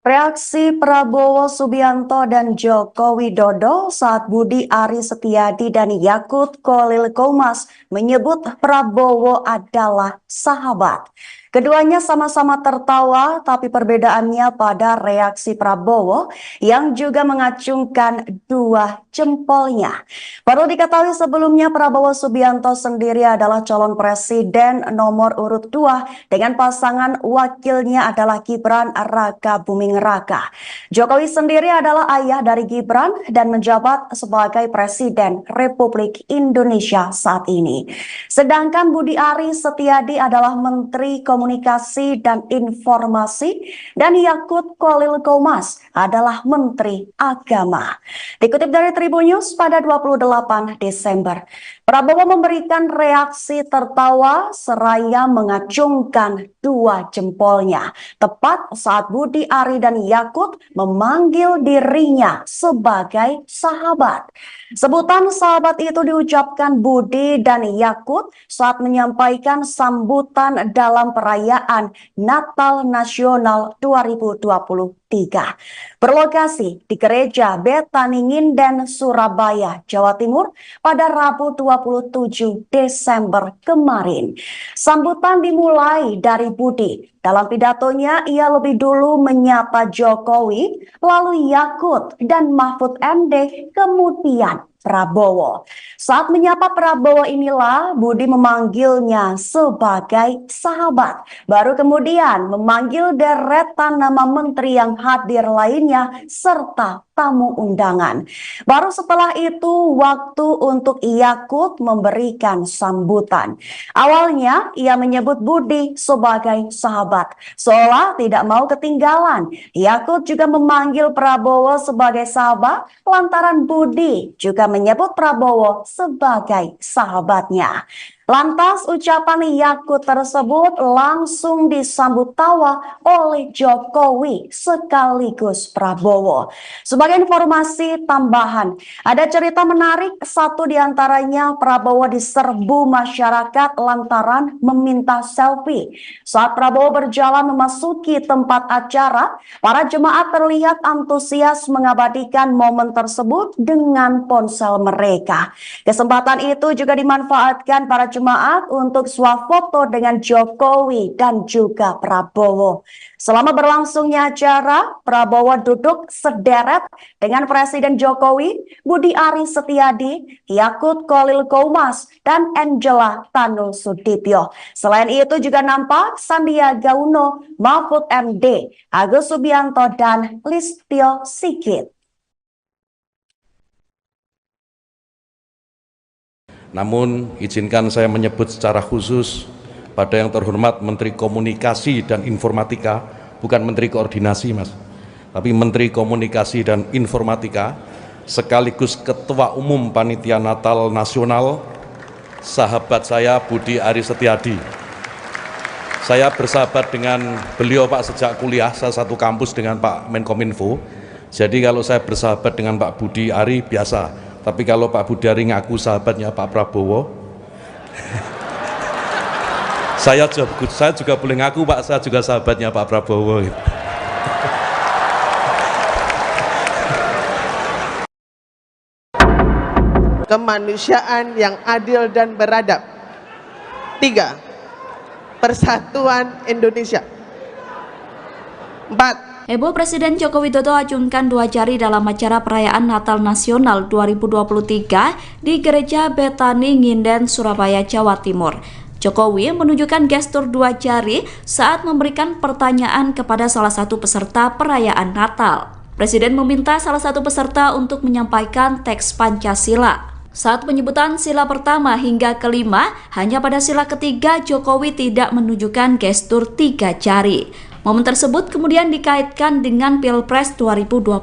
Reaksi Prabowo Subianto dan Joko Widodo saat Budi Ari Setiadi dan Yakut Khalil Qomas menyebut Prabowo adalah sahabat. Keduanya sama-sama tertawa, tapi perbedaannya pada reaksi Prabowo yang juga mengacungkan dua jempolnya. Perlu diketahui sebelumnya Prabowo Subianto sendiri adalah calon presiden nomor urut 2 dengan pasangan wakilnya adalah Gibran Rakabuming Raka. Jokowi sendiri adalah ayah dari Gibran dan menjabat sebagai Presiden Republik Indonesia saat ini. Sedangkan Budi Ari Setiadi adalah Menteri Komunikasi dan Informasi dan Yakut Khalil Qomas adalah Menteri Agama. Dikutip dari Tribun News pada 28 Desember, Prabowo memberikan reaksi tertawa seraya mengacungkan dua jempolnya tepat saat Budi Ari dan Yakut memanggil dirinya sebagai sahabat. Sebutan sahabat itu diucapkan Budi dan Yakut saat menyampaikan sambutan dalam perayaan perayaan Natal Nasional 2023. Berlokasi di Gereja Betani Nginden, Surabaya, Jawa Timur pada Rabu 27 Desember kemarin. Sambutan dimulai dari Budi. Dalam pidatonya, ia lebih dulu menyapa Jokowi, lalu Yakut dan Mahfud MD, kemudian Prabowo. Saat menyapa Prabowo inilah Budi memanggilnya sebagai sahabat. Baru kemudian memanggil deretan nama menteri yang hadir lainnya serta tamu undangan. Baru setelah itu waktu untuk Yakut memberikan sambutan. Awalnya ia menyebut Budi sebagai sahabat. Seolah tidak mau ketinggalan. Yakut juga memanggil Prabowo sebagai sahabat lantaran Budi juga menyebut Prabowo sebagai sahabatnya. Lantas ucapan Yakut tersebut langsung disambut tawa oleh Jokowi sekaligus Prabowo. Sebagai informasi tambahan, ada cerita menarik, satu diantaranya Prabowo diserbu masyarakat lantaran meminta selfie. Saat Prabowo berjalan memasuki tempat acara, para jemaat terlihat antusias mengabadikan momen tersebut dengan ponsel mereka. Kesempatan itu juga dimanfaatkan para jemaat untuk swafoto dengan Jokowi dan juga Prabowo. Selama berlangsungnya acara, Prabowo duduk sederet dengan Presiden Jokowi, Budi Ari Setiadi, Yakut Khalil Qomas, dan Angela Tanu Sudibyo. Selain itu juga nampak Sandiaga Uno, Mahfud MD, Agus Subianto, dan Listio Sigit. Namun, izinkan saya menyebut secara khusus pada yang terhormat Menteri Komunikasi dan Informatika, bukan Menteri Koordinasi, Mas, tapi Menteri Komunikasi dan Informatika, sekaligus Ketua Umum Panitia Natal Nasional, sahabat saya Budi Ari Setiadi. Saya bersahabat dengan beliau, Pak, sejak kuliah, saya satu kampus dengan Pak Menkominfo. Jadi kalau saya bersahabat dengan Pak Budi Ari, biasa. Tapi kalau Pak Budi Ari ngaku sahabatnya Pak Prabowo, saya juga boleh ngaku, Pak, saya juga sahabatnya Pak Prabowo. Kemanusiaan yang adil dan beradab. 3. Persatuan Indonesia. 4. Heboh Presiden Joko Widodo acungkan 2 jari dalam acara perayaan Natal Nasional 2023 di Gereja Betani Nginden, Surabaya, Jawa Timur. Jokowi menunjukkan gestur 2 jari saat memberikan pertanyaan kepada salah satu peserta perayaan Natal. Presiden meminta salah satu peserta untuk menyampaikan teks Pancasila. Saat penyebutan sila pertama hingga kelima, hanya pada sila ketiga Jokowi tidak menunjukkan gestur 3 jari. Momen tersebut kemudian dikaitkan dengan Pilpres 2024,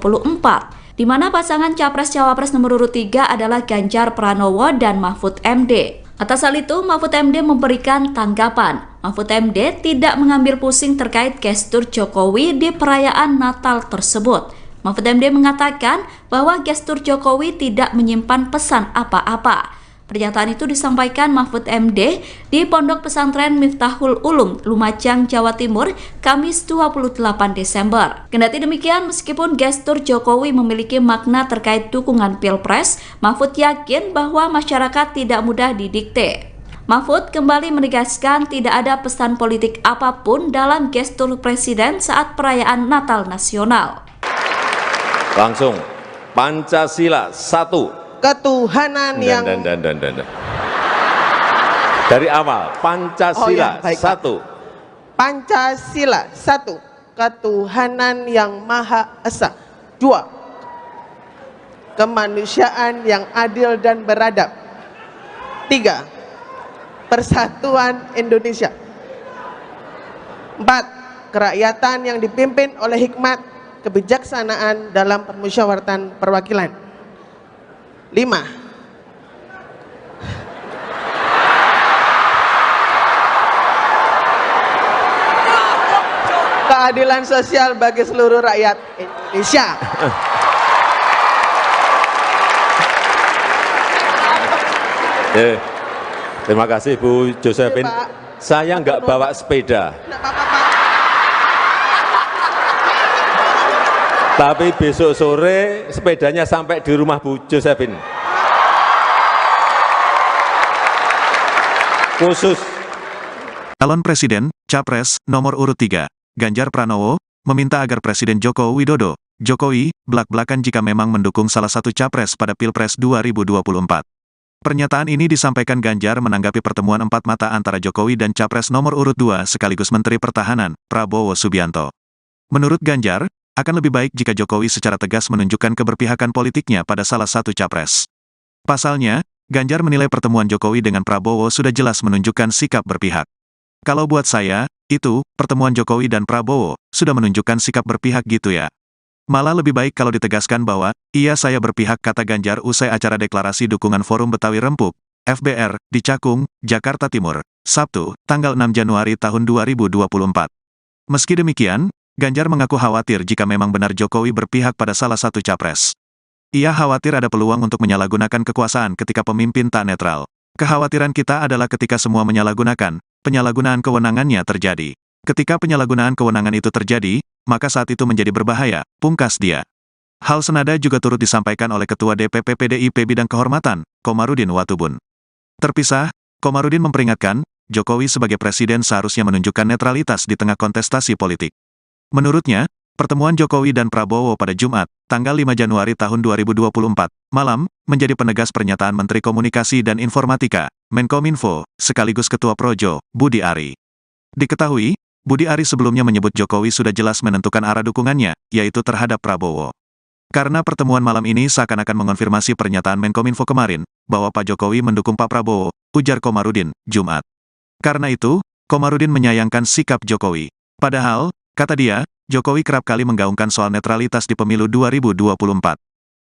di mana pasangan Capres-Cawapres nomor urut 3 adalah Ganjar Pranowo dan Mahfud MD. Atas hal itu, Mahfud MD memberikan tanggapan. Mahfud MD tidak mengambil pusing terkait gestur Jokowi di perayaan Natal tersebut. Mahfud MD mengatakan bahwa gestur Jokowi tidak menyimpan pesan apa-apa. Pernyataan itu disampaikan Mahfud MD di Pondok Pesantren Miftahul Ulum, Lumajang, Jawa Timur, Kamis 28 Desember. Kendati demikian, meskipun gestur Jokowi memiliki makna terkait dukungan Pilpres, Mahfud yakin bahwa masyarakat tidak mudah didikte. Mahfud kembali menegaskan tidak ada pesan politik apapun dalam gestur Presiden saat perayaan Natal Nasional. Langsung, Pancasila 1. Ketuhanan yang dari awal, Pancasila 1. Pancasila 1. Ketuhanan yang Maha Esa. 2. Kemanusiaan yang adil dan beradab. 3. Persatuan Indonesia. 4. Kerakyatan yang dipimpin oleh hikmat kebijaksanaan dalam permusyawaratan perwakilan. 5. Keadilan sosial bagi seluruh rakyat Indonesia. Terima kasih Bu Josephine. Saya nggak bawa sepeda. Nggak apa-apa, Pak. Tapi besok sore sepedanya sampai di rumah Bu Josephine. Khusus. Calon Presiden, Capres, nomor urut 3, Ganjar Pranowo, meminta agar Presiden Joko Widodo, Jokowi, blak-blakan jika memang mendukung salah satu capres pada Pilpres 2024. Pernyataan ini disampaikan Ganjar menanggapi pertemuan empat mata antara Jokowi dan Capres nomor urut 2 sekaligus Menteri Pertahanan, Prabowo Subianto. Menurut Ganjar, akan lebih baik jika Jokowi secara tegas menunjukkan keberpihakan politiknya pada salah satu capres. Pasalnya, Ganjar menilai pertemuan Jokowi dengan Prabowo sudah jelas menunjukkan sikap berpihak. Kalau buat saya, itu, pertemuan Jokowi dan Prabowo, sudah menunjukkan sikap berpihak gitu ya. Malah lebih baik kalau ditegaskan bahwa, iya saya berpihak, kata Ganjar usai acara deklarasi dukungan Forum Betawi Rempuk, FBR, di Cakung, Jakarta Timur, Sabtu, tanggal 6 Januari tahun 2024. Meski demikian, Ganjar mengaku khawatir jika memang benar Jokowi berpihak pada salah satu capres. Ia khawatir ada peluang untuk menyalahgunakan kekuasaan ketika pemimpin tak netral. Kekhawatiran kita adalah ketika semua menyalahgunakan, penyalahgunaan kewenangannya terjadi. Ketika penyalahgunaan kewenangan itu terjadi, maka saat itu menjadi berbahaya, pungkas dia. Hal senada juga turut disampaikan oleh Ketua DPP PDIP Bidang Kehormatan, Komarudin Watubun. Terpisah, Komarudin memperingatkan, Jokowi sebagai presiden seharusnya menunjukkan netralitas di tengah kontestasi politik. Menurutnya, pertemuan Jokowi dan Prabowo pada Jumat, tanggal 5 Januari tahun 2024, malam, menjadi penegas pernyataan Menteri Komunikasi dan Informatika, Menkominfo, sekaligus Ketua Projo, Budi Ari. Diketahui, Budi Ari sebelumnya menyebut Jokowi sudah jelas menentukan arah dukungannya, yaitu terhadap Prabowo. Karena pertemuan malam ini seakan-akan mengonfirmasi pernyataan Menkominfo kemarin, bahwa Pak Jokowi mendukung Pak Prabowo, ujar Komarudin, Jumat. Karena itu, Komarudin menyayangkan sikap Jokowi. Padahal, kata dia, Jokowi kerap kali menggaungkan soal netralitas di pemilu 2024.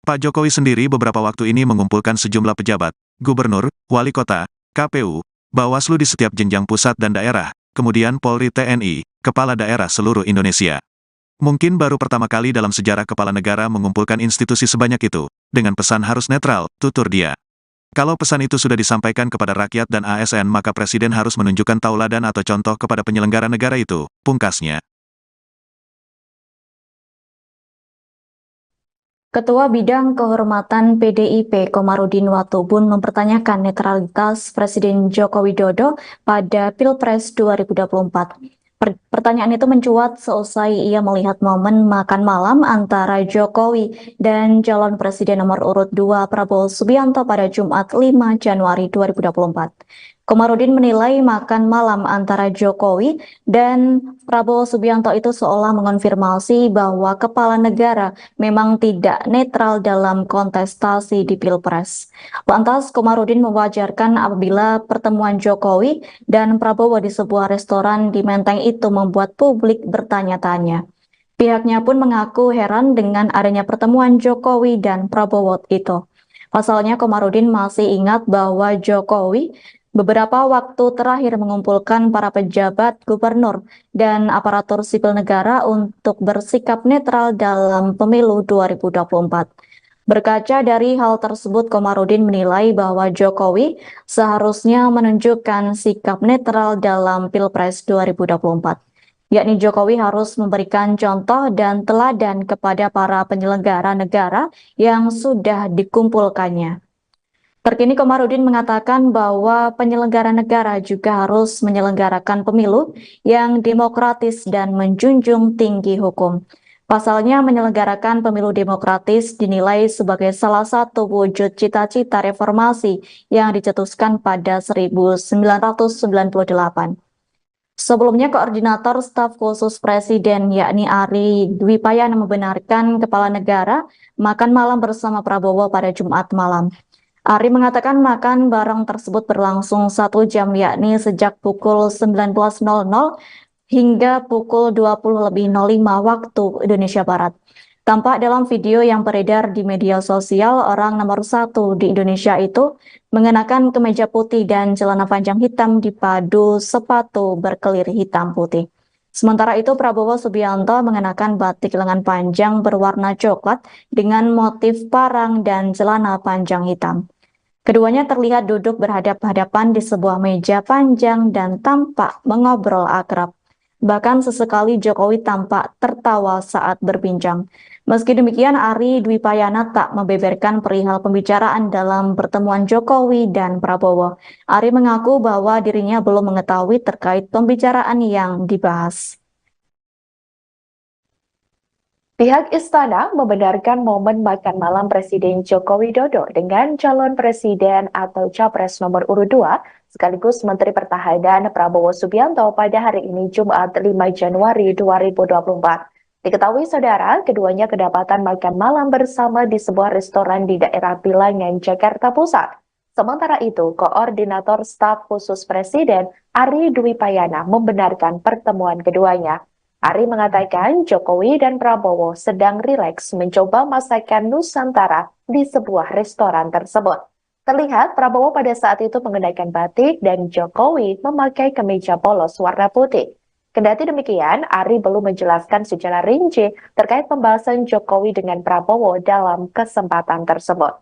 Pak Jokowi sendiri beberapa waktu ini mengumpulkan sejumlah pejabat, gubernur, wali kota, KPU, Bawaslu di setiap jenjang pusat dan daerah, kemudian Polri TNI, kepala daerah seluruh Indonesia. Mungkin baru pertama kali dalam sejarah kepala negara mengumpulkan institusi sebanyak itu, dengan pesan harus netral, tutur dia. Kalau pesan itu sudah disampaikan kepada rakyat dan ASN maka Presiden harus menunjukkan tauladan atau contoh kepada penyelenggara negara itu, pungkasnya. Ketua Bidang Kehormatan PDIP Komarudin Watubun mempertanyakan netralitas Presiden Joko Widodo pada Pilpres 2024. Pertanyaan itu mencuat seusai ia melihat momen makan malam antara Jokowi dan calon presiden nomor urut 2 Prabowo Subianto pada Jumat 5 Januari 2024. Komarudin menilai makan malam antara Jokowi dan Prabowo Subianto itu seolah mengonfirmasi bahwa kepala negara memang tidak netral dalam kontestasi di Pilpres. Lantas, Komarudin mewajarkan apabila pertemuan Jokowi dan Prabowo di sebuah restoran di Menteng itu membuat publik bertanya-tanya. Pihaknya pun mengaku heran dengan adanya pertemuan Jokowi dan Prabowo itu. Pasalnya, Komarudin masih ingat bahwa Jokowi beberapa waktu terakhir mengumpulkan para pejabat, gubernur, dan aparatur sipil negara untuk bersikap netral dalam pemilu 2024. Berkaca dari hal tersebut, Komarudin menilai bahwa Jokowi seharusnya menunjukkan sikap netral dalam Pilpres 2024. Yakni Jokowi harus memberikan contoh dan teladan kepada para penyelenggara negara yang sudah dikumpulkannya. Terkini Komarudin mengatakan bahwa penyelenggara negara juga harus menyelenggarakan pemilu yang demokratis dan menjunjung tinggi hukum. Pasalnya menyelenggarakan pemilu demokratis dinilai sebagai salah satu wujud cita-cita reformasi yang dicetuskan pada 1998. Sebelumnya, Koordinator Staf Khusus Presiden yakni Ari Dwi Payana membenarkan kepala negara makan malam bersama Prabowo pada Jumat malam. Ari mengatakan makan bareng tersebut berlangsung 1 jam yakni sejak pukul 19.00 hingga pukul 20.05 waktu Indonesia Barat. Tampak dalam video yang beredar di media sosial, orang nomor 1 di Indonesia itu mengenakan kemeja putih dan celana panjang hitam dipadu sepatu berkelir hitam putih. Sementara itu, Prabowo Subianto mengenakan batik lengan panjang berwarna coklat dengan motif parang dan celana panjang hitam. Keduanya terlihat duduk berhadap-hadapan di sebuah meja panjang dan tampak mengobrol akrab. Bahkan sesekali Jokowi tampak tertawa saat berbincang. Meski demikian, Ari Dwi Payana tak membeberkan perihal pembicaraan dalam pertemuan Jokowi dan Prabowo. Ari mengaku bahwa dirinya belum mengetahui terkait pembicaraan yang dibahas. Pihak istana membenarkan momen makan malam Presiden Joko Widodo dengan calon presiden atau capres nomor urut 2 sekaligus Menteri Pertahanan Prabowo Subianto pada hari ini Jumat 5 Januari 2024. Diketahui saudara, keduanya kedapatan makan malam bersama di sebuah restoran di daerah Bilangan, Jakarta Pusat. Sementara itu, Koordinator Staf Khusus Presiden Ari Dwi Payana membenarkan pertemuan keduanya. Ari mengatakan Jokowi dan Prabowo sedang rileks mencoba masakan Nusantara di sebuah restoran tersebut. Terlihat Prabowo pada saat itu mengenakan batik dan Jokowi memakai kemeja polos warna putih. Kendati demikian, Ari belum menjelaskan secara rinci terkait pembahasan Jokowi dengan Prabowo dalam kesempatan tersebut.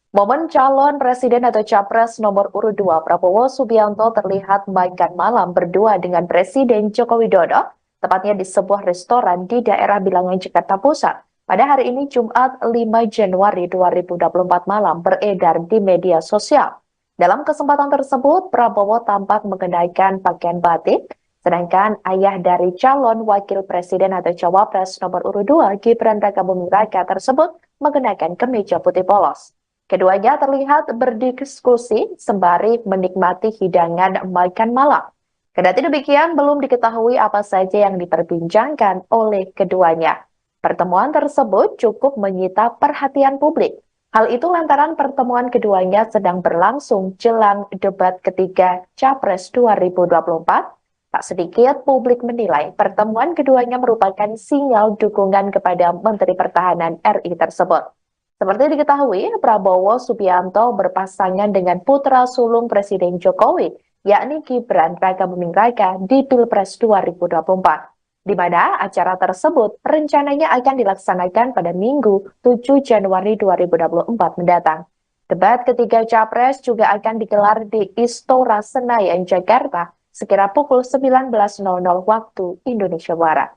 Momen calon presiden atau capres nomor urut 2 Prabowo Subianto terlihat makan malam berdua dengan Presiden Joko Widodo, tepatnya di sebuah restoran di daerah Bilangan, Jakarta Pusat. Pada hari ini Jumat 5 Januari 2024 malam beredar di media sosial. Dalam kesempatan tersebut, Prabowo tampak mengenakan pakaian batik, sedangkan ayah dari calon wakil presiden atau cawapres nomor urut 2 Gibran Rakabuming Raka tersebut mengenakan kemeja putih polos. Keduanya terlihat berdiskusi sembari menikmati hidangan makan malam. Kendati demikian, belum diketahui apa saja yang diperbincangkan oleh keduanya. Pertemuan tersebut cukup menyita perhatian publik. Hal itu lantaran pertemuan keduanya sedang berlangsung jelang debat ketiga Capres 2024. Tak sedikit publik menilai pertemuan keduanya merupakan sinyal dukungan kepada Menteri Pertahanan RI tersebut. Seperti diketahui, Prabowo Subianto berpasangan dengan putra sulung Presiden Jokowi, yakni Gibran Rakabuming Raka di Pilpres 2024, di mana acara tersebut rencananya akan dilaksanakan pada Minggu 7 Januari 2024 mendatang. Debat ketiga Capres juga akan digelar di Istora Senayan, Jakarta, sekira pukul 19.00 waktu Indonesia Barat.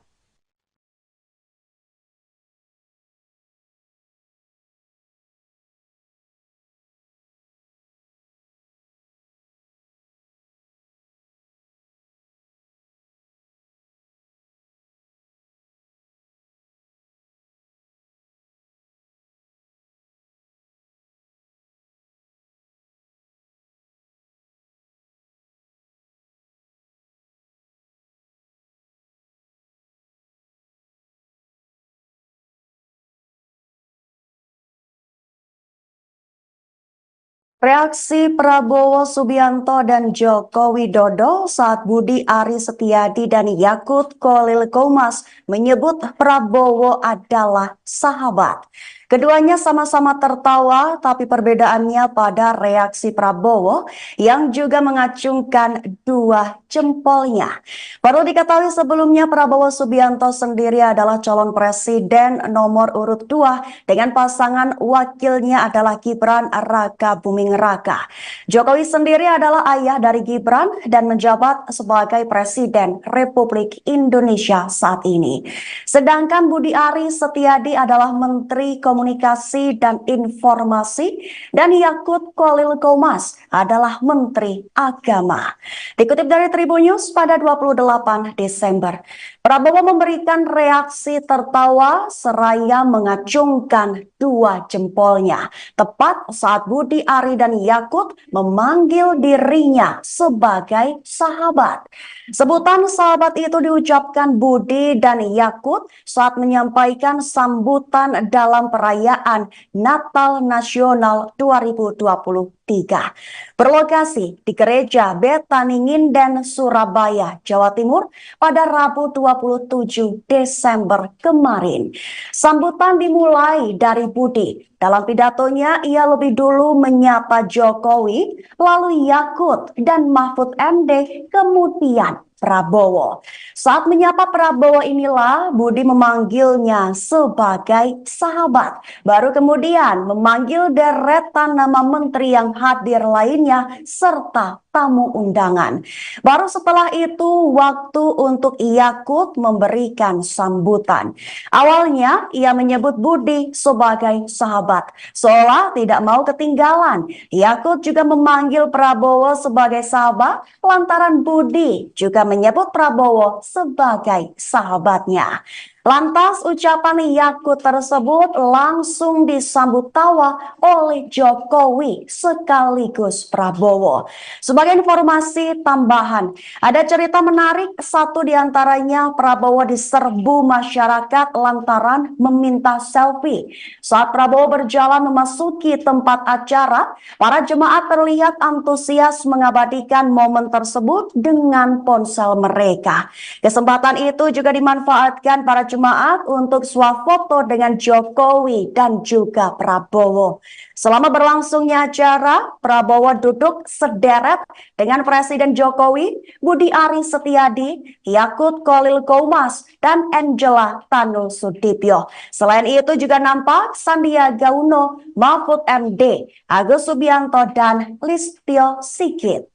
Reaksi Prabowo Subianto dan Joko Widodo saat Budi Ari Setiadi dan Yakut Khalil Qomas menyebut Prabowo adalah sahabat. Keduanya sama-sama tertawa, tapi perbedaannya pada reaksi Prabowo yang juga mengacungkan dua jempolnya. Perlu diketahui sebelumnya Prabowo Subianto sendiri adalah calon presiden nomor urut 2 dengan pasangan wakilnya adalah Gibran Rakabuming Raka. Jokowi sendiri adalah ayah dari Gibran dan menjabat sebagai Presiden Republik Indonesia saat ini. Sedangkan Budi Ari Setiadi adalah Menteri Komunikasi dan Informasi dan Yakut Khalil Qomas adalah Menteri Agama. Dikutip dari Tribun News pada 28 Desember, Prabowo memberikan reaksi tertawa seraya mengacungkan dua jempolnya tepat saat Budi Ari dan Yakut memanggil dirinya sebagai sahabat. Sebutan sahabat itu diucapkan Budi dan Yakut saat menyampaikan sambutan dalam perayaan perayaan Natal Nasional 2023. Berlokasi di Gereja Betani Nginden, Surabaya, Jawa Timur pada Rabu 27 Desember kemarin. Sambutan dimulai dari Budi. Dalam pidatonya, ia lebih dulu menyapa Jokowi, lalu Yakut dan Mahfud MD, kemudian Prabowo. Saat menyapa Prabowo inilah Budi memanggilnya sebagai sahabat. Baru kemudian memanggil deretan nama menteri yang hadir lainnya serta tamu undangan. Baru setelah itu waktu untuk Yakut memberikan sambutan. Awalnya ia menyebut Budi sebagai sahabat. Seolah tidak mau ketinggalan. Yakut juga memanggil Prabowo sebagai sahabat lantaran Budi juga menyebut Prabowo sebagai sahabatnya. Lantas ucapan Yakut tersebut langsung disambut tawa oleh Jokowi sekaligus Prabowo. Sebagai informasi tambahan, ada cerita menarik, satu diantaranya Prabowo diserbu masyarakat lantaran meminta selfie. Saat Prabowo berjalan memasuki tempat acara, para jemaat terlihat antusias mengabadikan momen tersebut dengan ponsel mereka. Kesempatan itu juga dimanfaatkan para jemaat untuk swafoto dengan Jokowi dan juga Prabowo. Selama berlangsungnya acara, Prabowo duduk sederet dengan Presiden Jokowi, Budi Ari Setiadi, Yakut Khalil Qomas, dan Angela Tanu Sudibyo. Selain itu juga nampak Sandiaga Uno, Mahfud MD, Agus Subianto, dan Listio Sigit.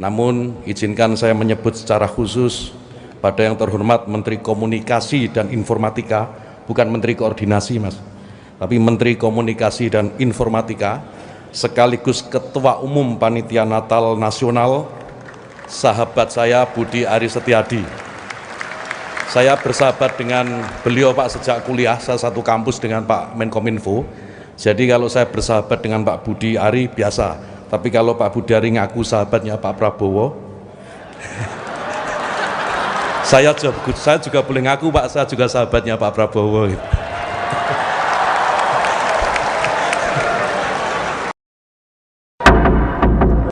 Namun, izinkan saya menyebut secara khusus pada yang terhormat Menteri Komunikasi dan Informatika, bukan Menteri Koordinasi, Mas, tapi Menteri Komunikasi dan Informatika, sekaligus Ketua Umum Panitia Natal Nasional, sahabat saya Budi Ari Setiadi. Saya bersahabat dengan beliau, Pak, sejak kuliah, saya satu kampus dengan Pak Menkominfo. Jadi kalau saya bersahabat dengan Pak Budi Ari biasa. Tapi kalau Pak Budi Ari ngaku sahabatnya Pak Prabowo, saya juga boleh ngaku, Pak, saya juga sahabatnya Pak Prabowo.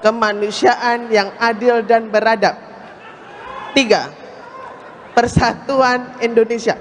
Kemanusiaan yang adil dan beradab. 3. Persatuan Indonesia.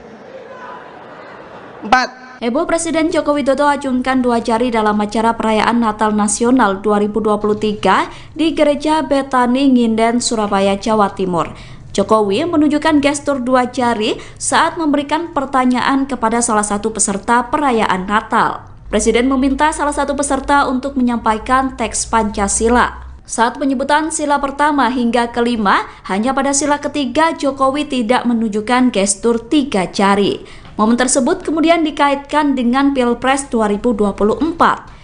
4. Heboh Presiden Joko Widodo acungkan 2 jari dalam acara perayaan Natal Nasional 2023 di Gereja Betani Nginden, Surabaya, Jawa Timur. Jokowi menunjukkan gestur 2 jari saat memberikan pertanyaan kepada salah satu peserta perayaan Natal. Presiden meminta salah satu peserta untuk menyampaikan teks Pancasila. Saat penyebutan sila pertama hingga kelima, hanya pada sila ketiga Jokowi tidak menunjukkan gestur 3 jari. Momen tersebut kemudian dikaitkan dengan Pilpres 2024,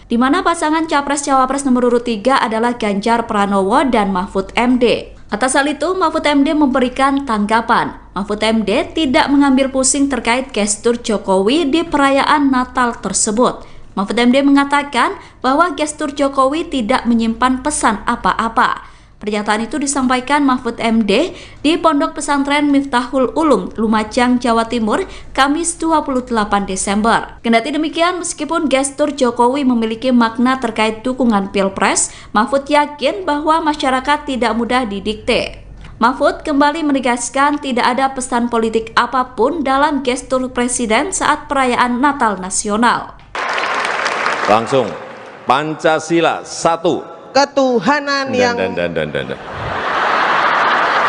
di mana pasangan Capres-Cawapres nomor urut 3 adalah Ganjar Pranowo dan Mahfud MD. Atas hal itu, Mahfud MD memberikan tanggapan. Mahfud MD tidak mengambil pusing terkait gestur Jokowi di perayaan Natal tersebut. Mahfud MD mengatakan bahwa gestur Jokowi tidak menyimpan pesan apa-apa. Pernyataan itu disampaikan Mahfud MD di Pondok Pesantren Miftahul Ulum, Lumajang, Jawa Timur, Kamis 28 Desember. Kendati demikian, meskipun gestur Jokowi memiliki makna terkait dukungan Pilpres, Mahfud yakin bahwa masyarakat tidak mudah didikte. Mahfud kembali menegaskan tidak ada pesan politik apapun dalam gestur Presiden saat perayaan Natal Nasional. Langsung, Pancasila 1. Ketuhanan yang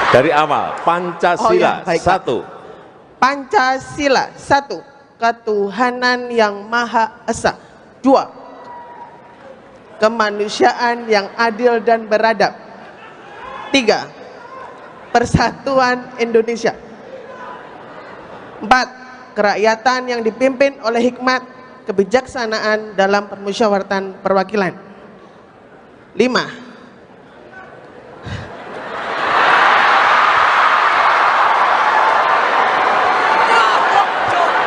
dari awal, Pancasila 1. Pancasila 1. Ketuhanan yang Maha Esa. 2. Kemanusiaan yang adil dan beradab. 3. Persatuan Indonesia. 4. Kerakyatan yang dipimpin oleh hikmat kebijaksanaan dalam permusyawaratan perwakilan. 5.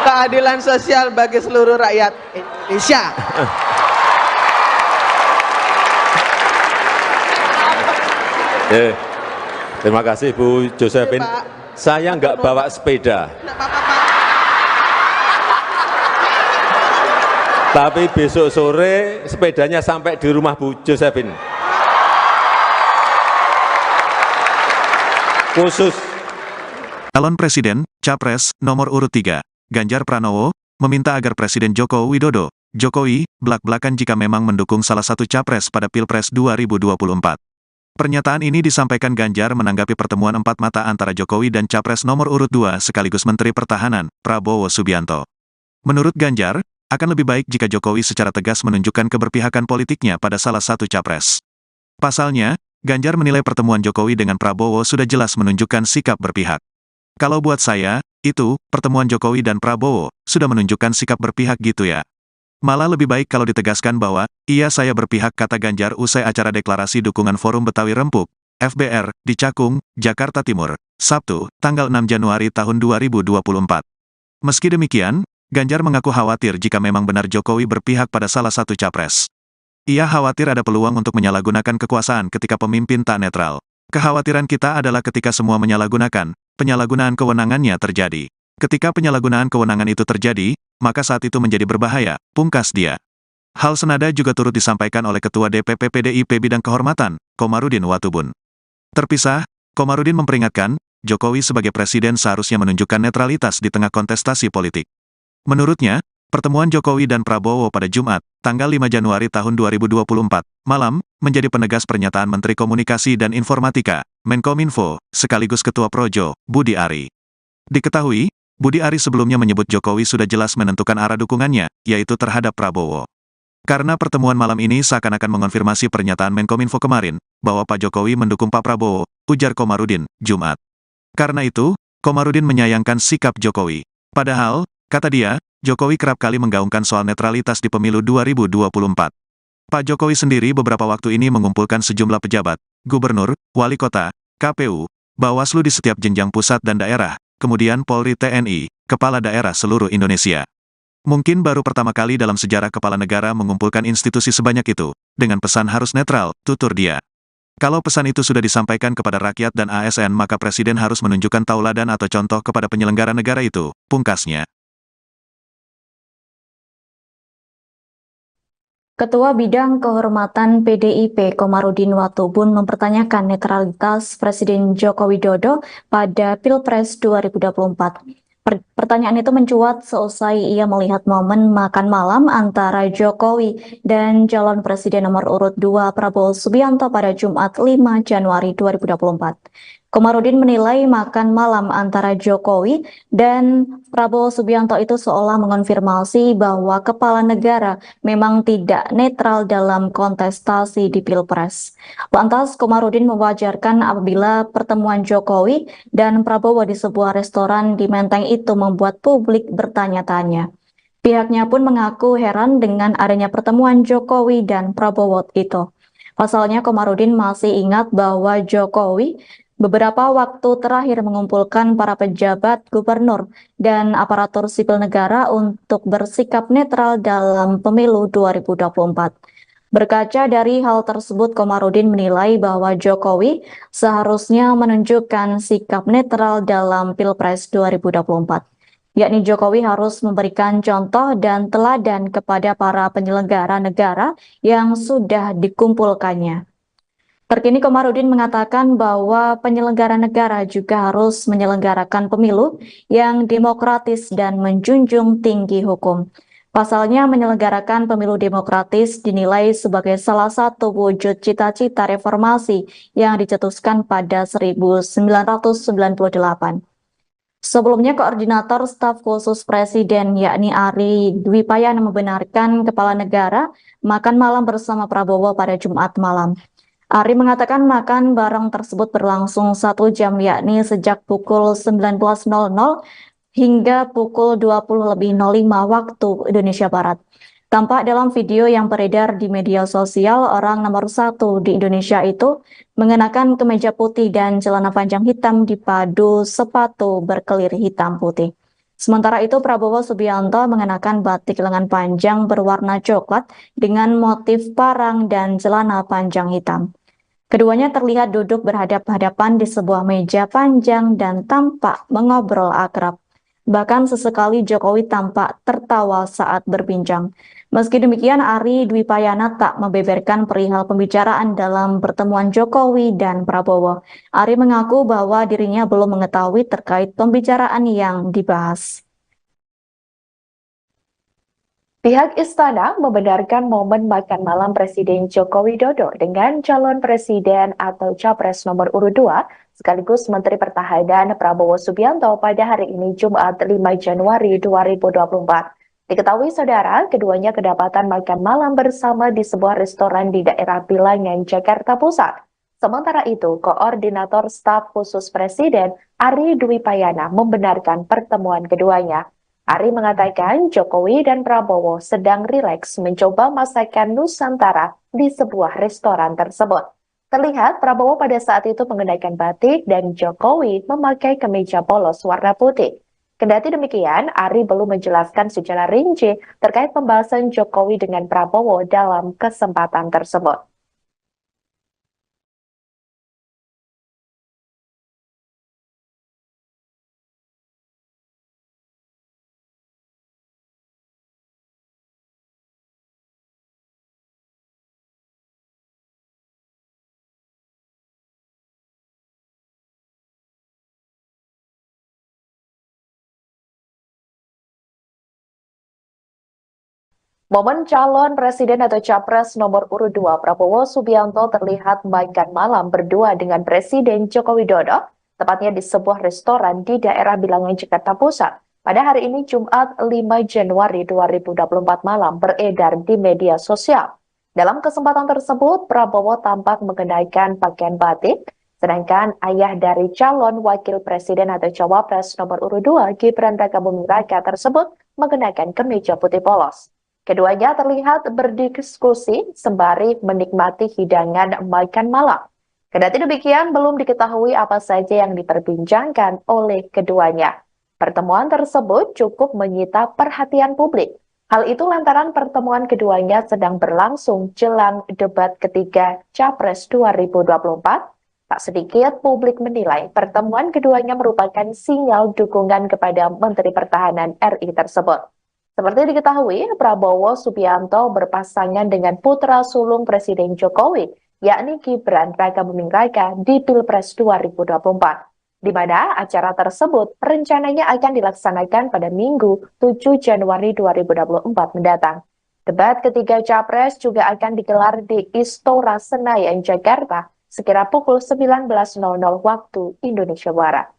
Keadilan sosial bagi seluruh rakyat Indonesia. Terima kasih Bu Josephine. Saya nggak bawa sepeda. Nggak apa-apa, Pak. Tapi besok sore sepedanya sampai di rumah Bu Josephine. Khusus. Calon Presiden, Capres, nomor urut 3, Ganjar Pranowo, meminta agar Presiden Joko Widodo, Jokowi, blak-blakan jika memang mendukung salah satu capres pada Pilpres 2024. Pernyataan ini disampaikan Ganjar menanggapi pertemuan empat mata antara Jokowi dan Capres nomor urut 2 sekaligus Menteri Pertahanan, Prabowo Subianto. Menurut Ganjar, akan lebih baik jika Jokowi secara tegas menunjukkan keberpihakan politiknya pada salah satu capres. Pasalnya, Ganjar menilai pertemuan Jokowi dengan Prabowo sudah jelas menunjukkan sikap berpihak. Kalau buat saya, itu, pertemuan Jokowi dan Prabowo, sudah menunjukkan sikap berpihak gitu ya. Malah lebih baik kalau ditegaskan bahwa, iya saya berpihak, kata Ganjar usai acara deklarasi dukungan Forum Betawi Rempuk, FBR, di Cakung, Jakarta Timur, Sabtu, tanggal 6 Januari tahun 2024. Meski demikian, Ganjar mengaku khawatir jika memang benar Jokowi berpihak pada salah satu capres. Ia khawatir ada peluang untuk menyalahgunakan kekuasaan ketika pemimpin tak netral. Kekhawatiran kita adalah ketika semua menyalahgunakan, penyalahgunaan kewenangannya terjadi. Ketika penyalahgunaan kewenangan itu terjadi, maka saat itu menjadi berbahaya, pungkas dia. Hal senada juga turut disampaikan oleh Ketua DPP PDIP Bidang Kehormatan, Komarudin Watubun. Terpisah, Komarudin memperingatkan, Jokowi sebagai presiden seharusnya menunjukkan netralitas di tengah kontestasi politik. Menurutnya, pertemuan Jokowi dan Prabowo pada Jumat, tanggal 5 Januari tahun 2024, malam, menjadi penegas pernyataan Menteri Komunikasi dan Informatika, Menkominfo, sekaligus Ketua Projo, Budi Ari. Diketahui, Budi Ari sebelumnya menyebut Jokowi sudah jelas menentukan arah dukungannya, yaitu terhadap Prabowo. Karena pertemuan malam ini seakan-akan mengonfirmasi pernyataan Menkominfo kemarin, bahwa Pak Jokowi mendukung Pak Prabowo, ujar Komarudin, Jumat. Karena itu, Komarudin menyayangkan sikap Jokowi. Padahal, kata dia, Jokowi kerap kali menggaungkan soal netralitas di pemilu 2024. Pak Jokowi sendiri beberapa waktu ini mengumpulkan sejumlah pejabat, gubernur, wali kota, KPU, Bawaslu di setiap jenjang pusat dan daerah, kemudian Polri TNI, kepala daerah seluruh Indonesia. Mungkin baru pertama kali dalam sejarah kepala negara mengumpulkan institusi sebanyak itu, dengan pesan harus netral, tutur dia. Kalau pesan itu sudah disampaikan kepada rakyat dan ASN maka Presiden harus menunjukkan tauladan atau contoh kepada penyelenggara negara itu, pungkasnya. Ketua Bidang Kehormatan PDIP Komarudin Watubun mempertanyakan netralitas Presiden Joko Widodo pada Pilpres 2024. Pertanyaan itu mencuat seusai ia melihat momen makan malam antara Jokowi dan calon presiden nomor urut 2 Prabowo Subianto pada Jumat 5 Januari 2024. Komarudin menilai makan malam antara Jokowi dan Prabowo Subianto itu seolah mengonfirmasi bahwa kepala negara memang tidak netral dalam kontestasi di Pilpres. Lantas, Komarudin mewajarkan apabila pertemuan Jokowi dan Prabowo di sebuah restoran di Menteng itu membuat publik bertanya-tanya. Pihaknya pun mengaku heran dengan adanya pertemuan Jokowi dan Prabowo itu. Pasalnya, Komarudin masih ingat bahwa Jokowi beberapa waktu terakhir mengumpulkan para pejabat gubernur dan aparatur sipil negara untuk bersikap netral dalam pemilu 2024. Berkaca dari hal tersebut, Komarudin menilai bahwa Jokowi seharusnya menunjukkan sikap netral dalam Pilpres 2024. Yakni Jokowi harus memberikan contoh dan teladan kepada para penyelenggara negara yang sudah dikumpulkannya. Terkini Komarudin mengatakan bahwa penyelenggara negara juga harus menyelenggarakan pemilu yang demokratis dan menjunjung tinggi hukum. Pasalnya menyelenggarakan pemilu demokratis dinilai sebagai salah satu wujud cita-cita reformasi yang dicetuskan pada 1998. Sebelumnya, Koordinator Staf Khusus Presiden yakni Ari Dwipayana membenarkan kepala negara makan malam bersama Prabowo pada Jumat malam. Ari mengatakan makan bareng tersebut berlangsung 1 jam yakni sejak pukul 19.00 hingga pukul 20.05 waktu Indonesia Barat. Tampak dalam video yang beredar di media sosial, orang nomor 1 di Indonesia itu mengenakan kemeja putih dan celana panjang hitam dipadu sepatu berkelir hitam putih. Sementara itu, Prabowo Subianto mengenakan batik lengan panjang berwarna coklat dengan motif parang dan celana panjang hitam. Keduanya terlihat duduk berhadap-hadapan di sebuah meja panjang dan tampak mengobrol akrab. Bahkan sesekali Jokowi tampak tertawa saat berbincang. Meski demikian, Ari Dwi Payana tak membeberkan perihal pembicaraan dalam pertemuan Jokowi dan Prabowo. Ari mengaku bahwa dirinya belum mengetahui terkait pembicaraan yang dibahas. Pihak istana membenarkan momen makan malam Presiden Joko Widodo dengan calon presiden atau capres nomor urut 2 sekaligus Menteri Pertahanan Prabowo Subianto pada hari ini Jumat 5 Januari 2024. Diketahui saudara, keduanya kedapatan makan malam bersama di sebuah restoran di daerah Bilangan, Jakarta Pusat. Sementara itu, Koordinator Staf Khusus Presiden Ari Dwi Payana membenarkan pertemuan keduanya. Ari mengatakan Jokowi dan Prabowo sedang rileks mencoba masakan Nusantara di sebuah restoran tersebut. Terlihat Prabowo pada saat itu mengenakan batik dan Jokowi memakai kemeja polos warna putih. Kendati demikian, Ari belum menjelaskan secara rinci terkait pembahasan Jokowi dengan Prabowo dalam kesempatan tersebut. Momen calon presiden atau capres nomor urut 2 Prabowo Subianto terlihat makan malam berdua dengan Presiden Joko Widodo, tepatnya di sebuah restoran di daerah Bilangan, Jakarta Pusat. Pada hari ini Jumat 5 Januari 2024 malam beredar di media sosial. Dalam kesempatan tersebut, Prabowo tampak mengenakan pakaian batik, sedangkan ayah dari calon wakil presiden atau cawapres nomor urut 2 Gibran Rakabuming Raka tersebut mengenakan kemeja putih polos. Keduanya terlihat berdiskusi sembari menikmati hidangan makan malam. Kendati demikian, belum diketahui apa saja yang diperbincangkan oleh keduanya. Pertemuan tersebut cukup menyita perhatian publik. Hal itu lantaran pertemuan keduanya sedang berlangsung jelang debat ketiga Capres 2024. Tak sedikit publik menilai pertemuan keduanya merupakan sinyal dukungan kepada Menteri Pertahanan RI tersebut. Seperti diketahui, Prabowo Subianto berpasangan dengan putra sulung Presiden Jokowi, yakni Gibran Rakabuming Raka di Pilpres 2024, di mana acara tersebut rencananya akan dilaksanakan pada Minggu 7 Januari 2024 mendatang. Debat ketiga Capres juga akan digelar di Istora Senayan, Jakarta, sekira pukul 19.00 waktu Indonesia Barat.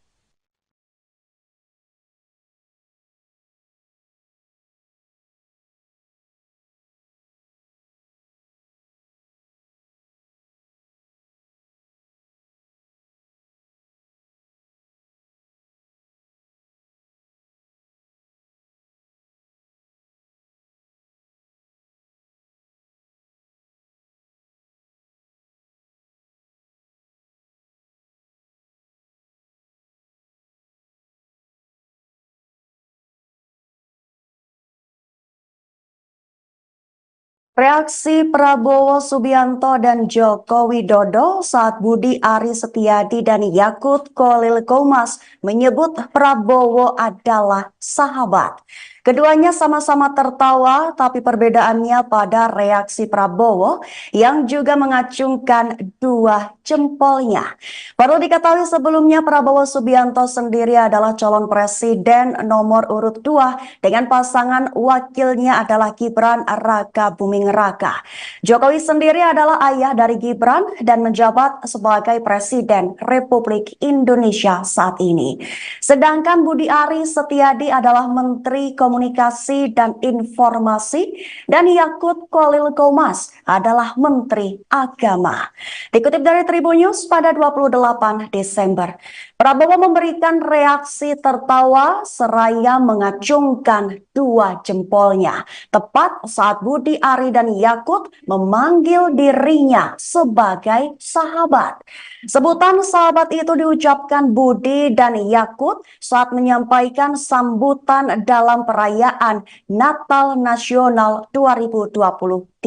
Reaksi Prabowo Subianto dan Joko Widodo saat Budi Ari Setiadi dan Yakut Khalil Qomas menyebut Prabowo adalah sahabat. Keduanya sama-sama tertawa, tapi perbedaannya pada reaksi Prabowo yang juga mengacungkan dua jempolnya. Perlu diketahui sebelumnya Prabowo Subianto sendiri adalah calon presiden nomor urut 2 dengan pasangan wakilnya adalah Gibran Rakabuming Raka. Jokowi sendiri adalah ayah dari Gibran dan menjabat sebagai Presiden Republik Indonesia saat ini. Sedangkan Budi Ari Setiadi adalah Menteri Komunikasi dan Informasi dan Yakut Khalil Qomas adalah Menteri Agama. Dikutip dari Tribun News pada 28 Desember, Prabowo memberikan reaksi tertawa seraya mengacungkan dua jempolnya tepat saat Budi Ari dan Yakut memanggil dirinya sebagai sahabat. Sebutan sahabat itu diucapkan Budi dan Yakut saat menyampaikan sambutan dalam perayaan Natal Nasional 2024.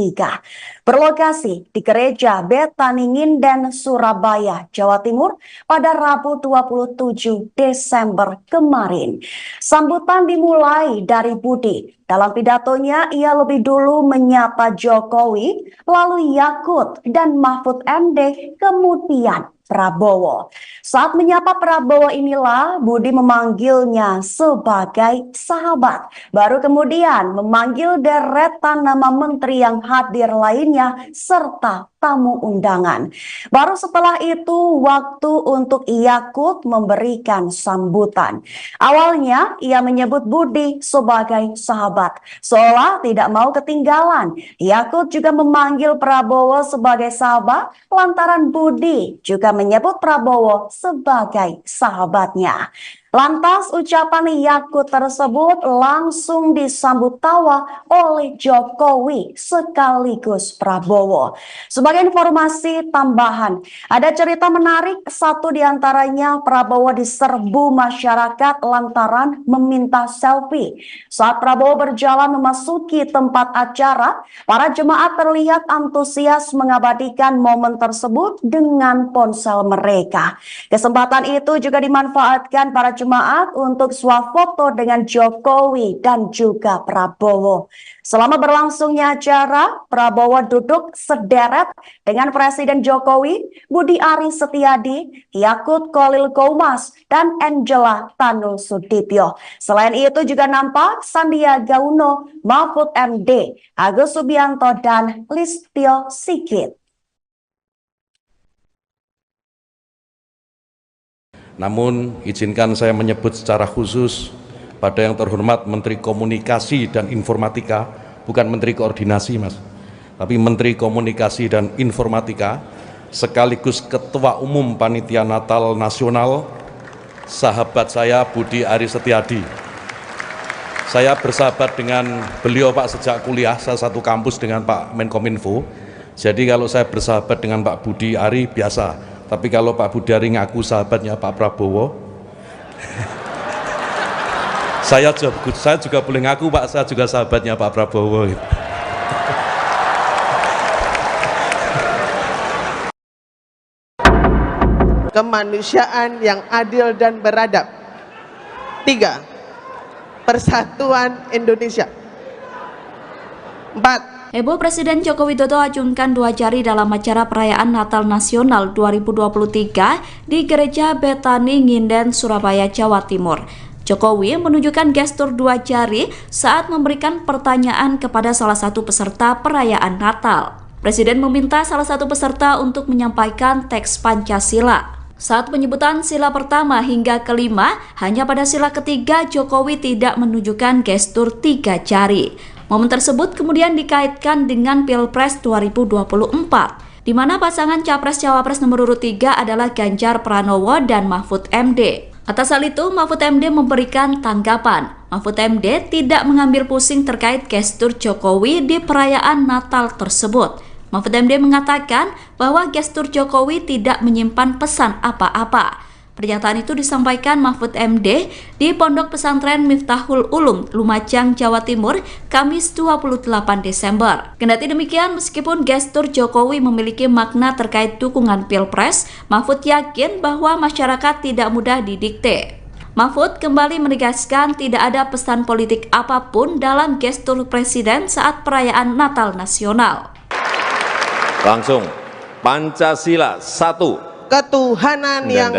berlokasi di Gereja Betani Nginden, Surabaya, Jawa Timur pada Rabu 27 Desember kemarin. Sambutan dimulai dari Budi. Dalam pidatonya, ia lebih dulu menyapa Jokowi, lalu Yakut dan Mahfud MD, kemudian Prabowo. Saat menyapa Prabowo inilah Budi memanggilnya sebagai sahabat. Baru kemudian memanggil deretan nama menteri yang hadir lainnya serta tamu undangan. Baru setelah itu waktu untuk Yakut memberikan sambutan. Awalnya ia menyebut Budi sebagai sahabat, seolah tidak mau ketinggalan. Yakut juga memanggil Prabowo sebagai sahabat lantaran Budi juga menyebut Prabowo sebagai sahabatnya. Lantas ucapan Yakut tersebut langsung disambut tawa oleh Jokowi sekaligus Prabowo. Sebagai informasi tambahan, ada cerita menarik, satu diantaranya Prabowo diserbu masyarakat lantaran meminta selfie. Saat Prabowo berjalan memasuki tempat acara, para jemaat terlihat antusias mengabadikan momen tersebut dengan ponsel mereka. Kesempatan itu juga dimanfaatkan para jemaat untuk swafoto dengan Jokowi dan juga Prabowo. Selama berlangsungnya acara, Prabowo duduk sederet dengan Presiden Jokowi, Budi Ari Setiadi, Yakut Khalil Qomas, dan Angela Tanu Sudibyo. Selain itu juga nampak Sandiaga Uno, Mahfud MD, Agus Subianto, dan Listio Sigit. Namun, izinkan saya menyebut secara khusus pada yang terhormat Menteri Komunikasi dan Informatika, bukan Menteri Koordinasi, Mas, tapi Menteri Komunikasi dan Informatika, sekaligus Ketua Umum Panitia Natal Nasional, sahabat saya Budi Ari Setiadi. Saya bersahabat dengan beliau, Pak, sejak kuliah, saya satu kampus dengan Pak Menkominfo. Jadi kalau saya bersahabat dengan Pak Budi Ari biasa. Tapi kalau Pak Budi Ari ngaku sahabatnya Pak Prabowo, saya juga boleh ngaku, Pak, saya juga sahabatnya Pak Prabowo. Kemanusiaan yang adil dan beradab. 3. Persatuan Indonesia. 4. Heboh Presiden Joko Widodo acungkan 2 jari dalam acara perayaan Natal Nasional 2023 di Gereja Betani Nginden, Surabaya, Jawa Timur. Jokowi menunjukkan gestur 2 jari saat memberikan pertanyaan kepada salah satu peserta perayaan Natal. Presiden meminta salah satu peserta untuk menyampaikan teks Pancasila. Saat penyebutan sila pertama hingga kelima, hanya pada sila ketiga Jokowi tidak menunjukkan gestur 3 jari. Momen tersebut kemudian dikaitkan dengan Pilpres 2024, di mana pasangan Capres-Cawapres nomor urut 3 adalah Ganjar Pranowo dan Mahfud MD. Atas hal itu, Mahfud MD memberikan tanggapan. Mahfud MD tidak mengambil pusing terkait gestur Jokowi di perayaan Natal tersebut. Mahfud MD mengatakan bahwa gestur Jokowi tidak menyimpan pesan apa-apa. Pernyataan itu disampaikan Mahfud MD di Pondok Pesantren Miftahul Ulum, Lumajang, Jawa Timur, Kamis 28 Desember. Kendati demikian, meskipun gestur Jokowi memiliki makna terkait dukungan Pilpres, Mahfud yakin bahwa masyarakat tidak mudah didikte. Mahfud kembali menegaskan tidak ada pesan politik apapun dalam gestur Presiden saat perayaan Natal Nasional. Langsung, Pancasila 1. Ketuhanan yang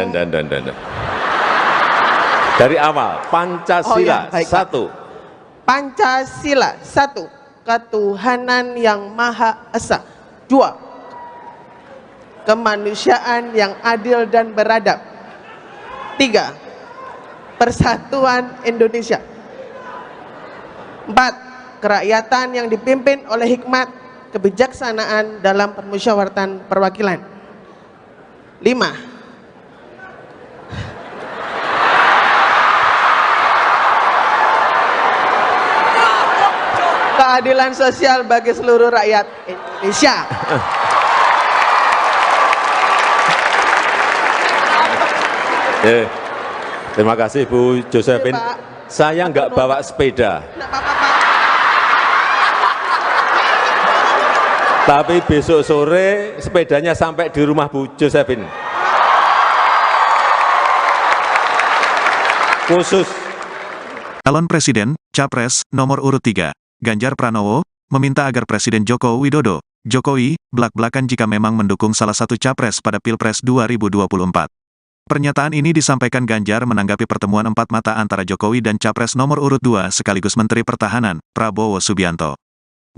dari awal, Pancasila 1. Pancasila 1. Ketuhanan yang Maha Esa. 2. Kemanusiaan yang adil dan beradab. 3. Persatuan Indonesia. 4. Kerakyatan yang dipimpin oleh hikmat kebijaksanaan dalam permusyawaratan perwakilan. 5. Keadilan sosial bagi seluruh rakyat Indonesia. Terima kasih Bu Josephine. Saya nggak bawa sepeda. Tapi besok sore sepedanya sampai di rumah Bu Josephine. Khusus. Calon Presiden, Capres, nomor urut 3, Ganjar Pranowo, meminta agar Presiden Joko Widodo, Jokowi, blak-blakan jika memang mendukung salah satu capres pada Pilpres 2024. Pernyataan ini disampaikan Ganjar menanggapi pertemuan empat mata antara Jokowi dan Capres nomor urut 2 sekaligus Menteri Pertahanan, Prabowo Subianto.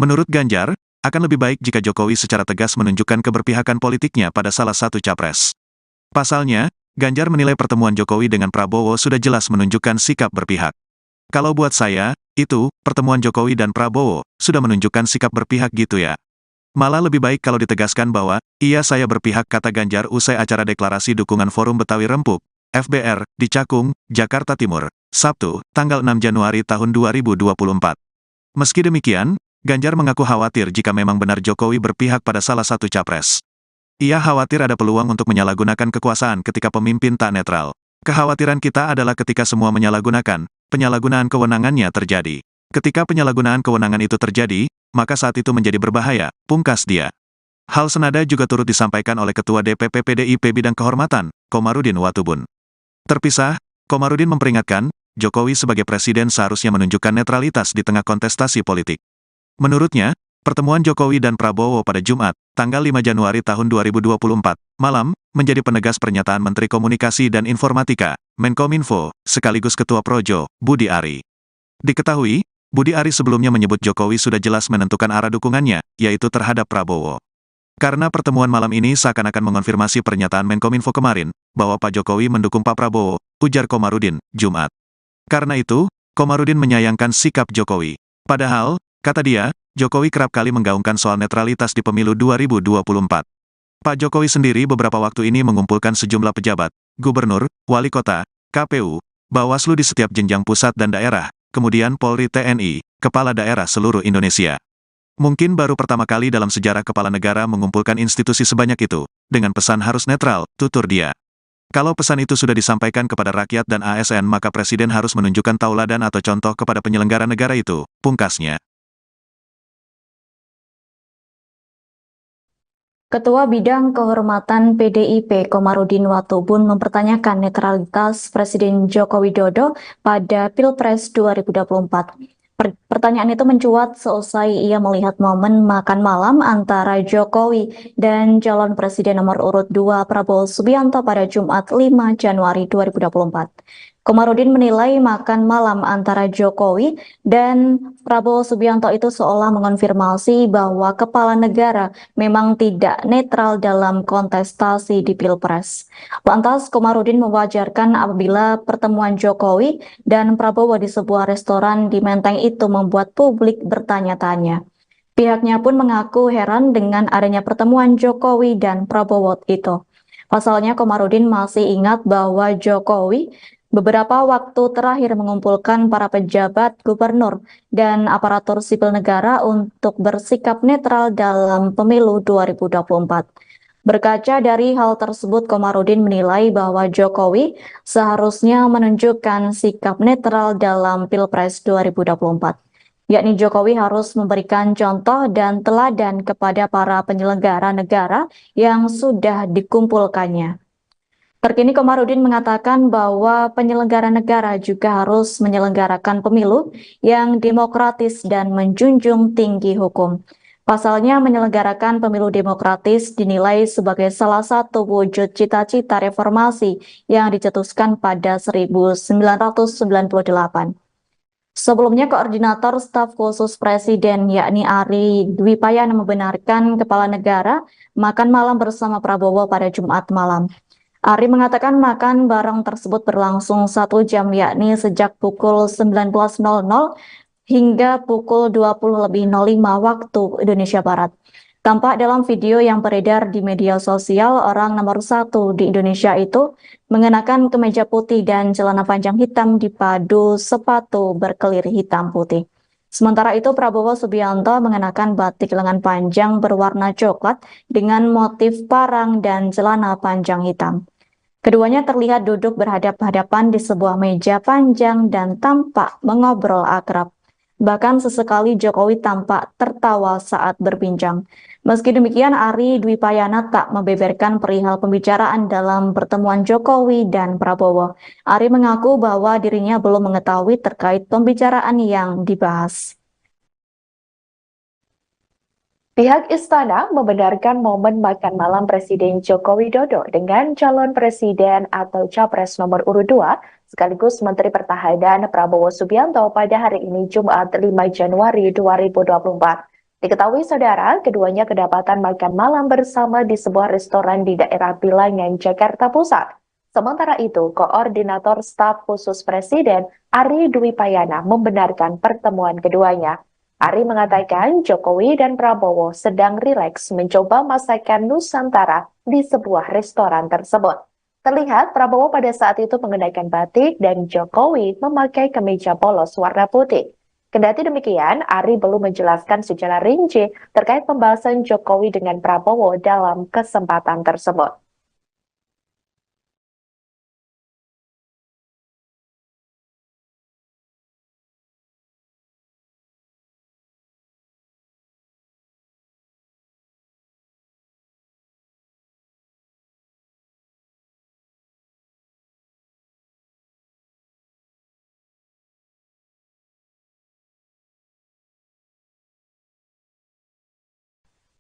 Menurut Ganjar, akan lebih baik jika Jokowi secara tegas menunjukkan keberpihakan politiknya pada salah satu capres. Pasalnya, Ganjar menilai pertemuan Jokowi dengan Prabowo sudah jelas menunjukkan sikap berpihak. Kalau buat saya, itu, pertemuan Jokowi dan Prabowo, sudah menunjukkan sikap berpihak gitu ya. Malah lebih baik kalau ditegaskan bahwa, iya saya berpihak, kata Ganjar usai acara deklarasi dukungan Forum Betawi Rempuk, FBR, di Cakung, Jakarta Timur, Sabtu, tanggal 6 Januari tahun 2024. Meski demikian, Ganjar mengaku khawatir jika memang benar Jokowi berpihak pada salah satu capres. Ia khawatir ada peluang untuk menyalahgunakan kekuasaan ketika pemimpin tak netral. Kekhawatiran kita adalah ketika semua menyalahgunakan, penyalahgunaan kewenangannya terjadi. Ketika penyalahgunaan kewenangan itu terjadi, maka saat itu menjadi berbahaya, pungkas dia. Hal senada juga turut disampaikan oleh Ketua DPP PDIP Bidang Kehormatan, Komarudin Watubun. Terpisah, Komarudin memperingatkan, Jokowi sebagai presiden seharusnya menunjukkan netralitas di tengah kontestasi politik. Menurutnya, pertemuan Jokowi dan Prabowo pada Jumat, tanggal 5 Januari tahun 2024, malam, menjadi penegas pernyataan Menteri Komunikasi dan Informatika, Menkominfo, sekaligus Ketua Projo, Budi Ari. Diketahui, Budi Ari sebelumnya menyebut Jokowi sudah jelas menentukan arah dukungannya, yaitu terhadap Prabowo. Karena pertemuan malam ini seakan-akan mengonfirmasi pernyataan Menkominfo kemarin, bahwa Pak Jokowi mendukung Pak Prabowo, ujar Komarudin, Jumat. Karena itu, Komarudin menyayangkan sikap Jokowi. Padahal, kata dia, Jokowi kerap kali menggaungkan soal netralitas di pemilu 2024. Pak Jokowi sendiri beberapa waktu ini mengumpulkan sejumlah pejabat, gubernur, wali kota, KPU, Bawaslu di setiap jenjang pusat dan daerah, kemudian Polri, TNI, kepala daerah seluruh Indonesia. Mungkin baru pertama kali dalam sejarah kepala negara mengumpulkan institusi sebanyak itu, dengan pesan harus netral, tutur dia. Kalau pesan itu sudah disampaikan kepada rakyat dan ASN maka Presiden harus menunjukkan tauladan atau contoh kepada penyelenggara negara itu, pungkasnya. Ketua Bidang Kehormatan PDIP Komarudin Watubun mempertanyakan netralitas Presiden Joko Widodo pada Pilpres 2024. Pertanyaan itu mencuat seusai ia melihat momen makan malam antara Jokowi dan calon presiden nomor urut 2 Prabowo Subianto pada Jumat 5 Januari 2024. Komarudin menilai makan malam antara Jokowi dan Prabowo Subianto itu seolah mengonfirmasi bahwa kepala negara memang tidak netral dalam kontestasi di Pilpres. Lantas, Komarudin mewajarkan apabila pertemuan Jokowi dan Prabowo di sebuah restoran di Menteng itu membuat publik bertanya-tanya. Pihaknya pun mengaku heran dengan adanya pertemuan Jokowi dan Prabowo itu. Pasalnya, Komarudin masih ingat bahwa Jokowi beberapa waktu terakhir mengumpulkan para pejabat, gubernur, dan aparatur sipil negara untuk bersikap netral dalam pemilu 2024. Berkaca dari hal tersebut, Komarudin menilai bahwa Jokowi seharusnya menunjukkan sikap netral dalam Pilpres 2024. Yakni Jokowi harus memberikan contoh dan teladan kepada para penyelenggara negara yang sudah dikumpulkannya. Terkini Komarudin mengatakan bahwa penyelenggara negara juga harus menyelenggarakan pemilu yang demokratis dan menjunjung tinggi hukum. Pasalnya menyelenggarakan pemilu demokratis dinilai sebagai salah satu wujud cita-cita reformasi yang dicetuskan pada 1998. Sebelumnya, Koordinator Staf Khusus Presiden yakni Ari Dwi Payana membenarkan kepala negara makan malam bersama Prabowo pada Jumat malam. Ari mengatakan makan bareng tersebut berlangsung 1 jam yakni sejak pukul 19.00 hingga pukul 20.05 waktu Indonesia Barat. Tampak dalam video yang beredar di media sosial, orang nomor 1 di Indonesia itu mengenakan kemeja putih dan celana panjang hitam dipadu sepatu berkelir hitam putih. Sementara itu, Prabowo Subianto mengenakan batik lengan panjang berwarna coklat dengan motif parang dan celana panjang hitam. Keduanya terlihat duduk berhadap-hadapan di sebuah meja panjang dan tampak mengobrol akrab. Bahkan sesekali Jokowi tampak tertawa saat berbincang. Meski demikian, Ari Dwi Payana tak membeberkan perihal pembicaraan dalam pertemuan Jokowi dan Prabowo. Ari mengaku bahwa dirinya belum mengetahui terkait pembicaraan yang dibahas. Pihak istana membenarkan momen makan malam Presiden Joko Widodo dengan calon presiden atau capres nomor urut 2 sekaligus Menteri Pertahanan Prabowo Subianto pada hari ini Jumat 5 Januari 2024. Diketahui saudara, keduanya kedapatan makan malam bersama di sebuah restoran di daerah Bilangan, Jakarta Pusat. Sementara itu, Koordinator Staf Khusus Presiden Ari Dwi Payana membenarkan pertemuan keduanya. Ari mengatakan Jokowi dan Prabowo sedang rileks mencoba masakan Nusantara di sebuah restoran tersebut. Terlihat Prabowo pada saat itu mengenakan batik dan Jokowi memakai kemeja polos warna putih. Kendati demikian, Ari belum menjelaskan secara rinci terkait pembahasan Jokowi dengan Prabowo dalam kesempatan tersebut.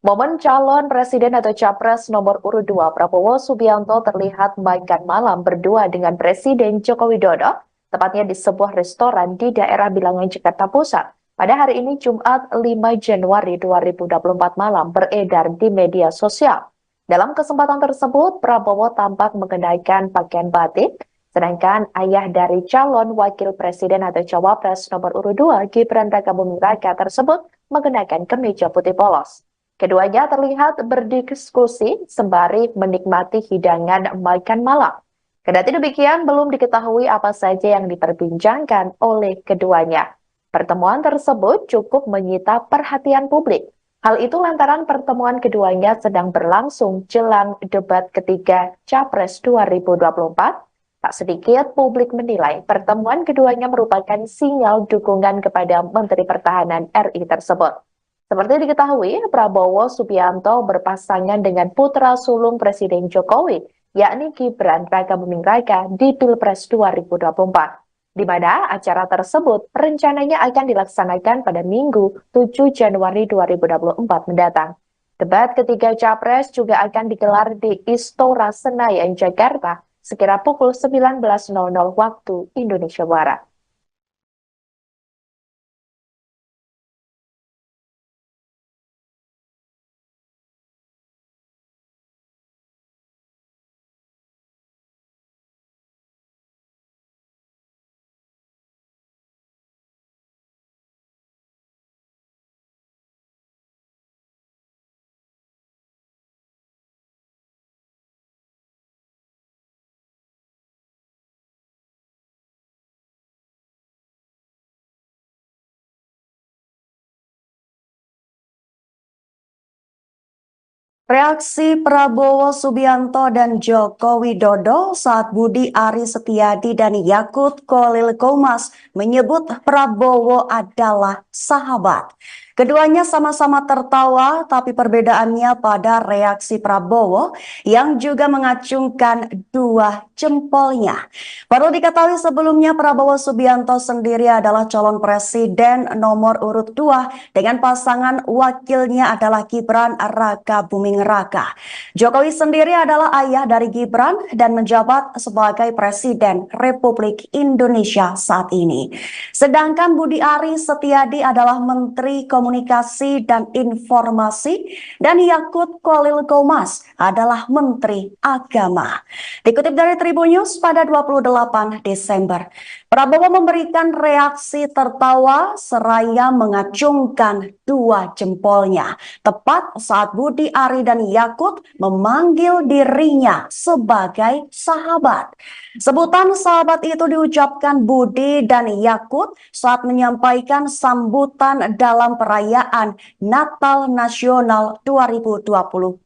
Momen calon presiden atau capres nomor urut 2 Prabowo Subianto terlihat makan malam berdua dengan Presiden Joko Widodo, tepatnya di sebuah restoran di daerah Bilangan, Jakarta Pusat. Pada hari ini Jumat 5 Januari 2024 malam beredar di media sosial. Dalam kesempatan tersebut, Prabowo tampak mengenakan pakaian batik, sedangkan ayah dari calon wakil presiden atau cawapres nomor urut 2 Gibran Rakabuming Raka tersebut mengenakan kemeja putih polos. Keduanya terlihat berdiskusi sembari menikmati hidangan makan malam. Kendati demikian, belum diketahui apa saja yang diperbincangkan oleh keduanya. Pertemuan tersebut cukup menyita perhatian publik. Hal itu lantaran pertemuan keduanya sedang berlangsung jelang debat ketiga Capres 2024. Tak sedikit publik menilai pertemuan keduanya merupakan sinyal dukungan kepada Menteri Pertahanan RI tersebut. Seperti diketahui, Prabowo Subianto berpasangan dengan putra sulung Presiden Jokowi, yakni Gibran Rakabuming Raka di Pilpres 2024, di mana acara tersebut rencananya akan dilaksanakan pada Minggu 7 Januari 2024 mendatang. Debat ketiga Capres juga akan digelar di Istora Senayan, Jakarta, sekira pukul 19.00 waktu Indonesia Barat. Reaksi Prabowo Subianto dan Joko Widodo saat Budi Ari Setiadi dan Yakut Khalil Qomas menyebut Prabowo adalah sahabat. Keduanya sama-sama tertawa, tapi perbedaannya pada reaksi Prabowo yang juga mengacungkan dua jempolnya. Perlu diketahui sebelumnya Prabowo Subianto sendiri adalah calon presiden nomor urut 2 dengan pasangan wakilnya adalah Gibran Rakabuming Raka. Jokowi sendiri adalah ayah dari Gibran dan menjabat sebagai Presiden Republik Indonesia saat ini. Sedangkan Budi Ari Setiadi adalah Menteri Komunikasi dan Informasi dan Yakut Khalil Qomas adalah Menteri Agama. Dikutip dari Tribun News pada 28 Desember, Prabowo memberikan reaksi tertawa seraya mengacungkan dua jempolnya tepat saat Budi Ari dan Yakut memanggil dirinya sebagai sahabat. Sebutan sahabat itu diucapkan Budi dan Yakut saat menyampaikan sambutan dalam perayaan Natal Nasional 2024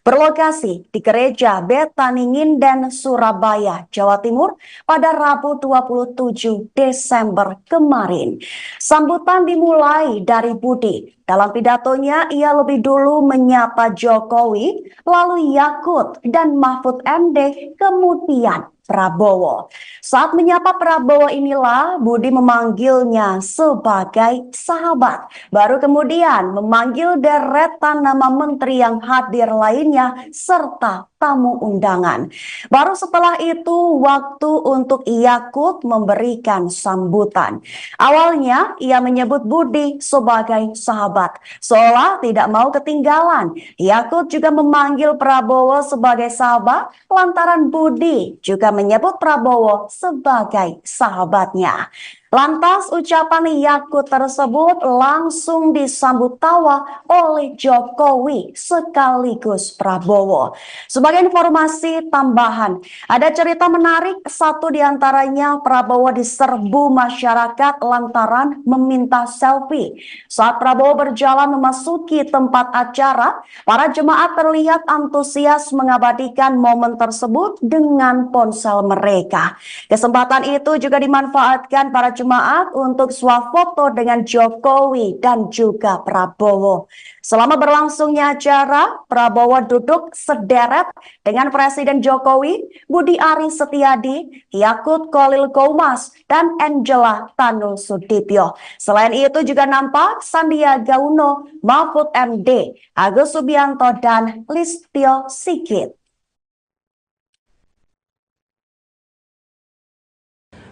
berlokasi di Gereja Betani Nginden, Surabaya, Jawa Timur pada Rabu 27 Desember kemarin. Sambutan dimulai dari Budi. Dalam pidatonya, ia lebih dulu menyapa Jokowi, lalu Yakut dan Mahfud MD, kemudian Prabowo. Saat menyapa Prabowo inilah Budi memanggilnya sebagai sahabat. Baru kemudian memanggil deretan nama menteri yang hadir lainnya serta tamu undangan. Baru setelah itu waktu untuk Yakut memberikan sambutan. Awalnya ia menyebut Budi sebagai sahabat, seolah tidak mau ketinggalan. Yakut juga memanggil Prabowo sebagai sahabat lantaran Budi juga menyebut Prabowo sebagai sahabatnya. Lantas ucapan Yakut tersebut langsung disambut tawa oleh Jokowi sekaligus Prabowo. Sebagai informasi tambahan, ada cerita menarik, satu diantaranya Prabowo diserbu masyarakat lantaran meminta selfie. Saat Prabowo berjalan memasuki tempat acara, para jemaat terlihat antusias mengabadikan momen tersebut dengan ponsel mereka. Kesempatan itu juga dimanfaatkan para jemaat untuk swafoto dengan Jokowi dan juga Prabowo. Selama berlangsungnya acara, Prabowo duduk sederet dengan Presiden Jokowi, Budi Ari Setiadi, Yakut Khalil Qomas, dan Angela Tanu Sudibyo. Selain itu juga nampak Sandiaga Uno, Mahfud MD, Agus Subianto, dan Listio Sigit.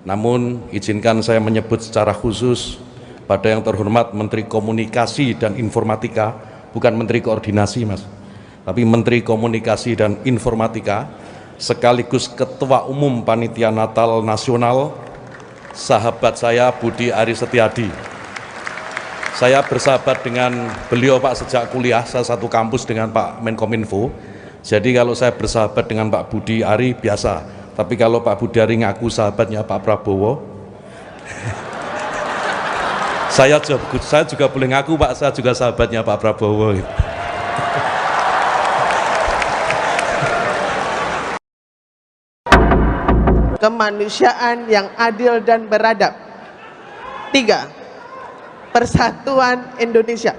Namun, izinkan saya menyebut secara khusus pada yang terhormat Menteri Komunikasi dan Informatika, bukan Menteri Koordinasi, Mas, tapi Menteri Komunikasi dan Informatika, sekaligus Ketua Umum Panitia Natal Nasional, sahabat saya Budi Ari Setiadi. Saya bersahabat dengan beliau, Pak, sejak kuliah, saya satu kampus dengan Pak Menkominfo. Jadi kalau saya bersahabat dengan Pak Budi Ari biasa. Tapi kalau Pak Budi Ari ngaku sahabatnya Pak Prabowo, saya juga boleh ngaku, Pak, saya juga sahabatnya Pak Prabowo. Kemanusiaan yang adil dan beradab. 3. Persatuan Indonesia.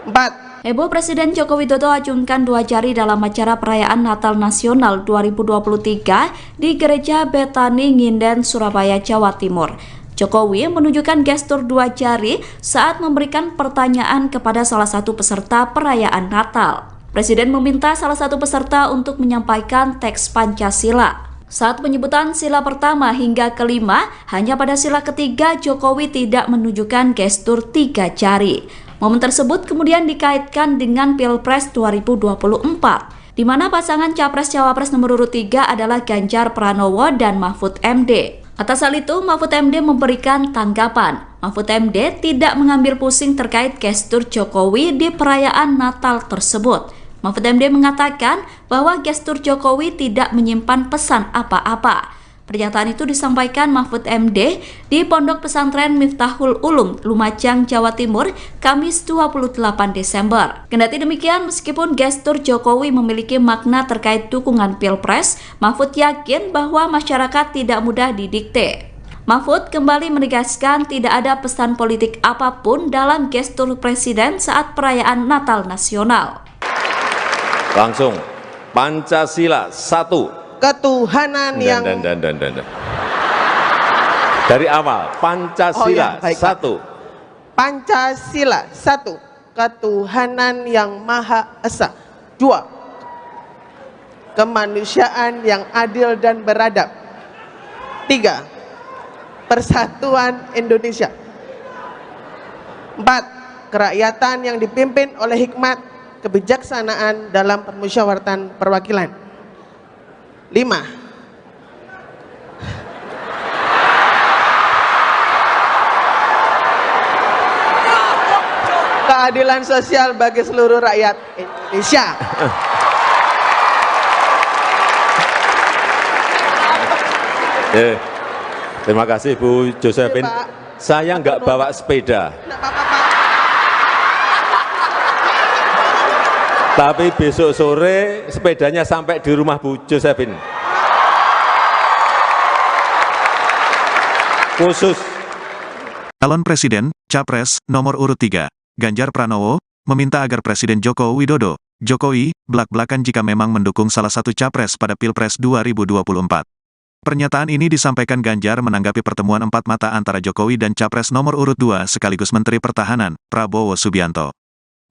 4. Heboh Presiden Joko Widodo acungkan 2 jari dalam acara perayaan Natal Nasional 2023 di Gereja Betani Nginden, Surabaya, Jawa Timur. Jokowi menunjukkan gestur 2 jari saat memberikan pertanyaan kepada salah satu peserta perayaan Natal. Presiden meminta salah satu peserta untuk menyampaikan teks Pancasila. Saat penyebutan sila pertama hingga kelima, hanya pada sila ketiga Jokowi tidak menunjukkan gestur 3 jari. Momen tersebut kemudian dikaitkan dengan Pilpres 2024, di mana pasangan Capres-Cawapres nomor urut 3 adalah Ganjar Pranowo dan Mahfud MD. Atas hal itu, Mahfud MD memberikan tanggapan. Mahfud MD tidak mengambil pusing terkait gestur Jokowi di perayaan Natal tersebut. Mahfud MD mengatakan bahwa gestur Jokowi tidak menyimpan pesan apa-apa. Pernyataan itu disampaikan Mahfud MD di Pondok Pesantren Miftahul Ulum, Lumajang, Jawa Timur, Kamis 28 Desember. Kendati demikian, meskipun gestur Jokowi memiliki makna terkait dukungan Pilpres, Mahfud yakin bahwa masyarakat tidak mudah didikte. Mahfud kembali menegaskan tidak ada pesan politik apapun dalam gestur Presiden saat perayaan Natal Nasional. Langsung, Pancasila 1. Ketuhanan yang dari awal, Pancasila 1. Pancasila 1. Ketuhanan yang Maha Esa. 2. Kemanusiaan yang adil dan beradab. 3. Persatuan Indonesia. 4. Kerakyatan yang dipimpin oleh hikmat kebijaksanaan dalam permusyawaratan perwakilan. 5. Keadilan sosial bagi seluruh rakyat Indonesia. Terima kasih Bu Josephine. Saya nggak bawa sepeda. Tapi besok sore sepedanya sampai di rumah Bu Josephine. Khusus. Calon Presiden, Capres, nomor urut 3, Ganjar Pranowo, meminta agar Presiden Joko Widodo, Jokowi, blak-blakan jika memang mendukung salah satu capres pada Pilpres 2024. Pernyataan ini disampaikan Ganjar menanggapi pertemuan empat mata antara Jokowi dan Capres nomor urut 2 sekaligus Menteri Pertahanan, Prabowo Subianto.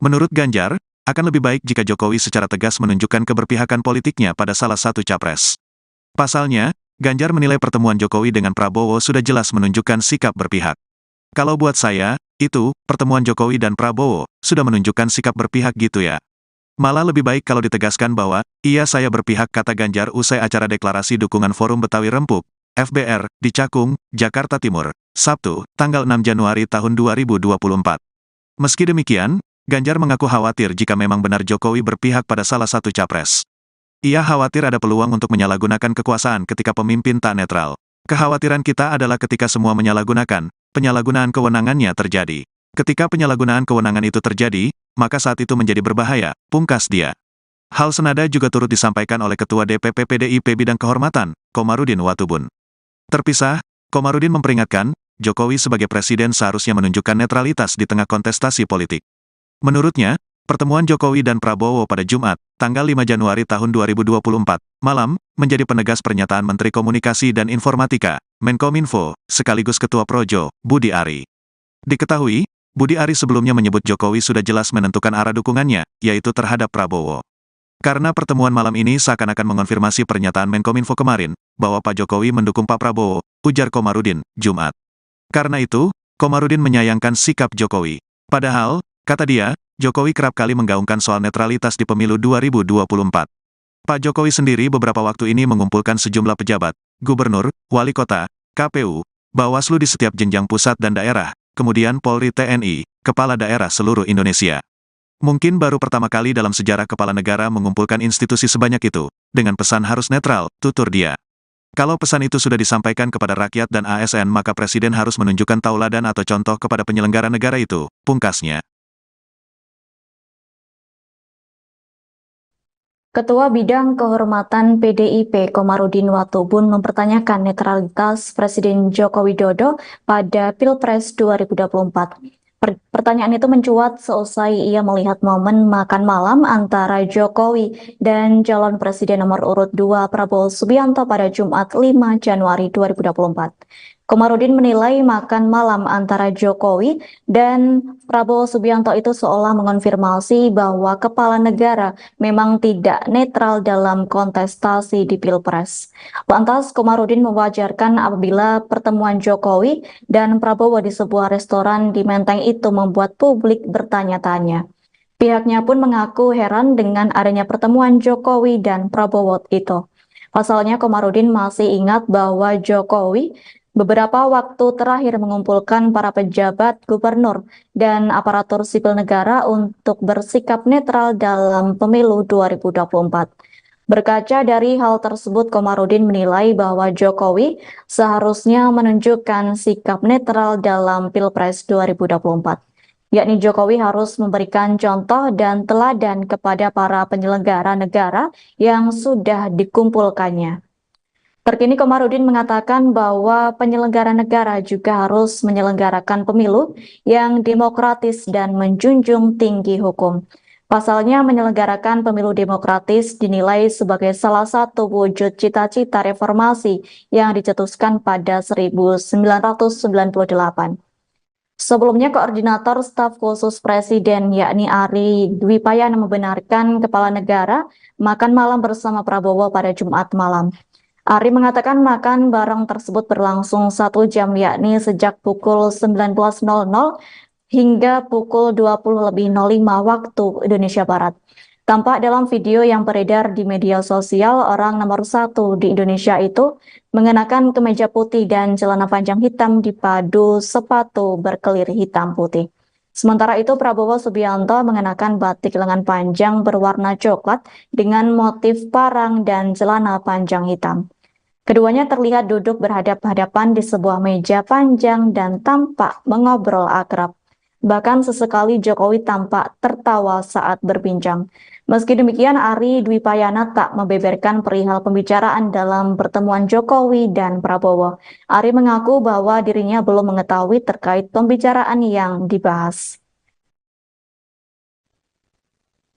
Menurut Ganjar, akan lebih baik jika Jokowi secara tegas menunjukkan keberpihakan politiknya pada salah satu capres. Pasalnya, Ganjar menilai pertemuan Jokowi dengan Prabowo sudah jelas menunjukkan sikap berpihak. Kalau buat saya, itu, pertemuan Jokowi dan Prabowo, sudah menunjukkan sikap berpihak gitu ya. Malah lebih baik kalau ditegaskan bahwa, iya saya berpihak, kata Ganjar usai acara deklarasi dukungan Forum Betawi Rempuk, FBR, di Cakung, Jakarta Timur, Sabtu, tanggal 6 Januari tahun 2024. Meski demikian, Ganjar mengaku khawatir jika memang benar Jokowi berpihak pada salah satu capres. Ia khawatir ada peluang untuk menyalahgunakan kekuasaan ketika pemimpin tak netral. Kekhawatiran kita adalah ketika semua menyalahgunakan, penyalahgunaan kewenangannya terjadi. Ketika penyalahgunaan kewenangan itu terjadi, maka saat itu menjadi berbahaya, pungkas dia. Hal senada juga turut disampaikan oleh Ketua DPP PDIP Bidang Kehormatan, Komarudin Watubun. Terpisah, Komarudin memperingatkan, Jokowi sebagai presiden seharusnya menunjukkan netralitas di tengah kontestasi politik. Menurutnya, pertemuan Jokowi dan Prabowo pada Jumat, tanggal 5 Januari tahun 2024, malam, menjadi penegas pernyataan Menteri Komunikasi dan Informatika, Menkominfo, sekaligus Ketua Projo, Budi Ari. Diketahui, Budi Ari sebelumnya menyebut Jokowi sudah jelas menentukan arah dukungannya, yaitu terhadap Prabowo. Karena pertemuan malam ini seakan-akan mengonfirmasi pernyataan Menkominfo kemarin, bahwa Pak Jokowi mendukung Pak Prabowo, ujar Komarudin, Jumat. Karena itu, Komarudin menyayangkan sikap Jokowi. Padahal, kata dia, Jokowi kerap kali menggaungkan soal netralitas di pemilu 2024. Pak Jokowi sendiri beberapa waktu ini mengumpulkan sejumlah pejabat, gubernur, wali kota, KPU, Bawaslu di setiap jenjang pusat dan daerah, kemudian Polri TNI, kepala daerah seluruh Indonesia. Mungkin baru pertama kali dalam sejarah kepala negara mengumpulkan institusi sebanyak itu, dengan pesan harus netral, tutur dia. Kalau pesan itu sudah disampaikan kepada rakyat dan ASN maka Presiden harus menunjukkan tauladan atau contoh kepada penyelenggara negara itu, pungkasnya. Ketua Bidang Kehormatan PDIP Komarudin Watubun mempertanyakan netralitas Presiden Joko Widodo pada Pilpres 2024. Pertanyaan itu mencuat seusai ia melihat momen makan malam antara Jokowi dan calon presiden nomor urut 2 Prabowo Subianto pada Jumat 5 Januari 2024. Komarudin menilai makan malam antara Jokowi dan Prabowo Subianto itu seolah mengonfirmasi bahwa kepala negara memang tidak netral dalam kontestasi di Pilpres. Lantas, Komarudin mewajarkan apabila pertemuan Jokowi dan Prabowo di sebuah restoran di Menteng itu membuat publik bertanya-tanya. Pihaknya pun mengaku heran dengan adanya pertemuan Jokowi dan Prabowo itu. Pasalnya, Komarudin masih ingat bahwa Jokowi beberapa waktu terakhir mengumpulkan para pejabat gubernur dan aparatur sipil negara untuk bersikap netral dalam pemilu 2024. Berkaca dari hal tersebut, Komarudin menilai bahwa Jokowi seharusnya menunjukkan sikap netral dalam Pilpres 2024. Yakni Jokowi harus memberikan contoh dan teladan kepada para penyelenggara negara yang sudah dikumpulkannya. Terkini Komarudin mengatakan bahwa penyelenggara negara juga harus menyelenggarakan pemilu yang demokratis dan menjunjung tinggi hukum. Pasalnya menyelenggarakan pemilu demokratis dinilai sebagai salah satu wujud cita-cita reformasi yang dicetuskan pada 1998. Sebelumnya, Koordinator Staf Khusus Presiden yakni Ari Dwi Payana membenarkan kepala negara makan malam bersama Prabowo pada Jumat malam. Ari mengatakan makan bareng tersebut berlangsung 1 jam yakni sejak pukul 19.00 hingga pukul 20.05 waktu Indonesia Barat. Tampak dalam video yang beredar di media sosial, orang nomor 1 di Indonesia itu mengenakan kemeja putih dan celana panjang hitam dipadu sepatu berkelir hitam putih. Sementara itu Prabowo Subianto mengenakan batik lengan panjang berwarna coklat dengan motif parang dan celana panjang hitam. Keduanya terlihat duduk berhadap-hadapan di sebuah meja panjang dan tampak mengobrol akrab. Bahkan sesekali Jokowi tampak tertawa saat berbincang. Meski demikian, Ari Dwi Payana tak membeberkan perihal pembicaraan dalam pertemuan Jokowi dan Prabowo. Ari mengaku bahwa dirinya belum mengetahui terkait pembicaraan yang dibahas.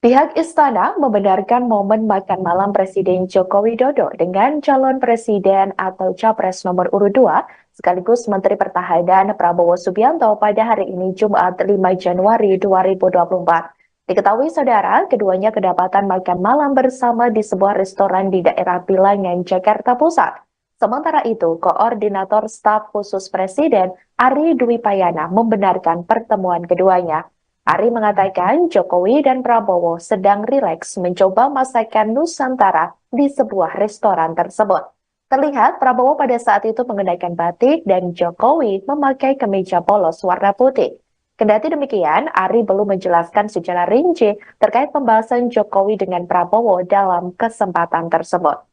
Pihak istana membenarkan momen makan malam Presiden Joko Widodo dengan calon presiden atau capres nomor urut 2 sekaligus Menteri Pertahanan Prabowo Subianto pada hari ini Jumat 5 Januari 2024. Diketahui saudara, keduanya kedapatan makan malam bersama di sebuah restoran di daerah Bilangan, Jakarta Pusat. Sementara itu, Koordinator Staf Khusus Presiden Ari Dwi Payana membenarkan pertemuan keduanya. Ari mengatakan Jokowi dan Prabowo sedang rileks mencoba masakan Nusantara di sebuah restoran tersebut. Terlihat Prabowo pada saat itu mengenakan batik dan Jokowi memakai kemeja polos warna putih. Kendati demikian, Ari belum menjelaskan secara rinci terkait pembahasan Jokowi dengan Prabowo dalam kesempatan tersebut.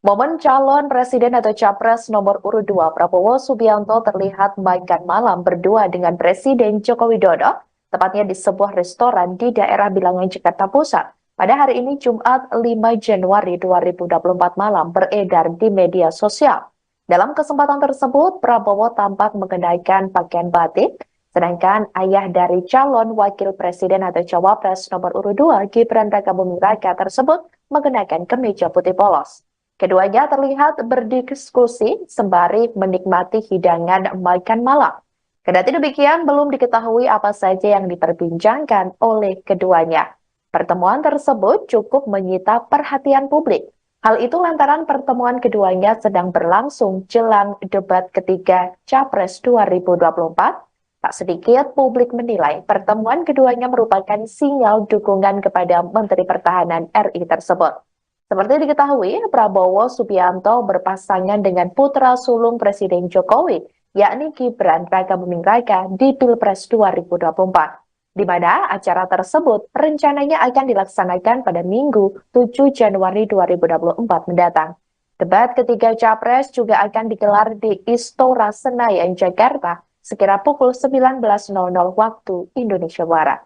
Momen calon presiden atau capres nomor urut 2 Prabowo Subianto terlihat makan malam berdua dengan Presiden Joko Widodo, tepatnya di sebuah restoran di daerah Bilangan, Jakarta Pusat. Pada hari ini Jumat 5 Januari 2024 malam beredar di media sosial. Dalam kesempatan tersebut, Prabowo tampak mengenakan pakaian batik, sedangkan ayah dari calon wakil presiden atau cawapres nomor urut 2 Gibran Rakabuming Raka tersebut mengenakan kemeja putih polos. Keduanya terlihat berdiskusi sembari menikmati hidangan makan malam. Kendati demikian, belum diketahui apa saja yang diperbincangkan oleh keduanya. Pertemuan tersebut cukup menyita perhatian publik. Hal itu lantaran pertemuan keduanya sedang berlangsung jelang debat ketiga Capres 2024. Tak sedikit publik menilai pertemuan keduanya merupakan sinyal dukungan kepada Menteri Pertahanan RI tersebut. Seperti diketahui, Prabowo Subianto berpasangan dengan putra sulung Presiden Jokowi, yakni Gibran Rakabuming Raka di Pilpres 2024, di mana acara tersebut rencananya akan dilaksanakan pada Minggu 7 Januari 2024 mendatang. Debat ketiga Capres juga akan digelar di Istora Senayan, Jakarta, sekira pukul 19.00 waktu Indonesia Barat.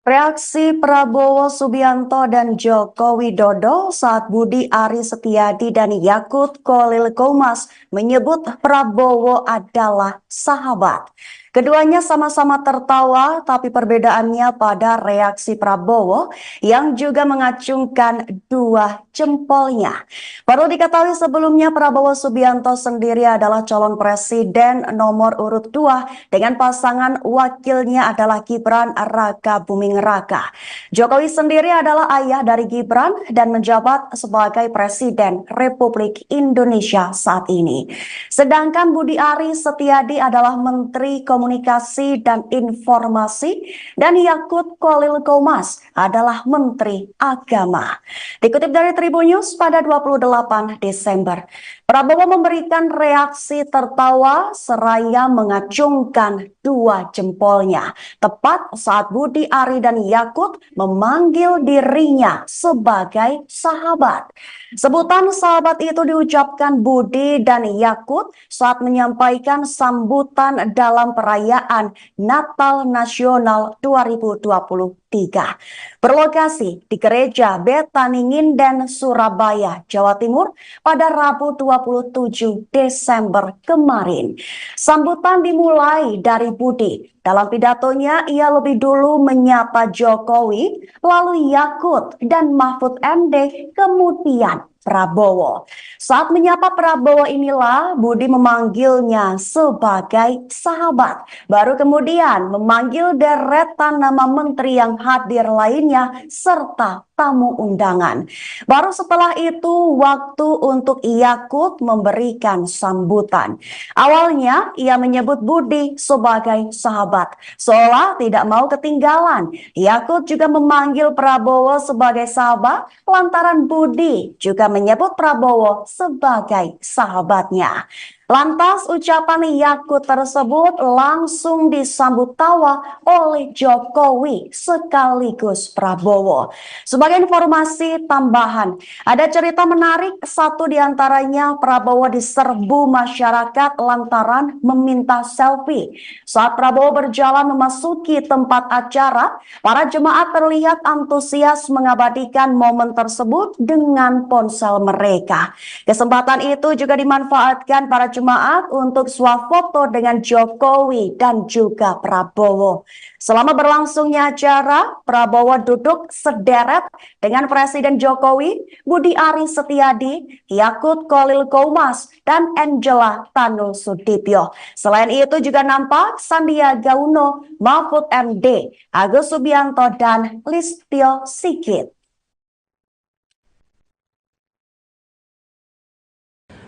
Reaksi Prabowo Subianto dan Joko Widodo saat Budi Ari Setiadi dan Yakut Khalil Qomas menyebut Prabowo adalah sahabat. Keduanya sama-sama tertawa, tapi perbedaannya pada reaksi Prabowo yang juga mengacungkan dua jempolnya. Perlu diketahui sebelumnya Prabowo Subianto sendiri adalah calon presiden nomor urut 2 dengan pasangan wakilnya adalah Gibran Rakabuming Raka. Jokowi sendiri adalah ayah dari Gibran dan menjabat sebagai Presiden Republik Indonesia saat ini. Sedangkan Budi Ari Setiadi adalah Menteri Komunikasi dan Informasi dan Yakut Khalil Qomas adalah Menteri Agama. Dikutip dari Tribun News pada 28 Desember, Prabowo memberikan reaksi tertawa seraya mengacungkan dua jempolnya tepat saat Budi Ari dan Yakut memanggil dirinya sebagai sahabat. Sebutan sahabat itu diucapkan Budi dan Yakut saat menyampaikan sambutan dalam perayaan perayaan Natal Nasional 2023. Berlokasi di Gereja Betani Nginden, Surabaya, Jawa Timur pada Rabu 27 Desember kemarin. Sambutan dimulai dari Budi. Dalam pidatonya, ia lebih dulu menyapa Jokowi, lalu Yakut dan Mahfud MD, kemudian Prabowo. Saat menyapa Prabowo inilah Budi memanggilnya sebagai sahabat. Baru kemudian memanggil deretan nama menteri yang hadir lainnya serta tamu undangan. Baru setelah itu waktu untuk Yakut memberikan sambutan. Awalnya ia menyebut Budi sebagai sahabat, seolah tidak mau ketinggalan. Yakut juga memanggil Prabowo sebagai sahabat lantaran Budi juga menyebut Prabowo sebagai sahabatnya. Lantas ucapan Yakut tersebut langsung disambut tawa oleh Jokowi sekaligus Prabowo. Sebagai informasi tambahan, ada cerita menarik, satu diantaranya Prabowo diserbu masyarakat lantaran meminta selfie. Saat Prabowo berjalan memasuki tempat acara, para jemaat terlihat antusias mengabadikan momen tersebut dengan ponsel mereka. Kesempatan itu juga dimanfaatkan para jemaat untuk swafoto dengan Jokowi dan juga Prabowo. Selama berlangsungnya acara, Prabowo duduk sederet dengan Presiden Jokowi, Budi Ari Setiadi, Yakut Khalil Qomas, dan Angela Tanu Sudibyo. Selain itu juga nampak Sandiaga Uno, Mahfud MD, Agus Subianto, dan Listio Sigit.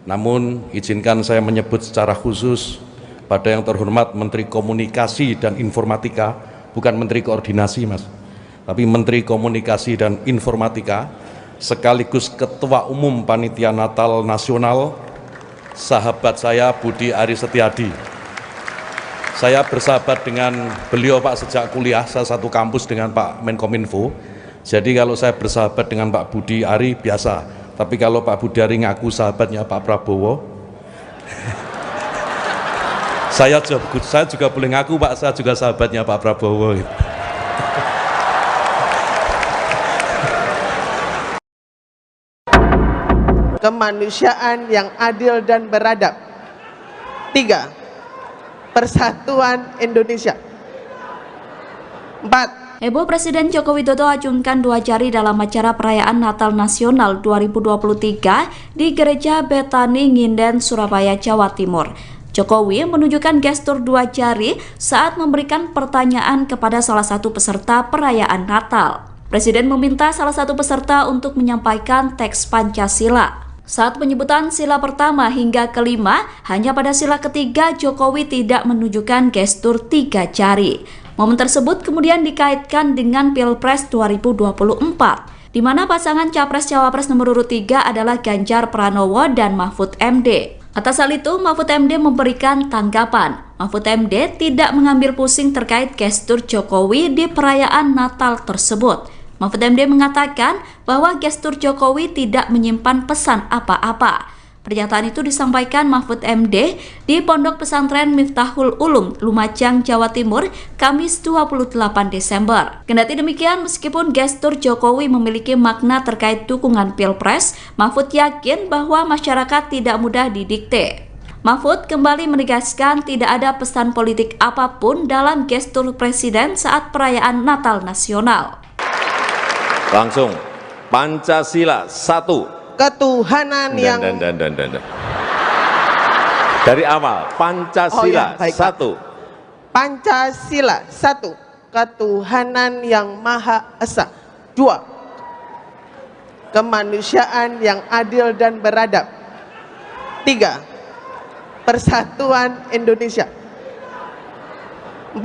Namun, izinkan saya menyebut secara khusus pada yang terhormat Menteri Komunikasi dan Informatika, bukan Menteri Koordinasi, Mas, tapi Menteri Komunikasi dan Informatika, sekaligus Ketua Umum Panitia Natal Nasional, sahabat saya Budi Ari Setiadi. Saya bersahabat dengan beliau, Pak, sejak kuliah, saya satu kampus dengan Pak Menkominfo. Jadi kalau saya bersahabat dengan Pak Budi Ari, biasa. Tapi kalau Pak Budi Ari ngaku sahabatnya Pak Prabowo, saya juga boleh ngaku, Pak, saya juga sahabatnya Pak Prabowo. Kemanusiaan yang adil dan beradab. 3. Persatuan Indonesia. 4. Heboh Presiden Joko Widodo acungkan 2 jari dalam acara perayaan Natal Nasional 2023 di Gereja Betani Nginden, Surabaya, Jawa Timur. Jokowi menunjukkan gestur 2 jari saat memberikan pertanyaan kepada salah satu peserta perayaan Natal. Presiden meminta salah satu peserta untuk menyampaikan teks Pancasila. Saat penyebutan sila pertama hingga kelima, hanya pada sila ketiga Jokowi tidak menunjukkan gestur 3 jari. Momen tersebut kemudian dikaitkan dengan Pilpres 2024, di mana pasangan Capres-Cawapres nomor urut 3 adalah Ganjar Pranowo dan Mahfud MD. Atas hal itu, Mahfud MD memberikan tanggapan. Mahfud MD tidak mengambil pusing terkait gestur Jokowi di perayaan Natal tersebut. Mahfud MD mengatakan bahwa gestur Jokowi tidak menyimpan pesan apa-apa. Pernyataan itu disampaikan Mahfud MD di Pondok Pesantren Miftahul Ulum, Lumajang, Jawa Timur, Kamis 28 Desember. Kendati demikian, meskipun gestur Jokowi memiliki makna terkait dukungan Pilpres, Mahfud yakin bahwa masyarakat tidak mudah didikte. Mahfud kembali menegaskan tidak ada pesan politik apapun dalam gestur Presiden saat perayaan Natal Nasional. Langsung, Pancasila 1. Ketuhanan yang dari awal, Pancasila 1. Pancasila 1. Ketuhanan yang Maha Esa. 2. Kemanusiaan yang adil dan beradab. 3. Persatuan Indonesia. 4.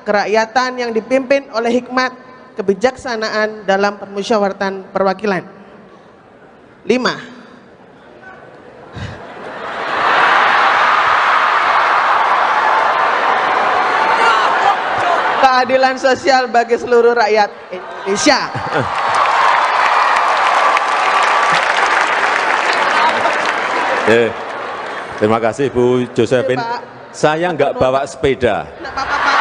Kerakyatan yang dipimpin oleh hikmat kebijaksanaan dalam permusyawaratan perwakilan. 5. Keadilan sosial bagi seluruh rakyat Indonesia. Terima kasih Bu Josephine. Saya nggak bawa sepeda. Nggak apa-apa, Pak.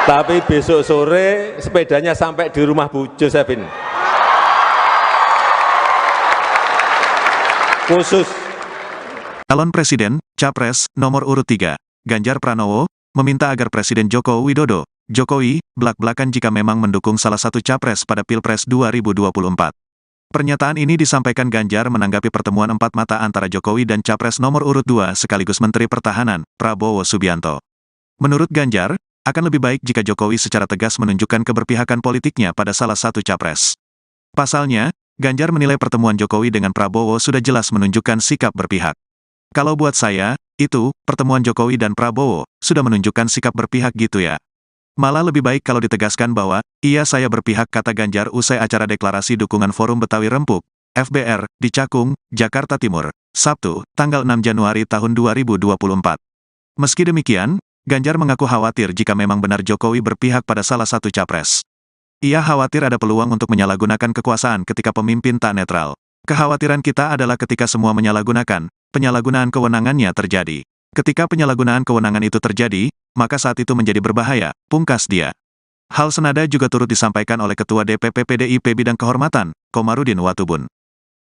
Tapi besok sore sepedanya sampai di rumah Bu Josephine. Khusus. Calon Presiden, Capres, nomor urut 3, Ganjar Pranowo, meminta agar Presiden Joko Widodo, Jokowi, blak-blakan jika memang mendukung salah satu capres pada Pilpres 2024. Pernyataan ini disampaikan Ganjar menanggapi pertemuan empat mata antara Jokowi dan Capres nomor urut 2 sekaligus Menteri Pertahanan, Prabowo Subianto. Menurut Ganjar, akan lebih baik jika Jokowi secara tegas menunjukkan keberpihakan politiknya pada salah satu capres. Pasalnya, Ganjar menilai pertemuan Jokowi dengan Prabowo sudah jelas menunjukkan sikap berpihak. Kalau buat saya, itu, pertemuan Jokowi dan Prabowo, sudah menunjukkan sikap berpihak gitu ya. Malah lebih baik kalau ditegaskan bahwa, iya saya berpihak, kata Ganjar usai acara deklarasi dukungan Forum Betawi Rempuk, FBR, di Cakung, Jakarta Timur, Sabtu, tanggal 6 Januari tahun 2024. Meski demikian, Ganjar mengaku khawatir jika memang benar Jokowi berpihak pada salah satu capres. Ia khawatir ada peluang untuk menyalahgunakan kekuasaan ketika pemimpin tak netral. Kekhawatiran kita adalah ketika semua menyalahgunakan, penyalahgunaan kewenangannya terjadi. Ketika penyalahgunaan kewenangan itu terjadi, maka saat itu menjadi berbahaya, pungkas dia. Hal senada juga turut disampaikan oleh Ketua DPP PDIP Bidang Kehormatan, Komarudin Watubun.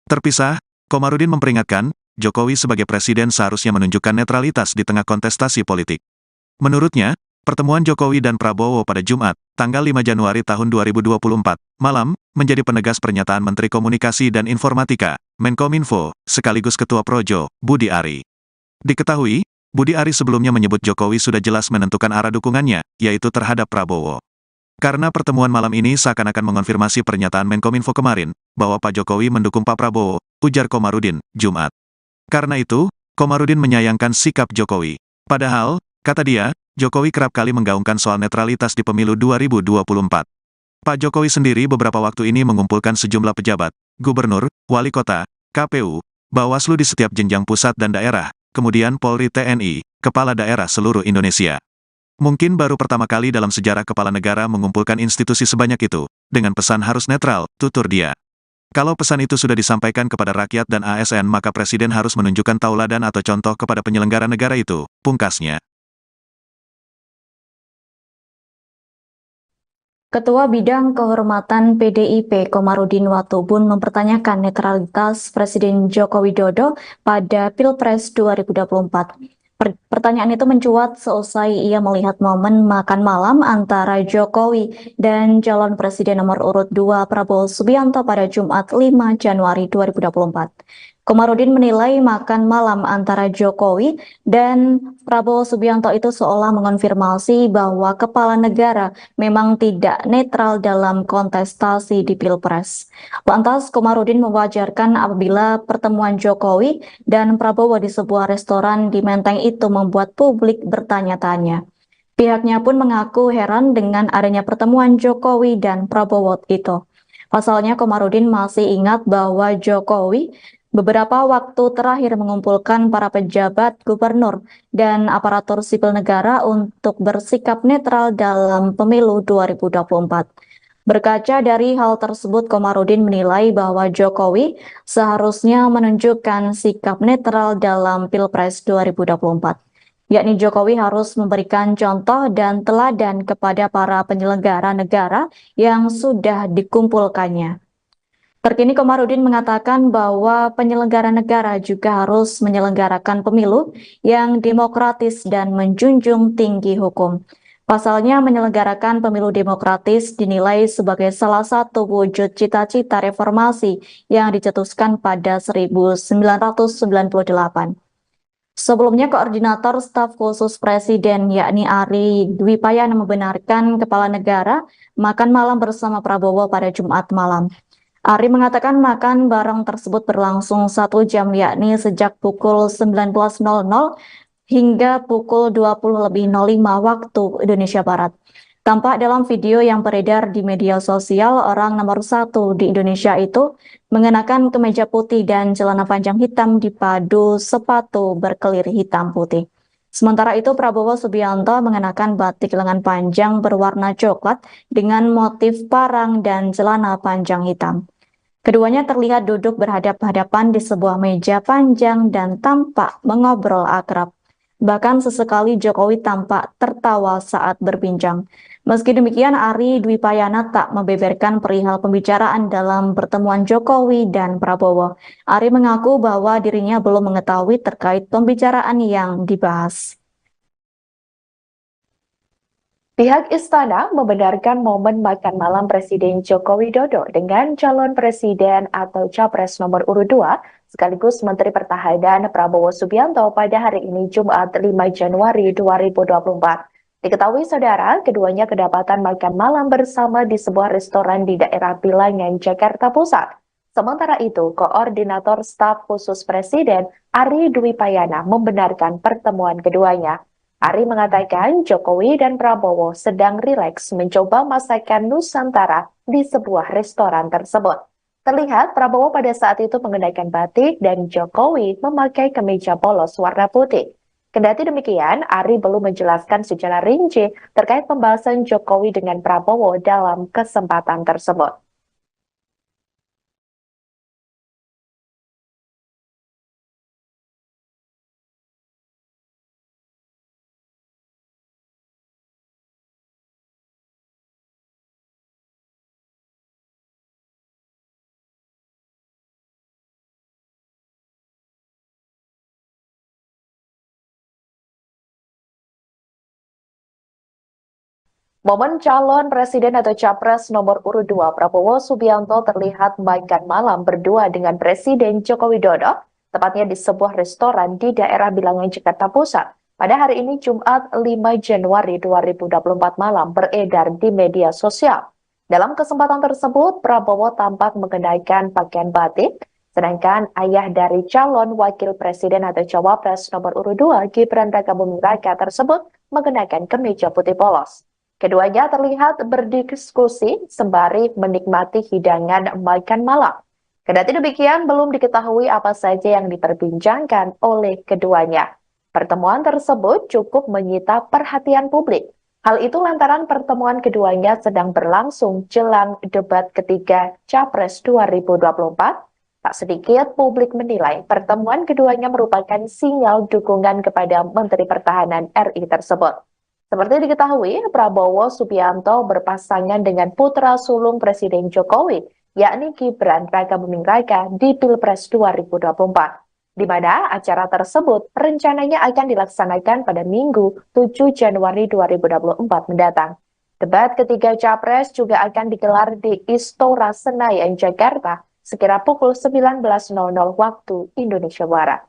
Terpisah, Komarudin memperingatkan, Jokowi sebagai presiden seharusnya menunjukkan netralitas di tengah kontestasi politik. Menurutnya, pertemuan Jokowi dan Prabowo pada Jumat, tanggal 5 Januari tahun 2024, malam, menjadi penegas pernyataan Menteri Komunikasi dan Informatika, Menkominfo, sekaligus Ketua Projo, Budi Ari. Diketahui, Budi Ari sebelumnya menyebut Jokowi sudah jelas menentukan arah dukungannya, yaitu terhadap Prabowo. Karena pertemuan malam ini seakan-akan mengonfirmasi pernyataan Menkominfo kemarin, bahwa Pak Jokowi mendukung Pak Prabowo, ujar Komarudin, Jumat. Karena itu, Komarudin menyayangkan sikap Jokowi. Padahal, kata dia, Jokowi kerap kali menggaungkan soal netralitas di pemilu 2024. Pak Jokowi sendiri beberapa waktu ini mengumpulkan sejumlah pejabat, gubernur, wali kota, KPU, Bawaslu di setiap jenjang pusat dan daerah, kemudian Polri TNI, kepala daerah seluruh Indonesia. Mungkin baru pertama kali dalam sejarah kepala negara mengumpulkan institusi sebanyak itu, dengan pesan harus netral, tutur dia. Kalau pesan itu sudah disampaikan kepada rakyat dan ASN maka Presiden harus menunjukkan tauladan atau contoh kepada penyelenggara negara itu, pungkasnya. Ketua Bidang Kehormatan PDIP Komarudin Watubun mempertanyakan netralitas Presiden Joko Widodo pada Pilpres 2024. Pertanyaan itu mencuat seusai ia melihat momen makan malam antara Jokowi dan calon presiden nomor urut 2 Prabowo Subianto pada Jumat 5 Januari 2024. Komarudin menilai makan malam antara Jokowi dan Prabowo Subianto itu seolah mengonfirmasi bahwa kepala negara memang tidak netral dalam kontestasi di Pilpres. Lantas, Komarudin mewajarkan apabila pertemuan Jokowi dan Prabowo di sebuah restoran di Menteng itu membuat publik bertanya-tanya. Pihaknya pun mengaku heran dengan adanya pertemuan Jokowi dan Prabowo itu. Pasalnya, Komarudin masih ingat bahwa Jokowi beberapa waktu terakhir mengumpulkan para pejabat gubernur dan aparatur sipil negara untuk bersikap netral dalam pemilu 2024. Berkaca dari hal tersebut, Komarudin menilai bahwa Jokowi seharusnya menunjukkan sikap netral dalam Pilpres 2024. Yakni Jokowi harus memberikan contoh dan teladan kepada para penyelenggara negara yang sudah dikumpulkannya. Terkini Komarudin mengatakan bahwa penyelenggara negara juga harus menyelenggarakan pemilu yang demokratis dan menjunjung tinggi hukum. Pasalnya menyelenggarakan pemilu demokratis dinilai sebagai salah satu wujud cita-cita reformasi yang dicetuskan pada 1998. Sebelumnya, Koordinator Staf Khusus Presiden yakni Ari Dwi Payana membenarkan kepala negara makan malam bersama Prabowo pada Jumat malam. Ari mengatakan makan bareng tersebut berlangsung 1 jam yakni sejak pukul 19.00 hingga pukul 20.05 waktu Indonesia Barat. Tampak dalam video yang beredar di media sosial, orang nomor 1 di Indonesia itu mengenakan kemeja putih dan celana panjang hitam dipadu sepatu berkelir hitam putih. Sementara itu, Prabowo Subianto mengenakan batik lengan panjang berwarna coklat dengan motif parang dan celana panjang hitam. Keduanya terlihat duduk berhadap-hadapan di sebuah meja panjang dan tampak mengobrol akrab. Bahkan sesekali Jokowi tampak tertawa saat berbincang. Meski demikian, Ari Dwi Payana tak membeberkan perihal pembicaraan dalam pertemuan Jokowi dan Prabowo. Ari mengaku bahwa dirinya belum mengetahui terkait pembicaraan yang dibahas. Pihak istana membenarkan momen makan malam Presiden Joko Widodo dengan calon presiden atau capres nomor urut 2 sekaligus Menteri Pertahanan Prabowo Subianto pada hari ini Jumat 5 Januari 2024. Diketahui saudara, keduanya kedapatan makan malam bersama di sebuah restoran di daerah Bilangan, Jakarta Pusat. Sementara itu, Koordinator Staf Khusus Presiden Ari Dwi Payana membenarkan pertemuan keduanya. Ari mengatakan Jokowi dan Prabowo sedang rileks mencoba masakan Nusantara di sebuah restoran tersebut. Terlihat Prabowo pada saat itu mengenakan batik dan Jokowi memakai kemeja polos warna putih. Kendati demikian, Ari belum menjelaskan secara rinci terkait pembahasan Jokowi dengan Prabowo dalam kesempatan tersebut. Momen calon presiden atau capres nomor urut 2 Prabowo Subianto terlihat makan malam berdua dengan Presiden Joko Widodo, tepatnya di sebuah restoran di daerah Bilangan, Jakarta Pusat. Pada hari ini Jumat 5 Januari 2024 malam beredar di media sosial. Dalam kesempatan tersebut, Prabowo tampak mengenakan pakaian batik, sedangkan ayah dari calon wakil presiden atau cawapres nomor urut 2 Gibran Rakabuming Raka tersebut mengenakan kemeja putih polos. Keduanya terlihat berdiskusi sembari menikmati hidangan makan malam. Kendati demikian, belum diketahui apa saja yang diperbincangkan oleh keduanya. Pertemuan tersebut cukup menyita perhatian publik. Hal itu lantaran pertemuan keduanya sedang berlangsung jelang debat ketiga Capres 2024. Tak sedikit publik menilai pertemuan keduanya merupakan sinyal dukungan kepada Menteri Pertahanan RI tersebut. Seperti diketahui, Prabowo Subianto berpasangan dengan putra sulung Presiden Jokowi, yakni Gibran Rakabuming Raka di Pilpres 2024, di mana acara tersebut rencananya akan dilaksanakan pada Minggu 7 Januari 2024 mendatang. Debat ketiga Capres juga akan digelar di Istora Senayan, Jakarta, sekira pukul 19.00 waktu Indonesia Barat.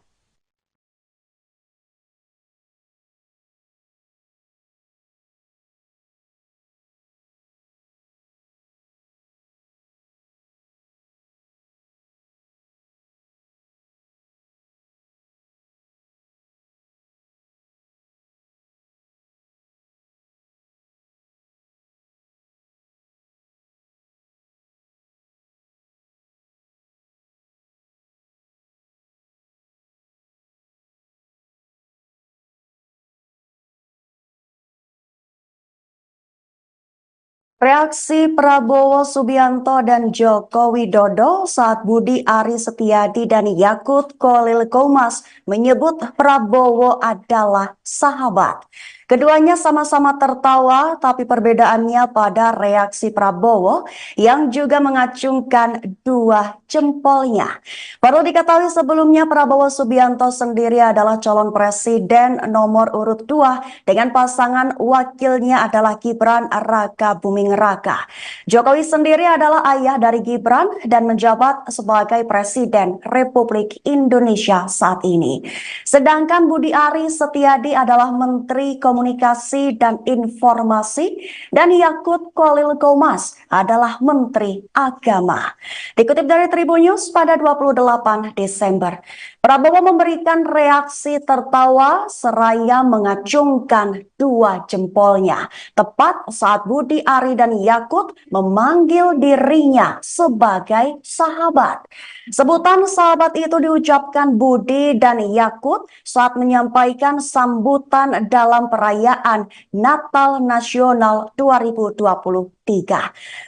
Reaksi Prabowo Subianto dan Joko Widodo saat Budi Ari Setiadi dan Yakut Khalil Qomas menyebut Prabowo adalah sahabat. Keduanya sama-sama tertawa, tapi perbedaannya pada reaksi Prabowo yang juga mengacungkan dua jempolnya. Perlu diketahui sebelumnya Prabowo Subianto sendiri adalah calon presiden nomor urut 2 dengan pasangan wakilnya adalah Gibran Rakabuming Raka. Jokowi sendiri adalah ayah dari Gibran dan menjabat sebagai Presiden Republik Indonesia saat ini. Sedangkan Budi Ari Setiadi adalah Menteri Komunikasi dan Informasi dan Yakut Khalil Qomas adalah Menteri Agama. Dikutip dari Tribun News pada 28 Desember, Prabowo memberikan reaksi tertawa seraya mengacungkan dua jempolnya tepat saat Budi Ari dan Yakut memanggil dirinya sebagai sahabat. Sebutan sahabat itu diucapkan Budi dan Yakut saat menyampaikan sambutan dalam perayaan Natal Nasional 2024.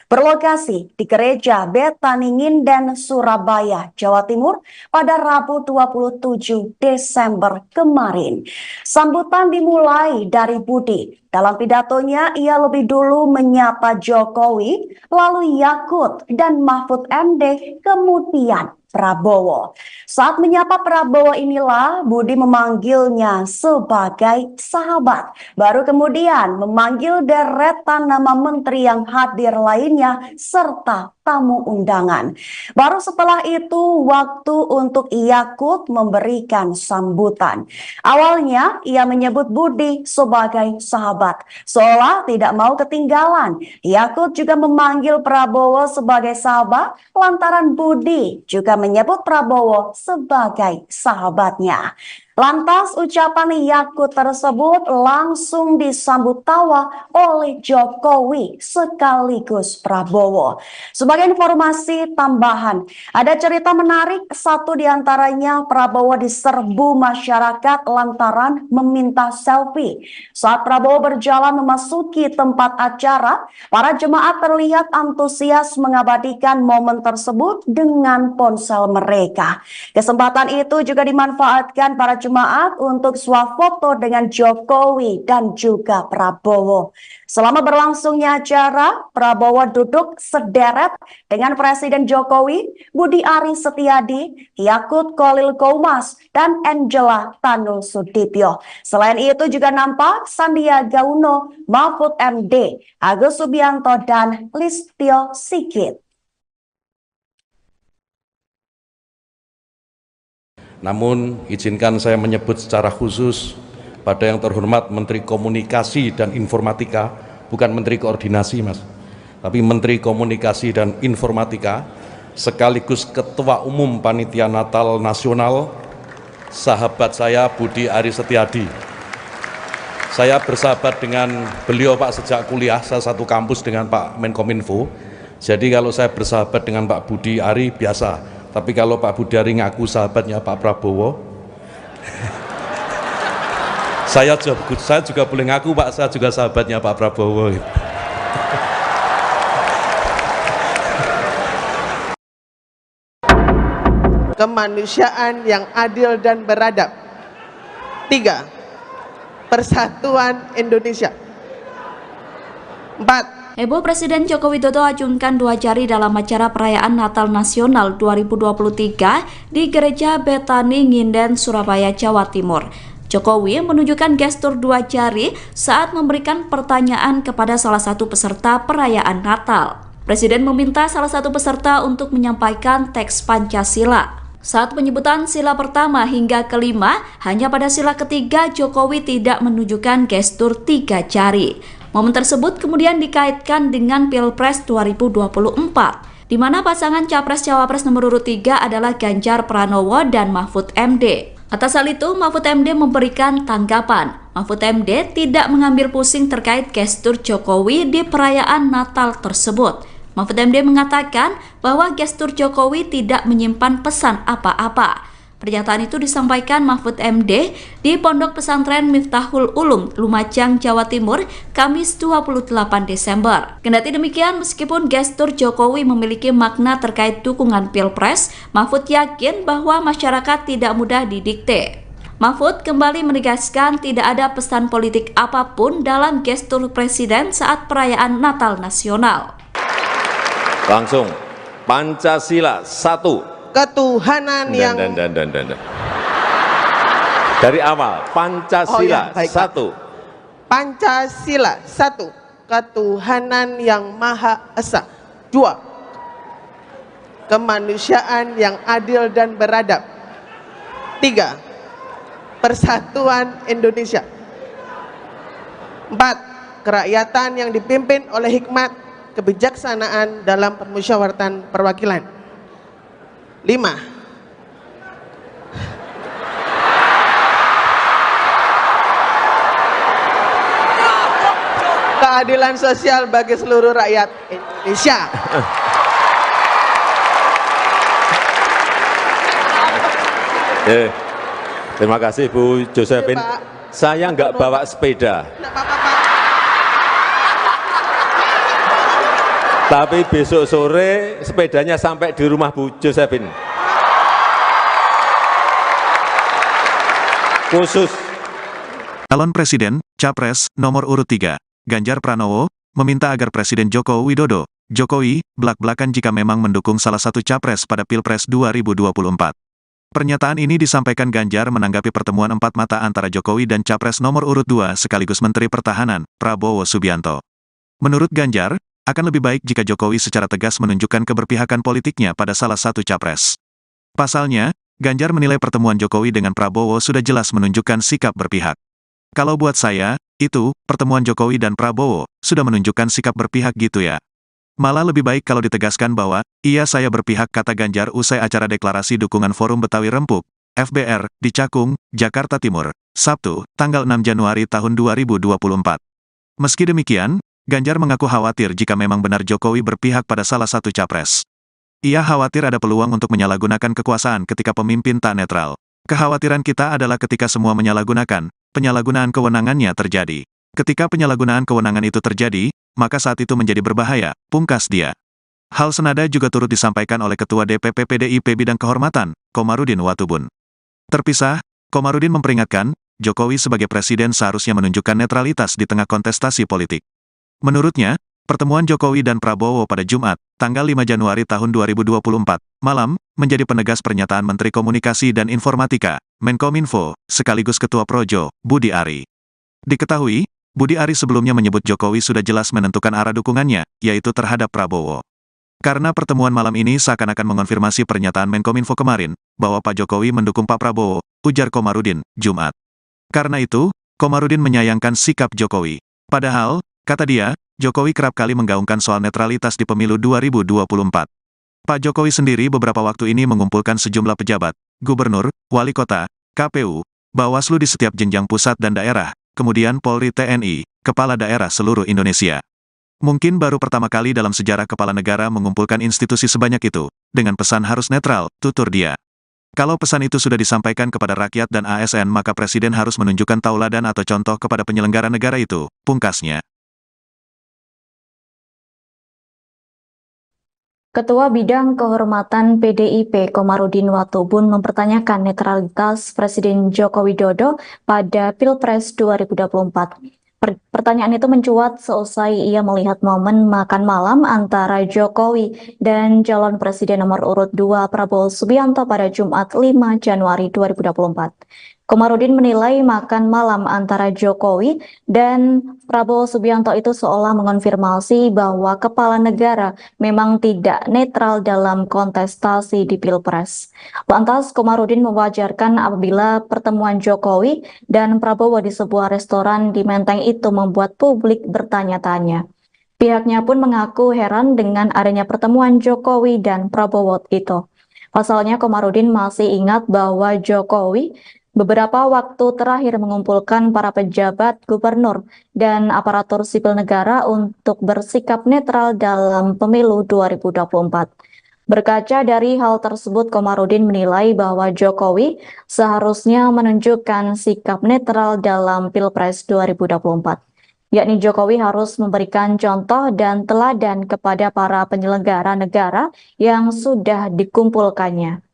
berlokasi di Gereja Betani Nginden, Surabaya, Jawa Timur pada Rabu 27 Desember kemarin. Sambutan dimulai dari Budi. Dalam pidatonya, ia lebih dulu menyapa Jokowi, lalu Yakut dan Mahfud MD, kemudian Prabowo. Saat menyapa Prabowo inilah Budi memanggilnya sebagai sahabat. Baru kemudian memanggil deretan nama menteri yang hadir lainnya serta tamu undangan. Baru setelah itu waktu untuk Yakut memberikan sambutan. Awalnya ia menyebut Budi sebagai sahabat, seolah tidak mau ketinggalan. Yakut juga memanggil Prabowo sebagai sahabat lantaran Budi juga menyebut Prabowo sebagai sahabatnya. Lantas ucapan Yakut tersebut langsung disambut tawa oleh Jokowi sekaligus Prabowo. Sebagai informasi tambahan, ada cerita menarik, satu diantaranya Prabowo diserbu masyarakat lantaran meminta selfie. Saat Prabowo berjalan memasuki tempat acara, para jemaat terlihat antusias mengabadikan momen tersebut dengan ponsel mereka. Kesempatan itu juga dimanfaatkan para jemaat untuk swafoto dengan Jokowi dan juga Prabowo. Selama berlangsungnya acara, Prabowo duduk sederet dengan Presiden Jokowi, Budi Ari Setiadi, Yakut Khalil Qomas, dan Angela Tanu Sudibyo. Selain itu juga nampak Sandiaga Uno, Mahfud MD, Agus Subianto, dan Listio Sigit. Namun, izinkan saya menyebut secara khusus pada yang terhormat Menteri Komunikasi dan Informatika, bukan Menteri Koordinasi, Mas, tapi Menteri Komunikasi dan Informatika, sekaligus Ketua Umum Panitia Natal Nasional, sahabat saya Budi Ari Setiadi. Saya bersahabat dengan beliau, Pak, sejak kuliah, saya satu kampus dengan Pak Menkominfo. Jadi kalau saya bersahabat dengan Pak Budi Ari biasa. Tapi kalau Pak Budi Ari ngaku sahabatnya Pak Prabowo, saya juga boleh ngaku, Pak, saya juga sahabatnya Pak Prabowo. Kemanusiaan yang adil dan beradab. 3. Persatuan Indonesia. 4. Heboh Presiden Joko Widodo acungkan 2 jari dalam acara perayaan Natal Nasional 2023 di Gereja Betani Nginden, Surabaya, Jawa Timur. Jokowi menunjukkan gestur 2 jari saat memberikan pertanyaan kepada salah satu peserta perayaan Natal. Presiden meminta salah satu peserta untuk menyampaikan teks Pancasila. Saat penyebutan sila pertama hingga kelima, hanya pada sila ketiga Jokowi tidak menunjukkan gestur 3 jari. Momen tersebut kemudian dikaitkan dengan Pilpres 2024, di mana pasangan Capres-Cawapres nomor urut 3 adalah Ganjar Pranowo dan Mahfud MD. Atas hal itu, Mahfud MD memberikan tanggapan. Mahfud MD tidak mengambil pusing terkait gestur Jokowi di perayaan Natal tersebut. Mahfud MD mengatakan bahwa gestur Jokowi tidak menyimpan pesan apa-apa. Pernyataan itu disampaikan Mahfud MD di Pondok Pesantren Miftahul Ulum, Lumajang, Jawa Timur, Kamis 28 Desember. Kendati demikian, meskipun gestur Jokowi memiliki makna terkait dukungan Pilpres, Mahfud yakin bahwa masyarakat tidak mudah didikte. Mahfud kembali menegaskan tidak ada pesan politik apapun dalam gestur Presiden saat perayaan Natal Nasional. Langsung, Pancasila 1. Ketuhanan yang dari awal, Pancasila 1. Pancasila 1. Ketuhanan yang Maha Esa. 2. Kemanusiaan yang adil dan beradab. 3. Persatuan Indonesia. 4. Kerakyatan yang dipimpin oleh hikmat kebijaksanaan dalam permusyawaratan perwakilan. 5. Keadilan sosial bagi seluruh rakyat Indonesia. Terima kasih Bu Josephine. Saya nggak bawa sepeda. Tapi besok sore sepedanya sampai di rumah Bu Josephine. Khusus. Calon Presiden, Capres, nomor urut 3, Ganjar Pranowo, meminta agar Presiden Joko Widodo, Jokowi, blak-blakan jika memang mendukung salah satu capres pada Pilpres 2024. Pernyataan ini disampaikan Ganjar menanggapi pertemuan empat mata antara Jokowi dan Capres nomor urut 2 sekaligus Menteri Pertahanan, Prabowo Subianto. Menurut Ganjar, akan lebih baik jika Jokowi secara tegas menunjukkan keberpihakan politiknya pada salah satu capres. Pasalnya, Ganjar menilai pertemuan Jokowi dengan Prabowo sudah jelas menunjukkan sikap berpihak. Kalau buat saya, itu, pertemuan Jokowi dan Prabowo, sudah menunjukkan sikap berpihak gitu ya. Malah lebih baik kalau ditegaskan bahwa, iya saya berpihak, kata Ganjar usai acara deklarasi dukungan Forum Betawi Rempuk, FBR, di Cakung, Jakarta Timur, Sabtu, tanggal 6 Januari tahun 2024. Meski demikian, Ganjar mengaku khawatir jika memang benar Jokowi berpihak pada salah satu capres. Ia khawatir ada peluang untuk menyalahgunakan kekuasaan ketika pemimpin tak netral. Kekhawatiran kita adalah ketika semua menyalahgunakan, penyalahgunaan kewenangannya terjadi. Ketika penyalahgunaan kewenangan itu terjadi, maka saat itu menjadi berbahaya, pungkas dia. Hal senada juga turut disampaikan oleh Ketua DPP PDIP Bidang Kehormatan, Komarudin Watubun. Terpisah, Komarudin memperingatkan, Jokowi sebagai presiden seharusnya menunjukkan netralitas di tengah kontestasi politik. Menurutnya, pertemuan Jokowi dan Prabowo pada Jumat, tanggal 5 Januari tahun 2024, malam, menjadi penegas pernyataan Menteri Komunikasi dan Informatika, Menkominfo, sekaligus Ketua Projo, Budi Ari. Diketahui, Budi Ari sebelumnya menyebut Jokowi sudah jelas menentukan arah dukungannya, yaitu terhadap Prabowo. Karena pertemuan malam ini seakan-akan mengonfirmasi pernyataan Menkominfo kemarin, bahwa Pak Jokowi mendukung Pak Prabowo, ujar Komarudin, Jumat. Karena itu, Komarudin menyayangkan sikap Jokowi. Padahal, kata dia, Jokowi kerap kali menggaungkan soal netralitas di pemilu 2024. Pak Jokowi sendiri beberapa waktu ini mengumpulkan sejumlah pejabat, gubernur, wali kota, KPU, Bawaslu di setiap jenjang pusat dan daerah, kemudian Polri, TNI, kepala daerah seluruh Indonesia. Mungkin baru pertama kali dalam sejarah kepala negara mengumpulkan institusi sebanyak itu, dengan pesan harus netral, tutur dia. Kalau pesan itu sudah disampaikan kepada rakyat dan ASN maka Presiden harus menunjukkan tauladan atau contoh kepada penyelenggara negara itu, pungkasnya. Ketua Bidang Kehormatan PDIP Komarudin Watubun mempertanyakan netralitas Presiden Joko Widodo pada Pilpres 2024. Pertanyaan itu mencuat seusai ia melihat momen makan malam antara Jokowi dan calon presiden nomor urut 2 Prabowo Subianto pada Jumat 5 Januari 2024. Komarudin menilai makan malam antara Jokowi dan Prabowo Subianto itu seolah mengonfirmasi bahwa kepala negara memang tidak netral dalam kontestasi di Pilpres. Lantas, Komarudin mewajarkan apabila pertemuan Jokowi dan Prabowo di sebuah restoran di Menteng itu membuat publik bertanya-tanya. Pihaknya pun mengaku heran dengan adanya pertemuan Jokowi dan Prabowo itu. Pasalnya, Komarudin masih ingat bahwa Jokowi beberapa waktu terakhir mengumpulkan para pejabat gubernur dan aparatur sipil negara untuk bersikap netral dalam pemilu 2024. Berkaca dari hal tersebut, Komarudin menilai bahwa Jokowi seharusnya menunjukkan sikap netral dalam Pilpres 2024. Yakni Jokowi harus memberikan contoh dan teladan kepada para penyelenggara negara yang sudah dikumpulkannya.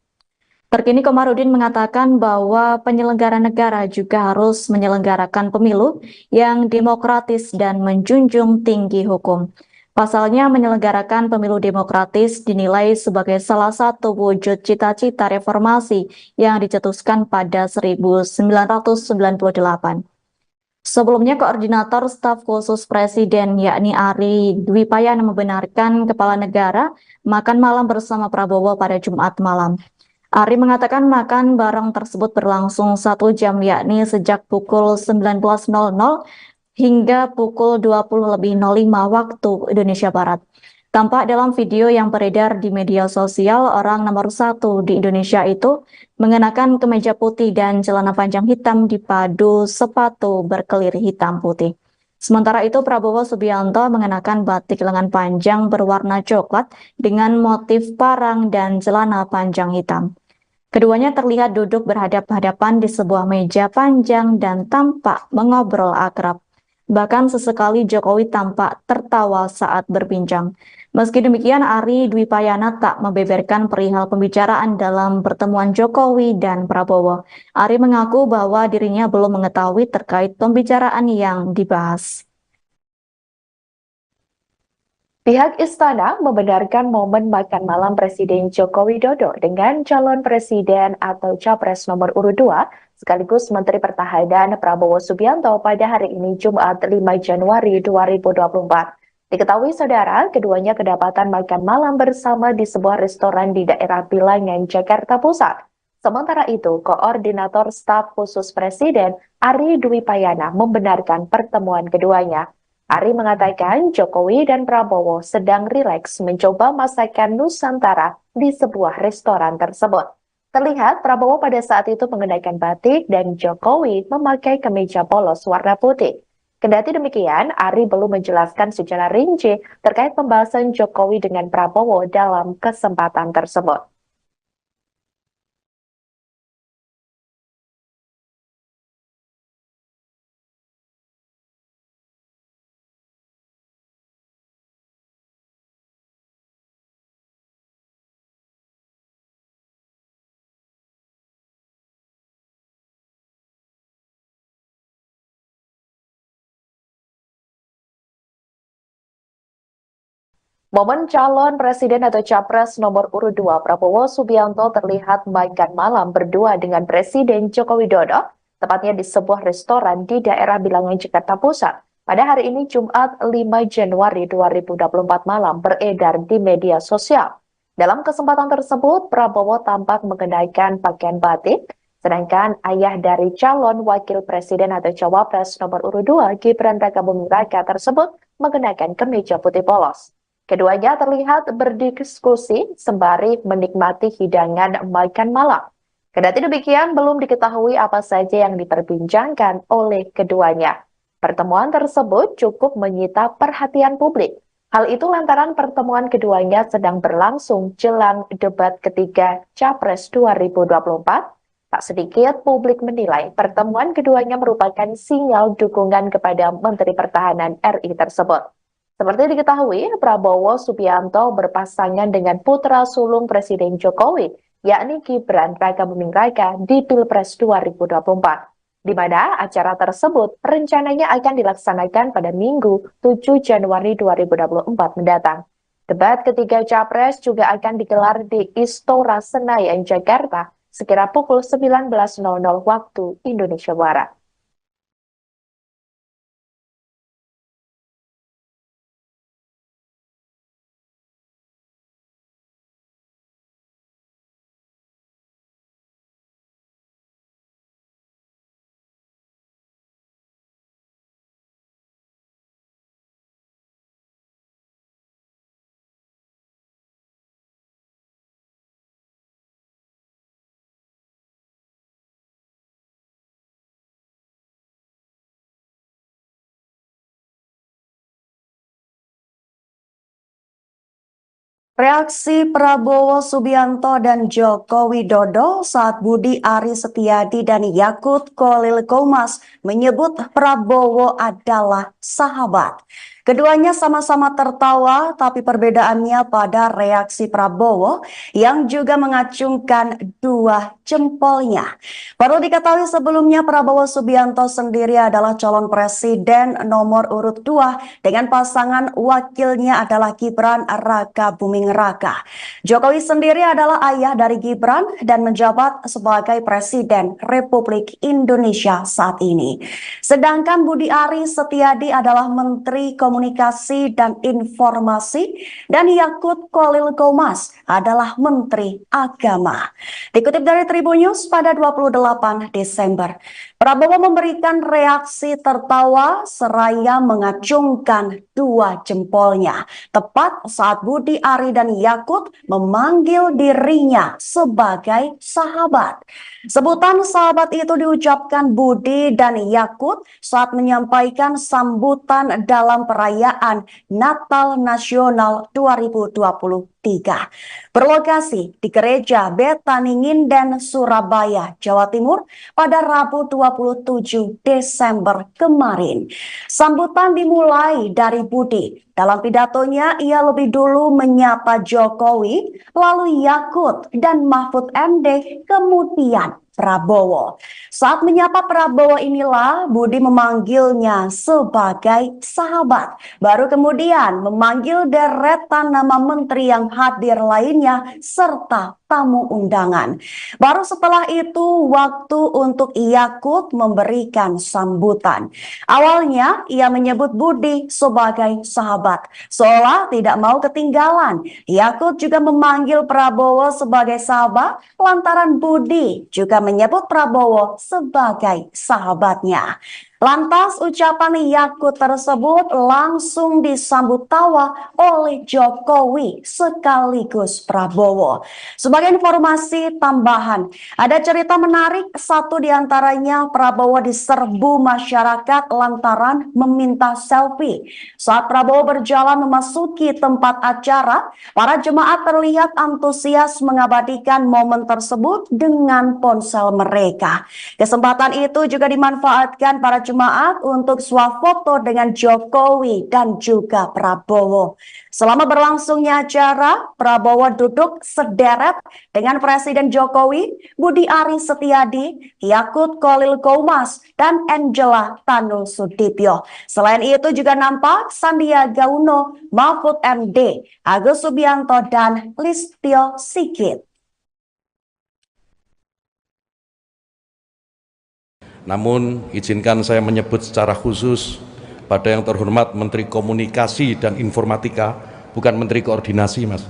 Terkini Komarudin mengatakan bahwa penyelenggara negara juga harus menyelenggarakan pemilu yang demokratis dan menjunjung tinggi hukum. Pasalnya menyelenggarakan pemilu demokratis dinilai sebagai salah satu wujud cita-cita reformasi yang dicetuskan pada 1998. Sebelumnya, Koordinator Staf Khusus Presiden yakni Ari Dwi Payana membenarkan kepala negara makan malam bersama Prabowo pada Jumat malam. Ari mengatakan makan bareng tersebut berlangsung 1 jam yakni sejak pukul 19.00 hingga pukul 20.05 waktu Indonesia Barat. Tampak dalam video yang beredar di media sosial, orang nomor 1 di Indonesia itu mengenakan kemeja putih dan celana panjang hitam dipadu sepatu berkelir hitam putih. Sementara itu, Prabowo Subianto mengenakan batik lengan panjang berwarna coklat dengan motif parang dan celana panjang hitam. Keduanya terlihat duduk berhadap-hadapan di sebuah meja panjang dan tampak mengobrol akrab. Bahkan sesekali Jokowi tampak tertawa saat berbincang. Meski demikian, Ari Dwi Payana tak membeberkan perihal pembicaraan dalam pertemuan Jokowi dan Prabowo. Ari mengaku bahwa dirinya belum mengetahui terkait pembicaraan yang dibahas. Pihak istana membenarkan momen makan malam Presiden Joko Widodo dengan calon presiden atau capres nomor urut 2 sekaligus Menteri Pertahanan Prabowo Subianto pada hari ini Jumat 5 Januari 2024. Diketahui saudara, keduanya kedapatan makan malam bersama di sebuah restoran di daerah Bilangan, Jakarta Pusat. Sementara itu, Koordinator Staf Khusus Presiden Ari Dwi Payana membenarkan pertemuan keduanya. Ari mengatakan Jokowi dan Prabowo sedang rileks mencoba masakan Nusantara di sebuah restoran tersebut. Terlihat Prabowo pada saat itu mengenakan batik dan Jokowi memakai kemeja polos warna putih. Kendati demikian, Ari belum menjelaskan secara rinci terkait pembahasan Jokowi dengan Prabowo dalam kesempatan tersebut. Momen calon presiden atau capres nomor urut 2 Prabowo Subianto terlihat makan malam berdua dengan Presiden Joko Widodo, tepatnya di sebuah restoran di daerah Bilangan, Jakarta Pusat. Pada hari ini Jumat 5 Januari 2024 malam beredar di media sosial. Dalam kesempatan tersebut, Prabowo tampak mengenakan pakaian batik, sedangkan ayah dari calon wakil presiden atau cawapres nomor urut 2 Gibran Rakabuming Raka tersebut mengenakan kemeja putih polos. Keduanya terlihat berdiskusi sembari menikmati hidangan makan malam. Kendati demikian, belum diketahui apa saja yang diperbincangkan oleh keduanya. Pertemuan tersebut cukup menyita perhatian publik. Hal itu lantaran pertemuan keduanya sedang berlangsung jelang debat ketiga Capres 2024. Tak sedikit publik menilai pertemuan keduanya merupakan sinyal dukungan kepada Menteri Pertahanan RI tersebut. Seperti diketahui, Prabowo Subianto berpasangan dengan putra sulung Presiden Jokowi, yakni Gibran Rakabuming Raka di Pilpres 2024, di mana acara tersebut rencananya akan dilaksanakan pada Minggu 7 Januari 2024 mendatang. Debat ketiga Capres juga akan digelar di Istora Senayan, Jakarta, sekira pukul 19.00 waktu Indonesia Barat. Reaksi Prabowo Subianto dan Joko Widodo saat Budi Ari Setiadi dan Yakut Khalil Qomas menyebut Prabowo adalah sahabat. Keduanya sama-sama tertawa, tapi perbedaannya pada reaksi Prabowo yang juga mengacungkan dua jempolnya. Perlu diketahui sebelumnya Prabowo Subianto sendiri adalah calon presiden nomor urut 2 dengan pasangan wakilnya adalah Gibran Rakabuming Raka. Jokowi sendiri adalah ayah dari Gibran dan menjabat sebagai Presiden Republik Indonesia saat ini. Sedangkan Budi Ari Setiadi adalah Menteri Komunikasi dan Informasi dan Yakut Khalil Qomas adalah Menteri Agama. Dikutip dari Tribun News pada 28 Desember, Prabowo memberikan reaksi tertawa seraya mengacungkan dua jempolnya tepat saat Budi Ari dan Yakut memanggil dirinya sebagai sahabat. Sebutan sahabat itu diucapkan Budi dan Yakut saat menyampaikan sambutan dalam perayaan perayaan Natal Nasional 2023. Berlokasi di Gereja Betani Nginden, Surabaya, Jawa Timur pada Rabu 27 Desember kemarin. Sambutan dimulai dari Budi. Dalam pidatonya, ia lebih dulu menyapa Jokowi, lalu Yakut dan Mahfud MD, kemudian Prabowo. Saat menyapa Prabowo inilah Budi memanggilnya sebagai sahabat. Baru kemudian memanggil deretan nama menteri yang hadir lainnya serta tamu undangan. Baru setelah itu waktu untuk Yakut memberikan sambutan. Awalnya ia menyebut Budi sebagai sahabat, seolah tidak mau ketinggalan. Yakut juga memanggil Prabowo sebagai sahabat lantaran Budi juga menyebut Prabowo sebagai sahabatnya. Lantas ucapan Yakut tersebut langsung disambut tawa oleh Jokowi sekaligus Prabowo. Sebagai informasi tambahan, ada cerita menarik, satu diantaranya Prabowo diserbu masyarakat lantaran meminta selfie. Saat Prabowo berjalan memasuki tempat acara, para jemaat terlihat antusias mengabadikan momen tersebut dengan ponsel mereka. Kesempatan itu juga dimanfaatkan para jemaat untuk swafoto dengan Jokowi dan juga Prabowo. Selama berlangsungnya acara, Prabowo duduk sederet dengan Presiden Jokowi, Budi Ari Setiadi, Yakut Khalil Qomas, dan Angela Tanu Sudibyo. Selain itu juga nampak Sandiaga Uno, Mahfud MD, Agus Subianto, dan Listio Sigit. Namun, izinkan saya menyebut secara khusus pada yang terhormat Menteri Komunikasi dan Informatika, bukan Menteri Koordinasi, Mas,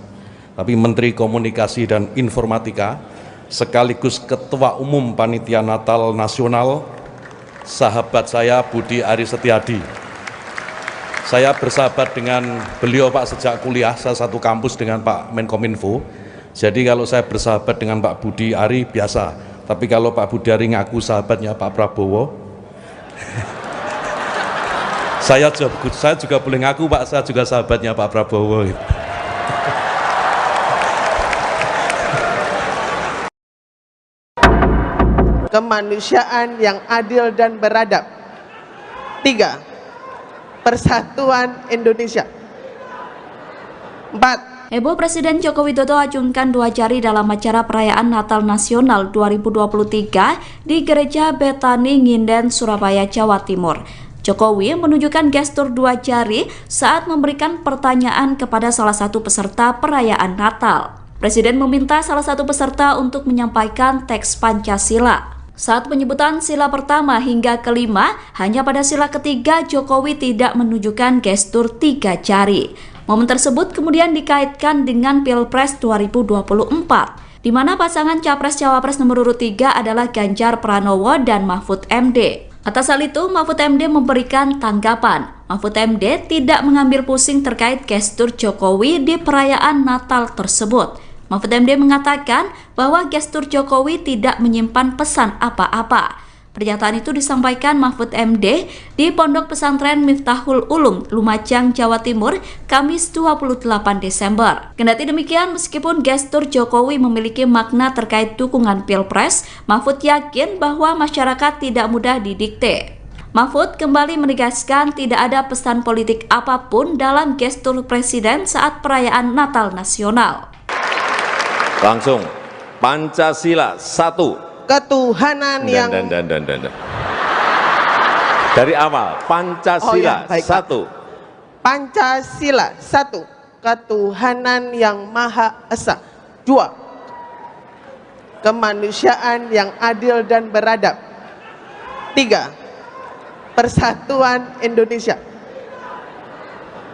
tapi Menteri Komunikasi dan Informatika, sekaligus Ketua Umum Panitia Natal Nasional, sahabat saya Budi Ari Setiadi. Saya bersahabat dengan beliau, Pak, sejak kuliah, saya satu kampus dengan Pak Menkominfo. Jadi kalau saya bersahabat dengan Pak Budi Ari biasa. Tapi kalau Pak Budi Ari ngaku sahabatnya Pak Prabowo, saya juga boleh ngaku, Pak, saya juga sahabatnya Pak Prabowo. Kemanusiaan yang adil dan beradab. 3. Persatuan Indonesia. 4. Heboh Presiden Joko Widodo acungkan dua jari dalam acara perayaan Natal Nasional 2023 di Gereja Betani Nginden, Surabaya, Jawa Timur. Jokowi menunjukkan gestur dua jari saat memberikan pertanyaan kepada salah satu peserta perayaan Natal. Presiden meminta salah satu peserta untuk menyampaikan teks Pancasila. Saat penyebutan sila pertama hingga kelima, hanya pada sila ketiga Jokowi tidak menunjukkan gestur tiga jari. Momen tersebut kemudian dikaitkan dengan Pilpres 2024, di mana pasangan Capres-Cawapres nomor urut 3 adalah Ganjar Pranowo dan Mahfud MD. Atas hal itu, Mahfud MD memberikan tanggapan. Mahfud MD tidak mengambil pusing terkait gestur Jokowi di perayaan Natal tersebut. Mahfud MD mengatakan bahwa gestur Jokowi tidak menyimpan pesan apa-apa. Pernyataan itu disampaikan Mahfud MD di Pondok Pesantren Miftahul Ulum, Lumajang, Jawa Timur, Kamis 28 Desember. Kendati demikian, meskipun gestur Jokowi memiliki makna terkait dukungan Pilpres, Mahfud yakin bahwa masyarakat tidak mudah didikte. Mahfud kembali menegaskan tidak ada pesan politik apapun dalam gestur Presiden saat perayaan Natal Nasional. Langsung, Pancasila 1. Ketuhanan yang dari awal, Pancasila 1. Pancasila 1. Ketuhanan yang Maha Esa. 2. Kemanusiaan yang adil dan beradab. 3. Persatuan Indonesia.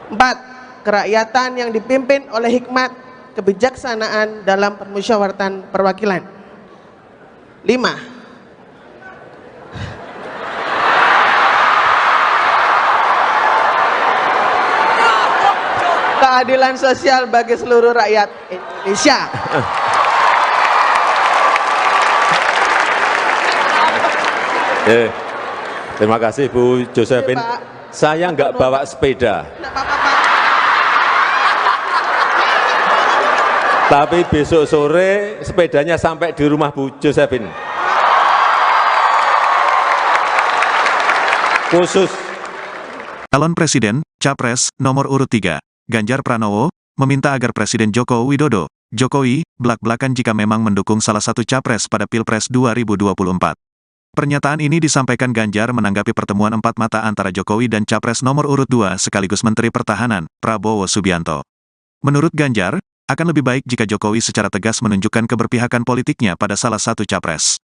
4. Kerakyatan yang dipimpin oleh hikmat kebijaksanaan dalam permusyawaratan perwakilan. 5. Keadilan sosial bagi seluruh rakyat Indonesia. Terima kasih Bu Josephine. Saya nggak bawa sepeda. Nggak apa-apa, Pak. Tapi besok sore sepedanya sampai di rumah Bu Josephine. Khusus. Calon Presiden, Capres, nomor urut 3, Ganjar Pranowo, meminta agar Presiden Joko Widodo, Jokowi, blak-blakan jika memang mendukung salah satu capres pada Pilpres 2024. Pernyataan ini disampaikan Ganjar menanggapi pertemuan empat mata antara Jokowi dan Capres nomor urut 2 sekaligus Menteri Pertahanan, Prabowo Subianto. Menurut Ganjar, akan lebih baik jika Jokowi secara tegas menunjukkan keberpihakan politiknya pada salah satu capres.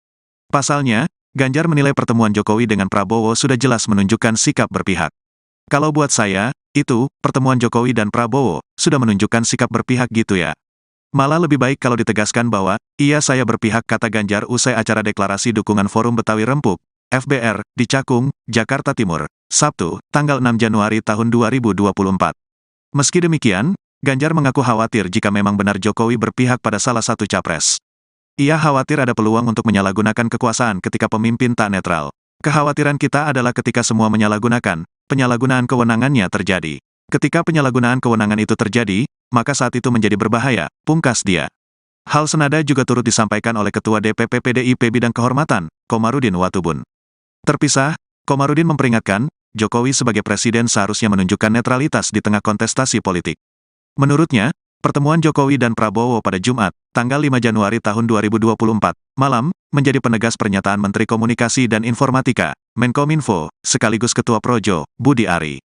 Pasalnya, Ganjar menilai pertemuan Jokowi dengan Prabowo sudah jelas menunjukkan sikap berpihak. Kalau buat saya, itu, pertemuan Jokowi dan Prabowo, sudah menunjukkan sikap berpihak gitu ya. Malah lebih baik kalau ditegaskan bahwa, iya saya berpihak kata Ganjar usai acara deklarasi dukungan Forum Betawi Rempuk, FBR, di Cakung, Jakarta Timur, Sabtu, tanggal 6 Januari tahun 2024. Meski demikian, Ganjar mengaku khawatir jika memang benar Jokowi berpihak pada salah satu capres. Ia khawatir ada peluang untuk menyalahgunakan kekuasaan ketika pemimpin tak netral. Kekhawatiran kita adalah ketika semua menyalahgunakan, penyalahgunaan kewenangannya terjadi. Ketika penyalahgunaan kewenangan itu terjadi, maka saat itu menjadi berbahaya, pungkas dia. Hal senada juga turut disampaikan oleh Ketua DPP PDIP Bidang Kehormatan, Komarudin Watubun. Terpisah, Komarudin memperingatkan, Jokowi sebagai presiden seharusnya menunjukkan netralitas di tengah kontestasi politik. Menurutnya, pertemuan Jokowi dan Prabowo pada Jumat, tanggal 5 Januari tahun 2024, malam, menjadi penegas pernyataan Menteri Komunikasi dan Informatika, Menkominfo, sekaligus Ketua Projo, Budi Ari.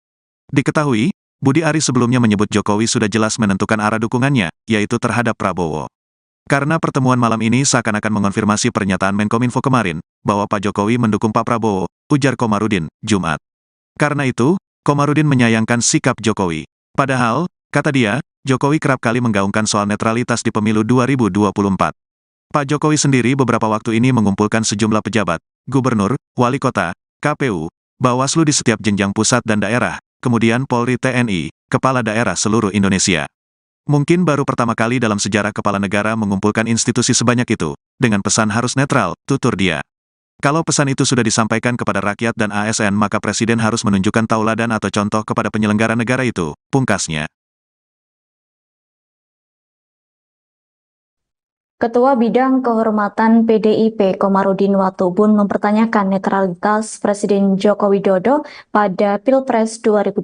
Diketahui, Budi Ari sebelumnya menyebut Jokowi sudah jelas menentukan arah dukungannya, yaitu terhadap Prabowo. Karena pertemuan malam ini seakan-akan mengonfirmasi pernyataan Menkominfo kemarin, bahwa Pak Jokowi mendukung Pak Prabowo, ujar Komarudin, Jumat. Karena itu, Komarudin menyayangkan sikap Jokowi. Padahal, kata dia, Jokowi kerap kali menggaungkan soal netralitas di pemilu 2024. Pak Jokowi sendiri beberapa waktu ini mengumpulkan sejumlah pejabat, gubernur, wali kota, KPU, Bawaslu di setiap jenjang pusat dan daerah, kemudian Polri TNI, kepala daerah seluruh Indonesia. Mungkin baru pertama kali dalam sejarah kepala negara mengumpulkan institusi sebanyak itu, dengan pesan harus netral, tutur dia. Kalau pesan itu sudah disampaikan kepada rakyat dan ASN maka Presiden harus menunjukkan tauladan atau contoh kepada penyelenggara negara itu, pungkasnya. Ketua Bidang Kehormatan PDIP Komarudin Watubun mempertanyakan netralitas Presiden Joko Widodo pada Pilpres 2024.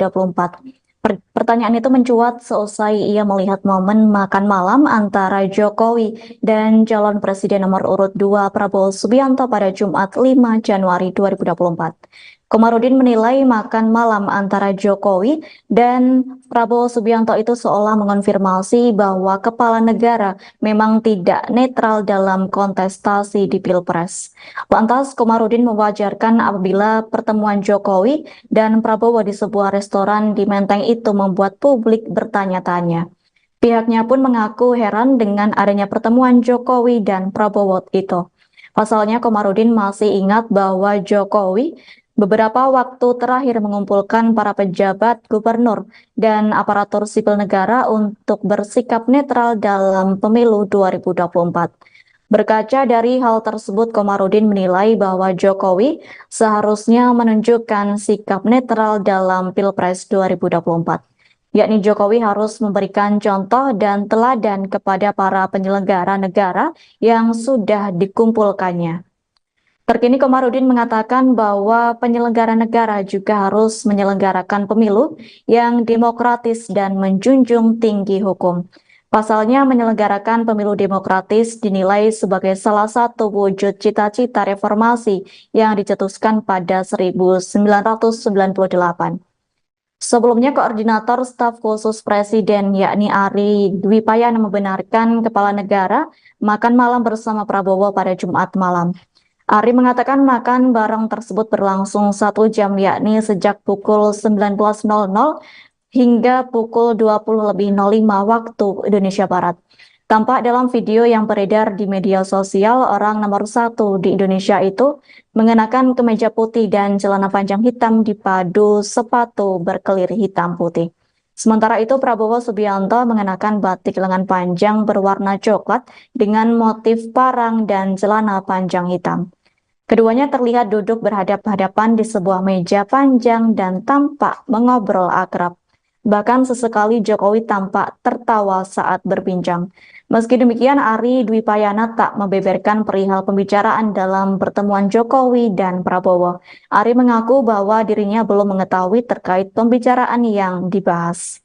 Pertanyaan itu mencuat seusai ia melihat momen makan malam antara Jokowi dan calon presiden nomor urut 2 Prabowo Subianto pada Jumat 5 Januari 2024. Komarudin menilai makan malam antara Jokowi dan Prabowo Subianto itu seolah mengonfirmasi bahwa kepala negara memang tidak netral dalam kontestasi di Pilpres. Lantas, Komarudin mewajarkan apabila pertemuan Jokowi dan Prabowo di sebuah restoran di Menteng itu membuat publik bertanya-tanya. Pihaknya pun mengaku heran dengan adanya pertemuan Jokowi dan Prabowo itu. Pasalnya, Komarudin masih ingat bahwa Jokowi beberapa waktu terakhir mengumpulkan para pejabat gubernur dan aparatur sipil negara untuk bersikap netral dalam pemilu 2024. Berkaca dari hal tersebut, Komarudin menilai bahwa Jokowi seharusnya menunjukkan sikap netral dalam Pilpres 2024. Yakni Jokowi harus memberikan contoh dan teladan kepada para penyelenggara negara yang sudah dikumpulkannya. Terkini Komarudin mengatakan bahwa penyelenggara negara juga harus menyelenggarakan pemilu yang demokratis dan menjunjung tinggi hukum. Pasalnya menyelenggarakan pemilu demokratis dinilai sebagai salah satu wujud cita-cita reformasi yang dicetuskan pada 1998. Sebelumnya, Koordinator Staf Khusus Presiden yakni Ari Dwi Payana membenarkan kepala negara makan malam bersama Prabowo pada Jumat malam. Ari mengatakan makan bareng tersebut berlangsung 1 jam yakni sejak pukul 19.00 hingga pukul 20.05 waktu Indonesia Barat. Tampak dalam video yang beredar di media sosial, orang nomor 1 di Indonesia itu mengenakan kemeja putih dan celana panjang hitam dipadu sepatu berkelir hitam putih. Sementara itu, Prabowo Subianto mengenakan batik lengan panjang berwarna coklat dengan motif parang dan celana panjang hitam. Keduanya terlihat duduk berhadap-hadapan di sebuah meja panjang dan tampak mengobrol akrab. Bahkan sesekali Jokowi tampak tertawa saat berbincang. Meski demikian, Ari Dwi Payana tak membeberkan perihal pembicaraan dalam pertemuan Jokowi dan Prabowo. Ari mengaku bahwa dirinya belum mengetahui terkait pembicaraan yang dibahas.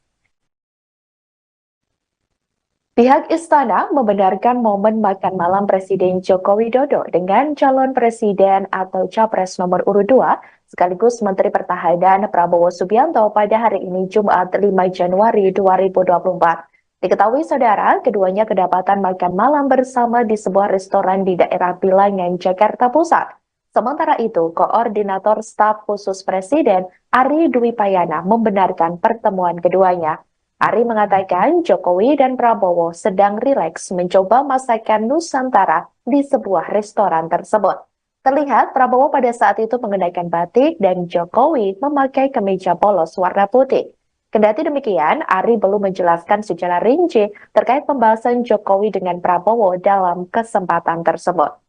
Pihak istana membenarkan momen makan malam Presiden Joko Widodo dengan calon presiden atau capres nomor urut 2 sekaligus Menteri Pertahanan Prabowo Subianto pada hari ini Jumat 5 Januari 2024. Diketahui saudara, keduanya kedapatan makan malam bersama di sebuah restoran di daerah Bilangan, Jakarta Pusat. Sementara itu, Koordinator Staf Khusus Presiden Ari Dwi Payana membenarkan pertemuan keduanya. Ari mengatakan Jokowi dan Prabowo sedang rileks mencoba masakan Nusantara di sebuah restoran tersebut. Terlihat Prabowo pada saat itu mengenakan batik dan Jokowi memakai kemeja polos warna putih. Kendati demikian, Ari belum menjelaskan secara rinci terkait pembahasan Jokowi dengan Prabowo dalam kesempatan tersebut.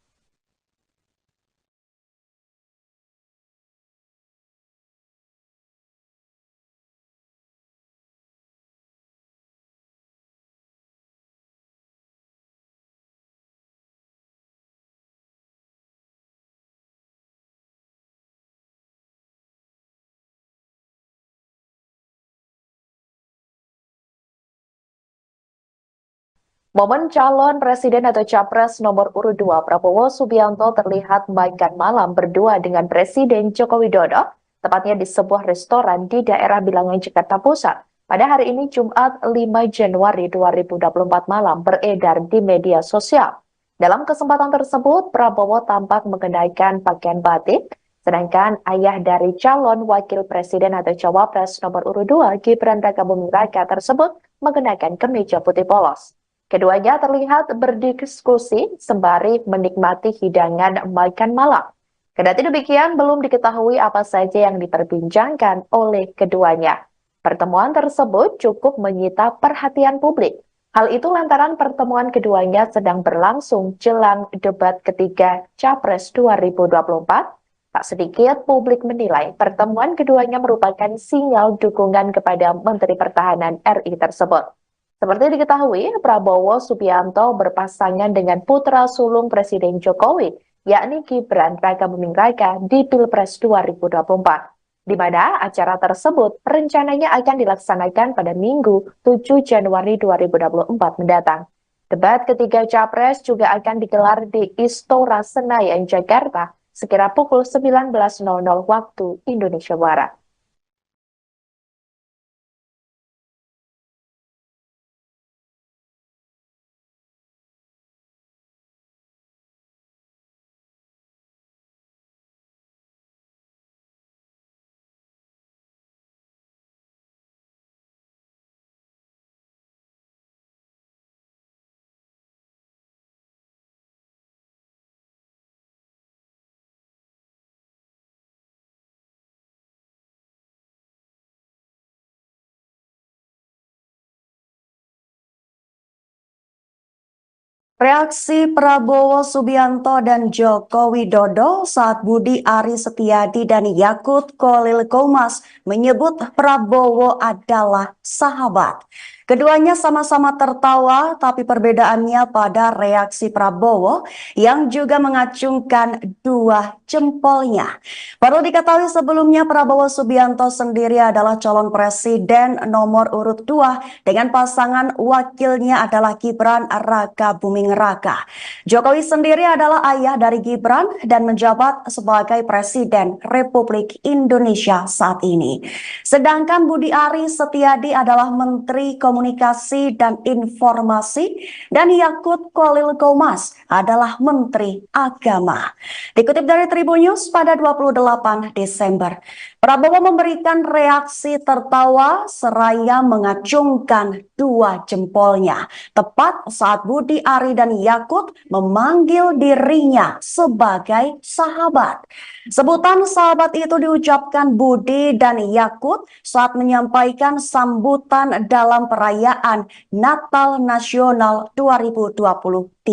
Momen calon presiden atau capres nomor urut 2 Prabowo Subianto terlihat makan malam berdua dengan Presiden Joko Widodo, tepatnya di sebuah restoran di daerah Bilangan, Jakarta Pusat. Pada hari ini Jumat 5 Januari 2024 malam beredar di media sosial. Dalam kesempatan tersebut, Prabowo tampak mengenakan pakaian batik, sedangkan ayah dari calon wakil presiden atau cawapres nomor urut 2 Gibran Rakabuming Raka tersebut mengenakan kemeja putih polos. Keduanya terlihat berdiskusi sembari menikmati hidangan makan malam. Kendati demikian, belum diketahui apa saja yang diperbincangkan oleh keduanya. Pertemuan tersebut cukup menyita perhatian publik. Hal itu lantaran pertemuan keduanya sedang berlangsung jelang debat ketiga Capres 2024. Tak sedikit publik menilai pertemuan keduanya merupakan sinyal dukungan kepada Menteri Pertahanan RI tersebut. Seperti diketahui, Prabowo Subianto berpasangan dengan putra sulung Presiden Jokowi, yakni Gibran Rakabuming Raka di Pilpres 2024, di mana acara tersebut rencananya akan dilaksanakan pada Minggu 7 Januari 2024 mendatang. Debat ketiga Capres juga akan digelar di Istora Senayan, Jakarta, sekira pukul 19.00 waktu Indonesia Barat. Reaksi Prabowo Subianto dan Joko Widodo saat Budi Ari Setiadi dan Yakut Khalil Qomas menyebut Prabowo adalah sahabat. Keduanya sama-sama tertawa, tapi perbedaannya pada reaksi Prabowo yang juga mengacungkan dua jempolnya. Perlu diketahui sebelumnya Prabowo Subianto sendiri adalah calon presiden nomor urut 2 dengan pasangan wakilnya adalah Gibran Rakabuming Raka. Jokowi sendiri adalah ayah dari Gibran dan menjabat sebagai Presiden Republik Indonesia saat ini. Sedangkan Budi Ari Setiadi adalah Menteri Komunikasi dan Informasi dan Yakut Khalil Qomas adalah Menteri Agama. Dikutip dari Tribun News pada 28 Desember, Prabowo memberikan reaksi tertawa seraya mengacungkan dua jempolnya tepat saat Budi Ari dan Yakut memanggil dirinya sebagai sahabat. Sebutan sahabat itu diucapkan Budi dan Yakut saat menyampaikan sambutan dalam perayaan Natal Nasional 2024.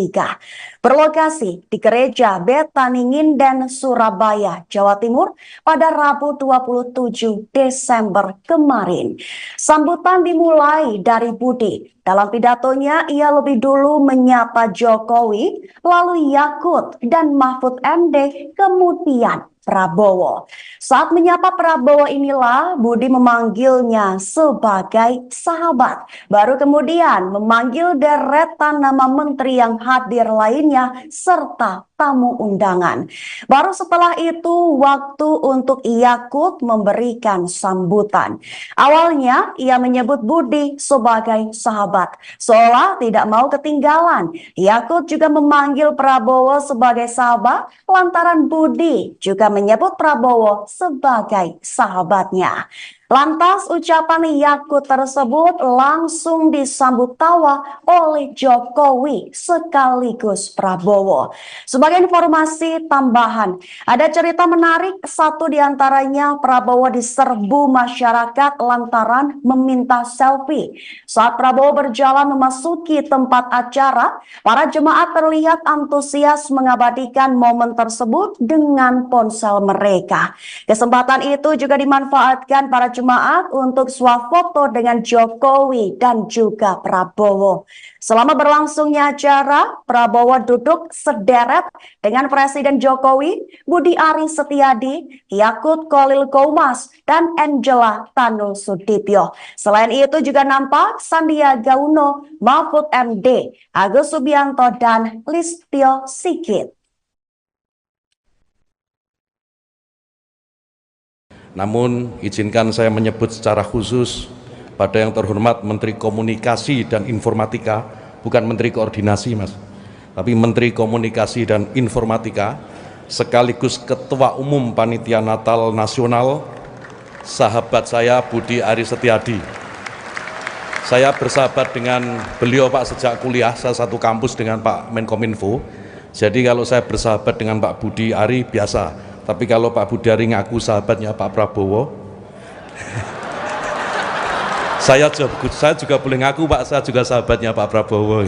berlokasi di Gereja Betani Nginden, Surabaya, Jawa Timur pada Rabu 27 Desember kemarin. Sambutan dimulai dari Budi. Dalam pidatonya, ia lebih dulu menyapa Jokowi, lalu Yakut dan Mahfud MD, kemudian Prabowo. Saat menyapa Prabowo inilah Budi memanggilnya sebagai sahabat. Baru kemudian memanggil deretan nama menteri yang hadir lainnya serta tamu undangan. Baru setelah itu waktu untuk Yakut memberikan sambutan. Awalnya ia menyebut Budi sebagai sahabat, seolah tidak mau ketinggalan. Yakut juga memanggil Prabowo sebagai sahabat lantaran Budi juga menyebut Prabowo sebagai sahabatnya. Lantas ucapan Yakut tersebut langsung disambut tawa oleh Jokowi sekaligus Prabowo. Sebagai informasi tambahan, ada cerita menarik, satu diantaranya Prabowo diserbu masyarakat lantaran meminta selfie. Saat Prabowo berjalan memasuki tempat acara, para jemaat terlihat antusias mengabadikan momen tersebut dengan ponsel mereka. Kesempatan itu juga dimanfaatkan para jemaat untuk swafoto dengan Jokowi dan juga Prabowo. Selama berlangsungnya acara, Prabowo duduk sederet dengan Presiden Jokowi, Budi Ari Setiadi, Yakut Khalil Qomas, dan Angela Tanu Sudibyo. Selain itu juga nampak Sandiaga Uno, Mahfud MD, Agus Subianto, dan Listio Sigit. Namun, izinkan saya menyebut secara khusus pada yang terhormat Menteri Komunikasi dan Informatika, bukan Menteri Koordinasi, Mas, tapi Menteri Komunikasi dan Informatika, sekaligus Ketua Umum Panitia Natal Nasional, sahabat saya Budi Ari Setiadi. Saya bersahabat dengan beliau, Pak, sejak kuliah, saya satu kampus dengan Pak Menkominfo. Jadi kalau saya bersahabat dengan Pak Budi Ari biasa. Tapi kalau Pak Budi Ari ngaku sahabatnya Pak Prabowo, saya juga boleh ngaku, Pak, saya juga sahabatnya Pak Prabowo.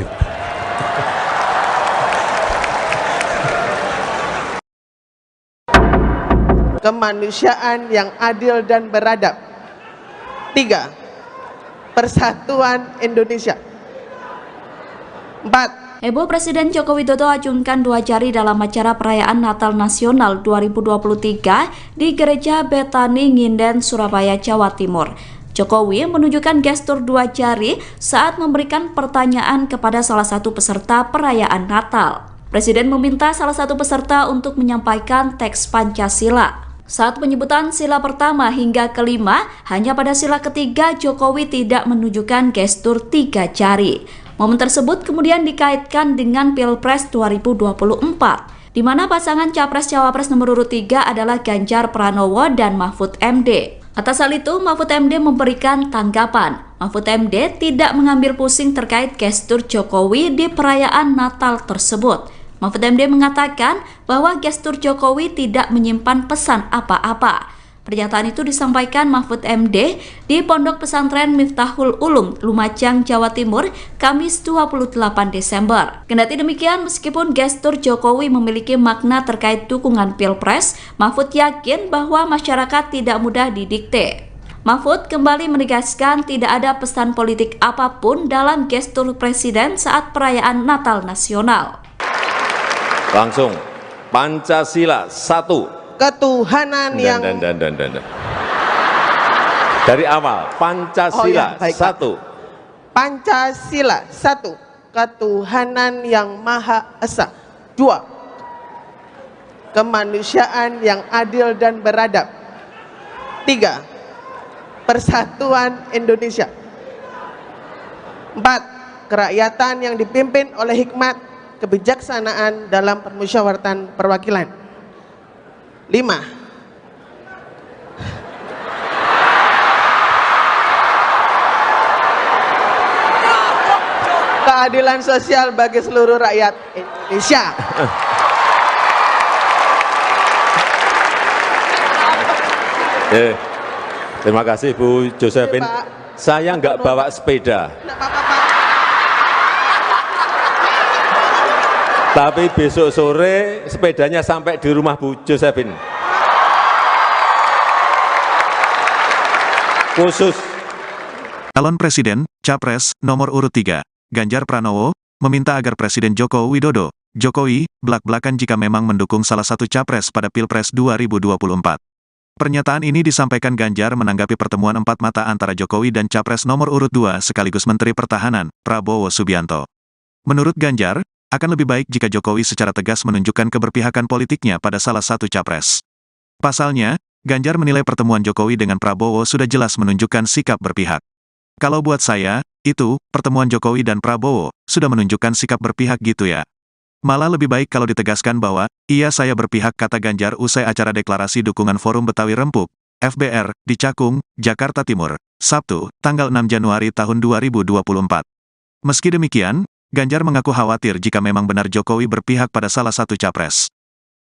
Kemanusiaan yang adil dan beradab. 3. Persatuan Indonesia. 4. Heboh Presiden Joko Widodo acungkan 2 jari dalam acara perayaan Natal Nasional 2023 di Gereja Betani Nginden, Surabaya, Jawa Timur. Jokowi menunjukkan gestur 2 jari saat memberikan pertanyaan kepada salah satu peserta perayaan Natal. Presiden meminta salah satu peserta untuk menyampaikan teks Pancasila. Saat penyebutan sila pertama hingga kelima, hanya pada sila ketiga Jokowi tidak menunjukkan gestur 3 jari. Momen tersebut kemudian dikaitkan dengan Pilpres 2024, di mana pasangan Capres-Cawapres nomor urut 3 adalah Ganjar Pranowo dan Mahfud MD. Atas hal itu, Mahfud MD memberikan tanggapan. Mahfud MD tidak mengambil pusing terkait gestur Jokowi di perayaan Natal tersebut. Mahfud MD mengatakan bahwa gestur Jokowi tidak menyimpan pesan apa-apa. Pernyataan itu disampaikan Mahfud MD di Pondok Pesantren Miftahul Ulum, Lumajang, Jawa Timur, Kamis 28 Desember. Kendati demikian, meskipun gestur Jokowi memiliki makna terkait dukungan Pilpres, Mahfud yakin bahwa masyarakat tidak mudah didikte. Mahfud kembali menegaskan tidak ada pesan politik apapun dalam gestur Presiden saat perayaan Natal Nasional. Langsung, Pancasila 1. Ketuhanan yang dari awal, Pancasila 1. Pancasila 1. Ketuhanan yang Maha Esa. 2. Kemanusiaan yang adil dan beradab. 3. Persatuan Indonesia. 4. Kerakyatan yang dipimpin oleh hikmat kebijaksanaan dalam permusyawaratan perwakilan. 5. Keadilan sosial bagi seluruh rakyat Indonesia. Terima kasih Bu Josephine. Saya nggak bawa sepeda. Tapi besok sore sepedanya sampai di rumah Bu Josephine. Khusus. Calon Presiden, Capres, nomor urut 3, Ganjar Pranowo, meminta agar Presiden Joko Widodo, Jokowi, belak-belakan jika memang mendukung salah satu capres pada Pilpres 2024. Pernyataan ini disampaikan Ganjar menanggapi pertemuan empat mata antara Jokowi dan Capres nomor urut 2 sekaligus Menteri Pertahanan, Prabowo Subianto. Menurut Ganjar, akan lebih baik jika Jokowi secara tegas menunjukkan keberpihakan politiknya pada salah satu capres. Pasalnya, Ganjar menilai pertemuan Jokowi dengan Prabowo sudah jelas menunjukkan sikap berpihak. Kalau buat saya, itu, pertemuan Jokowi dan Prabowo, sudah menunjukkan sikap berpihak gitu ya. Malah lebih baik kalau ditegaskan bahwa, iya saya berpihak kata Ganjar usai acara deklarasi dukungan Forum Betawi Rempuk, FBR, di Cakung, Jakarta Timur, Sabtu, tanggal 6 Januari tahun 2024. Meski demikian, Ganjar mengaku khawatir jika memang benar Jokowi berpihak pada salah satu capres.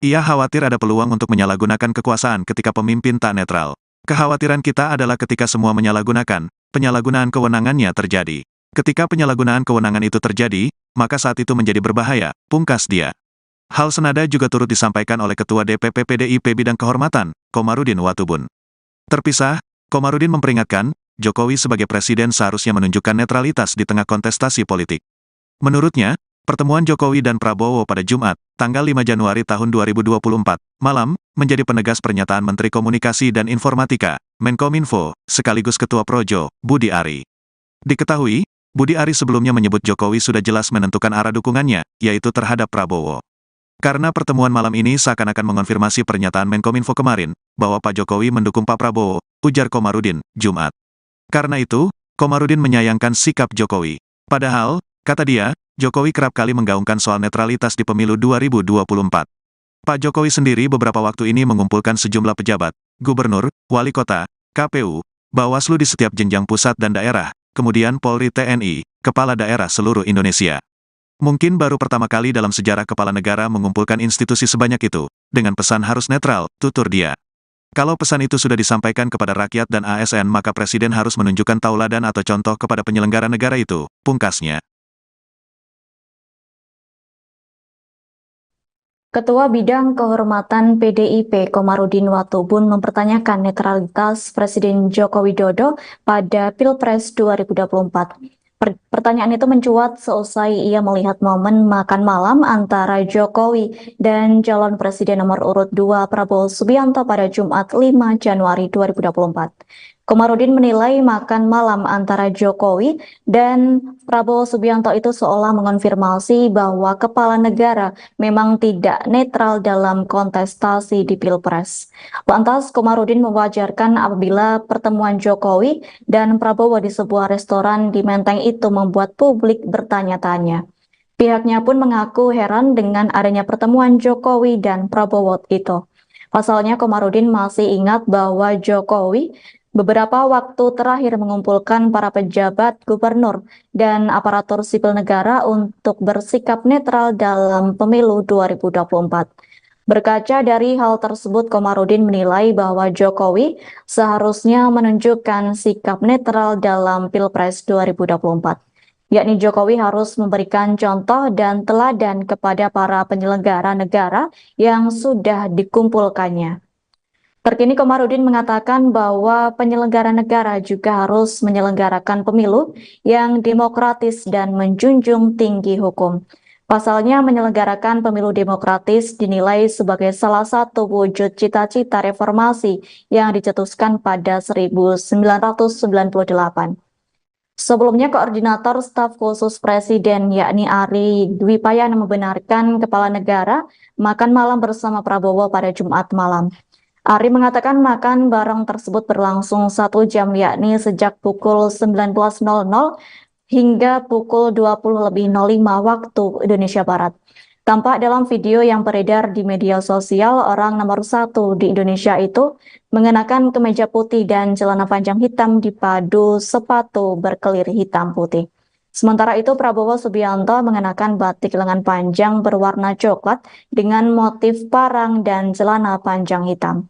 Ia khawatir ada peluang untuk menyalahgunakan kekuasaan ketika pemimpin tak netral. Kekhawatiran kita adalah ketika semua menyalahgunakan, penyalahgunaan kewenangannya terjadi. Ketika penyalahgunaan kewenangan itu terjadi, maka saat itu menjadi berbahaya, pungkas dia. Hal senada juga turut disampaikan oleh Ketua DPP PDIP Bidang Kehormatan, Komarudin Watubun. Terpisah, Komarudin memperingatkan, Jokowi sebagai presiden seharusnya menunjukkan netralitas di tengah kontestasi politik. Menurutnya, pertemuan Jokowi dan Prabowo pada Jumat, tanggal 5 Januari tahun 2024, malam, menjadi penegas pernyataan Menteri Komunikasi dan Informatika, Menkominfo, sekaligus Ketua Projo, Budi Ari. Diketahui, Budi Ari sebelumnya menyebut Jokowi sudah jelas menentukan arah dukungannya, yaitu terhadap Prabowo. Karena pertemuan malam ini seakan-akan mengonfirmasi pernyataan Menkominfo kemarin, bahwa Pak Jokowi mendukung Pak Prabowo, ujar Komarudin, Jumat. Karena itu, Komarudin menyayangkan sikap Jokowi. Padahal, kata dia, Jokowi kerap kali menggaungkan soal netralitas di pemilu 2024. Pak Jokowi sendiri beberapa waktu ini mengumpulkan sejumlah pejabat, gubernur, wali kota, KPU, Bawaslu di setiap jenjang pusat dan daerah, kemudian Polri TNI, kepala daerah seluruh Indonesia. Mungkin baru pertama kali dalam sejarah kepala negara mengumpulkan institusi sebanyak itu, dengan pesan harus netral, tutur dia. Kalau pesan itu sudah disampaikan kepada rakyat dan ASN maka Presiden harus menunjukkan tauladan atau contoh kepada penyelenggara negara itu, pungkasnya. Ketua Bidang Kehormatan PDIP Komarudin Watubun mempertanyakan netralitas Presiden Joko Widodo pada Pilpres 2024. Pertanyaan itu mencuat seusai ia melihat momen makan malam antara Jokowi dan calon presiden nomor urut 2 Prabowo Subianto pada Jumat 5 Januari 2024. Komarudin menilai makan malam antara Jokowi dan Prabowo Subianto itu seolah mengonfirmasi bahwa kepala negara memang tidak netral dalam kontestasi di Pilpres. Lantas, Komarudin mewajarkan apabila pertemuan Jokowi dan Prabowo di sebuah restoran di Menteng itu membuat publik bertanya-tanya. Pihaknya pun mengaku heran dengan adanya pertemuan Jokowi dan Prabowo itu. Pasalnya, Komarudin masih ingat bahwa Jokowi beberapa waktu terakhir mengumpulkan para pejabat gubernur dan aparatur sipil negara untuk bersikap netral dalam pemilu 2024. Berkaca dari hal tersebut, Komarudin menilai bahwa Jokowi seharusnya menunjukkan sikap netral dalam Pilpres 2024. Yakni Jokowi harus memberikan contoh dan teladan kepada para penyelenggara negara yang sudah dikumpulkannya. Terkini Komarudin mengatakan bahwa penyelenggara negara juga harus menyelenggarakan pemilu yang demokratis dan menjunjung tinggi hukum. Pasalnya menyelenggarakan pemilu demokratis dinilai sebagai salah satu wujud cita-cita reformasi yang dicetuskan pada 1998. Sebelumnya Koordinator Staf Khusus Presiden yakni Ari Dwi Payana membenarkan kepala negara makan malam bersama Prabowo pada Jumat malam. Ari mengatakan makan bareng tersebut berlangsung 1 jam yakni sejak pukul 19.00 hingga pukul 20.05 waktu Indonesia Barat. Tampak dalam video yang beredar di media sosial, orang nomor 1 di Indonesia itu mengenakan kemeja putih dan celana panjang hitam dipadu sepatu berkelir hitam putih. Sementara itu Prabowo Subianto mengenakan batik lengan panjang berwarna coklat dengan motif parang dan celana panjang hitam.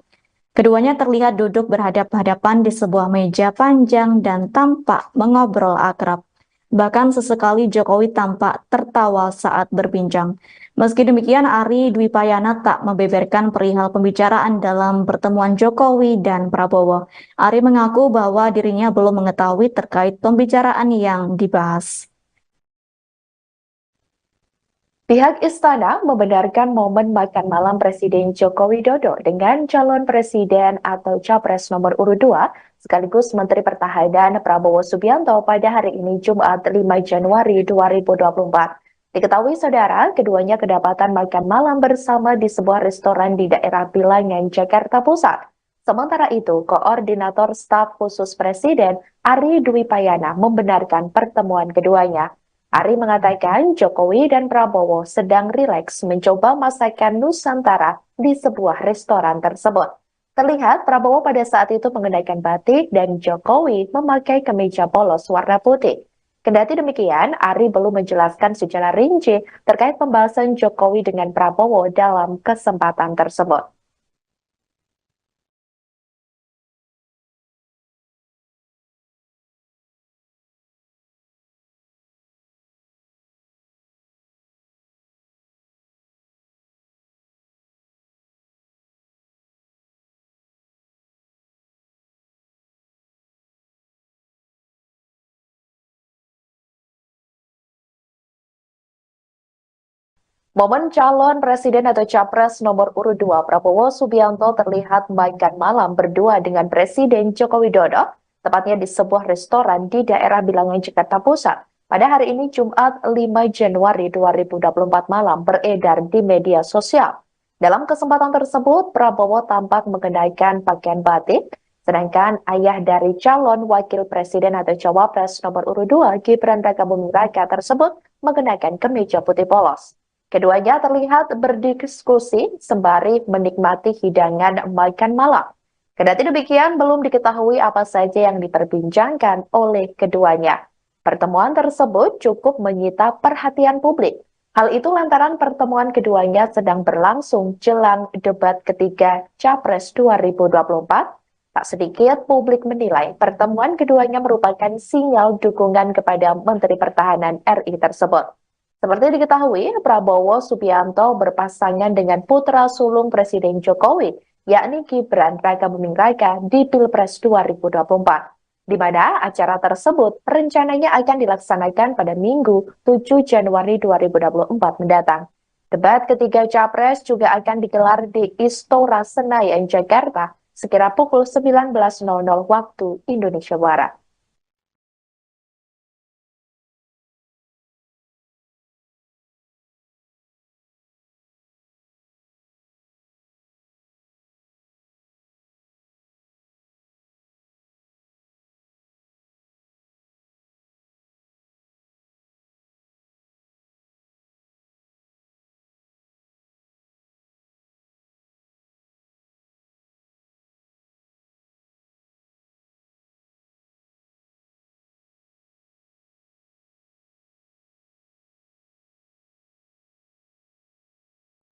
Keduanya terlihat duduk berhadap-hadapan di sebuah meja panjang dan tampak mengobrol akrab. Bahkan sesekali Jokowi tampak tertawa saat berbincang. Meski demikian, Ari Dwi Payana tak membeberkan perihal pembicaraan dalam pertemuan Jokowi dan Prabowo. Ari mengaku bahwa dirinya belum mengetahui terkait pembicaraan yang dibahas. Pihak istana membenarkan momen makan malam Presiden Joko Widodo dengan calon presiden atau capres nomor urut 2 sekaligus Menteri Pertahanan Prabowo Subianto pada hari ini Jumat 5 Januari 2024. Diketahui saudara, keduanya kedapatan makan malam bersama di sebuah restoran di daerah Bilangan, Jakarta Pusat. Sementara itu, Koordinator Staf Khusus Presiden Ari Dwi Payana membenarkan pertemuan keduanya. Ari mengatakan Jokowi dan Prabowo sedang rileks mencoba masakan Nusantara di sebuah restoran tersebut. Terlihat Prabowo pada saat itu mengenakan batik dan Jokowi memakai kemeja polos warna putih. Kendati demikian, Ari belum menjelaskan secara rinci terkait pembahasan Jokowi dengan Prabowo dalam kesempatan tersebut. Momen calon presiden atau capres nomor urut 2 Prabowo Subianto terlihat makan malam berdua dengan Presiden Joko Widodo, tepatnya di sebuah restoran di daerah Bilangan, Jakarta Pusat. Pada hari ini Jumat 5 Januari 2024 malam beredar di media sosial. Dalam kesempatan tersebut, Prabowo tampak mengenakan pakaian batik, sedangkan ayah dari calon wakil presiden atau cawapres nomor urut 2 Gibran Rakabuming Raka tersebut mengenakan kemeja putih polos. Keduanya terlihat berdiskusi sembari menikmati hidangan makan malam. Kendati demikian, belum diketahui apa saja yang diperbincangkan oleh keduanya. Pertemuan tersebut cukup menyita perhatian publik. Hal itu lantaran pertemuan keduanya sedang berlangsung jelang debat ketiga Capres 2024. Tak sedikit publik menilai pertemuan keduanya merupakan sinyal dukungan kepada Menteri Pertahanan RI tersebut. Seperti diketahui, Prabowo Subianto berpasangan dengan putra sulung Presiden Jokowi, yakni Gibran Rakabuming Raka di Pilpres 2024, di mana acara tersebut rencananya akan dilaksanakan pada Minggu 7 Januari 2024 mendatang. Debat ketiga Capres juga akan digelar di Istora Senayan, Jakarta, sekira pukul 19.00 waktu Indonesia Barat.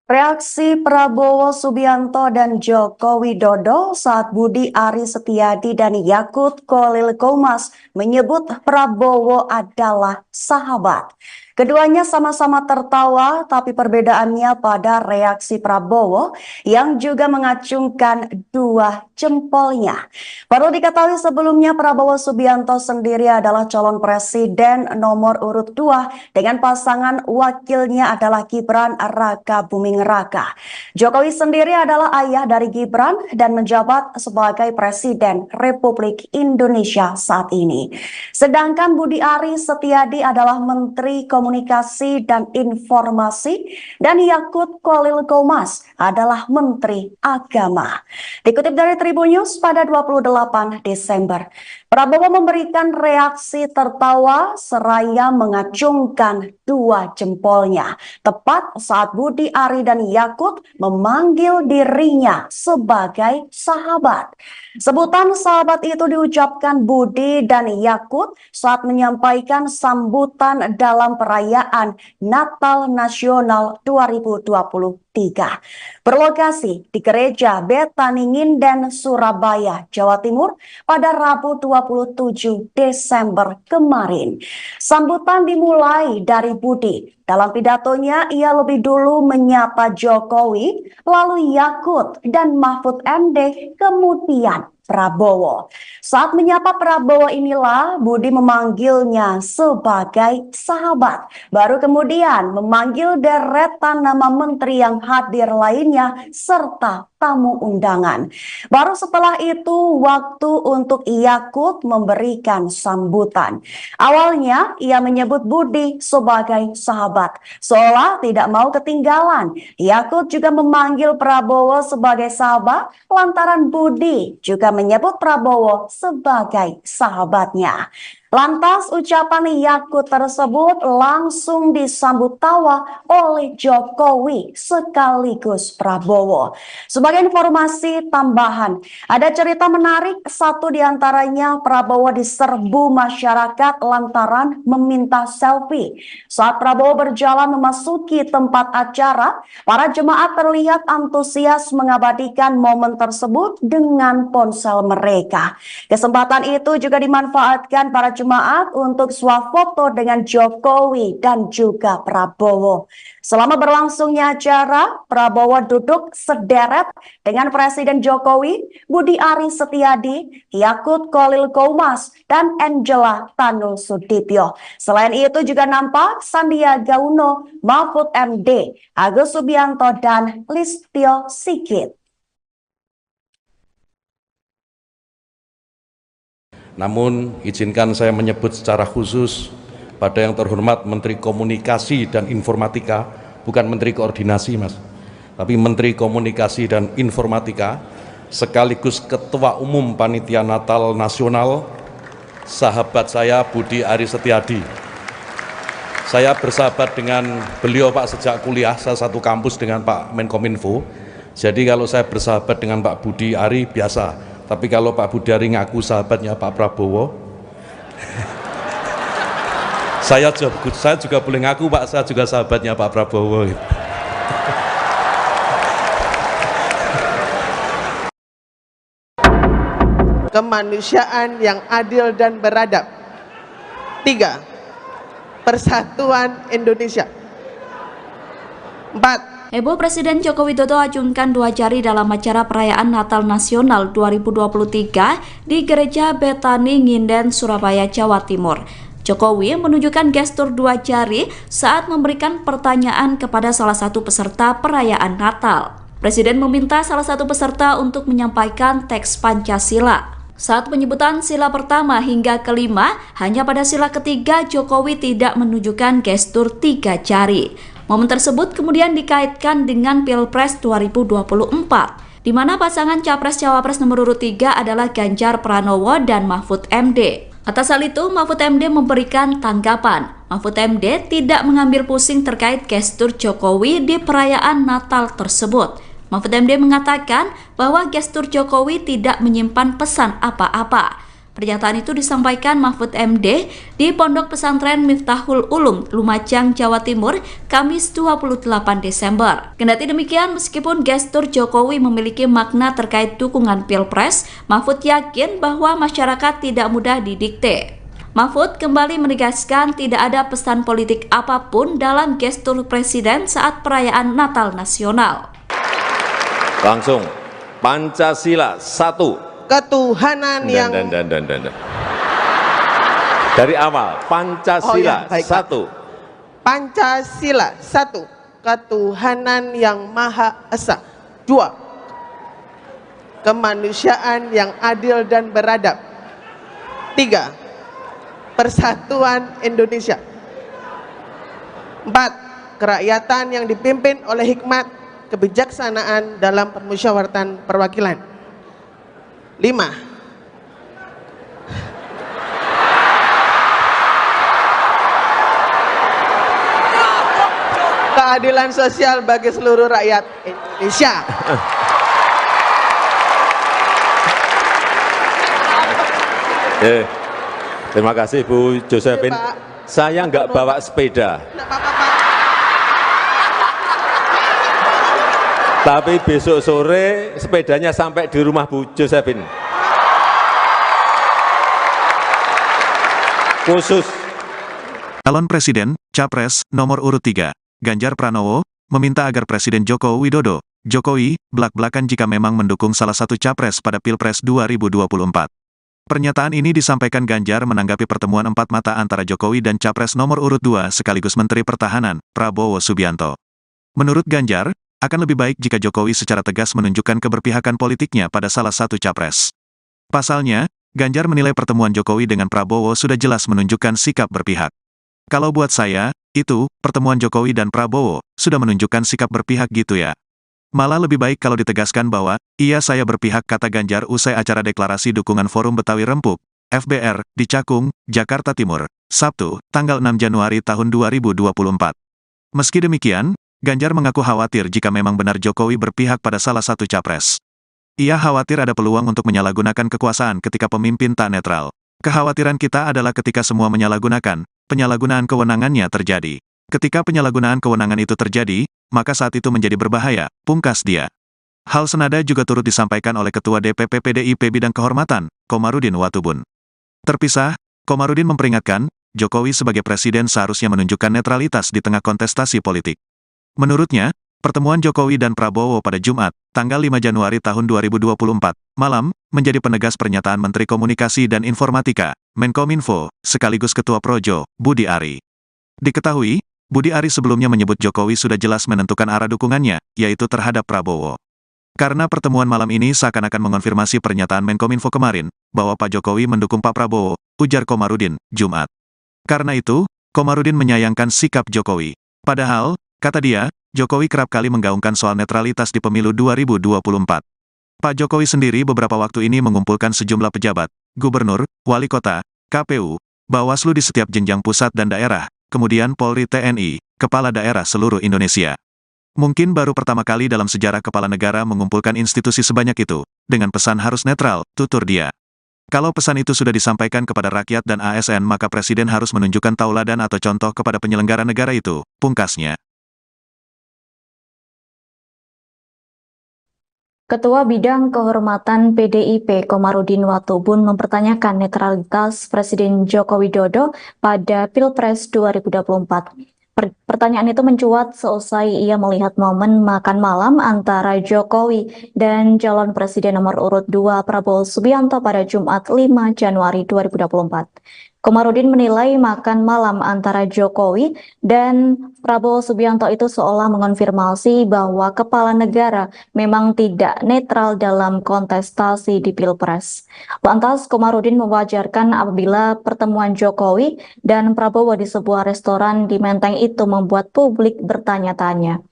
Reaksi Prabowo Subianto dan Joko Widodo saat Budi Ari Setiadi dan Yakut Khalil Qomas menyebut Prabowo adalah sahabat. Keduanya sama-sama tertawa, tapi perbedaannya pada reaksi Prabowo yang juga mengacungkan dua jempolnya. Perlu diketahui sebelumnya Prabowo Subianto sendiri adalah calon presiden nomor urut 2 dengan pasangan wakilnya adalah Gibran Rakabuming Raka. Jokowi sendiri adalah ayah dari Gibran dan menjabat sebagai Presiden Republik Indonesia saat ini. Sedangkan Budi Ari Setiadi adalah Menteri Komunikasi dan Informasi dan Yakut Khalil Qomas adalah Menteri Agama. Dikutip dari Tribun News pada 28 Desember, Prabowo memberikan reaksi tertawa seraya mengacungkan dua jempolnya tepat saat Budi Ari dan Yakut memanggil dirinya sebagai sahabat. Sebutan sahabat itu diucapkan Budi dan Yakut saat menyampaikan sambutan dalam perayaan Natal Nasional 2023 berlokasi di Gereja Betani Nginden, Surabaya, Jawa Timur pada Rabu 27 Desember kemarin. Sambutan dimulai dari Budi. Dalam pidatonya, ia lebih dulu menyapa Jokowi, lalu Yakut dan Mahfud MD, kemudian Prabowo. Saat menyapa Prabowo inilah Budi memanggilnya sebagai sahabat. Baru kemudian memanggil deretan nama menteri yang hadir lainnya serta tamu undangan. Baru setelah itu waktu untuk Yakut memberikan sambutan. Awalnya ia menyebut Budi sebagai sahabat, seolah tidak mau ketinggalan. Yakut juga memanggil Prabowo sebagai sahabat lantaran Budi juga menyebut Prabowo sebagai sahabatnya. Lantas ucapan Yakut tersebut langsung disambut tawa oleh Jokowi sekaligus Prabowo. Sebagai informasi tambahan, ada cerita menarik, satu diantaranya Prabowo diserbu masyarakat lantaran meminta selfie. Saat Prabowo berjalan memasuki tempat acara, para jemaat terlihat antusias mengabadikan momen tersebut dengan ponsel mereka. Kesempatan itu juga dimanfaatkan para jemaat untuk swafoto dengan Jokowi dan juga Prabowo. Selama berlangsungnya acara, Prabowo duduk sederet dengan Presiden Jokowi, Budi Ari Setiadi, Yakut Khalil Qomas, dan Angela Tanu Sudibyo. Selain itu juga nampak Sandiaga Uno, Mahfud MD, Agus Subianto, dan Listio Sigit. Namun, izinkan saya menyebut secara khusus pada yang terhormat Menteri Komunikasi dan Informatika, bukan Menteri Koordinasi, Mas, tapi Menteri Komunikasi dan Informatika, sekaligus Ketua Umum Panitia Natal Nasional, sahabat saya Budi Ari Setiadi. Saya bersahabat dengan beliau, Pak, sejak kuliah, saya satu kampus dengan Pak Menkominfo. Jadi kalau saya bersahabat dengan Pak Budi Ari biasa. Tapi kalau Pak Budi Ari ngaku sahabatnya Pak Prabowo, saya juga boleh ngaku, Pak, saya juga sahabatnya Pak Prabowo. Kemanusiaan yang adil dan beradab. 3. Persatuan Indonesia. 4. Heboh Presiden Joko Widodo acungkan 2 jari dalam acara perayaan Natal Nasional 2023 di Gereja Betani Nginden, Surabaya, Jawa Timur. Jokowi menunjukkan gestur 2 jari saat memberikan pertanyaan kepada salah satu peserta perayaan Natal. Presiden meminta salah satu peserta untuk menyampaikan teks Pancasila. Saat penyebutan sila pertama hingga kelima, hanya pada sila ketiga Jokowi tidak menunjukkan gestur 3 jari. Momen tersebut kemudian dikaitkan dengan Pilpres 2024, di mana pasangan Capres-Cawapres nomor urut 3 adalah Ganjar Pranowo dan Mahfud MD. Atas hal itu, Mahfud MD memberikan tanggapan. Mahfud MD tidak mengambil pusing terkait gestur Jokowi di perayaan Natal tersebut. Mahfud MD mengatakan bahwa gestur Jokowi tidak menyimpan pesan apa-apa. Pernyataan itu disampaikan Mahfud MD di Pondok Pesantren Miftahul Ulum, Lumajang, Jawa Timur, Kamis 28 Desember. Kendati demikian, meskipun gestur Jokowi memiliki makna terkait dukungan Pilpres, Mahfud yakin bahwa masyarakat tidak mudah didikte. Mahfud kembali menegaskan tidak ada pesan politik apapun dalam gestur Presiden saat perayaan Natal Nasional. Langsung, Pancasila 1. Ketuhanan yang dari awal, Pancasila 1. Pancasila 1. Ketuhanan yang Maha Esa. 2. Kemanusiaan yang adil dan beradab. 3. Persatuan Indonesia. 4. Kerakyatan yang dipimpin oleh hikmat kebijaksanaan dalam permusyawaratan perwakilan. 5. Keadilan sosial bagi seluruh rakyat Indonesia. Terima kasih Bu Josephine. Saya nggak bawa sepeda. Tapi besok sore sepedanya sampai di rumah Bu Jo saya Bin. Khusus. Calon Presiden, Capres, nomor urut 3, Ganjar Pranowo, meminta agar Presiden Joko Widodo, Jokowi, belak-belakan jika memang mendukung salah satu capres pada Pilpres 2024. Pernyataan ini disampaikan Ganjar menanggapi pertemuan empat mata antara Jokowi dan Capres nomor urut 2 sekaligus Menteri Pertahanan, Prabowo Subianto. Menurut Ganjar, akan lebih baik jika Jokowi secara tegas menunjukkan keberpihakan politiknya pada salah satu capres. Pasalnya, Ganjar menilai pertemuan Jokowi dengan Prabowo sudah jelas menunjukkan sikap berpihak. Kalau buat saya, itu, pertemuan Jokowi dan Prabowo, sudah menunjukkan sikap berpihak gitu ya. Malah lebih baik kalau ditegaskan bahwa, iya saya berpihak, kata Ganjar usai acara deklarasi dukungan Forum Betawi Rempuk, FBR, di Cakung, Jakarta Timur, Sabtu, tanggal 6 Januari tahun 2024. Meski demikian, Ganjar mengaku khawatir jika memang benar Jokowi berpihak pada salah satu capres. Ia khawatir ada peluang untuk menyalahgunakan kekuasaan ketika pemimpin tak netral. Kekhawatiran kita adalah ketika semua menyalahgunakan, penyalahgunaan kewenangannya terjadi. Ketika penyalahgunaan kewenangan itu terjadi, maka saat itu menjadi berbahaya, pungkas dia. Hal senada juga turut disampaikan oleh Ketua DPP PDIP Bidang Kehormatan, Komarudin Watubun. Terpisah, Komarudin memperingatkan, Jokowi sebagai presiden seharusnya menunjukkan netralitas di tengah kontestasi politik. Menurutnya, pertemuan Jokowi dan Prabowo pada Jumat, tanggal 5 Januari tahun 2024, malam, menjadi penegas pernyataan Menteri Komunikasi dan Informatika, Menkominfo, sekaligus Ketua Projo, Budi Ari. Diketahui, Budi Ari sebelumnya menyebut Jokowi sudah jelas menentukan arah dukungannya, yaitu terhadap Prabowo. Karena pertemuan malam ini seakan-akan mengonfirmasi pernyataan Menkominfo kemarin, bahwa Pak Jokowi mendukung Pak Prabowo, ujar Komarudin, Jumat. Karena itu, Komarudin menyayangkan sikap Jokowi. Padahal, kata dia, Jokowi kerap kali menggaungkan soal netralitas di pemilu 2024. Pak Jokowi sendiri beberapa waktu ini mengumpulkan sejumlah pejabat, gubernur, wali kota, KPU, Bawaslu di setiap jenjang pusat dan daerah, kemudian Polri TNI, kepala daerah seluruh Indonesia. Mungkin baru pertama kali dalam sejarah kepala negara mengumpulkan institusi sebanyak itu, dengan pesan harus netral, tutur dia. Kalau pesan itu sudah disampaikan kepada rakyat dan ASN maka Presiden harus menunjukkan tauladan atau contoh kepada penyelenggara negara itu, pungkasnya. Ketua Bidang Kehormatan PDIP Komarudin Watubun mempertanyakan netralitas Presiden Joko Widodo pada Pilpres 2024. Pertanyaan itu mencuat seusai ia melihat momen makan malam antara Jokowi dan calon presiden nomor urut 2 Prabowo Subianto pada Jumat 5 Januari 2024. Komarudin menilai makan malam antara Jokowi dan Prabowo Subianto itu seolah mengonfirmasi bahwa kepala negara memang tidak netral dalam kontestasi di Pilpres. Lantas, Komarudin mewajarkan apabila pertemuan Jokowi dan Prabowo di sebuah restoran di Menteng itu membuat publik bertanya-tanya.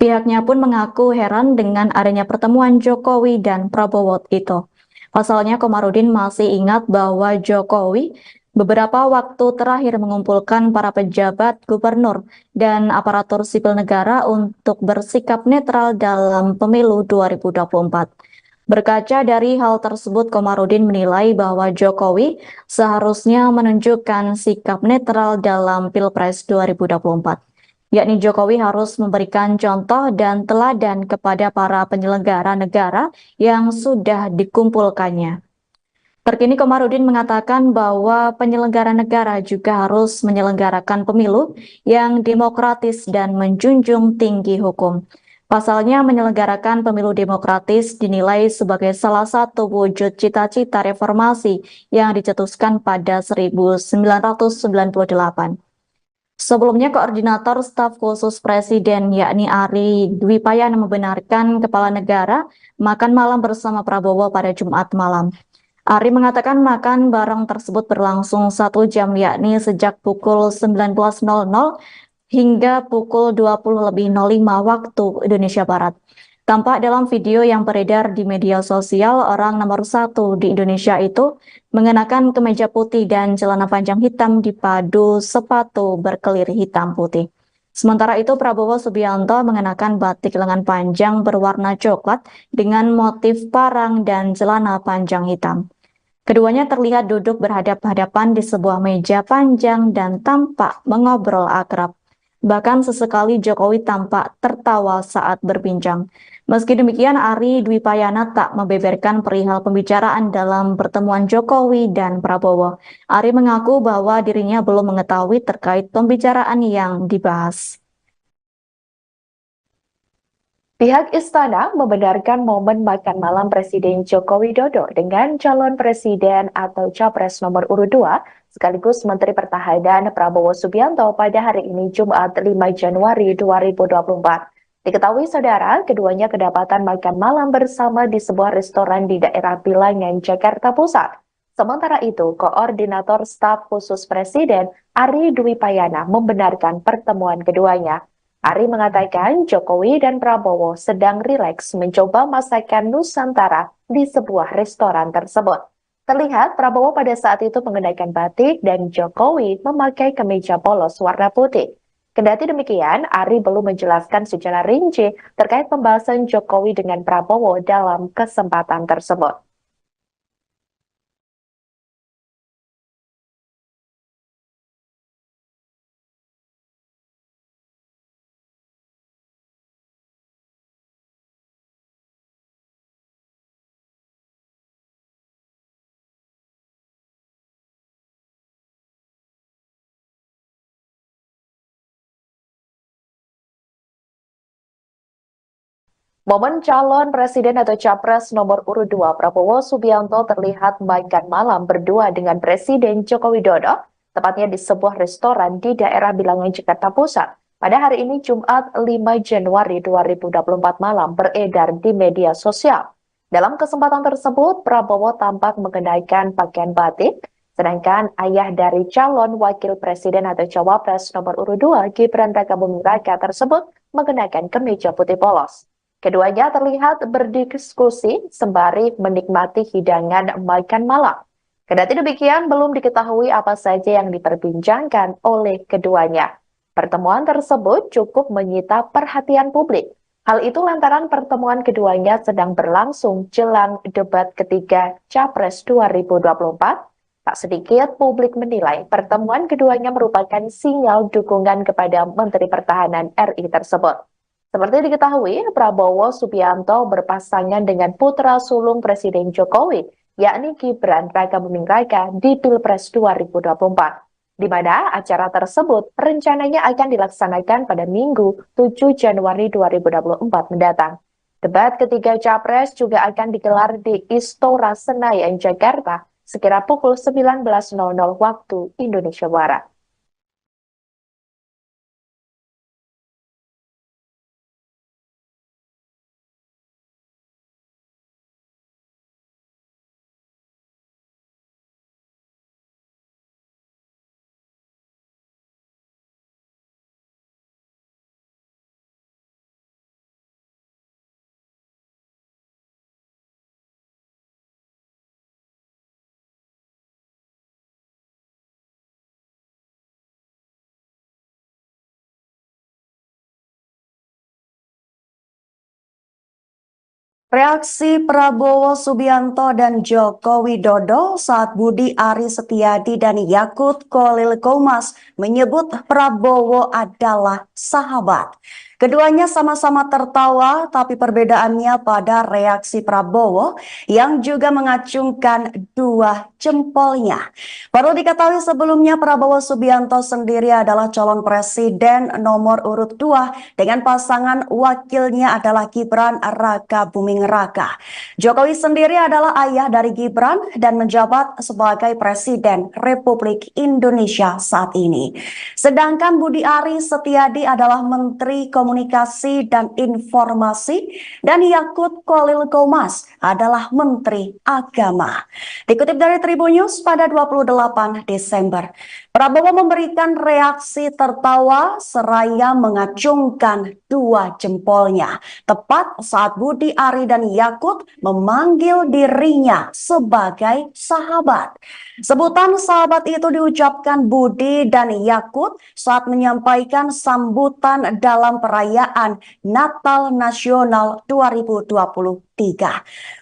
Pihaknya pun mengaku heran dengan adanya pertemuan Jokowi dan Prabowo itu. Pasalnya, Komarudin masih ingat bahwa Jokowi beberapa waktu terakhir mengumpulkan para pejabat, gubernur, dan aparatur sipil negara untuk bersikap netral dalam pemilu 2024. Berkaca dari hal tersebut, Komarudin menilai bahwa Jokowi seharusnya menunjukkan sikap netral dalam Pilpres 2024. Yakni Jokowi harus memberikan contoh dan teladan kepada para penyelenggara negara yang sudah dikumpulkannya. Terkini Komarudin mengatakan bahwa penyelenggara negara juga harus menyelenggarakan pemilu yang demokratis dan menjunjung tinggi hukum. Pasalnya menyelenggarakan pemilu demokratis dinilai sebagai salah satu wujud cita-cita reformasi yang dicetuskan pada 1998. Sebelumnya, Koordinator Staf Khusus Presiden yakni Ari Dwi Payana membenarkan kepala negara makan malam bersama Prabowo pada Jumat malam. Ari mengatakan makan bareng tersebut berlangsung 1 jam yakni sejak pukul 19.00 hingga pukul 20.05 waktu Indonesia Barat. Tampak dalam video yang beredar di media sosial, orang nomor 1 di Indonesia itu mengenakan kemeja putih dan celana panjang hitam dipadu sepatu berkelir hitam putih. Sementara itu, Prabowo Subianto mengenakan batik lengan panjang berwarna coklat dengan motif parang dan celana panjang hitam. Keduanya terlihat duduk berhadap-hadapan di sebuah meja panjang dan tampak mengobrol akrab. Bahkan sesekali Jokowi tampak tertawa saat berbincang. Meski demikian, Ari Dwi Payana tak membeberkan perihal pembicaraan dalam pertemuan Jokowi dan Prabowo. Ari mengaku bahwa dirinya belum mengetahui terkait pembicaraan yang dibahas. Pihak istana membenarkan momen makan malam Presiden Joko Widodo dengan calon presiden atau capres nomor urut 2 sekaligus Menteri Pertahanan Prabowo Subianto pada hari ini Jumat 5 Januari 2024. Diketahui saudara, keduanya kedapatan makan malam bersama di sebuah restoran di daerah Bilangan, Jakarta Pusat. Sementara itu, Koordinator Staf Khusus Presiden Ari Dwi Payana membenarkan pertemuan keduanya. Ari mengatakan Jokowi dan Prabowo sedang rileks mencoba masakan Nusantara di sebuah restoran tersebut. Terlihat Prabowo pada saat itu mengenakan batik dan Jokowi memakai kemeja polos warna putih. Kendati demikian, Ari belum menjelaskan secara rinci terkait pembahasan Jokowi dengan Prabowo dalam kesempatan tersebut. Momen calon presiden atau capres nomor urut 2 Prabowo Subianto terlihat makan malam berdua dengan Presiden Joko Widodo, tepatnya di sebuah restoran di daerah Bilangan, Jakarta Pusat. Pada hari ini Jumat 5 Januari 2024 malam beredar di media sosial. Dalam kesempatan tersebut, Prabowo tampak mengenakan pakaian batik, sedangkan ayah dari calon wakil presiden atau cawapres nomor urut 2 Gibran Rakabuming Raka tersebut mengenakan kemeja putih polos. Keduanya terlihat berdiskusi sembari menikmati hidangan makan malam. Kendati demikian, belum diketahui apa saja yang diperbincangkan oleh keduanya. Pertemuan tersebut cukup menyita perhatian publik. Hal itu lantaran pertemuan keduanya sedang berlangsung jelang debat ketiga Capres 2024. Tak sedikit publik menilai pertemuan keduanya merupakan sinyal dukungan kepada Menteri Pertahanan RI tersebut. Seperti diketahui, Prabowo Subianto berpasangan dengan putra sulung Presiden Jokowi, yakni Gibran Rakabuming Raka di Pilpres 2024, di mana acara tersebut rencananya akan dilaksanakan pada Minggu 7 Januari 2024 mendatang. Debat ketiga Capres juga akan digelar di Istora Senayan, Jakarta, sekira pukul 19.00 waktu Indonesia Barat. Reaksi Prabowo Subianto dan Joko Widodo saat Budi Ari Setiadi dan Yakut Khalil Qomas menyebut Prabowo adalah sahabat. Keduanya sama-sama tertawa, tapi perbedaannya pada reaksi Prabowo yang juga mengacungkan dua jempolnya. Perlu diketahui sebelumnya Prabowo Subianto sendiri adalah calon presiden nomor urut 2 dengan pasangan wakilnya adalah Gibran Rakabuming Raka. Jokowi sendiri adalah ayah dari Gibran dan menjabat sebagai Presiden Republik Indonesia saat ini. Sedangkan Budi Ari Setiadi adalah Menteri Komunikasi dan Informasi dan Yakut Khalil Qomas adalah Menteri Agama. Dikutip dari Tribun News pada 28 Desember, Prabowo memberikan reaksi tertawa seraya mengacungkan dua jempolnya tepat saat Budi Ari dan Yakut memanggil dirinya sebagai sahabat. Sebutan sahabat itu diucapkan Budi dan Yakut saat menyampaikan sambutan dalam perayaan Natal Nasional 2023.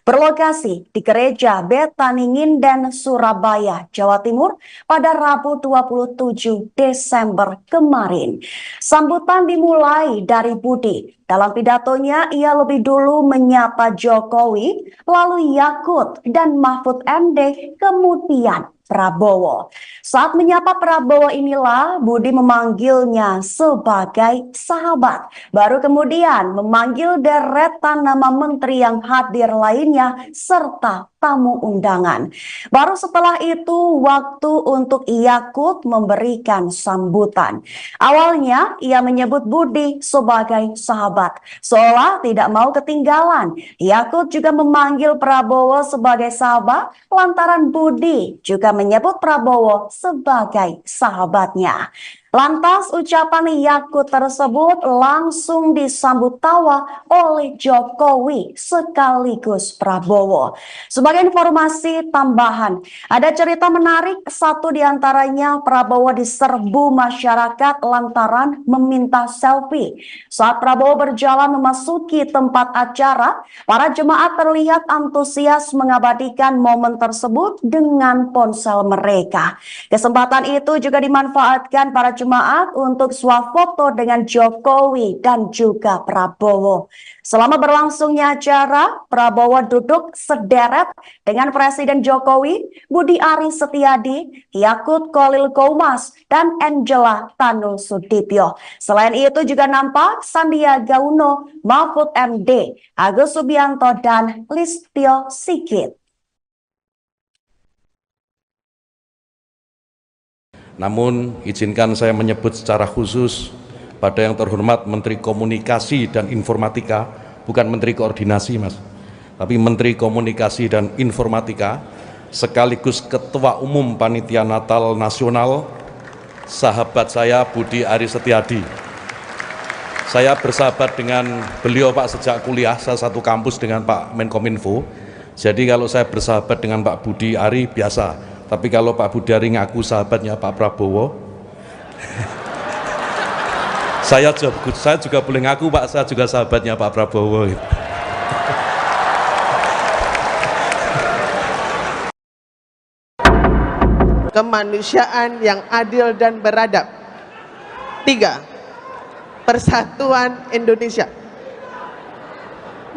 berlokasi di Gereja Betani Nginden, Surabaya, Jawa Timur pada Rabu 27 Desember kemarin. Sambutan dimulai dari Budi. Dalam pidatonya, ia lebih dulu menyapa Jokowi, lalu Yakut dan Mahfud MD, kemudian Prabowo. Saat menyapa Prabowo inilah Budi memanggilnya sebagai sahabat. Baru kemudian memanggil deretan nama menteri yang hadir lainnya serta tamu undangan. Baru setelah itu waktu untuk Yakut memberikan sambutan. Awalnya ia menyebut Budi sebagai sahabat, seolah tidak mau ketinggalan. Yakut juga memanggil Prabowo sebagai sahabat lantaran Budi juga menyebut Prabowo sebagai sahabatnya. Lantas ucapan Yakut tersebut langsung disambut tawa oleh Jokowi sekaligus Prabowo. Sebagai informasi tambahan, ada cerita menarik, satu diantaranya Prabowo diserbu masyarakat lantaran meminta selfie. Saat Prabowo berjalan memasuki tempat acara, para jemaat terlihat antusias mengabadikan momen tersebut dengan ponsel mereka. Kesempatan itu juga dimanfaatkan para jemaat untuk swafoto dengan Jokowi dan juga Prabowo. Selama berlangsungnya acara, Prabowo duduk sederet dengan Presiden Jokowi, Budi Ari Setiadi, Yakut Khalil Qomas, dan Angela Tanu Sudibyo. Selain itu juga nampak Sandiaga Uno, Mahfud MD, Agus Subianto, dan Listio Sigit. Namun, izinkan saya menyebut secara khusus pada yang terhormat Menteri Komunikasi dan Informatika, bukan Menteri Koordinasi, Mas, tapi Menteri Komunikasi dan Informatika, sekaligus Ketua Umum Panitia Natal Nasional, sahabat saya Budi Ari Setiadi. Saya bersahabat dengan beliau, Pak, sejak kuliah, saya satu kampus dengan Pak Menkominfo. Jadi kalau saya bersahabat dengan Pak Budi Ari biasa. Tapi kalau Pak Budi Ari ngaku sahabatnya Pak Prabowo, saya juga boleh ngaku, Pak, saya juga sahabatnya Pak Prabowo. Kemanusiaan yang adil dan beradab. 3. Persatuan Indonesia.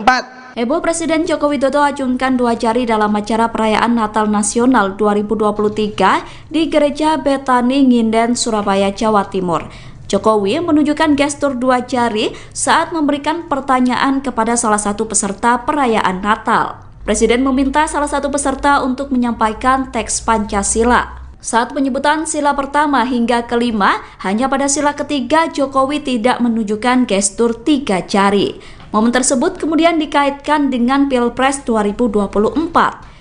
4. Heboh Presiden Joko Widodo acungkan 2 jari dalam acara perayaan Natal Nasional 2023 di Gereja Betani Nginden, Surabaya, Jawa Timur. Jokowi menunjukkan gestur 2 jari saat memberikan pertanyaan kepada salah satu peserta perayaan Natal. Presiden meminta salah satu peserta untuk menyampaikan teks Pancasila. Saat penyebutan sila pertama hingga kelima, hanya pada sila ketiga Jokowi tidak menunjukkan gestur 3 jari. Momen tersebut kemudian dikaitkan dengan Pilpres 2024,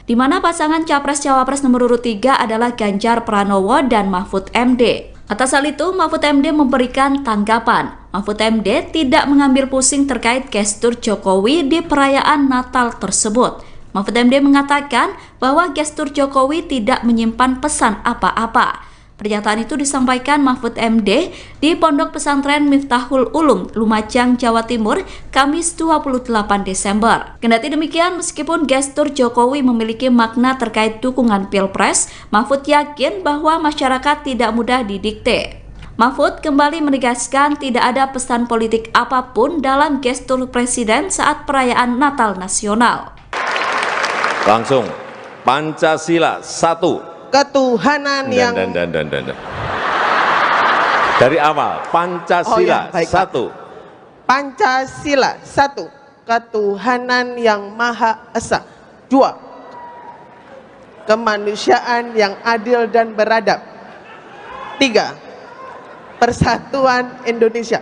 di mana pasangan Capres-Cawapres nomor urut 3 adalah Ganjar Pranowo dan Mahfud MD. Atas hal itu, Mahfud MD memberikan tanggapan. Mahfud MD tidak mengambil pusing terkait gestur Jokowi di perayaan Natal tersebut. Mahfud MD mengatakan bahwa gestur Jokowi tidak menyimpan pesan apa-apa. Pernyataan itu disampaikan Mahfud MD di Pondok Pesantren Miftahul Ulum, Lumajang, Jawa Timur, Kamis 28 Desember. Kendati demikian, meskipun gestur Jokowi memiliki makna terkait dukungan Pilpres, Mahfud yakin bahwa masyarakat tidak mudah didikte. Mahfud kembali menegaskan tidak ada pesan politik apapun dalam gestur Presiden saat perayaan Natal Nasional. Langsung, Pancasila 1. Ketuhanan yang dari awal, Pancasila 1. Pancasila 1. Ketuhanan yang Maha Esa. 2. Kemanusiaan yang adil dan beradab. 3. Persatuan Indonesia.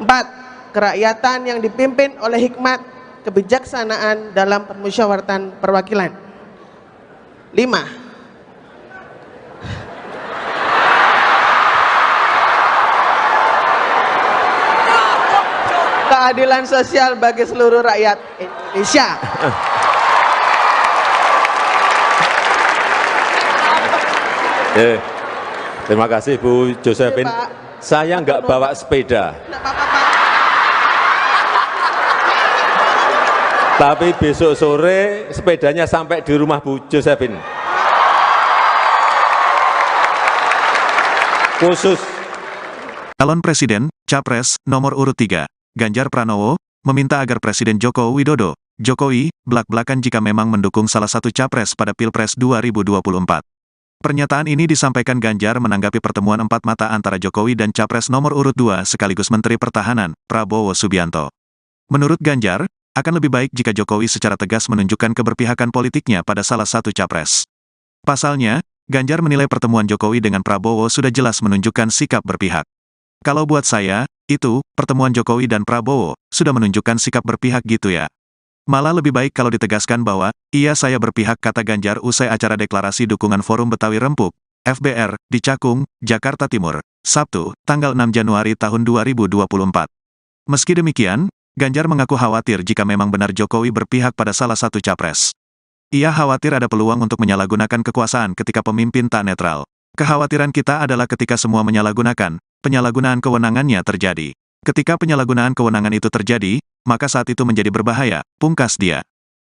4. Kerakyatan yang dipimpin oleh hikmat kebijaksanaan dalam permusyawaratan perwakilan. 5. Keadilan sosial bagi seluruh rakyat Indonesia. Terima kasih Bu Josephine. Saya nggak bawa sepeda. Tapi besok sore sepedanya sampai di rumah Bu Josephine. Khusus. Calon Presiden, Capres, nomor urut 3, Ganjar Pranowo, meminta agar Presiden Joko Widodo, Jokowi, blak-blakan jika memang mendukung salah satu capres pada Pilpres 2024. Pernyataan ini disampaikan Ganjar menanggapi pertemuan empat mata antara Jokowi dan Capres nomor urut 2 sekaligus Menteri Pertahanan, Prabowo Subianto. Menurut Ganjar, akan lebih baik jika Jokowi secara tegas menunjukkan keberpihakan politiknya pada salah satu capres. Pasalnya, Ganjar menilai pertemuan Jokowi dengan Prabowo sudah jelas menunjukkan sikap berpihak. Kalau buat saya, itu, pertemuan Jokowi dan Prabowo, sudah menunjukkan sikap berpihak gitu ya. Malah lebih baik kalau ditegaskan bahwa, iya saya berpihak, kata Ganjar usai acara deklarasi dukungan Forum Betawi Rempuk, FBR, di Cakung, Jakarta Timur, Sabtu, tanggal 6 Januari tahun 2024. Meski demikian, Ganjar mengaku khawatir jika memang benar Jokowi berpihak pada salah satu capres. Ia khawatir ada peluang untuk menyalahgunakan kekuasaan ketika pemimpin tak netral. Kekhawatiran kita adalah ketika semua menyalahgunakan, penyalahgunaan kewenangannya terjadi. Ketika penyalahgunaan kewenangan itu terjadi, maka saat itu menjadi berbahaya, pungkas dia.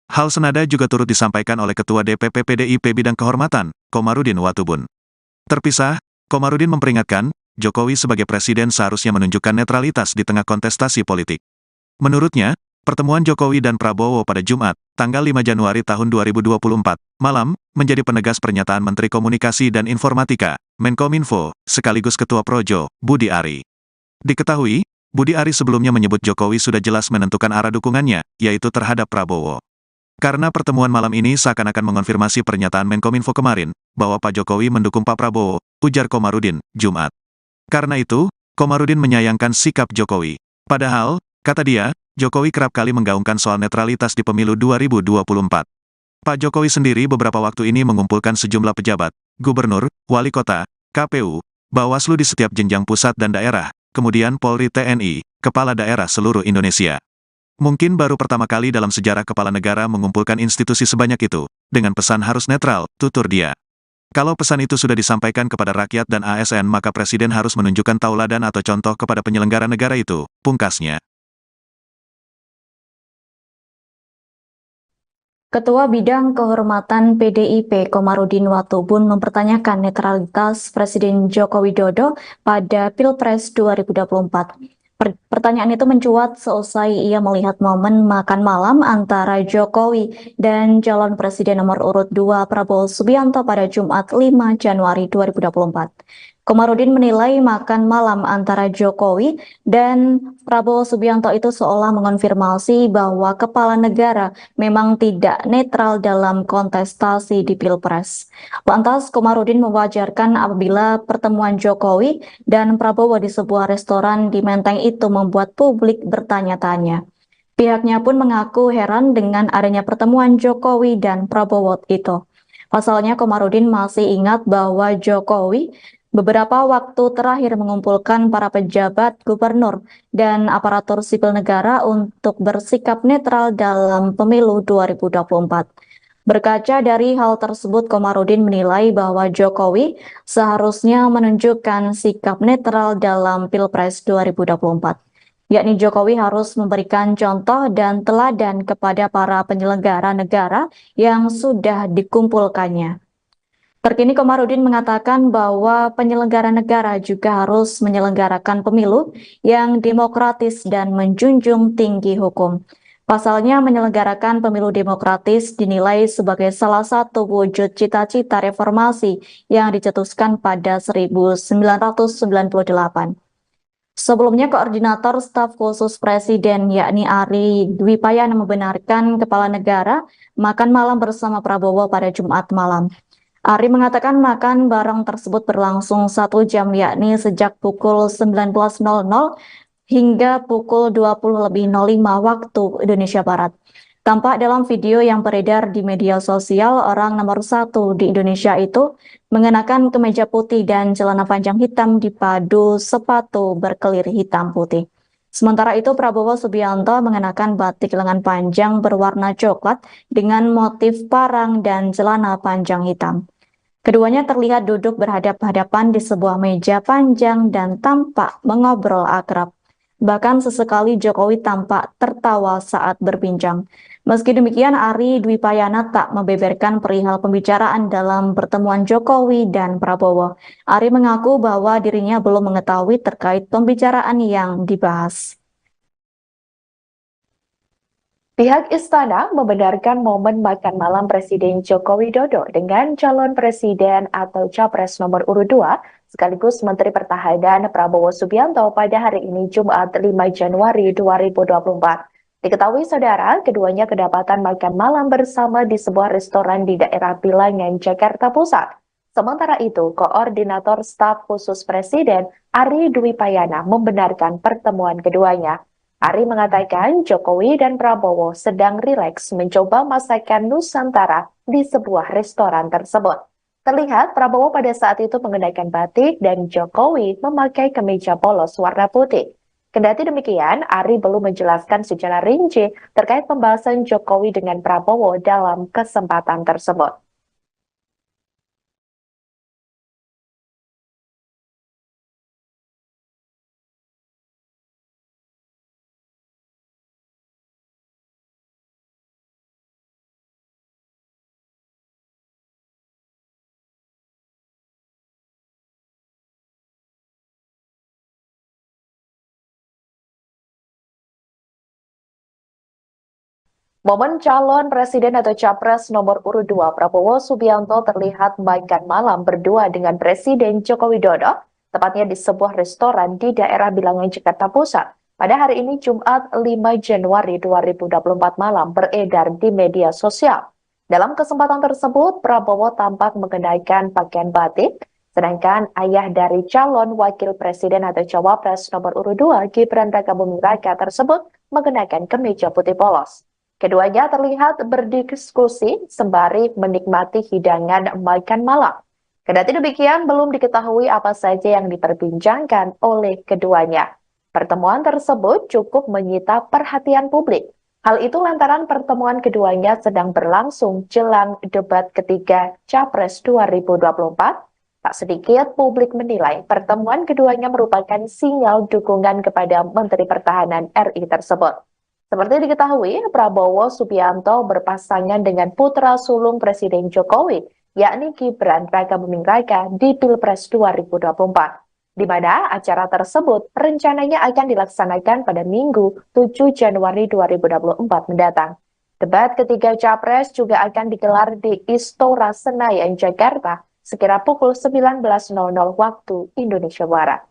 Hal senada juga turut disampaikan oleh Ketua DPP PDIP Bidang Kehormatan, Komarudin Watubun. Terpisah, Komarudin memperingatkan, Jokowi sebagai presiden seharusnya menunjukkan netralitas di tengah kontestasi politik. Menurutnya, pertemuan Jokowi dan Prabowo pada Jumat, tanggal 5 Januari tahun 2024, malam, menjadi penegas pernyataan Menteri Komunikasi dan Informatika, Menkominfo, sekaligus Ketua Projo, Budi Ari. Diketahui, Budi Ari sebelumnya menyebut Jokowi sudah jelas menentukan arah dukungannya, yaitu terhadap Prabowo. Karena pertemuan malam ini seakan-akan mengonfirmasi pernyataan Menkominfo kemarin, bahwa Pak Jokowi mendukung Pak Prabowo, ujar Komarudin, Jumat. Karena itu, Komarudin menyayangkan sikap Jokowi. Padahal, kata dia, Jokowi kerap kali menggaungkan soal netralitas di pemilu 2024. Pak Jokowi sendiri beberapa waktu ini mengumpulkan sejumlah pejabat, gubernur, wali kota, KPU, Bawaslu di setiap jenjang pusat dan daerah, kemudian Polri TNI, kepala daerah seluruh Indonesia. Mungkin baru pertama kali dalam sejarah kepala negara mengumpulkan institusi sebanyak itu, dengan pesan harus netral, tutur dia. Kalau pesan itu sudah disampaikan kepada rakyat dan ASN maka Presiden harus menunjukkan tauladan atau contoh kepada penyelenggara negara itu, pungkasnya. Ketua Bidang Kehormatan PDIP Komarudin Watubun mempertanyakan netralitas Presiden Joko Widodo pada Pilpres 2024. Pertanyaan itu mencuat seusai ia melihat momen makan malam antara Jokowi dan calon presiden nomor urut 2 Prabowo Subianto pada Jumat 5 Januari 2024. Komarudin menilai makan malam antara Jokowi dan Prabowo Subianto itu seolah mengonfirmasi bahwa kepala negara memang tidak netral dalam kontestasi di Pilpres. Lantas, Komarudin mewajarkan apabila pertemuan Jokowi dan Prabowo di sebuah restoran di Menteng itu membuat publik bertanya-tanya. Pihaknya pun mengaku heran dengan adanya pertemuan Jokowi dan Prabowo itu. Pasalnya, Komarudin masih ingat bahwa Jokowi beberapa waktu terakhir mengumpulkan para pejabat, gubernur, dan aparatur sipil negara untuk bersikap netral dalam pemilu 2024. Berkaca dari hal tersebut, Komarudin menilai bahwa Jokowi seharusnya menunjukkan sikap netral dalam Pilpres 2024. Yakni Jokowi harus memberikan contoh dan teladan kepada para penyelenggara negara yang sudah dikumpulkannya. Terkini Komarudin mengatakan bahwa penyelenggara negara juga harus menyelenggarakan pemilu yang demokratis dan menjunjung tinggi hukum. Pasalnya menyelenggarakan pemilu demokratis dinilai sebagai salah satu wujud cita-cita reformasi yang dicetuskan pada 1998. Sebelumnya, Koordinator Staf Khusus Presiden yakni Ari Dwipayana membenarkan kepala negara makan malam bersama Prabowo pada Jumat malam. Ari mengatakan makan bareng tersebut berlangsung 1 jam yakni sejak pukul 19.00 hingga pukul 20.05 waktu Indonesia Barat. Tampak dalam video yang beredar di media sosial, orang nomor 1 di Indonesia itu mengenakan kemeja putih dan celana panjang hitam dipadu sepatu berkelir hitam putih. Sementara itu, Prabowo Subianto mengenakan batik lengan panjang berwarna coklat dengan motif parang dan celana panjang hitam. Keduanya terlihat duduk berhadap-hadapan di sebuah meja panjang dan tampak mengobrol akrab. Bahkan sesekali Jokowi tampak tertawa saat berbincang. Meski demikian, Ari Dwi Payana tak membeberkan perihal pembicaraan dalam pertemuan Jokowi dan Prabowo. Ari mengaku bahwa dirinya belum mengetahui terkait pembicaraan yang dibahas. Pihak istana membenarkan momen makan malam Presiden Joko Widodo dengan calon presiden atau capres nomor urut 2 sekaligus Menteri Pertahanan Prabowo Subianto pada hari ini Jumat 5 Januari 2024. Diketahui saudara, keduanya kedapatan makan malam bersama di sebuah restoran di daerah Bilangan, Jakarta Pusat. Sementara itu, Koordinator Staf Khusus Presiden Ari Dwi Payana membenarkan pertemuan keduanya. Ari mengatakan Jokowi dan Prabowo sedang rileks mencoba masakan Nusantara di sebuah restoran tersebut. Terlihat Prabowo pada saat itu mengenakan batik dan Jokowi memakai kemeja polos warna putih. Kendati demikian, Ari belum menjelaskan secara rinci terkait pembahasan Jokowi dengan Prabowo dalam kesempatan tersebut. Momen calon presiden atau capres nomor urut 2 Prabowo Subianto terlihat makan malam berdua dengan Presiden Joko Widodo, tepatnya di sebuah restoran di daerah Bilangan, Jakarta Pusat. Pada hari ini Jumat 5 Januari 2024 malam beredar di media sosial. Dalam kesempatan tersebut, Prabowo tampak mengenakan pakaian batik, sedangkan ayah dari calon wakil presiden atau cawapres nomor urut 2 Gibran Rakabuming Raka tersebut mengenakan kemeja putih polos. Keduanya terlihat berdiskusi sembari menikmati hidangan makan malam. Kendati demikian, belum diketahui apa saja yang diperbincangkan oleh keduanya. Pertemuan tersebut cukup menyita perhatian publik. Hal itu lantaran pertemuan keduanya sedang berlangsung jelang debat ketiga Capres 2024. Tak sedikit publik menilai pertemuan keduanya merupakan sinyal dukungan kepada Menteri Pertahanan RI tersebut. Seperti diketahui, Prabowo Subianto berpasangan dengan putra sulung Presiden Jokowi, yakni Gibran Rakabuming Raka di Pilpres 2024, di mana acara tersebut rencananya akan dilaksanakan pada Minggu 7 Januari 2024 mendatang. Debat ketiga Capres juga akan digelar di Istora Senayan, Jakarta, sekira pukul 19.00 waktu Indonesia Barat.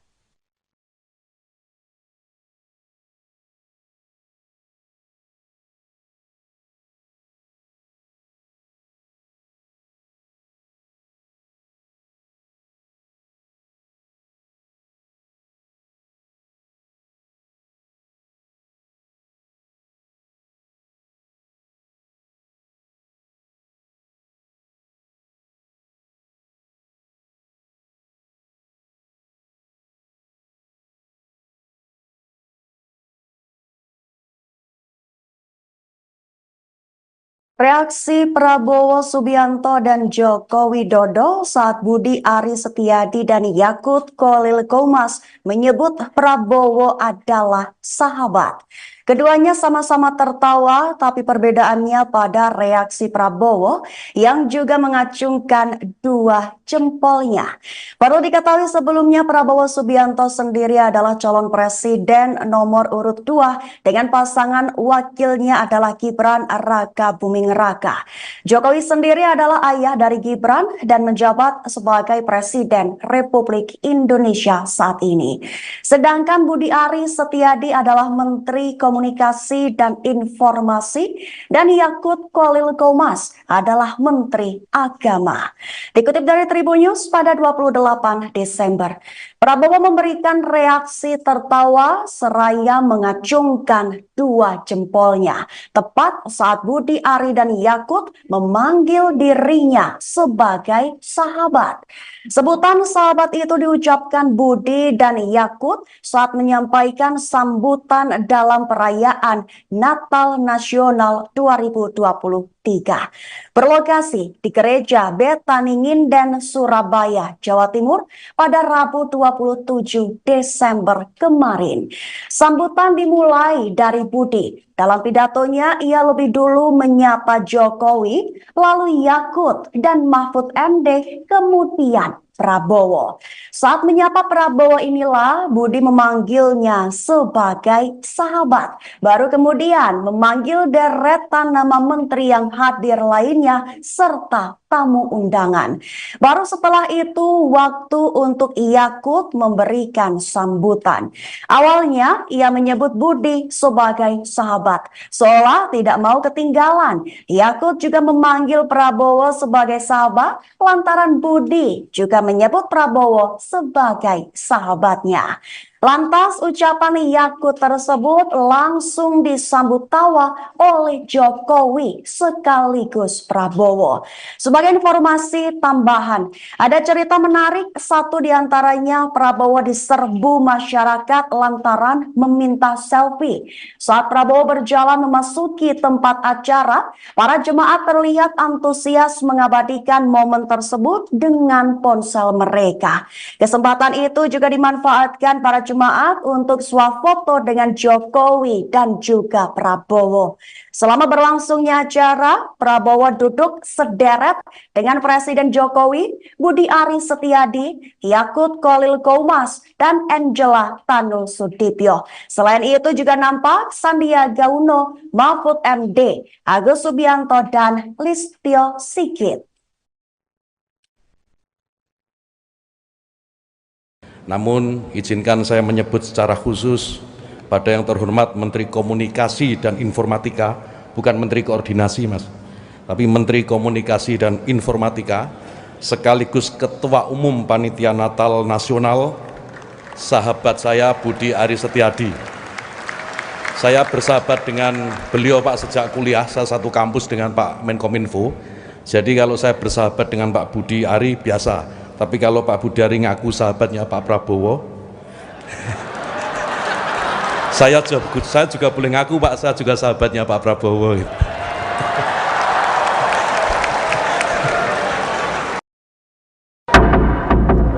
Reaksi Prabowo Subianto dan Joko Widodo saat Budi Ari Setiadi dan Yakut Khalil Qomas menyebut Prabowo adalah sahabat. Keduanya sama-sama tertawa, tapi perbedaannya pada reaksi Prabowo yang juga mengacungkan dua jempolnya. Perlu diketahui sebelumnya Prabowo Subianto sendiri adalah calon presiden nomor urut 2 dengan pasangan wakilnya adalah Gibran Rakabuming Raka. Jokowi sendiri adalah ayah dari Gibran dan menjabat sebagai Presiden Republik Indonesia saat ini. Sedangkan Budi Ari Setiadi adalah Menteri Komunikasi dan Informasi dan Yakut Khalil Qomas adalah Menteri Agama. Dikutip dari Tribun News pada 28 Desember, Prabowo memberikan reaksi tertawa seraya mengacungkan dua jempolnya tepat saat Budi Ari dan Yakut memanggil dirinya sebagai sahabat. Sebutan sahabat itu diucapkan Budi dan Yakut saat menyampaikan sambutan dalam perayaan Natal Nasional 2024 berlokasi di Gereja Betani Nginden, Surabaya, Jawa Timur pada Rabu 27 Desember kemarin. Sambutan dimulai dari Budi. Dalam pidatonya, ia lebih dulu menyapa Jokowi, lalu Yakut dan Mahfud MD, kemudian Prabowo. Saat menyapa Prabowo inilah Budi memanggilnya sebagai sahabat. Baru kemudian memanggil deretan nama menteri yang hadir lainnya serta tamu undangan. Baru setelah itu waktu untuk Yakut memberikan sambutan. Awalnya ia menyebut Budi sebagai sahabat, seolah tidak mau ketinggalan. Yakut juga memanggil Prabowo sebagai sahabat lantaran Budi juga menyebut Prabowo sebagai sahabatnya. Lantas ucapan Yakut tersebut langsung disambut tawa oleh Jokowi sekaligus Prabowo. Sebagai informasi tambahan, ada cerita menarik, satu diantaranya Prabowo diserbu masyarakat lantaran meminta selfie. Saat Prabowo berjalan memasuki tempat acara, para jemaat terlihat antusias mengabadikan momen tersebut dengan ponsel mereka. Kesempatan itu juga dimanfaatkan para jemaat untuk swafoto dengan Jokowi dan juga Prabowo. Selama berlangsungnya acara, Prabowo duduk sederet dengan Presiden Jokowi, Budi Ari Setiadi, Yakut Khalil Qomas, dan Angela Tanu Sudibyo. Selain itu juga nampak Sandiaga Uno, Mahfud MD, Agus Subianto, dan Listio Sigit. Namun, izinkan saya menyebut secara khusus pada yang terhormat Menteri Komunikasi dan Informatika, bukan Menteri Koordinasi, Mas, tapi Menteri Komunikasi dan Informatika, sekaligus Ketua Umum Panitia Natal Nasional, sahabat saya Budi Ari Setiadi. Saya bersahabat dengan beliau, Pak, sejak kuliah, saya satu kampus dengan Pak Menkominfo. Jadi kalau saya bersahabat dengan Pak Budi Ari biasa. Tapi kalau Pak Budi Ari ngaku sahabatnya Pak Prabowo, saya juga boleh ngaku, Pak, saya juga sahabatnya Pak Prabowo.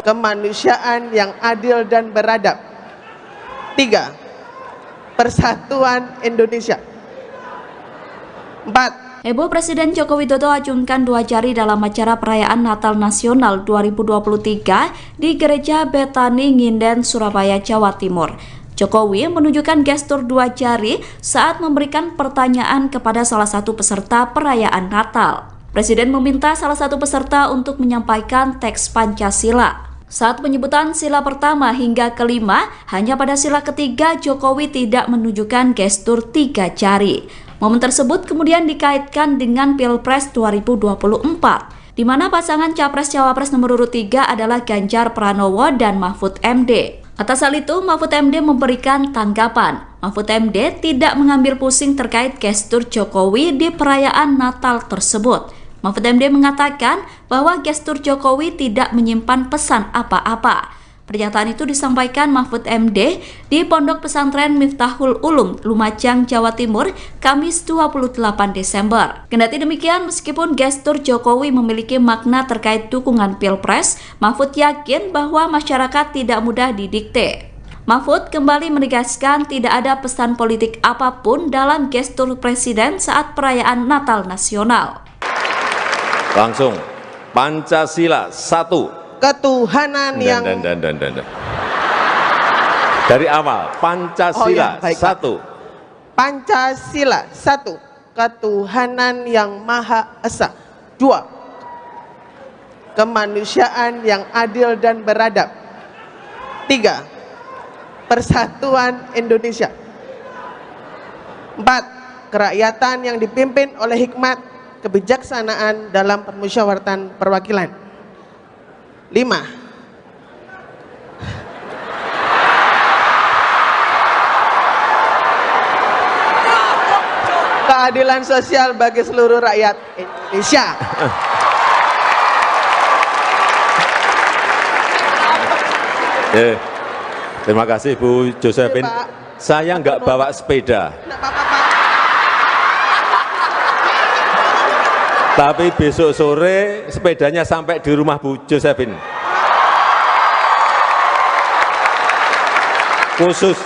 Kemanusiaan yang adil dan beradab. 3. Persatuan Indonesia. 4. Heboh Presiden Joko Widodo acungkan 2 jari dalam acara perayaan Natal Nasional 2023 di Gereja Betani Nginden, Surabaya, Jawa Timur. Jokowi menunjukkan gestur 2 jari saat memberikan pertanyaan kepada salah satu peserta perayaan Natal. Presiden meminta salah satu peserta untuk menyampaikan teks Pancasila. Saat penyebutan sila pertama hingga kelima, hanya pada sila ketiga Jokowi tidak menunjukkan gestur 3 jari. Momen tersebut kemudian dikaitkan dengan Pilpres 2024, di mana pasangan Capres-Cawapres nomor urut 3 adalah Ganjar Pranowo dan Mahfud MD. Atas hal itu, Mahfud MD memberikan tanggapan. Mahfud MD tidak mengambil pusing terkait gestur Jokowi di perayaan Natal tersebut. Mahfud MD mengatakan bahwa gestur Jokowi tidak menyimpan pesan apa-apa. Pernyataan itu disampaikan Mahfud MD di Pondok Pesantren Miftahul Ulum, Lumajang, Jawa Timur, Kamis 28 Desember. Kendati demikian, meskipun gestur Jokowi memiliki makna terkait dukungan Pilpres, Mahfud yakin bahwa masyarakat tidak mudah didikte. Mahfud kembali menegaskan tidak ada pesan politik apapun dalam gestur Presiden saat perayaan Natal Nasional. Langsung, Pancasila 1. Ketuhanan yang dari awal, Pancasila 1. Pancasila 1. Ketuhanan yang Maha Esa. 2. Kemanusiaan yang adil dan beradab. 3. Persatuan Indonesia. 4. Kerakyatan yang dipimpin oleh hikmat kebijaksanaan dalam permusyawaratan perwakilan. 5. Keadilan sosial bagi seluruh rakyat Indonesia. Terima kasih Bu Josephine. Saya nggak bawa sepeda. Tapi besok sore sepedanya sampai di rumah Bu Josephine. Khusus.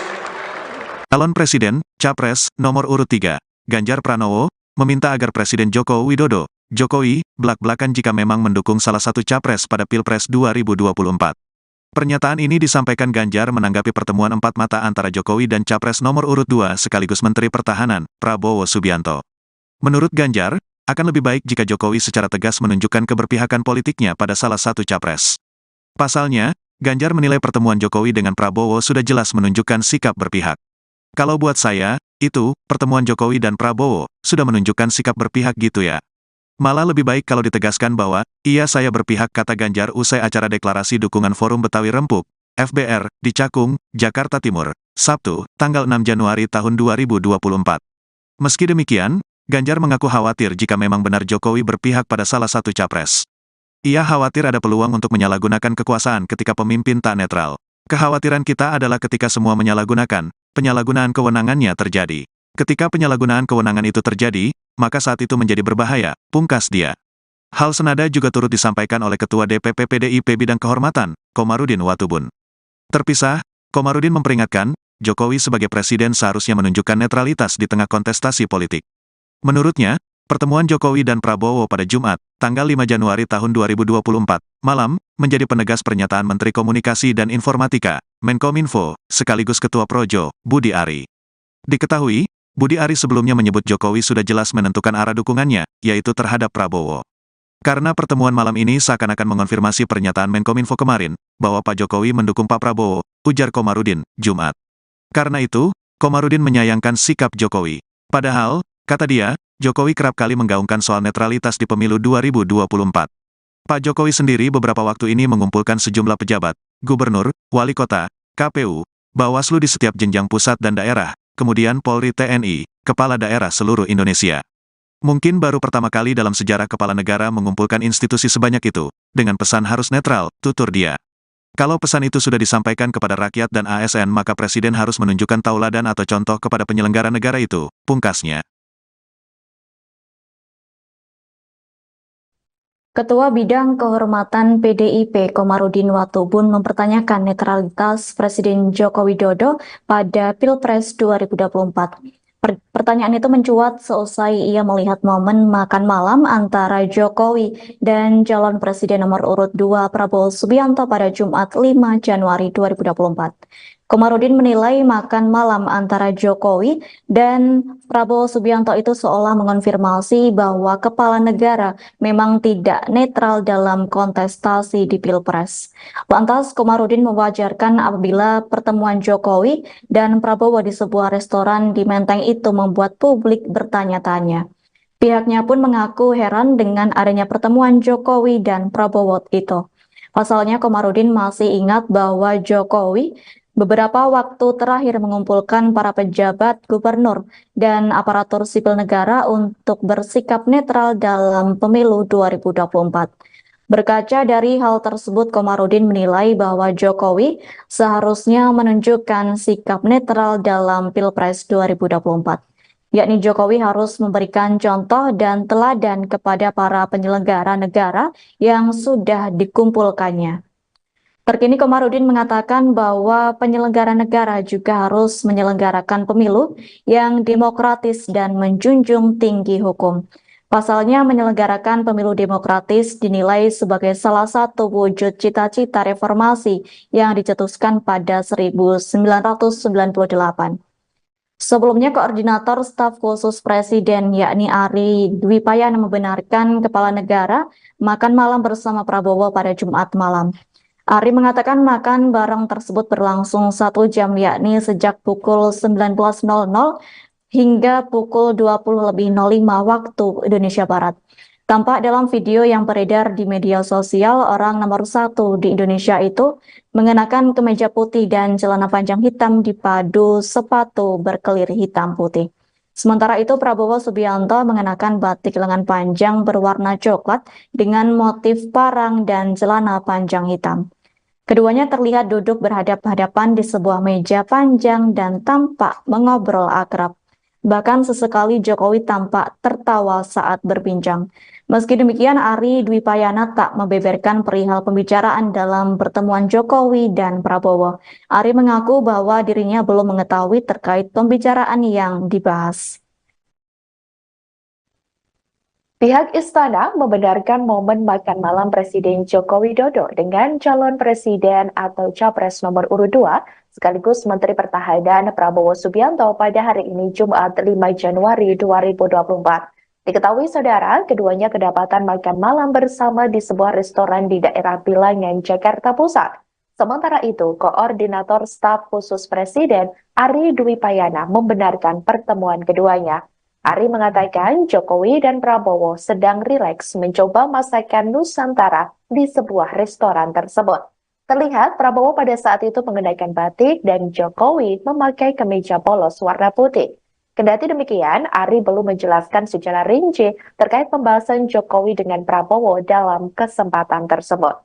Calon Presiden, Capres, nomor urut 3, Ganjar Pranowo, meminta agar Presiden Joko Widodo, Jokowi, blak-blakan jika memang mendukung salah satu capres pada Pilpres 2024. Pernyataan ini disampaikan Ganjar menanggapi pertemuan empat mata antara Jokowi dan Capres nomor urut 2 sekaligus Menteri Pertahanan, Prabowo Subianto. Menurut Ganjar, akan lebih baik jika Jokowi secara tegas menunjukkan keberpihakan politiknya pada salah satu capres. Pasalnya, Ganjar menilai pertemuan Jokowi dengan Prabowo sudah jelas menunjukkan sikap berpihak. Kalau buat saya, itu, pertemuan Jokowi dan Prabowo, sudah menunjukkan sikap berpihak gitu ya. Malah lebih baik kalau ditegaskan bahwa, iya saya berpihak, kata Ganjar usai acara deklarasi dukungan Forum Betawi Rempuk, FBR, di Cakung, Jakarta Timur, Sabtu, tanggal 6 Januari tahun 2024. Meski demikian, Ganjar mengaku khawatir jika memang benar Jokowi berpihak pada salah satu capres. Ia khawatir ada peluang untuk menyalahgunakan kekuasaan ketika pemimpin tak netral. Kekhawatiran kita adalah ketika semua menyalahgunakan, penyalahgunaan kewenangannya terjadi. Ketika penyalahgunaan kewenangan itu terjadi, maka saat itu menjadi berbahaya, pungkas dia. Hal senada juga turut disampaikan oleh Ketua DPP PDIP Bidang Kehormatan, Komarudin Watubun. Terpisah, Komarudin memperingatkan, Jokowi sebagai presiden seharusnya menunjukkan netralitas di tengah kontestasi politik. Menurutnya, pertemuan Jokowi dan Prabowo pada Jumat, tanggal 5 Januari tahun 2024, malam, menjadi penegas pernyataan Menteri Komunikasi dan Informatika, Menkominfo, sekaligus Ketua Projo, Budi Ari. Diketahui, Budi Ari sebelumnya menyebut Jokowi sudah jelas menentukan arah dukungannya, yaitu terhadap Prabowo. Karena pertemuan malam ini seakan-akan mengonfirmasi pernyataan Menkominfo kemarin, bahwa Pak Jokowi mendukung Pak Prabowo, ujar Komarudin, Jumat. Karena itu, Komarudin menyayangkan sikap Jokowi. Padahal, kata dia, Jokowi kerap kali menggaungkan soal netralitas di pemilu 2024. Pak Jokowi sendiri beberapa waktu ini mengumpulkan sejumlah pejabat, gubernur, wali kota, KPU, Bawaslu di setiap jenjang pusat dan daerah, kemudian Polri TNI, kepala daerah seluruh Indonesia. Mungkin baru pertama kali dalam sejarah kepala negara mengumpulkan institusi sebanyak itu, dengan pesan harus netral, tutur dia. Kalau pesan itu sudah disampaikan kepada rakyat dan ASN maka Presiden harus menunjukkan tauladan atau contoh kepada penyelenggara negara itu, pungkasnya. Ketua Bidang Kehormatan PDIP Komarudin Watubun mempertanyakan netralitas Presiden Joko Widodo pada Pilpres 2024. Pertanyaan itu mencuat seusai ia melihat momen makan malam antara Jokowi dan calon presiden nomor urut 2 Prabowo Subianto pada Jumat 5 Januari 2024. Komarudin menilai makan malam antara Jokowi dan Prabowo Subianto itu seolah mengonfirmasi bahwa kepala negara memang tidak netral dalam kontestasi di Pilpres. Lantas, Komarudin mewajarkan apabila pertemuan Jokowi dan Prabowo di sebuah restoran di Menteng itu membuat publik bertanya-tanya. Pihaknya pun mengaku heran dengan adanya pertemuan Jokowi dan Prabowo itu. Pasalnya, Komarudin masih ingat bahwa Jokowi beberapa waktu terakhir mengumpulkan para pejabat gubernur dan aparatur sipil negara untuk bersikap netral dalam pemilu 2024. Berkaca dari hal tersebut, Komarudin menilai bahwa Jokowi seharusnya menunjukkan sikap netral dalam Pilpres 2024. Yakni Jokowi harus memberikan contoh dan teladan kepada para penyelenggara negara yang sudah dikumpulkannya. Terkini Komarudin mengatakan bahwa penyelenggara negara juga harus menyelenggarakan pemilu yang demokratis dan menjunjung tinggi hukum. Pasalnya menyelenggarakan pemilu demokratis dinilai sebagai salah satu wujud cita-cita reformasi yang dicetuskan pada 1998. Sebelumnya, Koordinator Staf Khusus Presiden yakni Ari Dwi Payana membenarkan kepala negara makan malam bersama Prabowo pada Jumat malam. Ari mengatakan makan bareng tersebut berlangsung 1 jam yakni sejak pukul 19.00 hingga pukul 20.05 waktu Indonesia Barat. Tampak dalam video yang beredar di media sosial, orang nomor 1 di Indonesia itu mengenakan kemeja putih dan celana panjang hitam dipadu sepatu berkelir hitam putih. Sementara itu, Prabowo Subianto mengenakan batik lengan panjang berwarna coklat dengan motif parang dan celana panjang hitam. Keduanya terlihat duduk berhadap-hadapan di sebuah meja panjang dan tampak mengobrol akrab. Bahkan sesekali Jokowi tampak tertawa saat berbincang. Meski demikian, Ari Dwi Payana tak membeberkan perihal pembicaraan dalam pertemuan Jokowi dan Prabowo. Ari mengaku bahwa dirinya belum mengetahui terkait pembicaraan yang dibahas. Pihak istana membenarkan momen makan malam Presiden Joko Widodo dengan calon presiden atau capres nomor urut 2 sekaligus Menteri Pertahanan Prabowo Subianto pada hari ini Jumat 5 Januari 2024. Diketahui saudara, keduanya kedapatan makan malam bersama di sebuah restoran di daerah Bilangan, Jakarta Pusat. Sementara itu, Koordinator Staf Khusus Presiden Ari Dwi Payana membenarkan pertemuan keduanya. Ari mengatakan Jokowi dan Prabowo sedang rileks mencoba masakan Nusantara di sebuah restoran tersebut. Terlihat Prabowo pada saat itu mengenakan batik dan Jokowi memakai kemeja polos warna putih. Kendati demikian, Ari belum menjelaskan secara rinci terkait pembahasan Jokowi dengan Prabowo dalam kesempatan tersebut.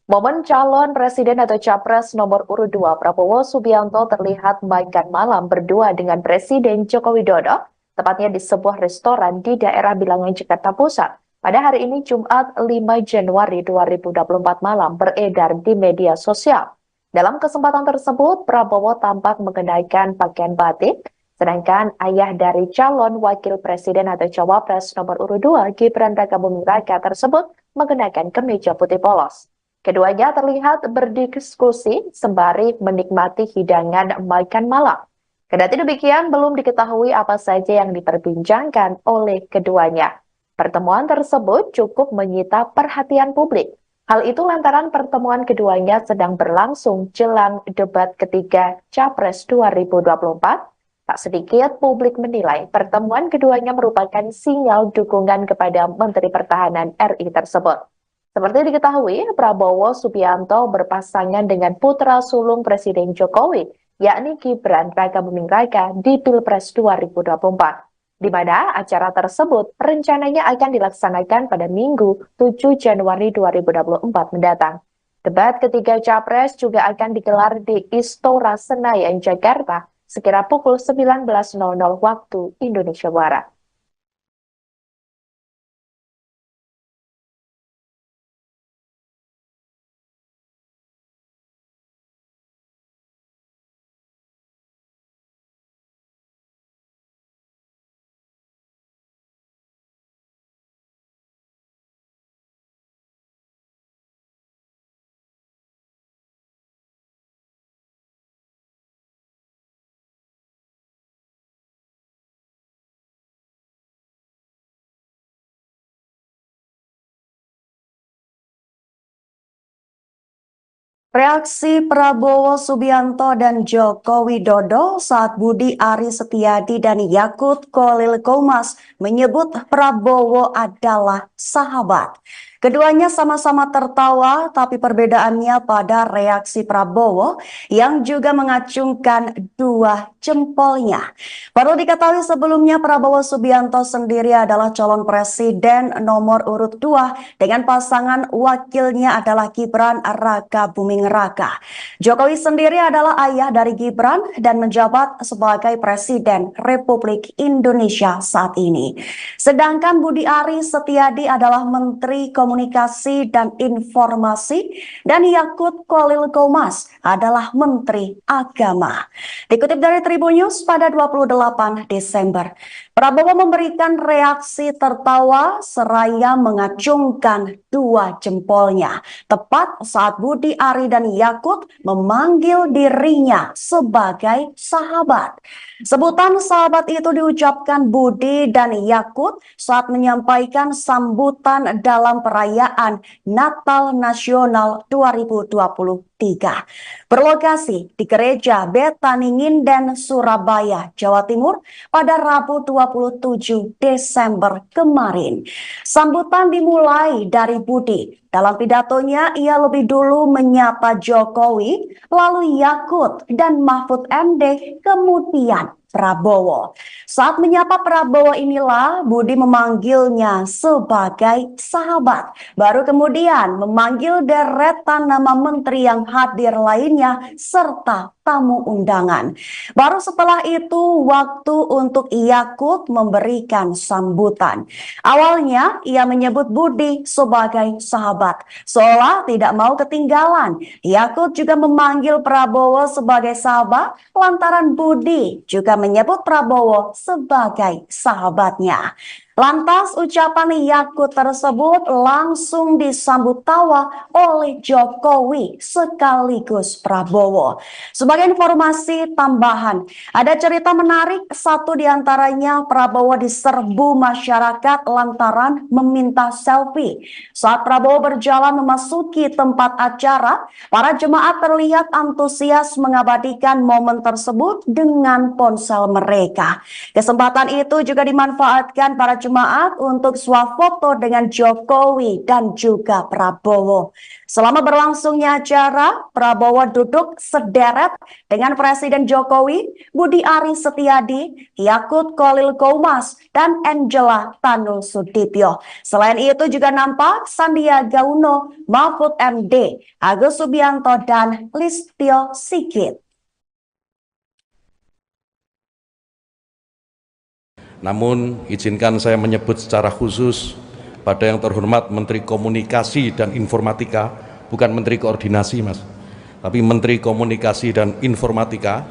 Momen calon presiden atau capres nomor urut 2 Prabowo Subianto terlihat makan malam berdua dengan Presiden Joko Widodo, tepatnya di sebuah restoran di daerah Bilangan, Jakarta Pusat. Pada hari ini Jumat 5 Januari 2024 malam beredar di media sosial. Dalam kesempatan tersebut, Prabowo tampak mengenakan pakaian batik, sedangkan ayah dari calon wakil presiden atau cawapres nomor urut 2 Gibran Rakabuming Raka tersebut mengenakan kemeja putih polos. Keduanya terlihat berdiskusi sembari menikmati hidangan makan malam. Kendati demikian, belum diketahui apa saja yang diperbincangkan oleh keduanya. Pertemuan tersebut cukup menyita perhatian publik. Hal itu lantaran pertemuan keduanya sedang berlangsung jelang debat ketiga Capres 2024. Tak sedikit publik menilai pertemuan keduanya merupakan sinyal dukungan kepada Menteri Pertahanan RI tersebut. Seperti diketahui, Prabowo Subianto berpasangan dengan putra sulung Presiden Jokowi, yakni Gibran Rakabuming Raka di Pilpres 2024, di mana acara tersebut rencananya akan dilaksanakan pada Minggu 7 Januari 2024 mendatang. Debat ketiga Capres juga akan digelar di Istora Senayan, Jakarta, sekira pukul 19.00 waktu Indonesia Barat. Reaksi Prabowo Subianto dan Joko Widodo saat Budi Ari Setiadi dan Yakut Khalil Qomas menyebut Prabowo adalah sahabat. Keduanya sama-sama tertawa, tapi perbedaannya pada reaksi Prabowo yang juga mengacungkan dua jempolnya. Perlu diketahui sebelumnya Prabowo Subianto sendiri adalah calon presiden nomor urut 2 dengan pasangan wakilnya adalah Gibran Rakabuming Raka. Jokowi sendiri adalah ayah dari Gibran dan menjabat sebagai Presiden Republik Indonesia saat ini. Sedangkan Budi Ari Setiadi adalah Menteri Komunikasi dan Informasi dan Yakut Khalil Qomas adalah Menteri Agama. Dikutip dari Tribun News pada 28 Desember, Prabowo memberikan reaksi tertawa seraya mengacungkan dua jempolnya tepat saat Budi Ari dan Yakut memanggil dirinya sebagai sahabat. Sebutan sahabat itu diucapkan Budi dan Yakut saat menyampaikan sambutan dalam perayaan perayaan Natal Nasional 2023. Berlokasi di Gereja Betani Nginden, Surabaya, Jawa Timur pada Rabu 27 Desember kemarin. Sambutan dimulai dari Budi. Dalam pidatonya, ia lebih dulu menyapa Jokowi, lalu Yakut dan Mahfud MD, kemudian Prabowo. Saat menyapa Prabowo inilah Budi memanggilnya sebagai sahabat. Baru kemudian memanggil deretan nama menteri yang hadir lainnya serta tamu undangan. Baru setelah itu waktu untuk Yakut memberikan sambutan. Awalnya ia menyebut Budi sebagai sahabat, seolah tidak mau ketinggalan. Yakut juga memanggil Prabowo sebagai sahabat lantaran Budi juga menyebut Prabowo sebagai sahabatnya. Lantas ucapan Yakut tersebut langsung disambut tawa oleh Jokowi sekaligus Prabowo. Sebagai informasi tambahan, ada cerita menarik, satu diantaranya Prabowo diserbu masyarakat lantaran meminta selfie. Saat Prabowo berjalan memasuki tempat acara, para jemaat terlihat antusias mengabadikan momen tersebut dengan ponsel mereka. Kesempatan itu juga dimanfaatkan para jemaat untuk swafoto dengan Jokowi dan juga Prabowo. Selama berlangsungnya acara, Prabowo duduk sederet dengan Presiden Jokowi, Budi Ari Setiadi, Yakut Khalil Qomas, dan Angela Tanu Sudibyo. Selain itu juga nampak Sandiaga Uno, Mahfud MD, Agus Subianto, dan Listio Sigit. Namun, izinkan saya menyebut secara khusus pada yang terhormat Menteri Komunikasi dan Informatika, bukan Menteri Koordinasi, Mas, tapi Menteri Komunikasi dan Informatika,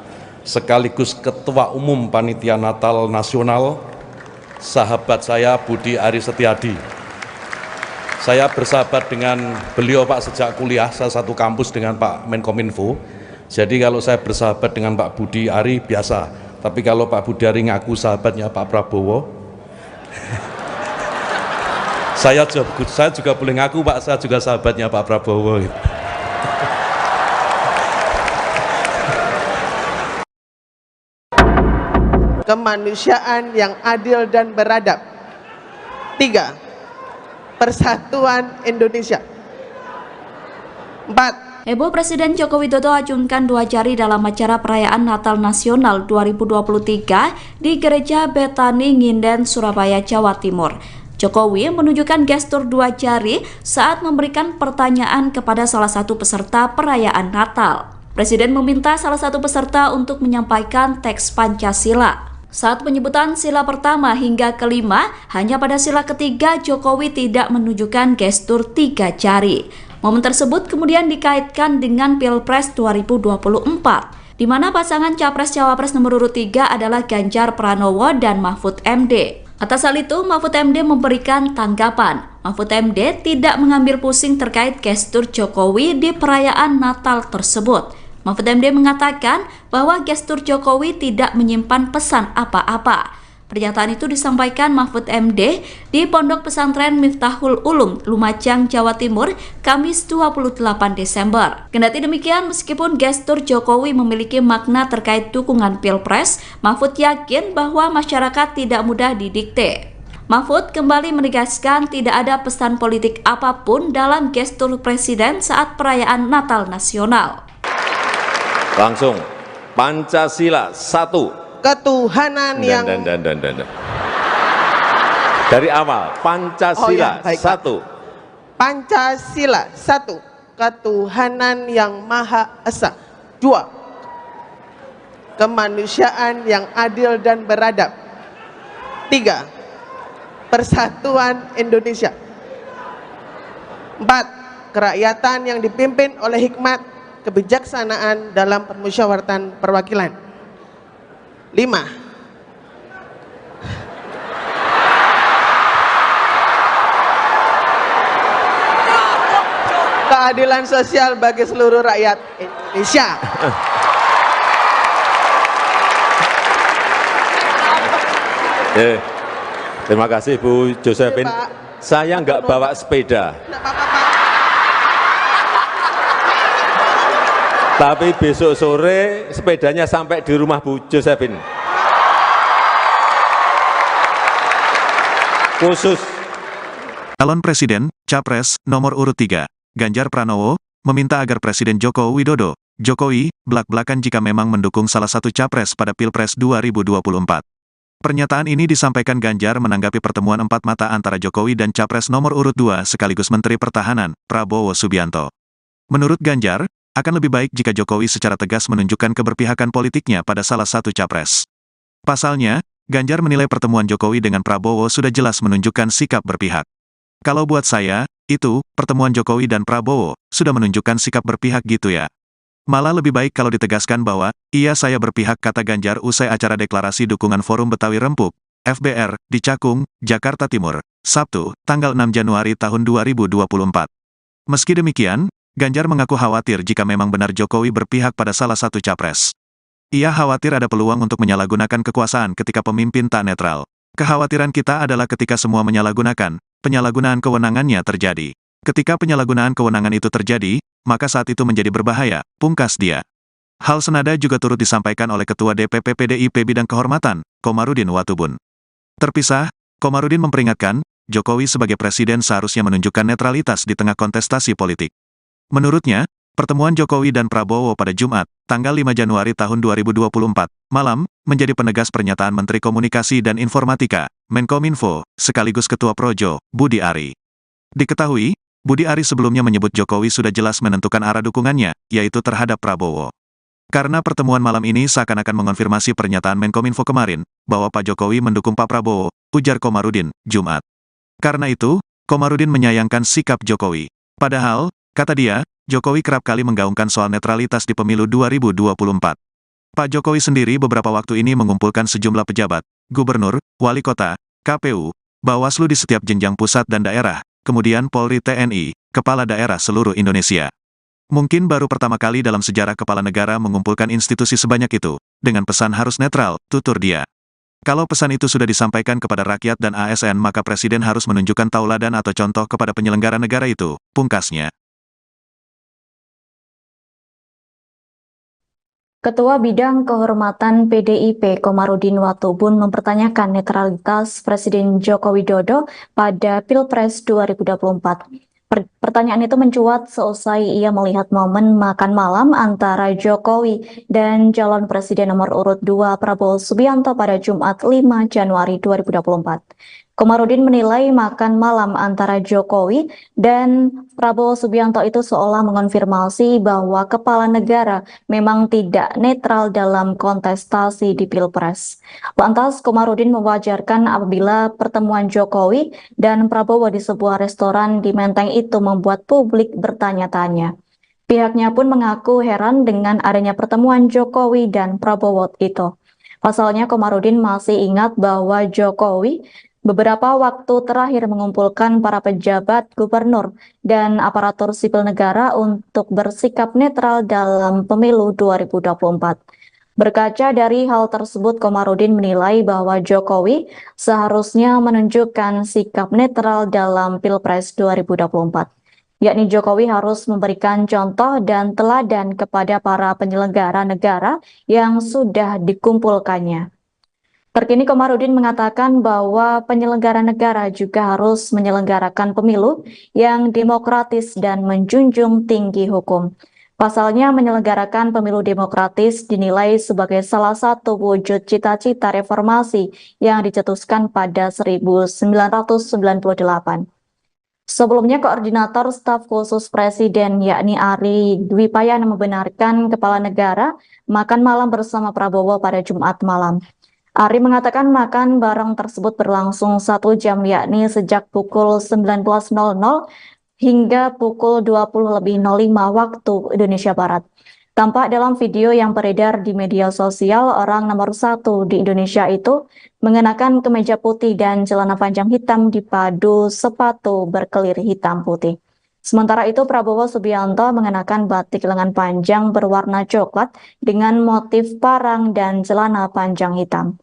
sekaligus Ketua Umum Panitia Natal Nasional, sahabat saya Budi Ari Setiadi. Saya bersahabat dengan beliau, Pak, sejak kuliah, saya satu kampus dengan Pak Menkominfo. Jadi kalau saya bersahabat dengan Pak Budi Ari biasa. Tapi kalau Pak Budi Ari ngaku sahabatnya Pak Prabowo, saya juga boleh ngaku, Pak, saya juga sahabatnya Pak Prabowo. Kemanusiaan yang adil dan beradab. 3. Persatuan Indonesia. 4. Heboh Presiden Joko Widodo acungkan 2 jari dalam acara perayaan Natal Nasional 2023 di Gereja Betani Nginden, Surabaya, Jawa Timur. Jokowi menunjukkan gestur 2 jari saat memberikan pertanyaan kepada salah satu peserta perayaan Natal. Presiden meminta salah satu peserta untuk menyampaikan teks Pancasila. Saat penyebutan sila pertama hingga kelima, hanya pada sila ketiga Jokowi tidak menunjukkan gestur 3 jari. Momen tersebut kemudian dikaitkan dengan Pilpres 2024, di mana pasangan Capres-Cawapres nomor urut 3 adalah Ganjar Pranowo dan Mahfud MD. Atas hal itu, Mahfud MD memberikan tanggapan. Mahfud MD tidak mengambil pusing terkait gestur Jokowi di perayaan Natal tersebut. Mahfud MD mengatakan bahwa gestur Jokowi tidak menyimpan pesan apa-apa. Pernyataan itu disampaikan Mahfud MD di Pondok Pesantren Miftahul Ulum, Lumajang, Jawa Timur, Kamis 28 Desember. Kendati demikian, meskipun gestur Jokowi memiliki makna terkait dukungan Pilpres, Mahfud yakin bahwa masyarakat tidak mudah didikte. Mahfud kembali menegaskan tidak ada pesan politik apapun dalam gestur Presiden saat perayaan Natal Nasional. Langsung, Pancasila 1. Ketuhanan yang dari awal, Pancasila 1. Pancasila 1. Ketuhanan yang Maha Esa. 2. Kemanusiaan yang adil dan beradab. 3. Persatuan Indonesia. 4. Kerakyatan yang dipimpin oleh hikmat kebijaksanaan dalam permusyawaratan perwakilan. 5. Keadilan sosial bagi seluruh rakyat Indonesia. Terima kasih Bu Josephine. Saya nggak bawa sepeda. Nggak apa-apa, Pak. Tapi besok sore sepedanya sampai di rumah Bu Josephine. Khusus. Calon Presiden, Capres, nomor urut 3, Ganjar Pranowo, meminta agar Presiden Joko Widodo, Jokowi, blak-blakan jika memang mendukung salah satu capres pada Pilpres 2024. Pernyataan ini disampaikan Ganjar menanggapi pertemuan empat mata antara Jokowi dan Capres nomor urut 2 sekaligus Menteri Pertahanan, Prabowo Subianto. Menurut Ganjar, akan lebih baik jika Jokowi secara tegas menunjukkan keberpihakan politiknya pada salah satu capres. Pasalnya, Ganjar menilai pertemuan Jokowi dengan Prabowo sudah jelas menunjukkan sikap berpihak. Kalau buat saya, itu, pertemuan Jokowi dan Prabowo, sudah menunjukkan sikap berpihak gitu ya. Malah lebih baik kalau ditegaskan bahwa, iya saya berpihak kata Ganjar usai acara deklarasi dukungan Forum Betawi Rempuk, FBR, di Cakung, Jakarta Timur, Sabtu, tanggal 6 Januari tahun 2024. Meski demikian, Ganjar mengaku khawatir jika memang benar Jokowi berpihak pada salah satu capres. Ia khawatir ada peluang untuk menyalahgunakan kekuasaan ketika pemimpin tak netral. Kekhawatiran kita adalah ketika semua menyalahgunakan, penyalahgunaan kewenangannya terjadi. Ketika penyalahgunaan kewenangan itu terjadi, maka saat itu menjadi berbahaya, pungkas dia. Hal senada juga turut disampaikan oleh Ketua DPP PDIP Bidang Kehormatan, Komarudin Watubun. Terpisah, Komarudin memperingatkan, Jokowi sebagai presiden seharusnya menunjukkan netralitas di tengah kontestasi politik. Menurutnya, pertemuan Jokowi dan Prabowo pada Jumat, tanggal 5 Januari tahun 2024, malam, menjadi penegas pernyataan Menteri Komunikasi dan Informatika, Menkominfo, sekaligus Ketua Projo, Budi Ari. Diketahui, Budi Ari sebelumnya menyebut Jokowi sudah jelas menentukan arah dukungannya, yaitu terhadap Prabowo. Karena pertemuan malam ini seakan-akan mengonfirmasi pernyataan Menkominfo kemarin, bahwa Pak Jokowi mendukung Pak Prabowo, ujar Komarudin, Jumat. Karena itu, Komarudin menyayangkan sikap Jokowi. Padahal, kata dia, Jokowi kerap kali menggaungkan soal netralitas di pemilu 2024. Pak Jokowi sendiri beberapa waktu ini mengumpulkan sejumlah pejabat, gubernur, wali kota, KPU, Bawaslu di setiap jenjang pusat dan daerah, kemudian Polri TNI, kepala daerah seluruh Indonesia. Mungkin baru pertama kali dalam sejarah kepala negara mengumpulkan institusi sebanyak itu, dengan pesan harus netral, tutur dia. Kalau pesan itu sudah disampaikan kepada rakyat dan ASN maka Presiden harus menunjukkan tauladan atau contoh kepada penyelenggara negara itu, pungkasnya. Ketua Bidang Kehormatan PDIP Komarudin Watubun mempertanyakan netralitas Presiden Joko Widodo pada Pilpres 2024. Pertanyaan itu mencuat seusai ia melihat momen makan malam antara Jokowi dan calon presiden nomor urut 2 Prabowo Subianto pada Jumat 5 Januari 2024. Komarudin menilai makan malam antara Jokowi dan Prabowo Subianto itu seolah mengonfirmasi bahwa kepala negara memang tidak netral dalam kontestasi di Pilpres. Lantas, Komarudin mewajarkan apabila pertemuan Jokowi dan Prabowo di sebuah restoran di Menteng itu membuat publik bertanya-tanya. Pihaknya pun mengaku heran dengan adanya pertemuan Jokowi dan Prabowo itu. Pasalnya, Komarudin masih ingat bahwa Jokowi beberapa waktu terakhir mengumpulkan para pejabat gubernur dan aparatur sipil negara untuk bersikap netral dalam pemilu 2024. Berkaca dari hal tersebut, Komarudin menilai bahwa Jokowi seharusnya menunjukkan sikap netral dalam Pilpres 2024. Yakni Jokowi harus memberikan contoh dan teladan kepada para penyelenggara negara yang sudah dikumpulkannya. Terkini Komarudin mengatakan bahwa penyelenggara negara juga harus menyelenggarakan pemilu yang demokratis dan menjunjung tinggi hukum. Pasalnya menyelenggarakan pemilu demokratis dinilai sebagai salah satu wujud cita-cita reformasi yang dicetuskan pada 1998. Sebelumnya, Koordinator Staf Khusus Presiden yakni Ari Dwi Payana membenarkan kepala negara makan malam bersama Prabowo pada Jumat malam. Ari mengatakan makan bareng tersebut berlangsung 1 jam yakni sejak pukul 19.00 hingga pukul 20.05 waktu Indonesia Barat. Tampak dalam video yang beredar di media sosial, orang nomor 1 di Indonesia itu mengenakan kemeja putih dan celana panjang hitam dipadu sepatu berkelir hitam putih. Sementara itu, Prabowo Subianto mengenakan batik lengan panjang berwarna coklat dengan motif parang dan celana panjang hitam.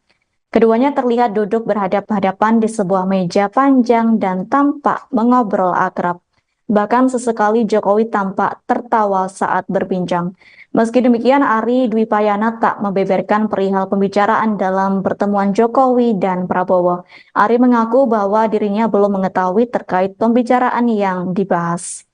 Keduanya terlihat duduk berhadap-hadapan di sebuah meja panjang dan tampak mengobrol akrab. Bahkan sesekali Jokowi tampak tertawa saat berbincang. Meski demikian, Ari Dwi Payana tak membeberkan perihal pembicaraan dalam pertemuan Jokowi dan Prabowo. Ari mengaku bahwa dirinya belum mengetahui terkait pembicaraan yang dibahas.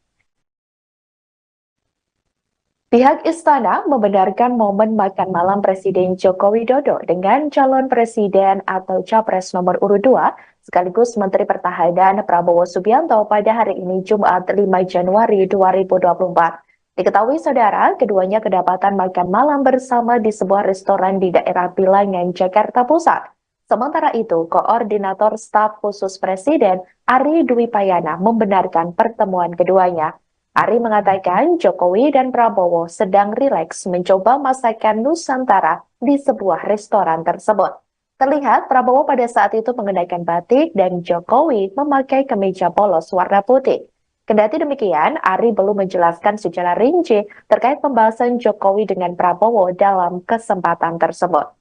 Pihak istana membenarkan momen makan malam Presiden Joko Widodo dengan calon presiden atau capres nomor urut 2 sekaligus Menteri Pertahanan Prabowo Subianto pada hari ini Jumat 5 Januari 2024. Diketahui saudara, keduanya kedapatan makan malam bersama di sebuah restoran di daerah Bilangan, Jakarta Pusat. Sementara itu, Koordinator Staf Khusus Presiden Ari Dwi Payana membenarkan pertemuan keduanya. Ari mengatakan Jokowi dan Prabowo sedang rileks mencoba masakan Nusantara di sebuah restoran tersebut. Terlihat Prabowo pada saat itu mengenakan batik dan Jokowi memakai kemeja polos warna putih. Kendati demikian, Ari belum menjelaskan secara rinci terkait pembahasan Jokowi dengan Prabowo dalam kesempatan tersebut.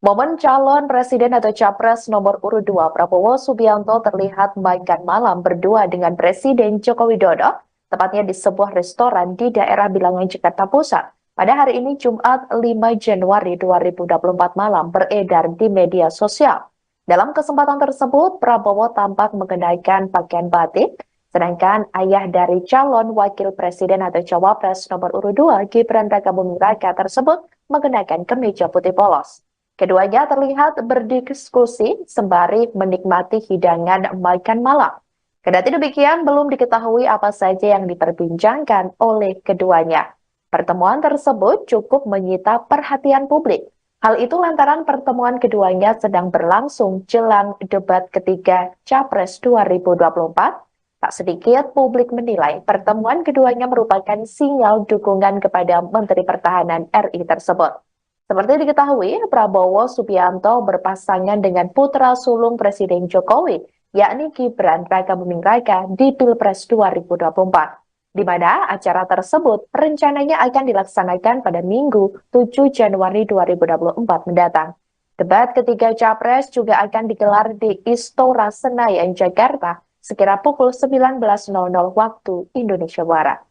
Momen calon presiden atau capres nomor urut 2 Prabowo Subianto terlihat makan malam berdua dengan Presiden Joko Widodo, tepatnya di sebuah restoran di daerah Bilangan, Jakarta Pusat. Pada hari ini Jumat 5 Januari 2024 malam beredar di media sosial. Dalam kesempatan tersebut, Prabowo tampak mengenakan pakaian batik, sedangkan ayah dari calon wakil presiden atau cawapres nomor urut 2 Gibran Rakabuming Raka tersebut mengenakan kemeja putih polos. Keduanya terlihat berdiskusi sembari menikmati hidangan makan malam. Kendati demikian, belum diketahui apa saja yang diperbincangkan oleh keduanya. Pertemuan tersebut cukup menyita perhatian publik. Hal itu lantaran pertemuan keduanya sedang berlangsung jelang debat ketiga Capres 2024. Tak sedikit publik menilai pertemuan keduanya merupakan sinyal dukungan kepada Menteri Pertahanan RI tersebut. Seperti diketahui, Prabowo Subianto berpasangan dengan putra sulung Presiden Jokowi, yakni Gibran Rakabuming Raka di Pilpres 2024, di mana acara tersebut rencananya akan dilaksanakan pada Minggu 7 Januari 2024 mendatang. Debat ketiga Capres juga akan digelar di Istora Senayan, Jakarta, sekira pukul 19.00 waktu Indonesia Barat.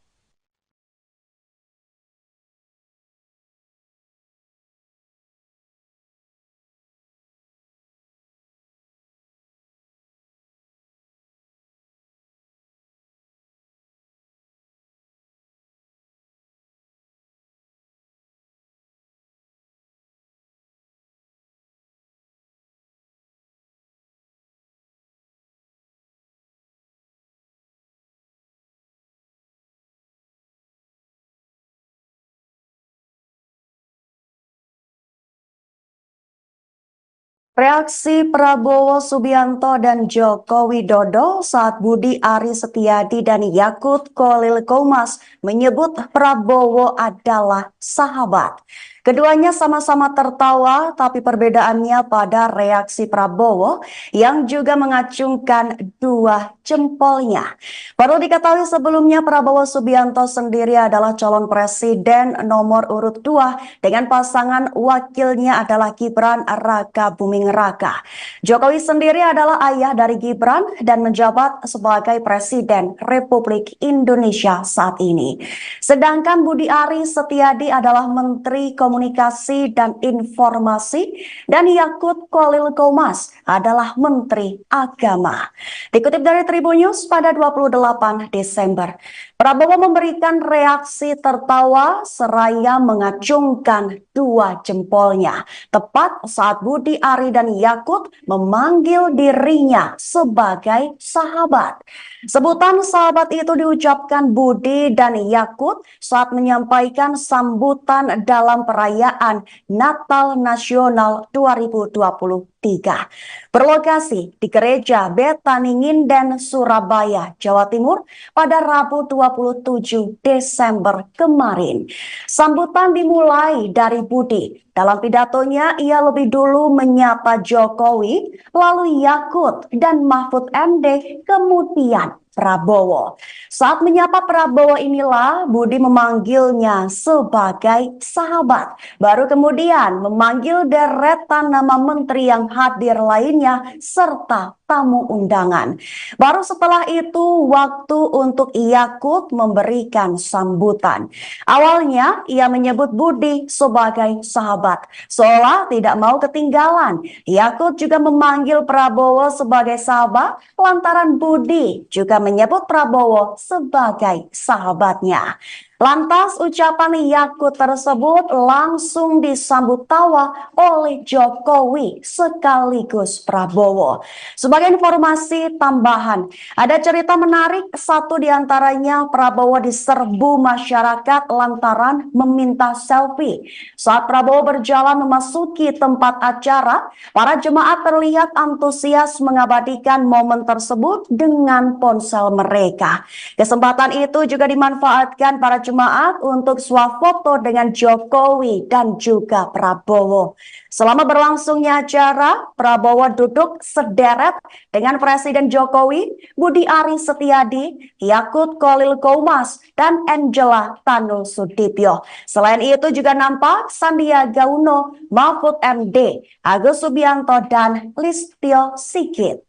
Reaksi Prabowo Subianto dan Joko Widodo saat Budi Ari Setiadi dan Yakut Khalil Qomas menyebut Prabowo adalah sahabat. Keduanya sama-sama tertawa, tapi perbedaannya pada reaksi Prabowo yang juga mengacungkan dua jempolnya. Perlu diketahui sebelumnya Prabowo Subianto sendiri adalah calon presiden nomor urut 2 dengan pasangan wakilnya adalah Gibran Rakabuming Raka. Jokowi sendiri adalah ayah dari Gibran dan menjabat sebagai Presiden Republik Indonesia saat ini. Sedangkan Budi Ari Setiadi adalah Menteri Komunikasi dan Informasi dan Yakut Khalil Qomas adalah Menteri Agama. Dikutip dari Tribun News pada 28 Desember, Prabowo memberikan reaksi tertawa seraya mengacungkan dua jempolnya tepat saat Budi Ari dan Yakut memanggil dirinya sebagai sahabat. Sebutan sahabat itu diucapkan Budi dan Yakut saat menyampaikan sambutan dalam perayaan perayaan Natal Nasional 2023. Berlokasi di Gereja Betani Nginden, Surabaya, Jawa Timur pada Rabu 27 Desember kemarin. Sambutan dimulai dari Budi. Dalam pidatonya, ia lebih dulu menyapa Jokowi, lalu Yakut dan Mahfud MD, kemudian Prabowo. Saat menyapa Prabowo inilah Budi memanggilnya sebagai sahabat. Baru kemudian memanggil deretan nama menteri yang hadir lainnya serta tamu undangan. Baru setelah itu waktu untuk Yakut memberikan sambutan. Awalnya ia menyebut Budi sebagai sahabat, seolah tidak mau ketinggalan. Yakut juga memanggil Prabowo sebagai sahabat lantaran Budi juga menyebut Prabowo sebagai sahabatnya. Lantas ucapan Yakut tersebut langsung disambut tawa oleh Jokowi sekaligus Prabowo. Sebagai informasi tambahan, ada cerita menarik, satu diantaranya Prabowo diserbu masyarakat lantaran meminta selfie. Saat Prabowo berjalan memasuki tempat acara, para jemaat terlihat antusias mengabadikan momen tersebut dengan ponsel mereka. Kesempatan itu juga dimanfaatkan para jemaat untuk swafoto dengan Jokowi dan juga Prabowo. Selama berlangsungnya acara, Prabowo duduk sederet dengan Presiden Jokowi, Budi Ari Setiadi, Yakut Khalil Qomas, dan Angela Tanu Sudibyo. Selain itu juga nampak Sandiaga Uno, Mahfud MD, Agus Subianto, dan Listio Sigit.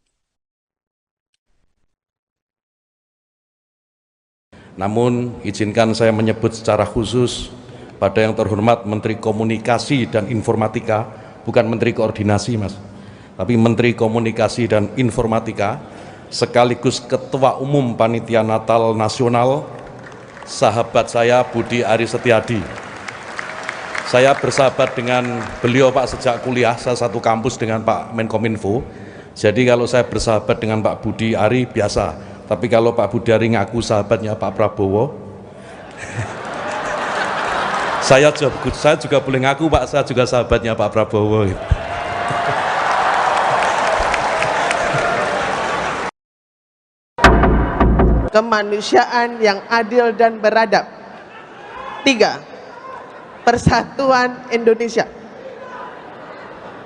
Namun, izinkan saya menyebut secara khusus pada yang terhormat Menteri Komunikasi dan Informatika, bukan Menteri Koordinasi, Mas, tapi Menteri Komunikasi dan Informatika, sekaligus Ketua Umum Panitia Natal Nasional, sahabat saya Budi Ari Setiadi. Saya bersahabat dengan beliau, Pak, sejak kuliah, saya satu kampus dengan Pak Menkominfo. Jadi kalau saya bersahabat dengan Pak Budi Ari biasa. Tapi kalau Pak Budi Ari ngaku sahabatnya Pak Prabowo, saya juga boleh ngaku, Pak, saya juga sahabatnya Pak Prabowo. Kemanusiaan yang adil dan beradab. 3. Persatuan Indonesia.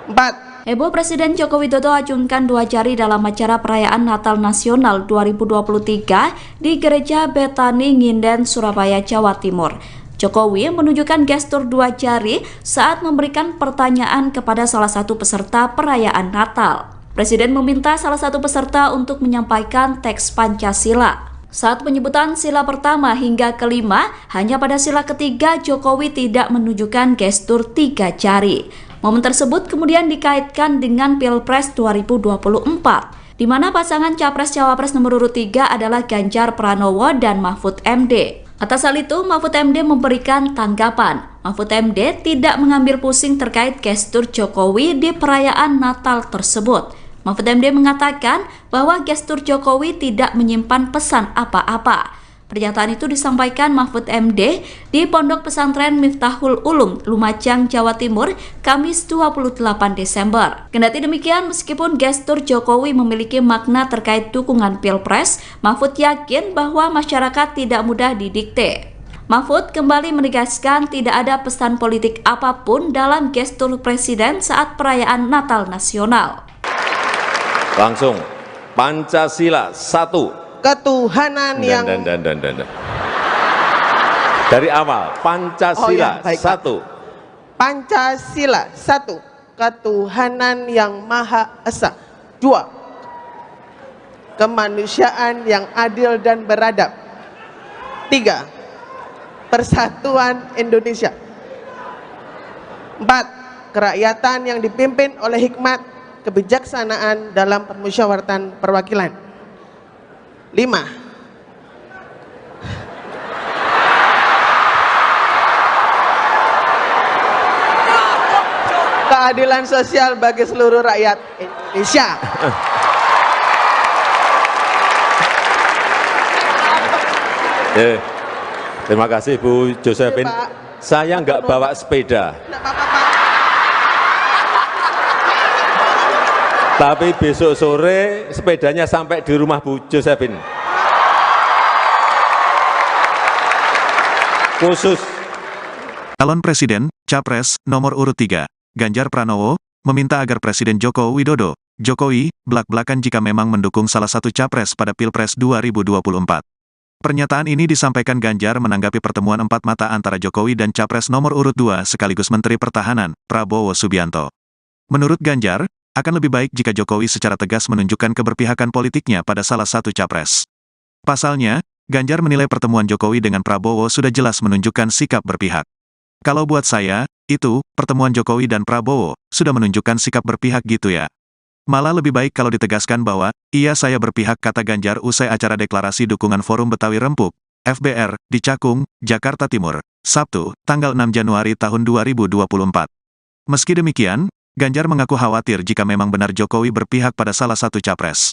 4. Heboh Presiden Joko Widodo acungkan dua jari dalam acara perayaan Natal Nasional 2023 di Gereja Betani Nginden, Surabaya, Jawa Timur. Jokowi menunjukkan gestur dua jari saat memberikan pertanyaan kepada salah satu peserta perayaan Natal. Presiden meminta salah satu peserta untuk menyampaikan teks Pancasila. Saat penyebutan sila pertama hingga kelima, hanya pada sila ketiga Jokowi tidak menunjukkan gestur tiga jari. Momen tersebut kemudian dikaitkan dengan Pilpres 2024, di mana pasangan Capres-Cawapres nomor urut 3 adalah Ganjar Pranowo dan Mahfud MD. Atas hal itu, Mahfud MD memberikan tanggapan. Mahfud MD tidak mengambil pusing terkait gestur Jokowi di perayaan Natal tersebut. Mahfud MD mengatakan bahwa gestur Jokowi tidak menyimpan pesan apa-apa. Pernyataan itu disampaikan Mahfud MD di Pondok Pesantren Miftahul Ulum, Lumajang, Jawa Timur, Kamis 28 Desember. Kendati demikian, meskipun gestur Jokowi memiliki makna terkait dukungan Pilpres, Mahfud yakin bahwa masyarakat tidak mudah didikte. Mahfud kembali menegaskan tidak ada pesan politik apapun dalam gestur Presiden saat perayaan Natal Nasional. Langsung, Pancasila 1. Ketuhanan yang dari awal, Pancasila 1. Pancasila 1. Ketuhanan yang Maha Esa. 2. Kemanusiaan yang adil dan beradab. 3. Persatuan Indonesia. 4. Kerakyatan yang dipimpin oleh hikmat kebijaksanaan dalam permusyawaratan perwakilan. 5. Keadilan sosial bagi seluruh rakyat Indonesia. Terima kasih Bu Josephine. Saya nggak bawa sepeda. Nggak apa-apa, Pak. Tapi besok sore sepedanya sampai di rumah Bu Josephine. Khusus. Calon Presiden, Capres, nomor urut 3, Ganjar Pranowo, meminta agar Presiden Joko Widodo, Jokowi, belak-belakan jika memang mendukung salah satu capres pada Pilpres 2024. Pernyataan ini disampaikan Ganjar menanggapi pertemuan empat mata antara Jokowi dan Capres nomor urut 2 sekaligus Menteri Pertahanan, Prabowo Subianto. Menurut Ganjar, akan lebih baik jika Jokowi secara tegas menunjukkan keberpihakan politiknya pada salah satu capres. Pasalnya, Ganjar menilai pertemuan Jokowi dengan Prabowo sudah jelas menunjukkan sikap berpihak. Kalau buat saya, itu, pertemuan Jokowi dan Prabowo, sudah menunjukkan sikap berpihak gitu ya. Malah lebih baik kalau ditegaskan bahwa, iya saya berpihak, kata Ganjar usai acara deklarasi dukungan Forum Betawi Rempuk, FBR, di Cakung, Jakarta Timur, Sabtu, tanggal 6 Januari tahun 2024. Meski demikian, Ganjar mengaku khawatir jika memang benar Jokowi berpihak pada salah satu capres.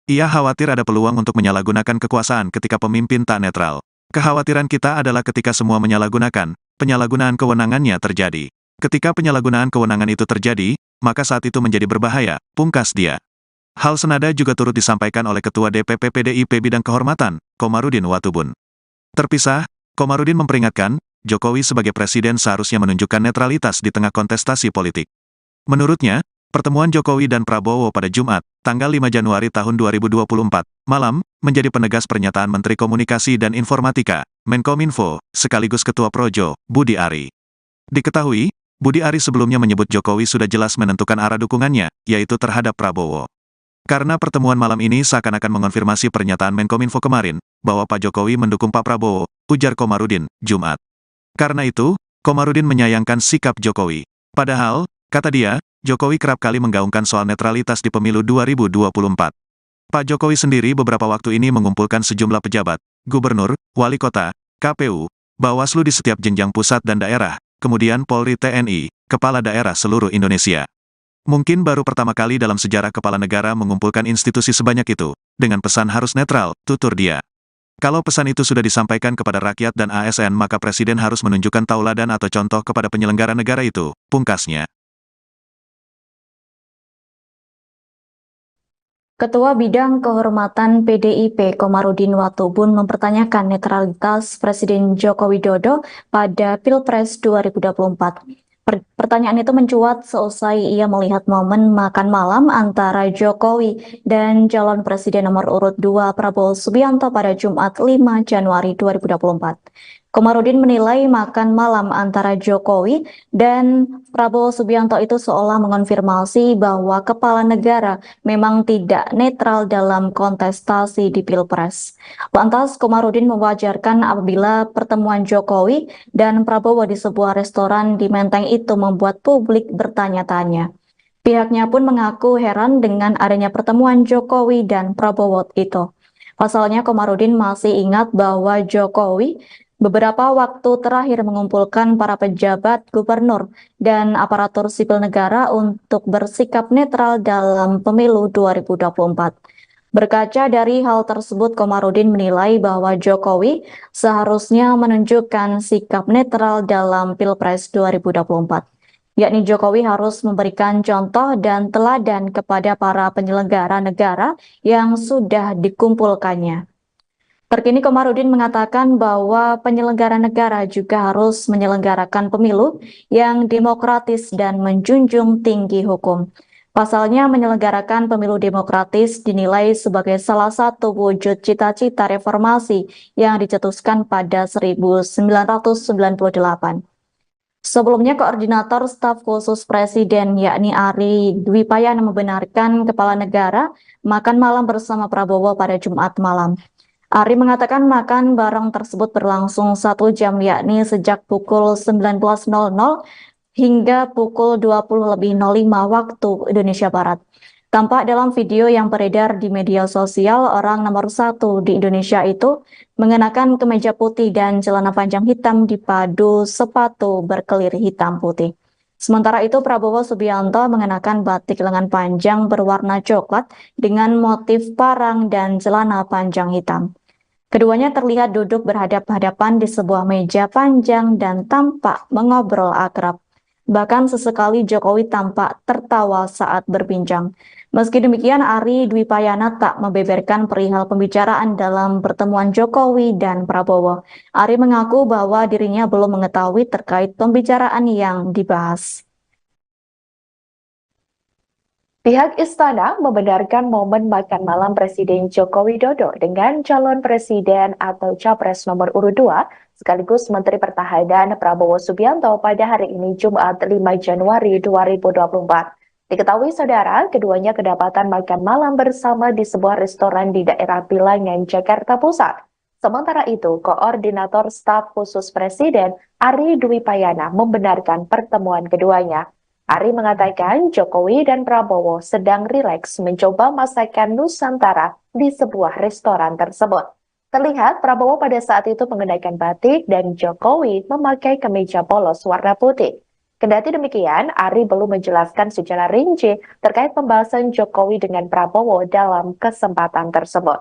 Ia khawatir ada peluang untuk menyalahgunakan kekuasaan ketika pemimpin tak netral. Kekhawatiran kita adalah ketika semua menyalahgunakan, penyalahgunaan kewenangannya terjadi. Ketika penyalahgunaan kewenangan itu terjadi, maka saat itu menjadi berbahaya, pungkas dia. Hal senada juga turut disampaikan oleh Ketua DPP PDIP Bidang Kehormatan, Komarudin Watubun. Terpisah, Komarudin memperingatkan, Jokowi sebagai presiden seharusnya menunjukkan netralitas di tengah kontestasi politik. Menurutnya, pertemuan Jokowi dan Prabowo pada Jumat, tanggal 5 Januari tahun 2024, malam, menjadi penegas pernyataan Menteri Komunikasi dan Informatika, Menkominfo, sekaligus Ketua Projo, Budi Ari. Diketahui, Budi Ari sebelumnya menyebut Jokowi sudah jelas menentukan arah dukungannya, yaitu terhadap Prabowo. Karena pertemuan malam ini seakan-akan mengonfirmasi pernyataan Menkominfo kemarin, bahwa Pak Jokowi mendukung Pak Prabowo, ujar Komarudin, Jumat. Karena itu, Komarudin menyayangkan sikap Jokowi. Padahal, kata dia, Jokowi kerap kali menggaungkan soal netralitas di pemilu 2024. Pak Jokowi sendiri beberapa waktu ini mengumpulkan sejumlah pejabat, gubernur, wali kota, KPU, Bawaslu di setiap jenjang pusat dan daerah, kemudian Polri TNI, kepala daerah seluruh Indonesia. Mungkin baru pertama kali dalam sejarah kepala negara mengumpulkan institusi sebanyak itu, dengan pesan harus netral, tutur dia. Kalau pesan itu sudah disampaikan kepada rakyat dan ASN maka Presiden harus menunjukkan tauladan atau contoh kepada penyelenggara negara itu, pungkasnya. Ketua Bidang Kehormatan PDIP Komarudin Watubun mempertanyakan netralitas Presiden Joko Widodo pada Pilpres 2024. Pertanyaan itu mencuat seusai ia melihat momen makan malam antara Jokowi dan calon presiden nomor urut 2 Prabowo Subianto pada Jumat 5 Januari 2024. Komarudin menilai makan malam antara Jokowi dan Prabowo Subianto itu seolah mengonfirmasi bahwa kepala negara memang tidak netral dalam kontestasi di Pilpres. Lantas, Komarudin mewajarkan apabila pertemuan Jokowi dan Prabowo di sebuah restoran di Menteng itu membuat publik bertanya-tanya. Pihaknya pun mengaku heran dengan adanya pertemuan Jokowi dan Prabowo itu. Pasalnya, Komarudin masih ingat bahwa Jokowi beberapa waktu terakhir mengumpulkan para pejabat gubernur dan aparatur sipil negara untuk bersikap netral dalam pemilu 2024. Berkaca dari hal tersebut, Komarudin menilai bahwa Jokowi seharusnya menunjukkan sikap netral dalam Pilpres 2024. Yakni Jokowi harus memberikan contoh dan teladan kepada para penyelenggara negara yang sudah dikumpulkannya. Terkini Komarudin mengatakan bahwa penyelenggara negara juga harus menyelenggarakan pemilu yang demokratis dan menjunjung tinggi hukum. Pasalnya menyelenggarakan pemilu demokratis dinilai sebagai salah satu wujud cita-cita reformasi yang dicetuskan pada 1998. Sebelumnya, Koordinator Staf Khusus Presiden yakni Ari Dwi Payana membenarkan kepala negara makan malam bersama Prabowo pada Jumat malam. Ari mengatakan makan bareng tersebut berlangsung 1 jam yakni sejak pukul 19.00 hingga pukul 20.05 waktu Indonesia Barat. Tampak dalam video yang beredar di media sosial, orang nomor 1 di Indonesia itu mengenakan kemeja putih dan celana panjang hitam dipadu sepatu berkelir hitam putih. Sementara itu Prabowo Subianto mengenakan batik lengan panjang berwarna coklat dengan motif parang dan celana panjang hitam. Keduanya terlihat duduk berhadap-hadapan di sebuah meja panjang dan tampak mengobrol akrab. Bahkan sesekali Jokowi tampak tertawa saat berbincang. Meski demikian, Ari Dwi Payana tak membeberkan perihal pembicaraan dalam pertemuan Jokowi dan Prabowo. Ari mengaku bahwa dirinya belum mengetahui terkait pembicaraan yang dibahas. Pihak istana membenarkan momen makan malam Presiden Joko Widodo dengan calon presiden atau capres nomor urut 2 sekaligus Menteri Pertahanan Prabowo Subianto pada hari ini Jumat 5 Januari 2024. Diketahui saudara, keduanya kedapatan makan malam bersama di sebuah restoran di daerah Bilangan, Jakarta Pusat. Sementara itu, Koordinator Staf Khusus Presiden Ari Dwi Payana membenarkan pertemuan keduanya. Ari mengatakan Jokowi dan Prabowo sedang rileks mencoba masakan Nusantara di sebuah restoran tersebut. Terlihat Prabowo pada saat itu mengenakan batik dan Jokowi memakai kemeja polos warna putih. Kendati demikian, Ari belum menjelaskan secara rinci terkait pembahasan Jokowi dengan Prabowo dalam kesempatan tersebut.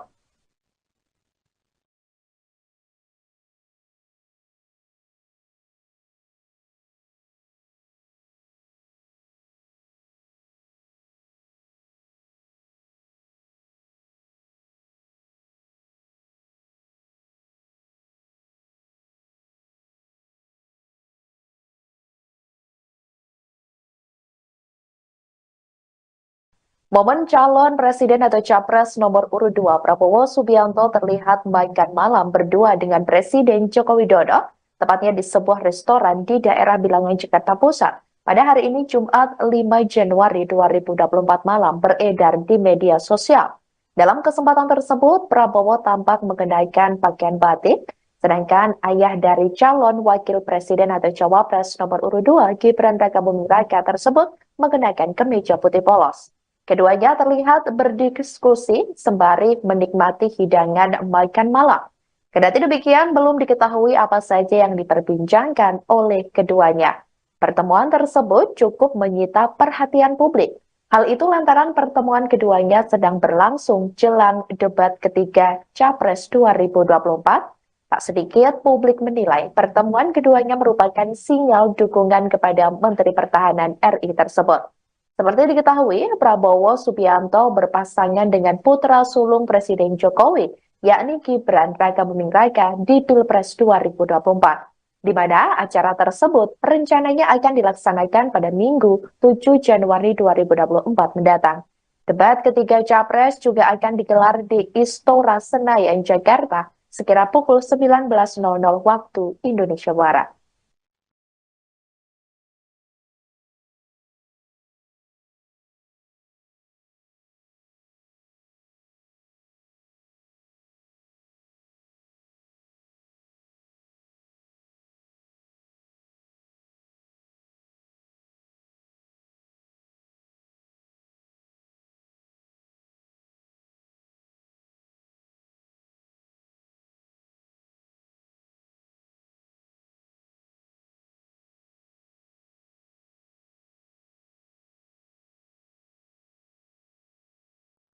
Momen calon presiden atau capres nomor urut 2 Prabowo Subianto terlihat makan malam berdua dengan Presiden Joko Widodo, tepatnya di sebuah restoran di daerah Bilangan, Jakarta Pusat. Pada hari ini Jumat 5 Januari 2024 malam beredar di media sosial. Dalam kesempatan tersebut, Prabowo tampak mengenakan pakaian batik, sedangkan ayah dari calon wakil presiden atau cawapres nomor urut 2 Gibran Rakabuming Raka tersebut mengenakan kemeja putih polos. Keduanya terlihat berdiskusi sembari menikmati hidangan makan malam. Kendati demikian, belum diketahui apa saja yang diperbincangkan oleh keduanya. Pertemuan tersebut cukup menyita perhatian publik. Hal itu lantaran pertemuan keduanya sedang berlangsung jelang debat ketiga Capres 2024. Tak sedikit publik menilai pertemuan keduanya merupakan sinyal dukungan kepada Menteri Pertahanan RI tersebut. Seperti diketahui, Prabowo Subianto berpasangan dengan putra sulung Presiden Jokowi, yakni Gibran Rakabuming Raka di Pilpres 2024, di mana acara tersebut rencananya akan dilaksanakan pada Minggu 7 Januari 2024 mendatang. Debat ketiga Capres juga akan digelar di Istora Senayan, Jakarta, sekira pukul 19.00 waktu Indonesia Barat.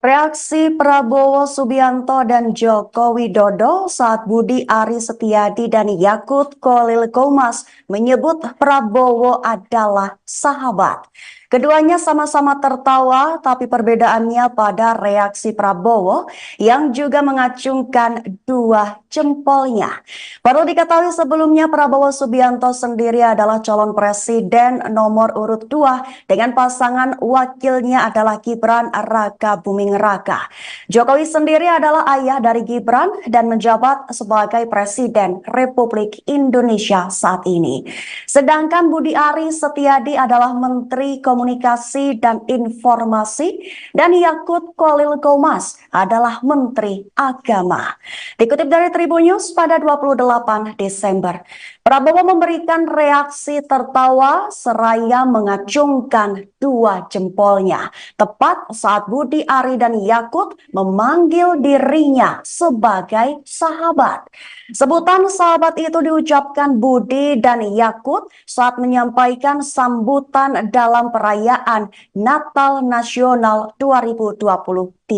Reaksi Prabowo Subianto dan Joko Widodo saat Budi Ari Setiadi dan Yakut Khalil Qomas menyebut Prabowo adalah sahabat. Keduanya sama-sama tertawa, tapi perbedaannya pada reaksi Prabowo yang juga mengacungkan dua jempolnya. Perlu diketahui sebelumnya Prabowo Subianto sendiri adalah calon presiden nomor urut 2 dengan pasangan wakilnya adalah Gibran Rakabuming Raka. Jokowi sendiri adalah ayah dari Gibran dan menjabat sebagai Presiden Republik Indonesia saat ini. Sedangkan Budi Ari Setiadi adalah Menteri Komunikasi dan Informasi dan Yakut Khalil Qomas adalah Menteri Agama. Dikutip dari Tribun News pada 28 Desember, Prabowo memberikan reaksi tertawa seraya mengacungkan dua jempolnya tepat saat Budi Ari dan Yakut memanggil dirinya sebagai sahabat. Sebutan sahabat itu diucapkan Budi dan Yakut saat menyampaikan sambutan dalam perayaan Natal Nasional 2023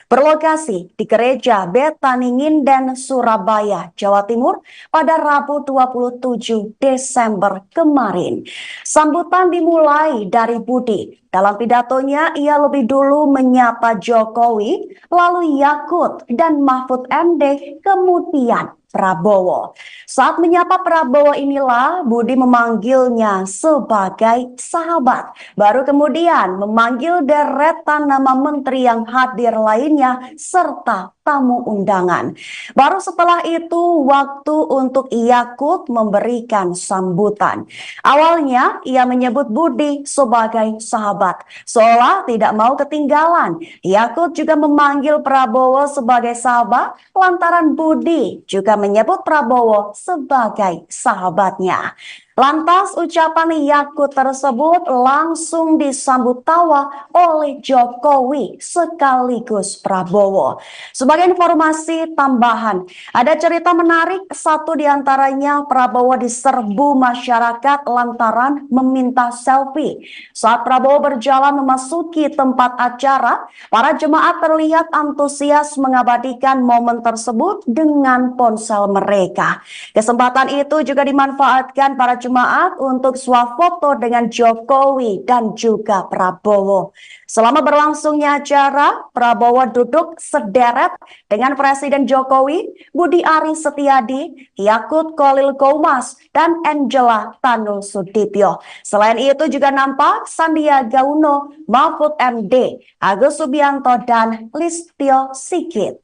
berlokasi di Gereja Betani Nginden, Surabaya, Jawa Timur pada Rabu 27 Desember kemarin. Sambutan dimulai dari Budi. Dalam pidatonya, ia lebih dulu menyapa Jokowi, lalu Yakut dan Mahfud MD, kemudian Prabowo. Saat menyapa Prabowo inilah Budi memanggilnya sebagai sahabat. Baru kemudian memanggil deretan nama menteri yang hadir lainnya serta tamu undangan. Baru setelah itu waktu untuk Yakut memberikan sambutan. Awalnya ia menyebut Budi sebagai sahabat. Seolah tidak mau ketinggalan. Yakut juga memanggil Prabowo sebagai sahabat lantaran Budi juga menyebut Prabowo sebagai sahabatnya. Lantas ucapan Yakut tersebut langsung disambut tawa oleh Jokowi sekaligus Prabowo. Sebagai informasi tambahan, ada cerita menarik, satu diantaranya Prabowo diserbu masyarakat lantaran meminta selfie. Saat Prabowo berjalan memasuki tempat acara, para jemaat terlihat antusias mengabadikan momen tersebut dengan ponsel mereka. Kesempatan itu juga dimanfaatkan para jemaat untuk swafoto dengan Jokowi dan juga Prabowo. Selama berlangsungnya acara, Prabowo duduk sederet dengan Presiden Jokowi, Budi Ari Setiadi, Yakut Khalil Qomas, dan Angela Tanu Sudibyo. Selain itu juga nampak Sandiaga Uno, Mahfud MD, Agus Subianto, dan Listio Sigit.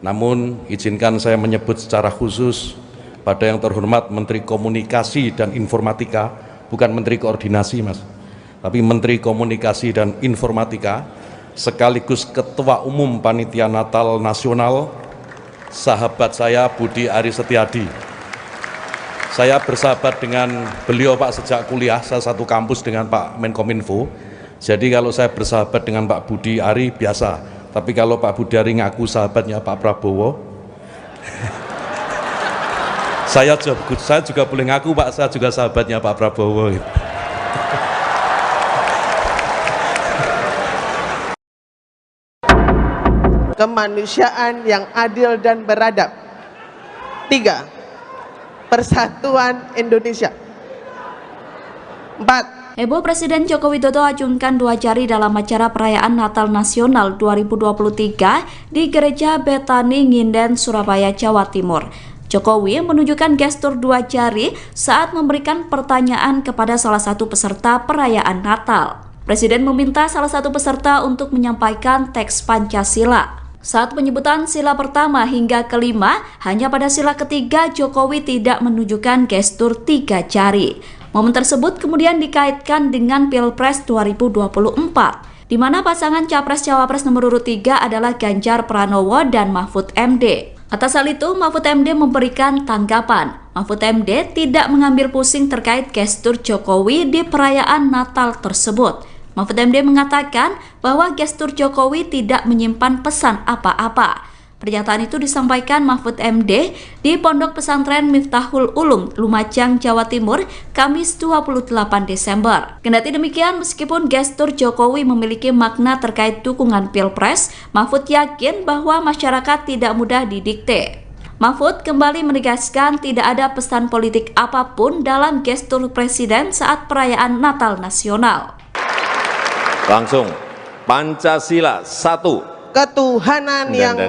Namun, izinkan saya menyebut secara khusus pada yang terhormat Menteri Komunikasi dan Informatika, bukan Menteri Koordinasi, Mas, tapi Menteri Komunikasi dan Informatika, sekaligus Ketua Umum Panitia Natal Nasional, sahabat saya Budi Ari Setiadi. Saya bersahabat dengan beliau, Pak, sejak kuliah, saya satu kampus dengan Pak Menkominfo. Jadi kalau saya bersahabat dengan Pak Budi Ari, biasa. Tapi kalau Pak Budi Ari ngaku sahabatnya Pak Prabowo, saya juga boleh ngaku, Pak, saya juga sahabatnya Pak Prabowo. Kemanusiaan yang adil dan beradab. 3. Persatuan Indonesia. 4. Heboh Presiden Joko Widodo acungkan 2 jari dalam acara perayaan Natal Nasional 2023 di Gereja Betani Nginden, Surabaya, Jawa Timur. Jokowi menunjukkan gestur 2 jari saat memberikan pertanyaan kepada salah satu peserta perayaan Natal. Presiden meminta salah satu peserta untuk menyampaikan teks Pancasila. Saat penyebutan sila pertama hingga kelima, hanya pada sila ketiga Jokowi tidak menunjukkan gestur 3 jari. Momen tersebut kemudian dikaitkan dengan Pilpres 2024, di mana pasangan Capres-Cawapres nomor urut 3 adalah Ganjar Pranowo dan Mahfud MD. Atas hal itu, Mahfud MD memberikan tanggapan. Mahfud MD tidak mengambil pusing terkait gestur Jokowi di perayaan Natal tersebut. Mahfud MD mengatakan bahwa gestur Jokowi tidak menyimpan pesan apa-apa. Pernyataan itu disampaikan Mahfud MD di Pondok Pesantren Miftahul Ulum, Lumajang, Jawa Timur, Kamis 28 Desember. Kendati demikian, meskipun gestur Jokowi memiliki makna terkait dukungan Pilpres, Mahfud yakin bahwa masyarakat tidak mudah didikte. Mahfud kembali menegaskan tidak ada pesan politik apapun dalam gestur Presiden saat perayaan Natal Nasional. Langsung, Pancasila 1. Ketuhanan yang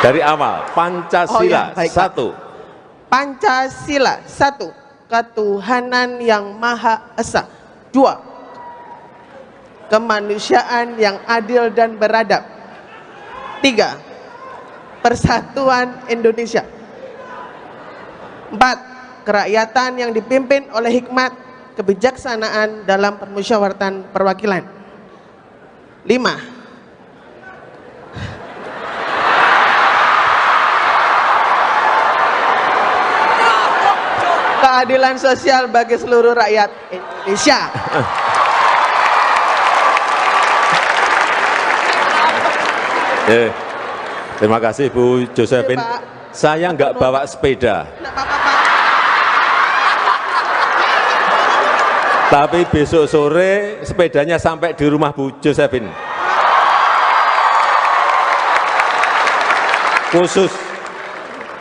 dari awal, Pancasila 1. Pancasila 1. Ketuhanan yang Maha Esa. 2. Kemanusiaan yang adil dan beradab. 3. Persatuan Indonesia. 4. Kerakyatan yang dipimpin oleh hikmat kebijaksanaan dalam permusyawaratan perwakilan. 5. Keadilan sosial bagi seluruh rakyat Indonesia. Terima kasih Bu Josephine. Saya nggak bawa sepeda. Tapi besok sore sepedanya sampai di rumah Bu Jo saya Bin. Khusus.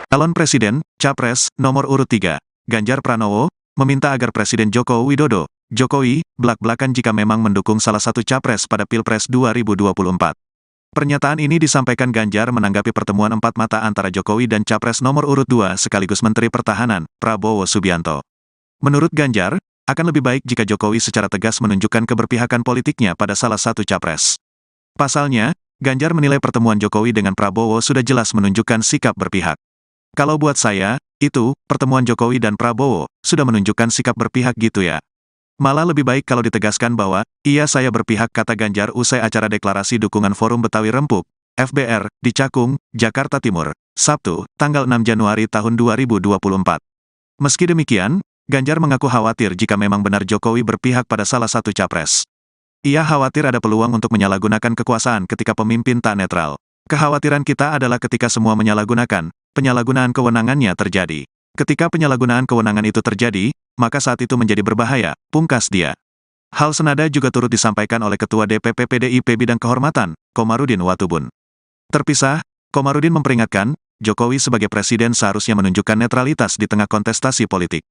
Calon Presiden, Capres, nomor urut 3, Ganjar Pranowo, meminta agar Presiden Joko Widodo, Jokowi, belak-belakan jika memang mendukung salah satu capres pada Pilpres 2024. Pernyataan ini disampaikan Ganjar menanggapi pertemuan empat mata antara Jokowi dan Capres nomor urut 2 sekaligus Menteri Pertahanan, Prabowo Subianto. Menurut Ganjar, akan lebih baik jika Jokowi secara tegas menunjukkan keberpihakan politiknya pada salah satu capres. Pasalnya, Ganjar menilai pertemuan Jokowi dengan Prabowo sudah jelas menunjukkan sikap berpihak. Kalau buat saya, itu, pertemuan Jokowi dan Prabowo, sudah menunjukkan sikap berpihak gitu ya. Malah lebih baik kalau ditegaskan bahwa, iya saya berpihak, kata Ganjar usai acara deklarasi dukungan Forum Betawi Rempuk, FBR, di Cakung, Jakarta Timur, Sabtu, tanggal 6 Januari tahun 2024. Meski demikian, Ganjar mengaku khawatir jika memang benar Jokowi berpihak pada salah satu capres. Ia khawatir ada peluang untuk menyalahgunakan kekuasaan ketika pemimpin tak netral. Kekhawatiran kita adalah ketika semua menyalahgunakan, penyalahgunaan kewenangannya terjadi. Ketika penyalahgunaan kewenangan itu terjadi, maka saat itu menjadi berbahaya, pungkas dia. Hal senada juga turut disampaikan oleh Ketua DPP PDIP Bidang Kehormatan, Komarudin Watubun. Terpisah, Komarudin memperingatkan, Jokowi sebagai presiden seharusnya menunjukkan netralitas di tengah kontestasi politik.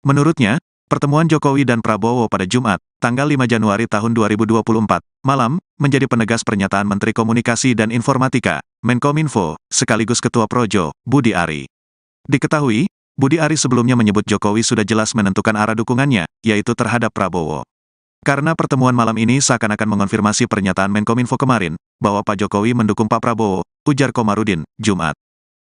Menurutnya, pertemuan Jokowi dan Prabowo pada Jumat, tanggal 5 Januari tahun 2024, malam, menjadi penegas pernyataan Menteri Komunikasi dan Informatika, Menkominfo, sekaligus Ketua Projo, Budi Ari. Diketahui, Budi Ari sebelumnya menyebut Jokowi sudah jelas menentukan arah dukungannya, yaitu terhadap Prabowo. Karena pertemuan malam ini seakan-akan mengonfirmasi pernyataan Menkominfo kemarin, bahwa Pak Jokowi mendukung Pak Prabowo, ujar Komarudin, Jumat.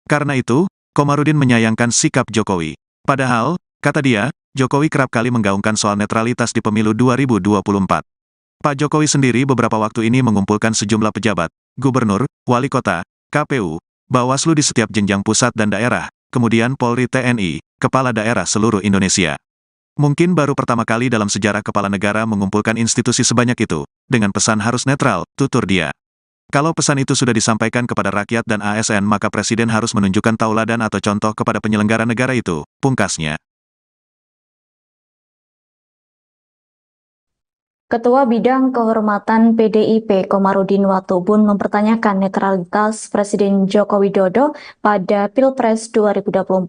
Karena itu, Komarudin menyayangkan sikap Jokowi. Padahal, kata dia, Jokowi kerap kali menggaungkan soal netralitas di pemilu 2024. Pak Jokowi sendiri beberapa waktu ini mengumpulkan sejumlah pejabat, gubernur, wali kota, KPU, Bawaslu di setiap jenjang pusat dan daerah, kemudian Polri TNI, kepala daerah seluruh Indonesia. Mungkin baru pertama kali dalam sejarah kepala negara mengumpulkan institusi sebanyak itu, dengan pesan harus netral, tutur dia. Kalau pesan itu sudah disampaikan kepada rakyat dan ASN maka Presiden harus menunjukkan tauladan atau contoh kepada penyelenggara negara itu, pungkasnya. Ketua Bidang Kehormatan PDIP Komarudin Watubun mempertanyakan netralitas Presiden Joko Widodo pada Pilpres 2024.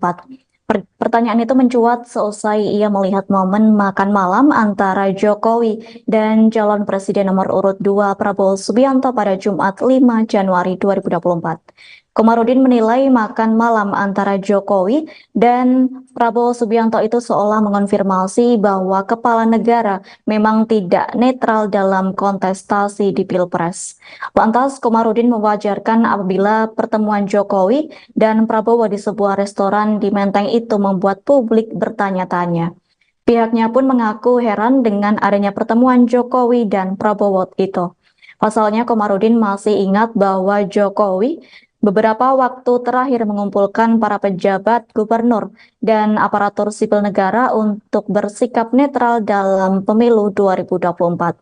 Pertanyaan itu mencuat seusai ia melihat momen makan malam antara Jokowi dan calon presiden nomor urut 2 Prabowo Subianto pada Jumat 5 Januari 2024. Komarudin menilai makan malam antara Jokowi dan Prabowo Subianto itu seolah mengonfirmasi bahwa kepala negara memang tidak netral dalam kontestasi di Pilpres. Lantas, Komarudin mewajarkan apabila pertemuan Jokowi dan Prabowo di sebuah restoran di Menteng itu membuat publik bertanya-tanya. Pihaknya pun mengaku heran dengan adanya pertemuan Jokowi dan Prabowo itu. Pasalnya, Komarudin masih ingat bahwa Jokowi beberapa waktu terakhir mengumpulkan para pejabat, gubernur, dan aparatur sipil negara untuk bersikap netral dalam pemilu 2024.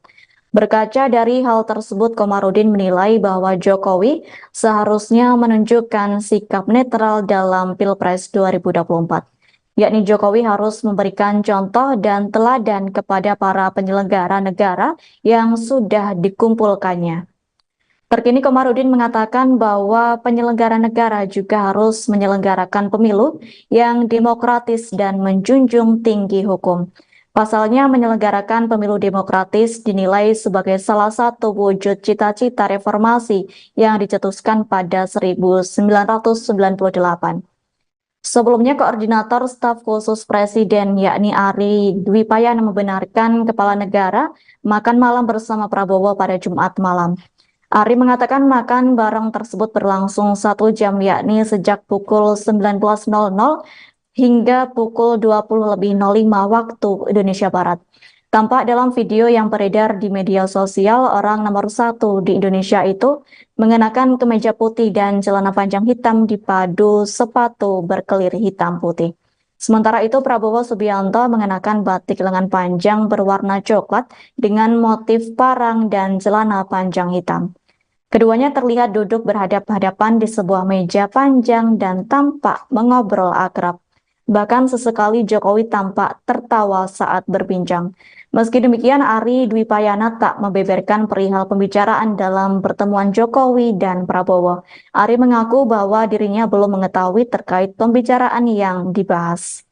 Berkaca dari hal tersebut, Komarudin menilai bahwa Jokowi seharusnya menunjukkan sikap netral dalam Pilpres 2024. Yakni Jokowi harus memberikan contoh dan teladan kepada para penyelenggara negara yang sudah dikumpulkannya. Terkini Komarudin mengatakan bahwa penyelenggara negara juga harus menyelenggarakan pemilu yang demokratis dan menjunjung tinggi hukum. Pasalnya menyelenggarakan pemilu demokratis dinilai sebagai salah satu wujud cita-cita reformasi yang dicetuskan pada 1998. Sebelumnya, Koordinator Staf Khusus Presiden yakni Ari Dwi Payana membenarkan kepala negara makan malam bersama Prabowo pada Jumat malam. Ari mengatakan makan bareng tersebut berlangsung 1 jam yakni sejak pukul 19.00 hingga pukul 20.05 waktu Indonesia Barat. Tampak dalam video yang beredar di media sosial, orang nomor 1 di Indonesia itu mengenakan kemeja putih dan celana panjang hitam dipadu sepatu berkelir hitam putih. Sementara itu, Prabowo Subianto mengenakan batik lengan panjang berwarna coklat dengan motif parang dan celana panjang hitam. Keduanya terlihat duduk berhadap-hadapan di sebuah meja panjang dan tampak mengobrol akrab. Bahkan sesekali Jokowi tampak tertawa saat berbincang. Meski demikian, Ari Dwi Payana tak membeberkan perihal pembicaraan dalam pertemuan Jokowi dan Prabowo. Ari mengaku bahwa dirinya belum mengetahui terkait pembicaraan yang dibahas.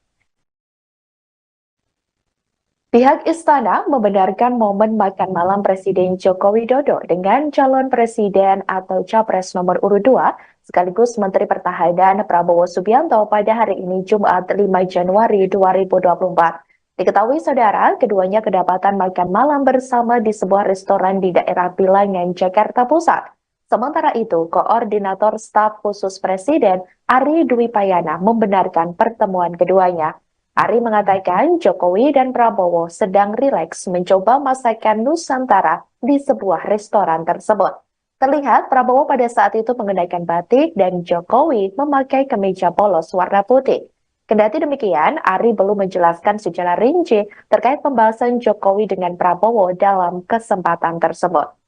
Pihak istana membenarkan momen makan malam Presiden Joko Widodo dengan calon presiden atau capres nomor urut 2 sekaligus Menteri Pertahanan Prabowo Subianto pada hari ini Jumat 5 Januari 2024. Diketahui saudara, keduanya kedapatan makan malam bersama di sebuah restoran di daerah Bilangan, Jakarta Pusat. Sementara itu, Koordinator Staf Khusus Presiden Ari Dwi Payana membenarkan pertemuan keduanya. Ari mengatakan Jokowi dan Prabowo sedang rileks mencoba masakan Nusantara di sebuah restoran tersebut. Terlihat Prabowo pada saat itu mengenakan batik dan Jokowi memakai kemeja polos warna putih. Kendati demikian, Ari belum menjelaskan secara rinci terkait pembahasan Jokowi dengan Prabowo dalam kesempatan tersebut.